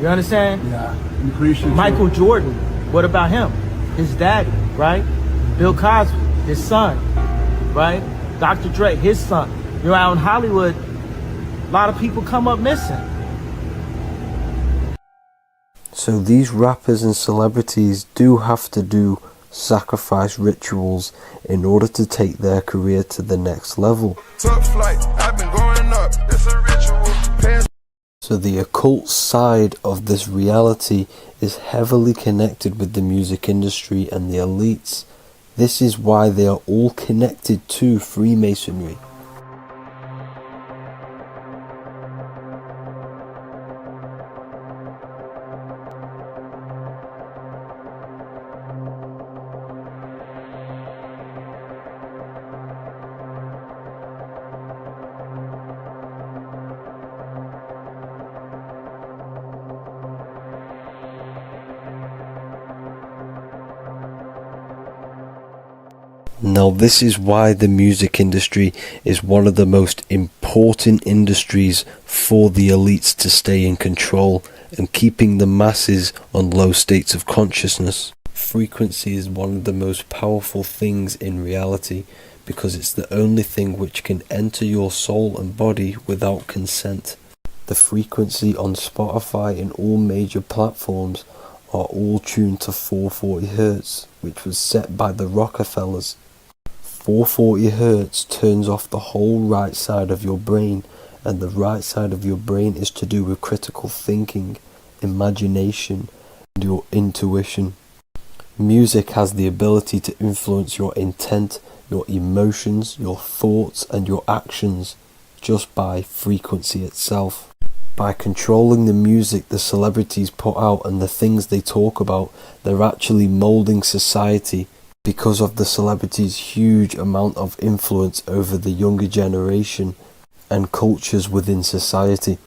You understand? Yeah. Appreciate Michael Jordan, what about him? His daddy, right? Bill Cosby, his son, right? Dr. Dre, his son. Out in Hollywood, a lot of people come up missing. So these rappers and celebrities do have to do sacrifice rituals in order to take their career to the next level. Top flight, I've been going up. It's a ritual. So the occult side of this reality is heavily connected with the music industry and the elites. This is why they are all connected to Freemasonry. Now, this is why the music industry is one of the most important industries for the elites to stay in control and keeping the masses on low states of consciousness. Frequency is one of the most powerful things in reality because it's the only thing which can enter your soul and body without consent. The frequency on Spotify and all major platforms are all tuned to 440 Hz, which was set by the Rockefellers. 440 Hz turns off the whole right side of your brain, and the right side of your brain is to do with critical thinking, imagination, and your intuition. Music has the ability to influence your intent, your emotions, your thoughts, and your actions just by frequency itself. By controlling the music the celebrities put out and the things they talk about, they're actually molding society because of the celebrities' huge amount of influence over the younger generation and cultures within society.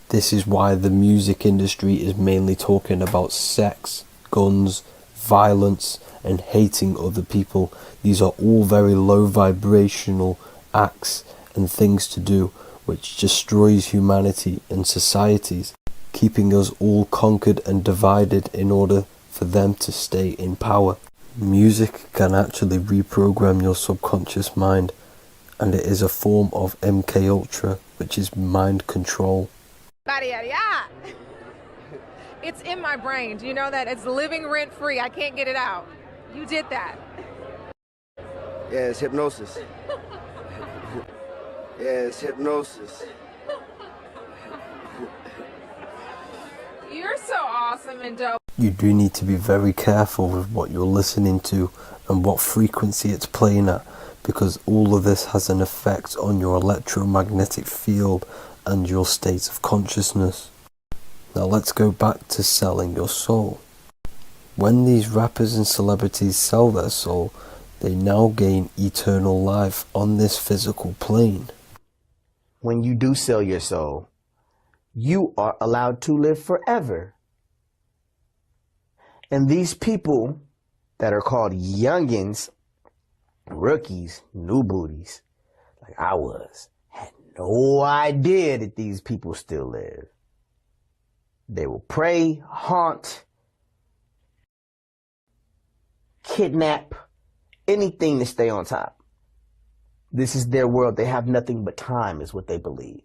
This is why the music industry is mainly talking about sex, guns, violence, and hating other people. These are all very low vibrational acts and things to do which destroys humanity and societies, keeping us all conquered and divided in order for them to stay in power. Music can actually reprogram your subconscious mind, and it is a form of MK Ultra which is mind control. Yada, yada, yada. It's in my brain. Do you know that? It's living rent free. I can't get it out. You did that. Yeah, it's hypnosis. Yeah, it's hypnosis. You're so awesome and dope. You do need to be very careful with what you're listening to and what frequency it's playing at, because all of this has an effect on your electromagnetic field and your state of consciousness. Now let's go back to selling your soul. When these rappers and celebrities sell their soul, they now gain eternal life on this physical plane. When you do sell your soul, you are allowed to live forever. And these people that are called youngins, rookies, new booties, like I was, had no idea that these people still live. They will prey, haunt, kidnap, anything to stay on top. This is their world. They have nothing but time, is what they believe.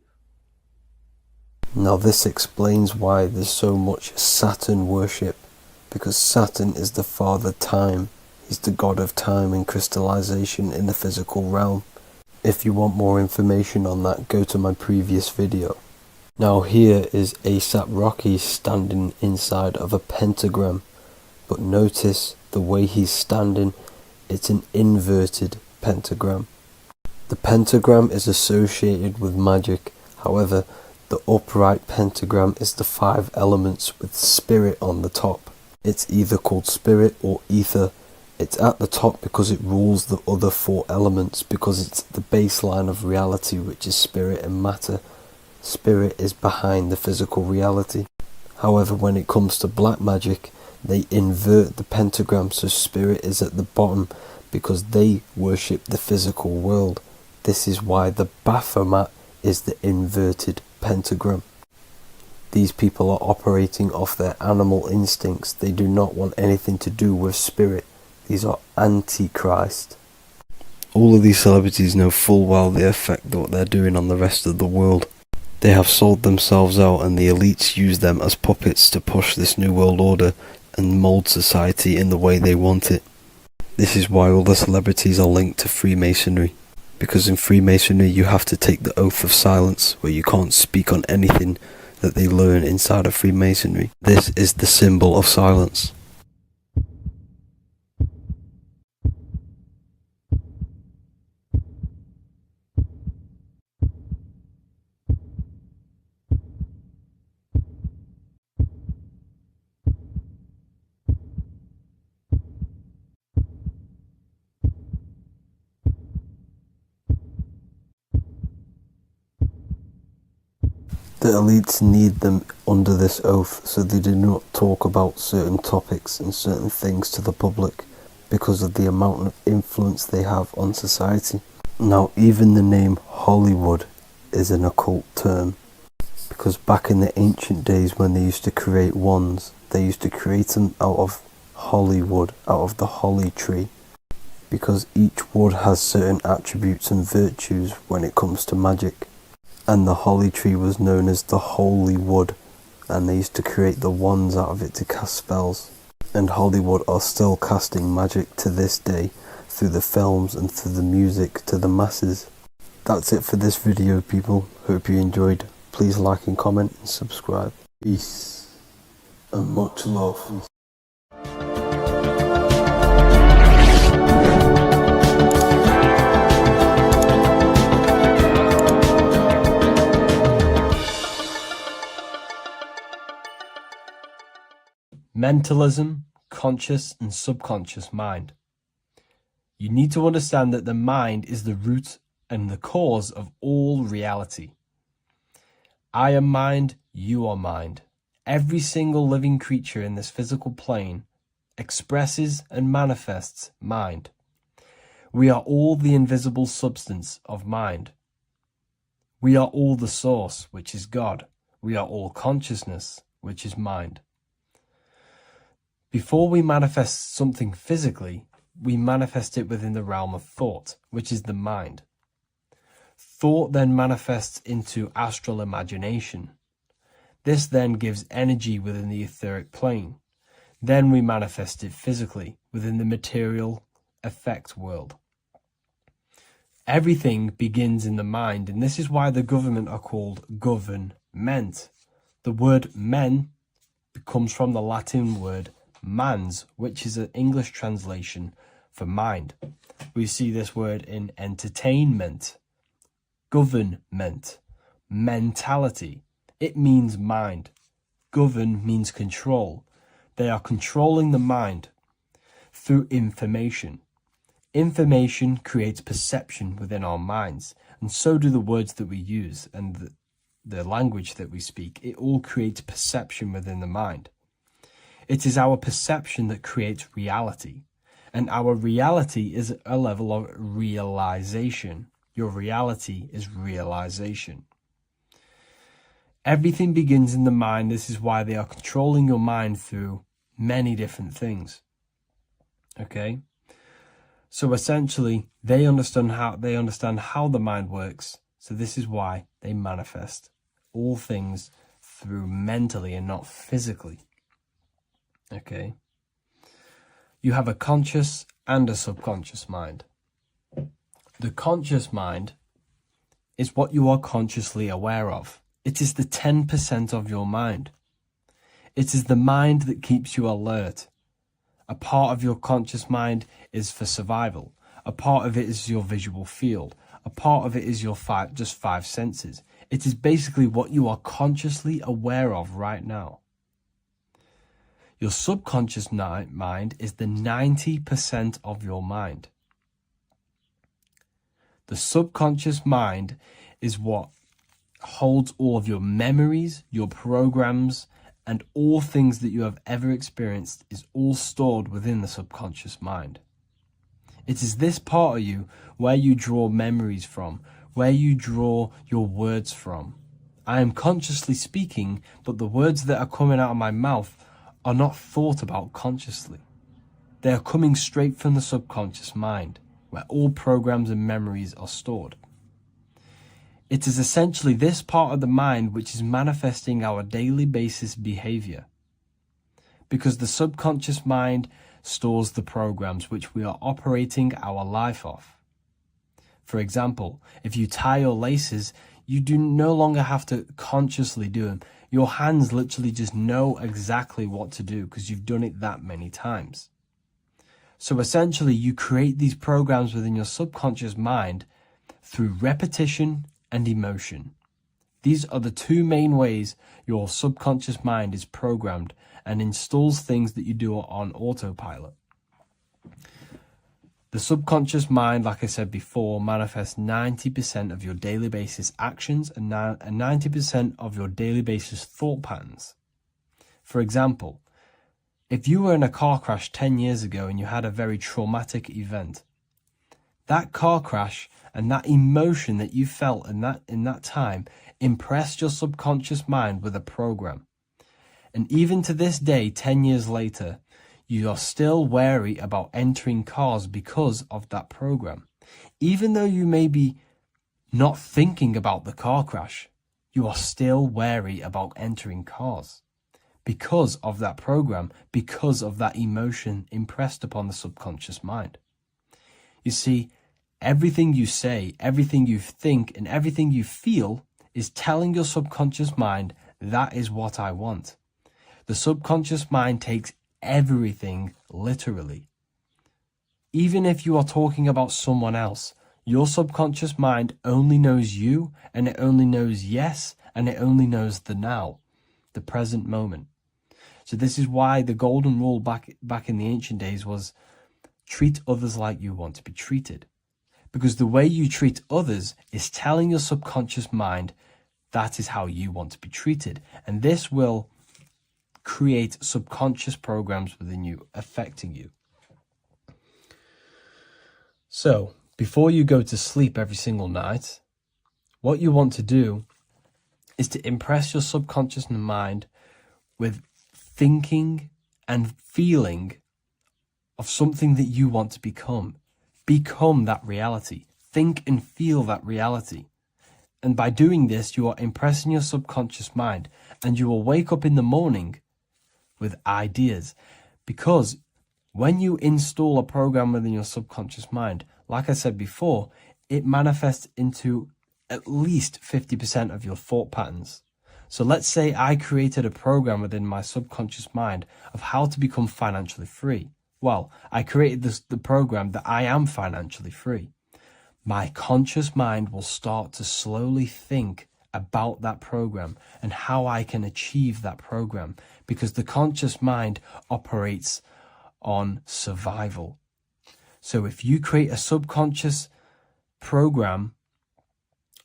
Now this explains why there's so much Saturn worship, because Saturn is the father time. He's the god of time and crystallization in the physical realm. If you want more information on that, go to my previous video. Now here is A$AP Rocky standing inside of a pentagram, but notice the way he's standing, it's an inverted pentagram. The pentagram is associated with magic, however, the upright pentagram is the 5 elements with spirit on the top. It's either called spirit or ether. It's at the top because it rules the other 4 elements, because it's the baseline of reality, which is spirit and matter. Spirit is behind the physical reality. However, when it comes to black magic, they invert the pentagram, so spirit is at the bottom because they worship the physical world. This is why the Baphomet is the inverted pentagram. These people are operating off their animal instincts. They do not want anything to do with spirit. These are antichrist. All of these celebrities know full well the effect what they're doing on the rest of the world. They have sold themselves out, and the elites use them as puppets to push this new world order and mold society in the way they want it. This is why all the celebrities are linked to Freemasonry, because in Freemasonry you have to take the oath of silence, where you can't speak on anything that they learn inside of Freemasonry. This is the symbol of silence. The elites need them under this oath, so they do not talk about certain topics and certain things to the public, because of the amount of influence they have on society. Now, even the name Hollywood is an occult term, because back in the ancient days when they used to create wands, they used to create them out of Hollywood, out of the holly tree, because each wood has certain attributes and virtues when it comes to magic. And the holly tree was known as the holy wood, and they used to create the wands out of it to cast spells. And Hollywood are still casting magic to this day through the films and through the music to the masses. That's it for this video, people. Hope you enjoyed. Please like and comment and subscribe. Peace and much love. Mentalism, conscious and subconscious mind. You need to understand that the mind is the root and the cause of all reality. I am mind, you are mind. Every single living creature in this physical plane expresses and manifests mind. We are all the invisible substance of mind. We are all the source, which is God. We are all consciousness, which is mind. Before we manifest something physically, we manifest it within the realm of thought, which is the mind. Thought then manifests into astral imagination. This then gives energy within the etheric plane. Then we manifest it physically within the material effect world. Everything begins in the mind, and this is why the government are called government. The word men comes from the Latin word mans, which is an English translation for mind. We see this word in entertainment, government, mentality. It means mind. Govern means control. They are controlling the mind through information. Information creates perception within our minds, and so do the words that we use and the language that we speak. It all creates perception within the mind. It is our perception that creates reality, and our reality is a level of realization. Your reality is realization. Everything begins in the mind. This is why they are controlling your mind through many different things. Okay? So essentially, they understand how the mind works. So this is why they manifest all things through mentally and not physically. Okay? You have a conscious and a subconscious mind. The conscious mind is what you are consciously aware of. It is the 10% of your mind. It is the mind that keeps you alert. A part of your conscious mind is for survival. A part of it is your visual field. A part of it is your just five senses. It is basically what you are consciously aware of right now. Your subconscious mind is the 90% of your mind. The subconscious mind is what holds all of your memories, your programs, and all things that you have ever experienced is all stored within the subconscious mind. It is this part of you where you draw memories from, where you draw your words from. I am consciously speaking, but the words that are coming out of my mouth are not thought about consciously. They are coming straight from the subconscious mind, where all programs and memories are stored. It is essentially this part of the mind which is manifesting our daily basis behavior. Because the subconscious mind stores the programs which we are operating our life off. For example, if you tie your laces, you do no longer have to consciously do them. Your hands literally just know exactly what to do because you've done it that many times. So essentially, you create these programs within your subconscious mind through repetition and emotion. These are the two main ways your subconscious mind is programmed and installs things that you do on autopilot. The subconscious mind, like I said before, manifests 90% of your daily basis actions and 90% of your daily basis thought patterns. For example, if you were in a car crash 10 years ago and you had a very traumatic event, that car crash and that emotion that you felt in that time impressed your subconscious mind with a program. And even to this day, 10 years later, you are still wary about entering cars because of that program. Even though you may be not thinking about the car crash, you are still wary about entering cars because of that program, because of that emotion impressed upon the subconscious mind. You see, everything you say, everything you think, and everything you feel is telling your subconscious mind, that is what I want. The subconscious mind takes everything literally. Even if you are talking about someone else, your subconscious mind only knows you, and it only knows yes, and it only knows the now, the present moment. So this is why the golden rule back in the ancient days was treat others like you want to be treated. Because the way you treat others is telling your subconscious mind that is how you want to be treated. And this will create subconscious programs within you, affecting you. So, before you go to sleep every single night, what you want to do is to impress your subconscious mind with thinking and feeling of something that you want to become. Become that reality. think and feel that reality. And by doing this, you are impressing your subconscious mind, and you will wake up in the morning with ideas. Because when you install a program within your subconscious mind, like I said before, it manifests into at least 50% of your thought patterns. So let's say I created a program within my subconscious mind of how to become financially free. Well, I created the program that I am financially free. My conscious mind will start to slowly think about that program and how I can achieve that program, because the conscious mind operates on survival. So if you create a subconscious program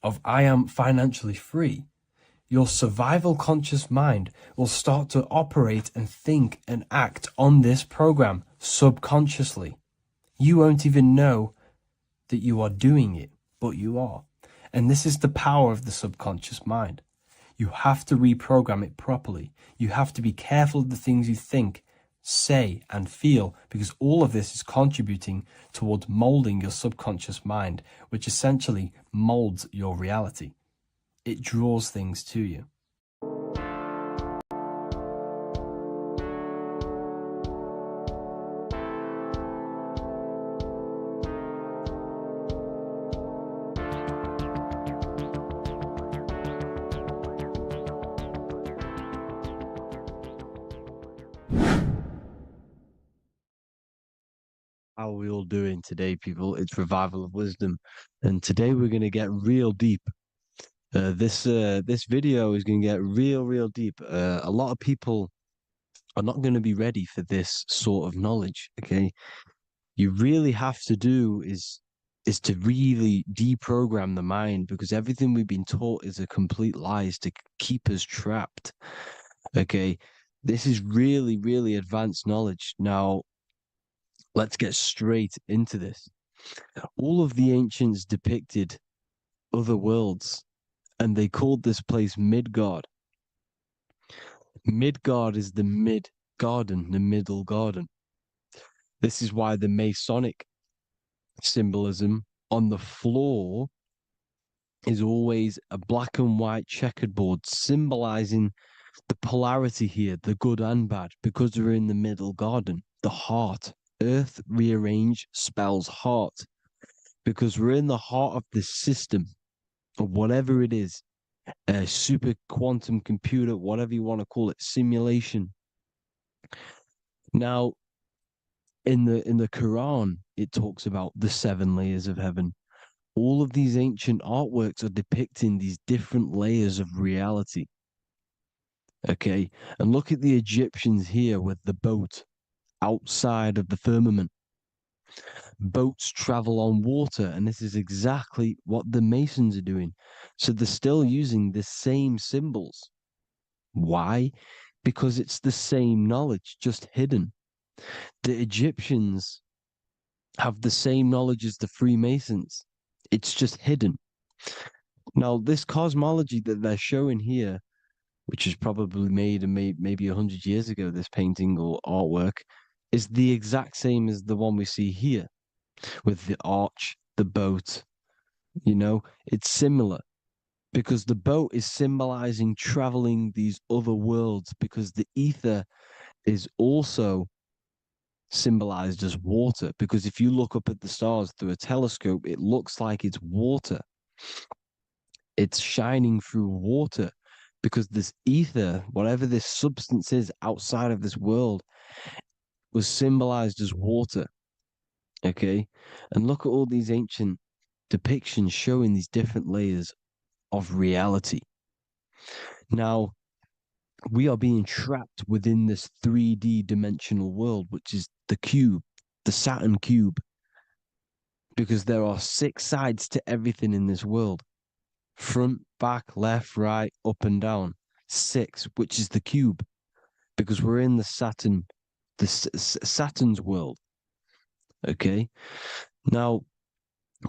of I am financially free, your survival conscious mind will start to operate and think and act on this program subconsciously. You won't even know that you are doing it, but you are. And this is the power of the subconscious mind. You have to reprogram it properly. You have to be careful of the things you think, say, and feel, because all of this is contributing towards molding your subconscious mind, which essentially molds your reality. It draws things to you. How are we all doing today, people? It's Revival of Wisdom, and today we're going to get real deep. This video is going to get real deep. A lot of people are not going to be ready for this sort of knowledge. Okay, you really have to do is to really deprogram the mind, because everything we've been taught is a complete lies to keep us trapped. Okay, this is really advanced knowledge. Now, let's get straight into this. All of the ancients depicted other worlds, and they called this place Midgard. Midgard is the mid-garden, the middle garden. This is why the Masonic symbolism on the floor is always a black and white checkered board, symbolizing the polarity here, the good and bad, because we're in the middle garden, the heart. Earth rearranged spells heart, because we're in the heart of this system, or whatever it is, a super quantum computer, whatever you want to call it, simulation. Now, in the Quran, it talks about the 7 layers of heaven. All of these ancient artworks are depicting these different layers of reality. Okay, and look at the Egyptians here with the boat outside of the firmament. Boats travel on water, and this is exactly what the Masons are doing. So they're still using the same symbols. Why? Because it's the same knowledge, just hidden. The Egyptians have the same knowledge as the Freemasons. It's just hidden. Now, this cosmology that they're showing here, which is probably made maybe 100 years ago, this painting or artwork, is the exact same as the one we see here, with the arch, the boat. You know, it's similar, because the boat is symbolizing traveling these other worlds, because the ether is also symbolized as water, because if you look up at the stars through a telescope, it looks like it's water. It's shining through water, because this ether, whatever this substance is outside of this world, was symbolized as water. Okay, and look at all these ancient depictions showing these different layers of reality. Now, we are being trapped within this 3D dimensional world, which is the cube, the Saturn cube, because there are 6 sides to everything in this world: front, back, left, right, up and down. 6, which is the cube, because we're in the Saturn, Saturn's world. Okay, now,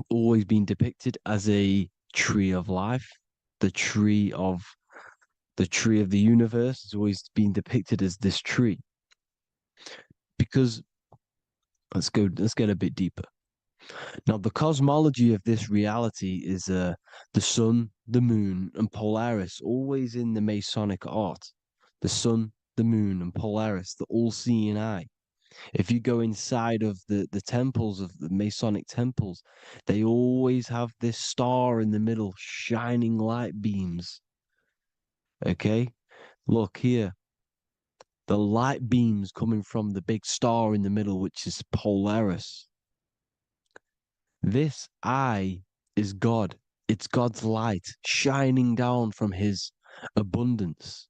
always been depicted as a tree of life, the tree of the universe has always been depicted as this tree. Because let's get a bit deeper. Now, the cosmology of this reality is the sun, the moon, and Polaris, always in the Masonic art. The sun, the moon, and Polaris, the all-seeing eye. If you go inside of the temples, of the Masonic temples, they always have this star in the middle, shining light beams. Okay? Look here. The light beams coming from the big star in the middle, which is Polaris. This eye is God. It's God's light shining down from his abundance.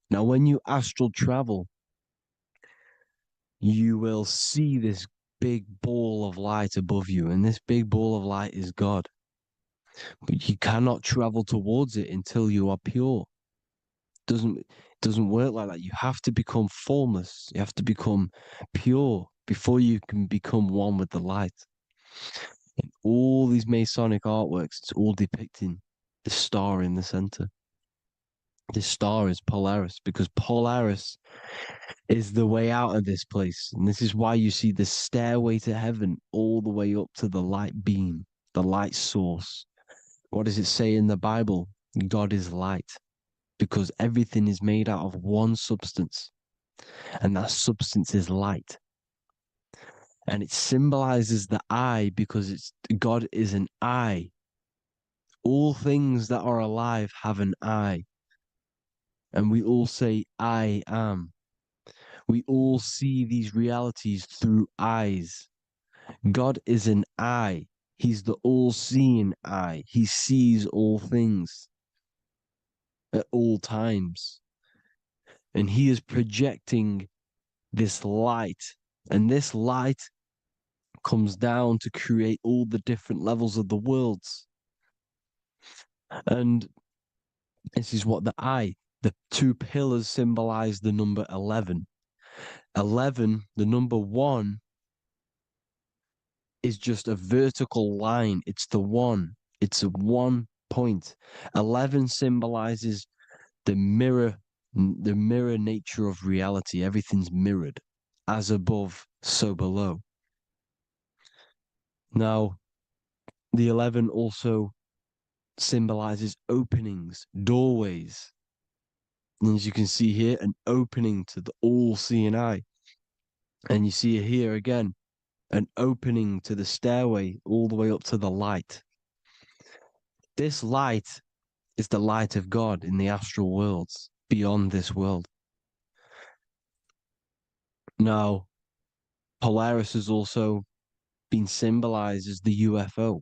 Now, when you astral travel, you will see this big ball of light above you, and this big ball of light is God. But you cannot travel towards it until you are pure. It doesn't work like that. You have to become formless. You have to become pure before you can become one with the light. In all these Masonic artworks, it's all depicting the star in the center. This star is Polaris, because Polaris is the way out of this place. And this is why you see the stairway to heaven all the way up to the light beam, the light source. What does it say in the Bible? God is light, because everything is made out of one substance, and that substance is light. And it symbolizes the eye because God is an eye. All things that are alive have an eye. And we all say, I am. We all see these realities through eyes. God is an eye. He's the all-seeing eye. He sees all things at all times. And he is projecting this light. And this light comes down to create all the different levels of the worlds. And this is what the two pillars symbolize the number 11. 11, the number 1, is just a vertical line. It's the one. It's a 1 point. 11 symbolizes the mirror nature of reality. Everything's mirrored. As above, so below. Now, the 11 also symbolizes openings, doorways. And as you can see here, an opening to the all-seeing eye. And you see here again, an opening to the stairway all the way up to the light. This light is the light of God in the astral worlds, beyond this world. Now, Polaris has also been symbolized as the UFO.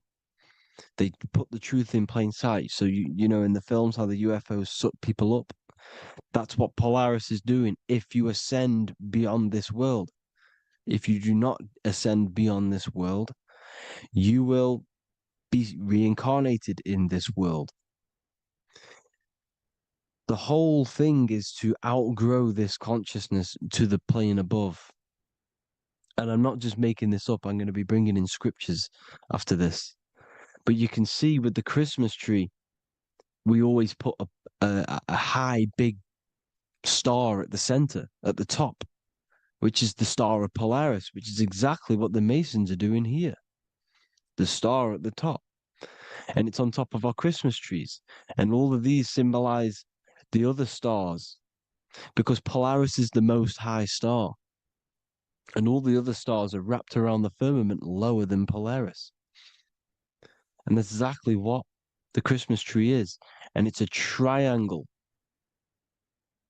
They put the truth in plain sight. So, you know, in the films, how the UFOs suck people up. That's what Polaris is doing. If you ascend beyond this world, if you do not ascend beyond this world, you will be reincarnated in this world. The whole thing is to outgrow this consciousness to the plane above. And I'm not just making this up. I'm going to be bringing in scriptures after this. But you can see with the Christmas tree, we always put a high, big star at the center, at the top, which is the star of Polaris, which is exactly what the Masons are doing here. The star at the top. And it's on top of our Christmas trees. And all of these symbolize the other stars, because Polaris is the most high star. And all the other stars are wrapped around the firmament lower than Polaris. And that's exactly what the Christmas tree is. And it's a triangle.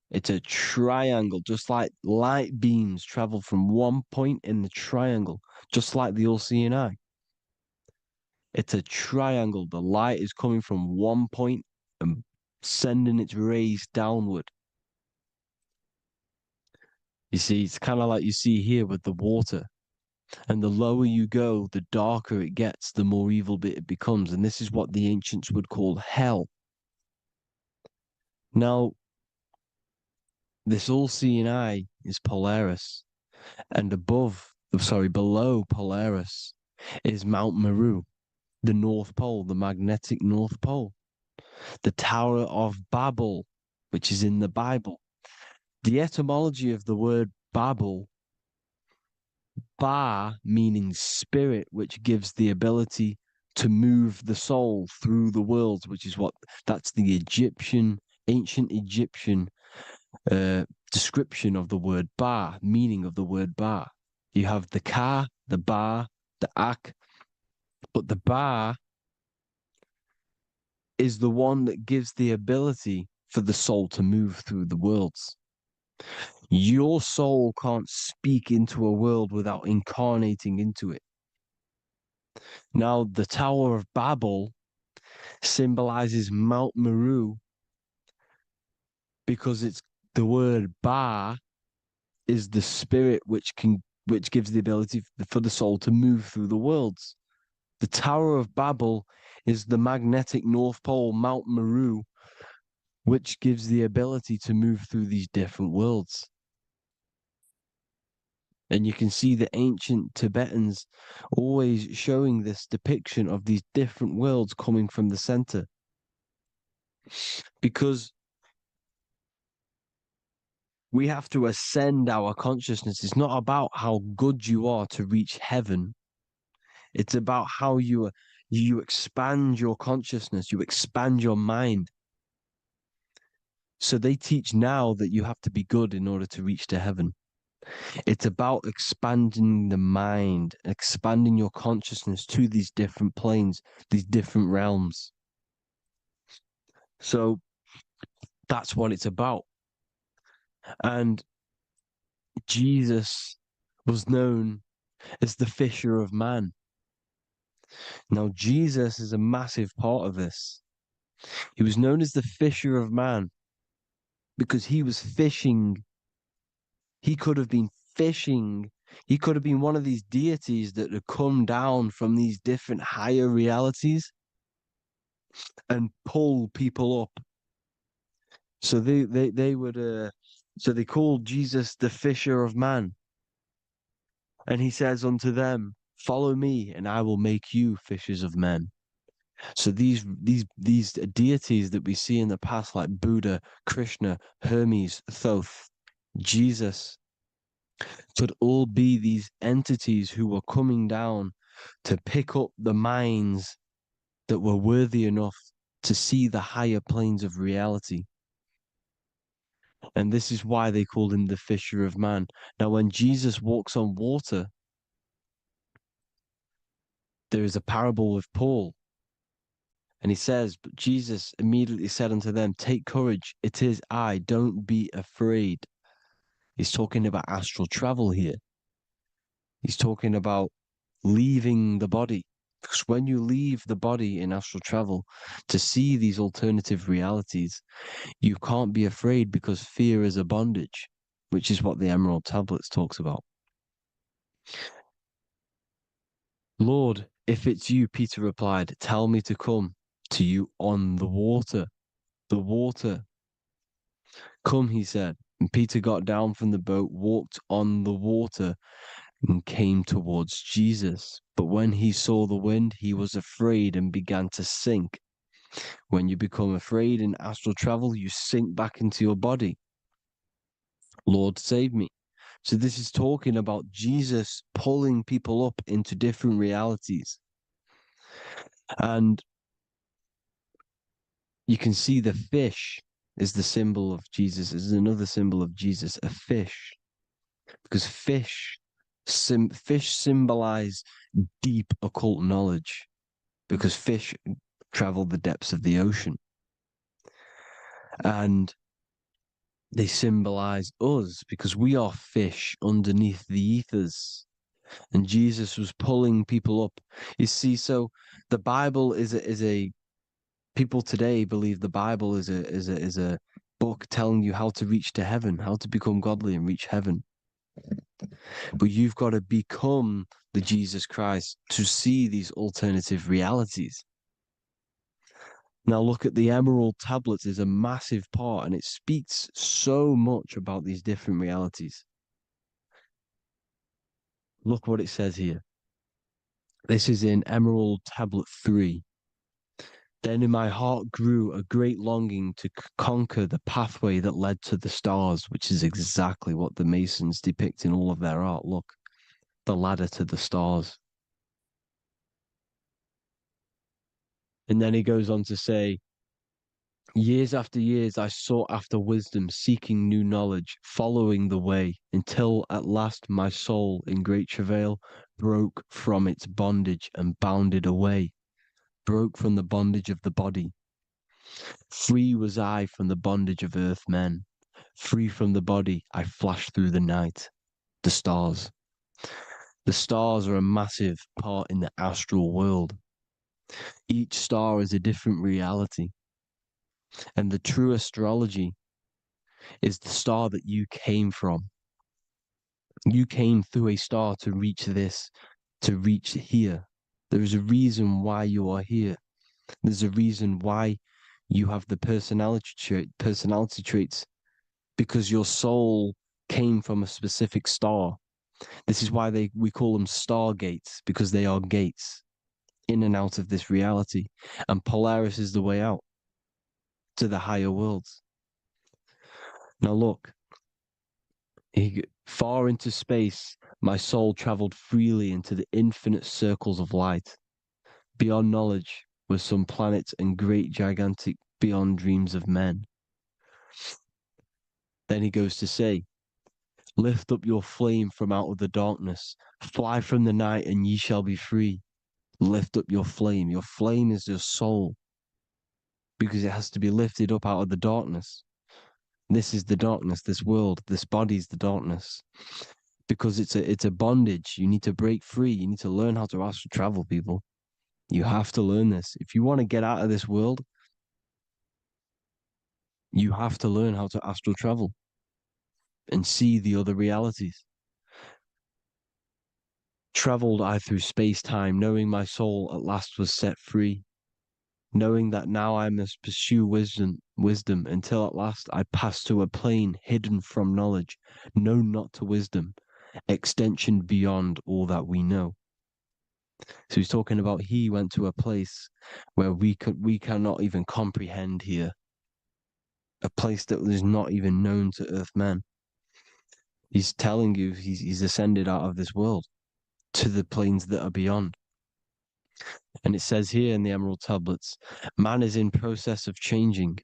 It's a triangle, just like light beams travel from one point in the triangle, just like the all-seeing eye. It's a triangle. The light is coming from one point and sending its rays downward. You see, it's kind of like you see here with the water. And the lower you go, the darker it gets, the more evil it becomes. And this is what the ancients would call hell. Now, this all-seeing eye is Polaris. And below Polaris is Mount Meru, the North Pole, the magnetic North Pole. The Tower of Babel, which is in the Bible. The etymology of the word Babel Ba meaning spirit, which gives the ability to move the soul through the worlds, which is that's the ancient Egyptian description of the word Ba, meaning of the word Ba. You have the Ka, the Ba, the Ak, but the Ba is the one that gives the ability for the soul to move through the worlds. Your soul can't speak into a world without incarnating into it. Now, the Tower of Babel symbolizes Mount Meru because it's the word Ba is the spirit which gives the ability for the soul to move through the worlds. The Tower of Babel is the magnetic North Pole, Mount Meru, which gives the ability to move through these different worlds. And you can see the ancient Tibetans always showing this depiction of these different worlds coming from the center. Because we have to ascend our consciousness. It's not about how good you are to reach heaven. It's about how you expand your consciousness, you expand your mind. So they teach now that you have to be good in order to reach to heaven. It's about expanding the mind, expanding your consciousness to these different planes, these different realms. So that's what it's about. And Jesus was known as the fisher of man. Now, Jesus is a massive part of this. He was known as the fisher of man because he was fishing. He could have been fishing. He could have been one of these deities that had come down from these different higher realities and pull people up. So they would so they called Jesus the fisher of man. And he says unto them, follow me and I will make you fishers of men. So these deities that we see in the past, like Buddha, Krishna, Hermes, Thoth, Jesus, could all be these entities who were coming down to pick up the minds that were worthy enough to see the higher planes of reality. And this is why they called him the fisher of man. Now, when Jesus walks on water, there is a parable with Paul. And he says, but Jesus immediately said unto them, take courage, it is I, don't be afraid. He's talking about astral travel here. He's talking about leaving the body. Because when you leave the body in astral travel to see these alternative realities, you can't be afraid because fear is a bondage, which is what the Emerald Tablets talks about. Lord, if it's you, Peter replied, tell me to come to you on the water. The water. Come, he said. And Peter got down from the boat, walked on the water, and came towards Jesus. But when he saw the wind, he was afraid and began to sink. When you become afraid in astral travel, you sink back into your body. Lord, save me. So this is talking about Jesus pulling people up into different realities. And you can see the fish is the symbol of Jesus, is another symbol of Jesus, a fish. Because fish symbolize deep occult knowledge, because fish travel the depths of the ocean. And they symbolize us because we are fish underneath the ethers. And Jesus was pulling people up. You see, so the Bible is a people today believe the Bible is a book telling you how to reach to heaven, how to become godly and reach heaven. But you've got to become the Jesus Christ to see these alternative realities. Now look at the Emerald Tablets is a massive part, and it speaks so much about these different realities. Look what it says here. This is in Emerald Tablet 3. Then in my heart grew a great longing to conquer the pathway that led to the stars, which is exactly what the Masons depict in all of their art. Look, the ladder to the stars. And then he goes on to say, years after years, I sought after wisdom, seeking new knowledge, following the way, until at last my soul, in great travail, broke from its bondage and bounded away, broke from the bondage of the body. Free was I from the bondage of earth men. Free from the body, I flashed through the night. The stars. The stars are a massive part in the astral world. Each star is a different reality. And the true astrology is the star that you came from. You came through a star to reach this, to reach here. There is a reason why you are here. There's a reason why you have the personality traits, because your soul came from a specific star. This is why we call them stargates, because they are gates in and out of this reality. And Polaris is the way out to the higher worlds. Now look, far into space, my soul traveled freely into the infinite circles of light. Beyond knowledge were some planets and great gigantic beyond dreams of men. Then he goes to say, lift up your flame from out of the darkness, fly from the night and ye shall be free. Lift up your flame. Your flame is your soul, because it has to be lifted up out of the darkness. This is the darkness, this world, this body is the darkness. Because it's a bondage. You need to break free. You need to learn how to astral travel, people. You have to learn this. If you want to get out of this world, you have to learn how to astral travel and see the other realities. Traveled I through space-time, knowing my soul at last was set free, knowing that now I must pursue wisdom until at last I pass to a plane hidden from knowledge, known not to wisdom, extension beyond all that we know. So he's talking about he went to a place where we cannot even comprehend here, a place that is not even known to Earthmen. He's telling you he's ascended out of this world to the planes that are beyond. And it says here in the Emerald Tablets, man is in process of changing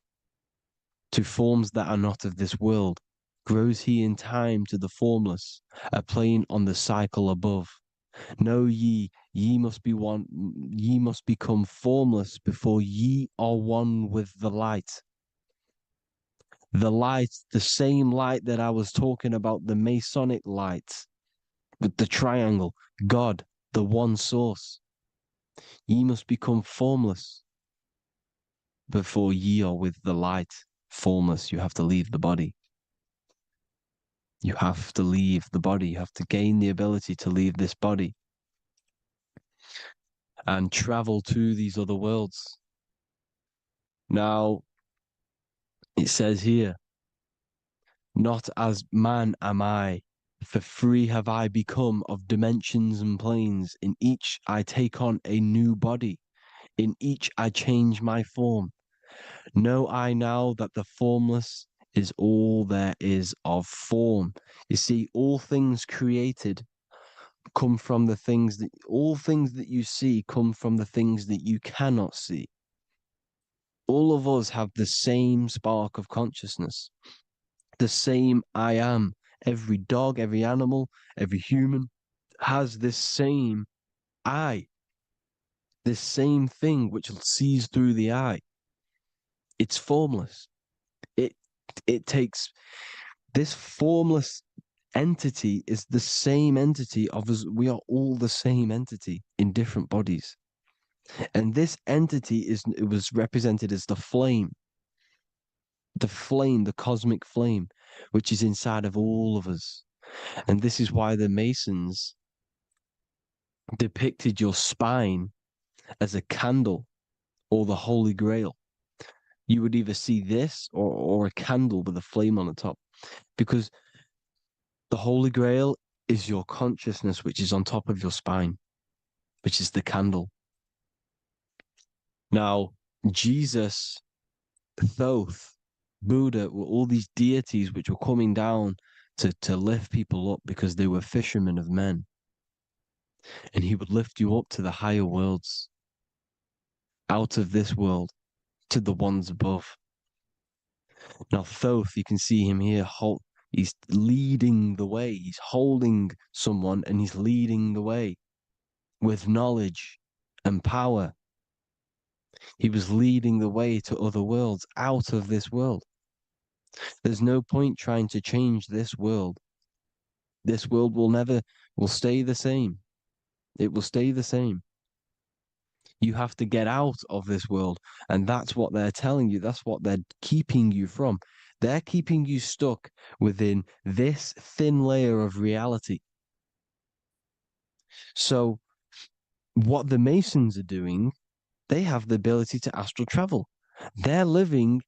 to forms that are not of this world. Grows he in time to the formless, a plane on the cycle above. Know ye must be one, ye must become formless before ye are one with the light. The light, the same light that I was talking about, the Masonic light, with the triangle, God, the one source. Ye must become formless before ye are with the light. Formless, you have to leave the body. You have to leave the body. You have to gain the ability to leave this body and travel to these other worlds. Now, it says here, not as man am I, for free have I become of dimensions and planes. In each I take on a new body. In each I change my form. Know I now that the formless is all there is of form. You see, all things created come from the things that, all things that you see come from the things that you cannot see. All of us have the same spark of consciousness, the same I am. Every dog, every animal, every human has this same I, this same thing which sees through the eye. It's formless. It takes this formless entity is the same entity of us. We are all the same entity in different bodies. And this entity it was represented as the flame, the cosmic flame, which is inside of all of us. And this is why the Masons depicted your spine as a candle or the Holy Grail. You would either see this or a candle with a flame on the top, because the Holy Grail is your consciousness, which is on top of your spine, which is the candle. Now, Jesus, Thoth, Buddha were all these deities which were coming down to lift people up because they were fishermen of men. and he would lift you up to the higher worlds, out of this world, to the ones above. Now, Thoth, you can see him here, he's leading the way. He's holding someone and he's leading the way with knowledge and power. He was leading the way to other worlds, out of this world. There's no point trying to change this world. This world will stay the same. It will stay the same. You have to get out of this world. And that's what they're telling you. That's what they're keeping you from. They're keeping you stuck within this thin layer of reality. So what the Masons are doing, they have the ability to astral travel. They're living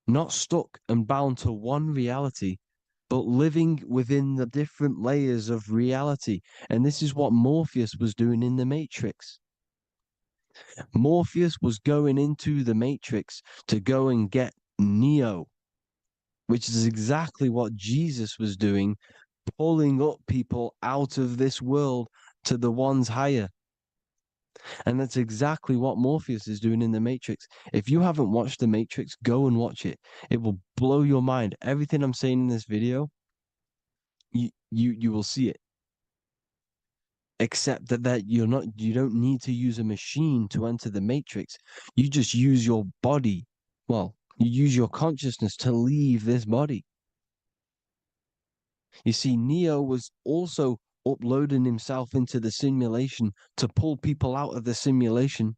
not stuck and bound to one reality, but living within the different layers of reality. And this is what Morpheus was doing in the Matrix. Morpheus was going into the Matrix to go and get Neo, which is exactly what Jesus was doing, pulling up people out of this world to the ones higher. And that's exactly what Morpheus is doing in the Matrix. If you haven't watched the Matrix, go and watch it. It will blow your mind. Everything I'm saying in this video, you will see it. Except that you don't need to use a machine to enter the Matrix. You just use your body. Well, you use your consciousness to leave this body. You see, Neo was also uploading himself into the simulation to pull people out of the simulation.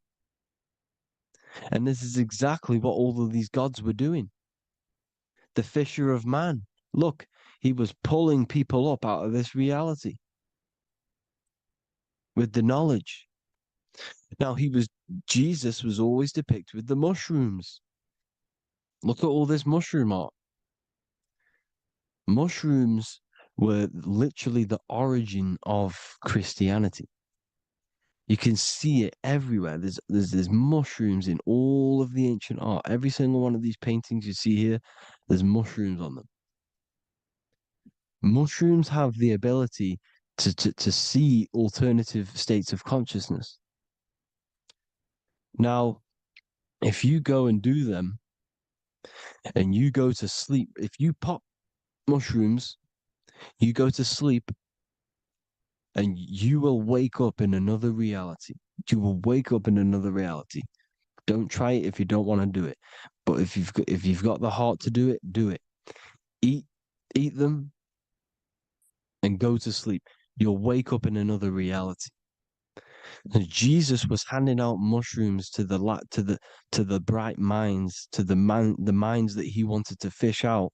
And this is exactly what all of these gods were doing. The Fisher of Man. Look, he was pulling people up out of this reality with the knowledge. Now, Jesus was always depicted with the mushrooms. Look at all this mushroom art. Mushrooms were literally the origin of Christianity. You can see it everywhere. There's mushrooms in all of the ancient art. Every single one of these paintings you see here, there's mushrooms on them. Mushrooms have the ability to see alternative states of consciousness. Now, if you go and do them and you go to sleep, if you pop mushrooms, you go to sleep and you will wake up in another reality. You will wake up in another reality. Don't try it if you don't want to do it. But if you've got the heart to do it, do it. Eat them and go to sleep. You'll wake up in another reality. And Jesus was handing out mushrooms to the bright minds, to the minds that he wanted to fish out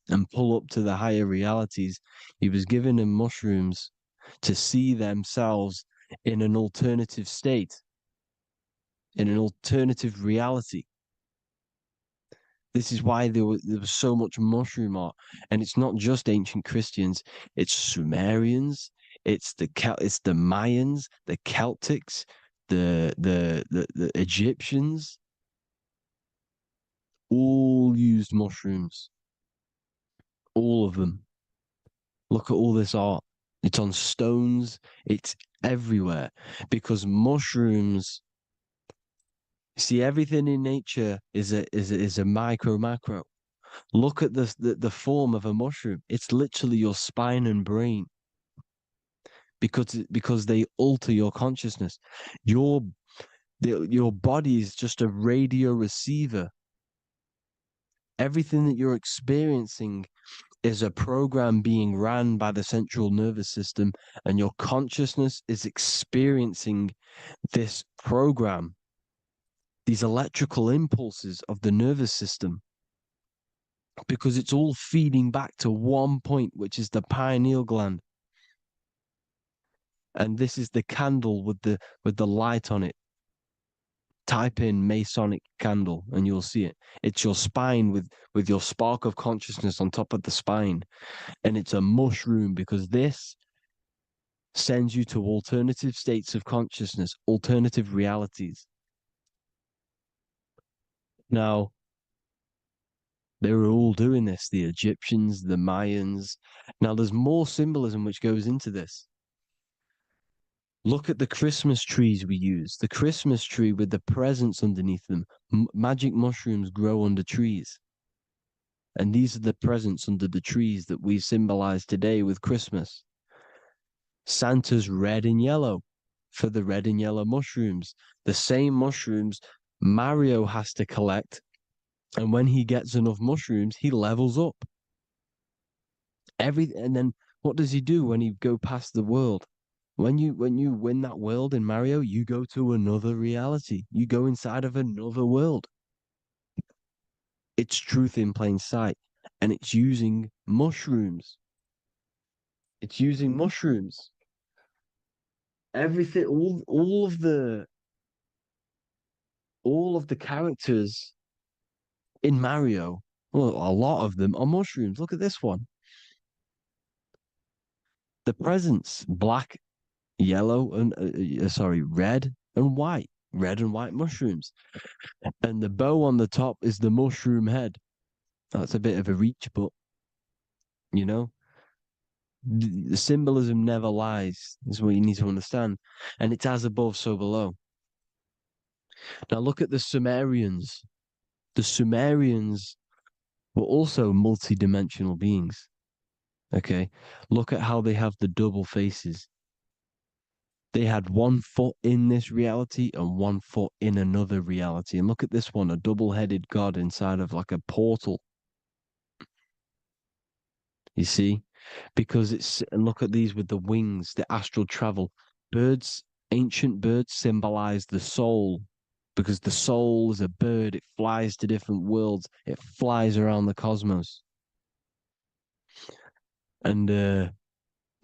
and pull up to the higher realities. He was giving them mushrooms to see themselves in an alternative state, in an alternative reality. This is why there was so much mushroom art. And it's not just ancient Christians, it's Sumerians, it's the Mayans, the Celtics, the Egyptians, all used mushrooms. All of them. Look at all this art. It's on stones. It's everywhere. Because mushrooms, see, everything in nature is a macro. Look at the form of a mushroom. It's literally your spine and brain. Because they alter your consciousness. Your body is just a radio receiver. Everything that you're experiencing is a program being ran by the central nervous system, and your consciousness is experiencing this program, these electrical impulses of the nervous system, because it's all feeding back to one point, which is the pineal gland. And this is the candle with the light on it. Type in Masonic candle and you'll see it. It's your spine with your spark of consciousness on top of the spine. And it's a mushroom because this sends you to alternative states of consciousness, alternative realities. Now, they were all doing this, the Egyptians, the Mayans. Now, there's more symbolism which goes into this. Look at the Christmas trees we use. The Christmas tree with the presents underneath them. Magic mushrooms grow under trees. And these are the presents under the trees that we symbolize today with Christmas. Santa's red and yellow for the red and yellow mushrooms. The same mushrooms Mario has to collect. And when he gets enough mushrooms, he levels up. And then what does he do when he go past the world? When you win that world in Mario, you go to another reality. You go inside of another world. It's truth in plain sight. And it's using mushrooms. It's using mushrooms. Everything, all of the characters in Mario, well, a lot of them are mushrooms. Look at this one. The presents, black, yellow, and red and white. Red and white mushrooms. And the bow on the top is the mushroom head. That's a bit of a reach, but you know, the symbolism never lies, is what you need to understand. And it's as above, so below. Now look at the Sumerians. The Sumerians were also multi-dimensional beings. Okay, look at how they have the double faces. They had 1 foot in this reality and 1 foot in another reality. And look at this one, a double-headed god inside of like a portal. You see? Because and look at these with the wings, the astral travel. Birds, ancient birds symbolize the soul. Because the soul is a bird, it flies to different worlds. It flies around the cosmos. And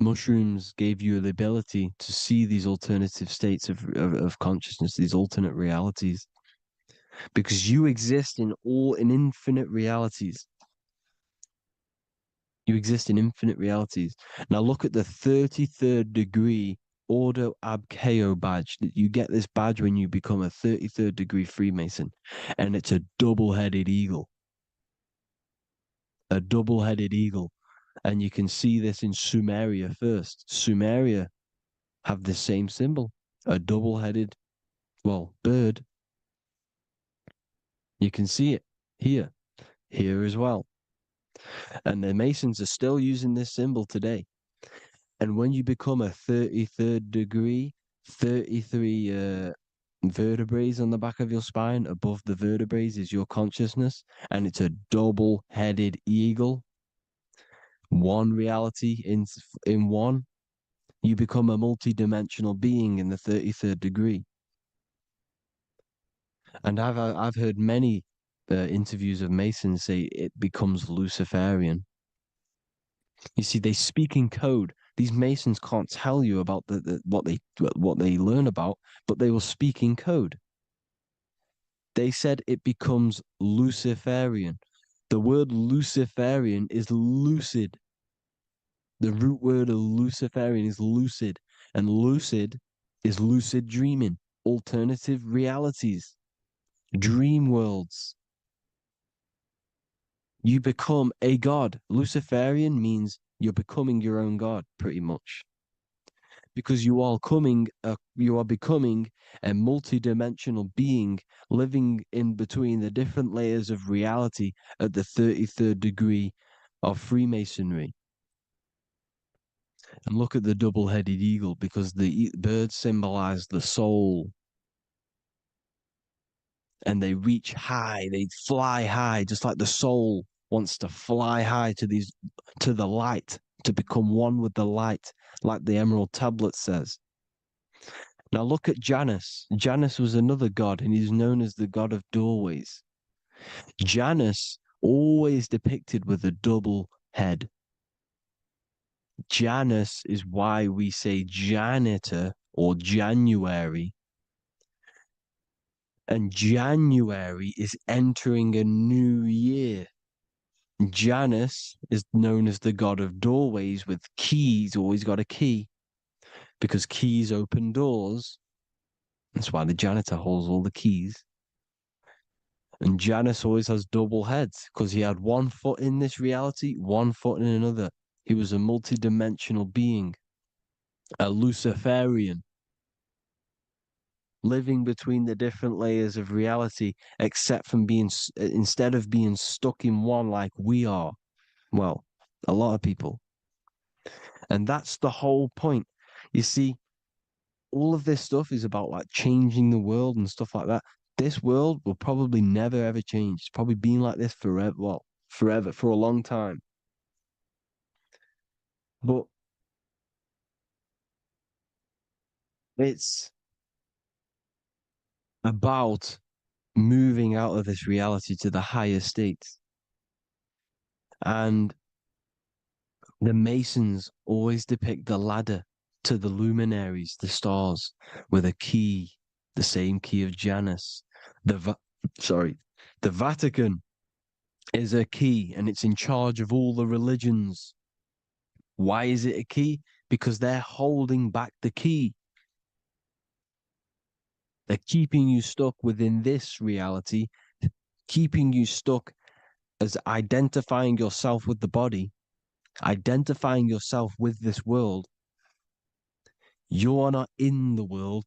mushrooms gave you the ability to see these alternative states of consciousness, these alternate realities. Because you exist in infinite realities. You exist in infinite realities. Now look at the 33rd degree Ordo Ab Chao badge. You get this badge when you become a 33rd degree Freemason. And it's a double-headed eagle. A double-headed eagle. And you can see this in Sumeria first. Sumeria have the same symbol. A double-headed, bird. You can see it here. Here as well. And the Masons are still using this symbol today. And when you become a 33rd degree, 33 vertebrae on the back of your spine, above the vertebrae is your consciousness, and it's a double-headed eagle. One reality in one, you become a multi-dimensional being in the 33rd degree. And I've heard many interviews of Masons say it becomes Luciferian. You see, they speak in code. These Masons can't tell you about what they learn about, but they will speak in code. They said it becomes Luciferian. The word Luciferian is lucid. The root word of Luciferian is lucid, and lucid is lucid dreaming, alternative realities, dream worlds. You become a god. Luciferian means you're becoming your own god, pretty much. Because you are becoming a multi-dimensional being living in between the different layers of reality at the 33rd degree of Freemasonry. And look at the double-headed eagle, because the birds symbolize the soul. And they reach high, they fly high, just like the soul wants to fly high to the light, to become one with the light, like the Emerald Tablet says. Now look at Janus. Janus was another god, and he's known as the god of doorways. Janus always depicted with a double head. Janus is why we say janitor or January. And January is entering a new year. Janus is known as the god of doorways with keys, always got a key. Because keys open doors. That's why the janitor holds all the keys. And Janus always has double heads, because he had 1 foot in this reality, 1 foot in another. He was a multi-dimensional being. A Luciferian. living between the different layers of reality, except from instead of being stuck in one like we are. Well, a lot of people. And that's the whole point. You see, all of this stuff is about like changing the world and stuff like that. This world will probably never ever change. It's probably been like this forever. Well, forever, for a long time. But it's about moving out of this reality to the higher states. And the Masons always depict the ladder to the luminaries, the stars, with a key, the same key of Janus. The Vatican is a key, and it's in charge of all the religions. Why is it a key? Because they're holding back the key. They're keeping you stuck within this reality, keeping you stuck as identifying yourself with the body, identifying yourself with this world. You are not in the world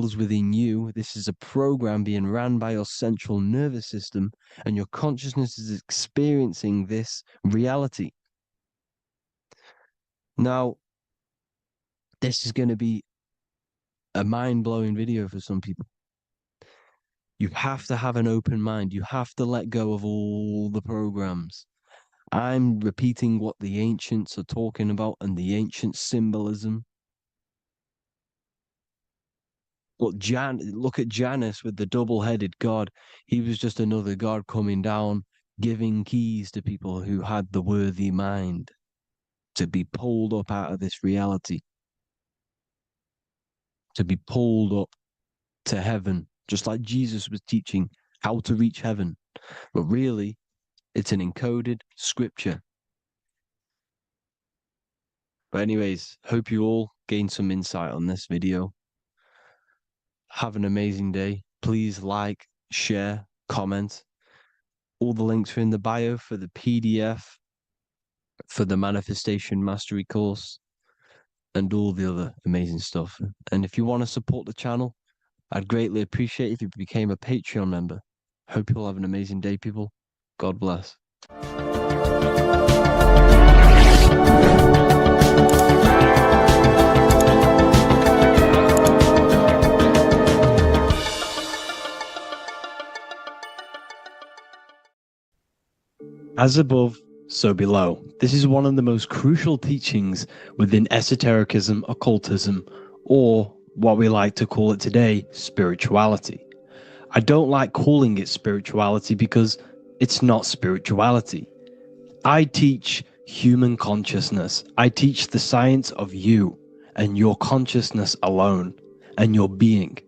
is within you. This is a program being ran by your central nervous system, and your consciousness is experiencing this reality. Now, this is going to be a mind-blowing video for some people. You have to have an open mind. You have to let go of all the programs. I'm repeating what the ancients are talking about and the ancient symbolism. Look at Janus with the double-headed god. He was just another god coming down, giving keys to people who had the worthy mind to be pulled up out of this reality, to be pulled up to heaven, just like Jesus was teaching how to reach heaven. But really, it's an encoded scripture. But anyways, hope you all gained some insight on this video. Have an amazing day. Please like, share, comment. All the links are in the bio for the PDF, for the Manifestation Mastery course, and all the other amazing stuff. And if you want to support the channel, I'd greatly appreciate it if you became a Patreon member. Hope you'll have an amazing day, people. God bless. As above, so below. This is one of the most crucial teachings within esotericism, occultism, or what we like to call it today, spirituality. I don't like calling it spirituality because it's not spirituality. I teach human consciousness. I teach the science of you and your consciousness alone and your being.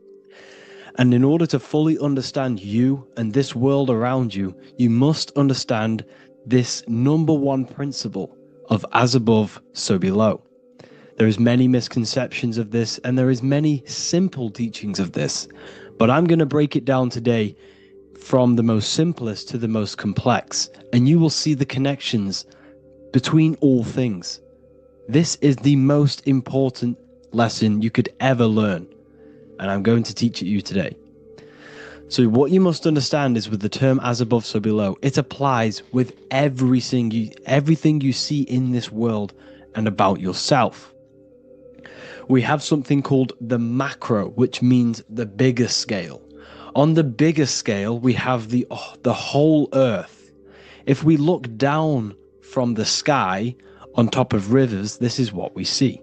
And in order to fully understand you and this world around you, you must understand this number one principle of as above, so below. There is many misconceptions of this, and there is many simple teachings of this, but I'm going to break it down today from the most simplest to the most complex, and you will see the connections between all things. This is the most important lesson you could ever learn, and I'm going to teach it you today. So what you must understand is with the term as above, so below, it applies with everything you see in this world and about yourself. We have something called the macro, which means the bigger scale. On the bigger scale, we have the whole earth. If we look down from the sky on top of rivers, this is what we see.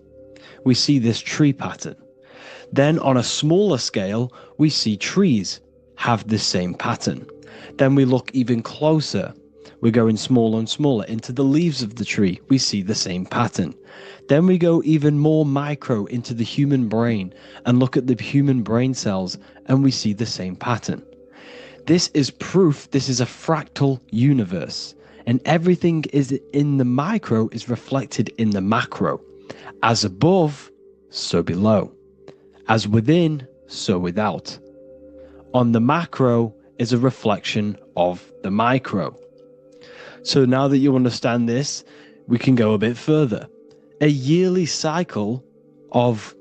We see this tree pattern. Then on a smaller scale, we see trees have the same pattern. Then we look even closer. We're going smaller and smaller into the leaves of the tree. We see the same pattern. Then we go even more micro into the human brain and look at the human brain cells, and we see the same pattern. This is proof this is a fractal universe, and everything is in the micro is reflected in the macro. As above, so below. As within, so without. On the macro is a reflection of the micro. So now that you understand this, we can go a bit further. A yearly cycle of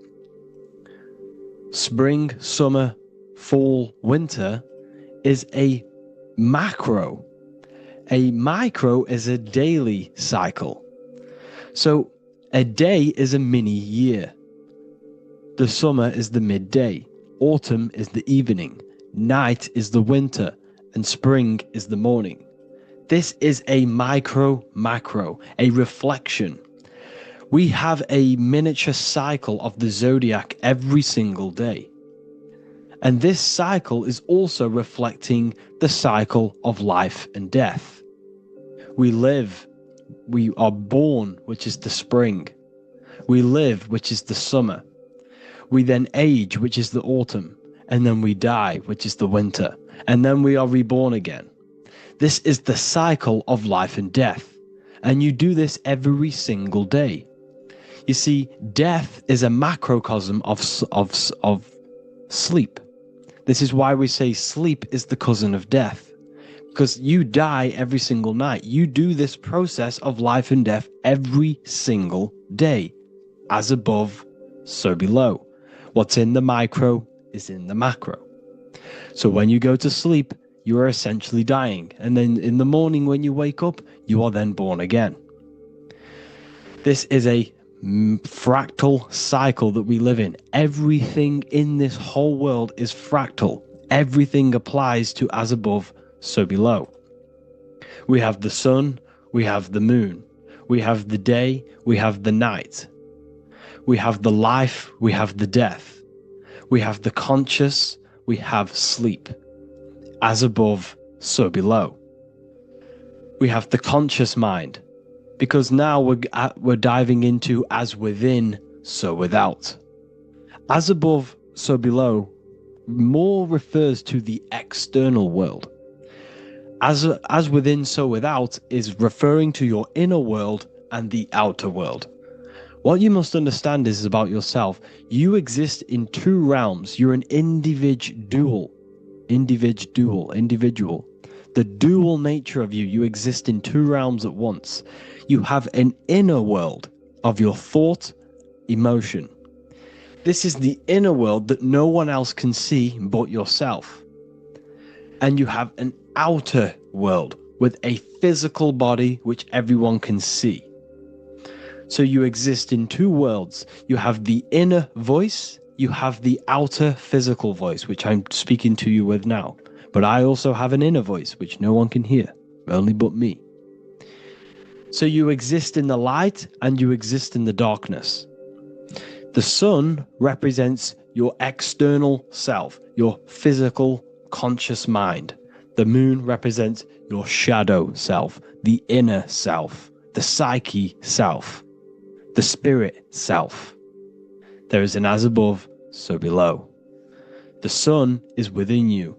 spring, summer, fall, winter is a macro. A micro is a daily cycle. So a day is a mini year. The summer is the midday. Autumn is the evening. Night is the winter. And spring is the morning. This is a macro, a reflection. We have a miniature cycle of the zodiac every single day. And this cycle is also reflecting the cycle of life and death. We live, we are born, which is the spring. We live, which is the summer. We then age, which is the autumn. And then we die, which is the winter. And then we are reborn again. This is the cycle of life and death. And you do this every single day. You see, death is a macrocosm of sleep. This is why we say sleep is the cousin of death. Because you die every single night. You do this process of life and death every single day. As above, so below. What's in the micro is in the macro. So when you go to sleep, you are essentially dying. And then in the morning when you wake up, you are then born again. This is a fractal cycle that we live in. Everything in this whole world is fractal. Everything applies to as above, so below. We have the sun, we have the moon, we have the day, we have the night. We have the life, we have the death. We have the conscious, we have sleep. As above, so below. We have the conscious mind, because now we're diving into as within, so without. As above, so below more refers to the external world. As within, so without is referring to your inner world and the outer world. What you must understand is about yourself. You exist in two realms. You're an individual. The dual nature of you exist in two realms at once. You have an inner world of your thought, emotion. This is the inner world that no one else can see but yourself. And you have an outer world with a physical body which everyone can see. So you exist in two worlds. You have the inner voice, you have the outer physical voice, which I'm speaking to you with now. But I also have an inner voice, which no one can hear, only but me. So you exist in the light and you exist in the darkness. The sun represents your external self, your physical, conscious mind. The moon represents your shadow self, the inner self, the psyche self, the spirit self. There is an as above, so below. The sun is within you.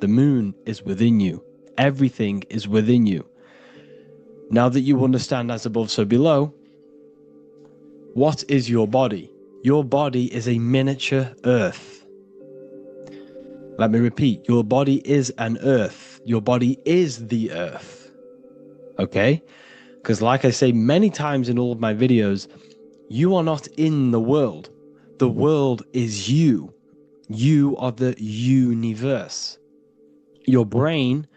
The moon is within you. Everything is within you. Now that you understand as above, so below, what is your body? Your body is a miniature earth. Let me repeat, your body is an earth. Your body is the earth. Okay? Because like I say many times in all of my videos, you are not in the world. The world is you. You are the universe. Your brain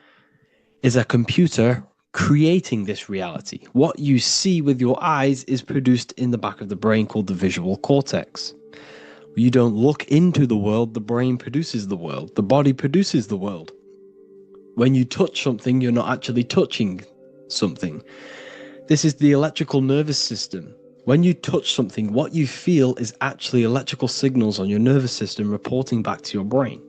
is a computer creating this reality. What you see with your eyes is produced in the back of the brain called the visual cortex. You don't look into the world, the brain produces the world. The body produces the world. When you touch something, you're not actually touching something. This is the electrical nervous system. When you touch something, what you feel is actually electrical signals on your nervous system reporting back to your brain.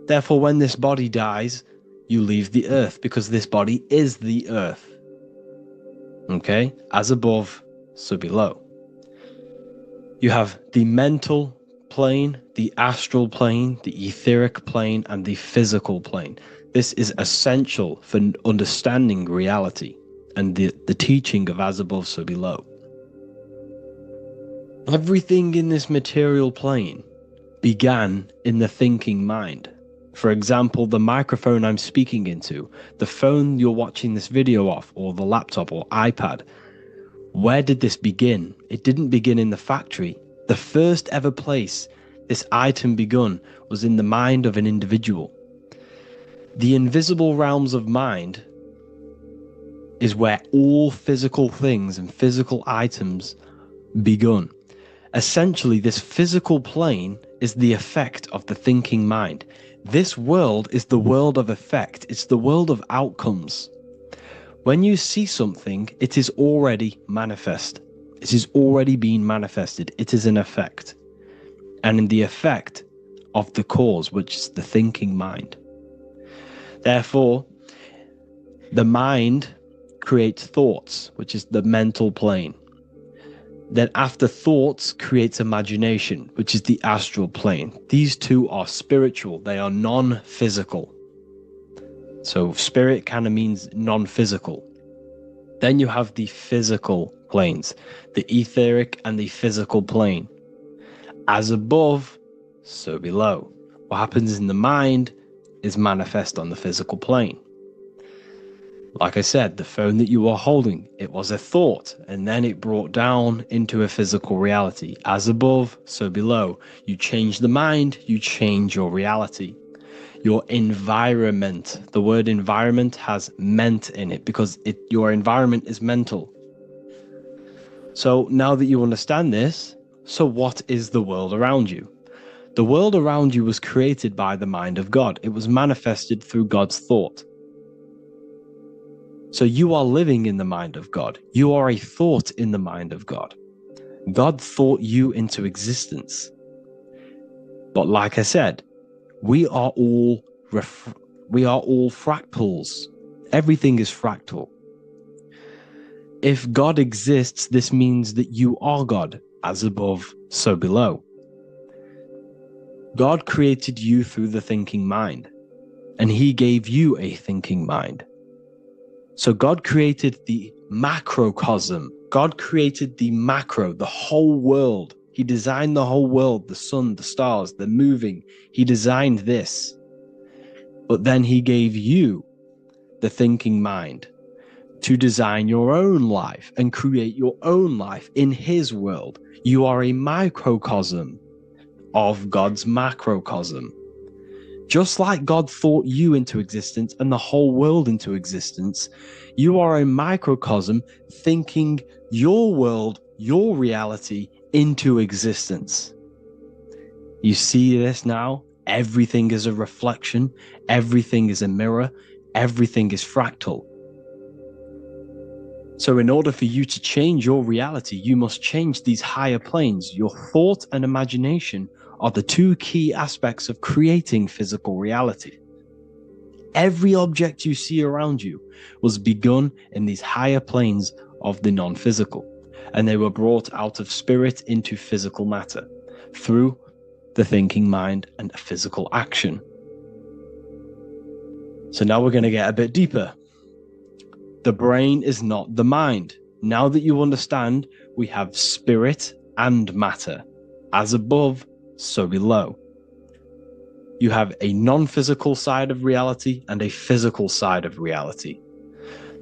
Therefore, when this body dies, you leave the earth because this body is the earth. Okay? As above, so below. You have the mental plane, the astral plane, the etheric plane, and the physical plane. This is essential for understanding reality and the teaching of as above, so below. Everything in this material plane began in the thinking mind. For example, the microphone I'm speaking into, the phone you're watching this video off, or the laptop or iPad. Where did this begin? It didn't begin in the factory. The first ever place this item begun was in the mind of an individual. The invisible realms of mind is where all physical things and physical items begun. Essentially, this physical plane is the effect of the thinking mind. This world is the world of effect. It's the world of outcomes. When you see something, it is already manifest. It is already being manifested. It is an effect. And in the effect of the cause, which is the thinking mind. Therefore, the mind creates thoughts, which is the mental plane. Then after thoughts creates imagination, which is the astral plane. These two are spiritual. They are non-physical. So spirit kind of means non-physical. Then you have the physical planes, the etheric and the physical plane. As above, so below. What happens in the mind is manifest on the physical plane. Like I said, the phone that you are holding, it was a thought, and then it brought down into a physical reality. As above, so below. You change the mind, you change your reality. Your environment, the word environment has ment in it because your environment is mental. So now that you understand this, so what is the world around you? The world around you was created by the mind of God. It was manifested through God's thought. So you are living in the mind of God. You are a thought in the mind of God. God thought you into existence. But like I said, we are all fractals. Everything is fractal. If God exists, this means that you are God. As above, so below. God created you through the thinking mind, and he gave you a thinking mind. So God created the macrocosm. God created the macro, the whole world. He designed the whole world, the sun, the stars, the moving. He designed this. But then he gave you the thinking mind to design your own life and create your own life in his world. You are a microcosm of God's macrocosm. Just like God thought you into existence and the whole world into existence, you are a microcosm thinking your world, your reality into existence. You see this now? Everything is a reflection. Everything is a mirror. Everything is fractal. So in order for you to change your reality, you must change these higher planes. Your thought and imagination are the two key aspects of creating physical reality. Every object you see around you was begun in these higher planes of the non-physical, and they were brought out of spirit into physical matter through the thinking mind and physical action. So now we're going to get a bit deeper. The brain is not the mind. Now that you understand, we have spirit and matter. As above, so below. You have a non-physical side of reality and a physical side of reality.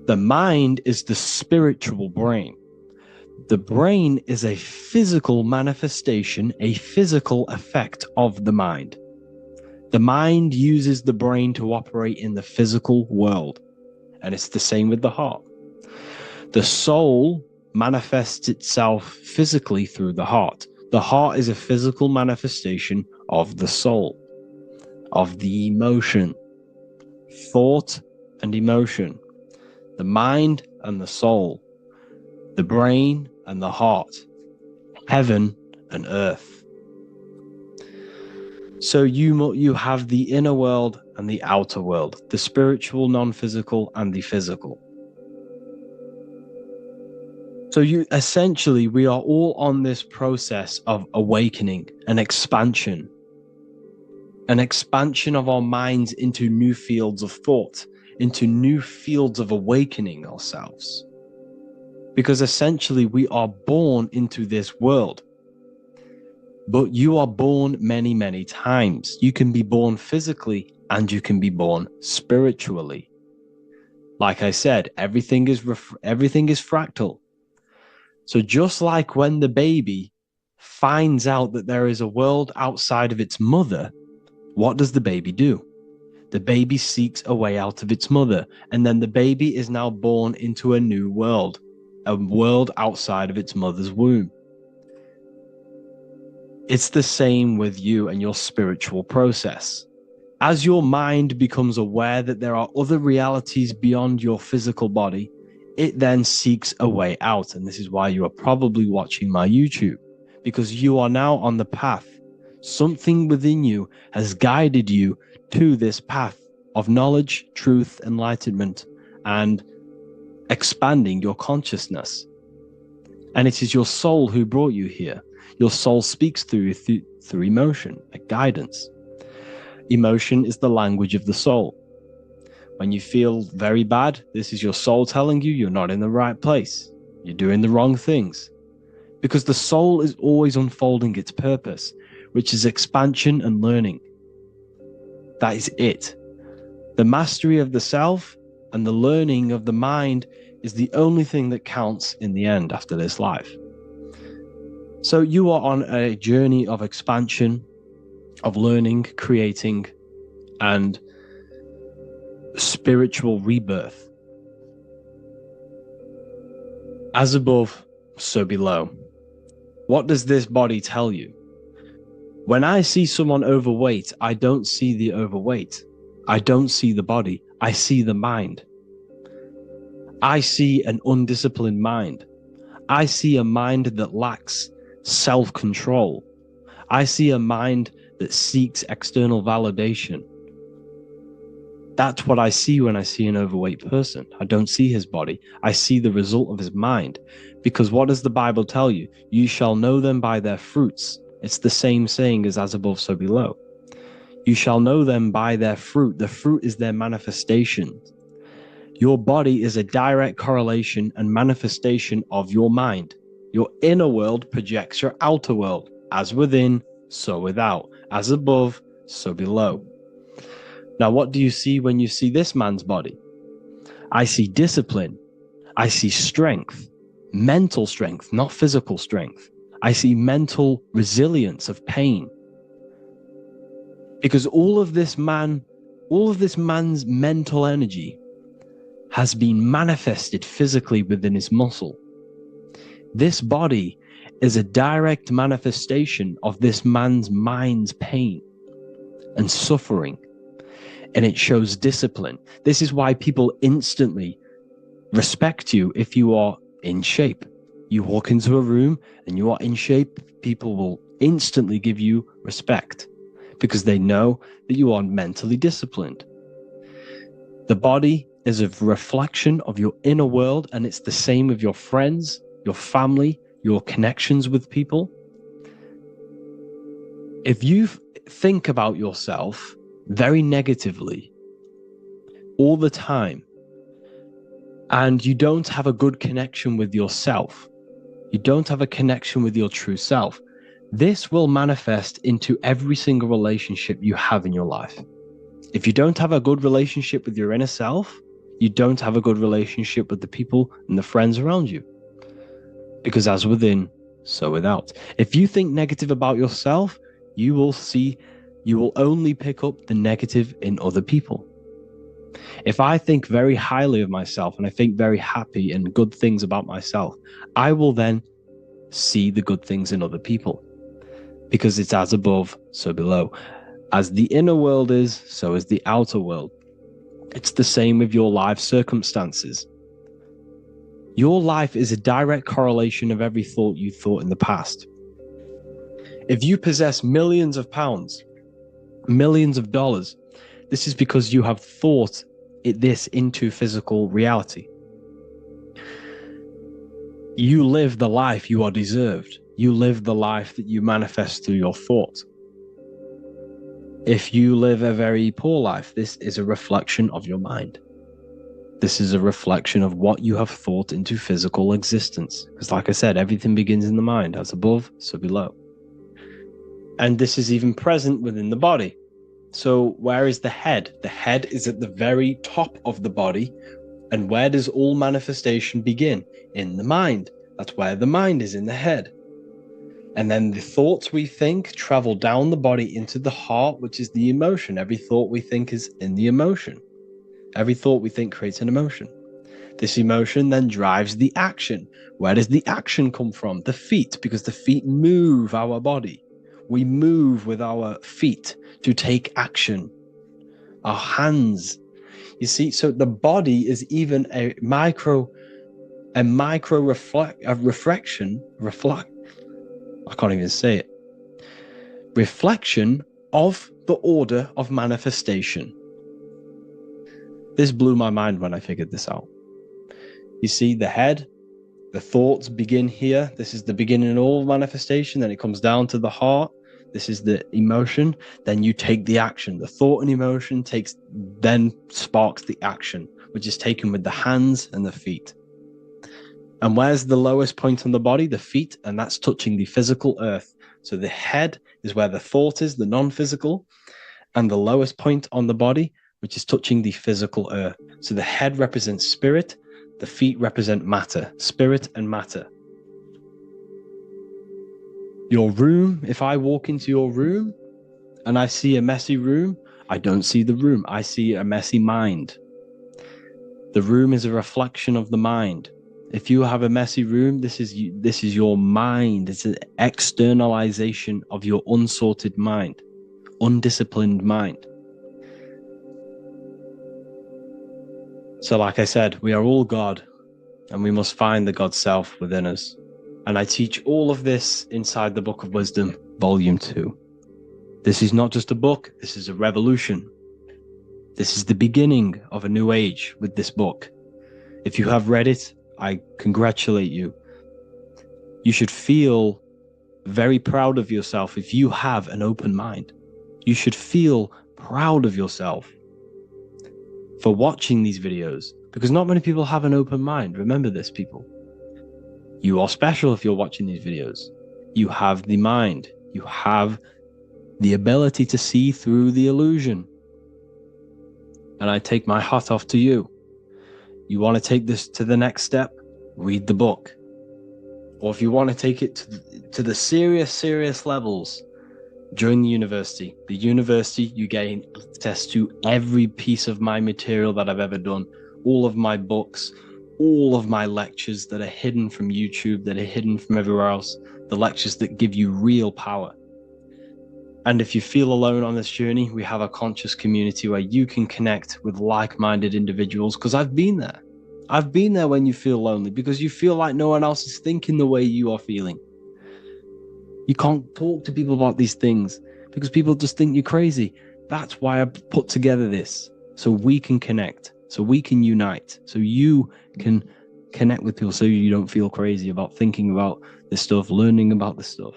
The mind is the spiritual brain. The brain is a physical manifestation, a physical effect of the mind. The mind uses the brain to operate in the physical world. And it's the same with the heart. The soul manifests itself physically through the heart. The heart is a physical manifestation of the soul, of the emotion, thought and emotion, the mind and the soul, the brain and the heart, heaven and earth. So you have the inner world and the outer world, the spiritual, non-physical, and the physical. So we are all on this process of awakening, an expansion of our minds into new fields of thought, into new fields of awakening ourselves. Because essentially we are born into this world. But you are born many, many times. You can be born physically and you can be born spiritually. Like I said, everything is fractal. So just like when the baby finds out that there is a world outside of its mother, what does the baby do? The baby seeks a way out of its mother, and then the baby is now born into a new world, a world outside of its mother's womb. It's the same with you and your spiritual process. As your mind becomes aware that there are other realities beyond your physical body, it then seeks a way out. And this is why you are probably watching my YouTube, because you are now on the path. Something within you has guided you to this path of knowledge, truth, enlightenment, and expanding your consciousness. And it is your soul who brought you here. Your soul speaks through emotion, like guidance. Emotion is the language of the soul. When you feel very bad, this is your soul telling you you're not in the right place. You're doing the wrong things. Because the soul is always unfolding its purpose, which is expansion and learning. That is it. The mastery of the self and the learning of the mind is the only thing that counts in the end after this life. So you are on a journey of expansion, of learning, creating, and spiritual rebirth. As above, so below. What does this body tell you? When I see someone overweight, I don't see the overweight. I don't see the body. I see the mind. I see an undisciplined mind. I see a mind that lacks self-control. I see a mind that seeks external validation. That's what I see when I see an overweight person. I don't see his body. I see the result of his mind. Because what does the Bible tell you? You shall know them by their fruits. It's the same saying as above, so below. You shall know them by their fruit. The fruit is their manifestation. Your body is a direct correlation and manifestation of your mind. Your inner world projects your outer world. As within, so without. As above, so below. Now, what do you see when you see this man's body? I see discipline. I see strength. Mental strength, not physical strength. I see mental resilience of pain. Because all of this man's mental energy has been manifested physically within his muscle. This body is a direct manifestation of this man's mind's pain and suffering, and it shows discipline. This is why people instantly respect you if you are in shape. You walk into a room and you are in shape, people will instantly give you respect because they know that you are mentally disciplined. The body is a reflection of your inner world, and it's the same with your friends, your family, your connections with people. If you think about yourself very negatively all the time, and you don't have a good connection with yourself, you don't have a connection with your true self, this will manifest into every single relationship you have in your life. If you don't have a good relationship with your inner self, you don't have a good relationship with the people and the friends around you. Because as within, so without. If you think negative about yourself, you will only pick up the negative in other people. If I think very highly of myself and I think very happy and good things about myself, I will then see the good things in other people. Because it's as above, so below. As the inner world is, so is the outer world. It's the same with your life circumstances. Your life is a direct correlation of every thought you thought in the past. If you possess millions of pounds, millions of dollars, this is because you have thought this into physical reality. You live the life you are deserved. You live the life that you manifest through your thought. If you live a very poor life, this is a reflection of your mind. This is a reflection of what you have thought into physical existence. Because like I said, everything begins in the mind. As above, so below. And this is even present within the body. So where is the head? The head is at the very top of the body. And where does all manifestation begin? In the mind. That's where the mind is, in the head. And then the thoughts we think travel down the body into the heart, which is the emotion. Every thought we think is in the emotion. Every thought we think creates an emotion. This emotion then drives the action. Where does the action come from? The feet, because the feet move our body. We move with our feet to take action. Our hands. You see, so the body is even a micro reflection. I can't even say it. Reflection of the order of manifestation. This blew my mind when I figured this out. You see, the head, the thoughts begin here. This is the beginning of all manifestation. Then it comes down to the heart. This is the emotion. Then you take the action. The thought and emotion then sparks the action, which is taken with the hands and the feet. And where's the lowest point on the body? The feet, and that's touching the physical earth. So the head is where the thought is, the non-physical, and the lowest point on the body, which is touching the physical earth. So the head represents spirit, the feet represent matter, spirit and matter. Your room, if I walk into your room and I see a messy room, I don't see the room, I see a messy mind. The room is a reflection of the mind. If you have a messy room, this is your mind. It's an externalization of your unsorted mind, undisciplined mind. So like I said, we are all God, and we must find the God self within us. And I teach all of this inside the Book of Wisdom, Volume 2. This is not just a book, this is a revolution. This is the beginning of a new age with this book. If you have read it, I congratulate you. You should feel very proud of yourself if you have an open mind. You should feel proud of yourself for watching these videos, because not many people have an open mind. Remember this, people. You are special if you're watching these videos. You have the mind. You have the ability to see through the illusion. And I take my hat off to you. You want to take this to the next step? Read the book. Or if you want to take it to the serious levels, join the university. The university, you gain access to every piece of my material that I've ever done, all of my books, all of my lectures that are hidden from YouTube, that are hidden from everywhere else, the lectures that give you real power. And if you feel alone on this journey, we have a conscious community where you can connect with like-minded individuals, because I've been there. I've been there when you feel lonely, because you feel like no one else is thinking the way you are feeling. You can't talk to people about these things because people just think you're crazy. That's why I put together this, so we can connect, so we can unite, so you can connect with people, so you don't feel crazy about thinking about this stuff, learning about this stuff.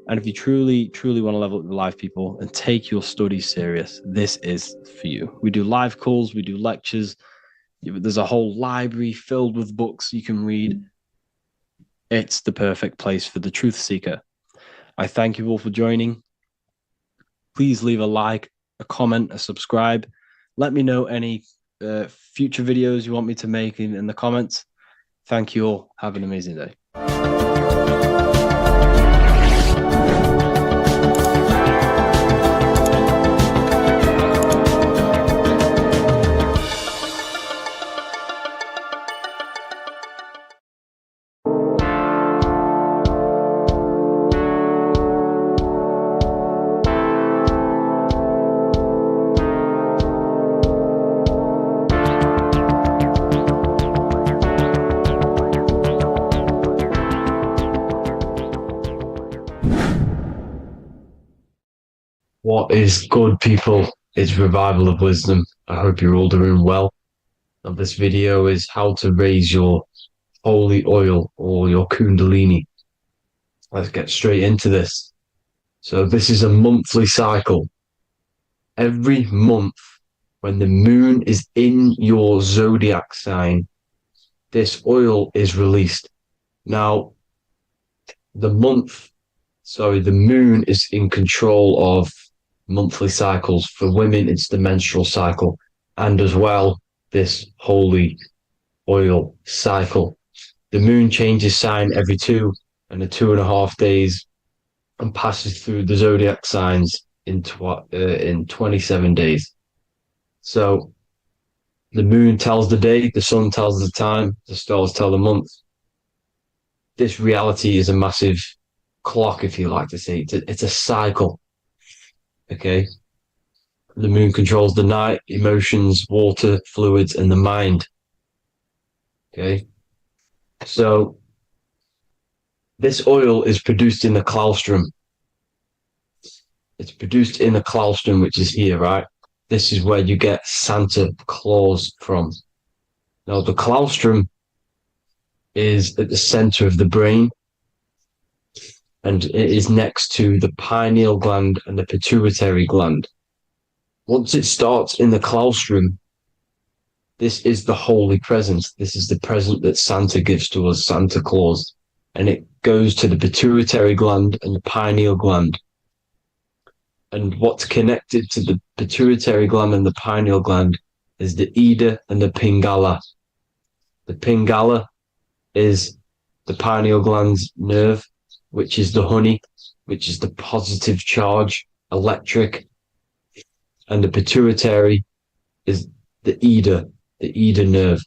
And if you truly want to level up your life, people, and take your studies serious, this is for you. We do live calls, we do lectures. There's a whole library filled with books you can read. It's the perfect place for the truth seeker. I thank you all for joining. Please leave a like, a comment, a subscribe. Let me know any future videos you want me to make in the comments. Thank you all. Have an amazing day. What is good, people? It's Revival of Wisdom. I hope you're all doing well. Now, this video is how to raise your holy oil or your kundalini. Let's get straight into this. So this is a monthly cycle. Every month, when the moon is in your zodiac sign, this oil is released. Now, the moon is in control of monthly cycles. For women, it's the menstrual cycle, and as well, this holy oil cycle. The moon changes sign every 2 and the 2.5 days, and passes through the zodiac signs in 27 days. So the moon tells the day, the sun tells the time, the stars tell the month. This reality is a massive clock, if you like to say. It's a cycle. Okay. The moon controls the night, emotions, water, fluids, and the mind. Okay. So this oil is produced in the claustrum. It's produced in the claustrum, which is here, right? This is where you get Santa Claus from. Now, the claustrum is at the center of the brain, and it is next to the pineal gland and the pituitary gland. Once it starts in the claustrum, this is the holy present. This is the present that Santa gives to us, Santa Claus. And it goes to the pituitary gland and the pineal gland. And what's connected to the pituitary gland and the pineal gland is the Ida and the Pingala. The Pingala is the pineal gland's nerve, which is the honey, which is the positive charge, electric. And the pituitary is the Ida nerve,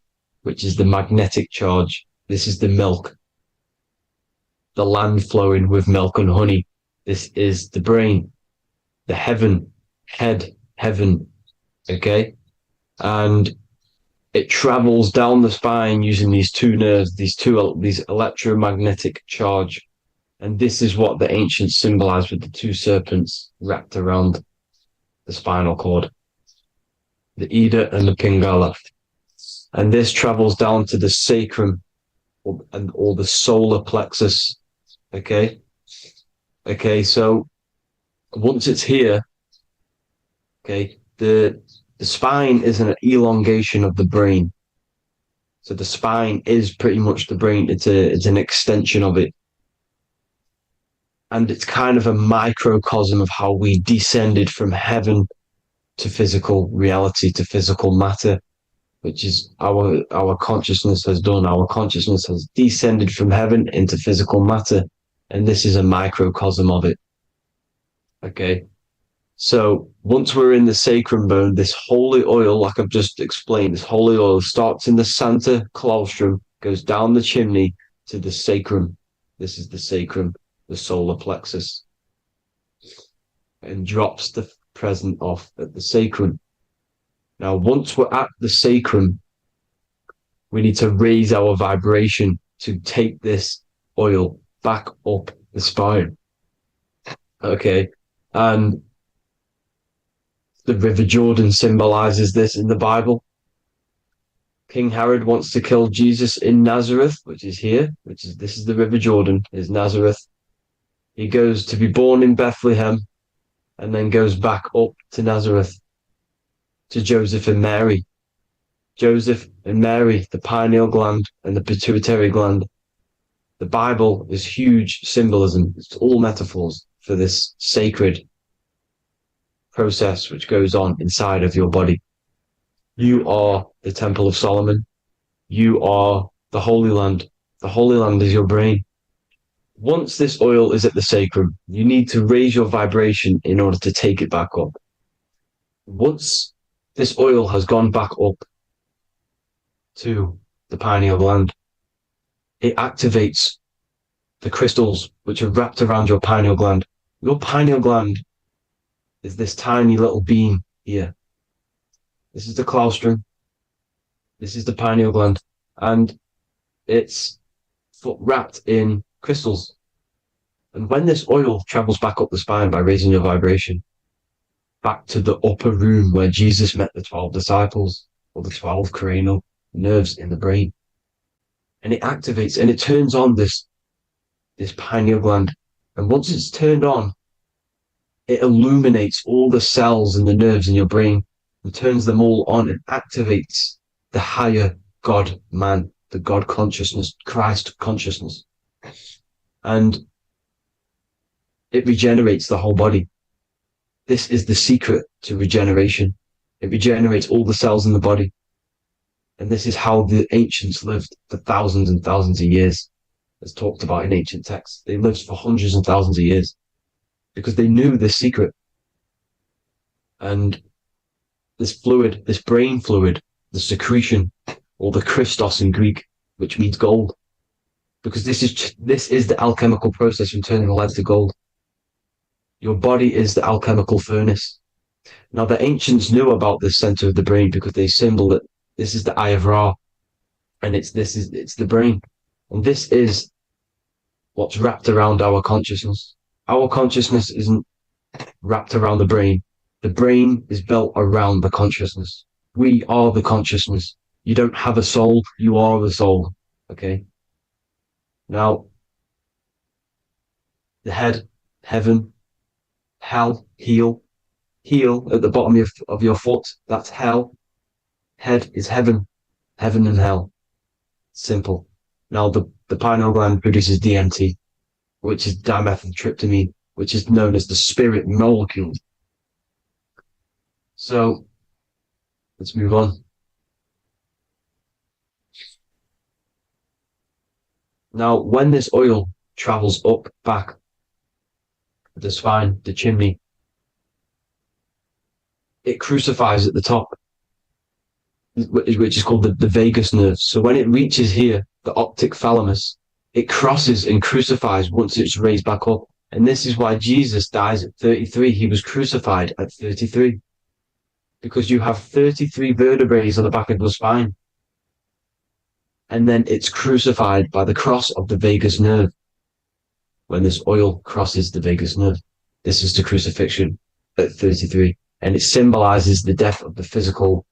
which is the magnetic charge. This is the milk, the land flowing with milk and honey. This is the brain, the heaven, heaven, okay? And it travels down the spine using these two nerves, these electromagnetic charge. And this is what the ancients symbolized with the two serpents wrapped around the spinal cord, the Ida and the Pingala. And this travels down to the sacrum or the solar plexus. Okay. So once it's here, okay, the spine is an elongation of the brain. So the spine is pretty much the brain. It's an extension of it. And it's kind of a microcosm of how we descended from heaven to physical reality, to physical matter, which is our consciousness has done. Our consciousness has descended from heaven into physical matter. And this is a microcosm of it. Okay. So once we're in the sacrum bone, this holy oil, like I've just explained, this holy oil starts in the Santa Claustrum, goes down the chimney to the sacrum. This is the sacrum, the solar plexus, and drops the present off at the sacrum. Now, once we're at the sacrum, we need to raise our vibration to take this oil back up the spine. Okay. And the River Jordan symbolizes this in the Bible. King Herod wants to kill Jesus in Nazareth, which is here, this is the River Jordan, is Nazareth. He goes to be born in Bethlehem and then goes back up to Nazareth to Joseph and Mary. Joseph and Mary, the pineal gland and the pituitary gland. The Bible is huge symbolism. It's all metaphors for this sacred process which goes on inside of your body. You are the Temple of Solomon. You are the Holy Land. The Holy Land is your brain. Once this oil is at the sacrum, you need to raise your vibration in order to take it back up. Once this oil has gone back up to the pineal gland, it activates the crystals which are wrapped around your pineal gland. Your pineal gland is this tiny little beam here. This is the claustrum. This is the pineal gland. And it's wrapped in crystals. And when this oil travels back up the spine by raising your vibration, back to the upper room where Jesus met the 12 disciples, or the 12 cranial nerves in the brain, and it activates and it turns on this pineal gland. And once it's turned on, it illuminates all the cells and the nerves in your brain and turns them all on and activates the higher God man, the God consciousness, Christ consciousness. And it regenerates the whole body. This is the secret to regeneration. It regenerates all the cells in the body. And this is how the ancients lived for thousands and thousands of years. as talked about in ancient texts. They lived for hundreds and thousands of years because they knew this secret. And this fluid, this brain fluid, the secretion, or the Christos in Greek, which means gold, because this is the alchemical process from turning lead to gold. Your body is the alchemical furnace. Now, the ancients knew about this center of the brain because they symboled it. This is the Eye of Ra, and it's the brain, and this is what's wrapped around our consciousness. Our consciousness isn't wrapped around the brain. The brain is built around the consciousness. We are the consciousness. You don't have a soul, you are the soul. Okay? Now, the head, heaven, hell, heel at the bottom of your foot, that's hell. Head is heaven and hell. Simple. Now, the pineal gland produces DMT, which is dimethyltryptamine, which is known as the spirit molecule. So, let's move on. Now, when this oil travels up, back, the spine, the chimney, it crucifies at the top, which is called the vagus nerve. So when it reaches here, the optic thalamus, it crosses and crucifies once it's raised back up. And this is why Jesus dies at 33. He was crucified at 33. Because you have 33 vertebrae on the back of the spine. And then it's crucified by the cross of the vagus nerve. When this oil crosses the vagus nerve, this is the crucifixion at 33. And it symbolizes the death of the physical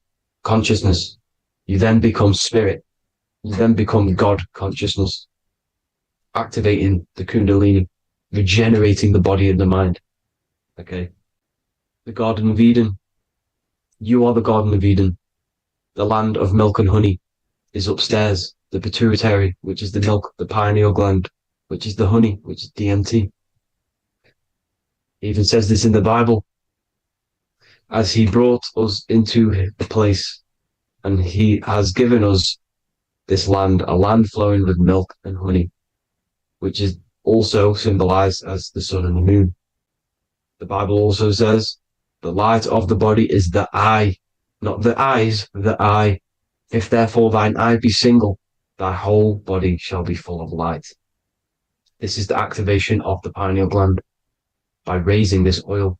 consciousness. You then become spirit. You then become God consciousness, activating the Kundalini, regenerating the body and the mind. Okay. The Garden of Eden. You are the Garden of Eden. The land of milk and honey is upstairs. The pituitary, which is the milk, the pineal gland, which is the honey, which is DMT. It even says this in the Bible. As he brought us into the place, and he has given us this land, a land flowing with milk and honey, which is also symbolized as the sun and the moon. The Bible also says, the light of the body is the eye, not the eyes, the eye. If therefore thine eye be single, thy whole body shall be full of light. This is the activation of the pineal gland by raising this oil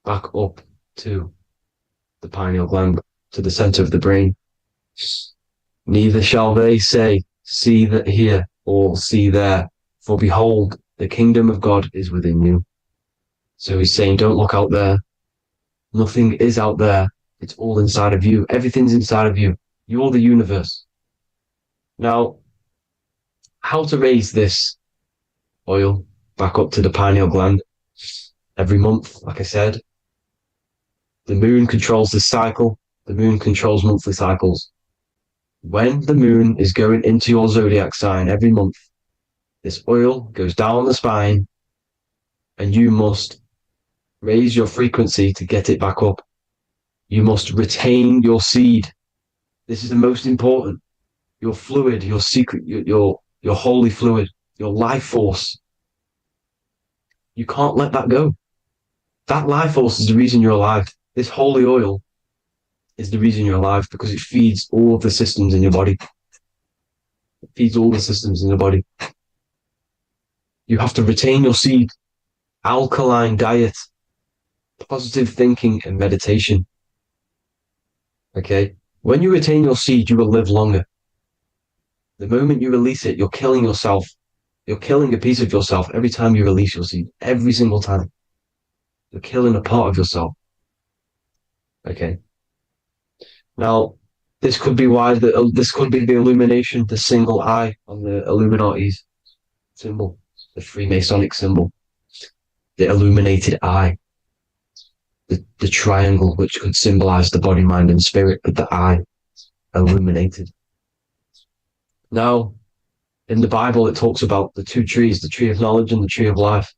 back up to the pineal gland, to the center of the brain. Neither shall they say, see that here, or see there, for behold, the kingdom of God is within you. So he's saying, don't look out there. Nothing is out there. It's all inside of you. Everything's inside of you. You're the universe. Now, how to raise this oil back up to the pineal gland? Every month, like I said. The moon controls the cycle. The moon controls monthly cycles. When the moon is going into your zodiac sign every month, this oil goes down the spine, and you must raise your frequency to get it back up. You must retain your seed. This is the most important. Your fluid, your secret, your holy fluid, your life force. You can't let that go. That life force is the reason you're alive. This holy oil is the reason you're alive, because it feeds all of the systems in your body. It feeds all the systems in your body. You have to retain your seed. Alkaline diet, positive thinking, and meditation. Okay? When you retain your seed, you will live longer. The moment you release it, you're killing yourself. You're killing a piece of yourself every time you release your seed. Every single time. You're killing a part of yourself. Okay? Now, this could be why this could be the illumination, the single eye on the Illuminati's symbol, the Freemasonic symbol, the illuminated eye, the triangle, which could symbolize the body, mind, and spirit, but the eye illuminated. Now, in the Bible, it talks about the two trees, the tree of knowledge and the tree of life.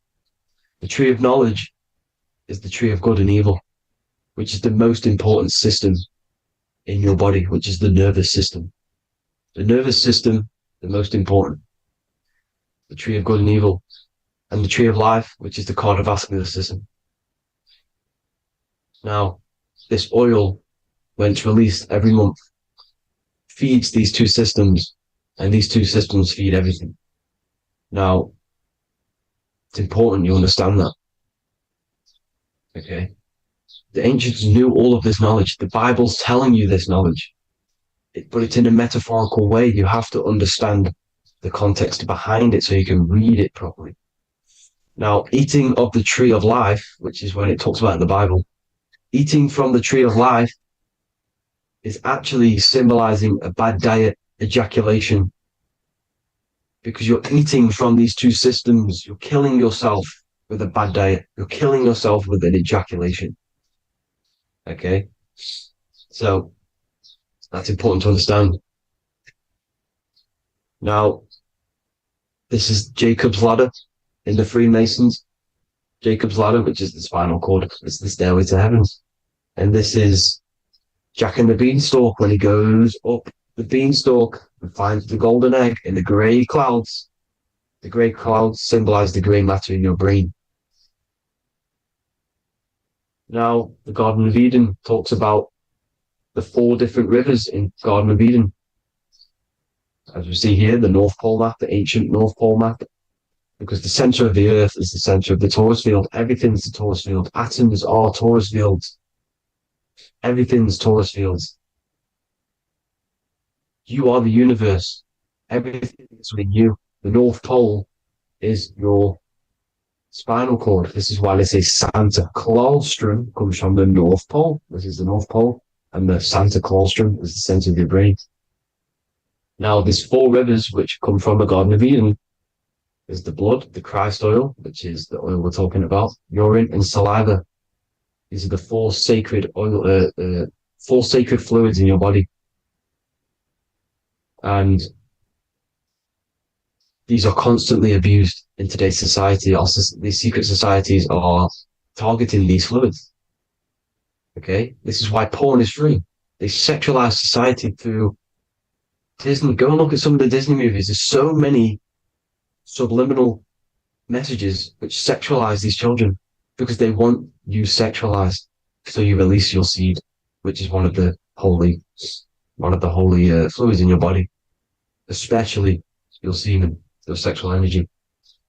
The tree of knowledge is the tree of good and evil, which is the most important system in your body, which is the nervous system. The nervous system, the most important. the tree of good and evil, and the tree of life, which is the cardiovascular system. Now, this oil, when it's released every month, feeds these two systems, and these two systems feed everything. Now, it's important you understand that. Okay? The ancients knew all of this knowledge. The Bible's telling you this knowledge. But it's in a metaphorical way. You have to understand the context behind it so you can read it properly. Now, eating of the tree of life, which is when it talks about in the Bible, eating from the tree of life is actually symbolizing a bad diet, ejaculation, because you're eating from these two systems. You're killing yourself with a bad diet. You're killing yourself with an ejaculation. Okay? So, that's important to understand. Now, this is Jacob's ladder in the Freemasons. Jacob's ladder, which is the spinal cord, it's the stairway to heaven. And this is Jack and the Beanstalk when he goes up the beanstalk and finds the golden egg in the grey clouds. The grey clouds symbolize the grey matter in your brain. Now, the Garden of Eden talks about the 4 different rivers in Garden of Eden. As we see here, the North Pole map, the ancient North Pole map, because the center of the earth is the center of the torus field. Everything's the torus field. Atoms are torus fields. Everything's torus fields. You are the universe. Everything is within you. The North Pole is your spinal cord. This is why they say Santa Claustrum comes from the North Pole. This is the North Pole. And the Santa Claustrum is the center of your brain. Now, there's 4 rivers which come from the Garden of Eden. There's the blood, the Christ oil, which is the oil we're talking about, urine, and saliva. These are the 4 sacred oil, 4 sacred fluids in your body. And these are constantly abused in today's society. Also, these secret societies are targeting these fluids. Okay? This is why porn is free. They sexualize society through Disney. Go and look at some of the Disney movies. There's so many subliminal messages which sexualize these children because they want you sexualized. So you release your seed, which is one of the holy fluids in your body, especially your semen, your sexual energy.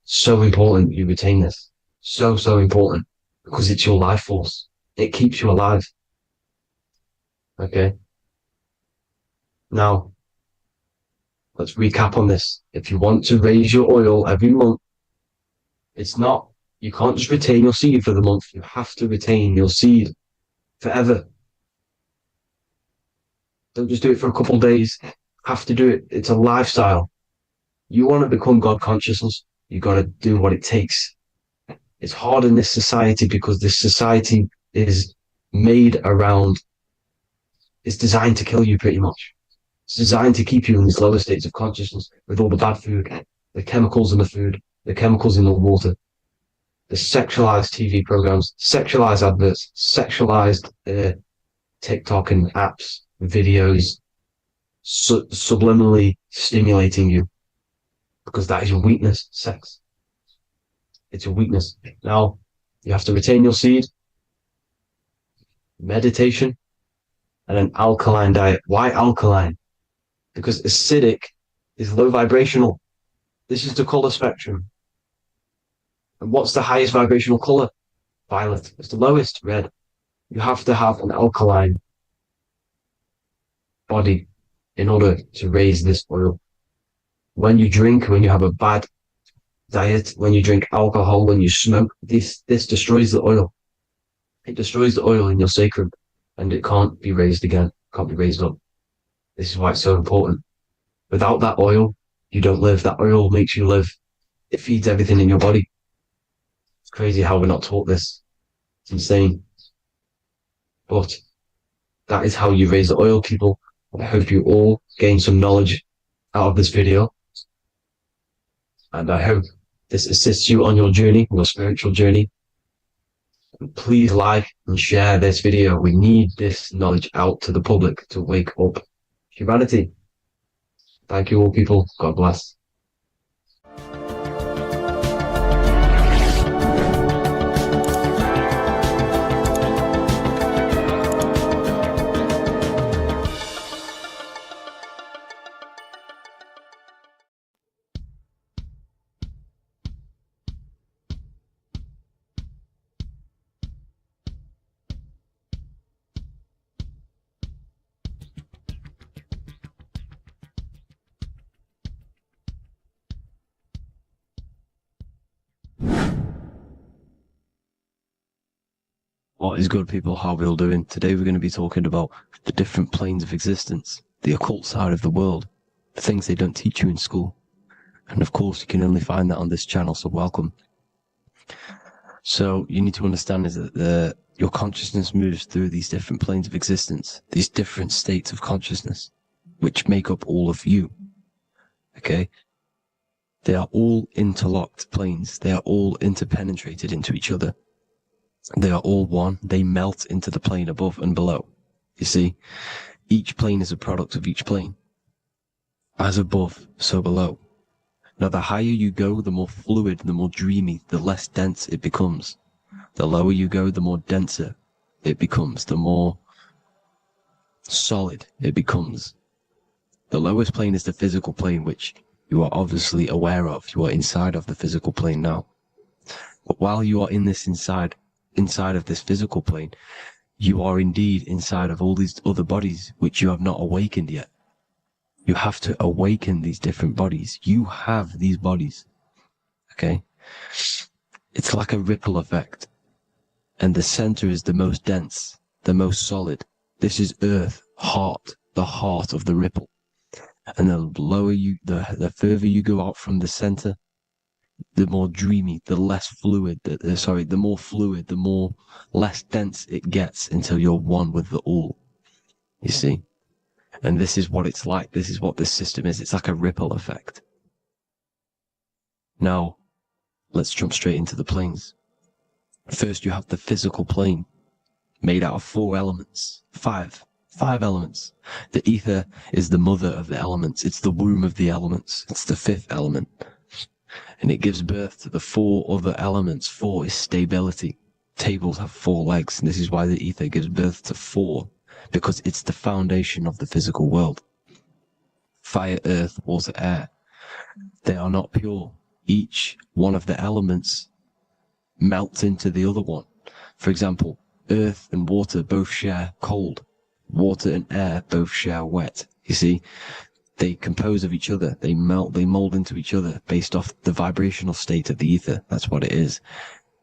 So important you retain this. So important because it's your life force. It keeps you alive. Okay. Now, let's recap on this. If you want to raise your oil every month, you can't just retain your seed for the month. You have to retain your seed forever. Don't just do it for a couple of days. You have to do it. It's a lifestyle. You want to become God consciousness, you got to do what it takes. It's hard in this society because this society is made around, it's designed to kill you pretty much. It's designed to keep you in these lower states of consciousness with all the bad food, the chemicals in the food, the chemicals in the water, the sexualized TV programs, sexualized adverts, sexualized TikTok and apps, videos, subliminally stimulating you because that is your weakness, sex. It's your weakness. Now, you have to retain your seed, meditation, and an alkaline diet. Why alkaline? Because acidic is low vibrational. This is the color spectrum. And what's the highest vibrational color? Violet. It's the lowest, red. You have to have an alkaline body in order to raise this oil. When you drink, when you have a bad diet, when you drink alcohol, when you smoke, this destroys the oil. It destroys the oil in your sacrum and it can't be raised again, can't be raised up. This is why it's so important. Without that oil, you don't live. That oil makes you live. It feeds everything in your body. It's crazy how we're not taught this. It's insane. But that is how you raise the oil, people. I hope you all gain some knowledge out of this video. And I hope this assists you on your journey, your spiritual journey. And please like and share this video. We need this knowledge out to the public to wake up humanity. Thank you all, people. God bless. What is good, people? How are we all doing? Today we're going to be talking about the different planes of existence, the occult side of the world, the things they don't teach you in school. And of course, you can only find that on this channel, so welcome. So you need to understand is that your consciousness moves through these different planes of existence, these different states of consciousness, which make up all of you. Okay? They are all interlocked planes. They are all interpenetrated into each other. They are all one. They melt into the plane above and below. You see, each plane is a product of each plane. As above, so below. Now, the higher you go, the more fluid, the more dreamy, the less dense it becomes. The lower you go, the more denser it becomes, the more solid it becomes. The lowest plane is the physical plane, which you are obviously aware of. You are inside of the physical plane now. But while you are in this inside of this physical plane, you are indeed inside of all these other bodies which you have not awakened yet. You have to awaken these different bodies. You have these bodies. Okay? It's like a ripple effect. And the center is the most dense, the most solid. This is Earth, heart, the heart of the ripple. And the lower you, the further you go out from the center, the more dreamy, the less fluid, the more fluid, the more less dense it gets until you're one with the all. You see? And this is what it's like. This is what this system is. It's like a ripple effect. Now, let's jump straight into the planes. First, you have the physical plane, made out of 4 elements. 5 elements. The ether is the mother of the elements. It's the womb of the elements. It's the 5th element. And it gives birth to the 4 other elements. 4 is stability. Tables have 4 legs, and this is why the ether gives birth to 4, because it's the foundation of the physical world. Fire, earth, water, air. They are not pure. Each one of the elements melts into the other one. For example, earth and water both share cold. Water and air both share wet. You see, they compose of each other. They melt, they mold into each other based off the vibrational state of the ether. That's what it is.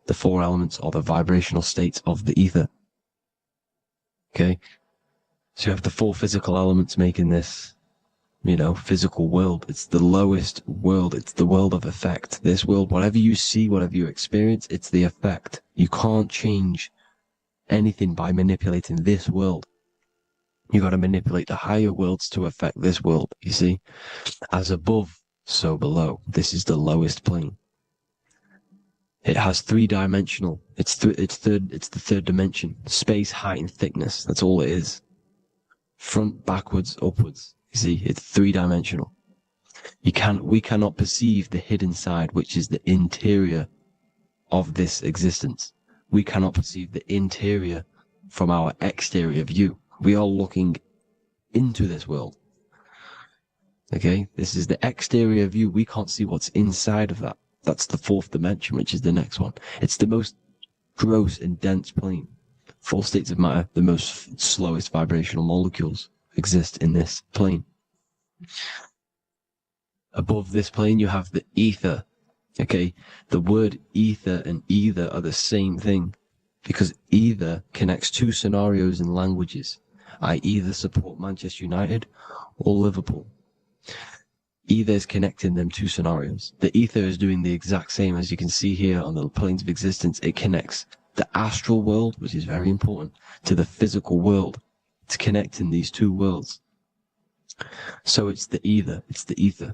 The 4 elements are the vibrational states of the ether. Okay? So you have the 4 physical elements making this, physical world. It's the lowest world. It's the world of effect. This world, whatever you see, whatever you experience, it's the effect. You can't change anything by manipulating this world. You got to manipulate the higher worlds to affect this world, you see? As above, so below. This is the lowest plane. It has 3-dimensional. It's the 3rd dimension. Space, height, and thickness. That's all it is. Front, backwards, upwards. You see, it's 3-dimensional. We cannot perceive the hidden side, which is the interior of this existence. We cannot perceive the interior from our exterior view. We are looking into this world. Okay? This is the exterior view. We can't see what's inside of that. That's the 4th dimension, which is the next one. It's the most gross and dense plane. 4 states of matter, the most slowest vibrational molecules exist in this plane. Above this plane, you have the ether. Okay? The word ether and either are the same thing, because either connects 2 scenarios in languages. I either support Manchester United or Liverpool. Either is connecting them 2 scenarios. The ether is doing the exact same, as you can see here on the planes of existence. It connects the astral world, which is very important, to the physical world. It's connecting these 2 worlds. So it's the ether. It's the ether.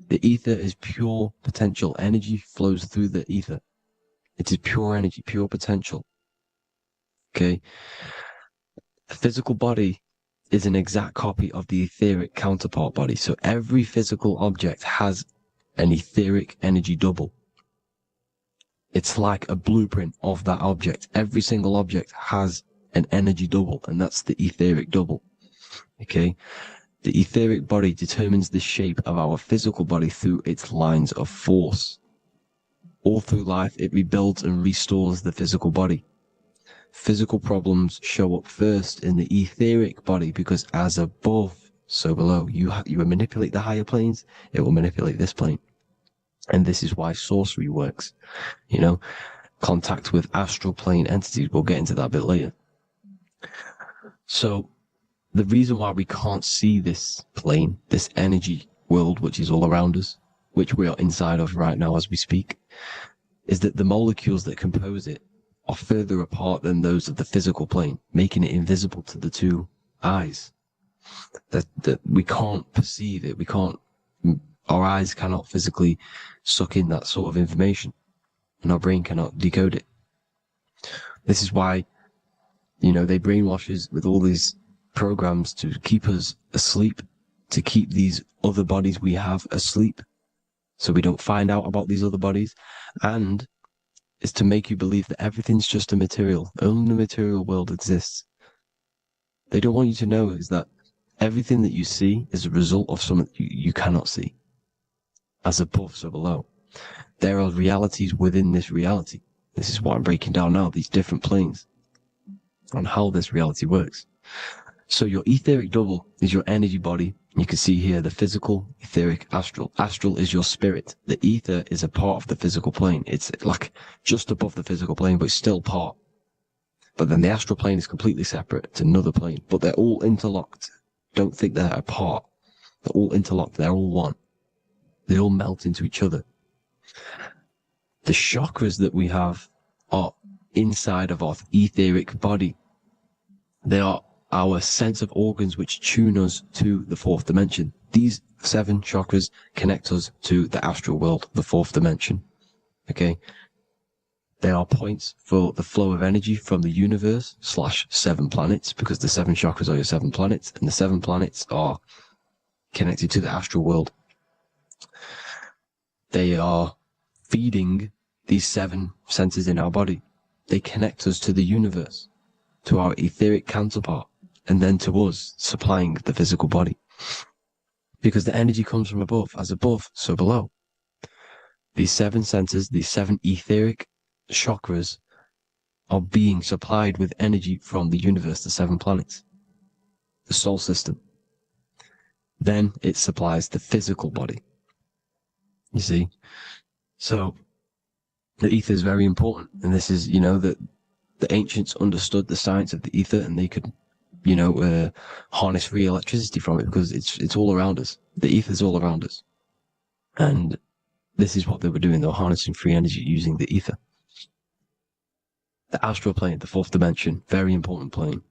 The ether is pure potential. Energy flows through the ether. It is pure energy, pure potential. Okay? The physical body is an exact copy of the etheric counterpart body. So every physical object has an etheric energy double. It's like a blueprint of that object. Every single object has an energy double, and that's the etheric double. Okay? The etheric body determines the shape of our physical body through its lines of force. All through life, it rebuilds and restores the physical body. Physical problems show up first in the etheric body, because as above, so below. You manipulate the higher planes, it will manipulate this plane. And this is why sorcery works. contact with astral plane entities. We'll get into that a bit later. So the reason why we can't see this plane, this energy world, which is all around us, which we are inside of right now as we speak, is that the molecules that compose it are further apart than those of the physical plane, making it invisible to the two eyes. That we can't perceive it. Our eyes cannot physically suck in that sort of information, and our brain cannot decode it. This is why, they brainwash us with all these programs to keep us asleep, to keep these other bodies we have asleep, so we don't find out about these other bodies, and is to make you believe that everything's just a material. Only the material world exists. They don't want you to know is that everything that you see is a result of something you cannot see. As above, so below. There are realities within this reality. This is what I'm breaking down now, these different planes, on how this reality works. So your etheric double is your energy body. You can see here the physical, etheric, astral. Astral is your spirit. The ether is a part of the physical plane. It's like just above the physical plane, but it's still part. But then the astral plane is completely separate. It's another plane, but they're all interlocked. Don't think they're apart. They're all interlocked. They're all one. They all melt into each other. The chakras that we have are inside of our etheric body. They are our sense of organs which tune us to the fourth dimension. These 7 chakras connect us to the astral world, the fourth dimension. Okay? They are points for the flow of energy from the universe / 7 planets, because the 7 chakras are your 7 planets, and the 7 planets are connected to the astral world. They are feeding these 7 centers in our body. They connect us to the universe, to our etheric counterpart, and then to us, supplying the physical body. Because the energy comes from above. As above, so below. These 7 centers, these 7 etheric chakras, are being supplied with energy from the universe, the 7 planets, the solar system. Then it supplies the physical body. You see? So, the ether is very important. And this is, that the ancients understood the science of the ether, and they could, harness free electricity from it, because it's all around us. The ether is all around us. And this is what they were doing. They were harnessing free energy using the ether. The astral plane, the fourth dimension, very important plane.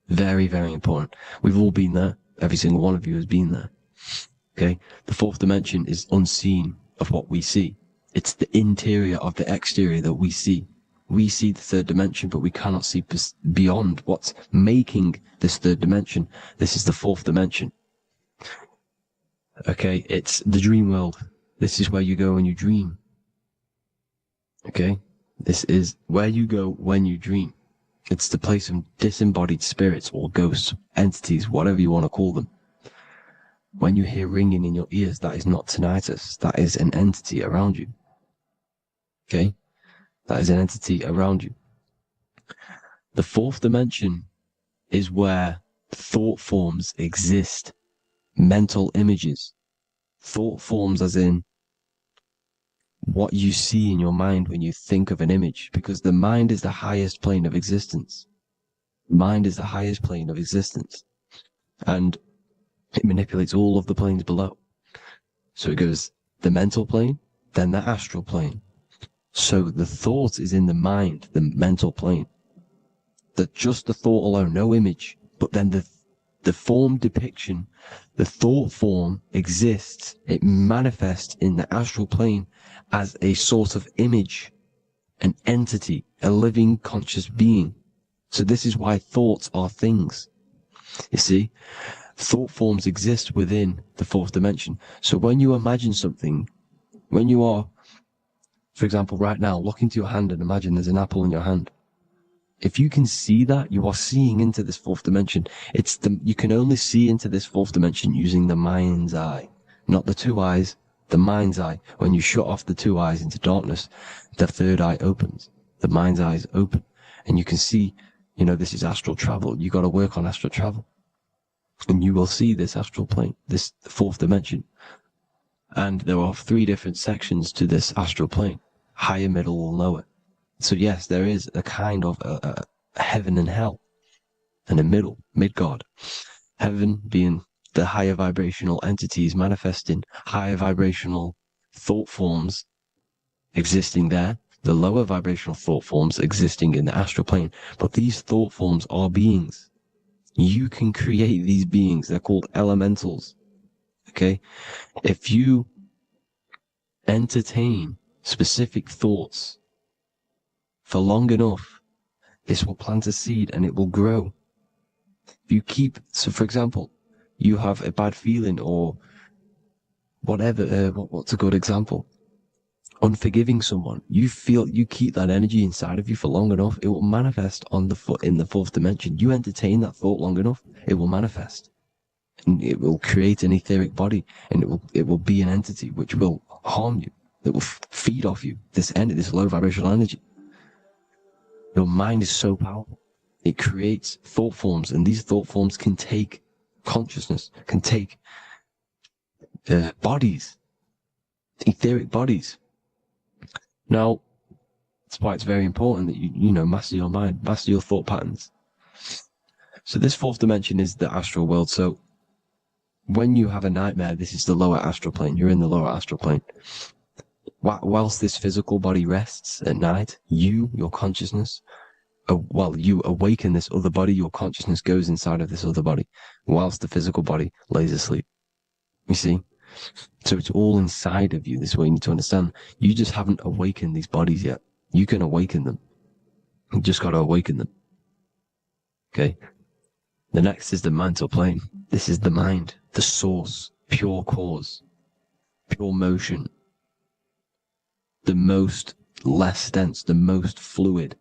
Very, very important. We've all been there. Every single one of you has been there. Okay? The fourth dimension is unseen of what we see. It's the interior of the exterior that we see. We see the third dimension, but we cannot see beyond what's making this third dimension. This is the fourth dimension. Okay? It's the dream world. This is where you go when you dream. Okay? This is where you go when you dream. It's the place of disembodied spirits or ghosts, entities, whatever you want to call them. When you hear ringing in your ears, that is not tinnitus. That is an entity around you. Okay? That is an entity around you. The fourth dimension is where thought forms exist. Mental images. Thought forms as in what you see in your mind when you think of an image, because the mind is the highest plane of existence. Mind is the highest plane of existence. And it manipulates all of the planes below. So it goes the mental plane, then the astral plane. So the thought is in the mind, the mental plane. That just the thought alone, no image, but then the form depiction, the thought form exists. It manifests in the astral plane as a sort of image, an entity, a living conscious being. So this is why thoughts are things. You see, thought forms exist within the fourth dimension. So when you imagine something, when you are, for example, right now, look into your hand and imagine there's an apple in your hand. If you can see that, you are seeing into this fourth dimension. You can only see into this fourth dimension using the mind's eye, not the 2 eyes, the mind's eye. When you shut off the 2 eyes into darkness, the third eye opens. The mind's eye is open. And you can see, this is astral travel. You got to work on astral travel. And you will see this astral plane, this fourth dimension. And there are 3 different sections to this astral plane. Higher, middle, or lower. So yes, there is a kind of a heaven and hell, and a mid-God. Heaven being the higher vibrational entities manifesting higher vibrational thought forms existing there, the lower vibrational thought forms existing in the astral plane. But these thought forms are beings. You can create these beings. They're called elementals. Okay? If you entertain specific thoughts for long enough, this will plant a seed and it will grow. If you keep, so for example, you have a bad feeling or whatever, what's a good example? Unforgiving someone, you keep that energy inside of you for long enough, it will manifest on in the fourth dimension. You entertain that thought long enough, it will manifest, and it will create an etheric body, and it will be an entity which will harm you, that will feed off you this low vibrational energy. Your mind is so powerful; it creates thought forms, and these thought forms can take consciousness, can take bodies, etheric bodies. Now, that's why it's very important that you master your mind, master your thought patterns. So this fourth dimension is the astral world. So when you have a nightmare, this is the lower astral plane. You're in the lower astral plane. Whilst this physical body rests at night, your consciousness, you awaken this other body, your consciousness goes inside of this other body, whilst the physical body lays asleep. You see? So it's all inside of you. This is what you need to understand. You just haven't awakened these bodies yet. You can awaken them. You just got to awaken them. Okay? The next is the mental plane. This is the mind, the source, pure cause, pure motion, the most less dense, the most fluid.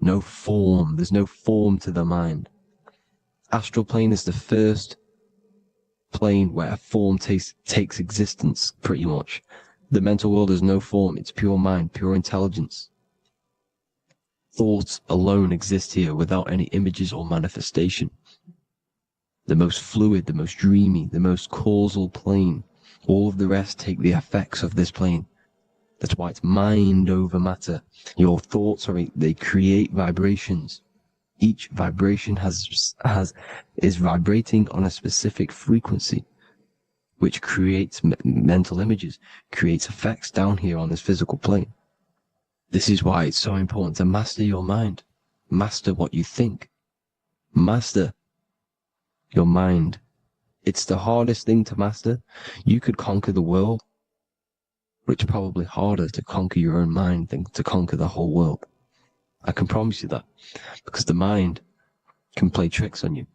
No form. There's no form to the mind. Astral plane is the first plane where a form takes existence, pretty much. The mental world has no form. It's pure mind, pure intelligence. Thoughts alone exist here without any images or manifestation. The most fluid, the most dreamy, the most causal plane. All of the rest take the effects of this plane. That's why it's mind over matter. Your thoughts they create vibrations. Each vibration is vibrating on a specific frequency, which creates mental images, creates effects down here on this physical plane. This is why it's so important to master your mind, master what you think, master your mind. It's the hardest thing to master. You could conquer the world, but it's probably harder to conquer your own mind than to conquer the whole world. I can promise you that, because the mind can play tricks on you.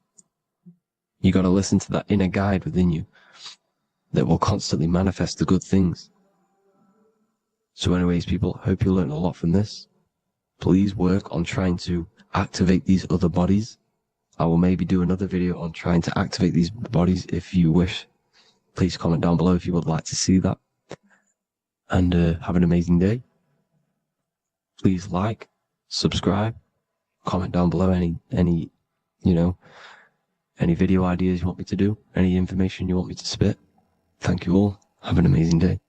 You got to listen to that inner guide within you that will constantly manifest the good things. So anyways, people, hope you learned a lot from this. Please work on trying to activate these other bodies. I will maybe do another video on trying to activate these bodies if you wish. Please comment down below if you would like to see that. And have an amazing day. Please like, subscribe, comment down below any video ideas you want me to do, any information you want me to spit. Thank you all. Have an amazing day.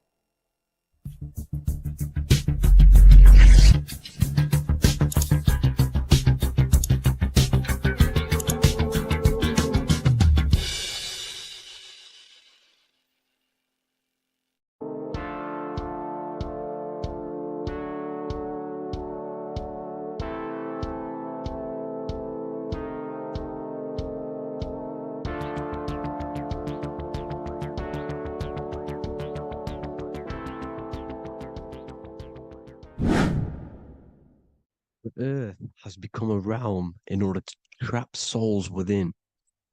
The earth has become a realm in order to trap souls within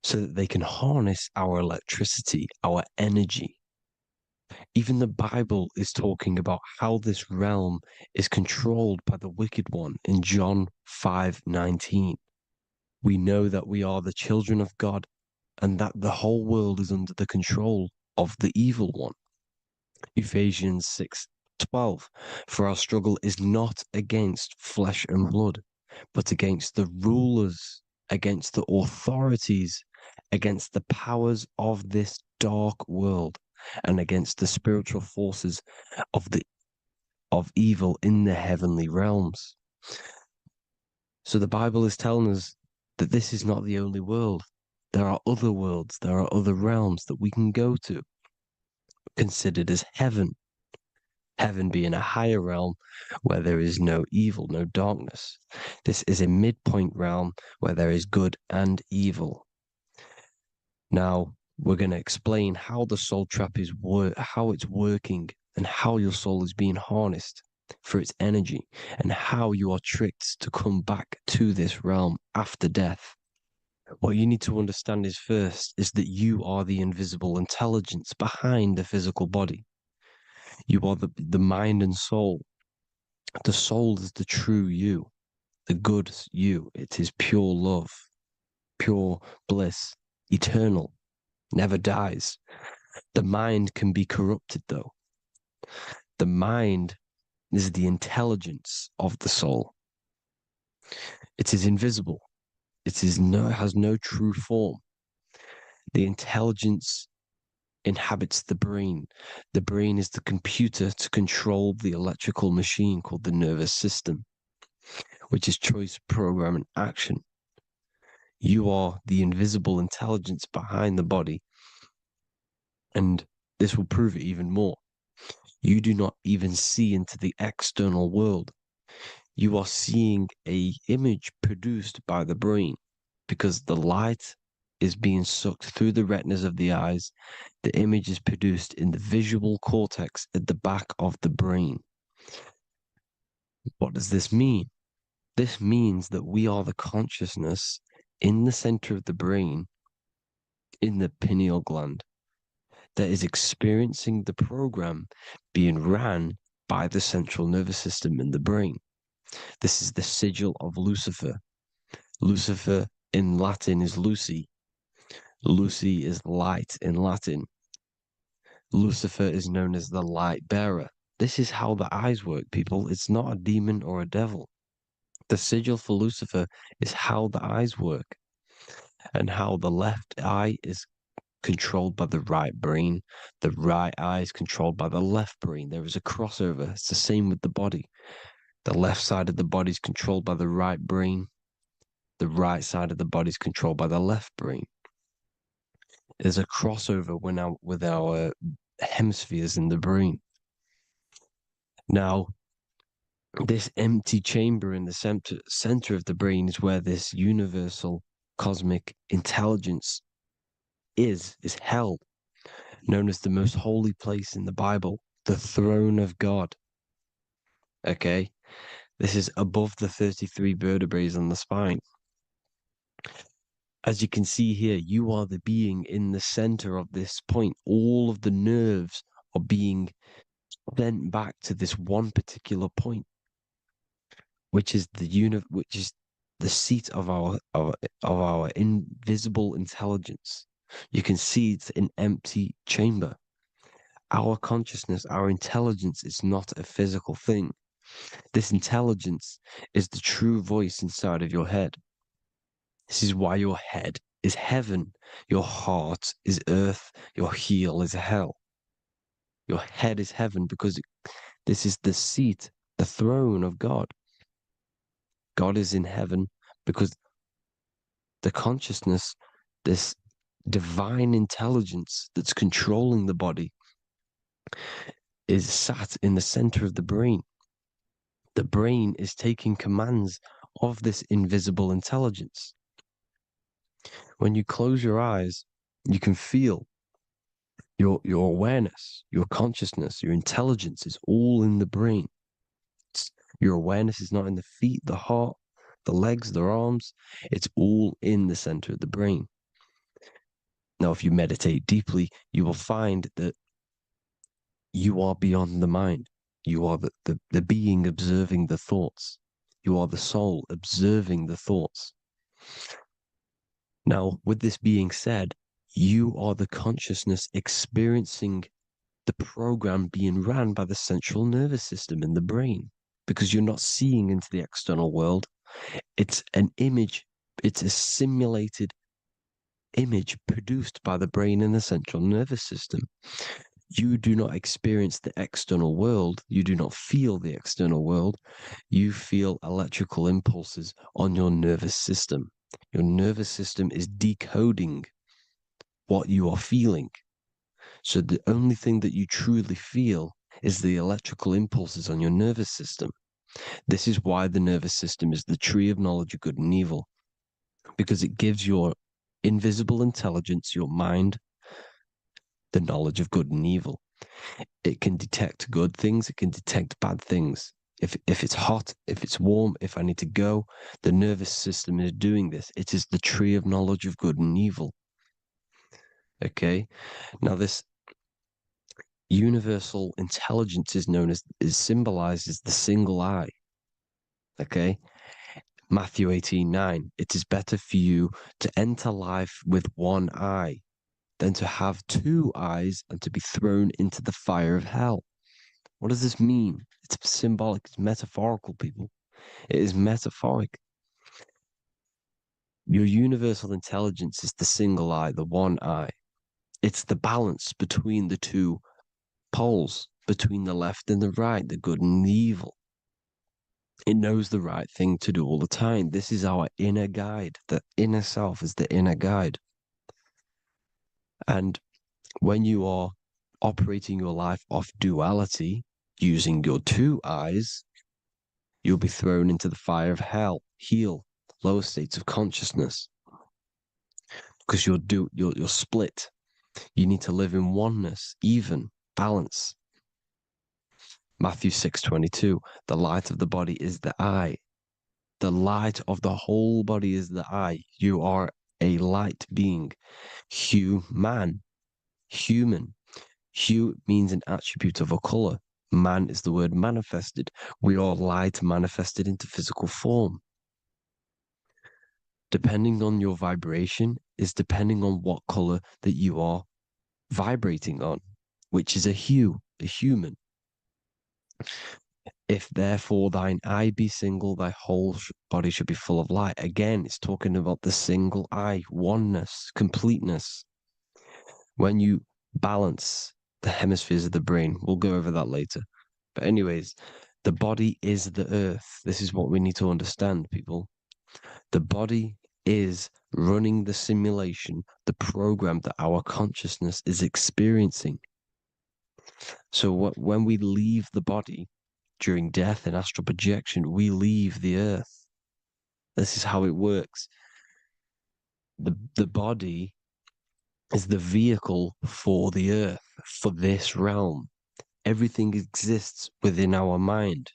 so that they can harness our electricity, our energy. Even the Bible is talking about how this realm is controlled by the wicked one in John 5:19. We know that we are the children of God and that the whole world is under the control of the evil one. Ephesians 6:12. For our struggle is not against flesh and blood, but against the rulers, against the authorities, against the powers of this dark world, and against the spiritual forces of of evil in the heavenly realms. So the Bible is telling us that this is not the only world. There are other worlds, there are other realms that we can go to, considered as heaven. Heaven being a higher realm where there is no evil, no darkness. This is a midpoint realm where there is good and evil. Now, we're going to explain how the soul trap is how it's working, and how your soul is being harnessed for its energy, and how you are tricked to come back to this realm after death. What you need to understand is first is that you are the invisible intelligence behind the physical body. You are the mind and soul. The soul is the true you, the good you. It is pure love, pure bliss, eternal, never dies. The mind can be corrupted though. The mind is the intelligence of the soul. It is invisible. It has no true form. The intelligence inhabits the brain. The brain is the computer to control the electrical machine called the nervous system, which is choice, program, and action. You are the invisible intelligence behind the body, and this will prove it even more. You do not even see into the external world. You are seeing an image produced by the brain, because the light is being sucked through the retinas of the eyes. The image is produced in the visual cortex at the back of the brain. What does this mean? This means that we are the consciousness in the center of the brain, in the pineal gland, that is experiencing the program being ran by the central nervous system in the brain. This is the sigil of Lucifer. Lucifer in Latin is Lucy. Lucy is light in Latin. Lucifer is known as the light bearer. This is how the eyes work, people. It's not a demon or a devil. The sigil for Lucifer is how the eyes work, and how the left eye is controlled by the right brain. The right eye is controlled by the left brain. There is a crossover. It's the same with the body. The left side of the body is controlled by the right brain. The right side of the body is controlled by the left brain. There's a crossover with our hemispheres in the brain. Now, this empty chamber in the center of the brain is where this universal cosmic intelligence is held, known as the most holy place in the Bible, the throne of God. Okay? This is above the 33 vertebrae on the spine. As you can see here, you are the being in the center of this point. All of the nerves are being sent back to this one particular point, which is the seat of our invisible intelligence. You can see it's an empty chamber. Our consciousness, our intelligence is not a physical thing. This intelligence is the true voice inside of your head. This is why your head is heaven, your heart is earth, your heel is hell. Your head is heaven because this is the seat, the throne of God. God is in heaven because the consciousness, this divine intelligence that's controlling the body, is sat in the center of the brain. The brain is taking commands of this invisible intelligence. When you close your eyes, you can feel your awareness, your consciousness, your intelligence is all in the brain. Your awareness is not in the feet, the heart, the legs, the arms. It's all in the center of the brain. Now, if you meditate deeply, you will find that you are beyond the mind. You are the being observing the thoughts. You are the soul observing the thoughts. Now, with this being said, you are the consciousness experiencing the program being ran by the central nervous system in the brain, because you're not seeing into the external world. It's an image. It's a simulated image produced by the brain and the central nervous system. You do not experience the external world. You do not feel the external world. You feel electrical impulses on your nervous system. Your nervous system is decoding what you are feeling. So the only thing that you truly feel is the electrical impulses on your nervous system. This is why the nervous system is the tree of knowledge of good and evil, because it gives your invisible intelligence, your mind, the knowledge of good and evil. It can detect good things, it can detect bad things. If it's hot, if it's warm, if I need to go, the nervous system is doing this. It is the tree of knowledge of good and evil. Okay? Now this universal intelligence is symbolized as the single eye. Okay? Matthew 18:9. It is better for you to enter life with one eye than to have two eyes and to be thrown into the fire of hell. What does this mean? It's symbolic, it's metaphorical, people. It is metaphoric. Your universal intelligence is the single eye, the one eye. It's the balance between the two poles, between the left and the right, the good and the evil. It knows the right thing to do all the time. This is our inner guide. The inner self is the inner guide. And when you are operating your life off duality, using your two eyes, you'll be thrown into the fire of hell, lower states of consciousness. Because you're split. You need to live in oneness, even, balance. Matthew 6:22, the light of the body is the eye. The light of the whole body is the eye. You are a light being. Human. Hue means an attribute of a color. Man is the word manifested. We are light manifested into physical form. Depending on your vibration is depending on what color that you are vibrating on, which is a hue, a human. If therefore thine eye be single, thy whole body should be full of light. Again, it's talking about the single eye, oneness, completeness. When you balance the hemispheres of the brain, we'll go over that later. But anyways, the body is the earth. This is what we need to understand, people. The body is running the simulation, the program that our consciousness is experiencing. So when we leave the body during death and astral projection, we leave the earth. This is how it works. The body is the vehicle for the earth, for this realm. Everything exists within our mind.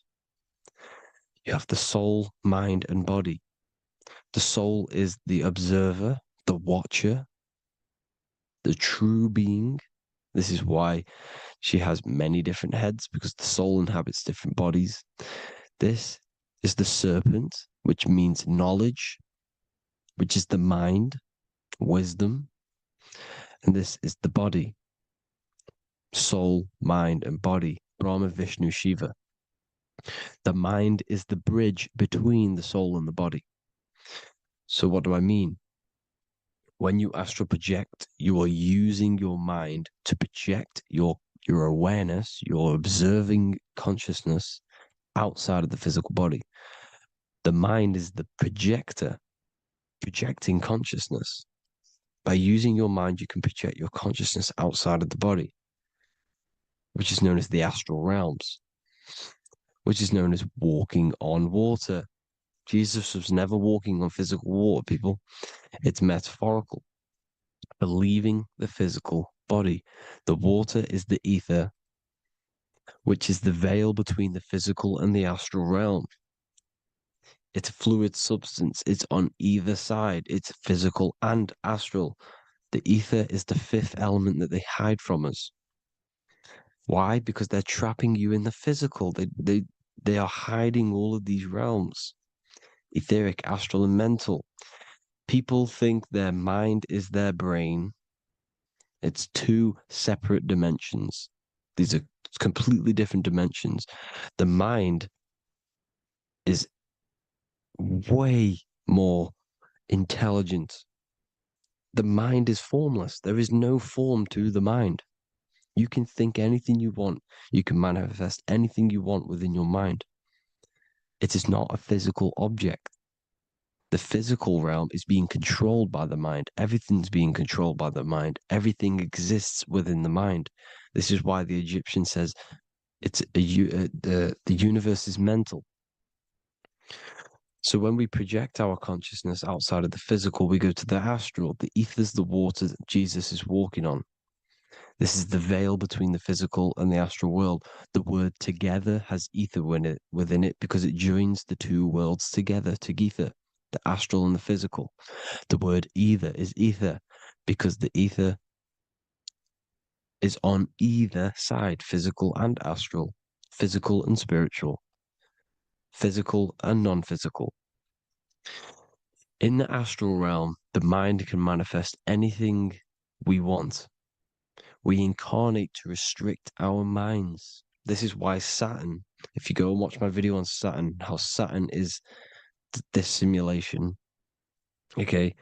You have the soul, mind, and body. The soul is the observer, the watcher, the true being. This is why she has many different heads, because the soul inhabits different bodies. This is the serpent, which means knowledge, which is the mind, wisdom. And this is the body, soul, mind, and body, Brahma, Vishnu, Shiva. The mind is the bridge between the soul and the body. So what do I mean? When you astral project, you are using your mind to project your awareness, your observing consciousness outside of the physical body. The mind is the projector, projecting consciousness. By using your mind, you can project your consciousness outside of the body, which is known as the astral realms, which is known as walking on water. Jesus was never walking on physical water, people. It's metaphorical. Believing the physical body. The water is the ether, which is the veil between the physical and the astral realm. It's a fluid substance. It's on either side. It's physical and astral. The ether is the fifth element that they hide from us. Why? Because they're trapping you in the physical. They are hiding all of these realms. Etheric, astral, and mental. People think their mind is their brain. It's two separate dimensions. These are completely different dimensions. The mind is way more intelligent. The mind is formless. There is no form to the mind. You can think anything you want. You can manifest anything you want within your mind. It is not a physical object. The physical realm is being controlled by the mind. Everything's being controlled by the mind. Everything exists within the mind. This is why the Egyptian says the universe is mental. So when we project our consciousness outside of the physical, we go to the astral. The ether is the water that Jesus is walking on. This is the veil between the physical and the astral world. The word together has ether within it because it joins the two worlds together, together, the astral and the physical. The word either is ether because the ether is on either side, physical and astral, physical and spiritual, physical and non-physical. In the astral realm, the mind can manifest anything we want. We incarnate to restrict our minds. This is why Saturn, if you go and watch my video on Saturn, how Saturn is this simulation, okay?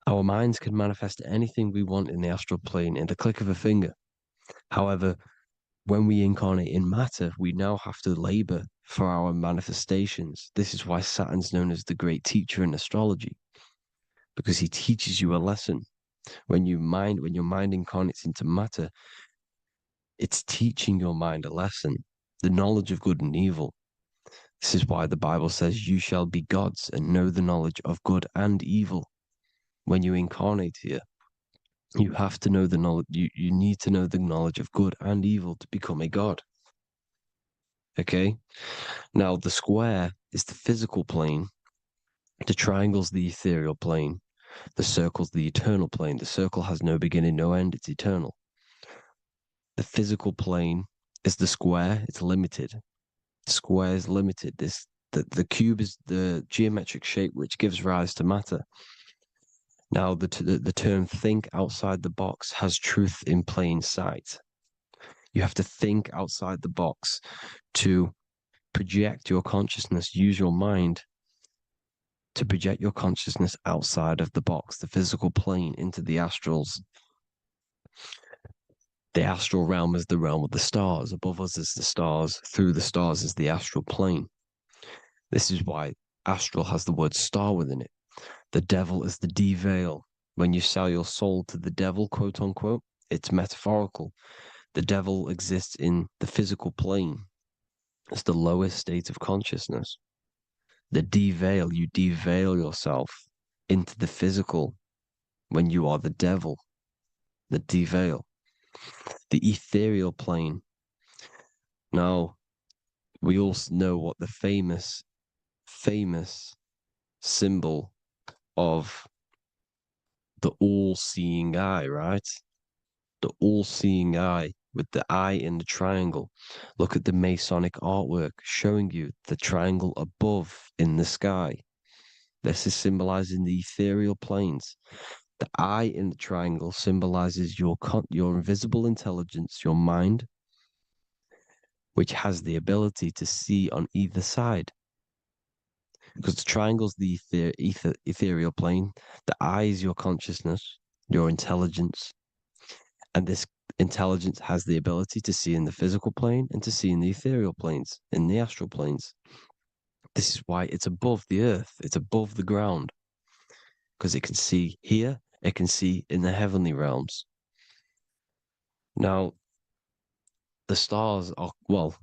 Our minds can manifest anything we want in the astral plane in the click of a finger. However, when we incarnate in matter, we now have to labor for our manifestations. This is why Saturn's known as the great teacher in astrology, because he teaches you a lesson. When your mind incarnates into matter, it's teaching your mind a lesson, the knowledge of good and evil. This is why the Bible says, you shall be gods and know the knowledge of good and evil. When you incarnate here, you have to know the knowledge, you need to know the knowledge of good and evil to become a god. Okay? Now, the square is the physical plane, the triangle's the ethereal plane, the circle's the eternal plane. The circle has no beginning, no end, it's eternal. The physical plane is the square, it's limited. The square is limited. The cube is the geometric shape which gives rise to matter. Now, the term think outside the box has truth in plain sight. You have to think outside the box to project your consciousness, use your mind to project your consciousness outside of the box, the physical plane, into the astrals. The astral realm is the realm of the stars. Above us is the stars. Through the stars is the astral plane. This is why astral has the word star within it. The devil is the deveil. When you sell your soul to the devil, quote unquote, it's metaphorical. The devil exists in the physical plane. It's the lowest state of consciousness. The deveil, you deveil yourself into the physical when you are the devil. The deveil. The ethereal plane. Now, we all know what the famous symbol of the all-seeing eye, right? The all-seeing eye with the eye in the triangle. Look at the Masonic artwork showing you the triangle above in the sky. This is symbolizing the ethereal planes. The eye in the triangle symbolizes your invisible intelligence, your mind, which has the ability to see on either side. Because the triangle's the ethereal plane. The eye is your consciousness, your intelligence. And this intelligence has the ability to see in the physical plane and to see in the ethereal planes, in the astral planes. This is why it's above the earth. It's above the ground. Because it can see here, it can see in the heavenly realms. Now, the stars are, well,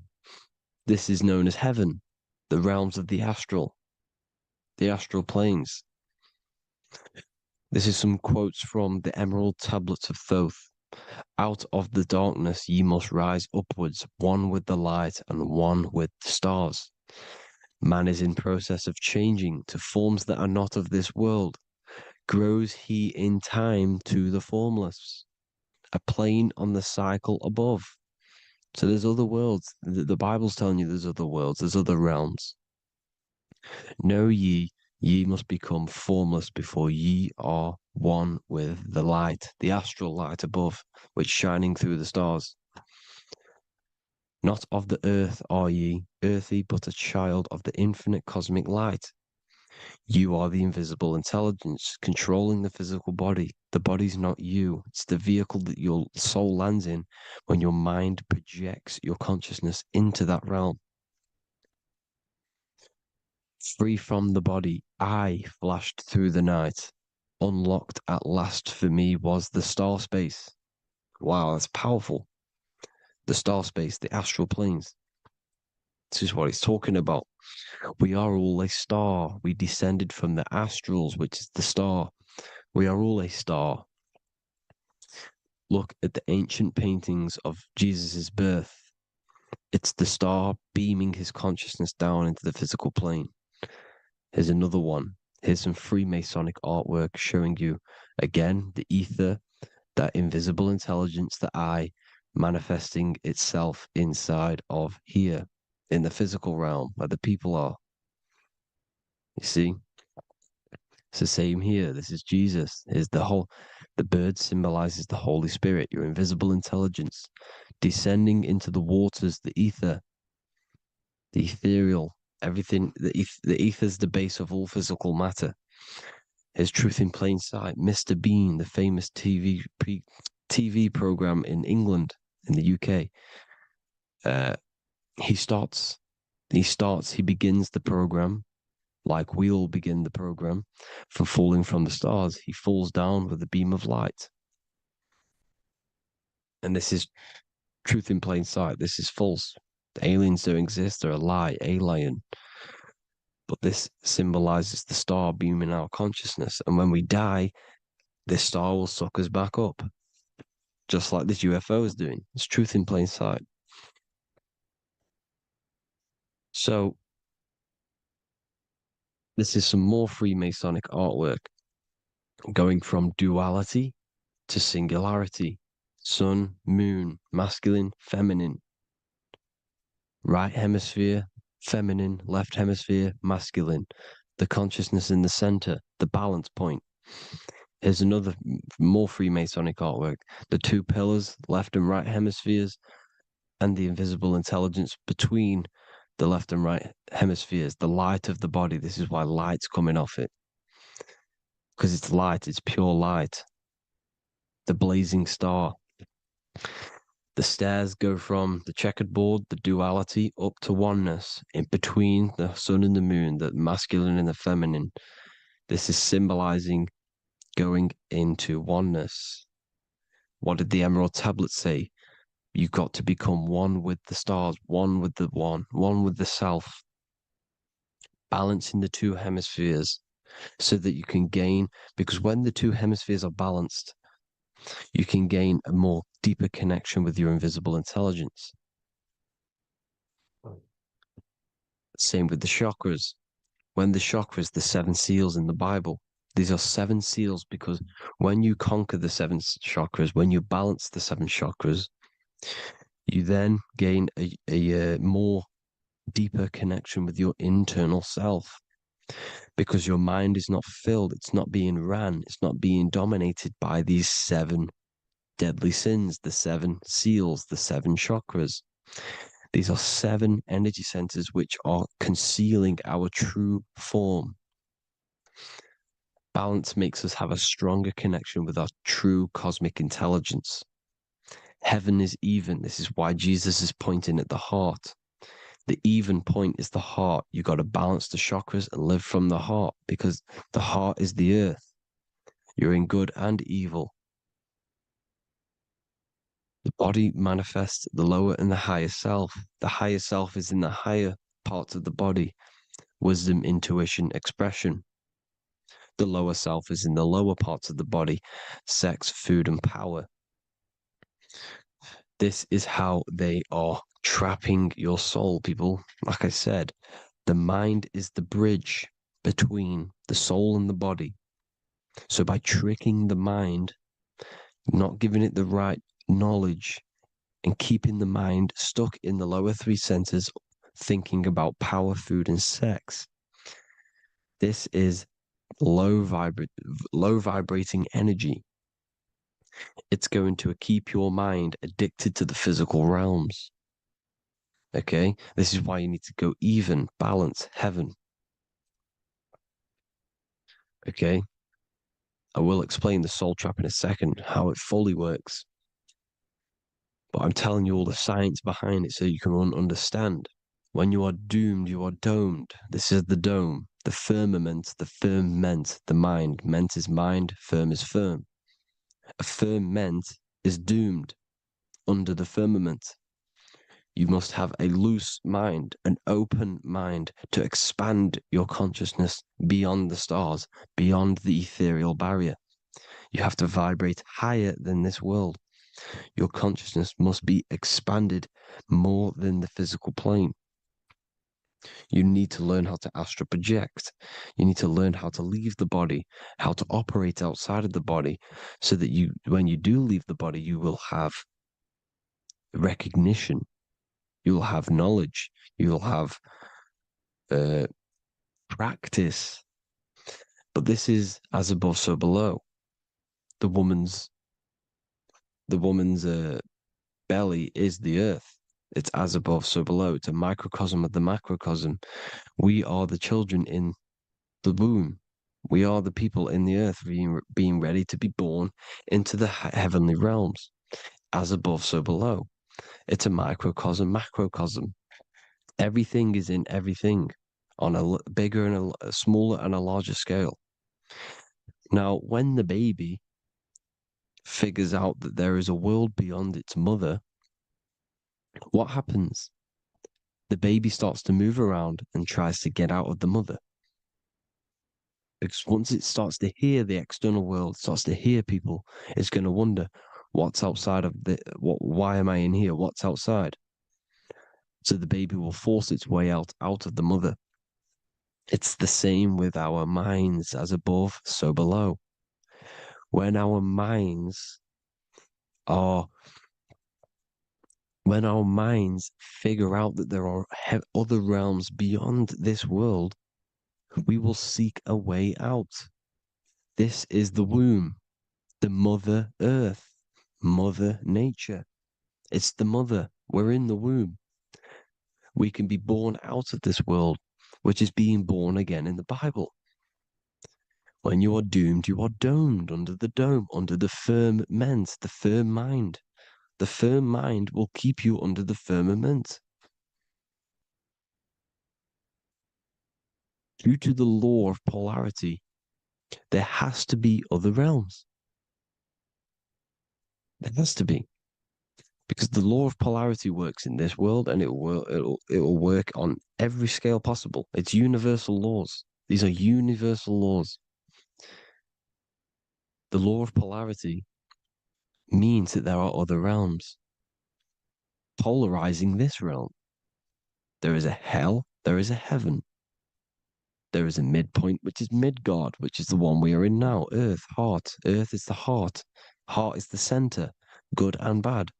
this is known as heaven, the realms of the astral planes. This is some quotes from the Emerald Tablets of Thoth. Out of the darkness ye must rise upwards, one with the light and one with the stars. Man is in process of changing to forms that are not of this world. Grows he in time to the formless, a plane on the cycle above. So there's other worlds. The Bible's telling you there's other worlds, there's other realms. Know ye must become formless before ye are one with the light, the astral light above, which shining through the stars. Not of the earth are ye, earthy, but a child of the infinite cosmic light. You are the invisible intelligence controlling the physical body. The body's not you. It's the vehicle that your soul lands in when your mind projects your consciousness into that realm. Free from the body, I flashed through the night. Unlocked at last for me was the star space. Wow, that's powerful. The star space, the astral planes. This is what he's talking about. We are all a star. We descended from the astrals, which is the star. We are all a star. Look at the ancient paintings of Jesus' birth. It's the star beaming his consciousness down into the physical plane. Here's another one. Here's some Freemasonic artwork showing you, again, the ether, that invisible intelligence, the I, manifesting itself inside of here, in the physical realm, where the people are. You see? It's the same here. This is Jesus. Here's the bird symbolizes the Holy Spirit, your invisible intelligence, descending into the waters, the ether, the ethereal, everything. The ether is the base of all physical matter. Here's Truth in Plain Sight. Mr. Bean, the famous TV program in England, in the UK. He begins the program like we all begin the program for falling from the stars. He falls down with a beam of light. And this is Truth in Plain Sight. This is false. The aliens don't exist. They're a lie, alien. But this symbolizes the star beaming our consciousness. And when we die, this star will suck us back up. Just like this UFO is doing. It's Truth in Plain Sight. So, this is some more Freemasonic artwork. Going from duality to singularity. Sun, moon, masculine, feminine. Right hemisphere, feminine, left hemisphere, masculine. The consciousness in the center, the balance point. Here's another more Freemasonic artwork. The two pillars, left and right hemispheres, and the invisible intelligence between the left and right hemispheres, the light of the body. This is why light's coming off it. Because it's light, it's pure light. The blazing star. The stairs go from the checkered board, the duality, up to oneness, in between the sun and the moon, the masculine and the feminine. This is symbolizing going into oneness. What did the Emerald Tablet say? You've got to become one with the stars, one with the one with the self. Balancing the two hemispheres so that you can gain, because when the two hemispheres are balanced, you can gain a more deeper connection with your invisible intelligence. Same with the chakras. When the chakras, the 7 seals in the Bible, these are 7 seals because when you conquer the 7 chakras, when you balance the 7 chakras, you then gain a more deeper connection with your internal self. Because your mind is not filled, it's not being ran, it's not being dominated by these 7 deadly sins, the 7 seals, the 7 chakras. These are 7 energy centers which are concealing our true form. Balance makes us have a stronger connection with our true cosmic intelligence. Heaven is even. This is why Jesus is pointing at the heart. The even point is the heart. You got to balance the chakras and live from the heart because the heart is the earth. You're in good and evil. The body manifests the lower and the higher self. The higher self is in the higher parts of the body. Wisdom, intuition, expression. The lower self is in the lower parts of the body. Sex, food, and power. This is how they are trapping your soul, people. Like I said, the mind is the bridge between the soul and the body. So by tricking the mind, not giving it the right knowledge, and keeping the mind stuck in the lower 3 centers, thinking about power, food, and sex, this is low vibrating energy. It's going to keep your mind addicted to the physical realms. Okay? This is why you need to go even, balance, heaven. Okay? I will explain the soul trap in a second, how it fully works. But I'm telling you all the science behind it so you can understand. When you are doomed, you are domed. This is the dome, the firmament, the mind. Ment is mind, firm is firm. A firmament is doomed under the firmament. You must have a loose mind, an open mind to expand your consciousness beyond the stars, beyond the ethereal barrier. You have to vibrate higher than this world. Your consciousness must be expanded more than the physical plane. You need to learn how to astral project. You need to learn how to leave the body, how to operate outside of the body, so that you, when you do leave the body, you will have recognition, you will have knowledge, you will have practice. But this is as above, so below. The woman's belly is the earth. It's as above, so below. It's a microcosm of the macrocosm. We are the children in the womb. We are the people in the earth being ready to be born into the heavenly realms. As above, so below. It's a microcosm, macrocosm. Everything is in everything on a bigger and a smaller and a larger scale. Now, when the baby figures out that there is a world beyond its mother, what happens? The baby starts to move around and tries to get out of the mother. Because once it starts to hear the external world, starts to hear people, it's going to wonder, what's outside of why am I in here? What's outside? So the baby will force its way out of the mother. It's the same with our minds, as above, so below. When our minds figure out that there are other realms beyond this world, we will seek a way out. This is the womb, the Mother Earth, Mother Nature. It's the mother. We're in the womb. We can be born out of this world, which is being born again in the Bible. When you are doomed, you are domed under the dome, under the firmament, the firm mind. The firm mind will keep you under the firmament. Due to the law of polarity, there has to be other realms. There has to be. Because the law of polarity works in this world, and it will work on every scale possible. It's universal laws. These are universal laws. The law of polarity means that there are other realms polarizing this realm. There is a hell, there is a heaven. There is a midpoint, which is Midgard, which is the one we are in now. Earth, heart. Earth is the heart. Heart is the center, good and bad.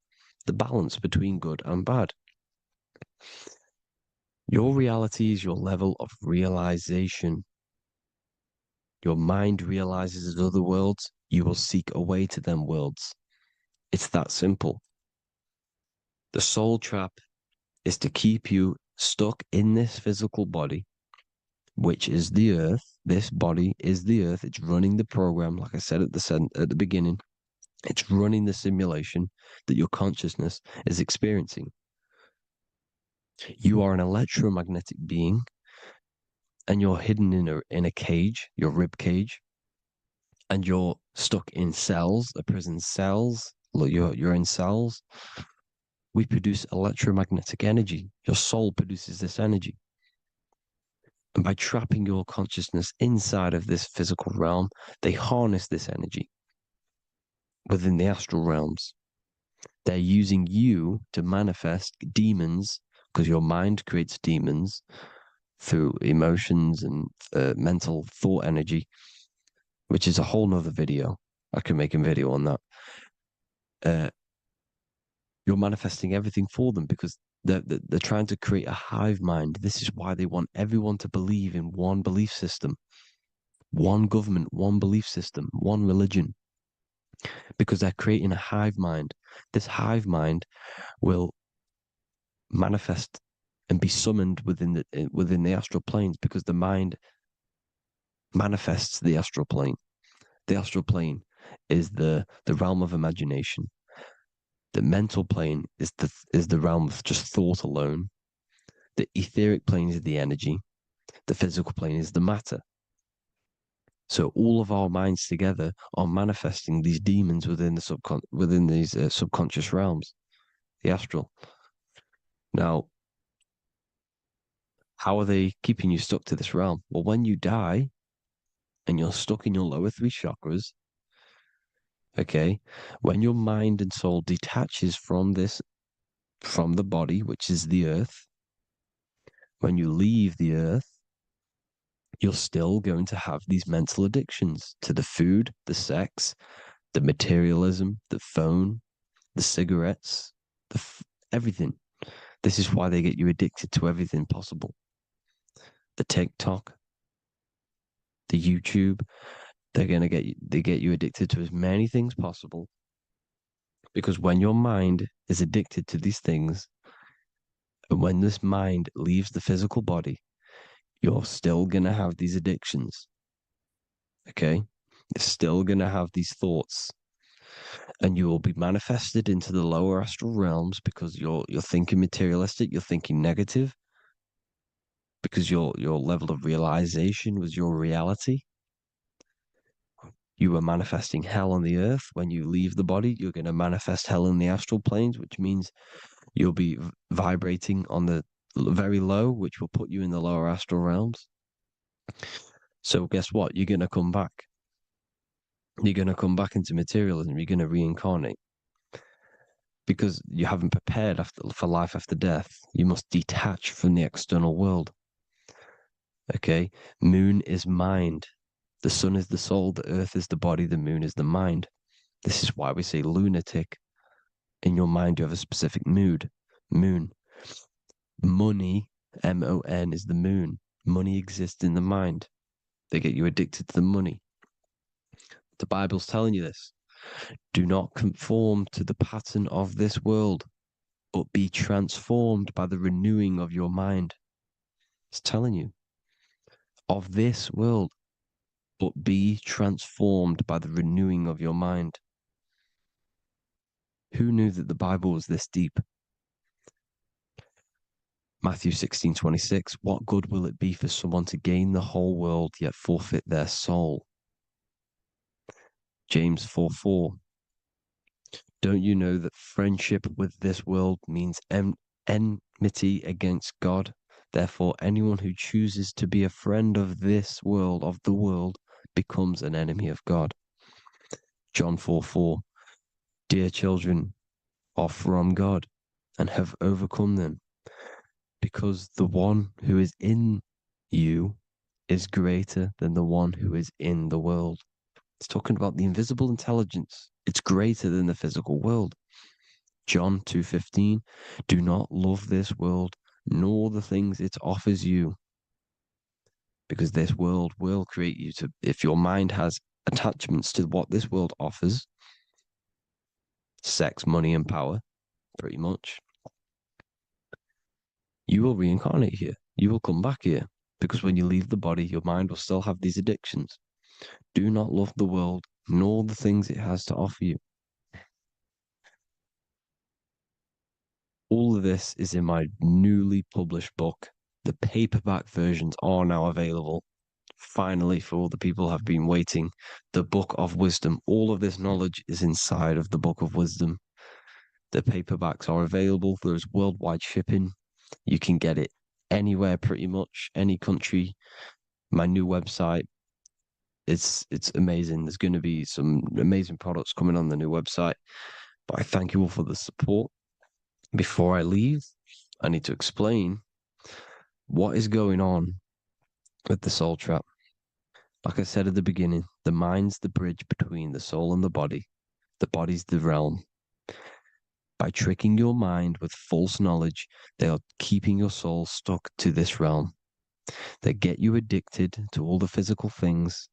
The balance between good and bad. Your reality is your level of realization. Your mind realizes other worlds, you will seek a way to them worlds. It's that simple. The soul trap is to keep you stuck in this physical body, which is the earth. This body is the earth. It's running the program, like I said at the beginning. It's running the simulation that your consciousness is experiencing. You are an electromagnetic being, and you're hidden in a cage, your rib cage, and you're stuck in cells, a prison cells. Look, you're in cells. We produce electromagnetic energy. Your soul produces this energy. And by trapping your consciousness inside of this physical realm, they harness this energy within the astral realms. They're using you to manifest demons, because your mind creates demons through emotions and mental thought energy, which is a whole nother video. I can make a video on that. You're manifesting everything for them because they're trying to create a hive mind. This is why they want everyone to believe in one belief system, one government, one belief system, one religion, because they're creating a hive mind. This hive mind will manifest and be summoned within the astral planes, because the mind manifests the astral plane. The astral plane is the realm of imagination. The mental plane is the realm of just thought alone. The etheric plane is the energy. The physical plane is the matter. So all of our minds together are manifesting these demons within these subconscious realms, the astral. Now, how are they keeping you stuck to this realm? Well, when you die and you're stuck in your lower three chakras, okay, when your mind and soul detaches from the body, which is the earth, when you leave the earth, you're still going to have these mental addictions to the food, the sex, the materialism, the phone, the cigarettes, everything. This is why they get you addicted to everything possible. The TikTok, the YouTube, they get you addicted to as many things possible. Because when your mind is addicted to these things, and when this mind leaves the physical body, you're still going to have these addictions. Okay? You're still going to have these thoughts. And you will be manifested into the lower astral realms because you're thinking materialistic, you're thinking negative, because your level of realization was your reality. You were manifesting hell on the earth. When you leave the body, you're going to manifest hell in the astral planes, which means you'll be vibrating on the very low, which will put you in the lower astral realms. So guess what? You're going to come back. You're going to come back into materialism. You're going to reincarnate. Because you haven't prepared for life after death. You must detach from the external world. Okay? Moon is mind. The sun is the soul. The earth is the body. The moon is the mind. This is why we say lunatic. In your mind, you have a specific mood. Moon. Money, M-O-N, is the moon. Money exists in the mind. They get you addicted to the money. The Bible's telling you this. Do not conform to the pattern of this world, but be transformed by the renewing of your mind. It's telling you. Of this world, but be transformed by the renewing of your mind. Who knew that the Bible was this deep? Matthew 16:26, what good will it be for someone to gain the whole world yet forfeit their soul? James 4:4, don't you know that friendship with this world means enmity against God? Therefore, anyone who chooses to be a friend of this world, of the world, becomes an enemy of God. John 4:4, dear children are from God and have overcome them, because the one who is in you is greater than the one who is in the world. It's talking about the invisible intelligence. It's greater than the physical world. John 2:15, do not love this world, nor the things it offers you. Because this world will create you to, if your mind has attachments to what this world offers, sex, money, and power, pretty much, you will reincarnate here. You will come back here. Because when you leave the body, your mind will still have these addictions. Do not love the world, nor the things it has to offer you. All of this is in my newly published book. The paperback versions are now available. Finally, for all the people who have been waiting, the Book of Wisdom. All of this knowledge is inside of the Book of Wisdom. The paperbacks are available. There's worldwide shipping. You can get it anywhere, pretty much, any country. My new website, it's amazing. There's going to be some amazing products coming on the new website. But I thank you all for the support. Before I leave, I need to explain what is going on with the soul trap. Like I said at the beginning, the mind's the bridge between the soul and the body. The body's the realm. By tricking your mind with false knowledge, they are keeping your soul stuck to this realm. They get you addicted to all the physical things,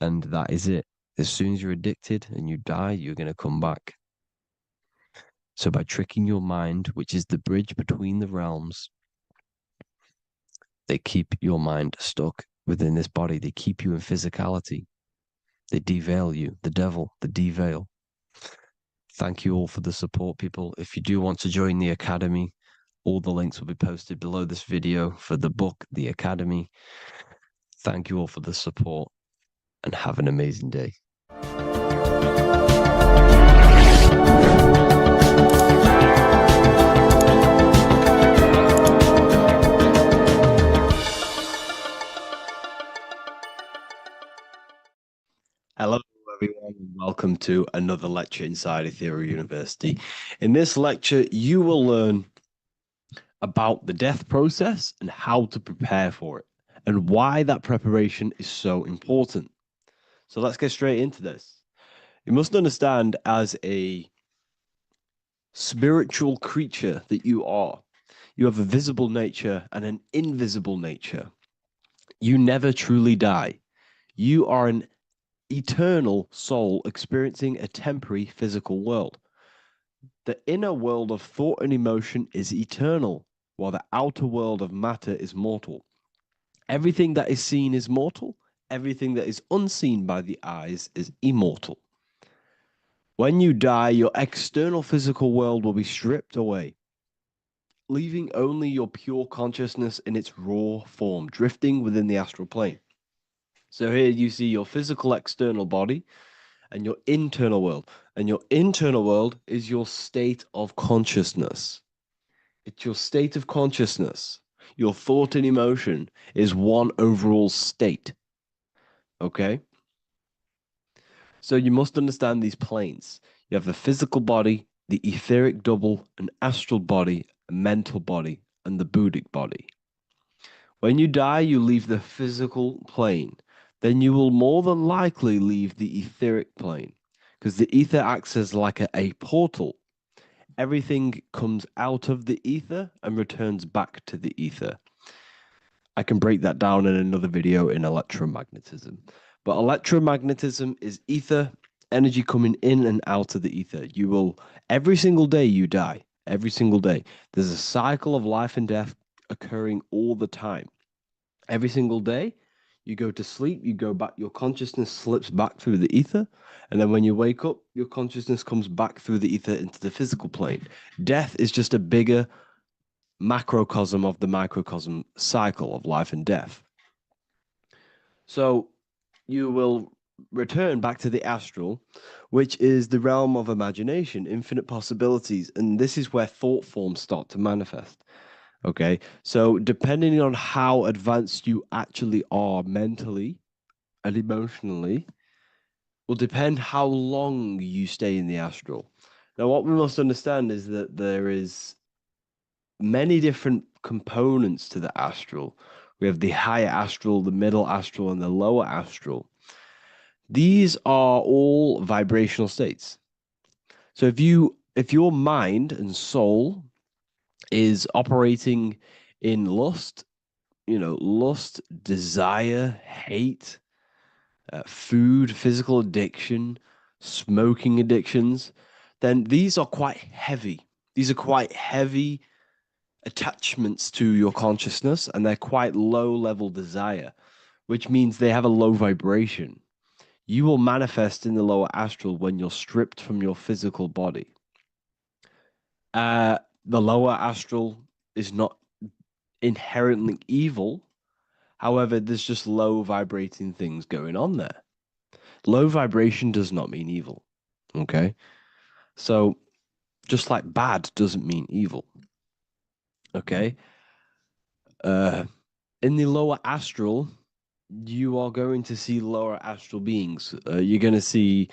and that is it. As soon as you're addicted and you die, you're going to come back. So by tricking your mind, which is the bridge between the realms, they keep your mind stuck within this body. They keep you in physicality. They deveil you, the devil, the deveil. Thank you all for the support, people. If you do want to join the Academy, all the links will be posted below this video for the book, The Academy. Thank you all for the support and have an amazing day. Hello, everyone, and welcome to another lecture inside Ethereal University. In this lecture, you will learn about the death process and how to prepare for it, and why that preparation is so important. So let's get straight into this. You must understand, as a spiritual creature that you are, you have a visible nature and an invisible nature. You never truly die. You are an eternal soul experiencing a temporary physical world. The inner world of thought and emotion is eternal, while the outer world of matter is mortal. Everything that is seen is mortal. Everything that is unseen by the eyes is immortal. When you die, your external physical world will be stripped away, leaving only your pure consciousness in its raw form, drifting within the astral plane. So here you see your physical external body and your internal world. And your internal world is your state of consciousness. It's your state of consciousness. Your thought and emotion is one overall state. Okay? So you must understand these planes. You have the physical body, the etheric double, an astral body, a mental body, and the Buddhic body. When you die, you leave the physical plane. Then you will more than likely leave the etheric plane, because the ether acts as like a portal. Everything comes out of the ether and returns back to the ether. I can break that down in another video in electromagnetism. But electromagnetism is ether, energy coming in and out of the ether. You will, every single day you die, every single day. There's a cycle of life and death occurring all the time. Every single day, you go to sleep, you go back, your consciousness slips back through the ether, and then when you wake up, your consciousness comes back through the ether into the physical plane. Death is just a bigger macrocosm of the microcosm cycle of life and death. So you will return back to the astral, which is the realm of imagination, infinite possibilities, and this is where thought forms start to manifest. Okay, so depending on how advanced you actually are mentally and emotionally will depend how long you stay in the astral. Now, what we must understand is that there is many different components to the astral. We have the higher astral, the middle astral, and the lower astral. These are all vibrational states. So if your mind and soul is operating in lust, lust, desire, hate, food, physical addiction, smoking addictions, then these are quite heavy. These are quite heavy attachments to your consciousness, and they're quite low level desire, which means they have a low vibration. You will manifest in the lower astral when you're stripped from your physical body. The lower astral is not inherently evil. However, there's just low vibrating things going on there. Low vibration does not mean evil. Okay? So, just like bad doesn't mean evil. Okay? In the lower astral, you are going to see lower astral beings. You're going to see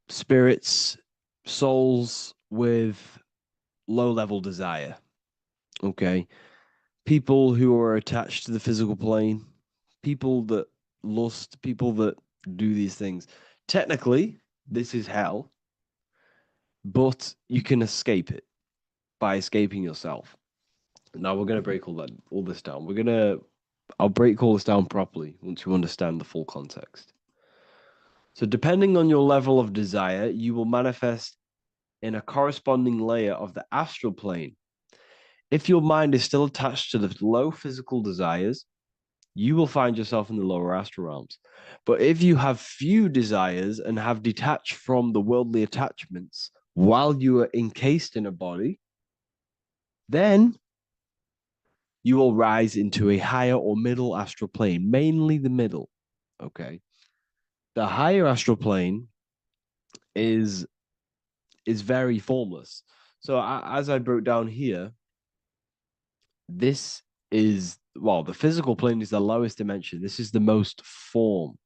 spirits, souls with low level desire. Okay? People who are attached to the physical plane, people that lust, people that do these things. Technically, this is hell, but you can escape it by escaping yourself. Now we're going to break all this down. I'll break all this down properly once you understand the full context. So depending on your level of desire, you will manifest in a corresponding layer of the astral plane. If your mind is still attached to the low physical desires, you will find yourself in the lower astral realms. But if you have few desires and have detached from the worldly attachments while you are encased in a body, then you will rise into a higher or middle astral plane, mainly the middle. Okay. The higher astral plane is very formless. So as I broke down here, this is, well, the physical plane is the lowest dimension. This is the most form,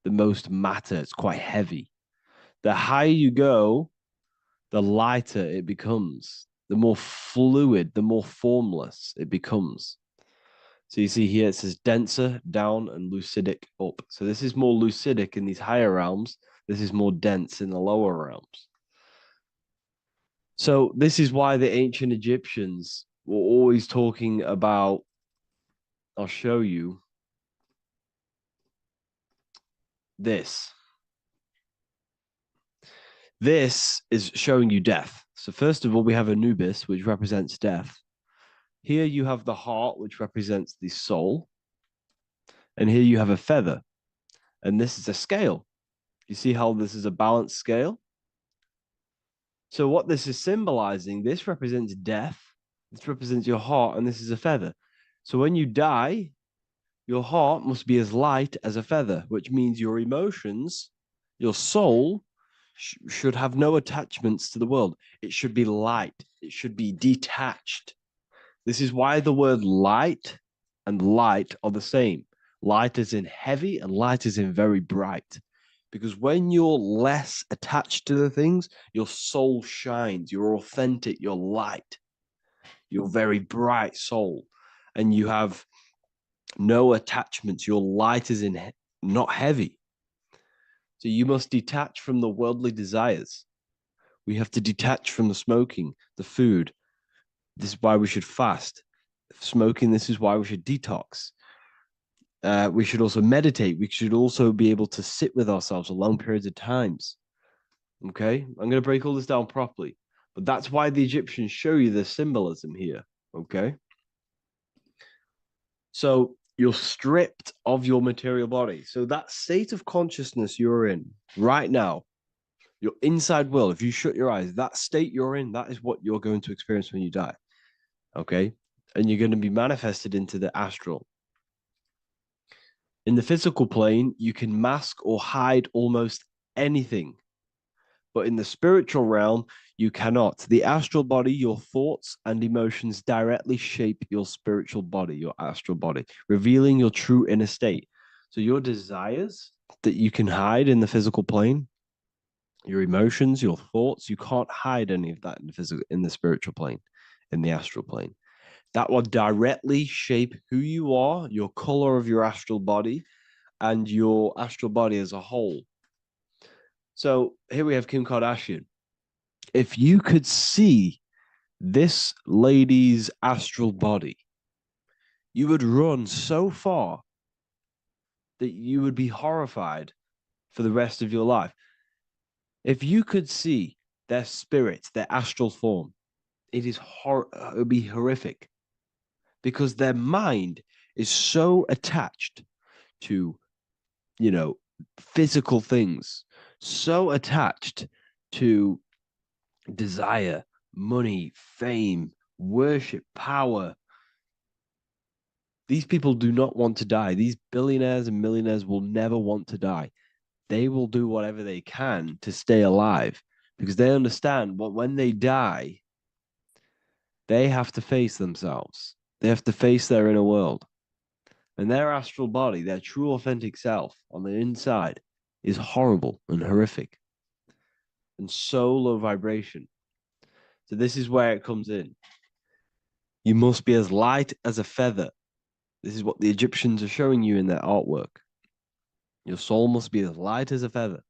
the most matter. It's quite heavy. The higher you go, the lighter it becomes, the more fluid, the more formless it becomes. So you see here, it says denser, down, and lucidic, up. So this is more lucidic in these higher realms. This is more dense in the lower realms. So this is why the ancient Egyptians were always talking about, I'll show you this. This is showing you death. So first of all, we have Anubis, which represents death. Here you have the heart, which represents the soul. And here you have a feather. And this is a scale. You see how this is a balanced scale? So what this is symbolizing, this represents death. This represents your heart, and this is a feather. So when you die, your heart must be as light as a feather, which means your emotions, your soul, should have no attachments to the world. It should be light. It should be detached. This is why the word light and light are the same. Light is in heavy and light is in very bright. Because when you're less attached to the things, your soul shines. You're authentic. You're light. You're very bright soul. And you have no attachments. Your light is in not heavy. So you must detach from the worldly desires. We have to detach from the smoking, the food. This is why we should fast. Smoking, this is why we should detox. We should also meditate. We should also be able to sit with ourselves for long periods of times. Okay? I'm going to break all this down properly. But that's why the Egyptians show you the symbolism here. Okay? So you're stripped of your material body. So that state of consciousness you're in right now, your inside world, if you shut your eyes, that state you're in, that is what you're going to experience when you die. Okay? And you're going to be manifested into the astral. In the physical plane, you can mask or hide almost anything. But in the spiritual realm, you cannot. The astral body, your thoughts and emotions directly shape your spiritual body, your astral body, revealing your true inner state. So your desires that you can hide in the physical plane, your emotions, your thoughts, you can't hide any of that in the spiritual plane, in the astral plane. That will directly shape who you are, your color of your astral body, and your astral body as a whole. So here we have Kim Kardashian. If you could see this lady's astral body, you would run so far that you would be horrified for the rest of your life. If you could see their spirit, their astral form, it would be horrific. Because their mind is so attached to, physical things, so attached to desire, money, fame, worship, power. These people do not want to die. These billionaires and millionaires will never want to die. They will do whatever they can to stay alive because they understand when they die, they have to face themselves. They have to face their inner world. And their astral body, their true authentic self on the inside is horrible and horrific and so low vibration. So this is where it comes in. You must be as light as a feather. This is what the Egyptians are showing you in their artwork. Your soul must be as light as a feather.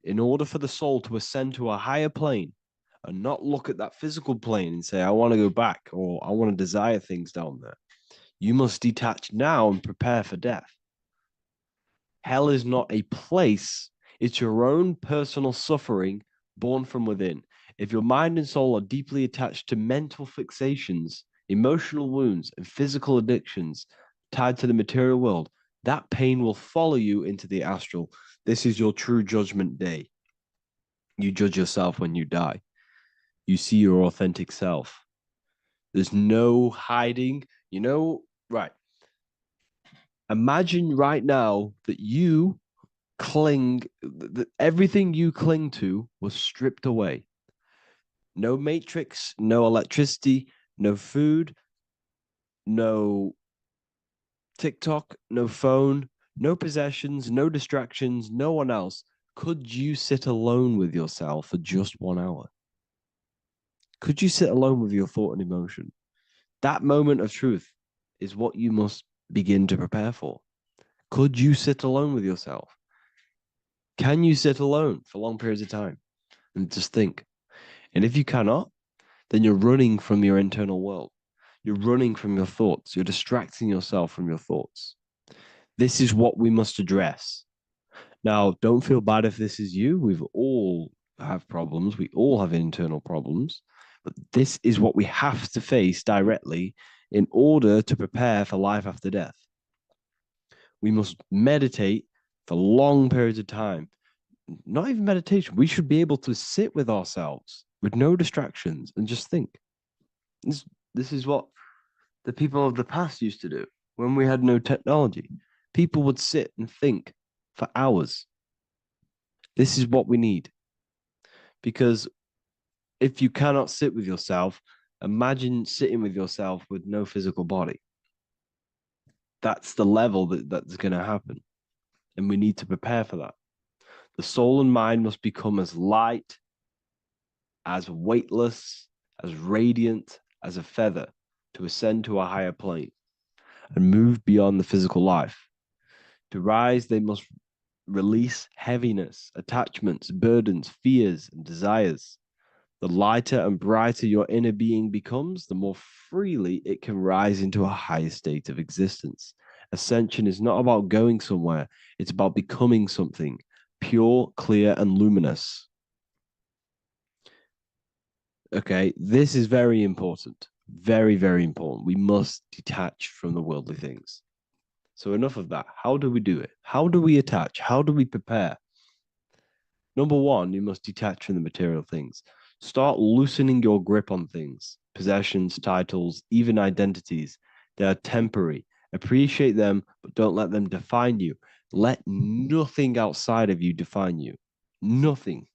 In order for the soul to ascend to a higher plane and not look at that physical plane and say, I want to go back or I want to desire things down there, you must detach now and prepare for death. Hell is not a place. It's your own personal suffering born from within. If your mind and soul are deeply attached to mental fixations, emotional wounds, and physical addictions tied to the material world, that pain will follow you into the astral. This is your true judgment day. You judge yourself when you die. You see your authentic self. There's no hiding. You know, right. Imagine right now that you cling, that everything you cling to was stripped away. No matrix, no electricity, no food, no TikTok, no phone, no possessions, no distractions, no one else. Could you sit alone with yourself for just 1 hour? Could you sit alone with your thought and emotion? That moment of truth is what you must begin to prepare for. Could you sit alone with yourself? Can you sit alone for long periods of time and just think? And if you cannot, then you're running from your internal world. You're running from your thoughts. You're distracting yourself from your thoughts. This is what we must address. Now, don't feel bad if this is you. We've all have problems. We all have internal problems. But this is what we have to face directly in order to prepare for life after death. We must meditate for long periods of time. Not even meditation. We should be able to sit with ourselves with no distractions and just think. This is what the people of the past used to do when we had no technology. People would sit and think for hours. This is what we need. Because if you cannot sit with yourself, imagine sitting with yourself with no physical body. That's the level that's going to happen. And we need to prepare for that. The soul and mind must become as light, as weightless, as radiant as a feather to ascend to a higher plane and move beyond the physical life. To rise, they must release heaviness, attachments, burdens, fears, and desires. The lighter and brighter your inner being becomes, the more freely it can rise into a higher state of existence. Ascension is not about going somewhere, it's about becoming something pure, clear, and luminous. Okay, this is very important. Very, very important. We must detach from the worldly things. So enough of that. How do we do it? How do we attach? How do we prepare? Number one, you must detach from the material things. Start loosening your grip on things, possessions, titles, even identities. They are temporary. Appreciate them, but don't let them define you. Let nothing outside of you define you. Nothing.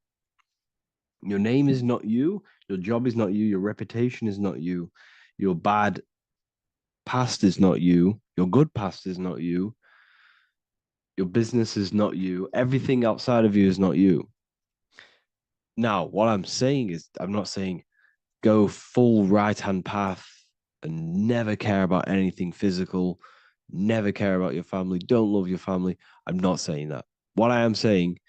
Your name is not you. Your job is not you. Your reputation is not you. Your bad past is not you. Your good past is not you. Your business is not you. Everything outside of you is not you. Now, what I'm saying is, I'm not saying go full right-hand path and never care about anything physical, never care about your family, don't love your family. I'm not saying that. What I am saying,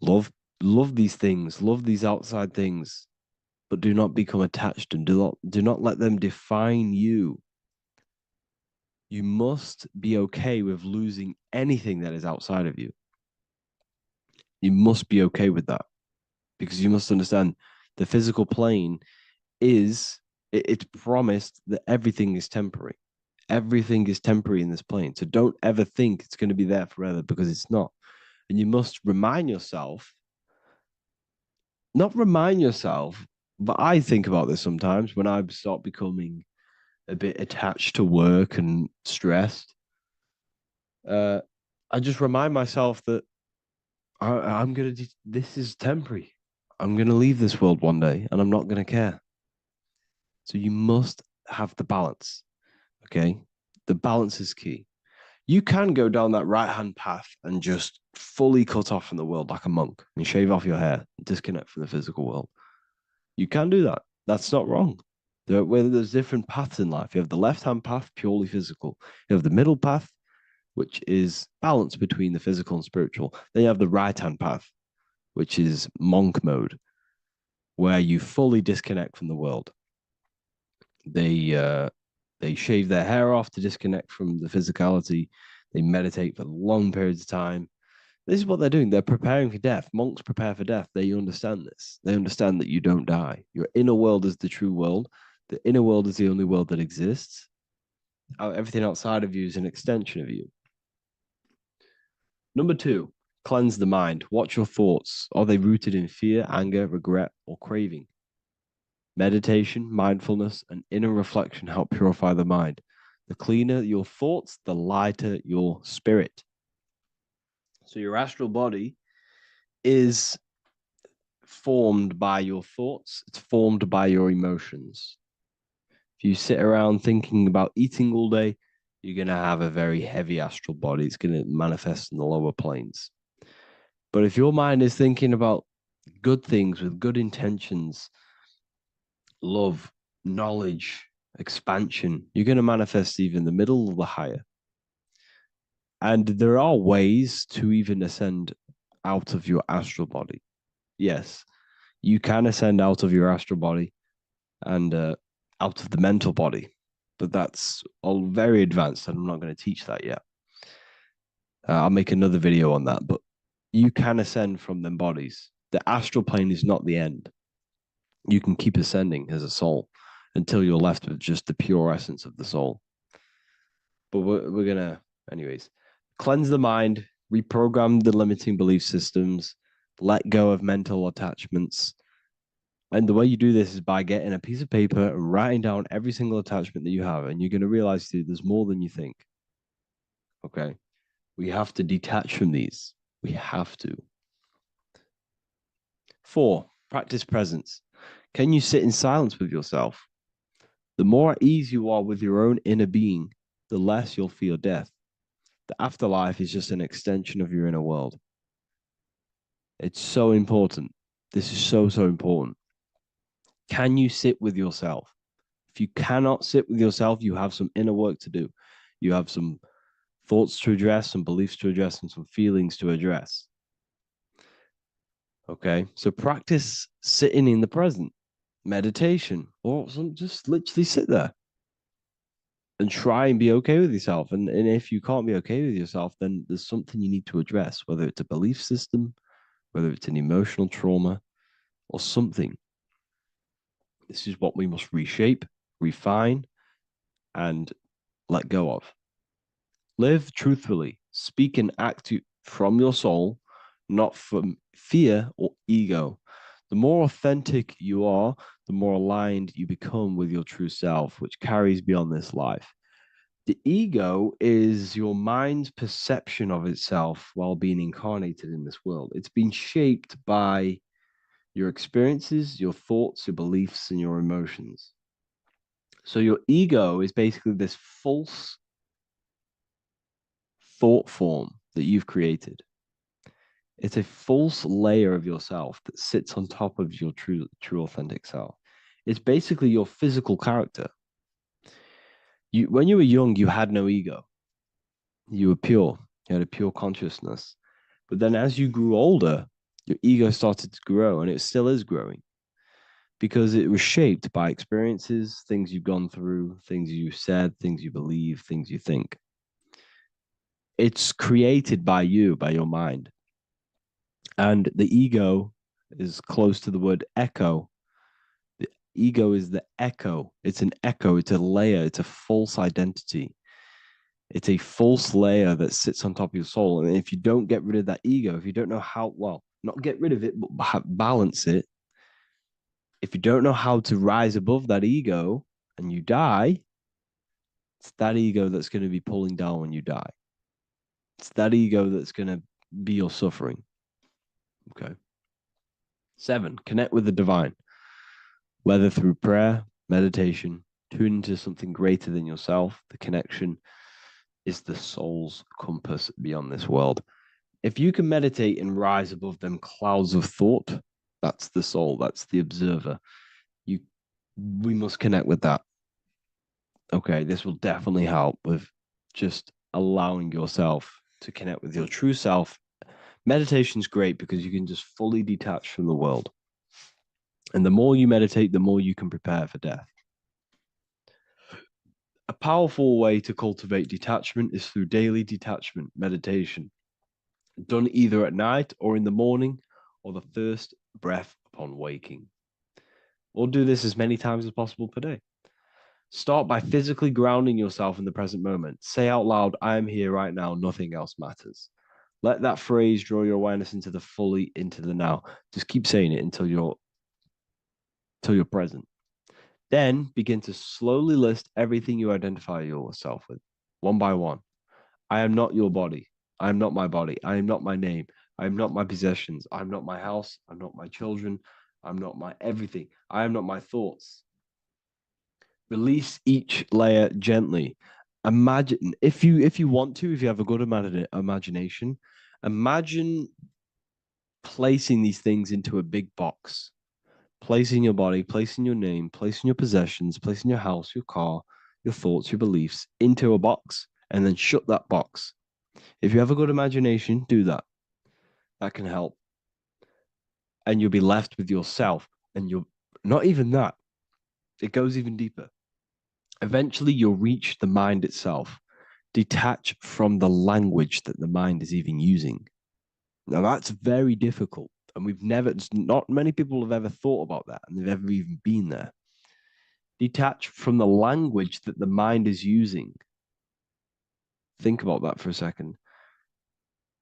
love these things, love these outside things, but do not become attached and do not let them define you. You must be okay with losing anything that is outside of you. You must be okay with that, because you must understand the physical plane it's promised that everything is temporary. Everything is temporary in this plane. So don't ever think it's going to be there forever, because it's not. And you must remind yourself, not remind yourself, but I think about this sometimes when I start becoming a bit attached to work and stressed. I just remind myself that this is temporary. I'm going to leave this world one day and I'm not going to care. So you must have the balance. Okay. The balance is key. You can go down that right-hand path and just fully cut off from the world like a monk and shave off your hair, disconnect from the physical world. You can do that. That's not wrong. There's different paths in life. You have the left-hand path, purely physical. You have the middle path, which is balance between the physical and spiritual. Then you have the right-hand path, which is monk mode, where you fully disconnect from the world. They shave their hair off to disconnect from the physicality. They meditate for long periods of time. This is what they're doing. They're preparing for death. Monks prepare for death. They understand this. They understand that you don't die. Your inner world is the true world. The inner world is the only world that exists. Everything outside of you is an extension of you. Number 2, cleanse the mind. Watch your thoughts. Are they rooted in fear, anger, regret, or craving? Meditation, mindfulness, and inner reflection help purify the mind. The cleaner your thoughts, the lighter your spirit. So your astral body is formed by your thoughts. It's formed by your emotions. If you sit around thinking about eating all day, you're going to have a very heavy astral body. It's going to manifest in the lower planes. But if your mind is thinking about good things with good intentions, love, knowledge, expansion, you're going to manifest even the middle or the higher. And there are ways to even ascend out of your astral body. Yes, you can ascend out of your astral body and out of the mental body, but that's all very advanced, and I'm not going to teach that yet. I'll make another video on that, but you can ascend from them bodies. The astral plane is not the end. You can keep ascending as a soul until you're left with just the pure essence of the soul. But we're going to, anyways, cleanse the mind, reprogram the limiting belief systems, let go of mental attachments. And the way you do this is by getting a piece of paper and writing down every single attachment that you have. And you're going to realize, dude, there's more than you think. Okay. We have to detach from these. We have to. 4, practice presence. Can you sit in silence with yourself? The more at ease you are with your own inner being, the less you'll fear death. The afterlife is just an extension of your inner world. It's so important. This is so, so important. Can you sit with yourself? If you cannot sit with yourself, you have some inner work to do. You have some thoughts to address, some beliefs to address, and some feelings to address. Okay, so practice sitting in the present, meditation, or just literally sit there and try and be okay with yourself. And if you can't be okay with yourself, then there's something you need to address, whether it's a belief system, whether it's an emotional trauma, or something. This is what we must reshape, refine, and let go of. Live truthfully. Speak and act from your soul, not from fear or ego. The more authentic you are, the more aligned you become with your true self, which carries beyond this life. The ego is your mind's perception of itself while being incarnated in this world. It's been shaped by your experiences, your thoughts, your beliefs, and your emotions. So your ego is basically this false thought form that you've created. It's a false layer of yourself that sits on top of your true authentic self. It's basically your physical character. When you were young, you had no ego. You were pure. You had a pure consciousness. But then as you grew older, your ego started to grow, and it still is growing because it was shaped by experiences, things you've gone through, things you said, things you believe, things you think. It's created by you, by your mind. And the ego is close to the word echo. The ego is the echo. It's an echo. It's a layer. It's a false identity. It's a false layer that sits on top of your soul. And if you don't get rid of that ego, if you don't know how, well, not get rid of it, but balance it. If you don't know how to rise above that ego and you die, it's that ego that's going to be pulling down when you die. It's that ego that's going to be your suffering. Okay. 7, connect with the divine, whether through prayer, meditation, tune into something greater than yourself. The connection is the soul's compass beyond this world. If you can meditate and rise above them clouds of thought, that's the soul, that's the observer. We must connect with that. Okay, this will definitely help with just allowing yourself to connect with your true self. Meditation's great because you can just fully detach from the world. And the more you meditate, the more you can prepare for death. A powerful way to cultivate detachment is through daily detachment meditation, done either at night or in the morning or the first breath upon waking. Or do this as many times as possible per day. Start by physically grounding yourself in the present moment. Say out loud, I am here right now, nothing else matters. Let that phrase draw your awareness into the now. Just keep saying it until you're present. Then begin to slowly list everything you identify yourself with, one by one. I am not your body. I am not my body. I am not my name. I am not my possessions. I am not my house. I'm not my children. I'm not my everything. I am not my thoughts. Release each layer gently. Imagine, if you want to, if you have a good imagination, imagine placing these things into a big box. Placing your body, placing your name, placing your possessions, placing your house, your car, your thoughts, your beliefs into a box, and then shut that box. If you have a good imagination, do that. That can help. And you'll be left with yourself. And you're not even that. It goes even deeper. Eventually, you'll reach the mind itself. Detach from the language that the mind is even using. Now, that's very difficult. And not many people have ever thought about that, and they've ever even been there. Detach from the language that the mind is using. Think about that for a second.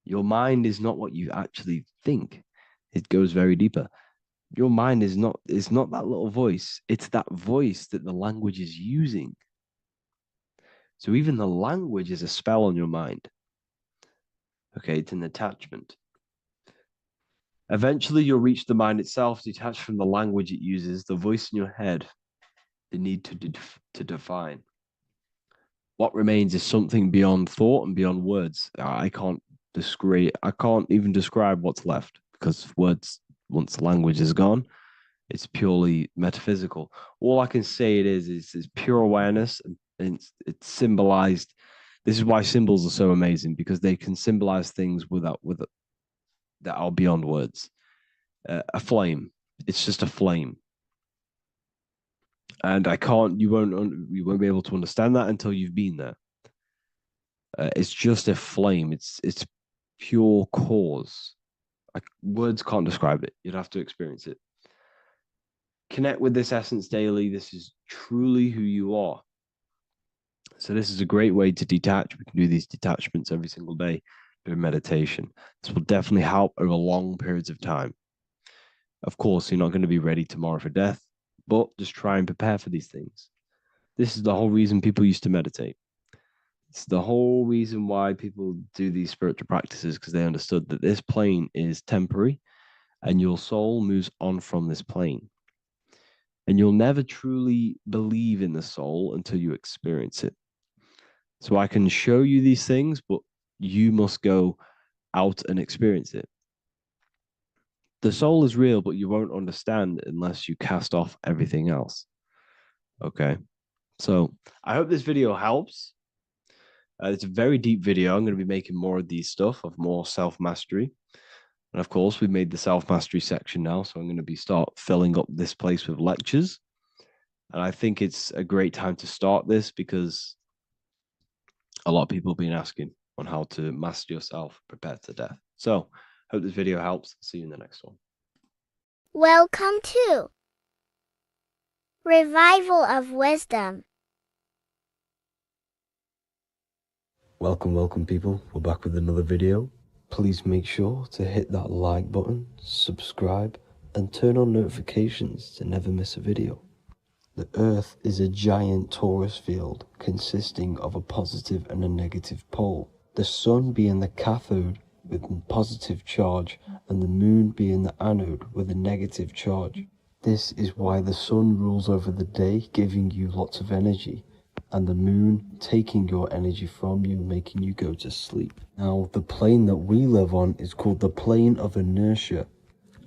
Your mind is not what you actually think. It goes very deeper. Your mind is not that little voice. It's that voice that the language is using. So even the language is a spell on your mind. Okay, it's an attachment. Eventually, you'll reach the mind itself, detached from the language it uses, the voice in your head, the need to define. What remains is something beyond thought and beyond words. I can't even describe what's left, because words, once the language is gone, it's purely metaphysical. All I can say it is pure awareness, and it's symbolized. This is why symbols are so amazing, because they can symbolize things that are beyond words. A flame, it's just a flame, and you won't be able to understand that until you've been there. It's just a flame. It's pure cause. Words can't describe it. You'd have to experience it. Connect with this essence daily. This is truly who you are. So this is a great way to detach. We can do these detachments every single day during meditation. This will definitely help over long periods of time. Of course, you're not going to be ready tomorrow for death, but just try and prepare for these things. This is the whole reason people used to meditate. It's the whole reason why people do these spiritual practices, because they understood that this plane is temporary and your soul moves on from this plane. And you'll never truly believe in the soul until you experience it. So I can show you these things, but you must go out and experience it. The soul is real, but you won't understand unless you cast off everything else. Okay. So I hope this video helps. It's a very deep video. I'm going to be making more of these stuff, of more self-mastery. And of course, we've made the self-mastery section now. So I'm going to start filling up this place with lectures. And I think it's a great time to start this, because a lot of people have been asking on how to master yourself, prepare to death. So hope this video helps. See you in the next one. Welcome to Revival of Wisdom. Welcome people. We're back with another video. Please make sure to hit that like button, subscribe, and turn on notifications to never miss a video. The Earth is a giant torus field consisting of a positive and a negative pole. The Sun being the cathode with a positive charge, and the Moon being the anode with a negative charge. This is why the Sun rules over the day, giving you lots of energy, and the Moon taking your energy from you, making you go to sleep. Now, the plane that we live on is called the plane of inertia,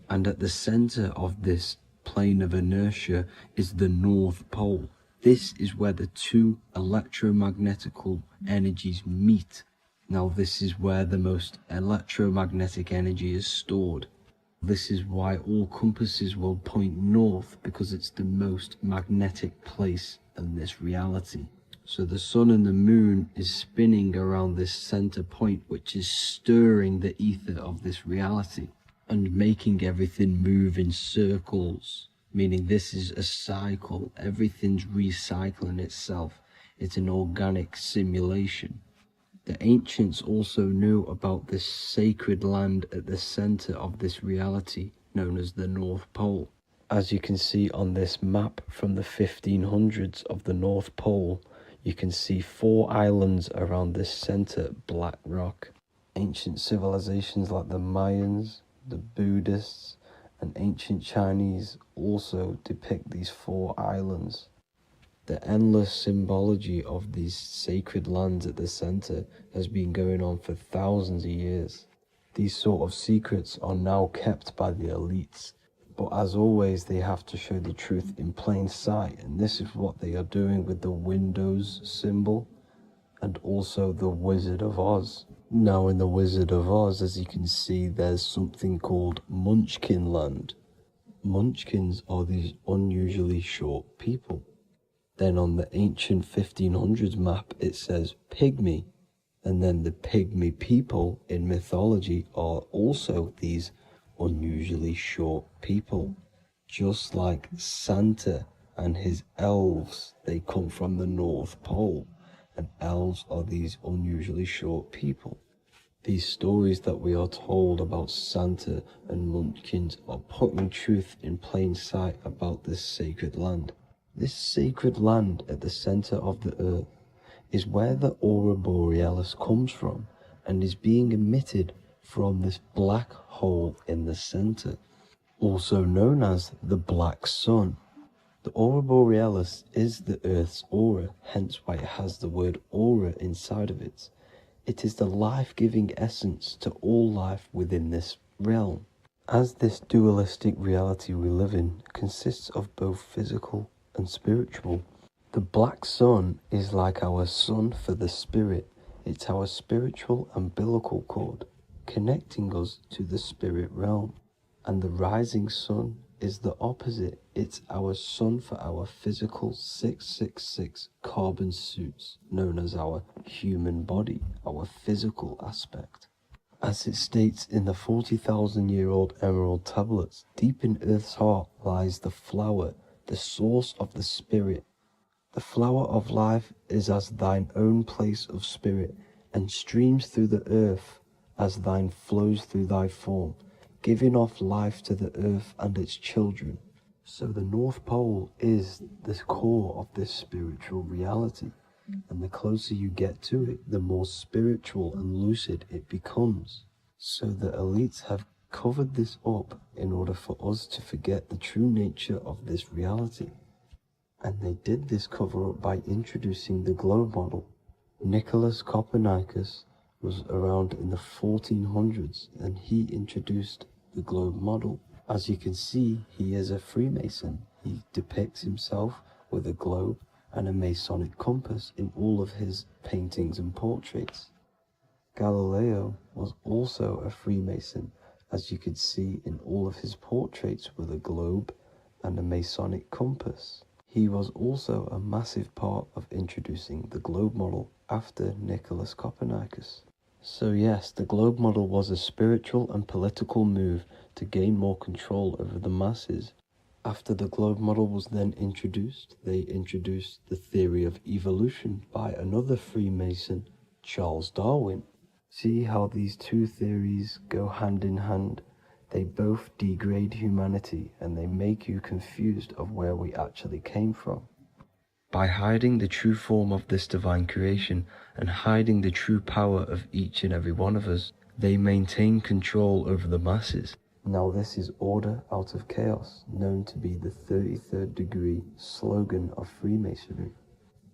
and at the center of this plane of inertia is the North Pole. This is where the two electromagnetical energies meet. Now, this is where the most electromagnetic energy is stored. This is why all compasses will point north, because it's the most magnetic place in this reality. So the Sun and the Moon is spinning around this center point, which is stirring the ether of this reality and making everything move in circles meaning this is a cycle. Everything's recycling itself. It's an organic simulation. The ancients also knew about this sacred land at the center of this reality, known as the North Pole. As you can see on this map from the 1500s of the North Pole, you can see 4 islands around this center black rock. Ancient civilizations like the Mayans, the Buddhists, and ancient Chinese also depict these 4 islands. The endless symbology of these sacred lands at the center has been going on for thousands of years. These sort of secrets are now kept by the elites, but as always they have to show the truth in plain sight, and this is what they are doing with the Windows symbol and also the Wizard of Oz. Now in the Wizard of Oz, as you can see, there's something called Munchkin Land. Munchkins are these unusually short people. Then on the ancient 1500s map it says pygmy, and then the pygmy people in mythology are also these unusually short people. Just like Santa and his elves, they come from the North Pole, and elves are these unusually short people. These stories that we are told about Santa and Munchkins are putting truth in plain sight about this sacred land. This sacred land at the center of the earth is where the aurora borealis comes from and is being emitted from this black hole in the center, also known as the black sun. The aurora borealis is the earth's aura, hence why it has the word aura inside of it. It is the life-giving essence to all life within this realm. As this dualistic reality we live in consists of both physical and spiritual, the black sun is like our sun for the spirit. It's our spiritual umbilical cord, connecting us to the spirit realm. And the rising sun is the opposite. It's our sun for our physical 666 carbon suits, known as our human body, our physical aspect. As it states in the 40,000-year-old emerald tablets, deep in Earth's heart lies the flower, the source of the spirit. The flower of life is as thine own place of spirit, and streams through the earth as thine flows through thy form, giving off life to the earth and its children. So the North Pole is the core of this spiritual reality, and the closer you get to it, the more spiritual and lucid it becomes. So the elites have covered this up in order for us to forget the true nature of this reality. And they did this cover up by introducing the globe model. Nicholas Copernicus was around in the 1400s, and he introduced the globe model. As you can see, he is a Freemason. He depicts himself with a globe and a Masonic compass in all of his paintings and portraits. Galileo was also a Freemason, as you could see in all of his portraits with a globe and a Masonic compass. He was also a massive part of introducing the globe model after Nicholas Copernicus. So yes, the globe model was a spiritual and political move to gain more control over the masses. After the globe model was then introduced, they introduced the theory of evolution by another Freemason, Charles Darwin. See how these two theories go hand in hand? They both degrade humanity, and they make you confused of where we actually came from. By hiding the true form of this divine creation and hiding the true power of each and every one of us, they maintain control over the masses. Now this is order out of chaos, known to be the 33rd degree slogan of Freemasonry.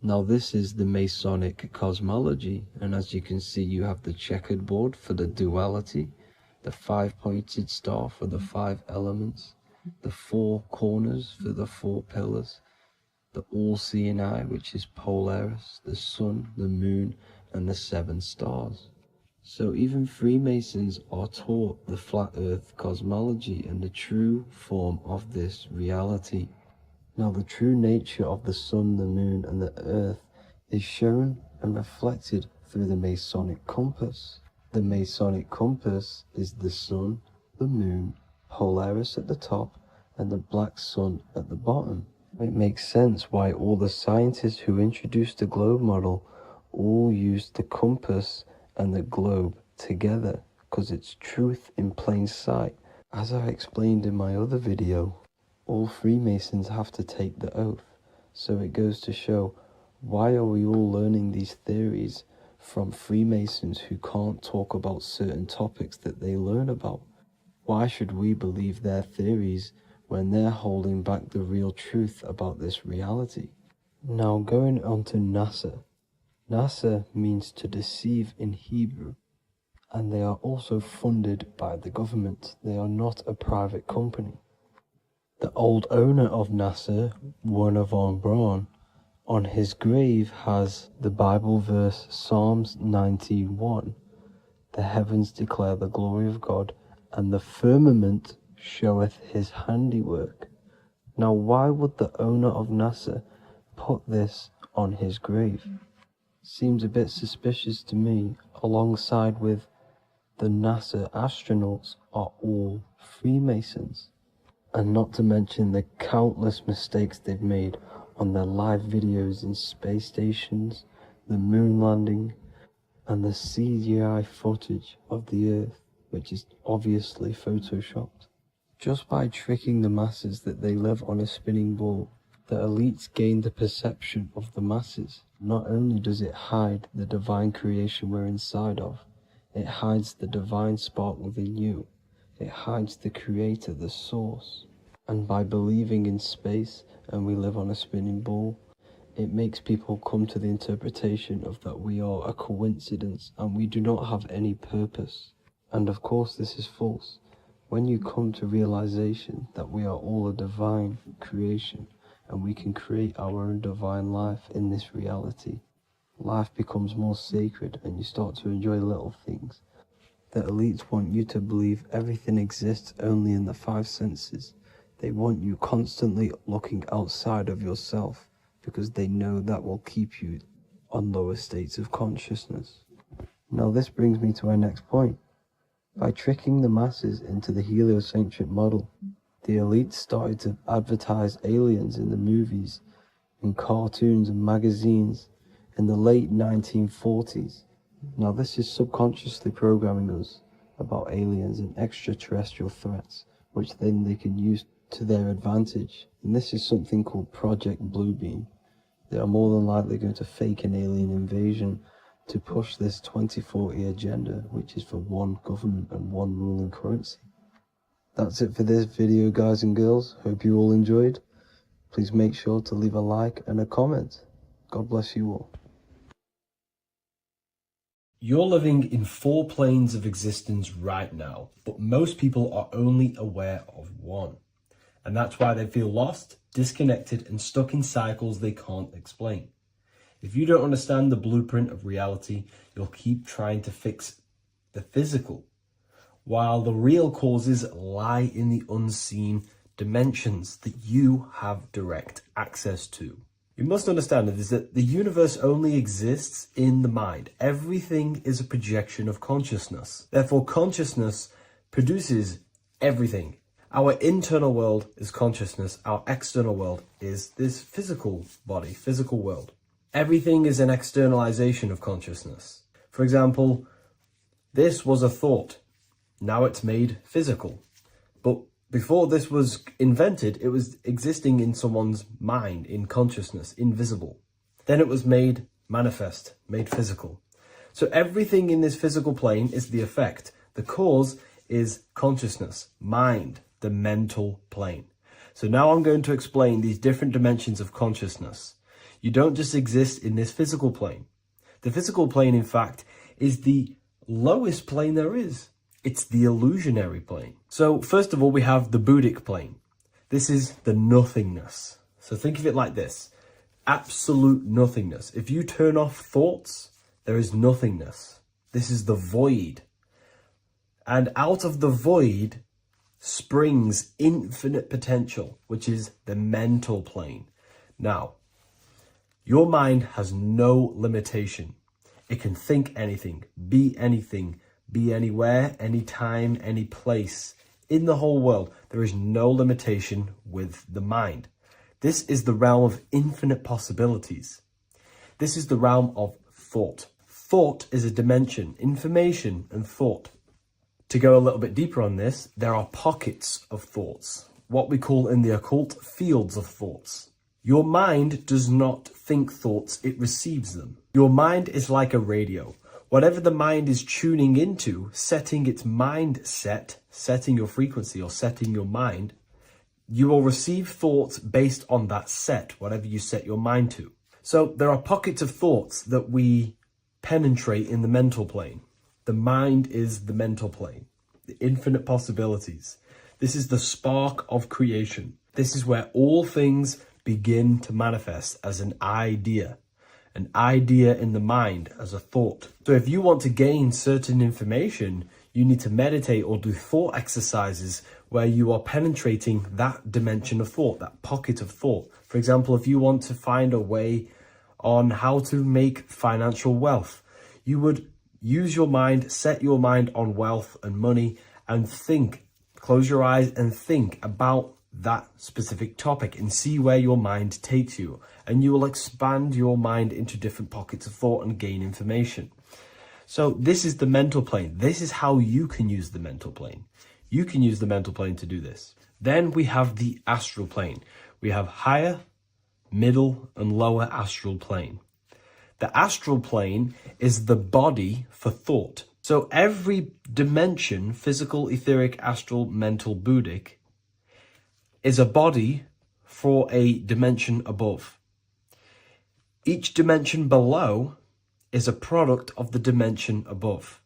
Now this is the Masonic cosmology, and as you can see, you have the checkered board for the duality, the 5-pointed star for the 5 elements, the 4 corners for the 4 pillars, the all-seeing eye, which is Polaris, the sun, the moon, and the 7 stars. So even Freemasons are taught the flat earth cosmology and the true form of this reality. Now the true nature of the sun, the moon, and the earth is shown and reflected through the Masonic compass. The Masonic compass is the sun, the moon, Polaris at the top, and the black sun at the bottom. It makes sense why all the scientists who introduced the globe model all used the compass and the globe together, because it's truth in plain sight. As I explained in my other video, all Freemasons have to take the oath, so it goes to show, why are we all learning these theories from Freemasons who can't talk about certain topics that they learn about? Why should we believe their theories when they're holding back the real truth about this reality? Now going on to NASA. NASA means to deceive in Hebrew, and they are also funded by the government. They are not a private company. The old owner of NASA, Werner von Braun, on his grave has the Bible verse Psalms 91. The heavens declare the glory of God, and the firmament showeth his handiwork. Now why would the owner of NASA put this on his grave? Seems a bit suspicious to me, alongside with the NASA astronauts are all Freemasons. And not to mention the countless mistakes they've made on their live videos in space stations, the moon landing, and the CGI footage of the Earth, which is obviously photoshopped. Just by tricking the masses that they live on a spinning ball, the elites gain the perception of the masses. Not only does it hide the divine creation we're inside of, it hides the divine spark within you. It hides the creator, the source. And by believing in space and we live on a spinning ball, it makes people come to the interpretation of that we are a coincidence and we do not have any purpose. And of course this is false. When you come to realization that we are all a divine creation and we can create our own divine life in this reality, life becomes more sacred and you start to enjoy little things. The elites want you to believe everything exists only in the five senses. They want you constantly looking outside of yourself because they know that will keep you on lower states of consciousness. Now this brings me to our next point. By tricking the masses into the heliocentric model, the elites started to advertise aliens in the movies, in cartoons and magazines in the late 1940s. Now this is subconsciously programming us about aliens and extraterrestrial threats, which then they can use to their advantage. And this is something called Project Bluebeam. They are more than likely going to fake an alien invasion to push this 2040 agenda, which is for one government and one ruling currency. That's it for this video, guys and girls. Hope you all enjoyed. Please make sure to leave a like and a comment. God bless you all. You're living in 4 planes of existence right now, but most people are only aware of one. And that's why they feel lost, disconnected, and stuck in cycles they can't explain. If you don't understand the blueprint of reality, you'll keep trying to fix the physical, while the real causes lie in the unseen dimensions that you have direct access to. You must understand that the universe only exists in the mind. Everything is a projection of consciousness. Therefore, consciousness produces everything. Our internal world is consciousness. Our external world is this physical body, physical world. Everything is an externalization of consciousness. For example, this was a thought. Now it's made physical. But before this was invented, it was existing in someone's mind, in consciousness, invisible. Then it was made manifest, made physical. So everything in this physical plane is the effect. The cause is consciousness, mind, the mental plane. So now I'm going to explain these different dimensions of consciousness. You don't just exist in this physical plane. The physical plane, in fact, is the lowest plane there is. It's the illusionary plane. So first of all, we have the Buddhic plane. This is the nothingness. So think of it like this. Absolute nothingness. If you turn off thoughts, there is nothingness. This is the void. And out of the void springs infinite potential, which is the mental plane. Now, your mind has no limitation. It can think anything, be anywhere, anytime, any place, in the whole world, there is no limitation with the mind. This is the realm of infinite possibilities. This is the realm of thought. Thought is a dimension, information and thought. To go a little bit deeper on this, there are pockets of thoughts, what we call in the occult fields of thoughts. Your mind does not think thoughts, it receives them. Your mind is like a radio. Whatever the mind is tuning into, setting its mindset, setting your frequency or setting your mind, you will receive thoughts based on that set, whatever you set your mind to. So there are pockets of thoughts that we penetrate in the mental plane. The mind is the mental plane, the infinite possibilities. This is the spark of creation. This is where all things begin to manifest as an idea in the mind as a thought. So if you want to gain certain information, you need to meditate or do thought exercises where you are penetrating that dimension of thought, that pocket of thought. For example, if you want to find a way on how to make financial wealth, you would use your mind, set your mind on wealth and money and think, close your eyes and think about that specific topic and see where your mind takes you. And you will expand your mind into different pockets of thought and gain information. So this is the mental plane. This is how you can use the mental plane. You can use the mental plane to do this. Then we have the astral plane. We have higher, middle, and lower astral plane. The astral plane is the body for thought. So every dimension, physical, etheric, astral, mental, Buddhic, is a body for a dimension above. Each dimension below is a product of the dimension above.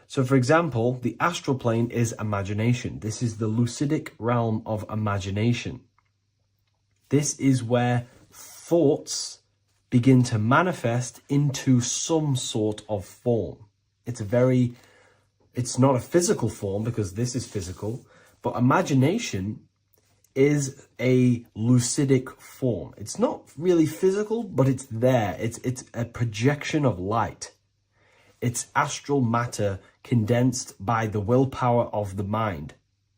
So for example, the astral plane is imagination. This is the lucidic realm of imagination. This is where thoughts begin to manifest into some sort of form. It's not a physical form because this is physical, but imagination is a lucidic form. It's not really physical, but it's there. It's a projection of light. It's astral matter condensed by the willpower of the mind.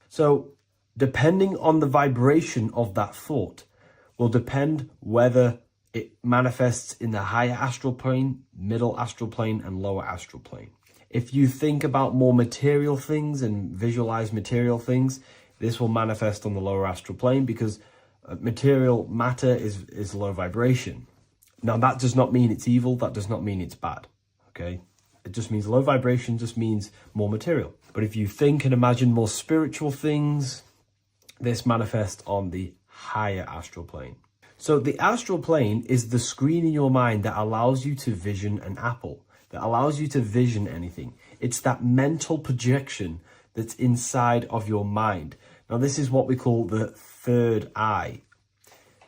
So depending on the vibration of that thought will depend whether it manifests in the higher astral plane, middle astral plane, and lower astral plane. If you think about more material things and visualize material things, this will manifest on the lower astral plane because material matter is low vibration. Now, that does not mean it's evil. That does not mean it's bad. Okay? It just means low vibration just means more material. But if you think and imagine more spiritual things, this manifests on the higher astral plane. So the astral plane is the screen in your mind that allows you to vision an apple, that allows you to vision anything. It's that mental projection that's inside of your mind. Now, this is what we call the third eye.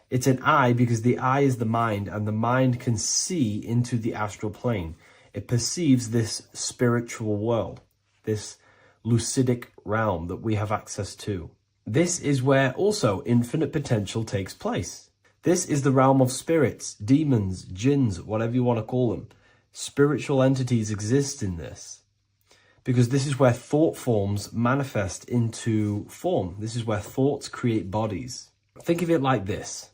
It's an eye because the eye is the mind, and the mind can see into the astral plane. It perceives this spiritual world, this lucidic realm that we have access to. This is where also infinite potential takes place. This is the realm of spirits, demons, jinns, whatever you want to call them. Spiritual entities exist in this because this is where thought forms manifest into form. This is where thoughts create bodies. Think of it like this.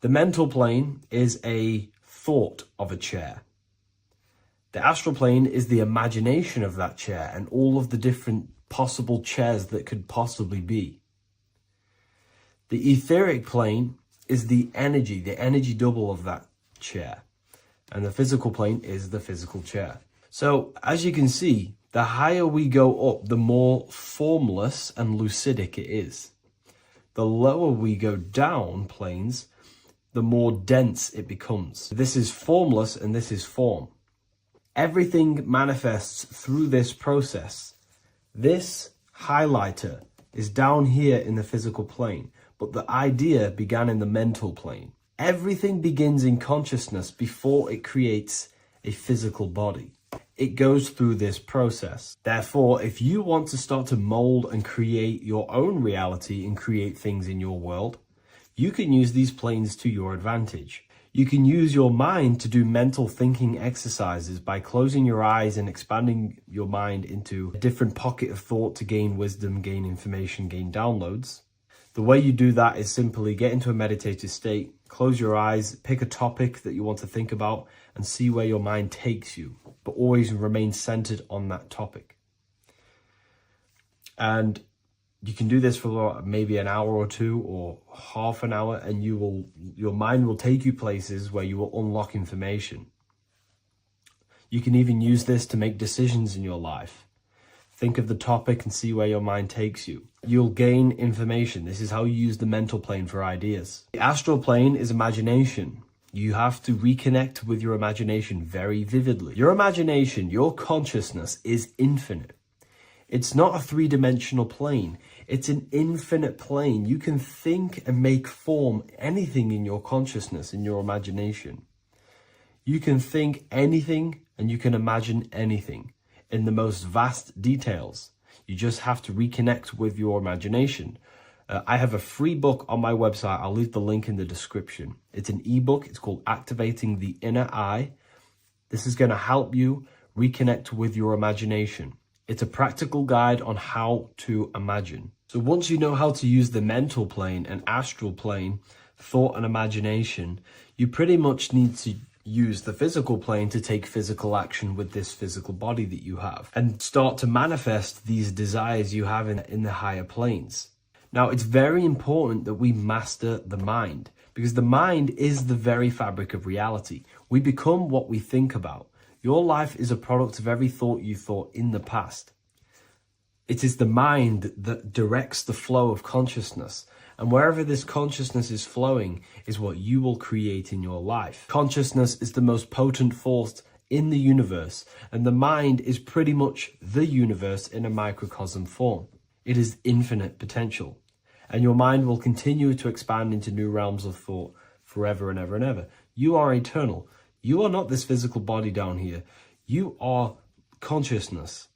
The mental plane is a thought of a chair. The astral plane is the imagination of that chair and all of the different possible chairs that could possibly be. The etheric plane is the energy double of that chair. And the physical plane is the physical chair. So as you can see, the higher we go up, the more formless and lucidic it is. The lower we go down planes, the more dense it becomes. This is formless and this is form. Everything manifests through this process. This highlighter is down here in the physical plane, but the idea began in the mental plane. Everything begins in consciousness before it creates a physical body. It goes through this process. Therefore, if you want to start to mold and create your own reality and create things in your world, you can use these planes to your advantage. You can use your mind to do mental thinking exercises by closing your eyes and expanding your mind into a different pocket of thought to gain wisdom, gain information, gain downloads. The way you do that is simply get into a meditative state, close your eyes, pick a topic that you want to think about, and see where your mind takes you, but always remain centered on that topic. And you can do this for maybe an hour or two or half an hour, and your mind will take you places where you will unlock information. You can even use this to make decisions in your life. Think of the topic and see where your mind takes you. You'll gain information. This is how you use the mental plane for ideas. The astral plane is imagination. You have to reconnect with your imagination very vividly. Your imagination, your consciousness is infinite. It's not a three-dimensional plane. It's an infinite plane. You can think and make form anything in your consciousness, in your imagination. You can think anything and you can imagine anything in the most vast details. You just have to reconnect with your imagination. I have a free book on my website. I'll leave the link in the description. It's an ebook. It's called Activating the Inner Eye. This is going to help you reconnect with your imagination. It's a practical guide on how to imagine. So once you know how to use the mental plane and astral plane, thought and imagination, you pretty much need to use the physical plane to take physical action with this physical body that you have and start to manifest these desires you have in the higher planes. Now, it's very important that we master the mind, because the mind is the very fabric of reality. We become what we think about. Your life is a product of every thought you thought in the past. It is the mind that directs the flow of consciousness. And wherever this consciousness is flowing is what you will create in your life. Consciousness is the most potent force in the universe, and the mind is pretty much the universe in a microcosm form. It is infinite potential, and your mind will continue to expand into new realms of thought forever and ever and ever. You are eternal. You are not this physical body down here. You are consciousness,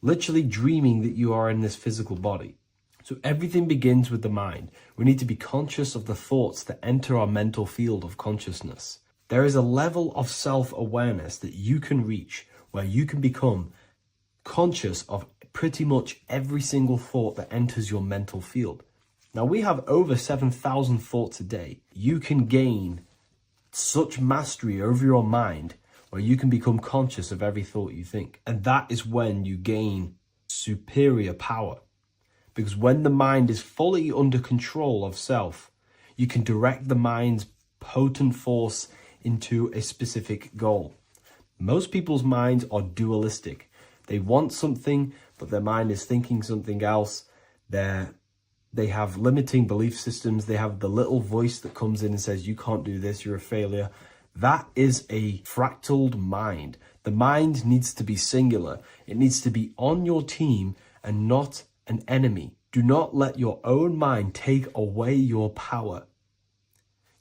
literally dreaming that you are in this physical body. So everything begins with the mind. We need to be conscious of the thoughts that enter our mental field of consciousness. There is a level of self-awareness that you can reach where you can become conscious of pretty much every single thought that enters your mental field. Now, we have over 7,000 thoughts a day. You can gain such mastery over your mind where you can become conscious of every thought you think. And that is when you gain superior power. Because when the mind is fully under control of self, you can direct the mind's potent force into a specific goal. Most people's minds are dualistic. They want something, but their mind is thinking something else. They have limiting belief systems. They have the little voice that comes in and says, you can't do this, you're a failure. That is a fractaled mind. The mind needs to be singular. It needs to be on your team and not an enemy. Do not let your own mind take away your power.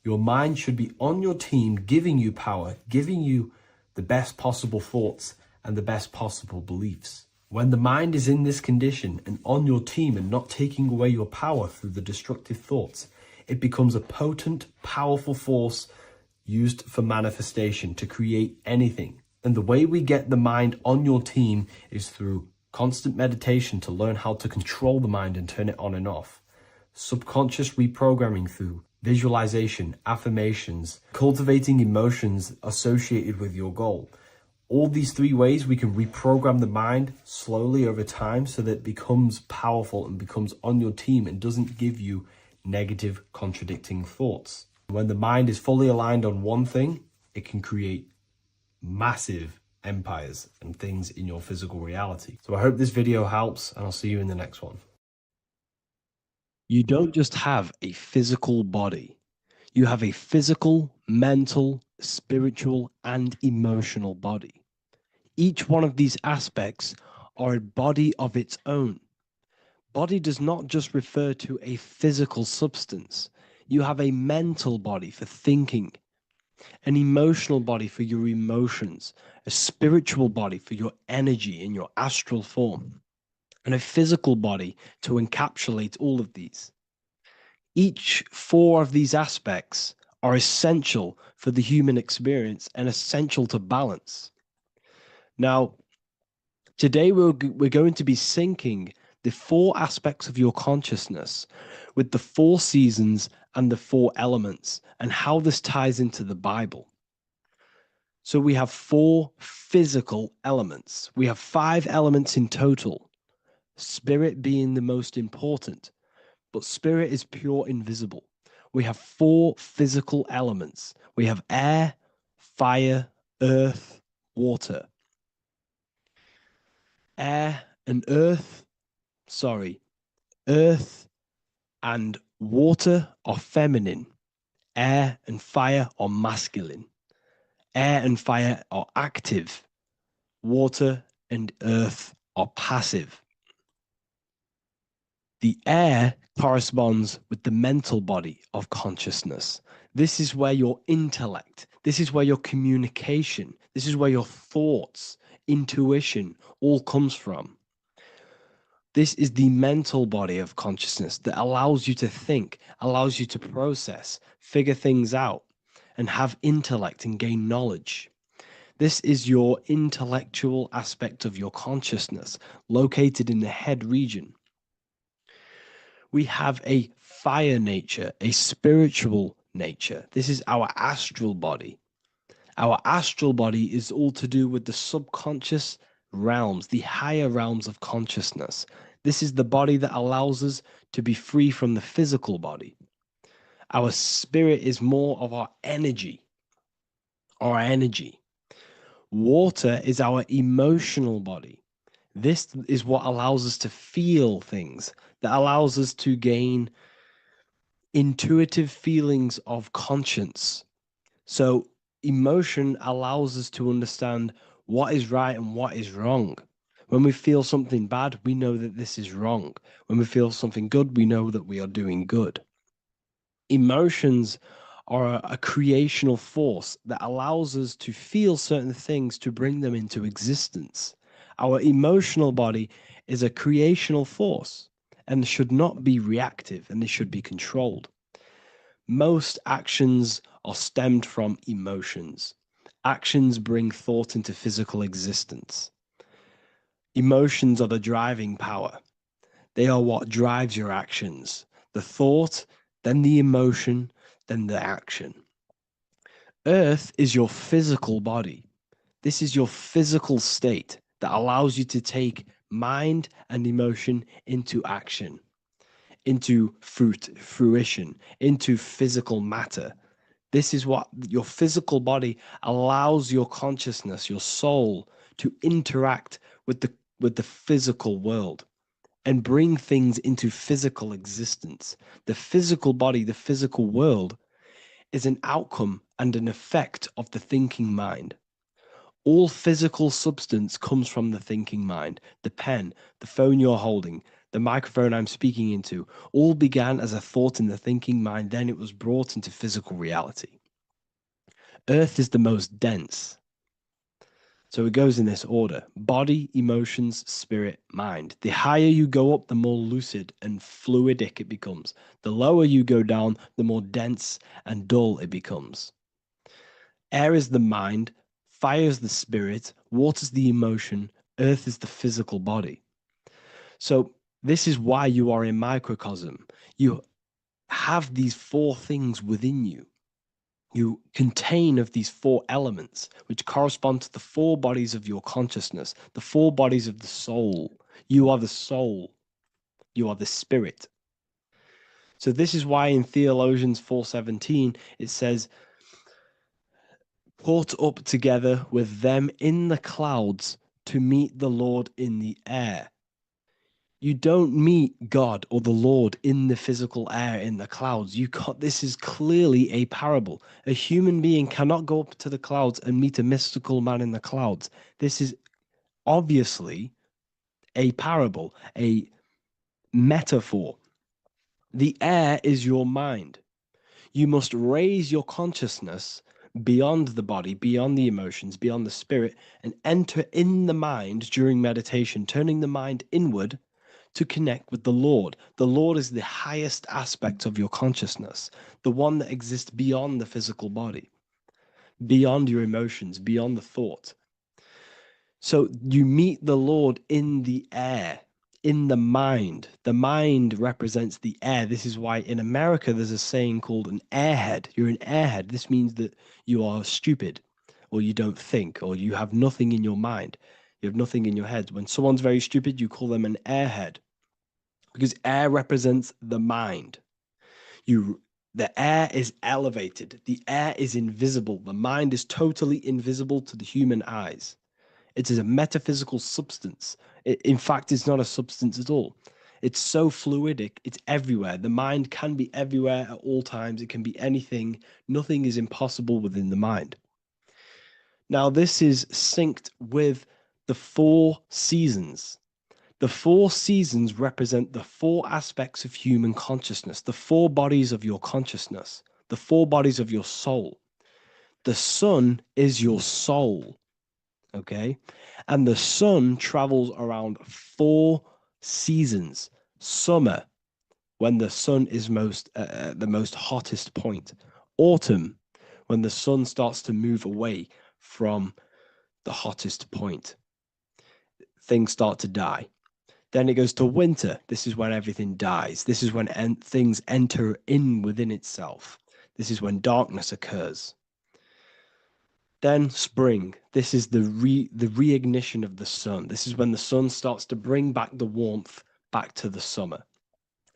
Your mind should be on your team, giving you power, giving you the best possible thoughts and the best possible beliefs. When the mind is in this condition and on your team and not taking away your power through the destructive thoughts, it becomes a potent, powerful force used for manifestation to create anything. And the way we get the mind on your team is through constant meditation to learn how to control the mind and turn it on and off. Subconscious reprogramming through visualization, affirmations, cultivating emotions associated with your goal. All these three ways we can reprogram the mind slowly over time so that it becomes powerful and becomes on your team and doesn't give you negative contradicting thoughts. When the mind is fully aligned on one thing, it can create massive empires and things in your physical reality. So I hope this video helps, and I'll see you in the next one. You don't just have a physical body. You have a physical, mental, spiritual, and emotional body. Each one of these aspects are a body of its own. Body does not just refer to a physical substance. You have a mental body for thinking, an emotional body for your emotions, a spiritual body for your energy in your astral form, and a physical body to encapsulate all of these. Each four of these aspects are essential for the human experience and essential to balance. Now, today we're going to be syncing the 4 aspects of your consciousness with the 4 seasons and the 4 elements and how this ties into the Bible. So we have 4 physical elements. We have 5 elements in total, spirit being the most important, but spirit is pure invisible. We have 4 physical elements. We have air, fire, earth, water. Earth and water are feminine. Air and fire are masculine. Air and fire are active. Water and earth are passive. The air corresponds with the mental body of consciousness. This is where your intellect, this is where your communication, this is where your thoughts, intuition all comes from. This is the mental body of consciousness that allows you to think, allows you to process, figure things out, and have intellect and gain knowledge. This is your intellectual aspect of your consciousness, located in the head region. We have a fire nature, a spiritual nature. This is our astral body. Our astral body is all to do with the subconscious realms, the higher realms of consciousness. This is the body that allows us to be free from the physical body. Our spirit is more of our energy. Water is our emotional body. This is what allows us to feel things, that allows us to gain intuitive feelings of conscience. So emotion allows us to understand what is right and what is wrong. When we feel something bad, we know that this is wrong. When we feel something good, we know that we are doing good. Emotions are a creational force that allows us to feel certain things to bring them into existence. Our emotional body is a creational force and should not be reactive, and it should be controlled. Most actions are stemmed from emotions. Actions bring thought into physical existence. Emotions are the driving power. They are what drives your actions. The thought, then the emotion, then the action. Earth is your physical body. This is your physical state that allows you to take mind and emotion into action, into fruition, into physical matter. This is what your physical body allows your consciousness, your soul, to interact with the physical world and bring things into physical existence. The physical body, the physical world, is an outcome and an effect of the thinking mind. All physical substance comes from the thinking mind. The pen, the phone you're holding, the microphone I'm speaking into, all began as a thought in the thinking mind, then it was brought into physical reality. Earth is the most dense. So it goes in this order: body, emotions, spirit, mind. The higher you go up, the more lucid and fluidic it becomes. The lower you go down, the more dense and dull it becomes. Air is the mind, fire is the spirit, water is the emotion, earth is the physical body. So this is why you are a microcosm. You have these 4 things within you. You contain of these 4 elements, which correspond to the 4 bodies of your consciousness, the 4 bodies of the soul. You are the soul. You are the spirit. So this is why in Theologians 4:17, it says, caught up together with them in the clouds to meet the Lord in the air. You don't meet God or the Lord in the physical air, in the clouds. This is clearly a parable. A human being cannot go up to the clouds and meet a mystical man in the clouds. This is obviously a parable, a metaphor. The air is your mind. You must raise your consciousness beyond the body, beyond the emotions, beyond the spirit, and enter in the mind during meditation, turning the mind inward to connect with the Lord. The Lord is the highest aspect of your consciousness, the one that exists beyond the physical body, beyond your emotions, beyond the thought. So you meet the Lord in the air, in the mind. The mind represents the air. This is why in America there's a saying called an airhead. You're an airhead. This means that you are stupid, or you don't think, or you have nothing in your mind. You have nothing in your head. When someone's very stupid, you call them an airhead, because air represents the mind. The air is elevated. The air is invisible. The mind is totally invisible to the human eyes. It is a metaphysical substance. In fact, it's not a substance at all. It's so fluidic. It's everywhere. The mind can be everywhere at all times. It can be anything. Nothing is impossible within the mind. Now, this is synced with the 4 seasons. The 4 seasons represent the 4 aspects of human consciousness, the 4 bodies of your consciousness, the 4 bodies of your soul. The sun is your soul, okay? And the sun travels around 4 seasons. Summer, when the sun is the most hottest point. Autumn, when the sun starts to move away from the hottest point. Things start to die. Then it goes to winter. This is when everything dies. This is when things enter in within itself. This is when darkness occurs. Then spring. This is the reignition of the sun. This is when the sun starts to bring back the warmth back to the summer.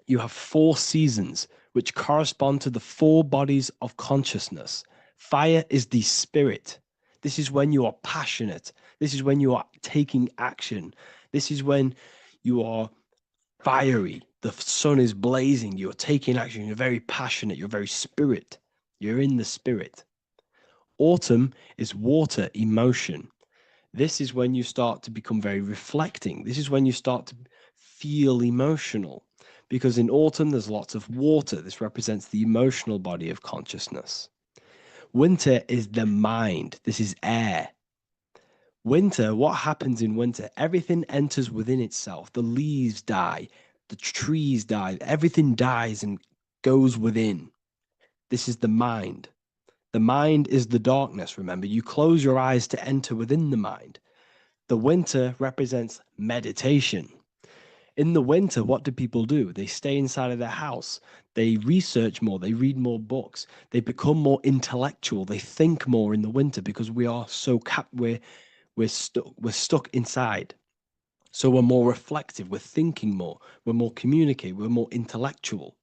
You have 4 seasons which correspond to the 4 bodies of consciousness. Fire is the spirit. This is when you are passionate. This is when you are taking action. This is when you are fiery. The sun is blazing. You're taking action. You're very passionate. You're very spirit. You're in the spirit. Autumn is water, emotion. This is when you start to become very reflecting. This is when you start to feel emotional. Because in autumn, there's lots of water. This represents the emotional body of consciousness. Winter is the mind. This is air. Winter, what happens in winter? Everything enters within itself. The leaves die. The trees die. Everything dies and goes within. This is the mind. The mind is the darkness, remember. You close your eyes to enter within the mind. The winter represents meditation. In the winter, what do people do? They stay inside of their house. They research more. They read more books. They become more intellectual. They think more in the winter because we are so we're stuck inside. So we're more reflective. We're thinking more. We're more communicative. We're more intellectual.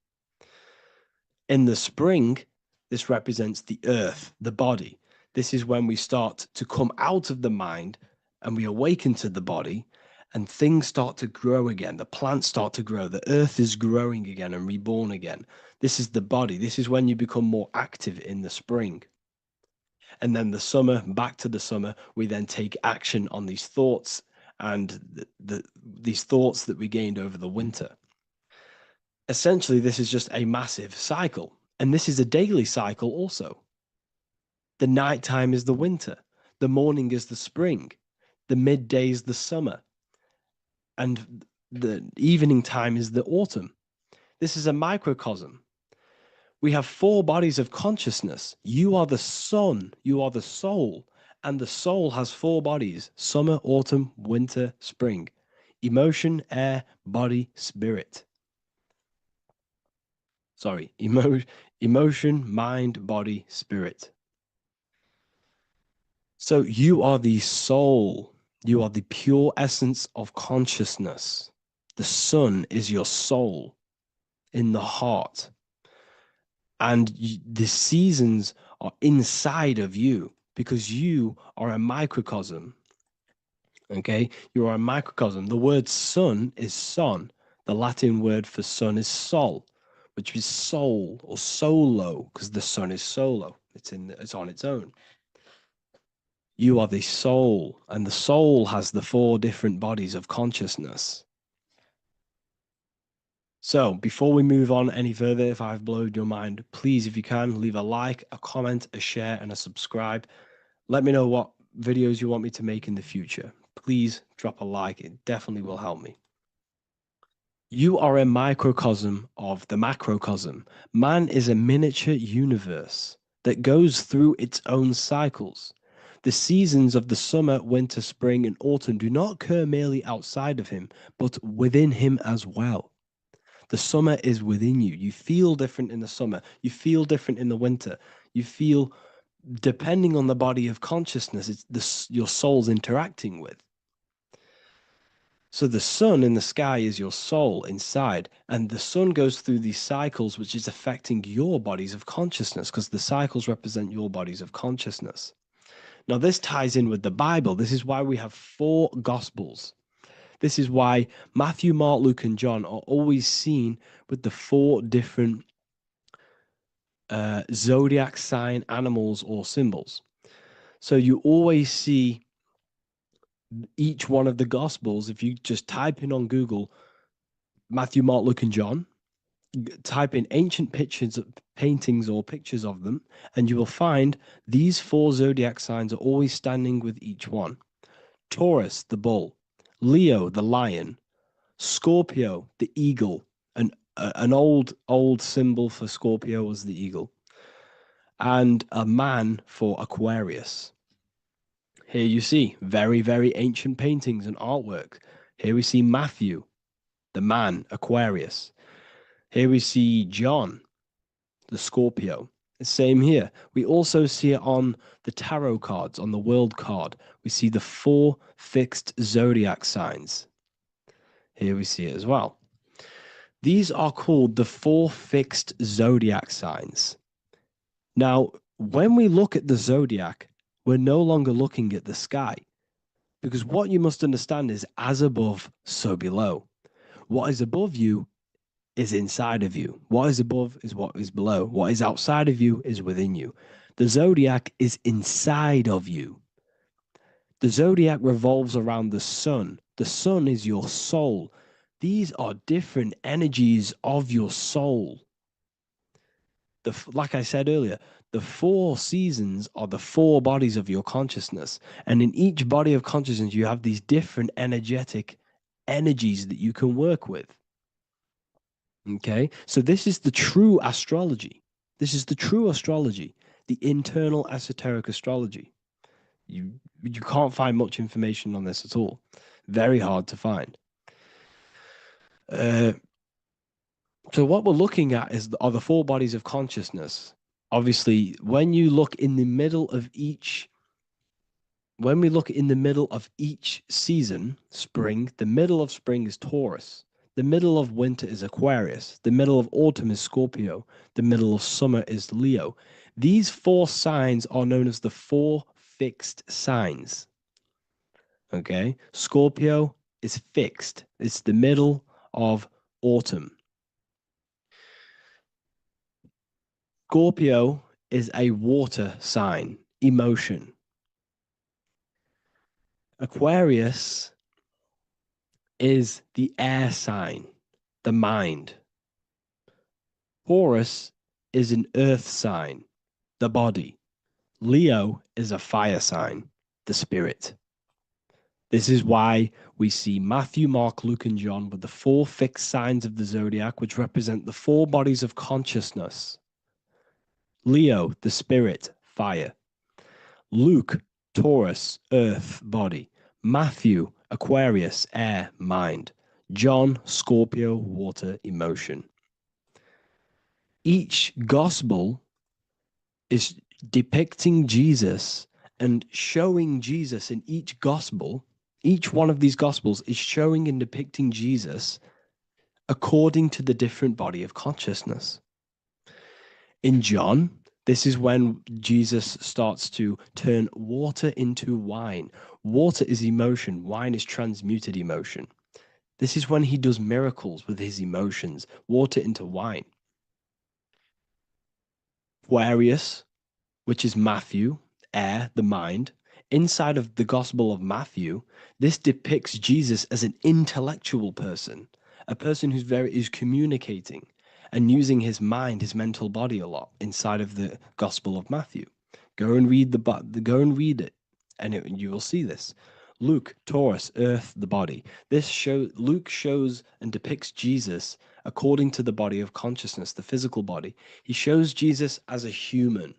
In the spring, this represents the earth, the body. This is when we start to come out of the mind and we awaken to the body, and things start to grow again. The plants start to grow. The earth is growing again and reborn again. This is the body. This is when you become more active in the spring. And then the summer, back to the summer, we then take action on these thoughts and these thoughts that we gained over the winter. Essentially, this is just a massive cycle. And this is a daily cycle also. The nighttime is the winter. The morning is the spring. The midday is the summer. And the evening time is the autumn. This is a microcosm. We have 4 bodies of consciousness. You are the sun. You are the soul. And the soul has 4 bodies: summer, autumn, winter, spring. Emotion, air, body, spirit. Sorry, emotion, mind, body, spirit. So you are the soul. You are the pure essence of consciousness. The sun is your soul in the heart. And the seasons are inside of you because you are a microcosm. Okay? You are a microcosm. The word sun is son. The Latin word for sun is sol, which is soul or solo, because the sun is solo. It's on its own. You are the soul, and the soul has the 4 different bodies of consciousness. So before we move on any further, if I've blown your mind, please, if you can, leave a like, a comment, a share, and a subscribe. Let me know what videos you want me to make in the future. Please drop a like. It definitely will help me. You are a microcosm of the macrocosm. Man is a miniature universe that goes through its own cycles. The seasons of the summer, winter, spring, and autumn do not occur merely outside of him, but within him as well. The summer is within you. You feel different in the summer. You feel different in the winter. You feel, depending on the body of consciousness, it's your soul's interacting with. So the sun in the sky is your soul inside, and the sun goes through these cycles, which is affecting your bodies of consciousness, because the cycles represent your bodies of consciousness. Now, this ties in with the Bible. This is why we have 4 Gospels. This is why Matthew, Mark, Luke, and John are always seen with the 4 different zodiac sign animals or symbols. So you always see each one of the Gospels. If you just type in on Google Matthew, Mark, Luke, and John, type in ancient pictures, paintings or pictures of them, and you will find these 4 zodiac signs are always standing with each one. Taurus, the bull; Leo, the lion; Scorpio, the eagle. An old symbol for Scorpio was the eagle, and a man for Aquarius. Here you see very, very ancient paintings and artwork. Here we see Matthew, the man, Aquarius. Here we see John, the Scorpio. The same here. We also see it on the tarot cards, on the world card. We see the 4 fixed zodiac signs. Here we see it as well. These are called the 4 fixed zodiac signs. Now, when we look at the zodiac, we're no longer looking at the sky, because what you must understand is as above, so below. What is above you is inside of you. What is above is what is below. What is outside of you is within you. The zodiac is inside of you. The zodiac revolves around the sun. The sun is your soul. These are different energies of your soul. Like I said earlier, the 4 seasons are the 4 bodies of your consciousness. And in each body of consciousness, you have these different energetic energies that you can work with. Okay, so this is the true astrology. This is the true astrology, the internal esoteric astrology. You can't find much information on this at all. Very hard to find. So what we're looking at are the 4 bodies of consciousness. Obviously, when you look in the middle of each, when we look in the middle of each season, spring, the middle of spring is Taurus. The middle of winter is Aquarius. The middle of autumn is Scorpio. The middle of summer is Leo. These 4 signs are known as the 4 fixed signs. Okay, Scorpio is fixed. It's the middle of autumn. Scorpio is a water sign, emotion. Aquarius is the air sign, the mind. Taurus is an earth sign, the body. Leo is a fire sign, the spirit. This is why we see Matthew, Mark, Luke, and John with the 4 fixed signs of the zodiac, which represent the 4 bodies of consciousness. Leo, the spirit, fire. Luke, Taurus, earth, body. Matthew, Aquarius, air, mind. John, Scorpio, water, emotion. Each gospel is depicting Jesus and showing Jesus in each gospel. Each one of these gospels is showing and depicting Jesus according to the different body of consciousness. In John, this is when Jesus starts to turn water into wine. Water is emotion. Wine is transmuted emotion. This is when he does miracles with his emotions, water into wine. Aquarius, which is Matthew, air, the mind. Inside of the Gospel of Matthew, this depicts Jesus as an intellectual person, a person who's communicating and using his mind, his mental body a lot inside of the Gospel of Matthew. Go and read it, and you will see this. Luke, Taurus, Earth, the body. Luke shows and depicts Jesus according to the body of consciousness, the physical body. He shows Jesus as a human,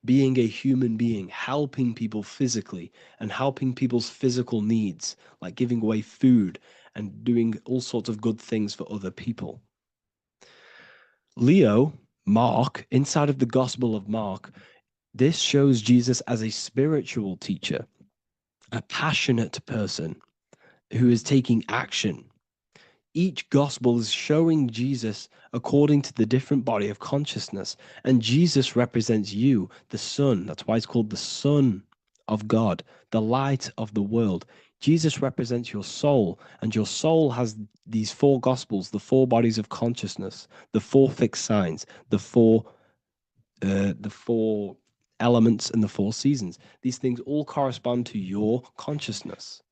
being a human being, helping people physically and helping people's physical needs, like giving away food and doing all sorts of good things for other people. Leo, Mark, inside of the Gospel of Mark, this shows Jesus as a spiritual teacher, a passionate person who is taking action. Each gospel is showing Jesus according to the different body of consciousness. And Jesus represents you, the sun. That's why it's called the Son of God, the light of the world. Jesus represents your soul, and your soul has these four gospels, the four bodies of consciousness, the four fixed signs, the four elements, and the four seasons. These things all correspond to your consciousness.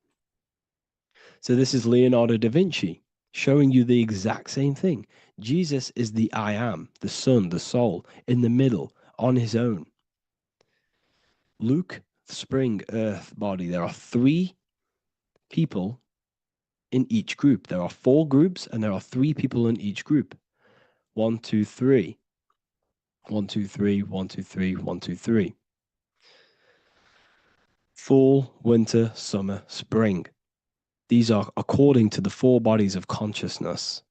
So this is Leonardo da Vinci showing you the exact same thing. Jesus is the I am, the sun, the soul, in the middle, on his own. Luke, spring, earth, body. There are 3 people in each group. There are 4 groups, and there are 3 people in each group. 1, 2, 3. 1, 2, 3, 1, 2, 3, 1, 2, 3. Fall, winter, summer, spring. These are according to the 4 bodies of consciousness.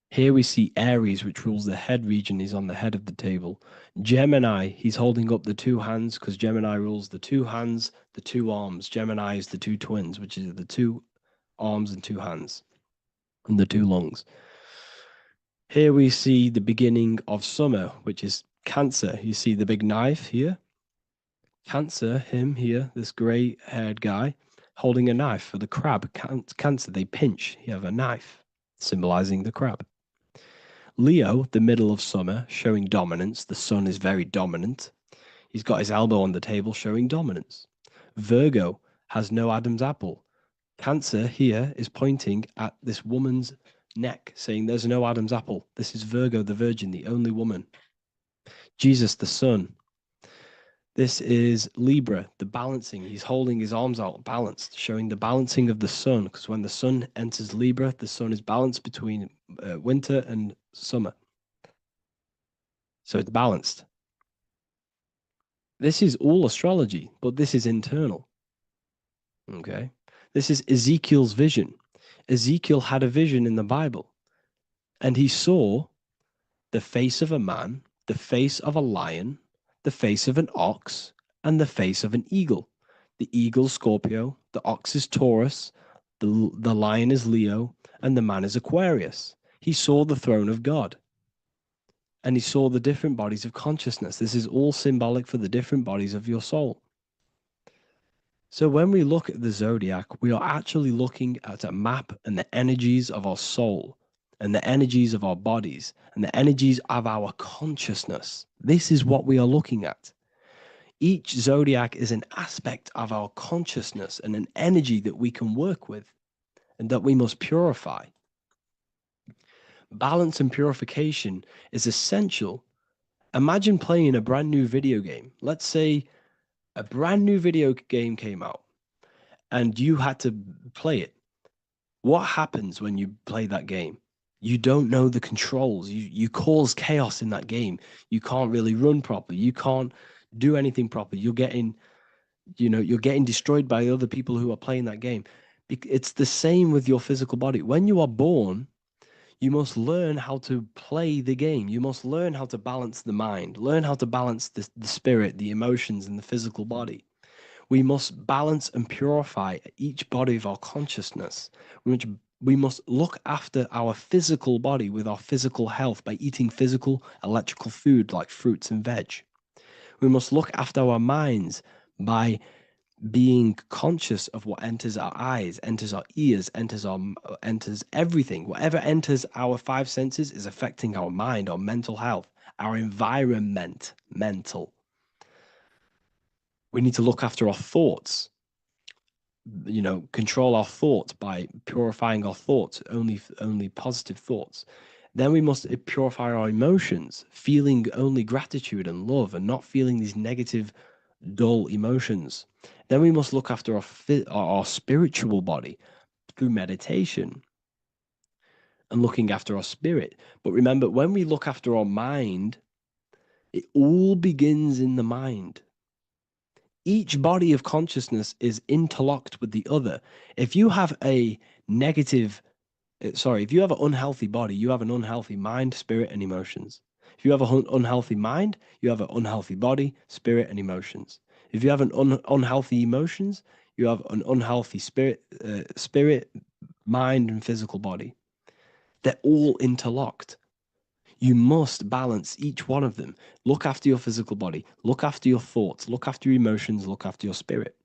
Here we see Aries, which rules the head region. He's on the head of the table. Gemini, he's holding up the 2 hands because Gemini rules the 2 hands, the 2 arms. Gemini is the 2 twins, which is the 2 arms and 2 hands, and the 2 lungs. Here we see the beginning of summer, which is Cancer. You see the big knife here. Cancer, him here, this grey-haired guy, holding a knife for the crab. Cancer, they pinch. You have a knife, symbolizing the crab. Leo, the middle of summer, showing dominance. The sun is very dominant. He's got his elbow on the table, showing dominance. Virgo has no Adam's apple. Cancer here is pointing at this woman's neck, saying there's no Adam's apple. This is Virgo, the virgin, the only woman. Jesus, the sun. This is Libra, the balancing. He's holding his arms out, balanced, showing the balancing of the sun, because when the sun enters Libra, the sun is balanced between winter and summer. So it's balanced. This is all astrology, but this is internal. Okay? This is Ezekiel's vision. Ezekiel had a vision in the Bible, and he saw the face of a man, the face of a lion, the face of an ox, and the face of an eagle. The eagle, Scorpio, the ox is Taurus, the lion is Leo, and the man is Aquarius. He saw the throne of God, and he saw the different bodies of consciousness. This is all symbolic for the different bodies of your soul. So when we look at the zodiac, we are actually looking at a map and the energies of our soul, and the energies of our bodies, and the energies of our consciousness. This is what we are looking at. Each zodiac is an aspect of our consciousness and an energy that we can work with and that we must purify. Balance and purification is essential. Imagine playing a brand new video game. Let's say a brand new video game came out and you had to play it. What happens when you play that game? You don't know the controls. You cause chaos in that game. You can't really run properly. You can't do anything properly. You're getting destroyed by other people who are playing that game. It's the same with your physical body. When you are born, you must learn how to play the game. You must learn how to balance the mind, learn how to balance the spirit, the emotions, and the physical body. We must balance and purify each body of our consciousness, which we must look after our physical body with our physical health by eating physical, electrical food like fruits and veg. We must look after our minds by being conscious of what enters our eyes, enters our ears, enters everything. Whatever enters our 5 senses is affecting our mind, our mental health, our environment, mental. We need to look after our thoughts. Control our thoughts by purifying our thoughts, only positive thoughts. Then we must purify our emotions, feeling only gratitude and love and not feeling these negative dull emotions. Then we must look after our spiritual body through meditation and looking after our spirit. But remember, when we look after our mind, it all begins in the mind. Each body of consciousness is interlocked with the other. If you have a negative, if you have an unhealthy body, you have an unhealthy mind, spirit, and emotions. If you have an unhealthy mind, you have an unhealthy body, spirit, and emotions. If you have an unhealthy emotions, you have an unhealthy spirit, mind, and physical body. They're all interlocked. You must balance each one of them. Look after your physical body, look after your thoughts, look after your emotions, look after your spirit.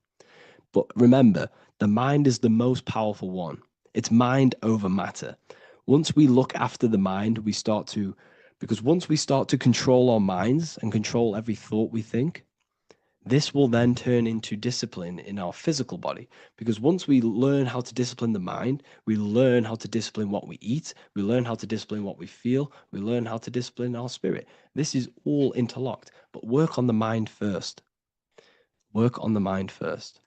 But remember, the mind is the most powerful one. It's mind over matter. Once we look after the mind, because once we start to control our minds and control every thought we think, this will then turn into discipline in our physical body. Because once we learn how to discipline the mind, we learn how to discipline what we eat, we learn how to discipline what we feel, we learn how to discipline our spirit. This is all interlocked, but work on the mind first. Work on the mind first.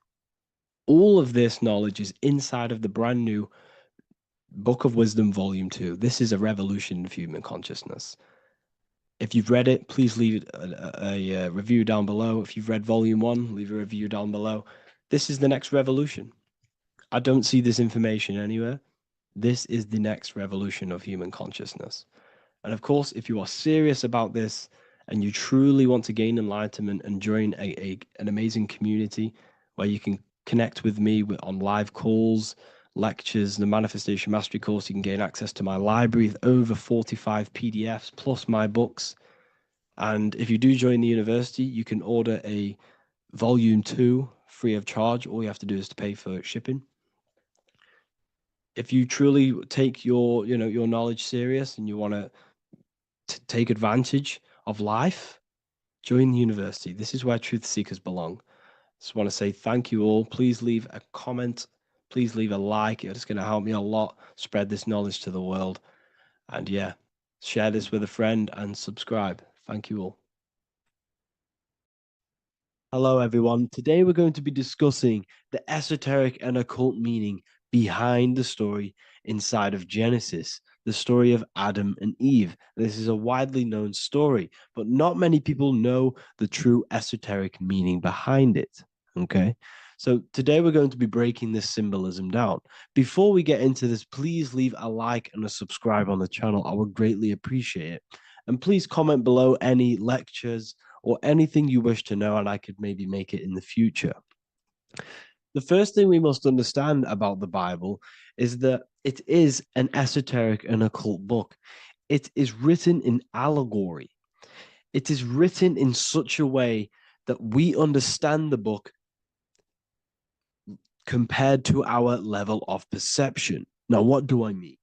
All of this knowledge is inside of the brand new Book of Wisdom, Volume 2. This is a revolution of human consciousness. If you've read it, please leave a review down below. If you've read Volume 1, leave a review down below. This is the next revolution. I don't see this information anywhere. This is the next revolution of human consciousness. And of course, if you are serious about this and you truly want to gain enlightenment and join an amazing community where you can connect with me on live calls, lectures, the Manifestation Mastery course, you can gain access to my library with over 45 PDFs plus my books. And if you do join the university, you can order a Volume 2 free of charge. All you have to do is to pay for shipping. If you truly take your knowledge serious and you want to take advantage of life, join the university. This is where truth seekers belong. Just want to say thank you all. Please leave a comment. Please leave a like. It's going to help me a lot spread this knowledge to the world. And yeah, share this with a friend and subscribe. Thank you all. Hello, everyone. Today we're going to be discussing the esoteric and occult meaning behind the story inside of Genesis, the story of Adam and Eve. This is a widely known story, but not many people know the true esoteric meaning behind it. Okay, so today we're going to be breaking this symbolism down. Before we get into this, please leave a like and a subscribe on the channel. I would greatly appreciate it. And please comment below any lectures or anything you wish to know, and I could maybe make it in the future. The first thing we must understand about the Bible is that it is an esoteric and occult book. It is written in allegory. It is written in such a way that we understand the book compared to our level of perception. Now, what do I mean?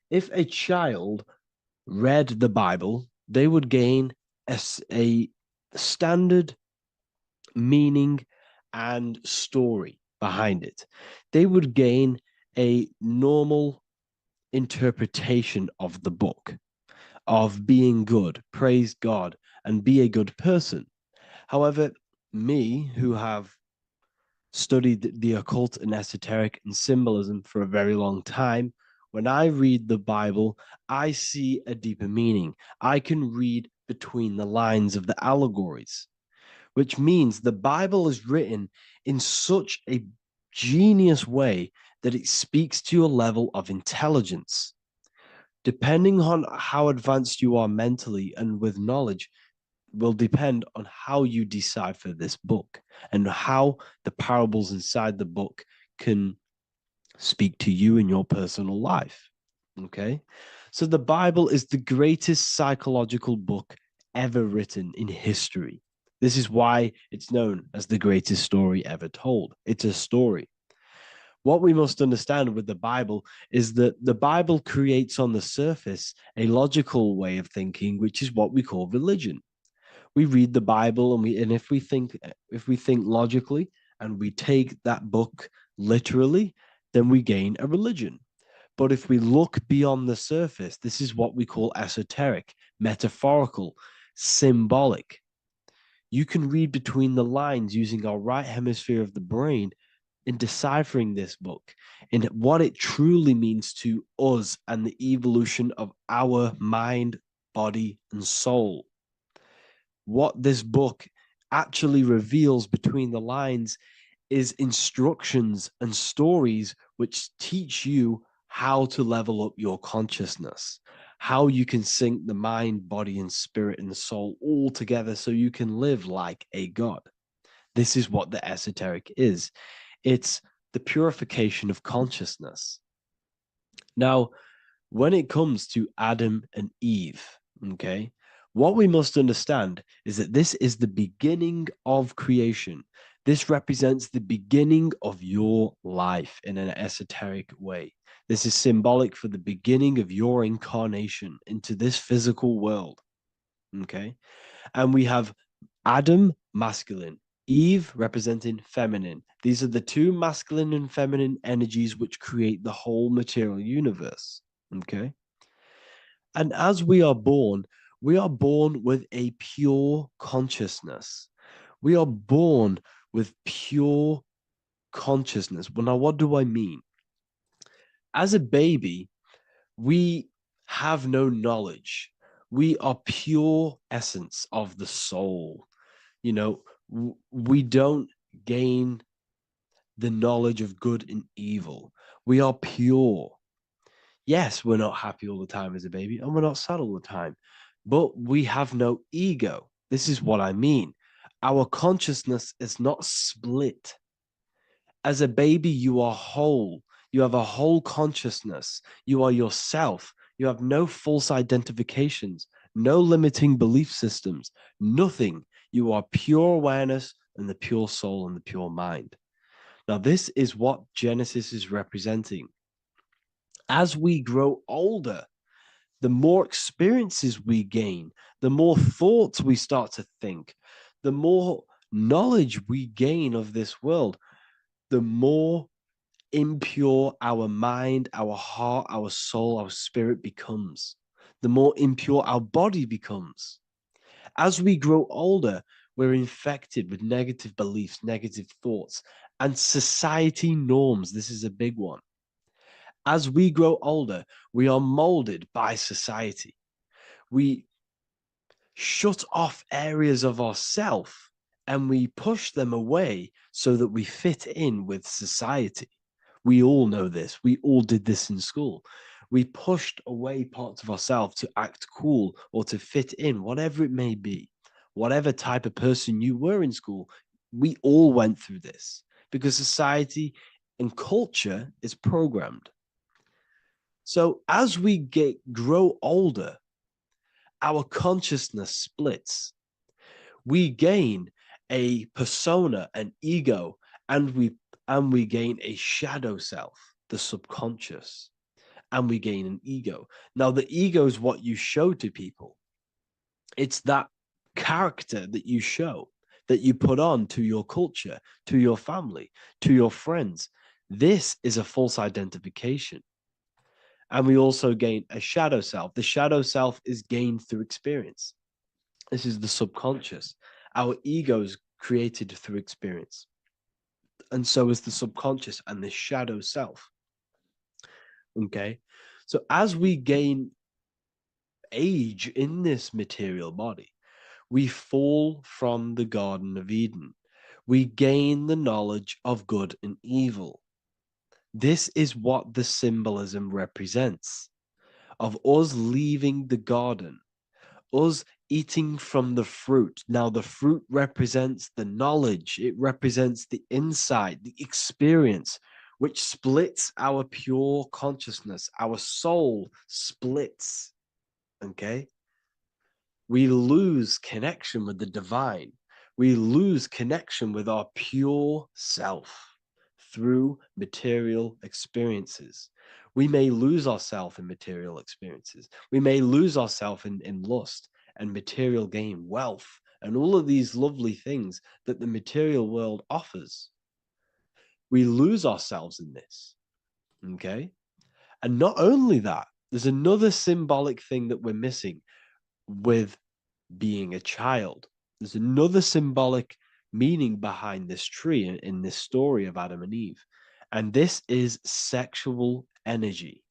If a child read the Bible, they would gain a standard meaning and story behind it. They would gain a normal interpretation of the book, of being good, praise God, and be a good person. However, me, who have studied the occult and esoteric and symbolism for a very long time, when I read the Bible, I see a deeper meaning. I can read between the lines of the allegories, which means the Bible is written in such a genius way that it speaks to your level of intelligence. Depending on how advanced you are mentally and with knowledge will depend on how you decipher this book and how the parables inside the book can speak to you in your personal life. Okay, so the Bible is the greatest psychological book ever written in history. This is why it's known as the greatest story ever told. It's a story. What we must understand with the Bible is that the Bible creates on the surface a logical way of thinking, which is what we call religion. We read the Bible and if we think logically and we take that book literally, then we gain a religion. But if we look beyond the surface, this is what we call esoteric, metaphorical, symbolic. You can read between the lines using our right hemisphere of the brain in deciphering this book and what it truly means to us and the evolution of our mind, body, and soul. What this book actually reveals between the lines is instructions and stories which teach you how to level up your consciousness, how you can sync the mind, body, and spirit and the soul all together so you can live like a god. This is what the esoteric is. It's the purification of consciousness. Now, when it comes to Adam and Eve, okay, what we must understand is that this is the beginning of creation. This represents the beginning of your life in an esoteric way. This is symbolic for the beginning of your incarnation into this physical world. Okay. And we have Adam, masculine, Eve representing feminine. These are the two masculine and feminine energies which create the whole material universe. Okay. And as we are born with a pure consciousness. We are born with pure consciousness. Well, now, what do I mean? As a baby, we have no knowledge. We are pure essence of the soul. You know, we don't gain the knowledge of good and evil. We are pure. Yes, we're not happy all the time as a baby, and we're not sad all the time, but we have no ego. This is what I mean. Our consciousness is not split. As a baby, you are whole. You have a whole consciousness. You are yourself. You have no false identifications, no limiting belief systems, nothing. You are pure awareness and the pure soul and the pure mind. Now, this is what Genesis is representing. As we grow older, the more experiences we gain, the more thoughts we start to think, the more knowledge we gain of this world, the more impure our mind, our heart, our soul, our spirit becomes, the more impure our body becomes. As we grow older, we're infected with negative beliefs, negative thoughts, and society norms. This is a big one. As we grow older, we are molded by society. We shut off areas of ourself and we push them away so that we fit in with society. We all know this. We all did this in school. We pushed away parts of ourselves to act cool or to fit in, whatever it may be. Whatever type of person you were in school, we all went through this because society and culture is programmed. So as we grow older, our consciousness splits. We gain a persona, an ego, and we gain a shadow self, the subconscious, and we gain an ego. Now, the ego is what you show to people. It's that character that you show, that you put on to your culture, to your family, to your friends. This is a false identification. And we also gain a shadow self. The shadow self is gained through experience. This is the subconscious. Our ego is created through experience. And so is the subconscious and the shadow self. Okay. So as we gain age in this material body, we fall from the Garden of Eden. We gain the knowledge of good and evil. This is what the symbolism represents of us leaving the garden, us eating from the fruit. Now, the fruit represents the knowledge, it represents the insight, the experience, which splits our pure consciousness. Our soul splits. Okay? We lose connection with the divine, we lose connection with our pure self. Through material experiences. We may lose ourselves in material experiences. We may lose ourselves in lust and material gain, wealth, and all of these lovely things that the material world offers. We lose ourselves in this. Okay? And not only that, there's another symbolic thing that we're missing with being a child. There's another symbolic meaning behind this tree in this story of Adam and Eve. And this is sexual energy.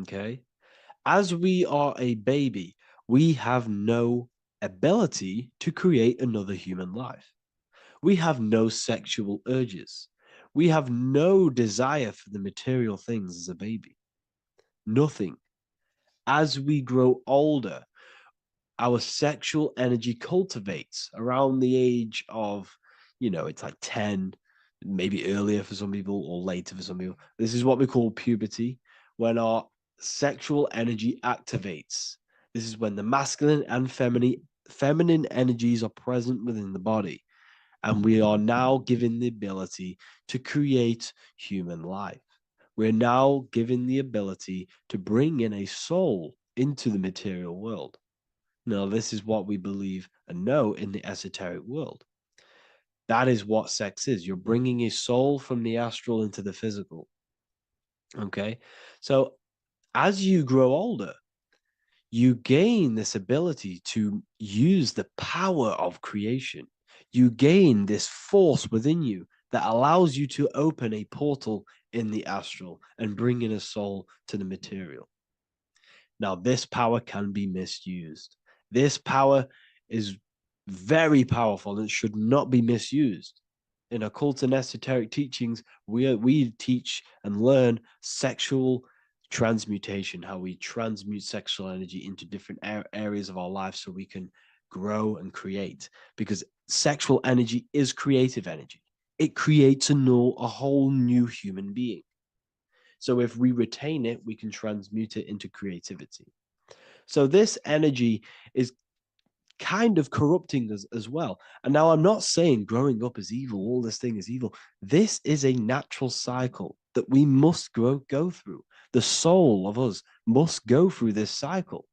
Okay? As we are a baby, we have no ability to create another human life. We have no sexual urges. We have no desire for the material things as a baby. Nothing. As we grow older, our sexual energy cultivates around the age of, it's like 10, maybe earlier for some people or later for some people. This is what we call puberty, when our sexual energy activates. This is when the masculine and feminine energies are present within the body. And we are now given the ability to create human life. We're now given the ability to bring in a soul into the material world. Now, this is what we believe and know in the esoteric world. That is what sex is. You're bringing a soul from the astral into the physical. Okay? So as you grow older, you gain this ability to use the power of creation. You gain this force within you that allows you to open a portal in the astral and bring in a soul to the material. Now, this power can be misused. This power is very powerful and should not be misused. In occult and esoteric teachings, we teach and learn sexual transmutation, how we transmute sexual energy into different areas of our life so we can grow and create. Because sexual energy is creative energy. It creates a whole new human being. So if we retain it, we can transmute it into creativity. So this energy is kind of corrupting us as well. And now I'm not saying growing up is evil, all this thing is evil. This is a natural cycle that we must go through. The soul of us must go through this cycle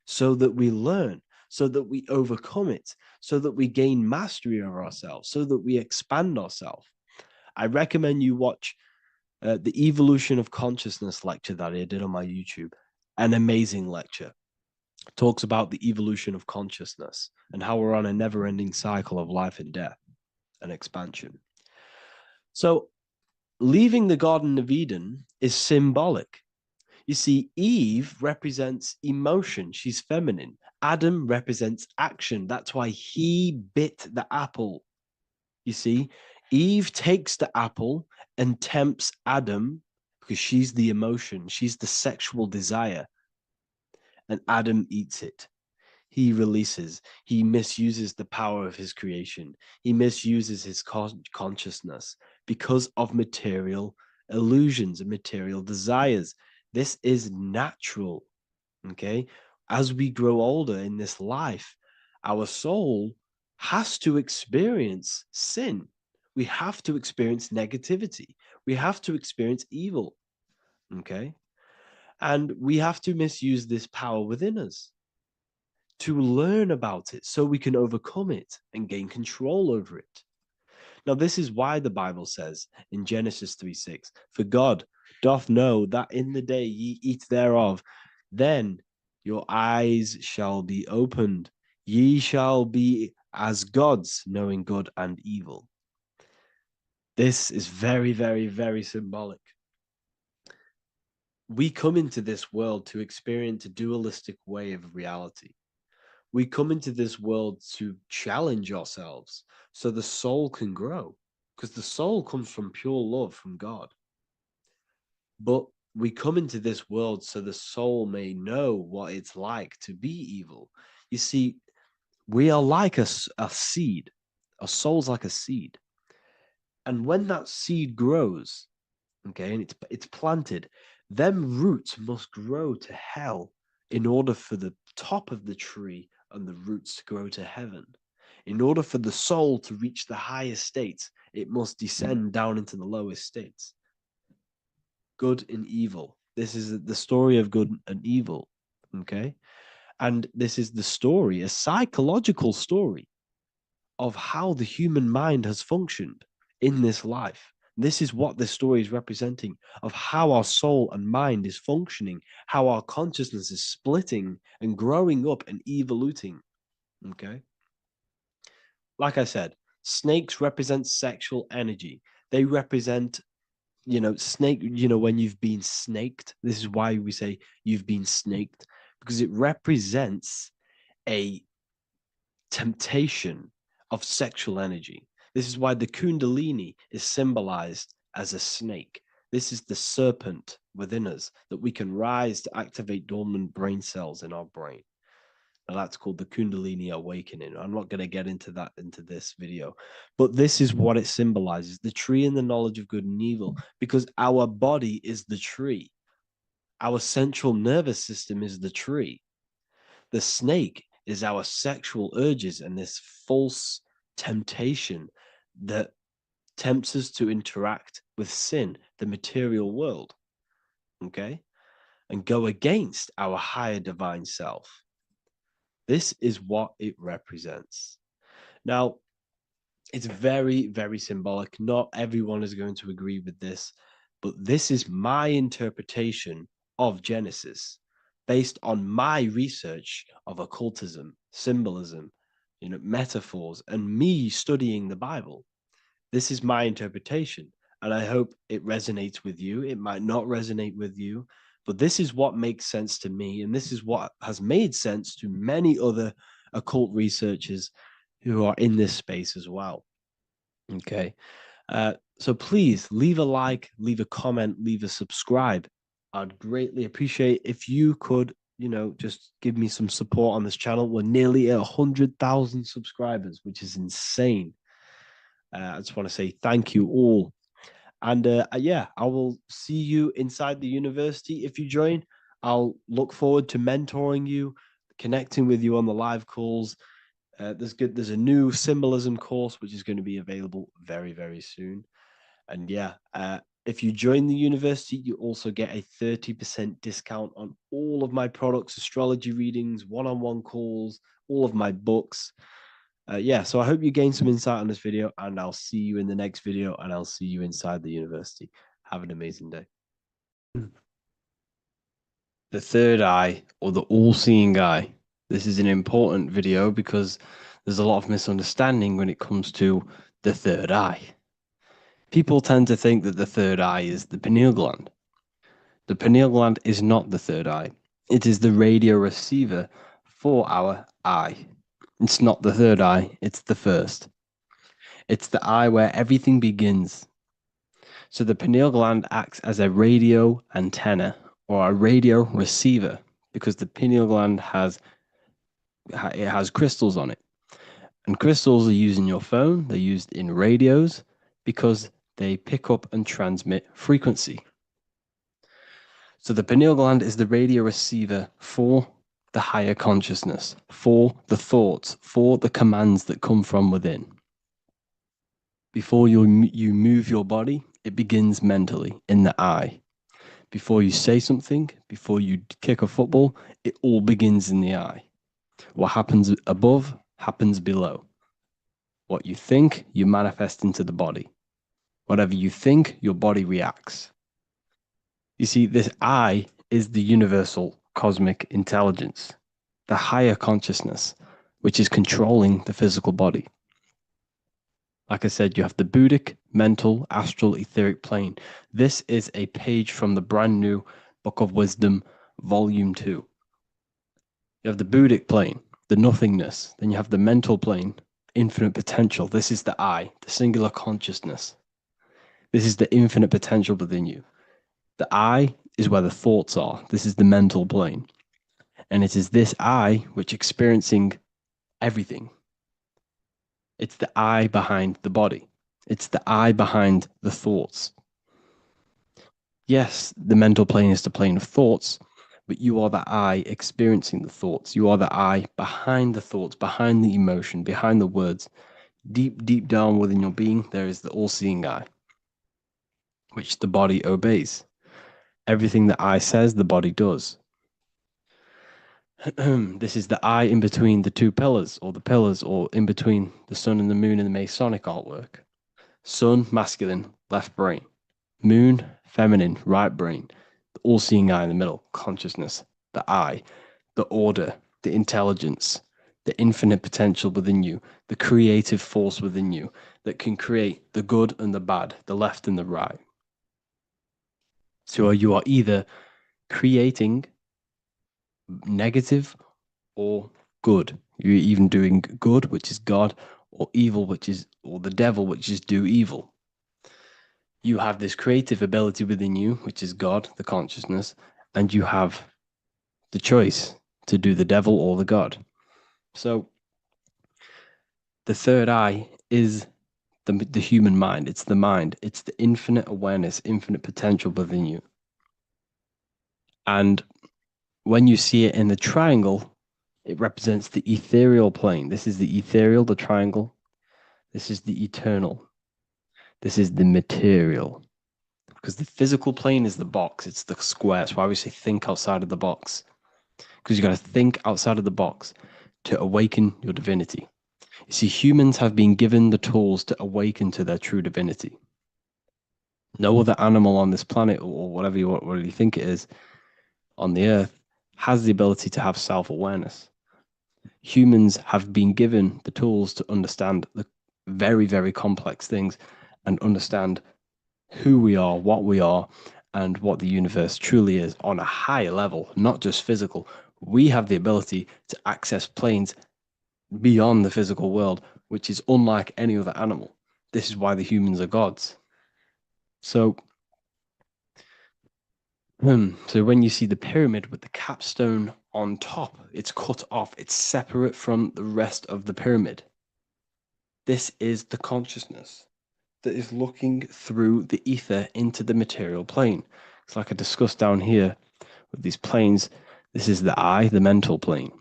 so that we learn, so that we overcome it, so that we gain mastery of ourselves, so that we expand ourselves. I recommend you watch the Evolution of Consciousness lecture that I did on my YouTube. An amazing lecture. Talks about the evolution of consciousness and how we're on a never-ending cycle of life and death and expansion. So leaving the Garden of Eden is symbolic. You see, Eve represents emotion. She's feminine. Adam represents action. That's why he bit the apple. You see, Eve takes the apple and tempts Adam because she's the emotion. She's the sexual desire. And Adam eats it. He releases. He misuses the power of his creation. He misuses his consciousness because of material illusions and material desires. This is natural, okay? As we grow older in this life, our soul has to experience sin. We have to experience negativity. We have to experience evil, okay? And we have to misuse this power within us to learn about it so we can overcome it and gain control over it. Now, this is why the Bible says in Genesis 3:6, "For God doth know that in the day ye eat thereof, then your eyes shall be opened. Ye shall be as gods, knowing good and evil." This is very, very, very symbolic. We come into this world to experience a dualistic way of reality. We come into this world to challenge ourselves so the soul can grow, because the soul comes from pure love from God. But we come into this world so the soul may know what it's like to be evil. You see, we are like a seed. Our soul's like a seed. And when that seed grows, okay, and it's planted, them roots must grow to hell in order for the top of the tree and the roots to grow to heaven. In order for the soul to reach the highest states, it must descend down into the lowest states. Good and evil. This is the story of good and evil, okay? And this is the story, a psychological story of how the human mind has functioned in this life. This is what this story is representing, of how our soul and mind is functioning, how our consciousness is splitting and growing up and evoluting. Okay? like I said, snakes represent sexual energy. They represent, snake, when you've been snaked. This is why we say you've been snaked, because it represents a temptation of sexual energy. This is why the Kundalini is symbolized as a snake. This is the serpent within us that we can rise to activate dormant brain cells in our brain. Now that's called the Kundalini Awakening. I'm not going to get into that into this video, but this is what it symbolizes: the tree and the knowledge of good and evil, because our body is the tree. Our central nervous system is the tree. The snake is our sexual urges and this false temptation that tempts us to interact with sin, the material world, okay, and go against our higher divine self. This is what it represents. Now, it's very, very symbolic. Not everyone is going to agree with this, but this is my interpretation of Genesis based on my research of occultism, symbolism, metaphors, and me studying the Bible. This is my interpretation, and I hope it resonates with you. It might not resonate with you, but this is what makes sense to me, and this is what has made sense to many other occult researchers who are in this space as well. Okay, so please leave a like, leave a comment, leave a subscribe. I'd greatly appreciate if you could, just give me some support on this channel. We're nearly at 100,000 subscribers, which is insane. I just want to say thank you all. And yeah, I will see you inside the university. If you join, I'll look forward to mentoring you, connecting with you on the live calls. There's a new symbolism course, which is going to be available very, very soon. And yeah, if you join the university, you also get a 30% discount on all of my products, astrology readings, one-on-one calls, all of my books. Yeah, so I hope you gain some insight on this video, and I'll see you in the next video, and I'll see you inside the university. Have an amazing day. The third eye, or the all-seeing eye. This is an important video because there's a lot of misunderstanding when it comes to the third eye. People tend to think that the third eye is the pineal gland. The pineal gland is not the third eye. It is the radio receiver for our eye. It's not the third eye, it's the first. It's the eye where everything begins. So the pineal gland acts as a radio antenna or a radio receiver because the pineal gland has crystals on it. And crystals are used in your phone, they're used in radios because they pick up and transmit frequency. So the pineal gland is the radio receiver for the higher consciousness, for the thoughts, for the commands that come from within. Before you move your body, it begins mentally in the eye. Before you say something, before you kick a football, it all begins in the eye. What happens above happens below. What you think, you manifest into the body. Whatever you think, your body reacts. You see, this eye is the universal cosmic intelligence, the higher consciousness, which is controlling the physical body. Like I said, you have the Buddhic, mental, astral, etheric plane. This is a page from the brand new Book of Wisdom, Volume 2. You have the Buddhic plane, the nothingness. Then you have the mental plane, infinite potential. This is the I, the singular consciousness. This is the infinite potential within you. The I is where the thoughts are. This is the mental plane. And it is this I which experiencing everything. It's the I behind the body. It's the I behind the thoughts. Yes, the mental plane is the plane of thoughts, but you are the I experiencing the thoughts. You are the I behind the thoughts, behind the emotion, behind the words. Deep, deep down within your being, there is the all-seeing I, which the body obeys. Everything the I says, the body does. This is the I in between the two pillars, or in between the sun and the moon in the Masonic artwork. Sun, masculine, left brain. Moon, feminine, right brain. The all-seeing I in the middle, consciousness. The I, the order, the intelligence, the infinite potential within you, the creative force within you that can create the good and the bad, the left and the right. So you are either creating negative or good. You're even doing good, which is God, or evil, or the devil, which is do evil. You have this creative ability within you, which is God, the consciousness, and you have the choice to do the devil or the God. So the third eye is the human mind. It's the mind. It's the infinite awareness, infinite potential within you. And when you see it in the triangle, it represents the ethereal plane. This is the ethereal, the triangle. This is the eternal. This is the material. Because the physical plane is the box. It's the square. That's why we say think outside of the box. Because you got to think outside of the box to awaken your divinity. You see, humans have been given the tools to awaken to their true divinity. No other animal on this planet, or whatever you think it is, on the earth, has the ability to have self-awareness. Humans have been given the tools to understand the very, very complex things and understand who we are, and what the universe truly is on a higher level, not just physical. We have the ability to access planes beyond the physical world, which is unlike any other animal. This is why the humans are gods. So when you see the pyramid with the capstone on top, it's cut off, it's separate from the rest of the pyramid. This is the consciousness that is looking through the ether into the material plane. It's like I discussed down here with these planes. This is the eye, the mental plane.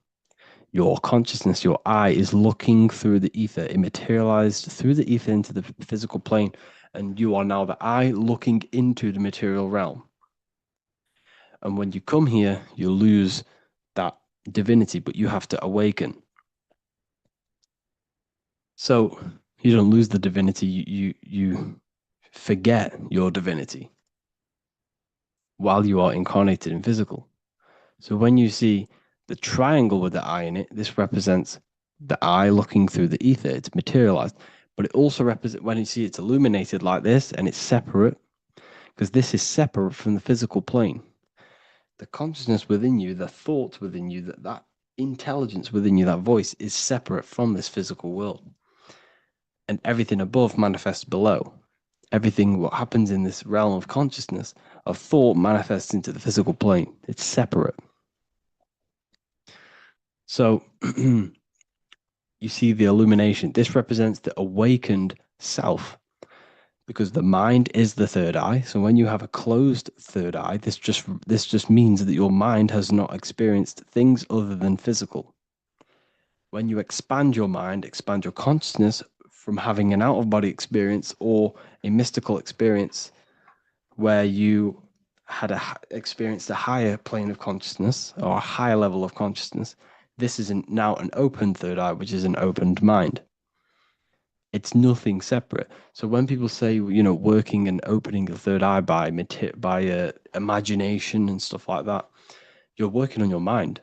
Your consciousness, your eye is looking through the ether. It materialized through the ether into the physical plane, and you are now the eye looking into the material realm. And when you come here, you lose that divinity, but you have to awaken. So you don't lose the divinity, you forget your divinity while you are incarnated in physical. So when you see the triangle with the eye in it, this represents the eye looking through the ether. It's materialized, but it also represents, when you see it's illuminated like this and it's separate, because this is separate from the physical plane. The consciousness within you, the thought within you, that intelligence within you, that voice is separate from this physical world. And everything above manifests below. Everything what happens in this realm of consciousness, of thought, manifests into the physical plane. It's separate. So you see the illumination. This represents the awakened self, because the mind is the third eye. So when you have a closed third eye, this just means that your mind has not experienced things other than physical. When you expand your mind, expand your consciousness from having an out-of-body experience or a mystical experience where you had experienced a higher plane of consciousness or a higher level of consciousness, this is now an open third eye, which is an opened mind. It's nothing separate. So when people say, working and opening the third eye by imagination and stuff like that, you're working on your mind.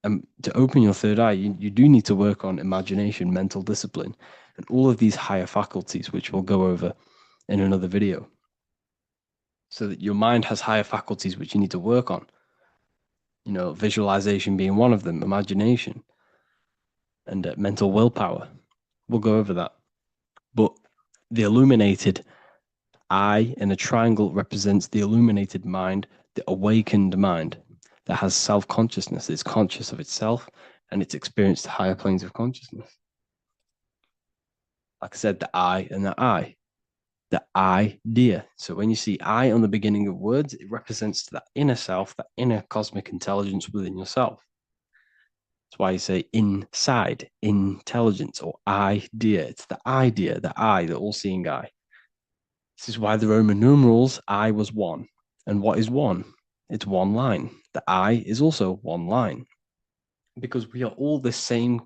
And to open your third eye, you do need to work on imagination, mental discipline, and all of these higher faculties, which we'll go over in another video. So that your mind has higher faculties which you need to work on. Visualization being one of them, imagination, and mental willpower. We'll go over that. But the illuminated eye in a triangle represents the illuminated mind, the awakened mind that has self-consciousness. It's conscious of itself and it's experienced higher planes of consciousness. Like I said, the I and the I. The idea. So when you see I on the beginning of words, it represents that inner self, that inner cosmic intelligence within yourself. That's why you say inside, intelligence, or idea. It's the idea, the I, the all-seeing eye. This is why the Roman numerals, I was one. And what is one? It's one line. The I is also one line. Because we are all the same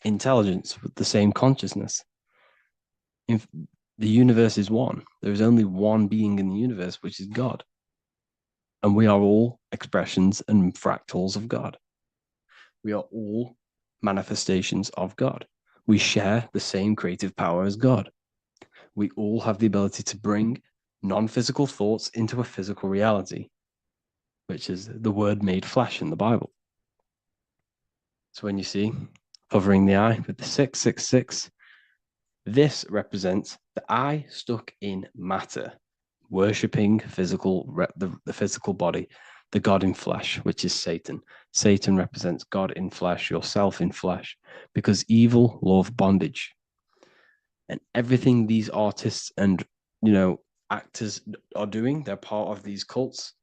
intelligence with the same consciousness. The universe is one. There is only one being in the universe, which is God. And we are all expressions and fractals of God. We are all manifestations of God. We share the same creative power as God. We all have the ability to bring non-physical thoughts into a physical reality, which is the word made flesh in the Bible. So when you see hovering the eye with the 666, this represents the eye stuck in matter, worshipping the physical body, the God in flesh, which is Satan. Satan represents God in flesh, yourself in flesh, because evil love bondage. And everything these artists and, actors are doing, they're part of these cults.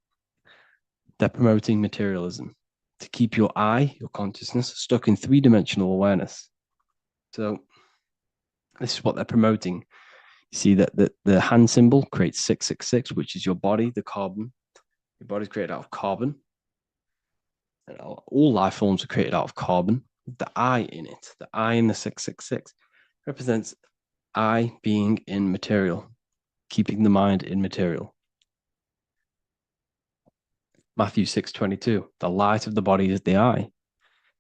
They're promoting materialism to keep your eye, your consciousness, stuck in three-dimensional awareness. So this is what they're promoting. You see that the hand symbol creates 666, which is your body, the carbon. Your body's created out of carbon. And all life forms are created out of carbon. The I in it, the I in the 666, represents I being in material, keeping the mind in material. Matthew 6:22, the light of the body is the eye.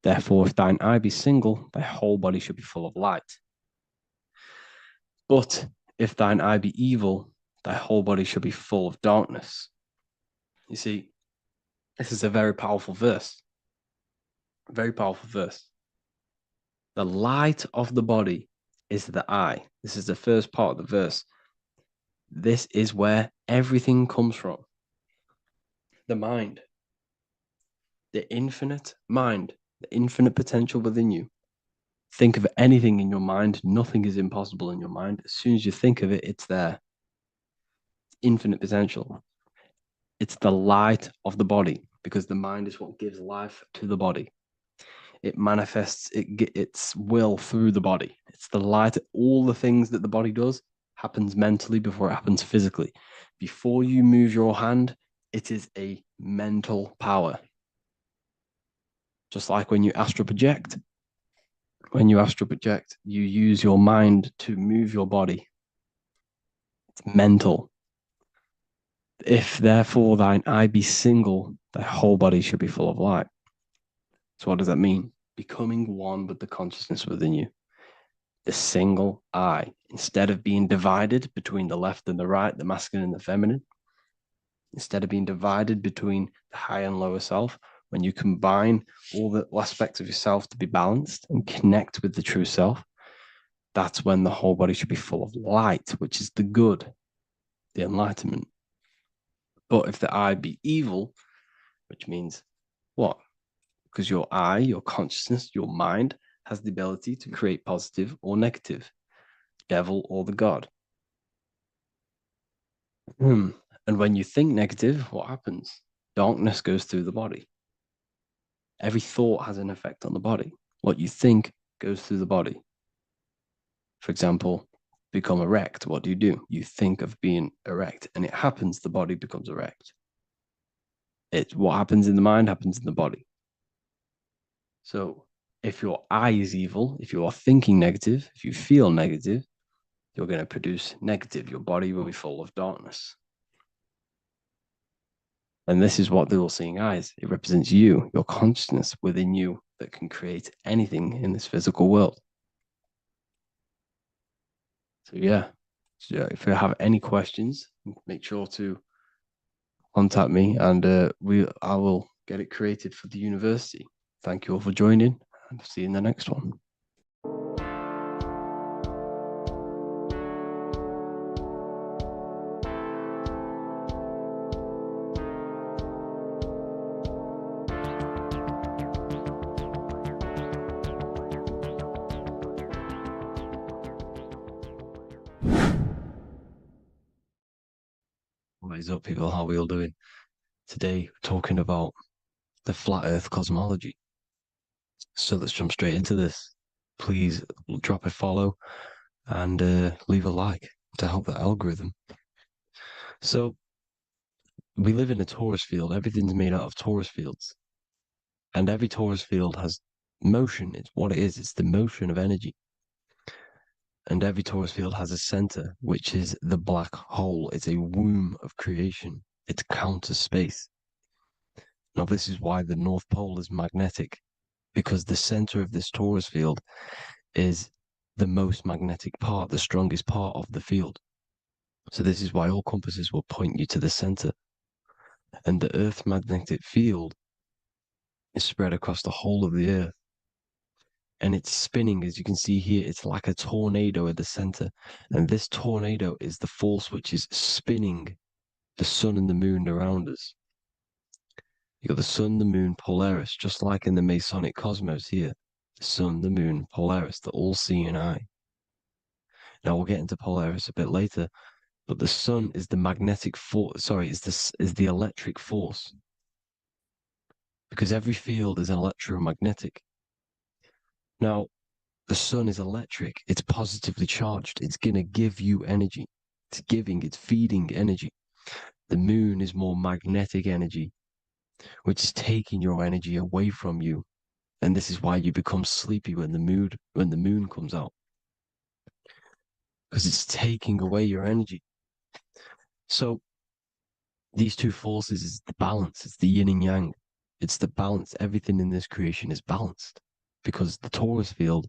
Therefore, if thine eye be single, thy whole body should be full of light. But if thine eye be evil, thy whole body should be full of darkness. You see, this is a very powerful verse. A very powerful verse. The light of the body is the eye. This is the first part of the verse. This is where everything comes from. The mind. The infinite mind. The infinite potential within you. Think of anything in your mind. Nothing is impossible in your mind. As soon as you think of it, it's there. Infinite potential. It's the light of the body, because the mind is what gives life to the body. It manifests its will through the body. It's the light. All the things that the body does happens mentally before it happens physically. Before you move your hand, it is a mental power. Just like when you astral project. When you astral project, you use your mind to move your body. It's mental. If therefore thine eye be single, thy whole body should be full of light. So what does that mean? Becoming one with the consciousness within you. The single eye. Instead of being divided between the left and the right, the masculine and the feminine, instead of being divided between the high and lower self, when you combine all the aspects of yourself to be balanced and connect with the true self, that's when the whole body should be full of light, which is the good, the enlightenment. But if the eye be evil, which means what? Because your eye, your consciousness, your mind has the ability to create positive or negative, devil or the God. And when you think negative, what happens? Darkness goes through the body. Every thought has an effect on the body. What you think goes through the body. For example, become erect. What do? You think of being erect, and it happens, the body becomes erect. What happens in the mind happens in the body. So if your eye is evil, if you are thinking negative, if you feel negative, you're going to produce negative. Your body will be full of darkness. And this is what the all-seeing eye is. It represents you, your consciousness within you that can create anything in this physical world. So yeah, if you have any questions, make sure to contact me, and I will get it created for the university. Thank you all for joining, and see you in the next one. What is up, people? How are we all doing? Today, we're talking about the flat earth cosmology. So let's jump straight into this. Please drop a follow and leave a like to help the algorithm. So we live in a torus field. Everything's made out of torus fields. And every torus field has motion. It's what it is. It's the motion of energy. And every torus field has a center, which is the black hole. It's a womb of creation. It's counter space. Now, this is why the North Pole is magnetic, because the center of this torus field is the most magnetic part, the strongest part of the field. So this is why all compasses will point you to the center. And the Earth's magnetic field is spread across the whole of the Earth. And it's spinning, as you can see here, it's like a tornado at the center. And this tornado is the force which is spinning the sun and the moon around us. You got the sun, the moon, Polaris, just like in the Masonic cosmos here. The sun, the moon, Polaris, the all-seeing eye. Now we'll get into Polaris a bit later, but the sun is the magnetic force. Sorry, is the electric force, because every field is electromagnetic. Now, the sun is electric. It's positively charged. It's gonna give you energy. It's feeding energy. The moon is more magnetic energy, which is taking your energy away from you. And this is why you become sleepy when the moon comes out. Because it's taking away your energy. So these two forces is the balance. It's the yin and yang. It's the balance. Everything in this creation is balanced. Because the torus field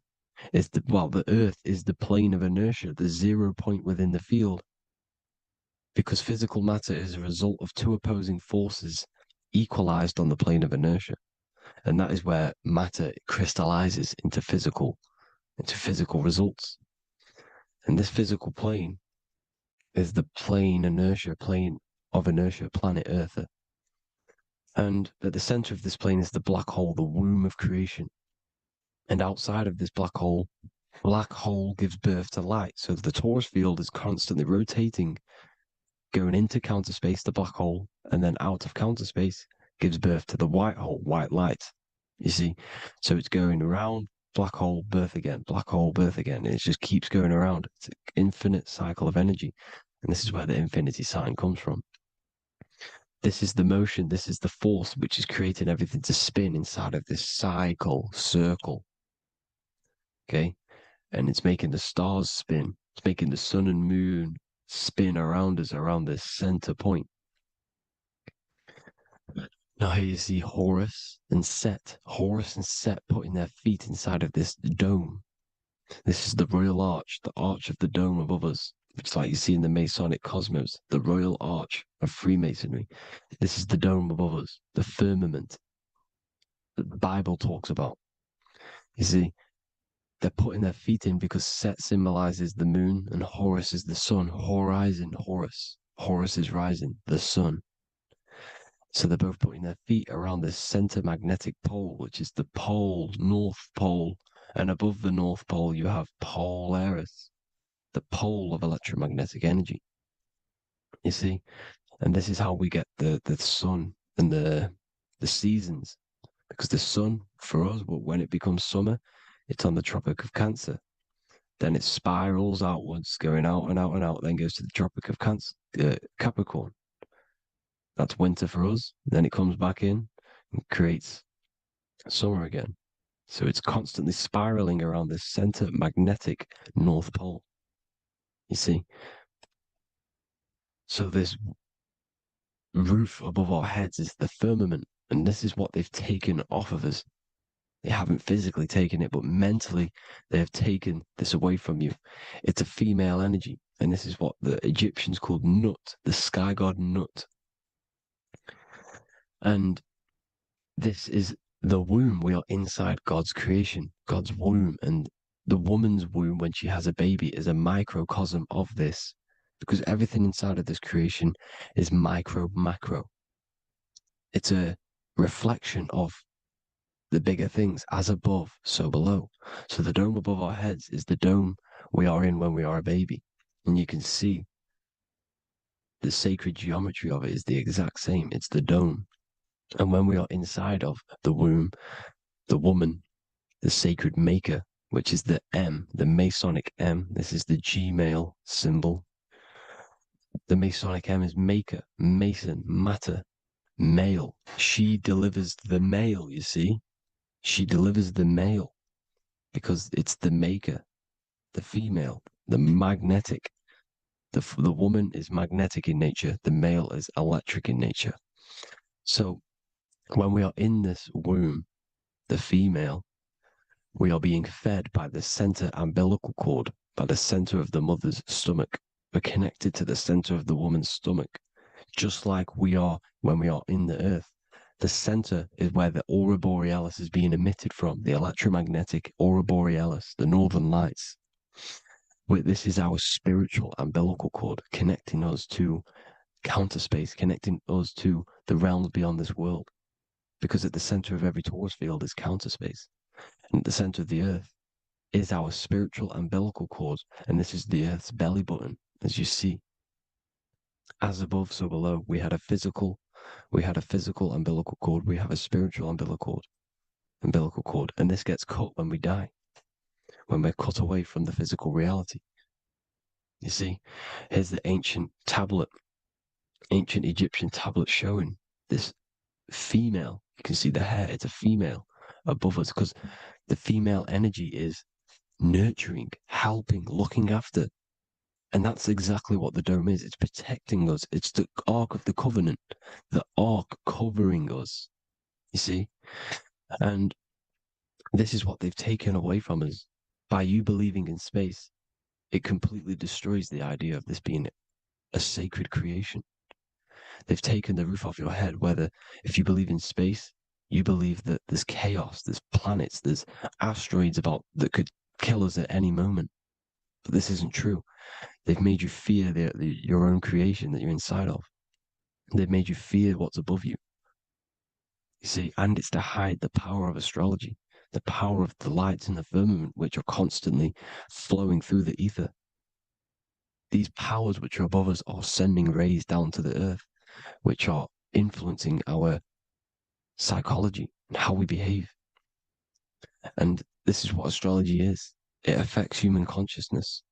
is the Earth is the plane of inertia, the 0 point within the field. Because physical matter is a result of two opposing forces equalized on the plane of inertia. And that is where matter crystallizes into physical results. And this physical plane is the plane of inertia, planet Earth. And at the center of this plane is the black hole, the womb of creation. And outside of this black hole gives birth to light. So the torus field is constantly rotating, going into counter space, the black hole, and then out of counter space gives birth to the white hole, white light. You see? So it's going around, black hole, birth again, black hole, birth again. And it just keeps going around. It's an infinite cycle of energy. And this is where the infinity sign comes from. This is the motion, this is the force which is creating everything to spin inside of this circle. Okay? And it's making the stars spin. It's making the sun and moon spin around us, around this center point. Now here you see Horus and Set putting their feet inside of this dome. This is the royal arch, the arch of the dome above us, which like you see in the Masonic cosmos, the royal arch of Freemasonry. This is the dome above us, the firmament that the Bible talks about. You see, they're putting their feet in because Set symbolizes the moon and Horus is the sun. Horizon, Horus. Horus is rising, the sun. So they're both putting their feet around this center magnetic pole, which is the pole, North Pole. And above the North Pole, you have Polaris, the pole of electromagnetic energy. You see? And this is how we get the sun and the seasons. Because the sun, for us, when it becomes summer, it's on the Tropic of Cancer. Then it spirals outwards, going out and out and out, then goes to the Tropic of Capricorn. That's winter for us. Then it comes back in and creates summer again. So it's constantly spiraling around this center magnetic North Pole. You see? So this roof above our heads is the firmament. And this is what they've taken off of us. They haven't physically taken it, but mentally they have taken this away from you. It's a female energy. And this is what the Egyptians called Nut, the sky god Nut. And this is the womb. We are inside God's creation, God's womb. And the woman's womb, when she has a baby, is a microcosm of this. Because everything inside of this creation is micro, macro. It's a reflection of the bigger things, as above, so below. So the dome above our heads is the dome we are in when we are a baby. And you can see the sacred geometry of it is the exact same. It's the dome. And when we are inside of the womb, the woman, the sacred maker, which is the M, the Masonic M, this is the G male symbol. The Masonic M is maker, mason, matter, male. She delivers the male, you see. She delivers the male because it's the maker, the female, the magnetic. The woman is magnetic in nature. The male is electric in nature. So when we are in this womb, the female, we are being fed by the center umbilical cord, by the center of the mother's stomach. We're connected to the center of the woman's stomach, just like we are when we are in the earth. The center is where the aurora borealis is being emitted from, the electromagnetic aurora borealis, the northern lights. This is our spiritual umbilical cord, connecting us to counter space, connecting us to the realms beyond this world. Because at the center of every Taurus field is counter space. And at the center of the earth is our spiritual umbilical cord, and this is the earth's belly button, as you see. As above, so below. We had a physical umbilical cord. We have a spiritual umbilical cord, and this gets cut when we die, when we're cut away from the physical reality. You see, here's the ancient Egyptian tablet showing this female. You can see the hair, it's a female above us, because the female energy is nurturing, helping, looking after. And that's exactly what the dome is. It's protecting us. It's the Ark of the Covenant, the Ark covering us, you see? And this is what they've taken away from us. By you believing in space, it completely destroys the idea of this being a sacred creation. They've taken the roof off your head, whether if you believe in space, you believe that there's chaos, there's planets, there's asteroids that could kill us at any moment. But this isn't true. They've made you fear your own creation that you're inside of. They've made you fear what's above you. You see, and it's to hide the power of astrology, the power of the lights in the firmament, which are constantly flowing through the ether. These powers which are above us are sending rays down to the earth, which are influencing our psychology and how we behave. And this is what astrology is. It affects human consciousness.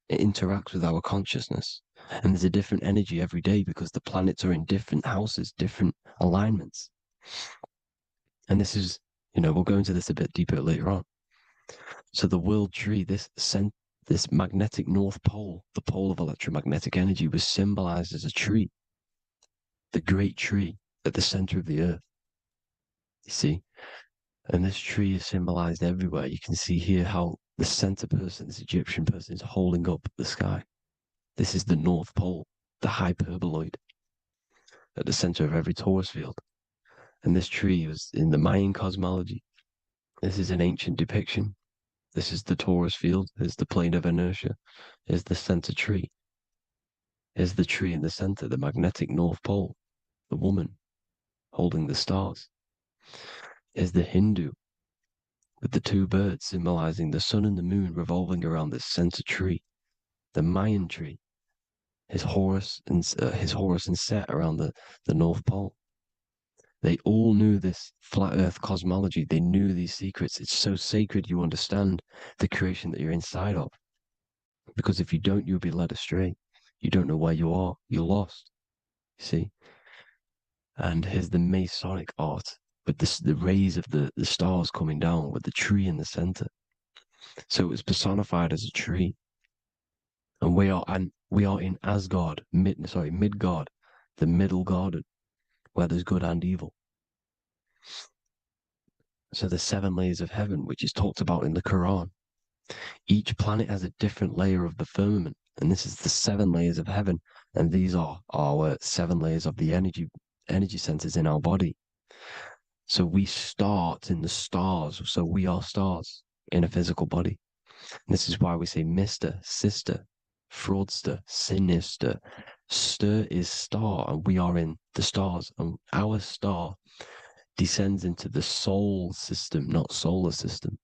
It interacts with our consciousness. And there's a different energy every day because the planets are in different houses, different alignments. And this is, we'll go into this a bit deeper later on. So the world tree, this magnetic north pole, the pole of electromagnetic energy, was symbolized as a tree, the great tree at the center of the earth. You see? And this tree is symbolized everywhere. You can see here how the center person, this Egyptian person, is holding up the sky. This is the North Pole, the hyperboloid, at the center of every Taurus field. And this tree was in the Mayan cosmology. This is an ancient depiction. This is the Taurus field. There's the plane of inertia. Here's the center tree. Here's the tree in the center, the magnetic North Pole, the woman holding the stars. Here's the Hindu with the two birds symbolizing the sun and the moon revolving around this center tree. The Mayan tree, his Horus and Set around the North Pole. They all knew this flat earth cosmology. They knew these secrets. It's so sacred you understand the creation that you're inside of. Because if you don't, you'll be led astray. You don't know where you are. You're lost. You see? And here's the Masonic art with the rays of the stars coming down with the tree in the center. So it was personified as a tree. And we are in Asgard, Midgard, the middle garden, where there's good and evil. So the 7 layers of heaven, which is talked about in the Quran. Each planet has a different layer of the firmament, and this is the 7 layers of heaven, and these are our 7 layers of the energy centers in our body. So we start in the stars, so we are stars in a physical body. And this is why we say Mr., Sister, Fraudster, Sinister. Stir is star, and we are in the stars, and our star descends into the soul system, not solar system.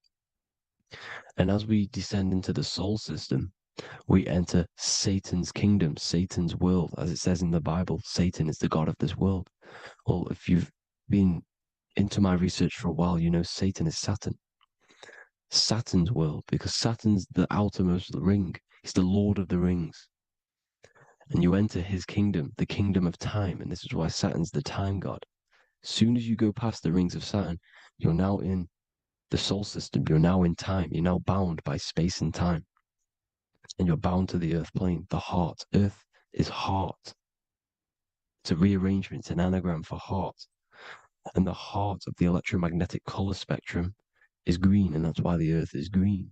And as we descend into the soul system, we enter Satan's kingdom, Satan's world. As it says in the Bible, Satan is the god of this world. Well, if you've been into my research for a while, you know Satan is Saturn. Saturn's world, because Saturn's the outermost ring. He's the Lord of the Rings. And you enter his kingdom, the kingdom of time. And this is why Saturn's the time god. As soon as you go past the rings of Saturn, you're now in the soul system. You're now in time. You're now bound by space and time. And you're bound to the earth plane, the heart. Earth is heart. It's a rearrangement. It's an anagram for heart. And the heart of the electromagnetic color spectrum is green, and that's why the earth is green.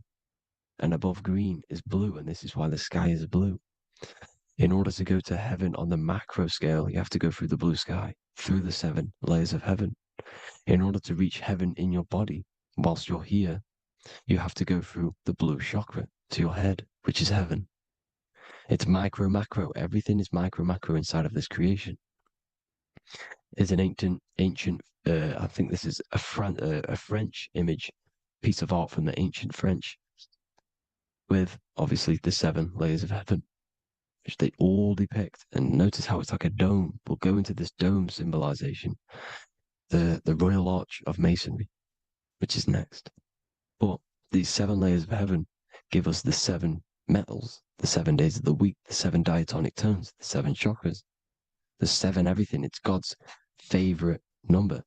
And above green is blue, and this is why the sky is blue. In order to go to heaven on the macro scale, you have to go through the blue sky, through the 7 layers of heaven. In order to reach heaven in your body, whilst you're here, you have to go through the blue chakra to your head, which is heaven. It's micro, macro. Everything is micro, macro inside of this creation. It's an ancient, I think this is a French image, piece of art from the ancient French, with obviously the 7 layers of heaven, which they all depict. And notice how it's like a dome. We'll go into this dome symbolization, the Royal Arch of Masonry, which is next. But these 7 layers of heaven give us the 7 metals, the 7 days of the week, the 7 diatonic tones, the 7 chakras, the 7 everything. It's God's favorite number.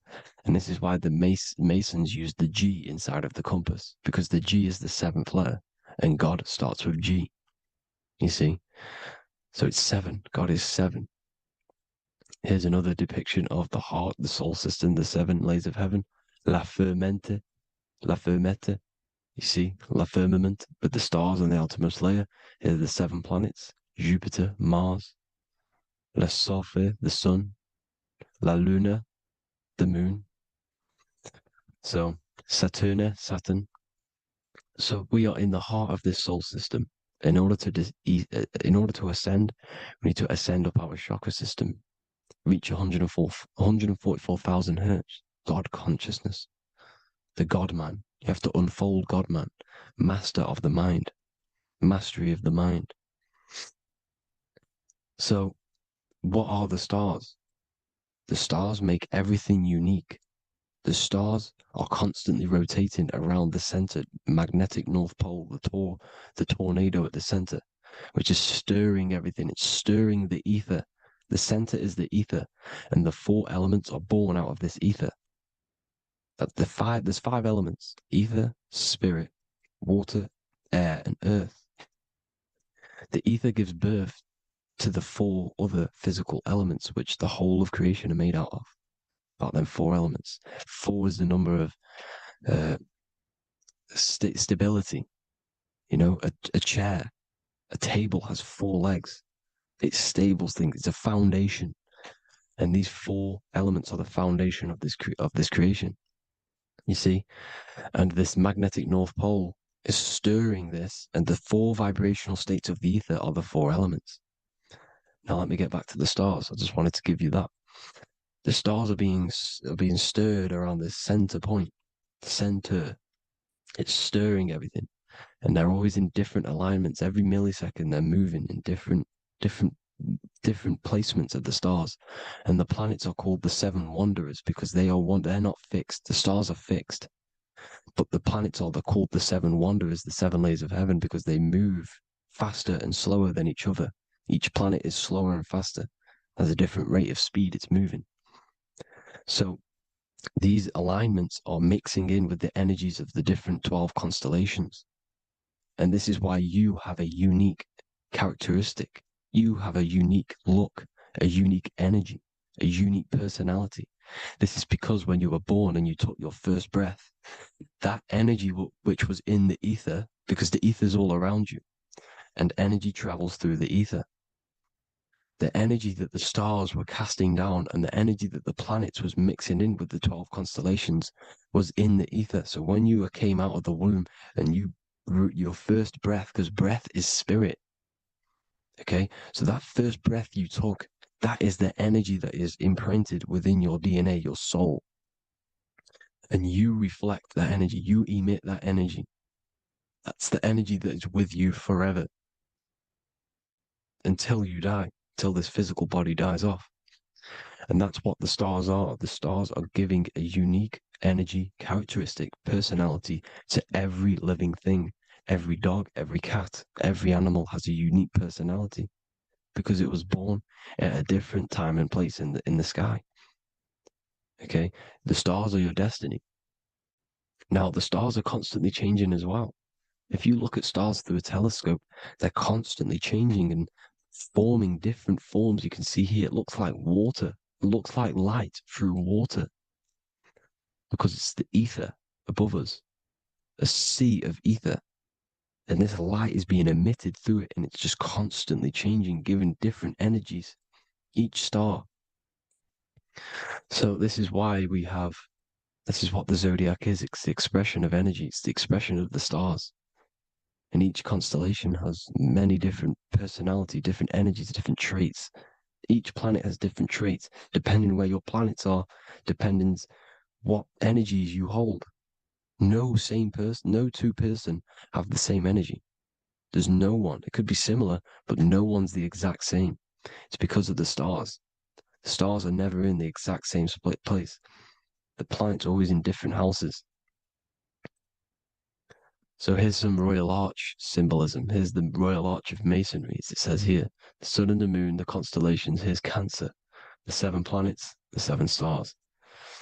And this is why the Masons use the G inside of the compass, because the G is the 7th letter and God starts with G. You see? So it's 7. God is 7. Here's another depiction of the heart, the soul system, the 7 layers of heaven. La Fermente. You see, La Firmament, with the stars on the outermost layer. Here are the 7 planets: Jupiter, Mars, La Sophie, the sun, La Luna, the moon. So Saturn. So we are in the heart of this soul system. In order to ascend, we need to ascend up our chakra system, reach 144,000 hertz, God consciousness, the God man. You have to unfold God man, master of the mind, mastery of the mind. So what are the stars? The stars make everything unique. The stars are constantly rotating around the center, magnetic North Pole, the tornado at the center, which is stirring everything. It's stirring the ether. The center is the ether, and the 4 elements are born out of this ether. There's 5 elements: ether, spirit, water, air, and earth. The ether gives birth to the 4 other physical elements, which the whole of creation are made out of. About them 4 elements. 4 is the number of stability. You know, a chair, a table has 4 legs. It stables things. It's a foundation, and these 4 elements are the foundation of this creation. You see, and this magnetic North Pole is stirring this, and the 4 vibrational states of the ether are the 4 elements. Now let me get back to the stars. I just wanted to give you that. The stars are being stirred around this center point, center. It's stirring everything, and they're always in different alignments. Every millisecond, they're moving in different placements of the stars. And the planets are called the 7 wanderers because they're not fixed. The stars are fixed, but the planets are called the 7 wanderers, the 7 layers of heaven, because they move faster and slower than each other. Each planet is slower and faster, has a different rate of speed it's moving. So these alignments are mixing in with the energies of the different 12 constellations. And this is why you have a unique characteristic. You have a unique look, a unique energy, a unique personality. This is because when you were born and you took your first breath, that energy which was in the ether, because the ether is all around you, and energy travels through the ether. The energy that the stars were casting down and the energy that the planets was mixing in with the 12 constellations was in the ether. So when you came out of the womb and your first breath, because breath is spirit, okay? So that first breath you took, that is the energy that is imprinted within your DNA, your soul. And you reflect that energy, you emit that energy. That's the energy that is with you forever until you die. Till this physical body dies off. And that's what the stars are. The stars are giving a unique energy, characteristic, personality to every living thing. Every dog, every cat, every animal has a unique personality because it was born at a different time and place in the sky. Okay? The stars are your destiny. Now, the stars are constantly changing as well. If you look at stars through a telescope, they're constantly changing and forming different forms. You can see here, it looks like water. It looks like light through water. because it's the ether above us, a sea of ether. And this light is being emitted through it, and it's just constantly changing, giving different energies, each star. So this is why this is what the zodiac is. It's the expression of energy. It's the expression of the stars. And each constellation has many different personality, different energies, different traits. Each planet has different traits, depending where your planets are, depending what energies you hold. No two person have the same energy. There's no one. It could be similar, but no one's the exact same. It's because of the stars. The stars are never in the exact same split place. The planet's always in different houses. So here's some Royal Arch symbolism. Here's the Royal Arch of Masonry, as it says here. The sun and the moon, the constellations. Here's Cancer, the 7 planets, the 7 stars.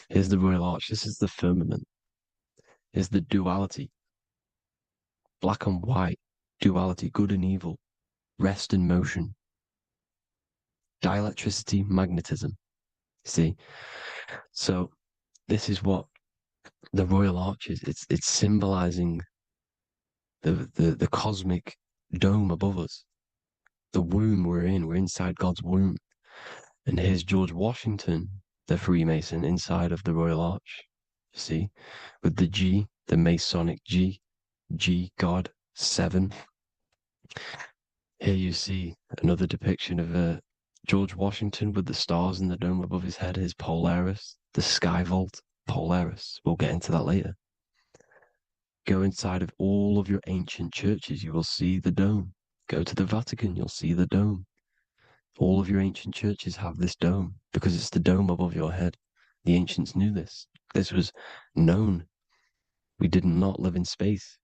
Here's the Royal Arch. This is the firmament. Here's the duality. Black and white, duality, good and evil, rest and motion, dielectricity, magnetism. See? So this is what the Royal Arch is. It's symbolizing the cosmic dome above us. The womb we're in. We're inside God's womb. And here's George Washington, the Freemason, inside of the Royal Arch. You see? With the G, the Masonic G, God, 7. Here you see another depiction of George Washington with the stars in the dome above his head, his Polaris, the sky vault, Polaris. We'll get into that later. Go inside of all of your ancient churches, you will see the dome. Go to the Vatican, you'll see the dome. All of your ancient churches have this dome because it's the dome above your head. The ancients knew this. This was known. We did not live in space.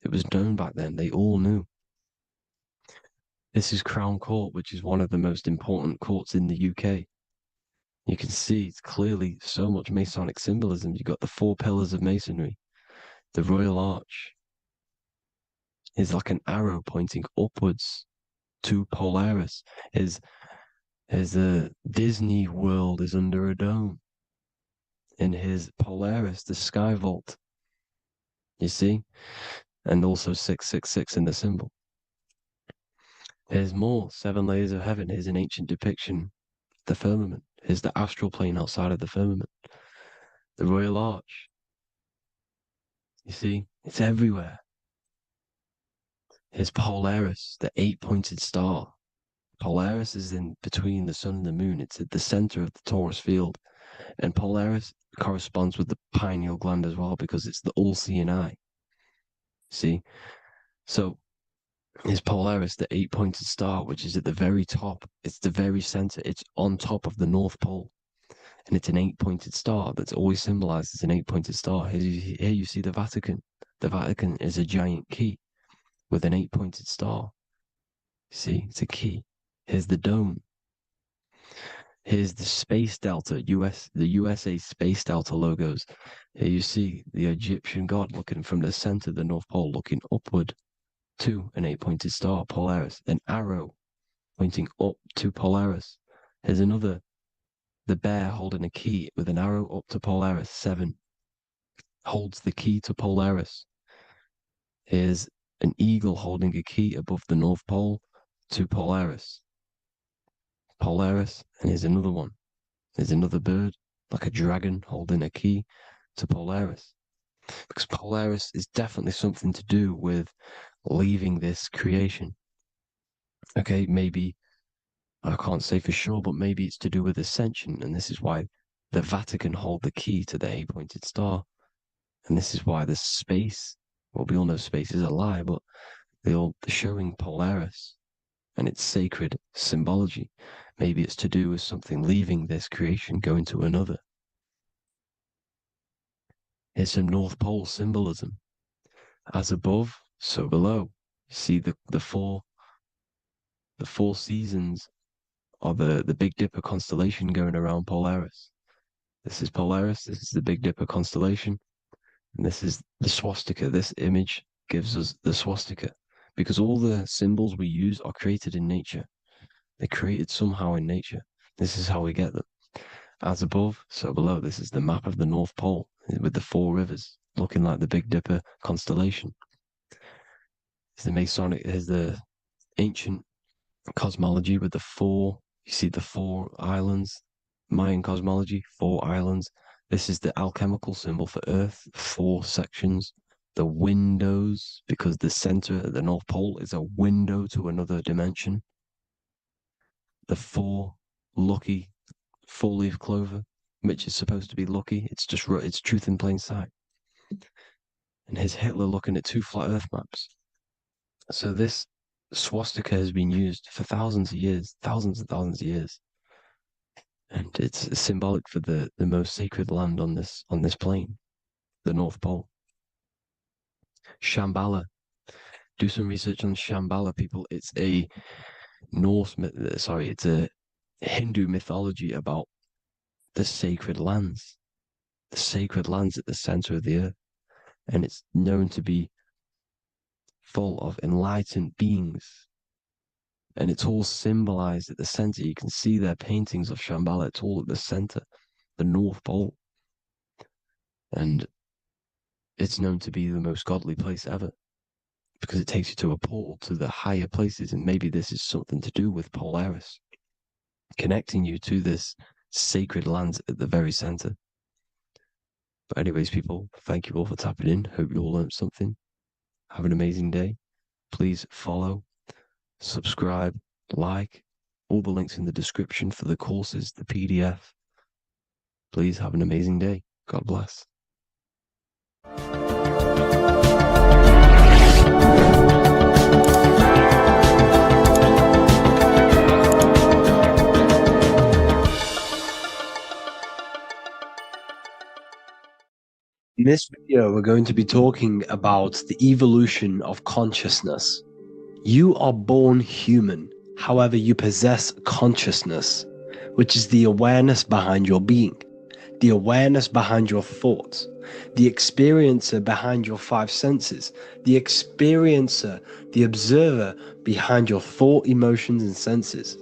It was known back then. They all knew. This is Crown Court, which is one of the most important courts in the UK. You can see it's clearly so much Masonic symbolism. You've got the 4 pillars of Masonry. The Royal Arch is like an arrow pointing upwards to Polaris. His Disney World is under a dome. In his Polaris, the sky vault. You see? And also 666 in the symbol. Here's more 7 layers of heaven. Here's an ancient depiction. The firmament. Here's the astral plane outside of the firmament. The Royal Arch. You see? It's everywhere. Here's Polaris, the 8-pointed star. Polaris is in between the sun and the moon. It's at the center of the Taurus field. And Polaris corresponds with the pineal gland as well because it's the all-seeing eye. See? So, is Polaris, the 8-pointed star, which is at the very top. It's the very center. It's on top of the North Pole. And it's an 8-pointed star that's always symbolized as an 8-pointed star. Here you see the Vatican. The Vatican is a giant key with an 8-pointed star. See, it's a key. Here's the dome. Here's the Space Delta, the USA Space Delta logos. Here you see the Egyptian god looking from the center of the North Pole, looking upward to an 8-pointed star, Polaris. An arrow pointing up to Polaris. Here's another, the bear holding a key with an arrow up to Polaris, 7. Holds the key to Polaris. Here's an eagle holding a key above the North Pole to Polaris. Polaris, and here's another one. There's another bird, like a dragon, holding a key to Polaris. Because Polaris is definitely something to do with leaving this creation. Okay, maybe, I can't say for sure, but maybe it's to do with ascension, and this is why the Vatican hold the key to the 8-pointed star. And this is why the space, well, we all know space is a lie, but they're showing Polaris and its sacred symbology. Maybe it's to do with something leaving this creation, going to another. Here's some North Pole symbolism. As above, so below. See the four seasons of the Big Dipper constellation going around Polaris. This is Polaris, this is the Big Dipper constellation, and this is the swastika. This image gives us the swastika, because all the symbols we use are created in nature. They're created somehow in nature. This is how we get them. As above, so below. This is the map of the North Pole. with the 4 rivers, looking like the Big Dipper constellation. It's the Masonic, is the ancient cosmology with the 4. You see the 4 islands, Mayan cosmology, 4 islands. This is the alchemical symbol for Earth, 4 sections. The windows, because the center at the North Pole is a window to another dimension. The 4 lucky 4-leaf clover, which is supposed to be lucky. It's just it's truth in plain sight. And here's Hitler looking at 2 flat Earth maps. So this swastika has been used for thousands of years, thousands and thousands of years. And it's symbolic for the most sacred land on this plane, the North Pole. Shambhala. Do some research on Shambhala, people. It's a it's a Hindu mythology about the sacred lands at the center of the earth. And it's known to be full of enlightened beings. And it's all symbolized at the center. You can see their paintings of Shambhala. It's all at the center, the North Pole. And it's known to be the most godly place ever, because it takes you to a portal to the higher places. And maybe this is something to do with Polaris, connecting you to this sacred land at the very center. But anyways, people, thank you all for tapping in. Hope you all learned something. Have an amazing day. Please follow, subscribe, like. All the links in the description for the courses, the PDF. Please have an amazing day. God bless. In this video, we're going to be talking about the evolution of consciousness. You are born human, however, you possess consciousness, which is the awareness behind your being, the awareness behind your thoughts, the experiencer behind your 5 senses, the experiencer, the observer behind your thought, emotions, and senses.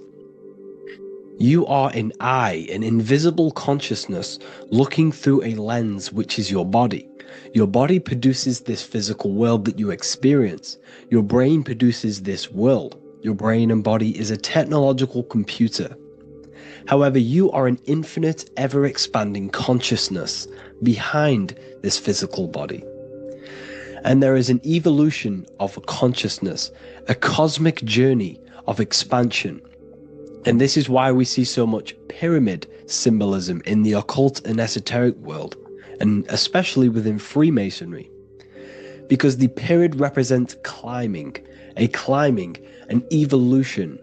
You are an eye, an invisible consciousness looking through a lens, which is your body. Your body produces this physical world that you experience. Your brain produces this world. Your brain and body is a technological computer. However, you are an infinite, ever-expanding consciousness behind this physical body. And there is an evolution of consciousness, a cosmic journey of expansion. And this is why we see so much pyramid symbolism in the occult and esoteric world, and especially within Freemasonry. Because the pyramid represents climbing, an evolution,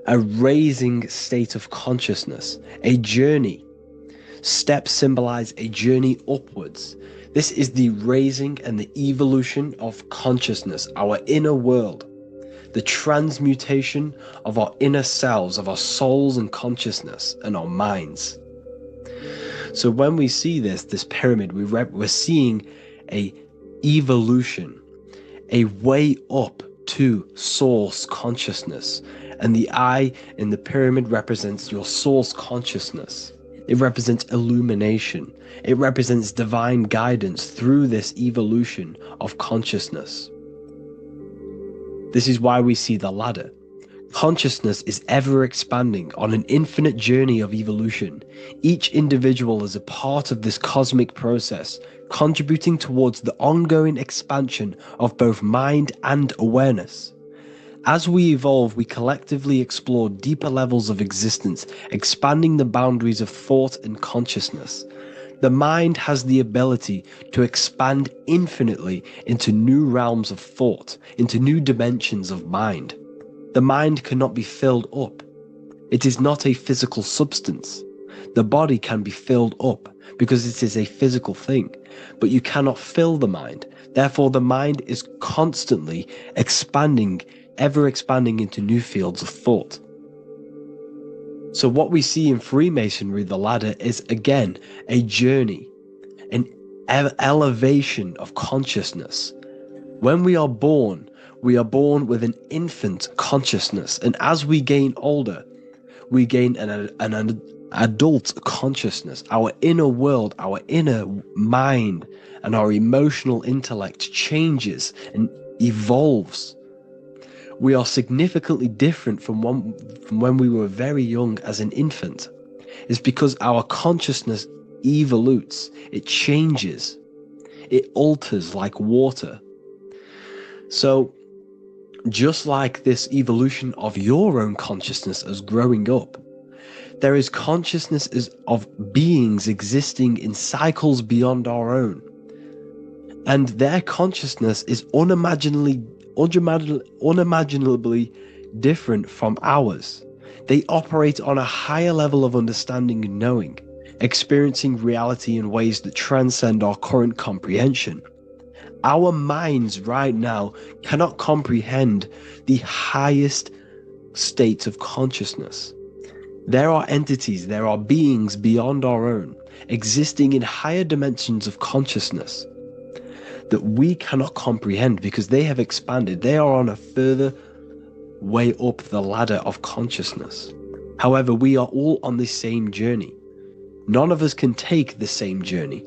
a raising state of consciousness, a journey. Steps symbolize a journey upwards. This is the raising and the evolution of consciousness, our inner world. The transmutation of our inner selves, of our souls and consciousness and our minds. So when we see this pyramid, we're seeing a evolution, a way up to source consciousness. And the eye in the pyramid represents your source consciousness. It represents illumination. It represents divine guidance through this evolution of consciousness. This is why we see the ladder. Consciousness is ever expanding on an infinite journey of evolution. Each individual is a part of this cosmic process, contributing towards the ongoing expansion of both mind and awareness. As we evolve, we collectively explore deeper levels of existence, expanding the boundaries of thought and consciousness. The mind has the ability to expand infinitely into new realms of thought, into new dimensions of mind. The mind cannot be filled up. It is not a physical substance. The body can be filled up because it is a physical thing, but you cannot fill the mind. Therefore, the mind is constantly expanding, ever expanding into new fields of thought. So what we see in Freemasonry, the ladder, is again a journey, an elevation of consciousness. When we are born with an infant consciousness, and as we gain older, we gain an adult consciousness, our inner world, our inner mind, and our emotional intellect changes and evolves. We are significantly different from when we were very young as an infant. It's because our consciousness evolutes, it changes, it alters like water. So just like this evolution of your own consciousness as growing up, there is consciousness of beings existing in cycles beyond our own. And their consciousness is unimaginably different from ours. They operate on a higher level of understanding and knowing, experiencing reality in ways that transcend our current comprehension. Our minds right now cannot comprehend the highest states of consciousness. There are entities, there are beings beyond our own, existing in higher dimensions of consciousness that we cannot comprehend because they have expanded. They are on a further way up the ladder of consciousness. However, we are all on the same journey. None of us can take the same journey.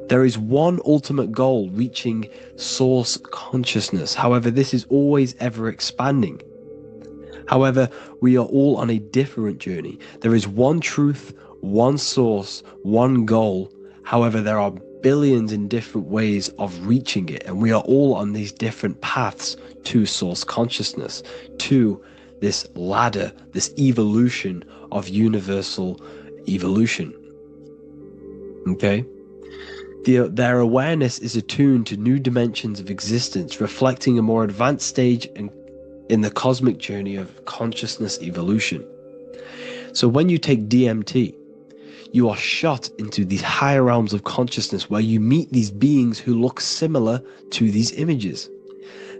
There is one ultimate goal, reaching source consciousness. However, this is always ever expanding. However, we are all on a different journey. There is one truth, one source, one goal. However, there are billions in different ways of reaching it, and we are all on these different paths to source consciousness, to this ladder, this evolution of universal evolution. Okay? Their awareness is attuned to new dimensions of existence, reflecting a more advanced stage in the cosmic journey of consciousness evolution. So when you take DMT, you are shot into these higher realms of consciousness where you meet these beings who look similar to these images.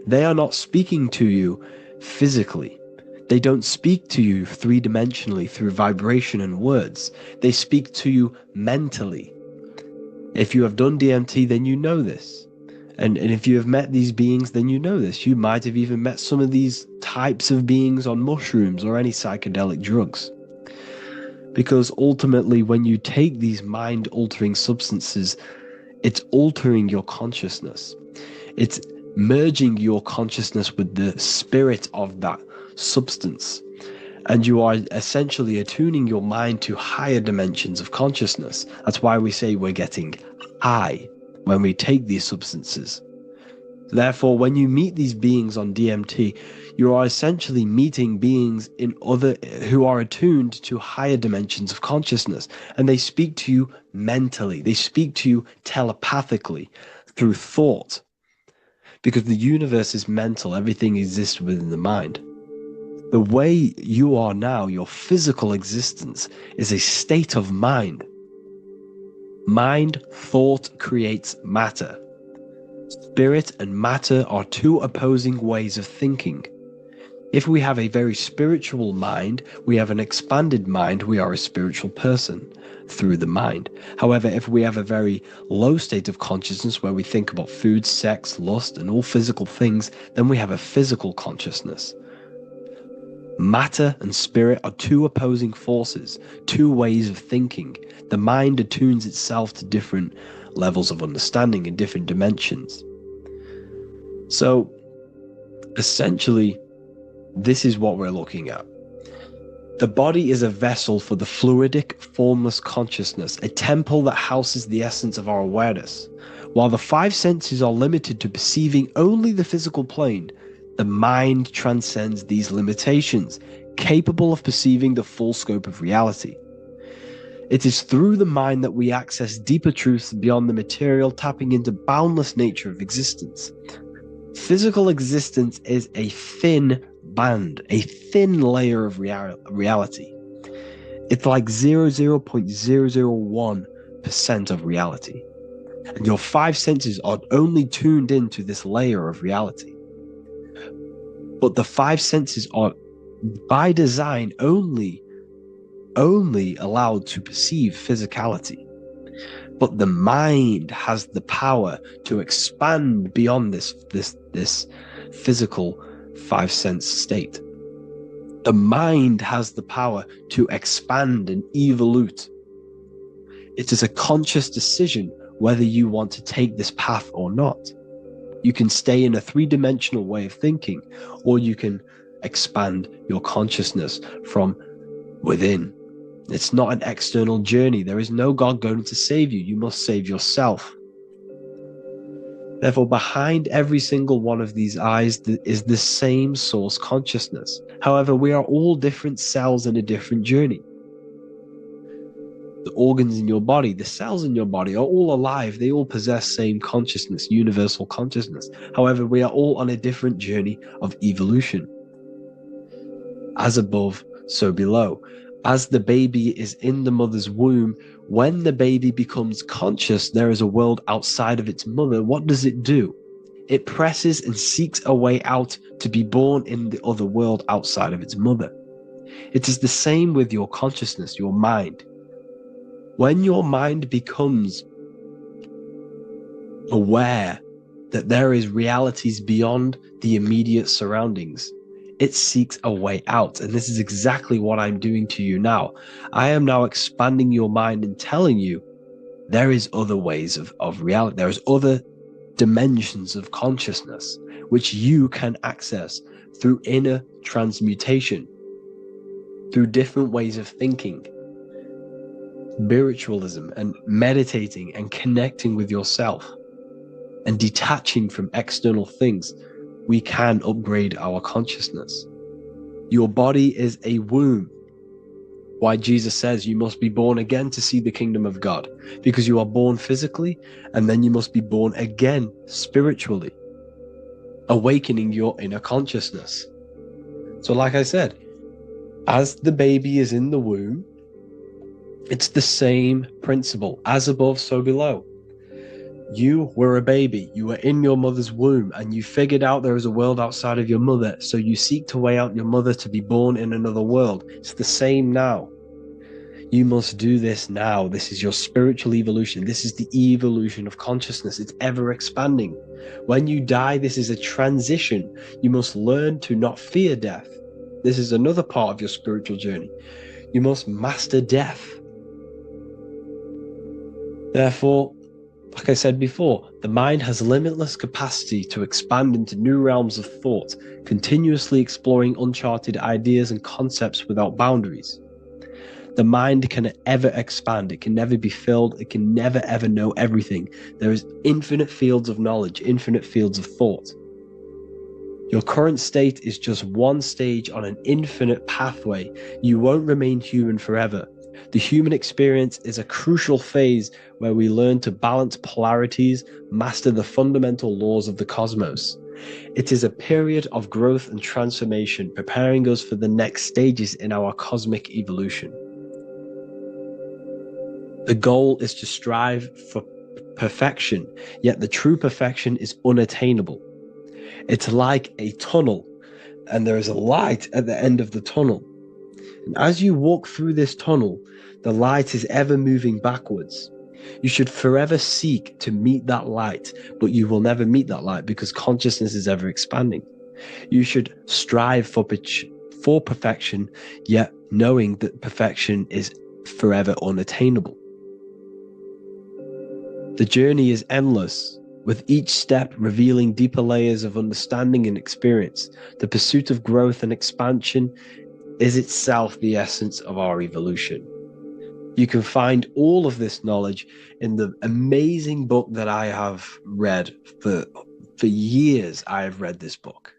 They are not speaking to you physically. They don't speak to you three-dimensionally through vibration and words. They speak to you mentally. If you have done DMT, then you know this. And if you have met these beings, then you know this. You might have even met some of these types of beings on mushrooms or any psychedelic drugs. Because ultimately, when you take these mind-altering substances, it's altering your consciousness. It's merging your consciousness with the spirit of that substance. And you are essentially attuning your mind to higher dimensions of consciousness. That's why we say we're getting high when we take these substances. Therefore, when you meet these beings on DMT, you are essentially meeting beings who are attuned to higher dimensions of consciousness, and they speak to you mentally. They speak to you telepathically through thought, because the universe is mental. Everything exists within the mind. The way you are now, your physical existence, is a state of mind. Mind, thought creates matter. Spirit and matter are two opposing ways of thinking. If we have a very spiritual mind, we have an expanded mind, we are a spiritual person through the mind. However, if we have a very low state of consciousness where we think about food, sex, lust, and all physical things, then we have a physical consciousness. Matter and spirit are two opposing forces, two ways of thinking. The mind attunes itself to different levels of understanding in different dimensions. So, essentially, this is what we're looking at. The body is a vessel for the fluidic, formless consciousness, a temple that houses the essence of our awareness. While the five senses are limited to perceiving only the physical plane, the mind transcends these limitations, capable of perceiving the full scope of reality. It is through the mind that we access deeper truths beyond the material, tapping into boundless nature of existence. Physical existence is a thin band, a thin layer of reality. It's like 0.001% of reality. And your five senses are only tuned into this layer of reality. But the five senses are, by design, only allowed to perceive physicality. But the mind has the power to expand beyond this physical five sense state. The mind has the power to expand and evolute. It is a conscious decision whether you want to take this path or not. You can stay in a three-dimensional way of thinking, or you can expand your consciousness from within. It's not an external journey. There is no God going to save you. You must save yourself. Therefore, behind every single one of these eyes is the same source consciousness. However, we are all different cells in a different journey. The organs in your body, the cells in your body are all alive. They all possess same consciousness, universal consciousness. However, we are all on a different journey of evolution. As above, so below. As the baby is in the mother's womb, when the baby becomes conscious, there is a world outside of its mother. What does it do? It presses and seeks a way out to be born in the other world outside of its mother. It is the same with your consciousness, your mind. When your mind becomes aware that there is realities beyond the immediate surroundings, it seeks a way out. And this is exactly what I'm doing to you now. I am now expanding your mind and telling you there is other ways of reality. There is other dimensions of consciousness which you can access through inner transmutation, through different ways of thinking, spiritualism and meditating and connecting with yourself and detaching from external things. We can upgrade our consciousness. Your body is a womb. Why Jesus says you must be born again to see the kingdom of God, because you are born physically and then you must be born again spiritually, awakening your inner consciousness. So like I said, as the baby is in the womb, it's the same principle. As above, so below. You were a baby, you were in your mother's womb, and you figured out there is a world outside of your mother, so you seek to way out your mother to be born in another world. It's the same now. You must do this now. This is your spiritual evolution. This is the evolution of consciousness. It's ever expanding. When you die, this is a transition. You must learn to not fear death. This is another part of your spiritual journey. You must master death. Therefore, like I said before, the mind has limitless capacity to expand into new realms of thought, continuously exploring uncharted ideas and concepts without boundaries. The mind can ever expand. It can never be filled. It can never ever know everything. There is infinite fields of knowledge, infinite fields of thought. Your current state is just one stage on an infinite pathway. You won't remain human forever. The human experience is a crucial phase where we learn to balance polarities, master the fundamental laws of the cosmos. It is a period of growth and transformation, preparing us for the next stages in our cosmic evolution. The goal is to strive for perfection, yet the true perfection is unattainable. It's like a tunnel, and there is a light at the end of the tunnel. And as you walk through this tunnel, the light is ever moving backwards. You should forever seek to meet that light, but you will never meet that light because consciousness is ever expanding. You should strive for perfection, yet knowing that perfection is forever unattainable. The journey is endless, with each step revealing deeper layers of understanding and experience. The pursuit of growth and expansion is itself the essence of our evolution. You can find all of this knowledge in the amazing book that I have read for years. I have read this book,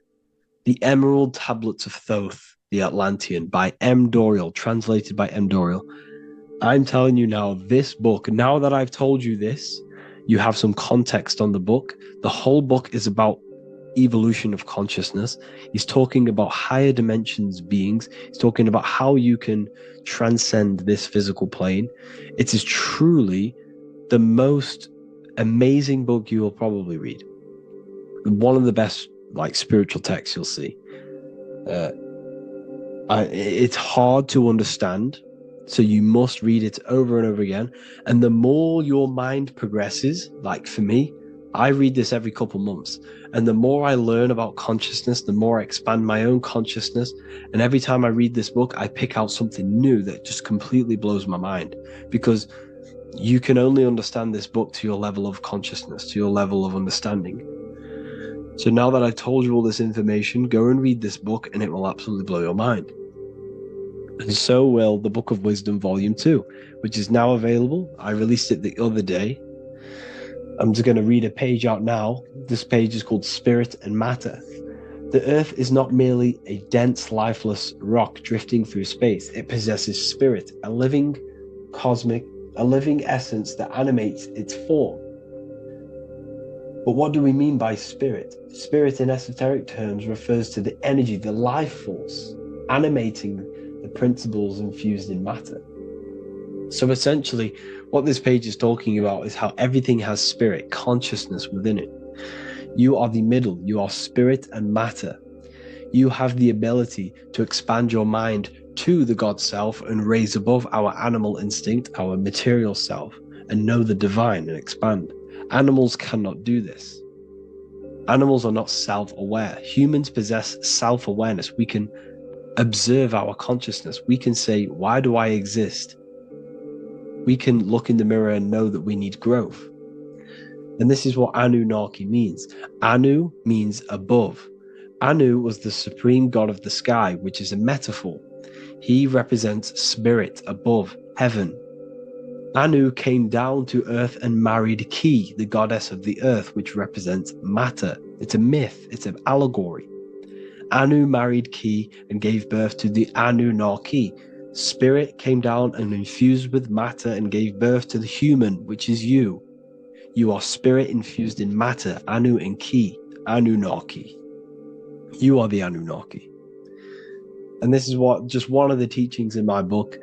The Emerald Tablets of Thoth, the Atlantean, by M. Dorial, translated by M. Dorial. I'm telling you now, this book, now that I've told you this, you have some context on the book. The whole book is about evolution of consciousness. He's talking about higher dimensions beings. He's talking about how you can transcend this physical plane. It is truly the most amazing book you will probably read. One of the best spiritual texts you'll see. It's hard to understand, so you must read it over and over again. And the more your mind progresses, like for me, I read this every couple months, and the more I learn about consciousness, the more I expand my own consciousness. And every time I read this book, I pick out something new that just completely blows my mind, because you can only understand this book to your level of consciousness, to your level of understanding. So now that I've told you all this information, go and read this book and it will absolutely blow your mind. And so will the Book of Wisdom Volume 2, which is now available. I released it the other day. I'm just going to read a page out now. This page is called Spirit and Matter. The Earth is not merely a dense, lifeless rock drifting through space. It possesses spirit, a living essence that animates its form. But what do we mean by spirit? Spirit in esoteric terms refers to the energy, the life force, animating the principles infused in matter. So essentially, what this page is talking about is how everything has spirit, consciousness within it. You are the middle, you are spirit and matter. You have the ability to expand your mind to the God self and raise above our animal instinct, our material self, and know the divine and expand. Animals cannot do this. Animals are not self-aware. Humans possess self-awareness. We can observe our consciousness. We can say, why do I exist? We can look in the mirror and know that we need growth. And this is what Anunnaki means. Anu means above. Anu was the supreme god of the sky, which is a metaphor. He represents spirit above, heaven. Anu came down to earth and married Ki, the goddess of the earth, which represents matter. It's a myth, it's an allegory. Anu married Ki and gave birth to the Anunnaki. Spirit came down and infused with matter and gave birth to the human, which is you. You are spirit infused in matter, Anu and Ki, Anunnaki. You are the Anunnaki. And this is just one of the teachings in my book.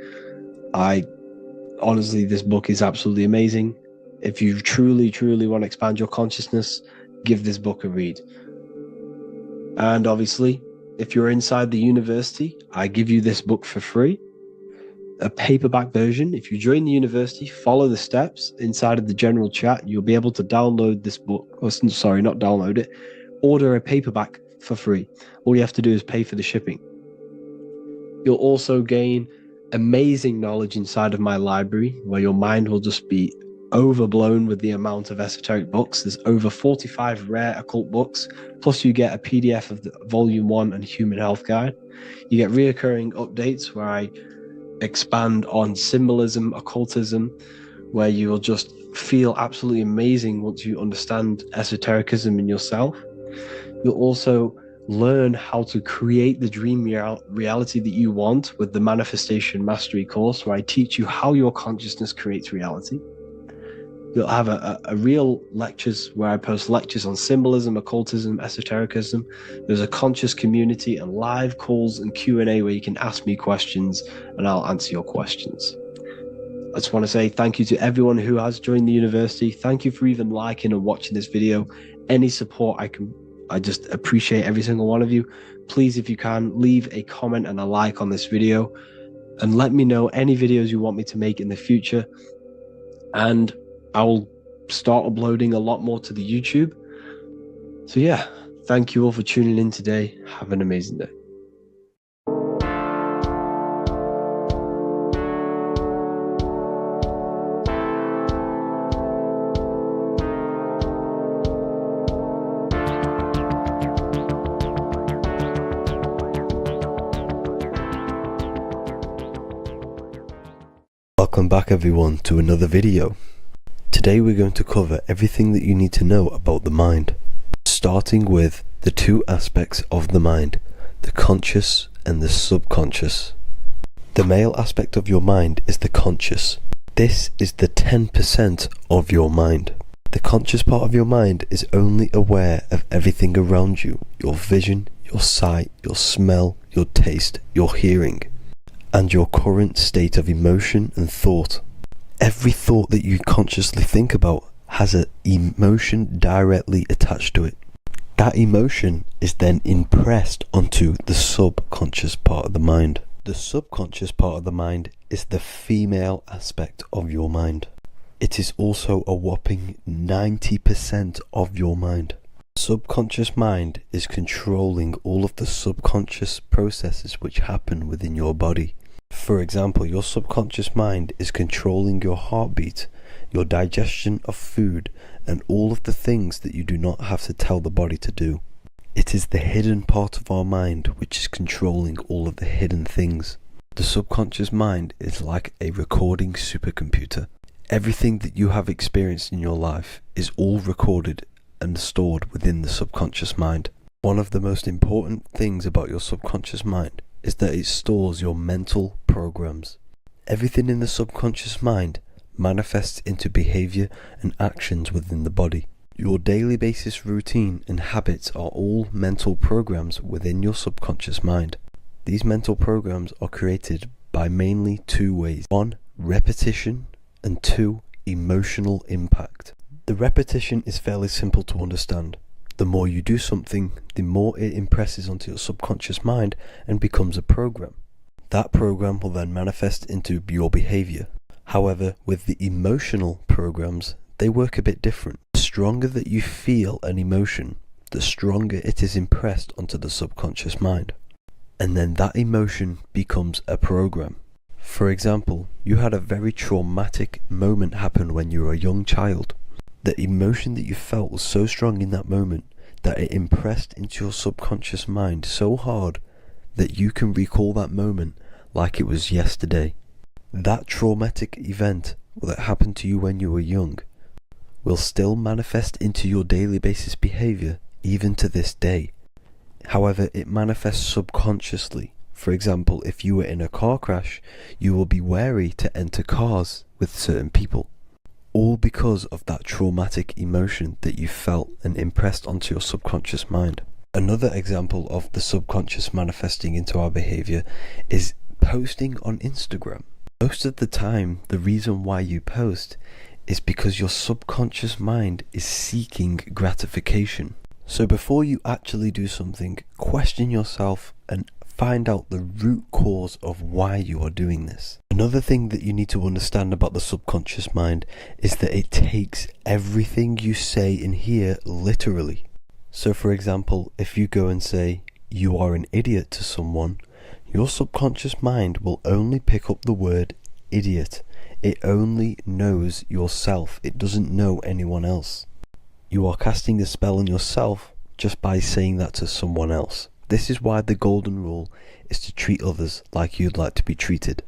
Honestly, this book is absolutely amazing. If you truly, truly want to expand your consciousness, give this book a read. And obviously, if you're inside the university, I give you this book for free. A paperback version. If you join the university, follow the steps inside of the general chat, you'll be able to download this book. Sorry, not download it. Order a paperback for free. All you have to do is pay for the shipping. You'll also gain amazing knowledge inside of my library, where your mind will just be overblown with the amount of esoteric books. There's over 45 rare occult books, plus you get a PDF of the Volume 1 and Human Health Guide. You get reoccurring updates where I expand on symbolism, occultism, where you will just feel absolutely amazing once you understand esotericism in yourself. You'll also learn how to create the dream reality that you want with the Manifestation Mastery course, where I teach you how your consciousness creates reality. You'll have a real lectures where I post lectures on symbolism, occultism, esotericism. There's a conscious community and live calls and Q&A where you can ask me questions and I'll answer your questions. I just want to say thank you to everyone who has joined the university. Thank you for even liking and watching this video. Any support I just appreciate every single one of you. Please, if you can, leave a comment and a like on this video and let me know any videos you want me to make in the future. And I will start uploading a lot more to the YouTube. So yeah, thank you all for tuning in today. Have an amazing day. Welcome back everyone to another video. Today we're going to cover everything that you need to know about the mind, starting with the two aspects of the mind, the conscious and the subconscious. The male aspect of your mind is the conscious. This is the 10% of your mind. The conscious part of your mind is only aware of everything around you, your vision, your sight, your smell, your taste, your hearing, and your current state of emotion and thought. Every thought that you consciously think about has an emotion directly attached to it. That emotion is then impressed onto the subconscious part of the mind. The subconscious part of the mind is the female aspect of your mind. It is also a whopping 90% of your mind. Subconscious mind is controlling all of the subconscious processes which happen within your body. For example, your subconscious mind is controlling your heartbeat, your digestion of food, and all of the things that you do not have to tell the body to do. It is the hidden part of our mind which is controlling all of the hidden things. The subconscious mind is like a recording supercomputer. Everything that you have experienced in your life is all recorded and stored within the subconscious mind. One of the most important things about your subconscious mind is that it stores your mental programs. Everything in the subconscious mind manifests into behavior and actions within the body. Your daily basis routine and habits are all mental programs within your subconscious mind. These mental programs are created by mainly two ways. 1. Repetition, and 2. Emotional impact. The repetition is fairly simple to understand. The more you do something, the more it impresses onto your subconscious mind and becomes a program. That program will then manifest into your behavior. However, with the emotional programs, they work a bit different. The stronger that you feel an emotion, the stronger it is impressed onto the subconscious mind. And then that emotion becomes a program. For example, you had a very traumatic moment happen when you were a young child. The emotion that you felt was so strong in that moment that it impressed into your subconscious mind so hard that you can recall that moment like it was yesterday. That traumatic event that happened to you when you were young will still manifest into your daily basis behavior even to this day. However, it manifests subconsciously. For example, if you were in a car crash, you will be wary to enter cars with certain people. All because of that traumatic emotion that you felt and impressed onto your subconscious mind. Another example of the subconscious manifesting into our behavior is posting on Instagram. Most of the time, the reason why you post is because your subconscious mind is seeking gratification. So before you actually do something, question yourself and find out the root cause of why you are doing this. Another thing that you need to understand about the subconscious mind is that it takes everything you say and hear literally. So for example, if you go and say, "You are an idiot" to someone, your subconscious mind will only pick up the word idiot. It only knows yourself. It doesn't know anyone else. You are casting a spell on yourself just by saying that to someone else. This is why the golden rule is to treat others like you'd like to be treated.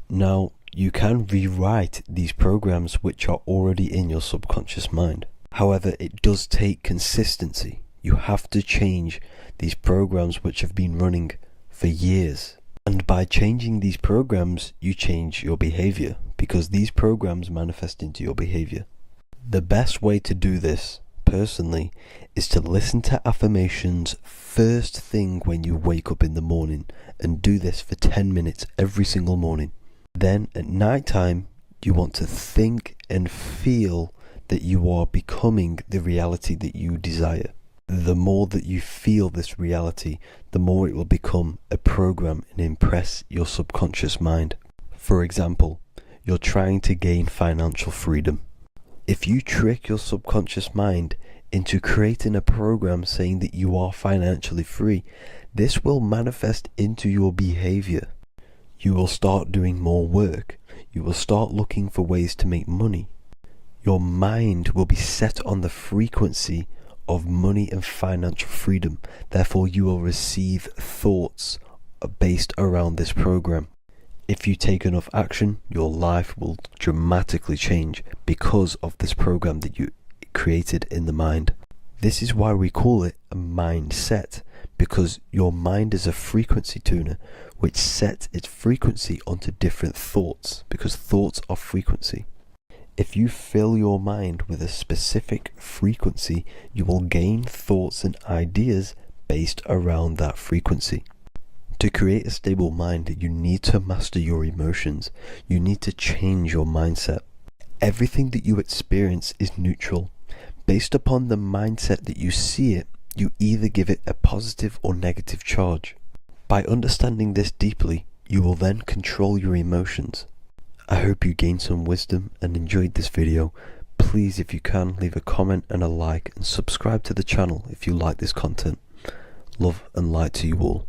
Now, you can rewrite these programs which are already in your subconscious mind. However, it does take consistency. You have to change these programs which have been running for years. And by changing these programs, you change your behavior, because these programs manifest into your behavior. The best way to do this, personally, is to listen to affirmations first thing when you wake up in the morning, and do this for 10 minutes every single morning. Then at night time, you want to think and feel that you are becoming the reality that you desire. The more that you feel this reality, the more it will become a program and impress your subconscious mind. For example, you're trying to gain financial freedom. If you trick your subconscious mind into creating a program saying that you are financially free, this will manifest into your behavior. You will start doing more work. You will start looking for ways to make money. Your mind will be set on the frequency of money and financial freedom. Therefore, you will receive thoughts based around this program. If you take enough action, your life will dramatically change because of this program that you created in the mind. This is why we call it a mindset, because your mind is a frequency tuner which sets its frequency onto different thoughts, because thoughts are frequency. If you fill your mind with a specific frequency, you will gain thoughts and ideas based around that frequency. To create a stable mind, you need to master your emotions. You need to change your mindset. Everything that you experience is neutral. Based upon the mindset that you see it, you either give it a positive or negative charge. By understanding this deeply, you will then control your emotions. I hope you gained some wisdom and enjoyed this video. Please, if you can, leave a comment and a like, and subscribe to the channel if you like this content. Love and light to you all.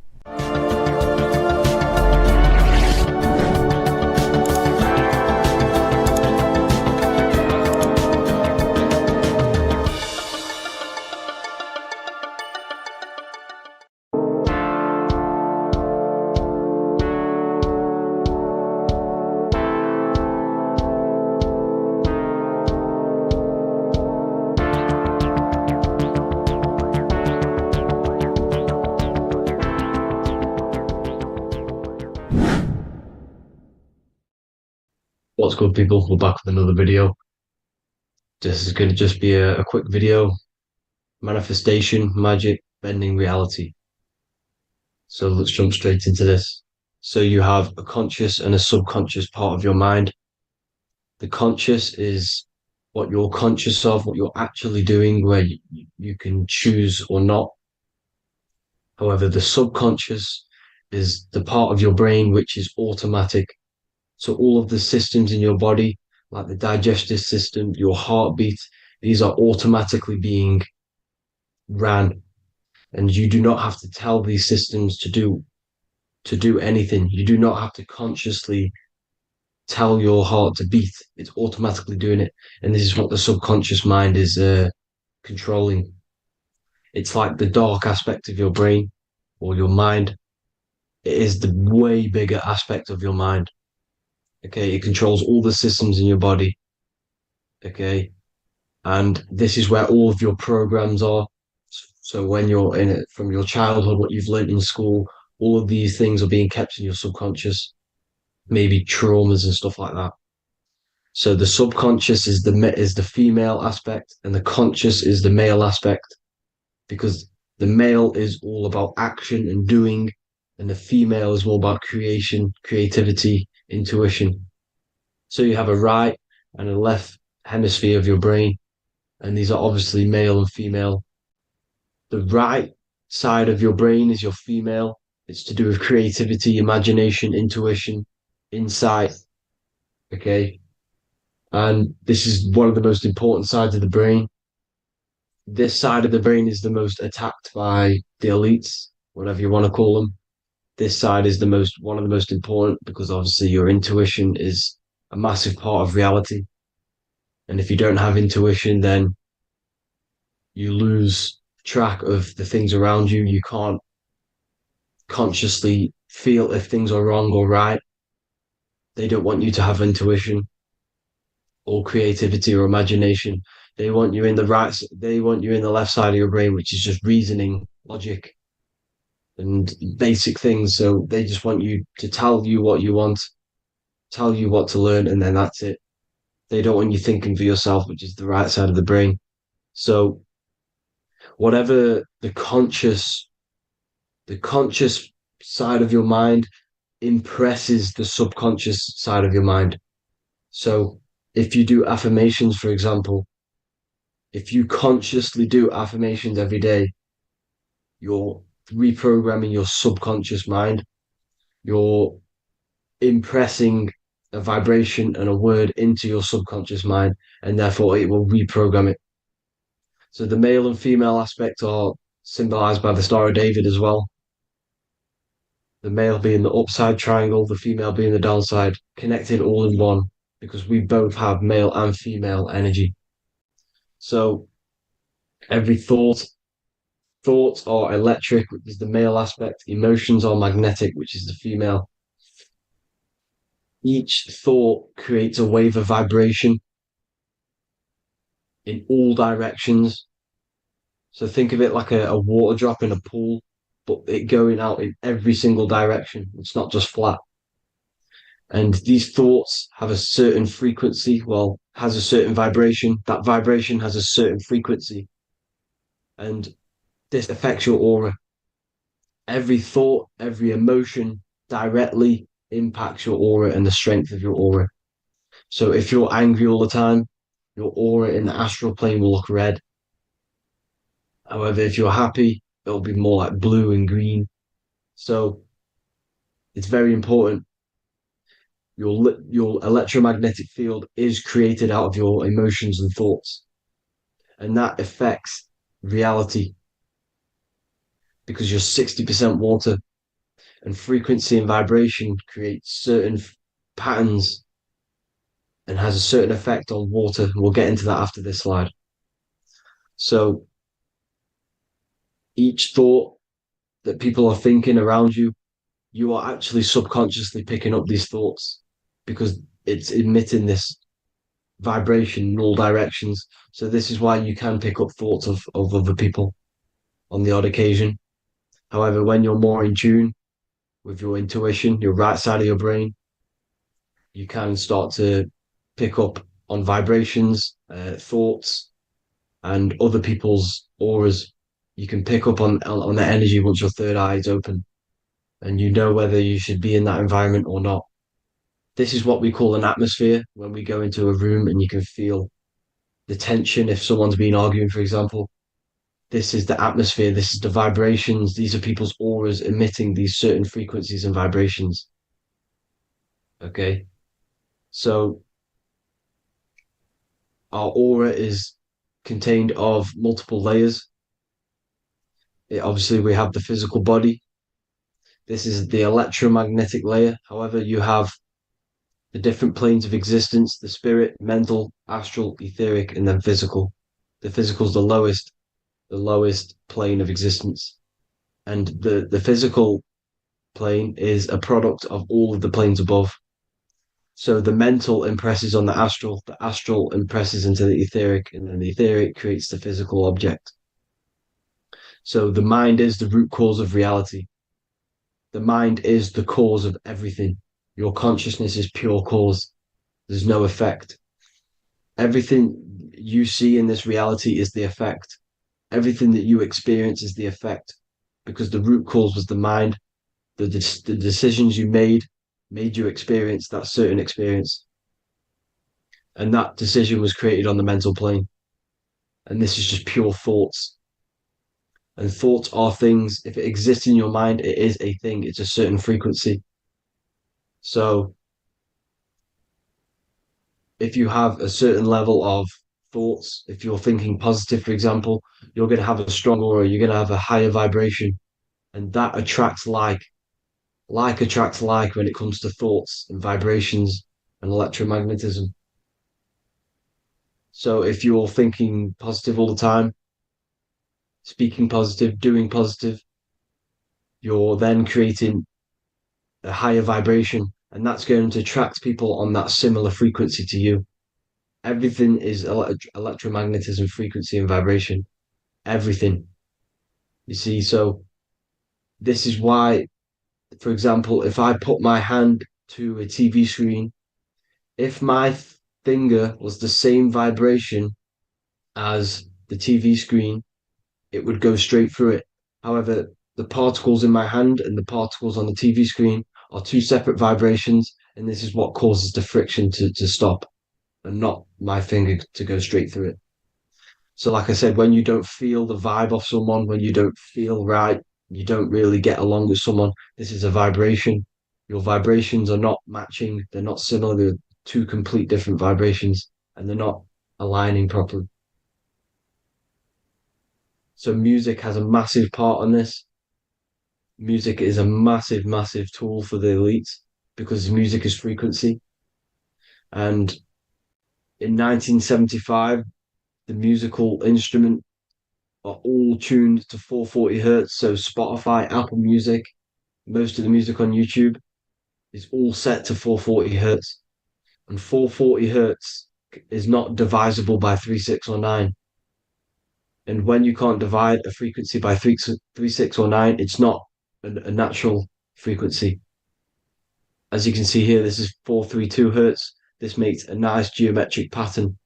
What's good, people? We're back with another video. This is going to just be a quick video. Manifestation, magic, bending reality. So let's jump straight into this. So you have a conscious and a subconscious part of your mind. The conscious is what you're conscious of, what you're actually doing, where you can choose or not. However, the subconscious is the part of your brain which is automatic. So all of the systems in your body, like the digestive system, your heartbeat, these are automatically being ran. And you do not have to tell these systems to do anything. You do not have to consciously tell your heart to beat. It's automatically doing it. And this is what the subconscious mind is controlling. It's like the dark aspect of your brain or your mind. It is the way bigger aspect of your mind. Okay, it controls all the systems in your body. Okay, and this is where all of your programs are. So when you're in it from your childhood, what you've learned in school, all of these things are being kept in your subconscious, maybe traumas and stuff like that. So the subconscious is the female aspect, and the conscious is the male aspect, because the male is all about action and doing, and the female is more about creation, creativity, intuition. So you have a right and a left hemisphere of your brain, and these are obviously male and female. The right side of your brain is your female. It's to do with creativity, imagination, intuition, insight. Okay. And this is one of the most important sides of the brain. This side of the brain is the most attacked by the elites, whatever you want to call them. This side is one of the most important, because obviously your intuition is a massive part of reality. And if you don't have intuition, then you lose track of the things around you. You can't consciously feel if things are wrong or right. They don't want you to have intuition or creativity or imagination. They want you in the left side of your brain, which is just reasoning, logic, and basic things. So they just want you to tell you what you want, tell you what to learn, and then that's it. They don't want you thinking for yourself, which is the right side of the brain. So whatever the conscious side of your mind impresses the subconscious side of your mind. So if you do affirmations, for example, if you consciously do affirmations every day, you're reprogramming your subconscious mind. You're impressing a vibration and a word into your subconscious mind, and therefore it will reprogram it. So the male and female aspect are symbolized by the Star of David as well. The male being the upside triangle, the female being the downside, connected all in one, because we both have male and female energy. So every thoughts are electric, which is the male aspect. Emotions are magnetic, which is the female. Each thought creates a wave of vibration in all directions. So think of it like a water drop in a pool, but it going out in every single direction. It's not just flat. And these thoughts have a certain frequency, has a certain vibration. That vibration has a certain frequency. And this affects your aura. Every thought, every emotion directly impacts your aura and the strength of your aura. So if you're angry all the time, your aura in the astral plane will look red. However, if you're happy, it'll be more like blue and green. So it's very important. your electromagnetic field is created out of your emotions and thoughts, and that affects reality because you're 60% water, and frequency and vibration create certain patterns and has a certain effect on water. We'll get into that after this slide. So each thought that people are thinking around you, you are actually subconsciously picking up these thoughts because it's emitting this vibration in all directions. So this is why you can pick up thoughts of other people on the odd occasion. However, when you're more in tune with your intuition, your right side of your brain, you can start to pick up on vibrations, thoughts, and other people's auras. You can pick up on the energy once your third eye is open, and you know whether you should be in that environment or not. This is what we call an atmosphere when we go into a room and you can feel the tension if someone's been arguing, for example. This is the atmosphere, this is the vibrations, these are people's auras emitting these certain frequencies and vibrations. Okay, so our aura is contained of multiple layers. Obviously, we have the physical body. This is the electromagnetic layer. However, you have the different planes of existence, the spirit, mental, astral, etheric, and then physical. The physical is the lowest plane of existence. And the physical plane is a product of all of the planes above. So the mental impresses on the astral impresses into the etheric, and then the etheric creates the physical object. So the mind is the root cause of reality. The mind is the cause of everything. Your consciousness is pure cause. There's no effect. Everything you see in this reality is the effect. Everything that you experience is the effect, because the root cause was the mind. The decisions you made you experience that certain experience. And that decision was created on the mental plane. And this is just pure thoughts. And thoughts are things. If it exists in your mind, it is a thing. It's a certain frequency. So if you have a certain level of thoughts, if you're thinking positive, for example, you're going to have a strong aura, you're going to have a higher vibration. And that attracts like. Like attracts like when it comes to thoughts and vibrations and electromagnetism. So if you're thinking positive all the time, speaking positive, doing positive, you're then creating a higher vibration, and that's going to attract people on that similar frequency to you. Everything is electromagnetism, frequency, and vibration. Everything. You see, so this is why, for example, if I put my hand to a TV screen, if my finger was the same vibration as the TV screen, it would go straight through it. However, the particles in my hand and the particles on the TV screen are two separate vibrations, and this is what causes the friction to stop and not my finger to go straight through it. So like I said, when you don't feel the vibe of someone, when you don't feel right, you don't really get along with someone, this is a vibration. Your vibrations are not matching, they're not similar, they're two complete different vibrations, and they're not aligning properly. So music has a massive part on this. Music is a massive, massive tool for the elites because music is frequency. And in 1975, the musical instrument are all tuned to 440 hertz. So Spotify, Apple Music, most of the music on YouTube is all set to 440 hertz. And 440 hertz is not divisible by 3, 6, or 9. And when you can't divide a frequency by 3, 6, or 9, it's not a natural frequency. As you can see here, this is 432 hertz. This makes a nice geometric pattern.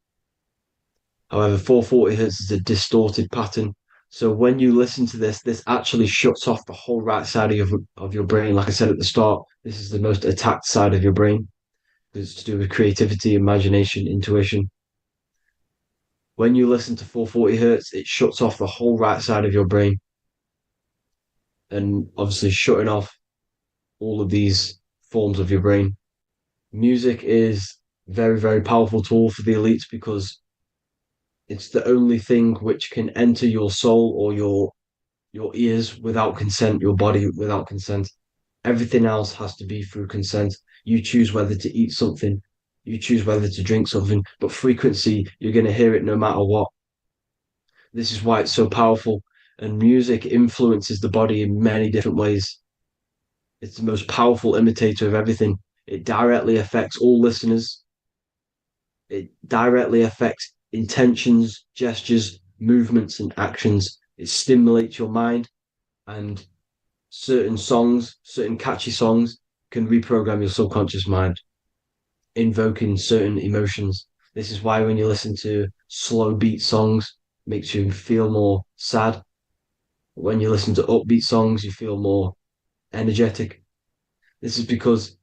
However, 440 hertz is a distorted pattern. So when you listen to this, this actually shuts off the whole right side of your brain. Like I said at the start, this is the most attacked side of your brain. It's to do with creativity, imagination, intuition. When you listen to 440 hertz, it shuts off the whole right side of your brain. And obviously shutting off all of these forms of your brain Music is very, very powerful tool for the elites because it's the only thing which can enter your soul or your ears without consent, your body without consent. Everything else has to be through consent. You choose whether to eat something, you choose whether to drink something, but frequency, you're going to hear it no matter what. This is why it's so powerful. And music influences the body in many different ways. It's the most powerful imitator of everything. It directly affects all listeners. It directly affects intentions, gestures, movements, and actions. It stimulates your mind, and certain songs, certain catchy songs, can reprogram your subconscious mind, invoking certain emotions. This is why when you listen to slow beat songs, it makes you feel more sad. When you listen to upbeat songs, you feel more energetic. This is because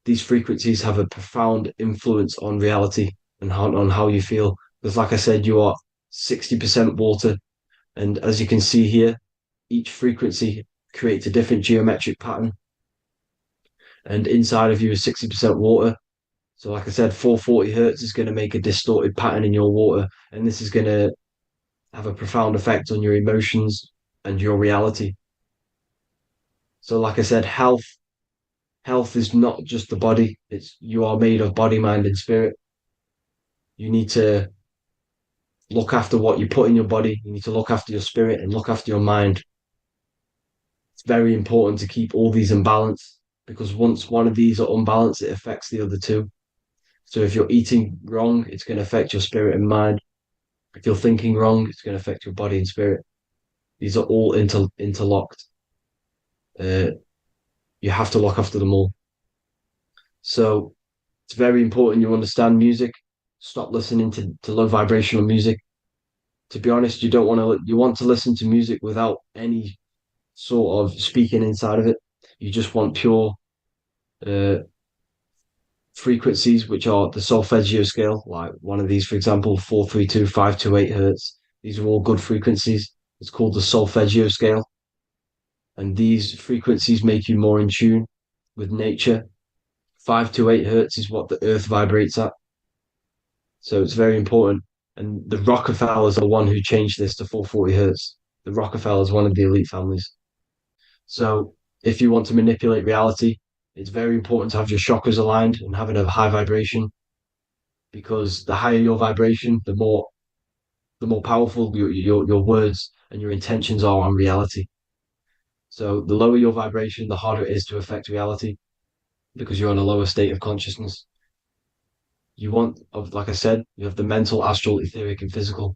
these frequencies have a profound influence on reality and on how you feel. Because, like I said, you are 60% water. And as you can see here, each frequency creates a different geometric pattern. And inside of you is 60% water. So, like I said, 440 hertz is going to make a distorted pattern in your water. And this is going to have a profound effect on your emotions and your reality. So, like I said, health is not just the body. It's you are made of body, mind, and spirit. You need to look after what you put in your body. You need to look after your spirit and look after your mind. It's very important to keep all these in balance because once one of these are unbalanced, it affects the other two. So if you're eating wrong, it's going to affect your spirit and mind. If you're thinking wrong, it's going to affect your body and spirit. These are all interlocked. You have to look after them all. So it's very important you understand music. Stop listening to low vibrational music. To be honest, you want to listen to music without any sort of speaking inside of it. You just want pure frequencies, which are the solfeggio scale, like one of these, for example, 432, 528 hertz. These are all good frequencies. It's called the solfeggio scale. And these frequencies make you more in tune with nature. 528 hertz is what the earth vibrates at. So it's very important. And the Rockefellers are the one who changed this to 440 hertz. The Rockefellers, one of the elite families. So if you want to manipulate reality, it's very important to have your chakras aligned and having a high vibration, because the higher your vibration, the more powerful your words and your intentions are on reality. So the lower your vibration, the harder it is to affect reality because you're on a lower state of consciousness. Like I said, you have the mental, astral, etheric, and physical.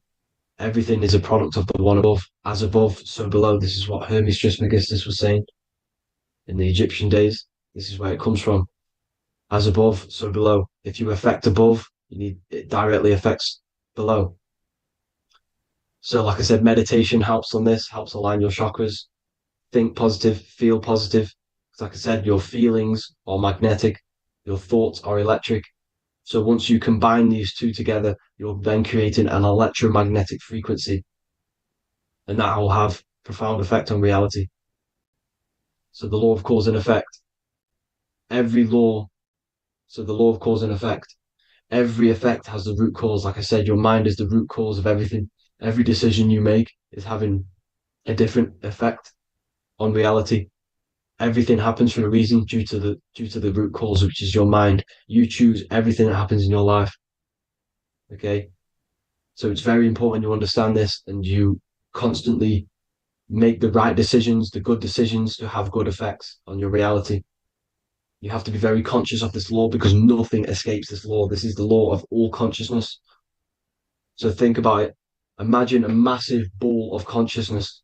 Everything is a product of the one above. As above, so below. This is what Hermes Trismegistus was saying in the Egyptian days. This is where it comes from. As above, so below. If you affect above, it directly affects below. So, like I said, meditation helps on this, helps align your chakras. Think positive, feel positive. Like I said, your feelings are magnetic, your thoughts are electric. So once you combine these two together, you're then creating an electromagnetic frequency, and that will have profound effect on reality. So the law of cause and effect. The law of cause and effect. Every effect has the root cause. Like I said, your mind is the root cause of everything. Every decision you make is having a different effect on reality. Everything happens for a reason due to the root cause, which is your mind. You choose everything that happens in your life. Okay? So it's very important you understand this and you constantly make the right decisions, the good decisions to have good effects on your reality. You have to be very conscious of this law because nothing escapes this law. This is the law of all consciousness. So think about it. Imagine a massive ball of consciousness.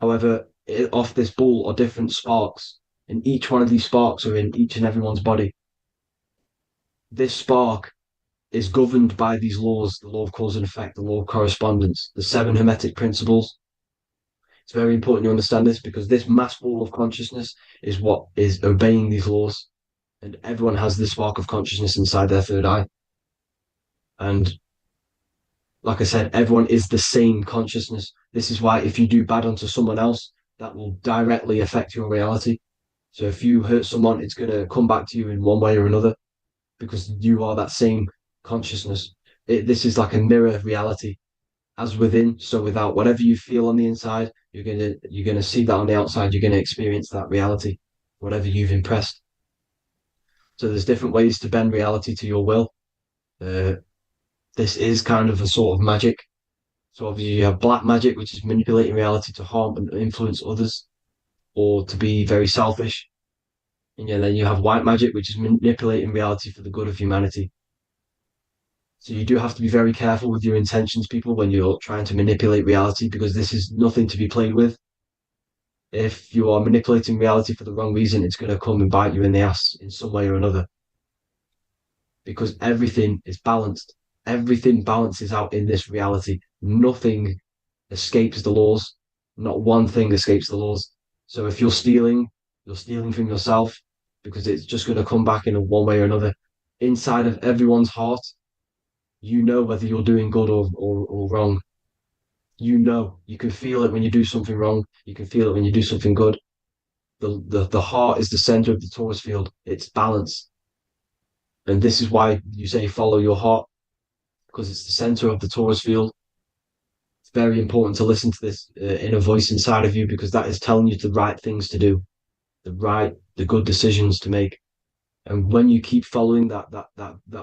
However, off this ball are different sparks, and each one of these sparks are in each and everyone's body. This spark is governed by these laws, the law of cause and effect, the law of correspondence, the 7 hermetic principles. It's very important you understand this because this mass ball of consciousness is what is obeying these laws, and everyone has this spark of consciousness inside their third eye. And like I said, everyone is the same consciousness. This is why if you do bad unto someone else, that will directly affect your reality. So if you hurt someone, it's going to come back to you in one way or another because you are that same consciousness. This is like a mirror reality, as within, so without. Whatever you feel on the inside, you're gonna see that on the outside. You're gonna experience that reality, whatever you've impressed. So there's different ways to bend reality to your will. This is kind of a sort of magic. So obviously you have black magic, which is manipulating reality to harm and influence others, or to be very selfish. And then you have white magic, which is manipulating reality for the good of humanity. So you do have to be very careful with your intentions, people, when you're trying to manipulate reality, because this is nothing to be played with. If you are manipulating reality for the wrong reason, it's going to come and bite you in the ass in some way or another. Because everything is balanced. Everything balances out in this reality. Nothing escapes the laws. Not one thing escapes the laws. So if you're stealing from yourself, because it's just going to come back in one way or another. Inside of everyone's heart, you know whether you're doing good or wrong. You know, you can feel it when you do something wrong. You can feel it when you do something good. The heart is the center of the torus field. It's balance. And this is why you say follow your heart, because it's the center of the torus field. It's very important to listen to this inner voice inside of you, because that is telling you the right things to do, the good decisions to make. And when you keep following that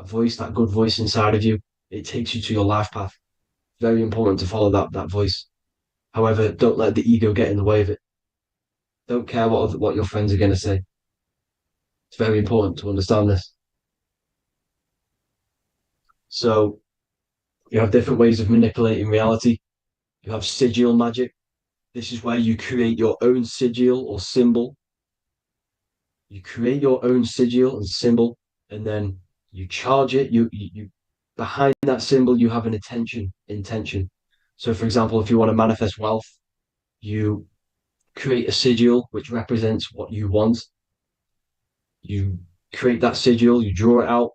voice, that good voice inside of you, it takes you to your life path. Very important to follow that voice. However, don't let the ego get in the way of it. Don't care what your friends are going to say. It's very important to understand this. So you have different ways of manipulating reality. You have sigil magic. This is where you create your own sigil or symbol. You create your own sigil and symbol, and then you charge it. You behind that symbol, you have an intention. So, for example, if you want to manifest wealth, you create a sigil which represents what you want. You create that sigil, you draw it out,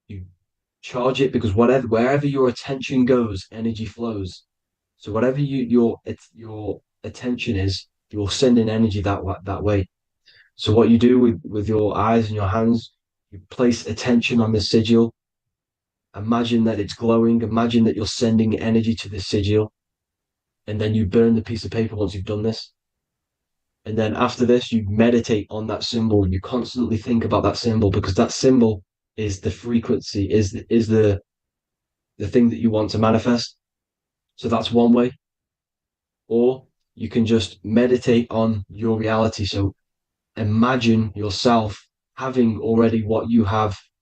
you charge it, because wherever your attention goes, energy flows. So whatever your attention is, you're sending energy that way. So what you do with your eyes and your hands, you place attention on the sigil. Imagine that it's glowing. Imagine that you're sending energy to the sigil. And then you burn the piece of paper once you've done this. And then after this, you meditate on that symbol. You constantly think about that symbol, because that symbol is the frequency, is the thing that you want to manifest. So that's one way. Or you can just meditate on your reality. So imagine yourself having already what you have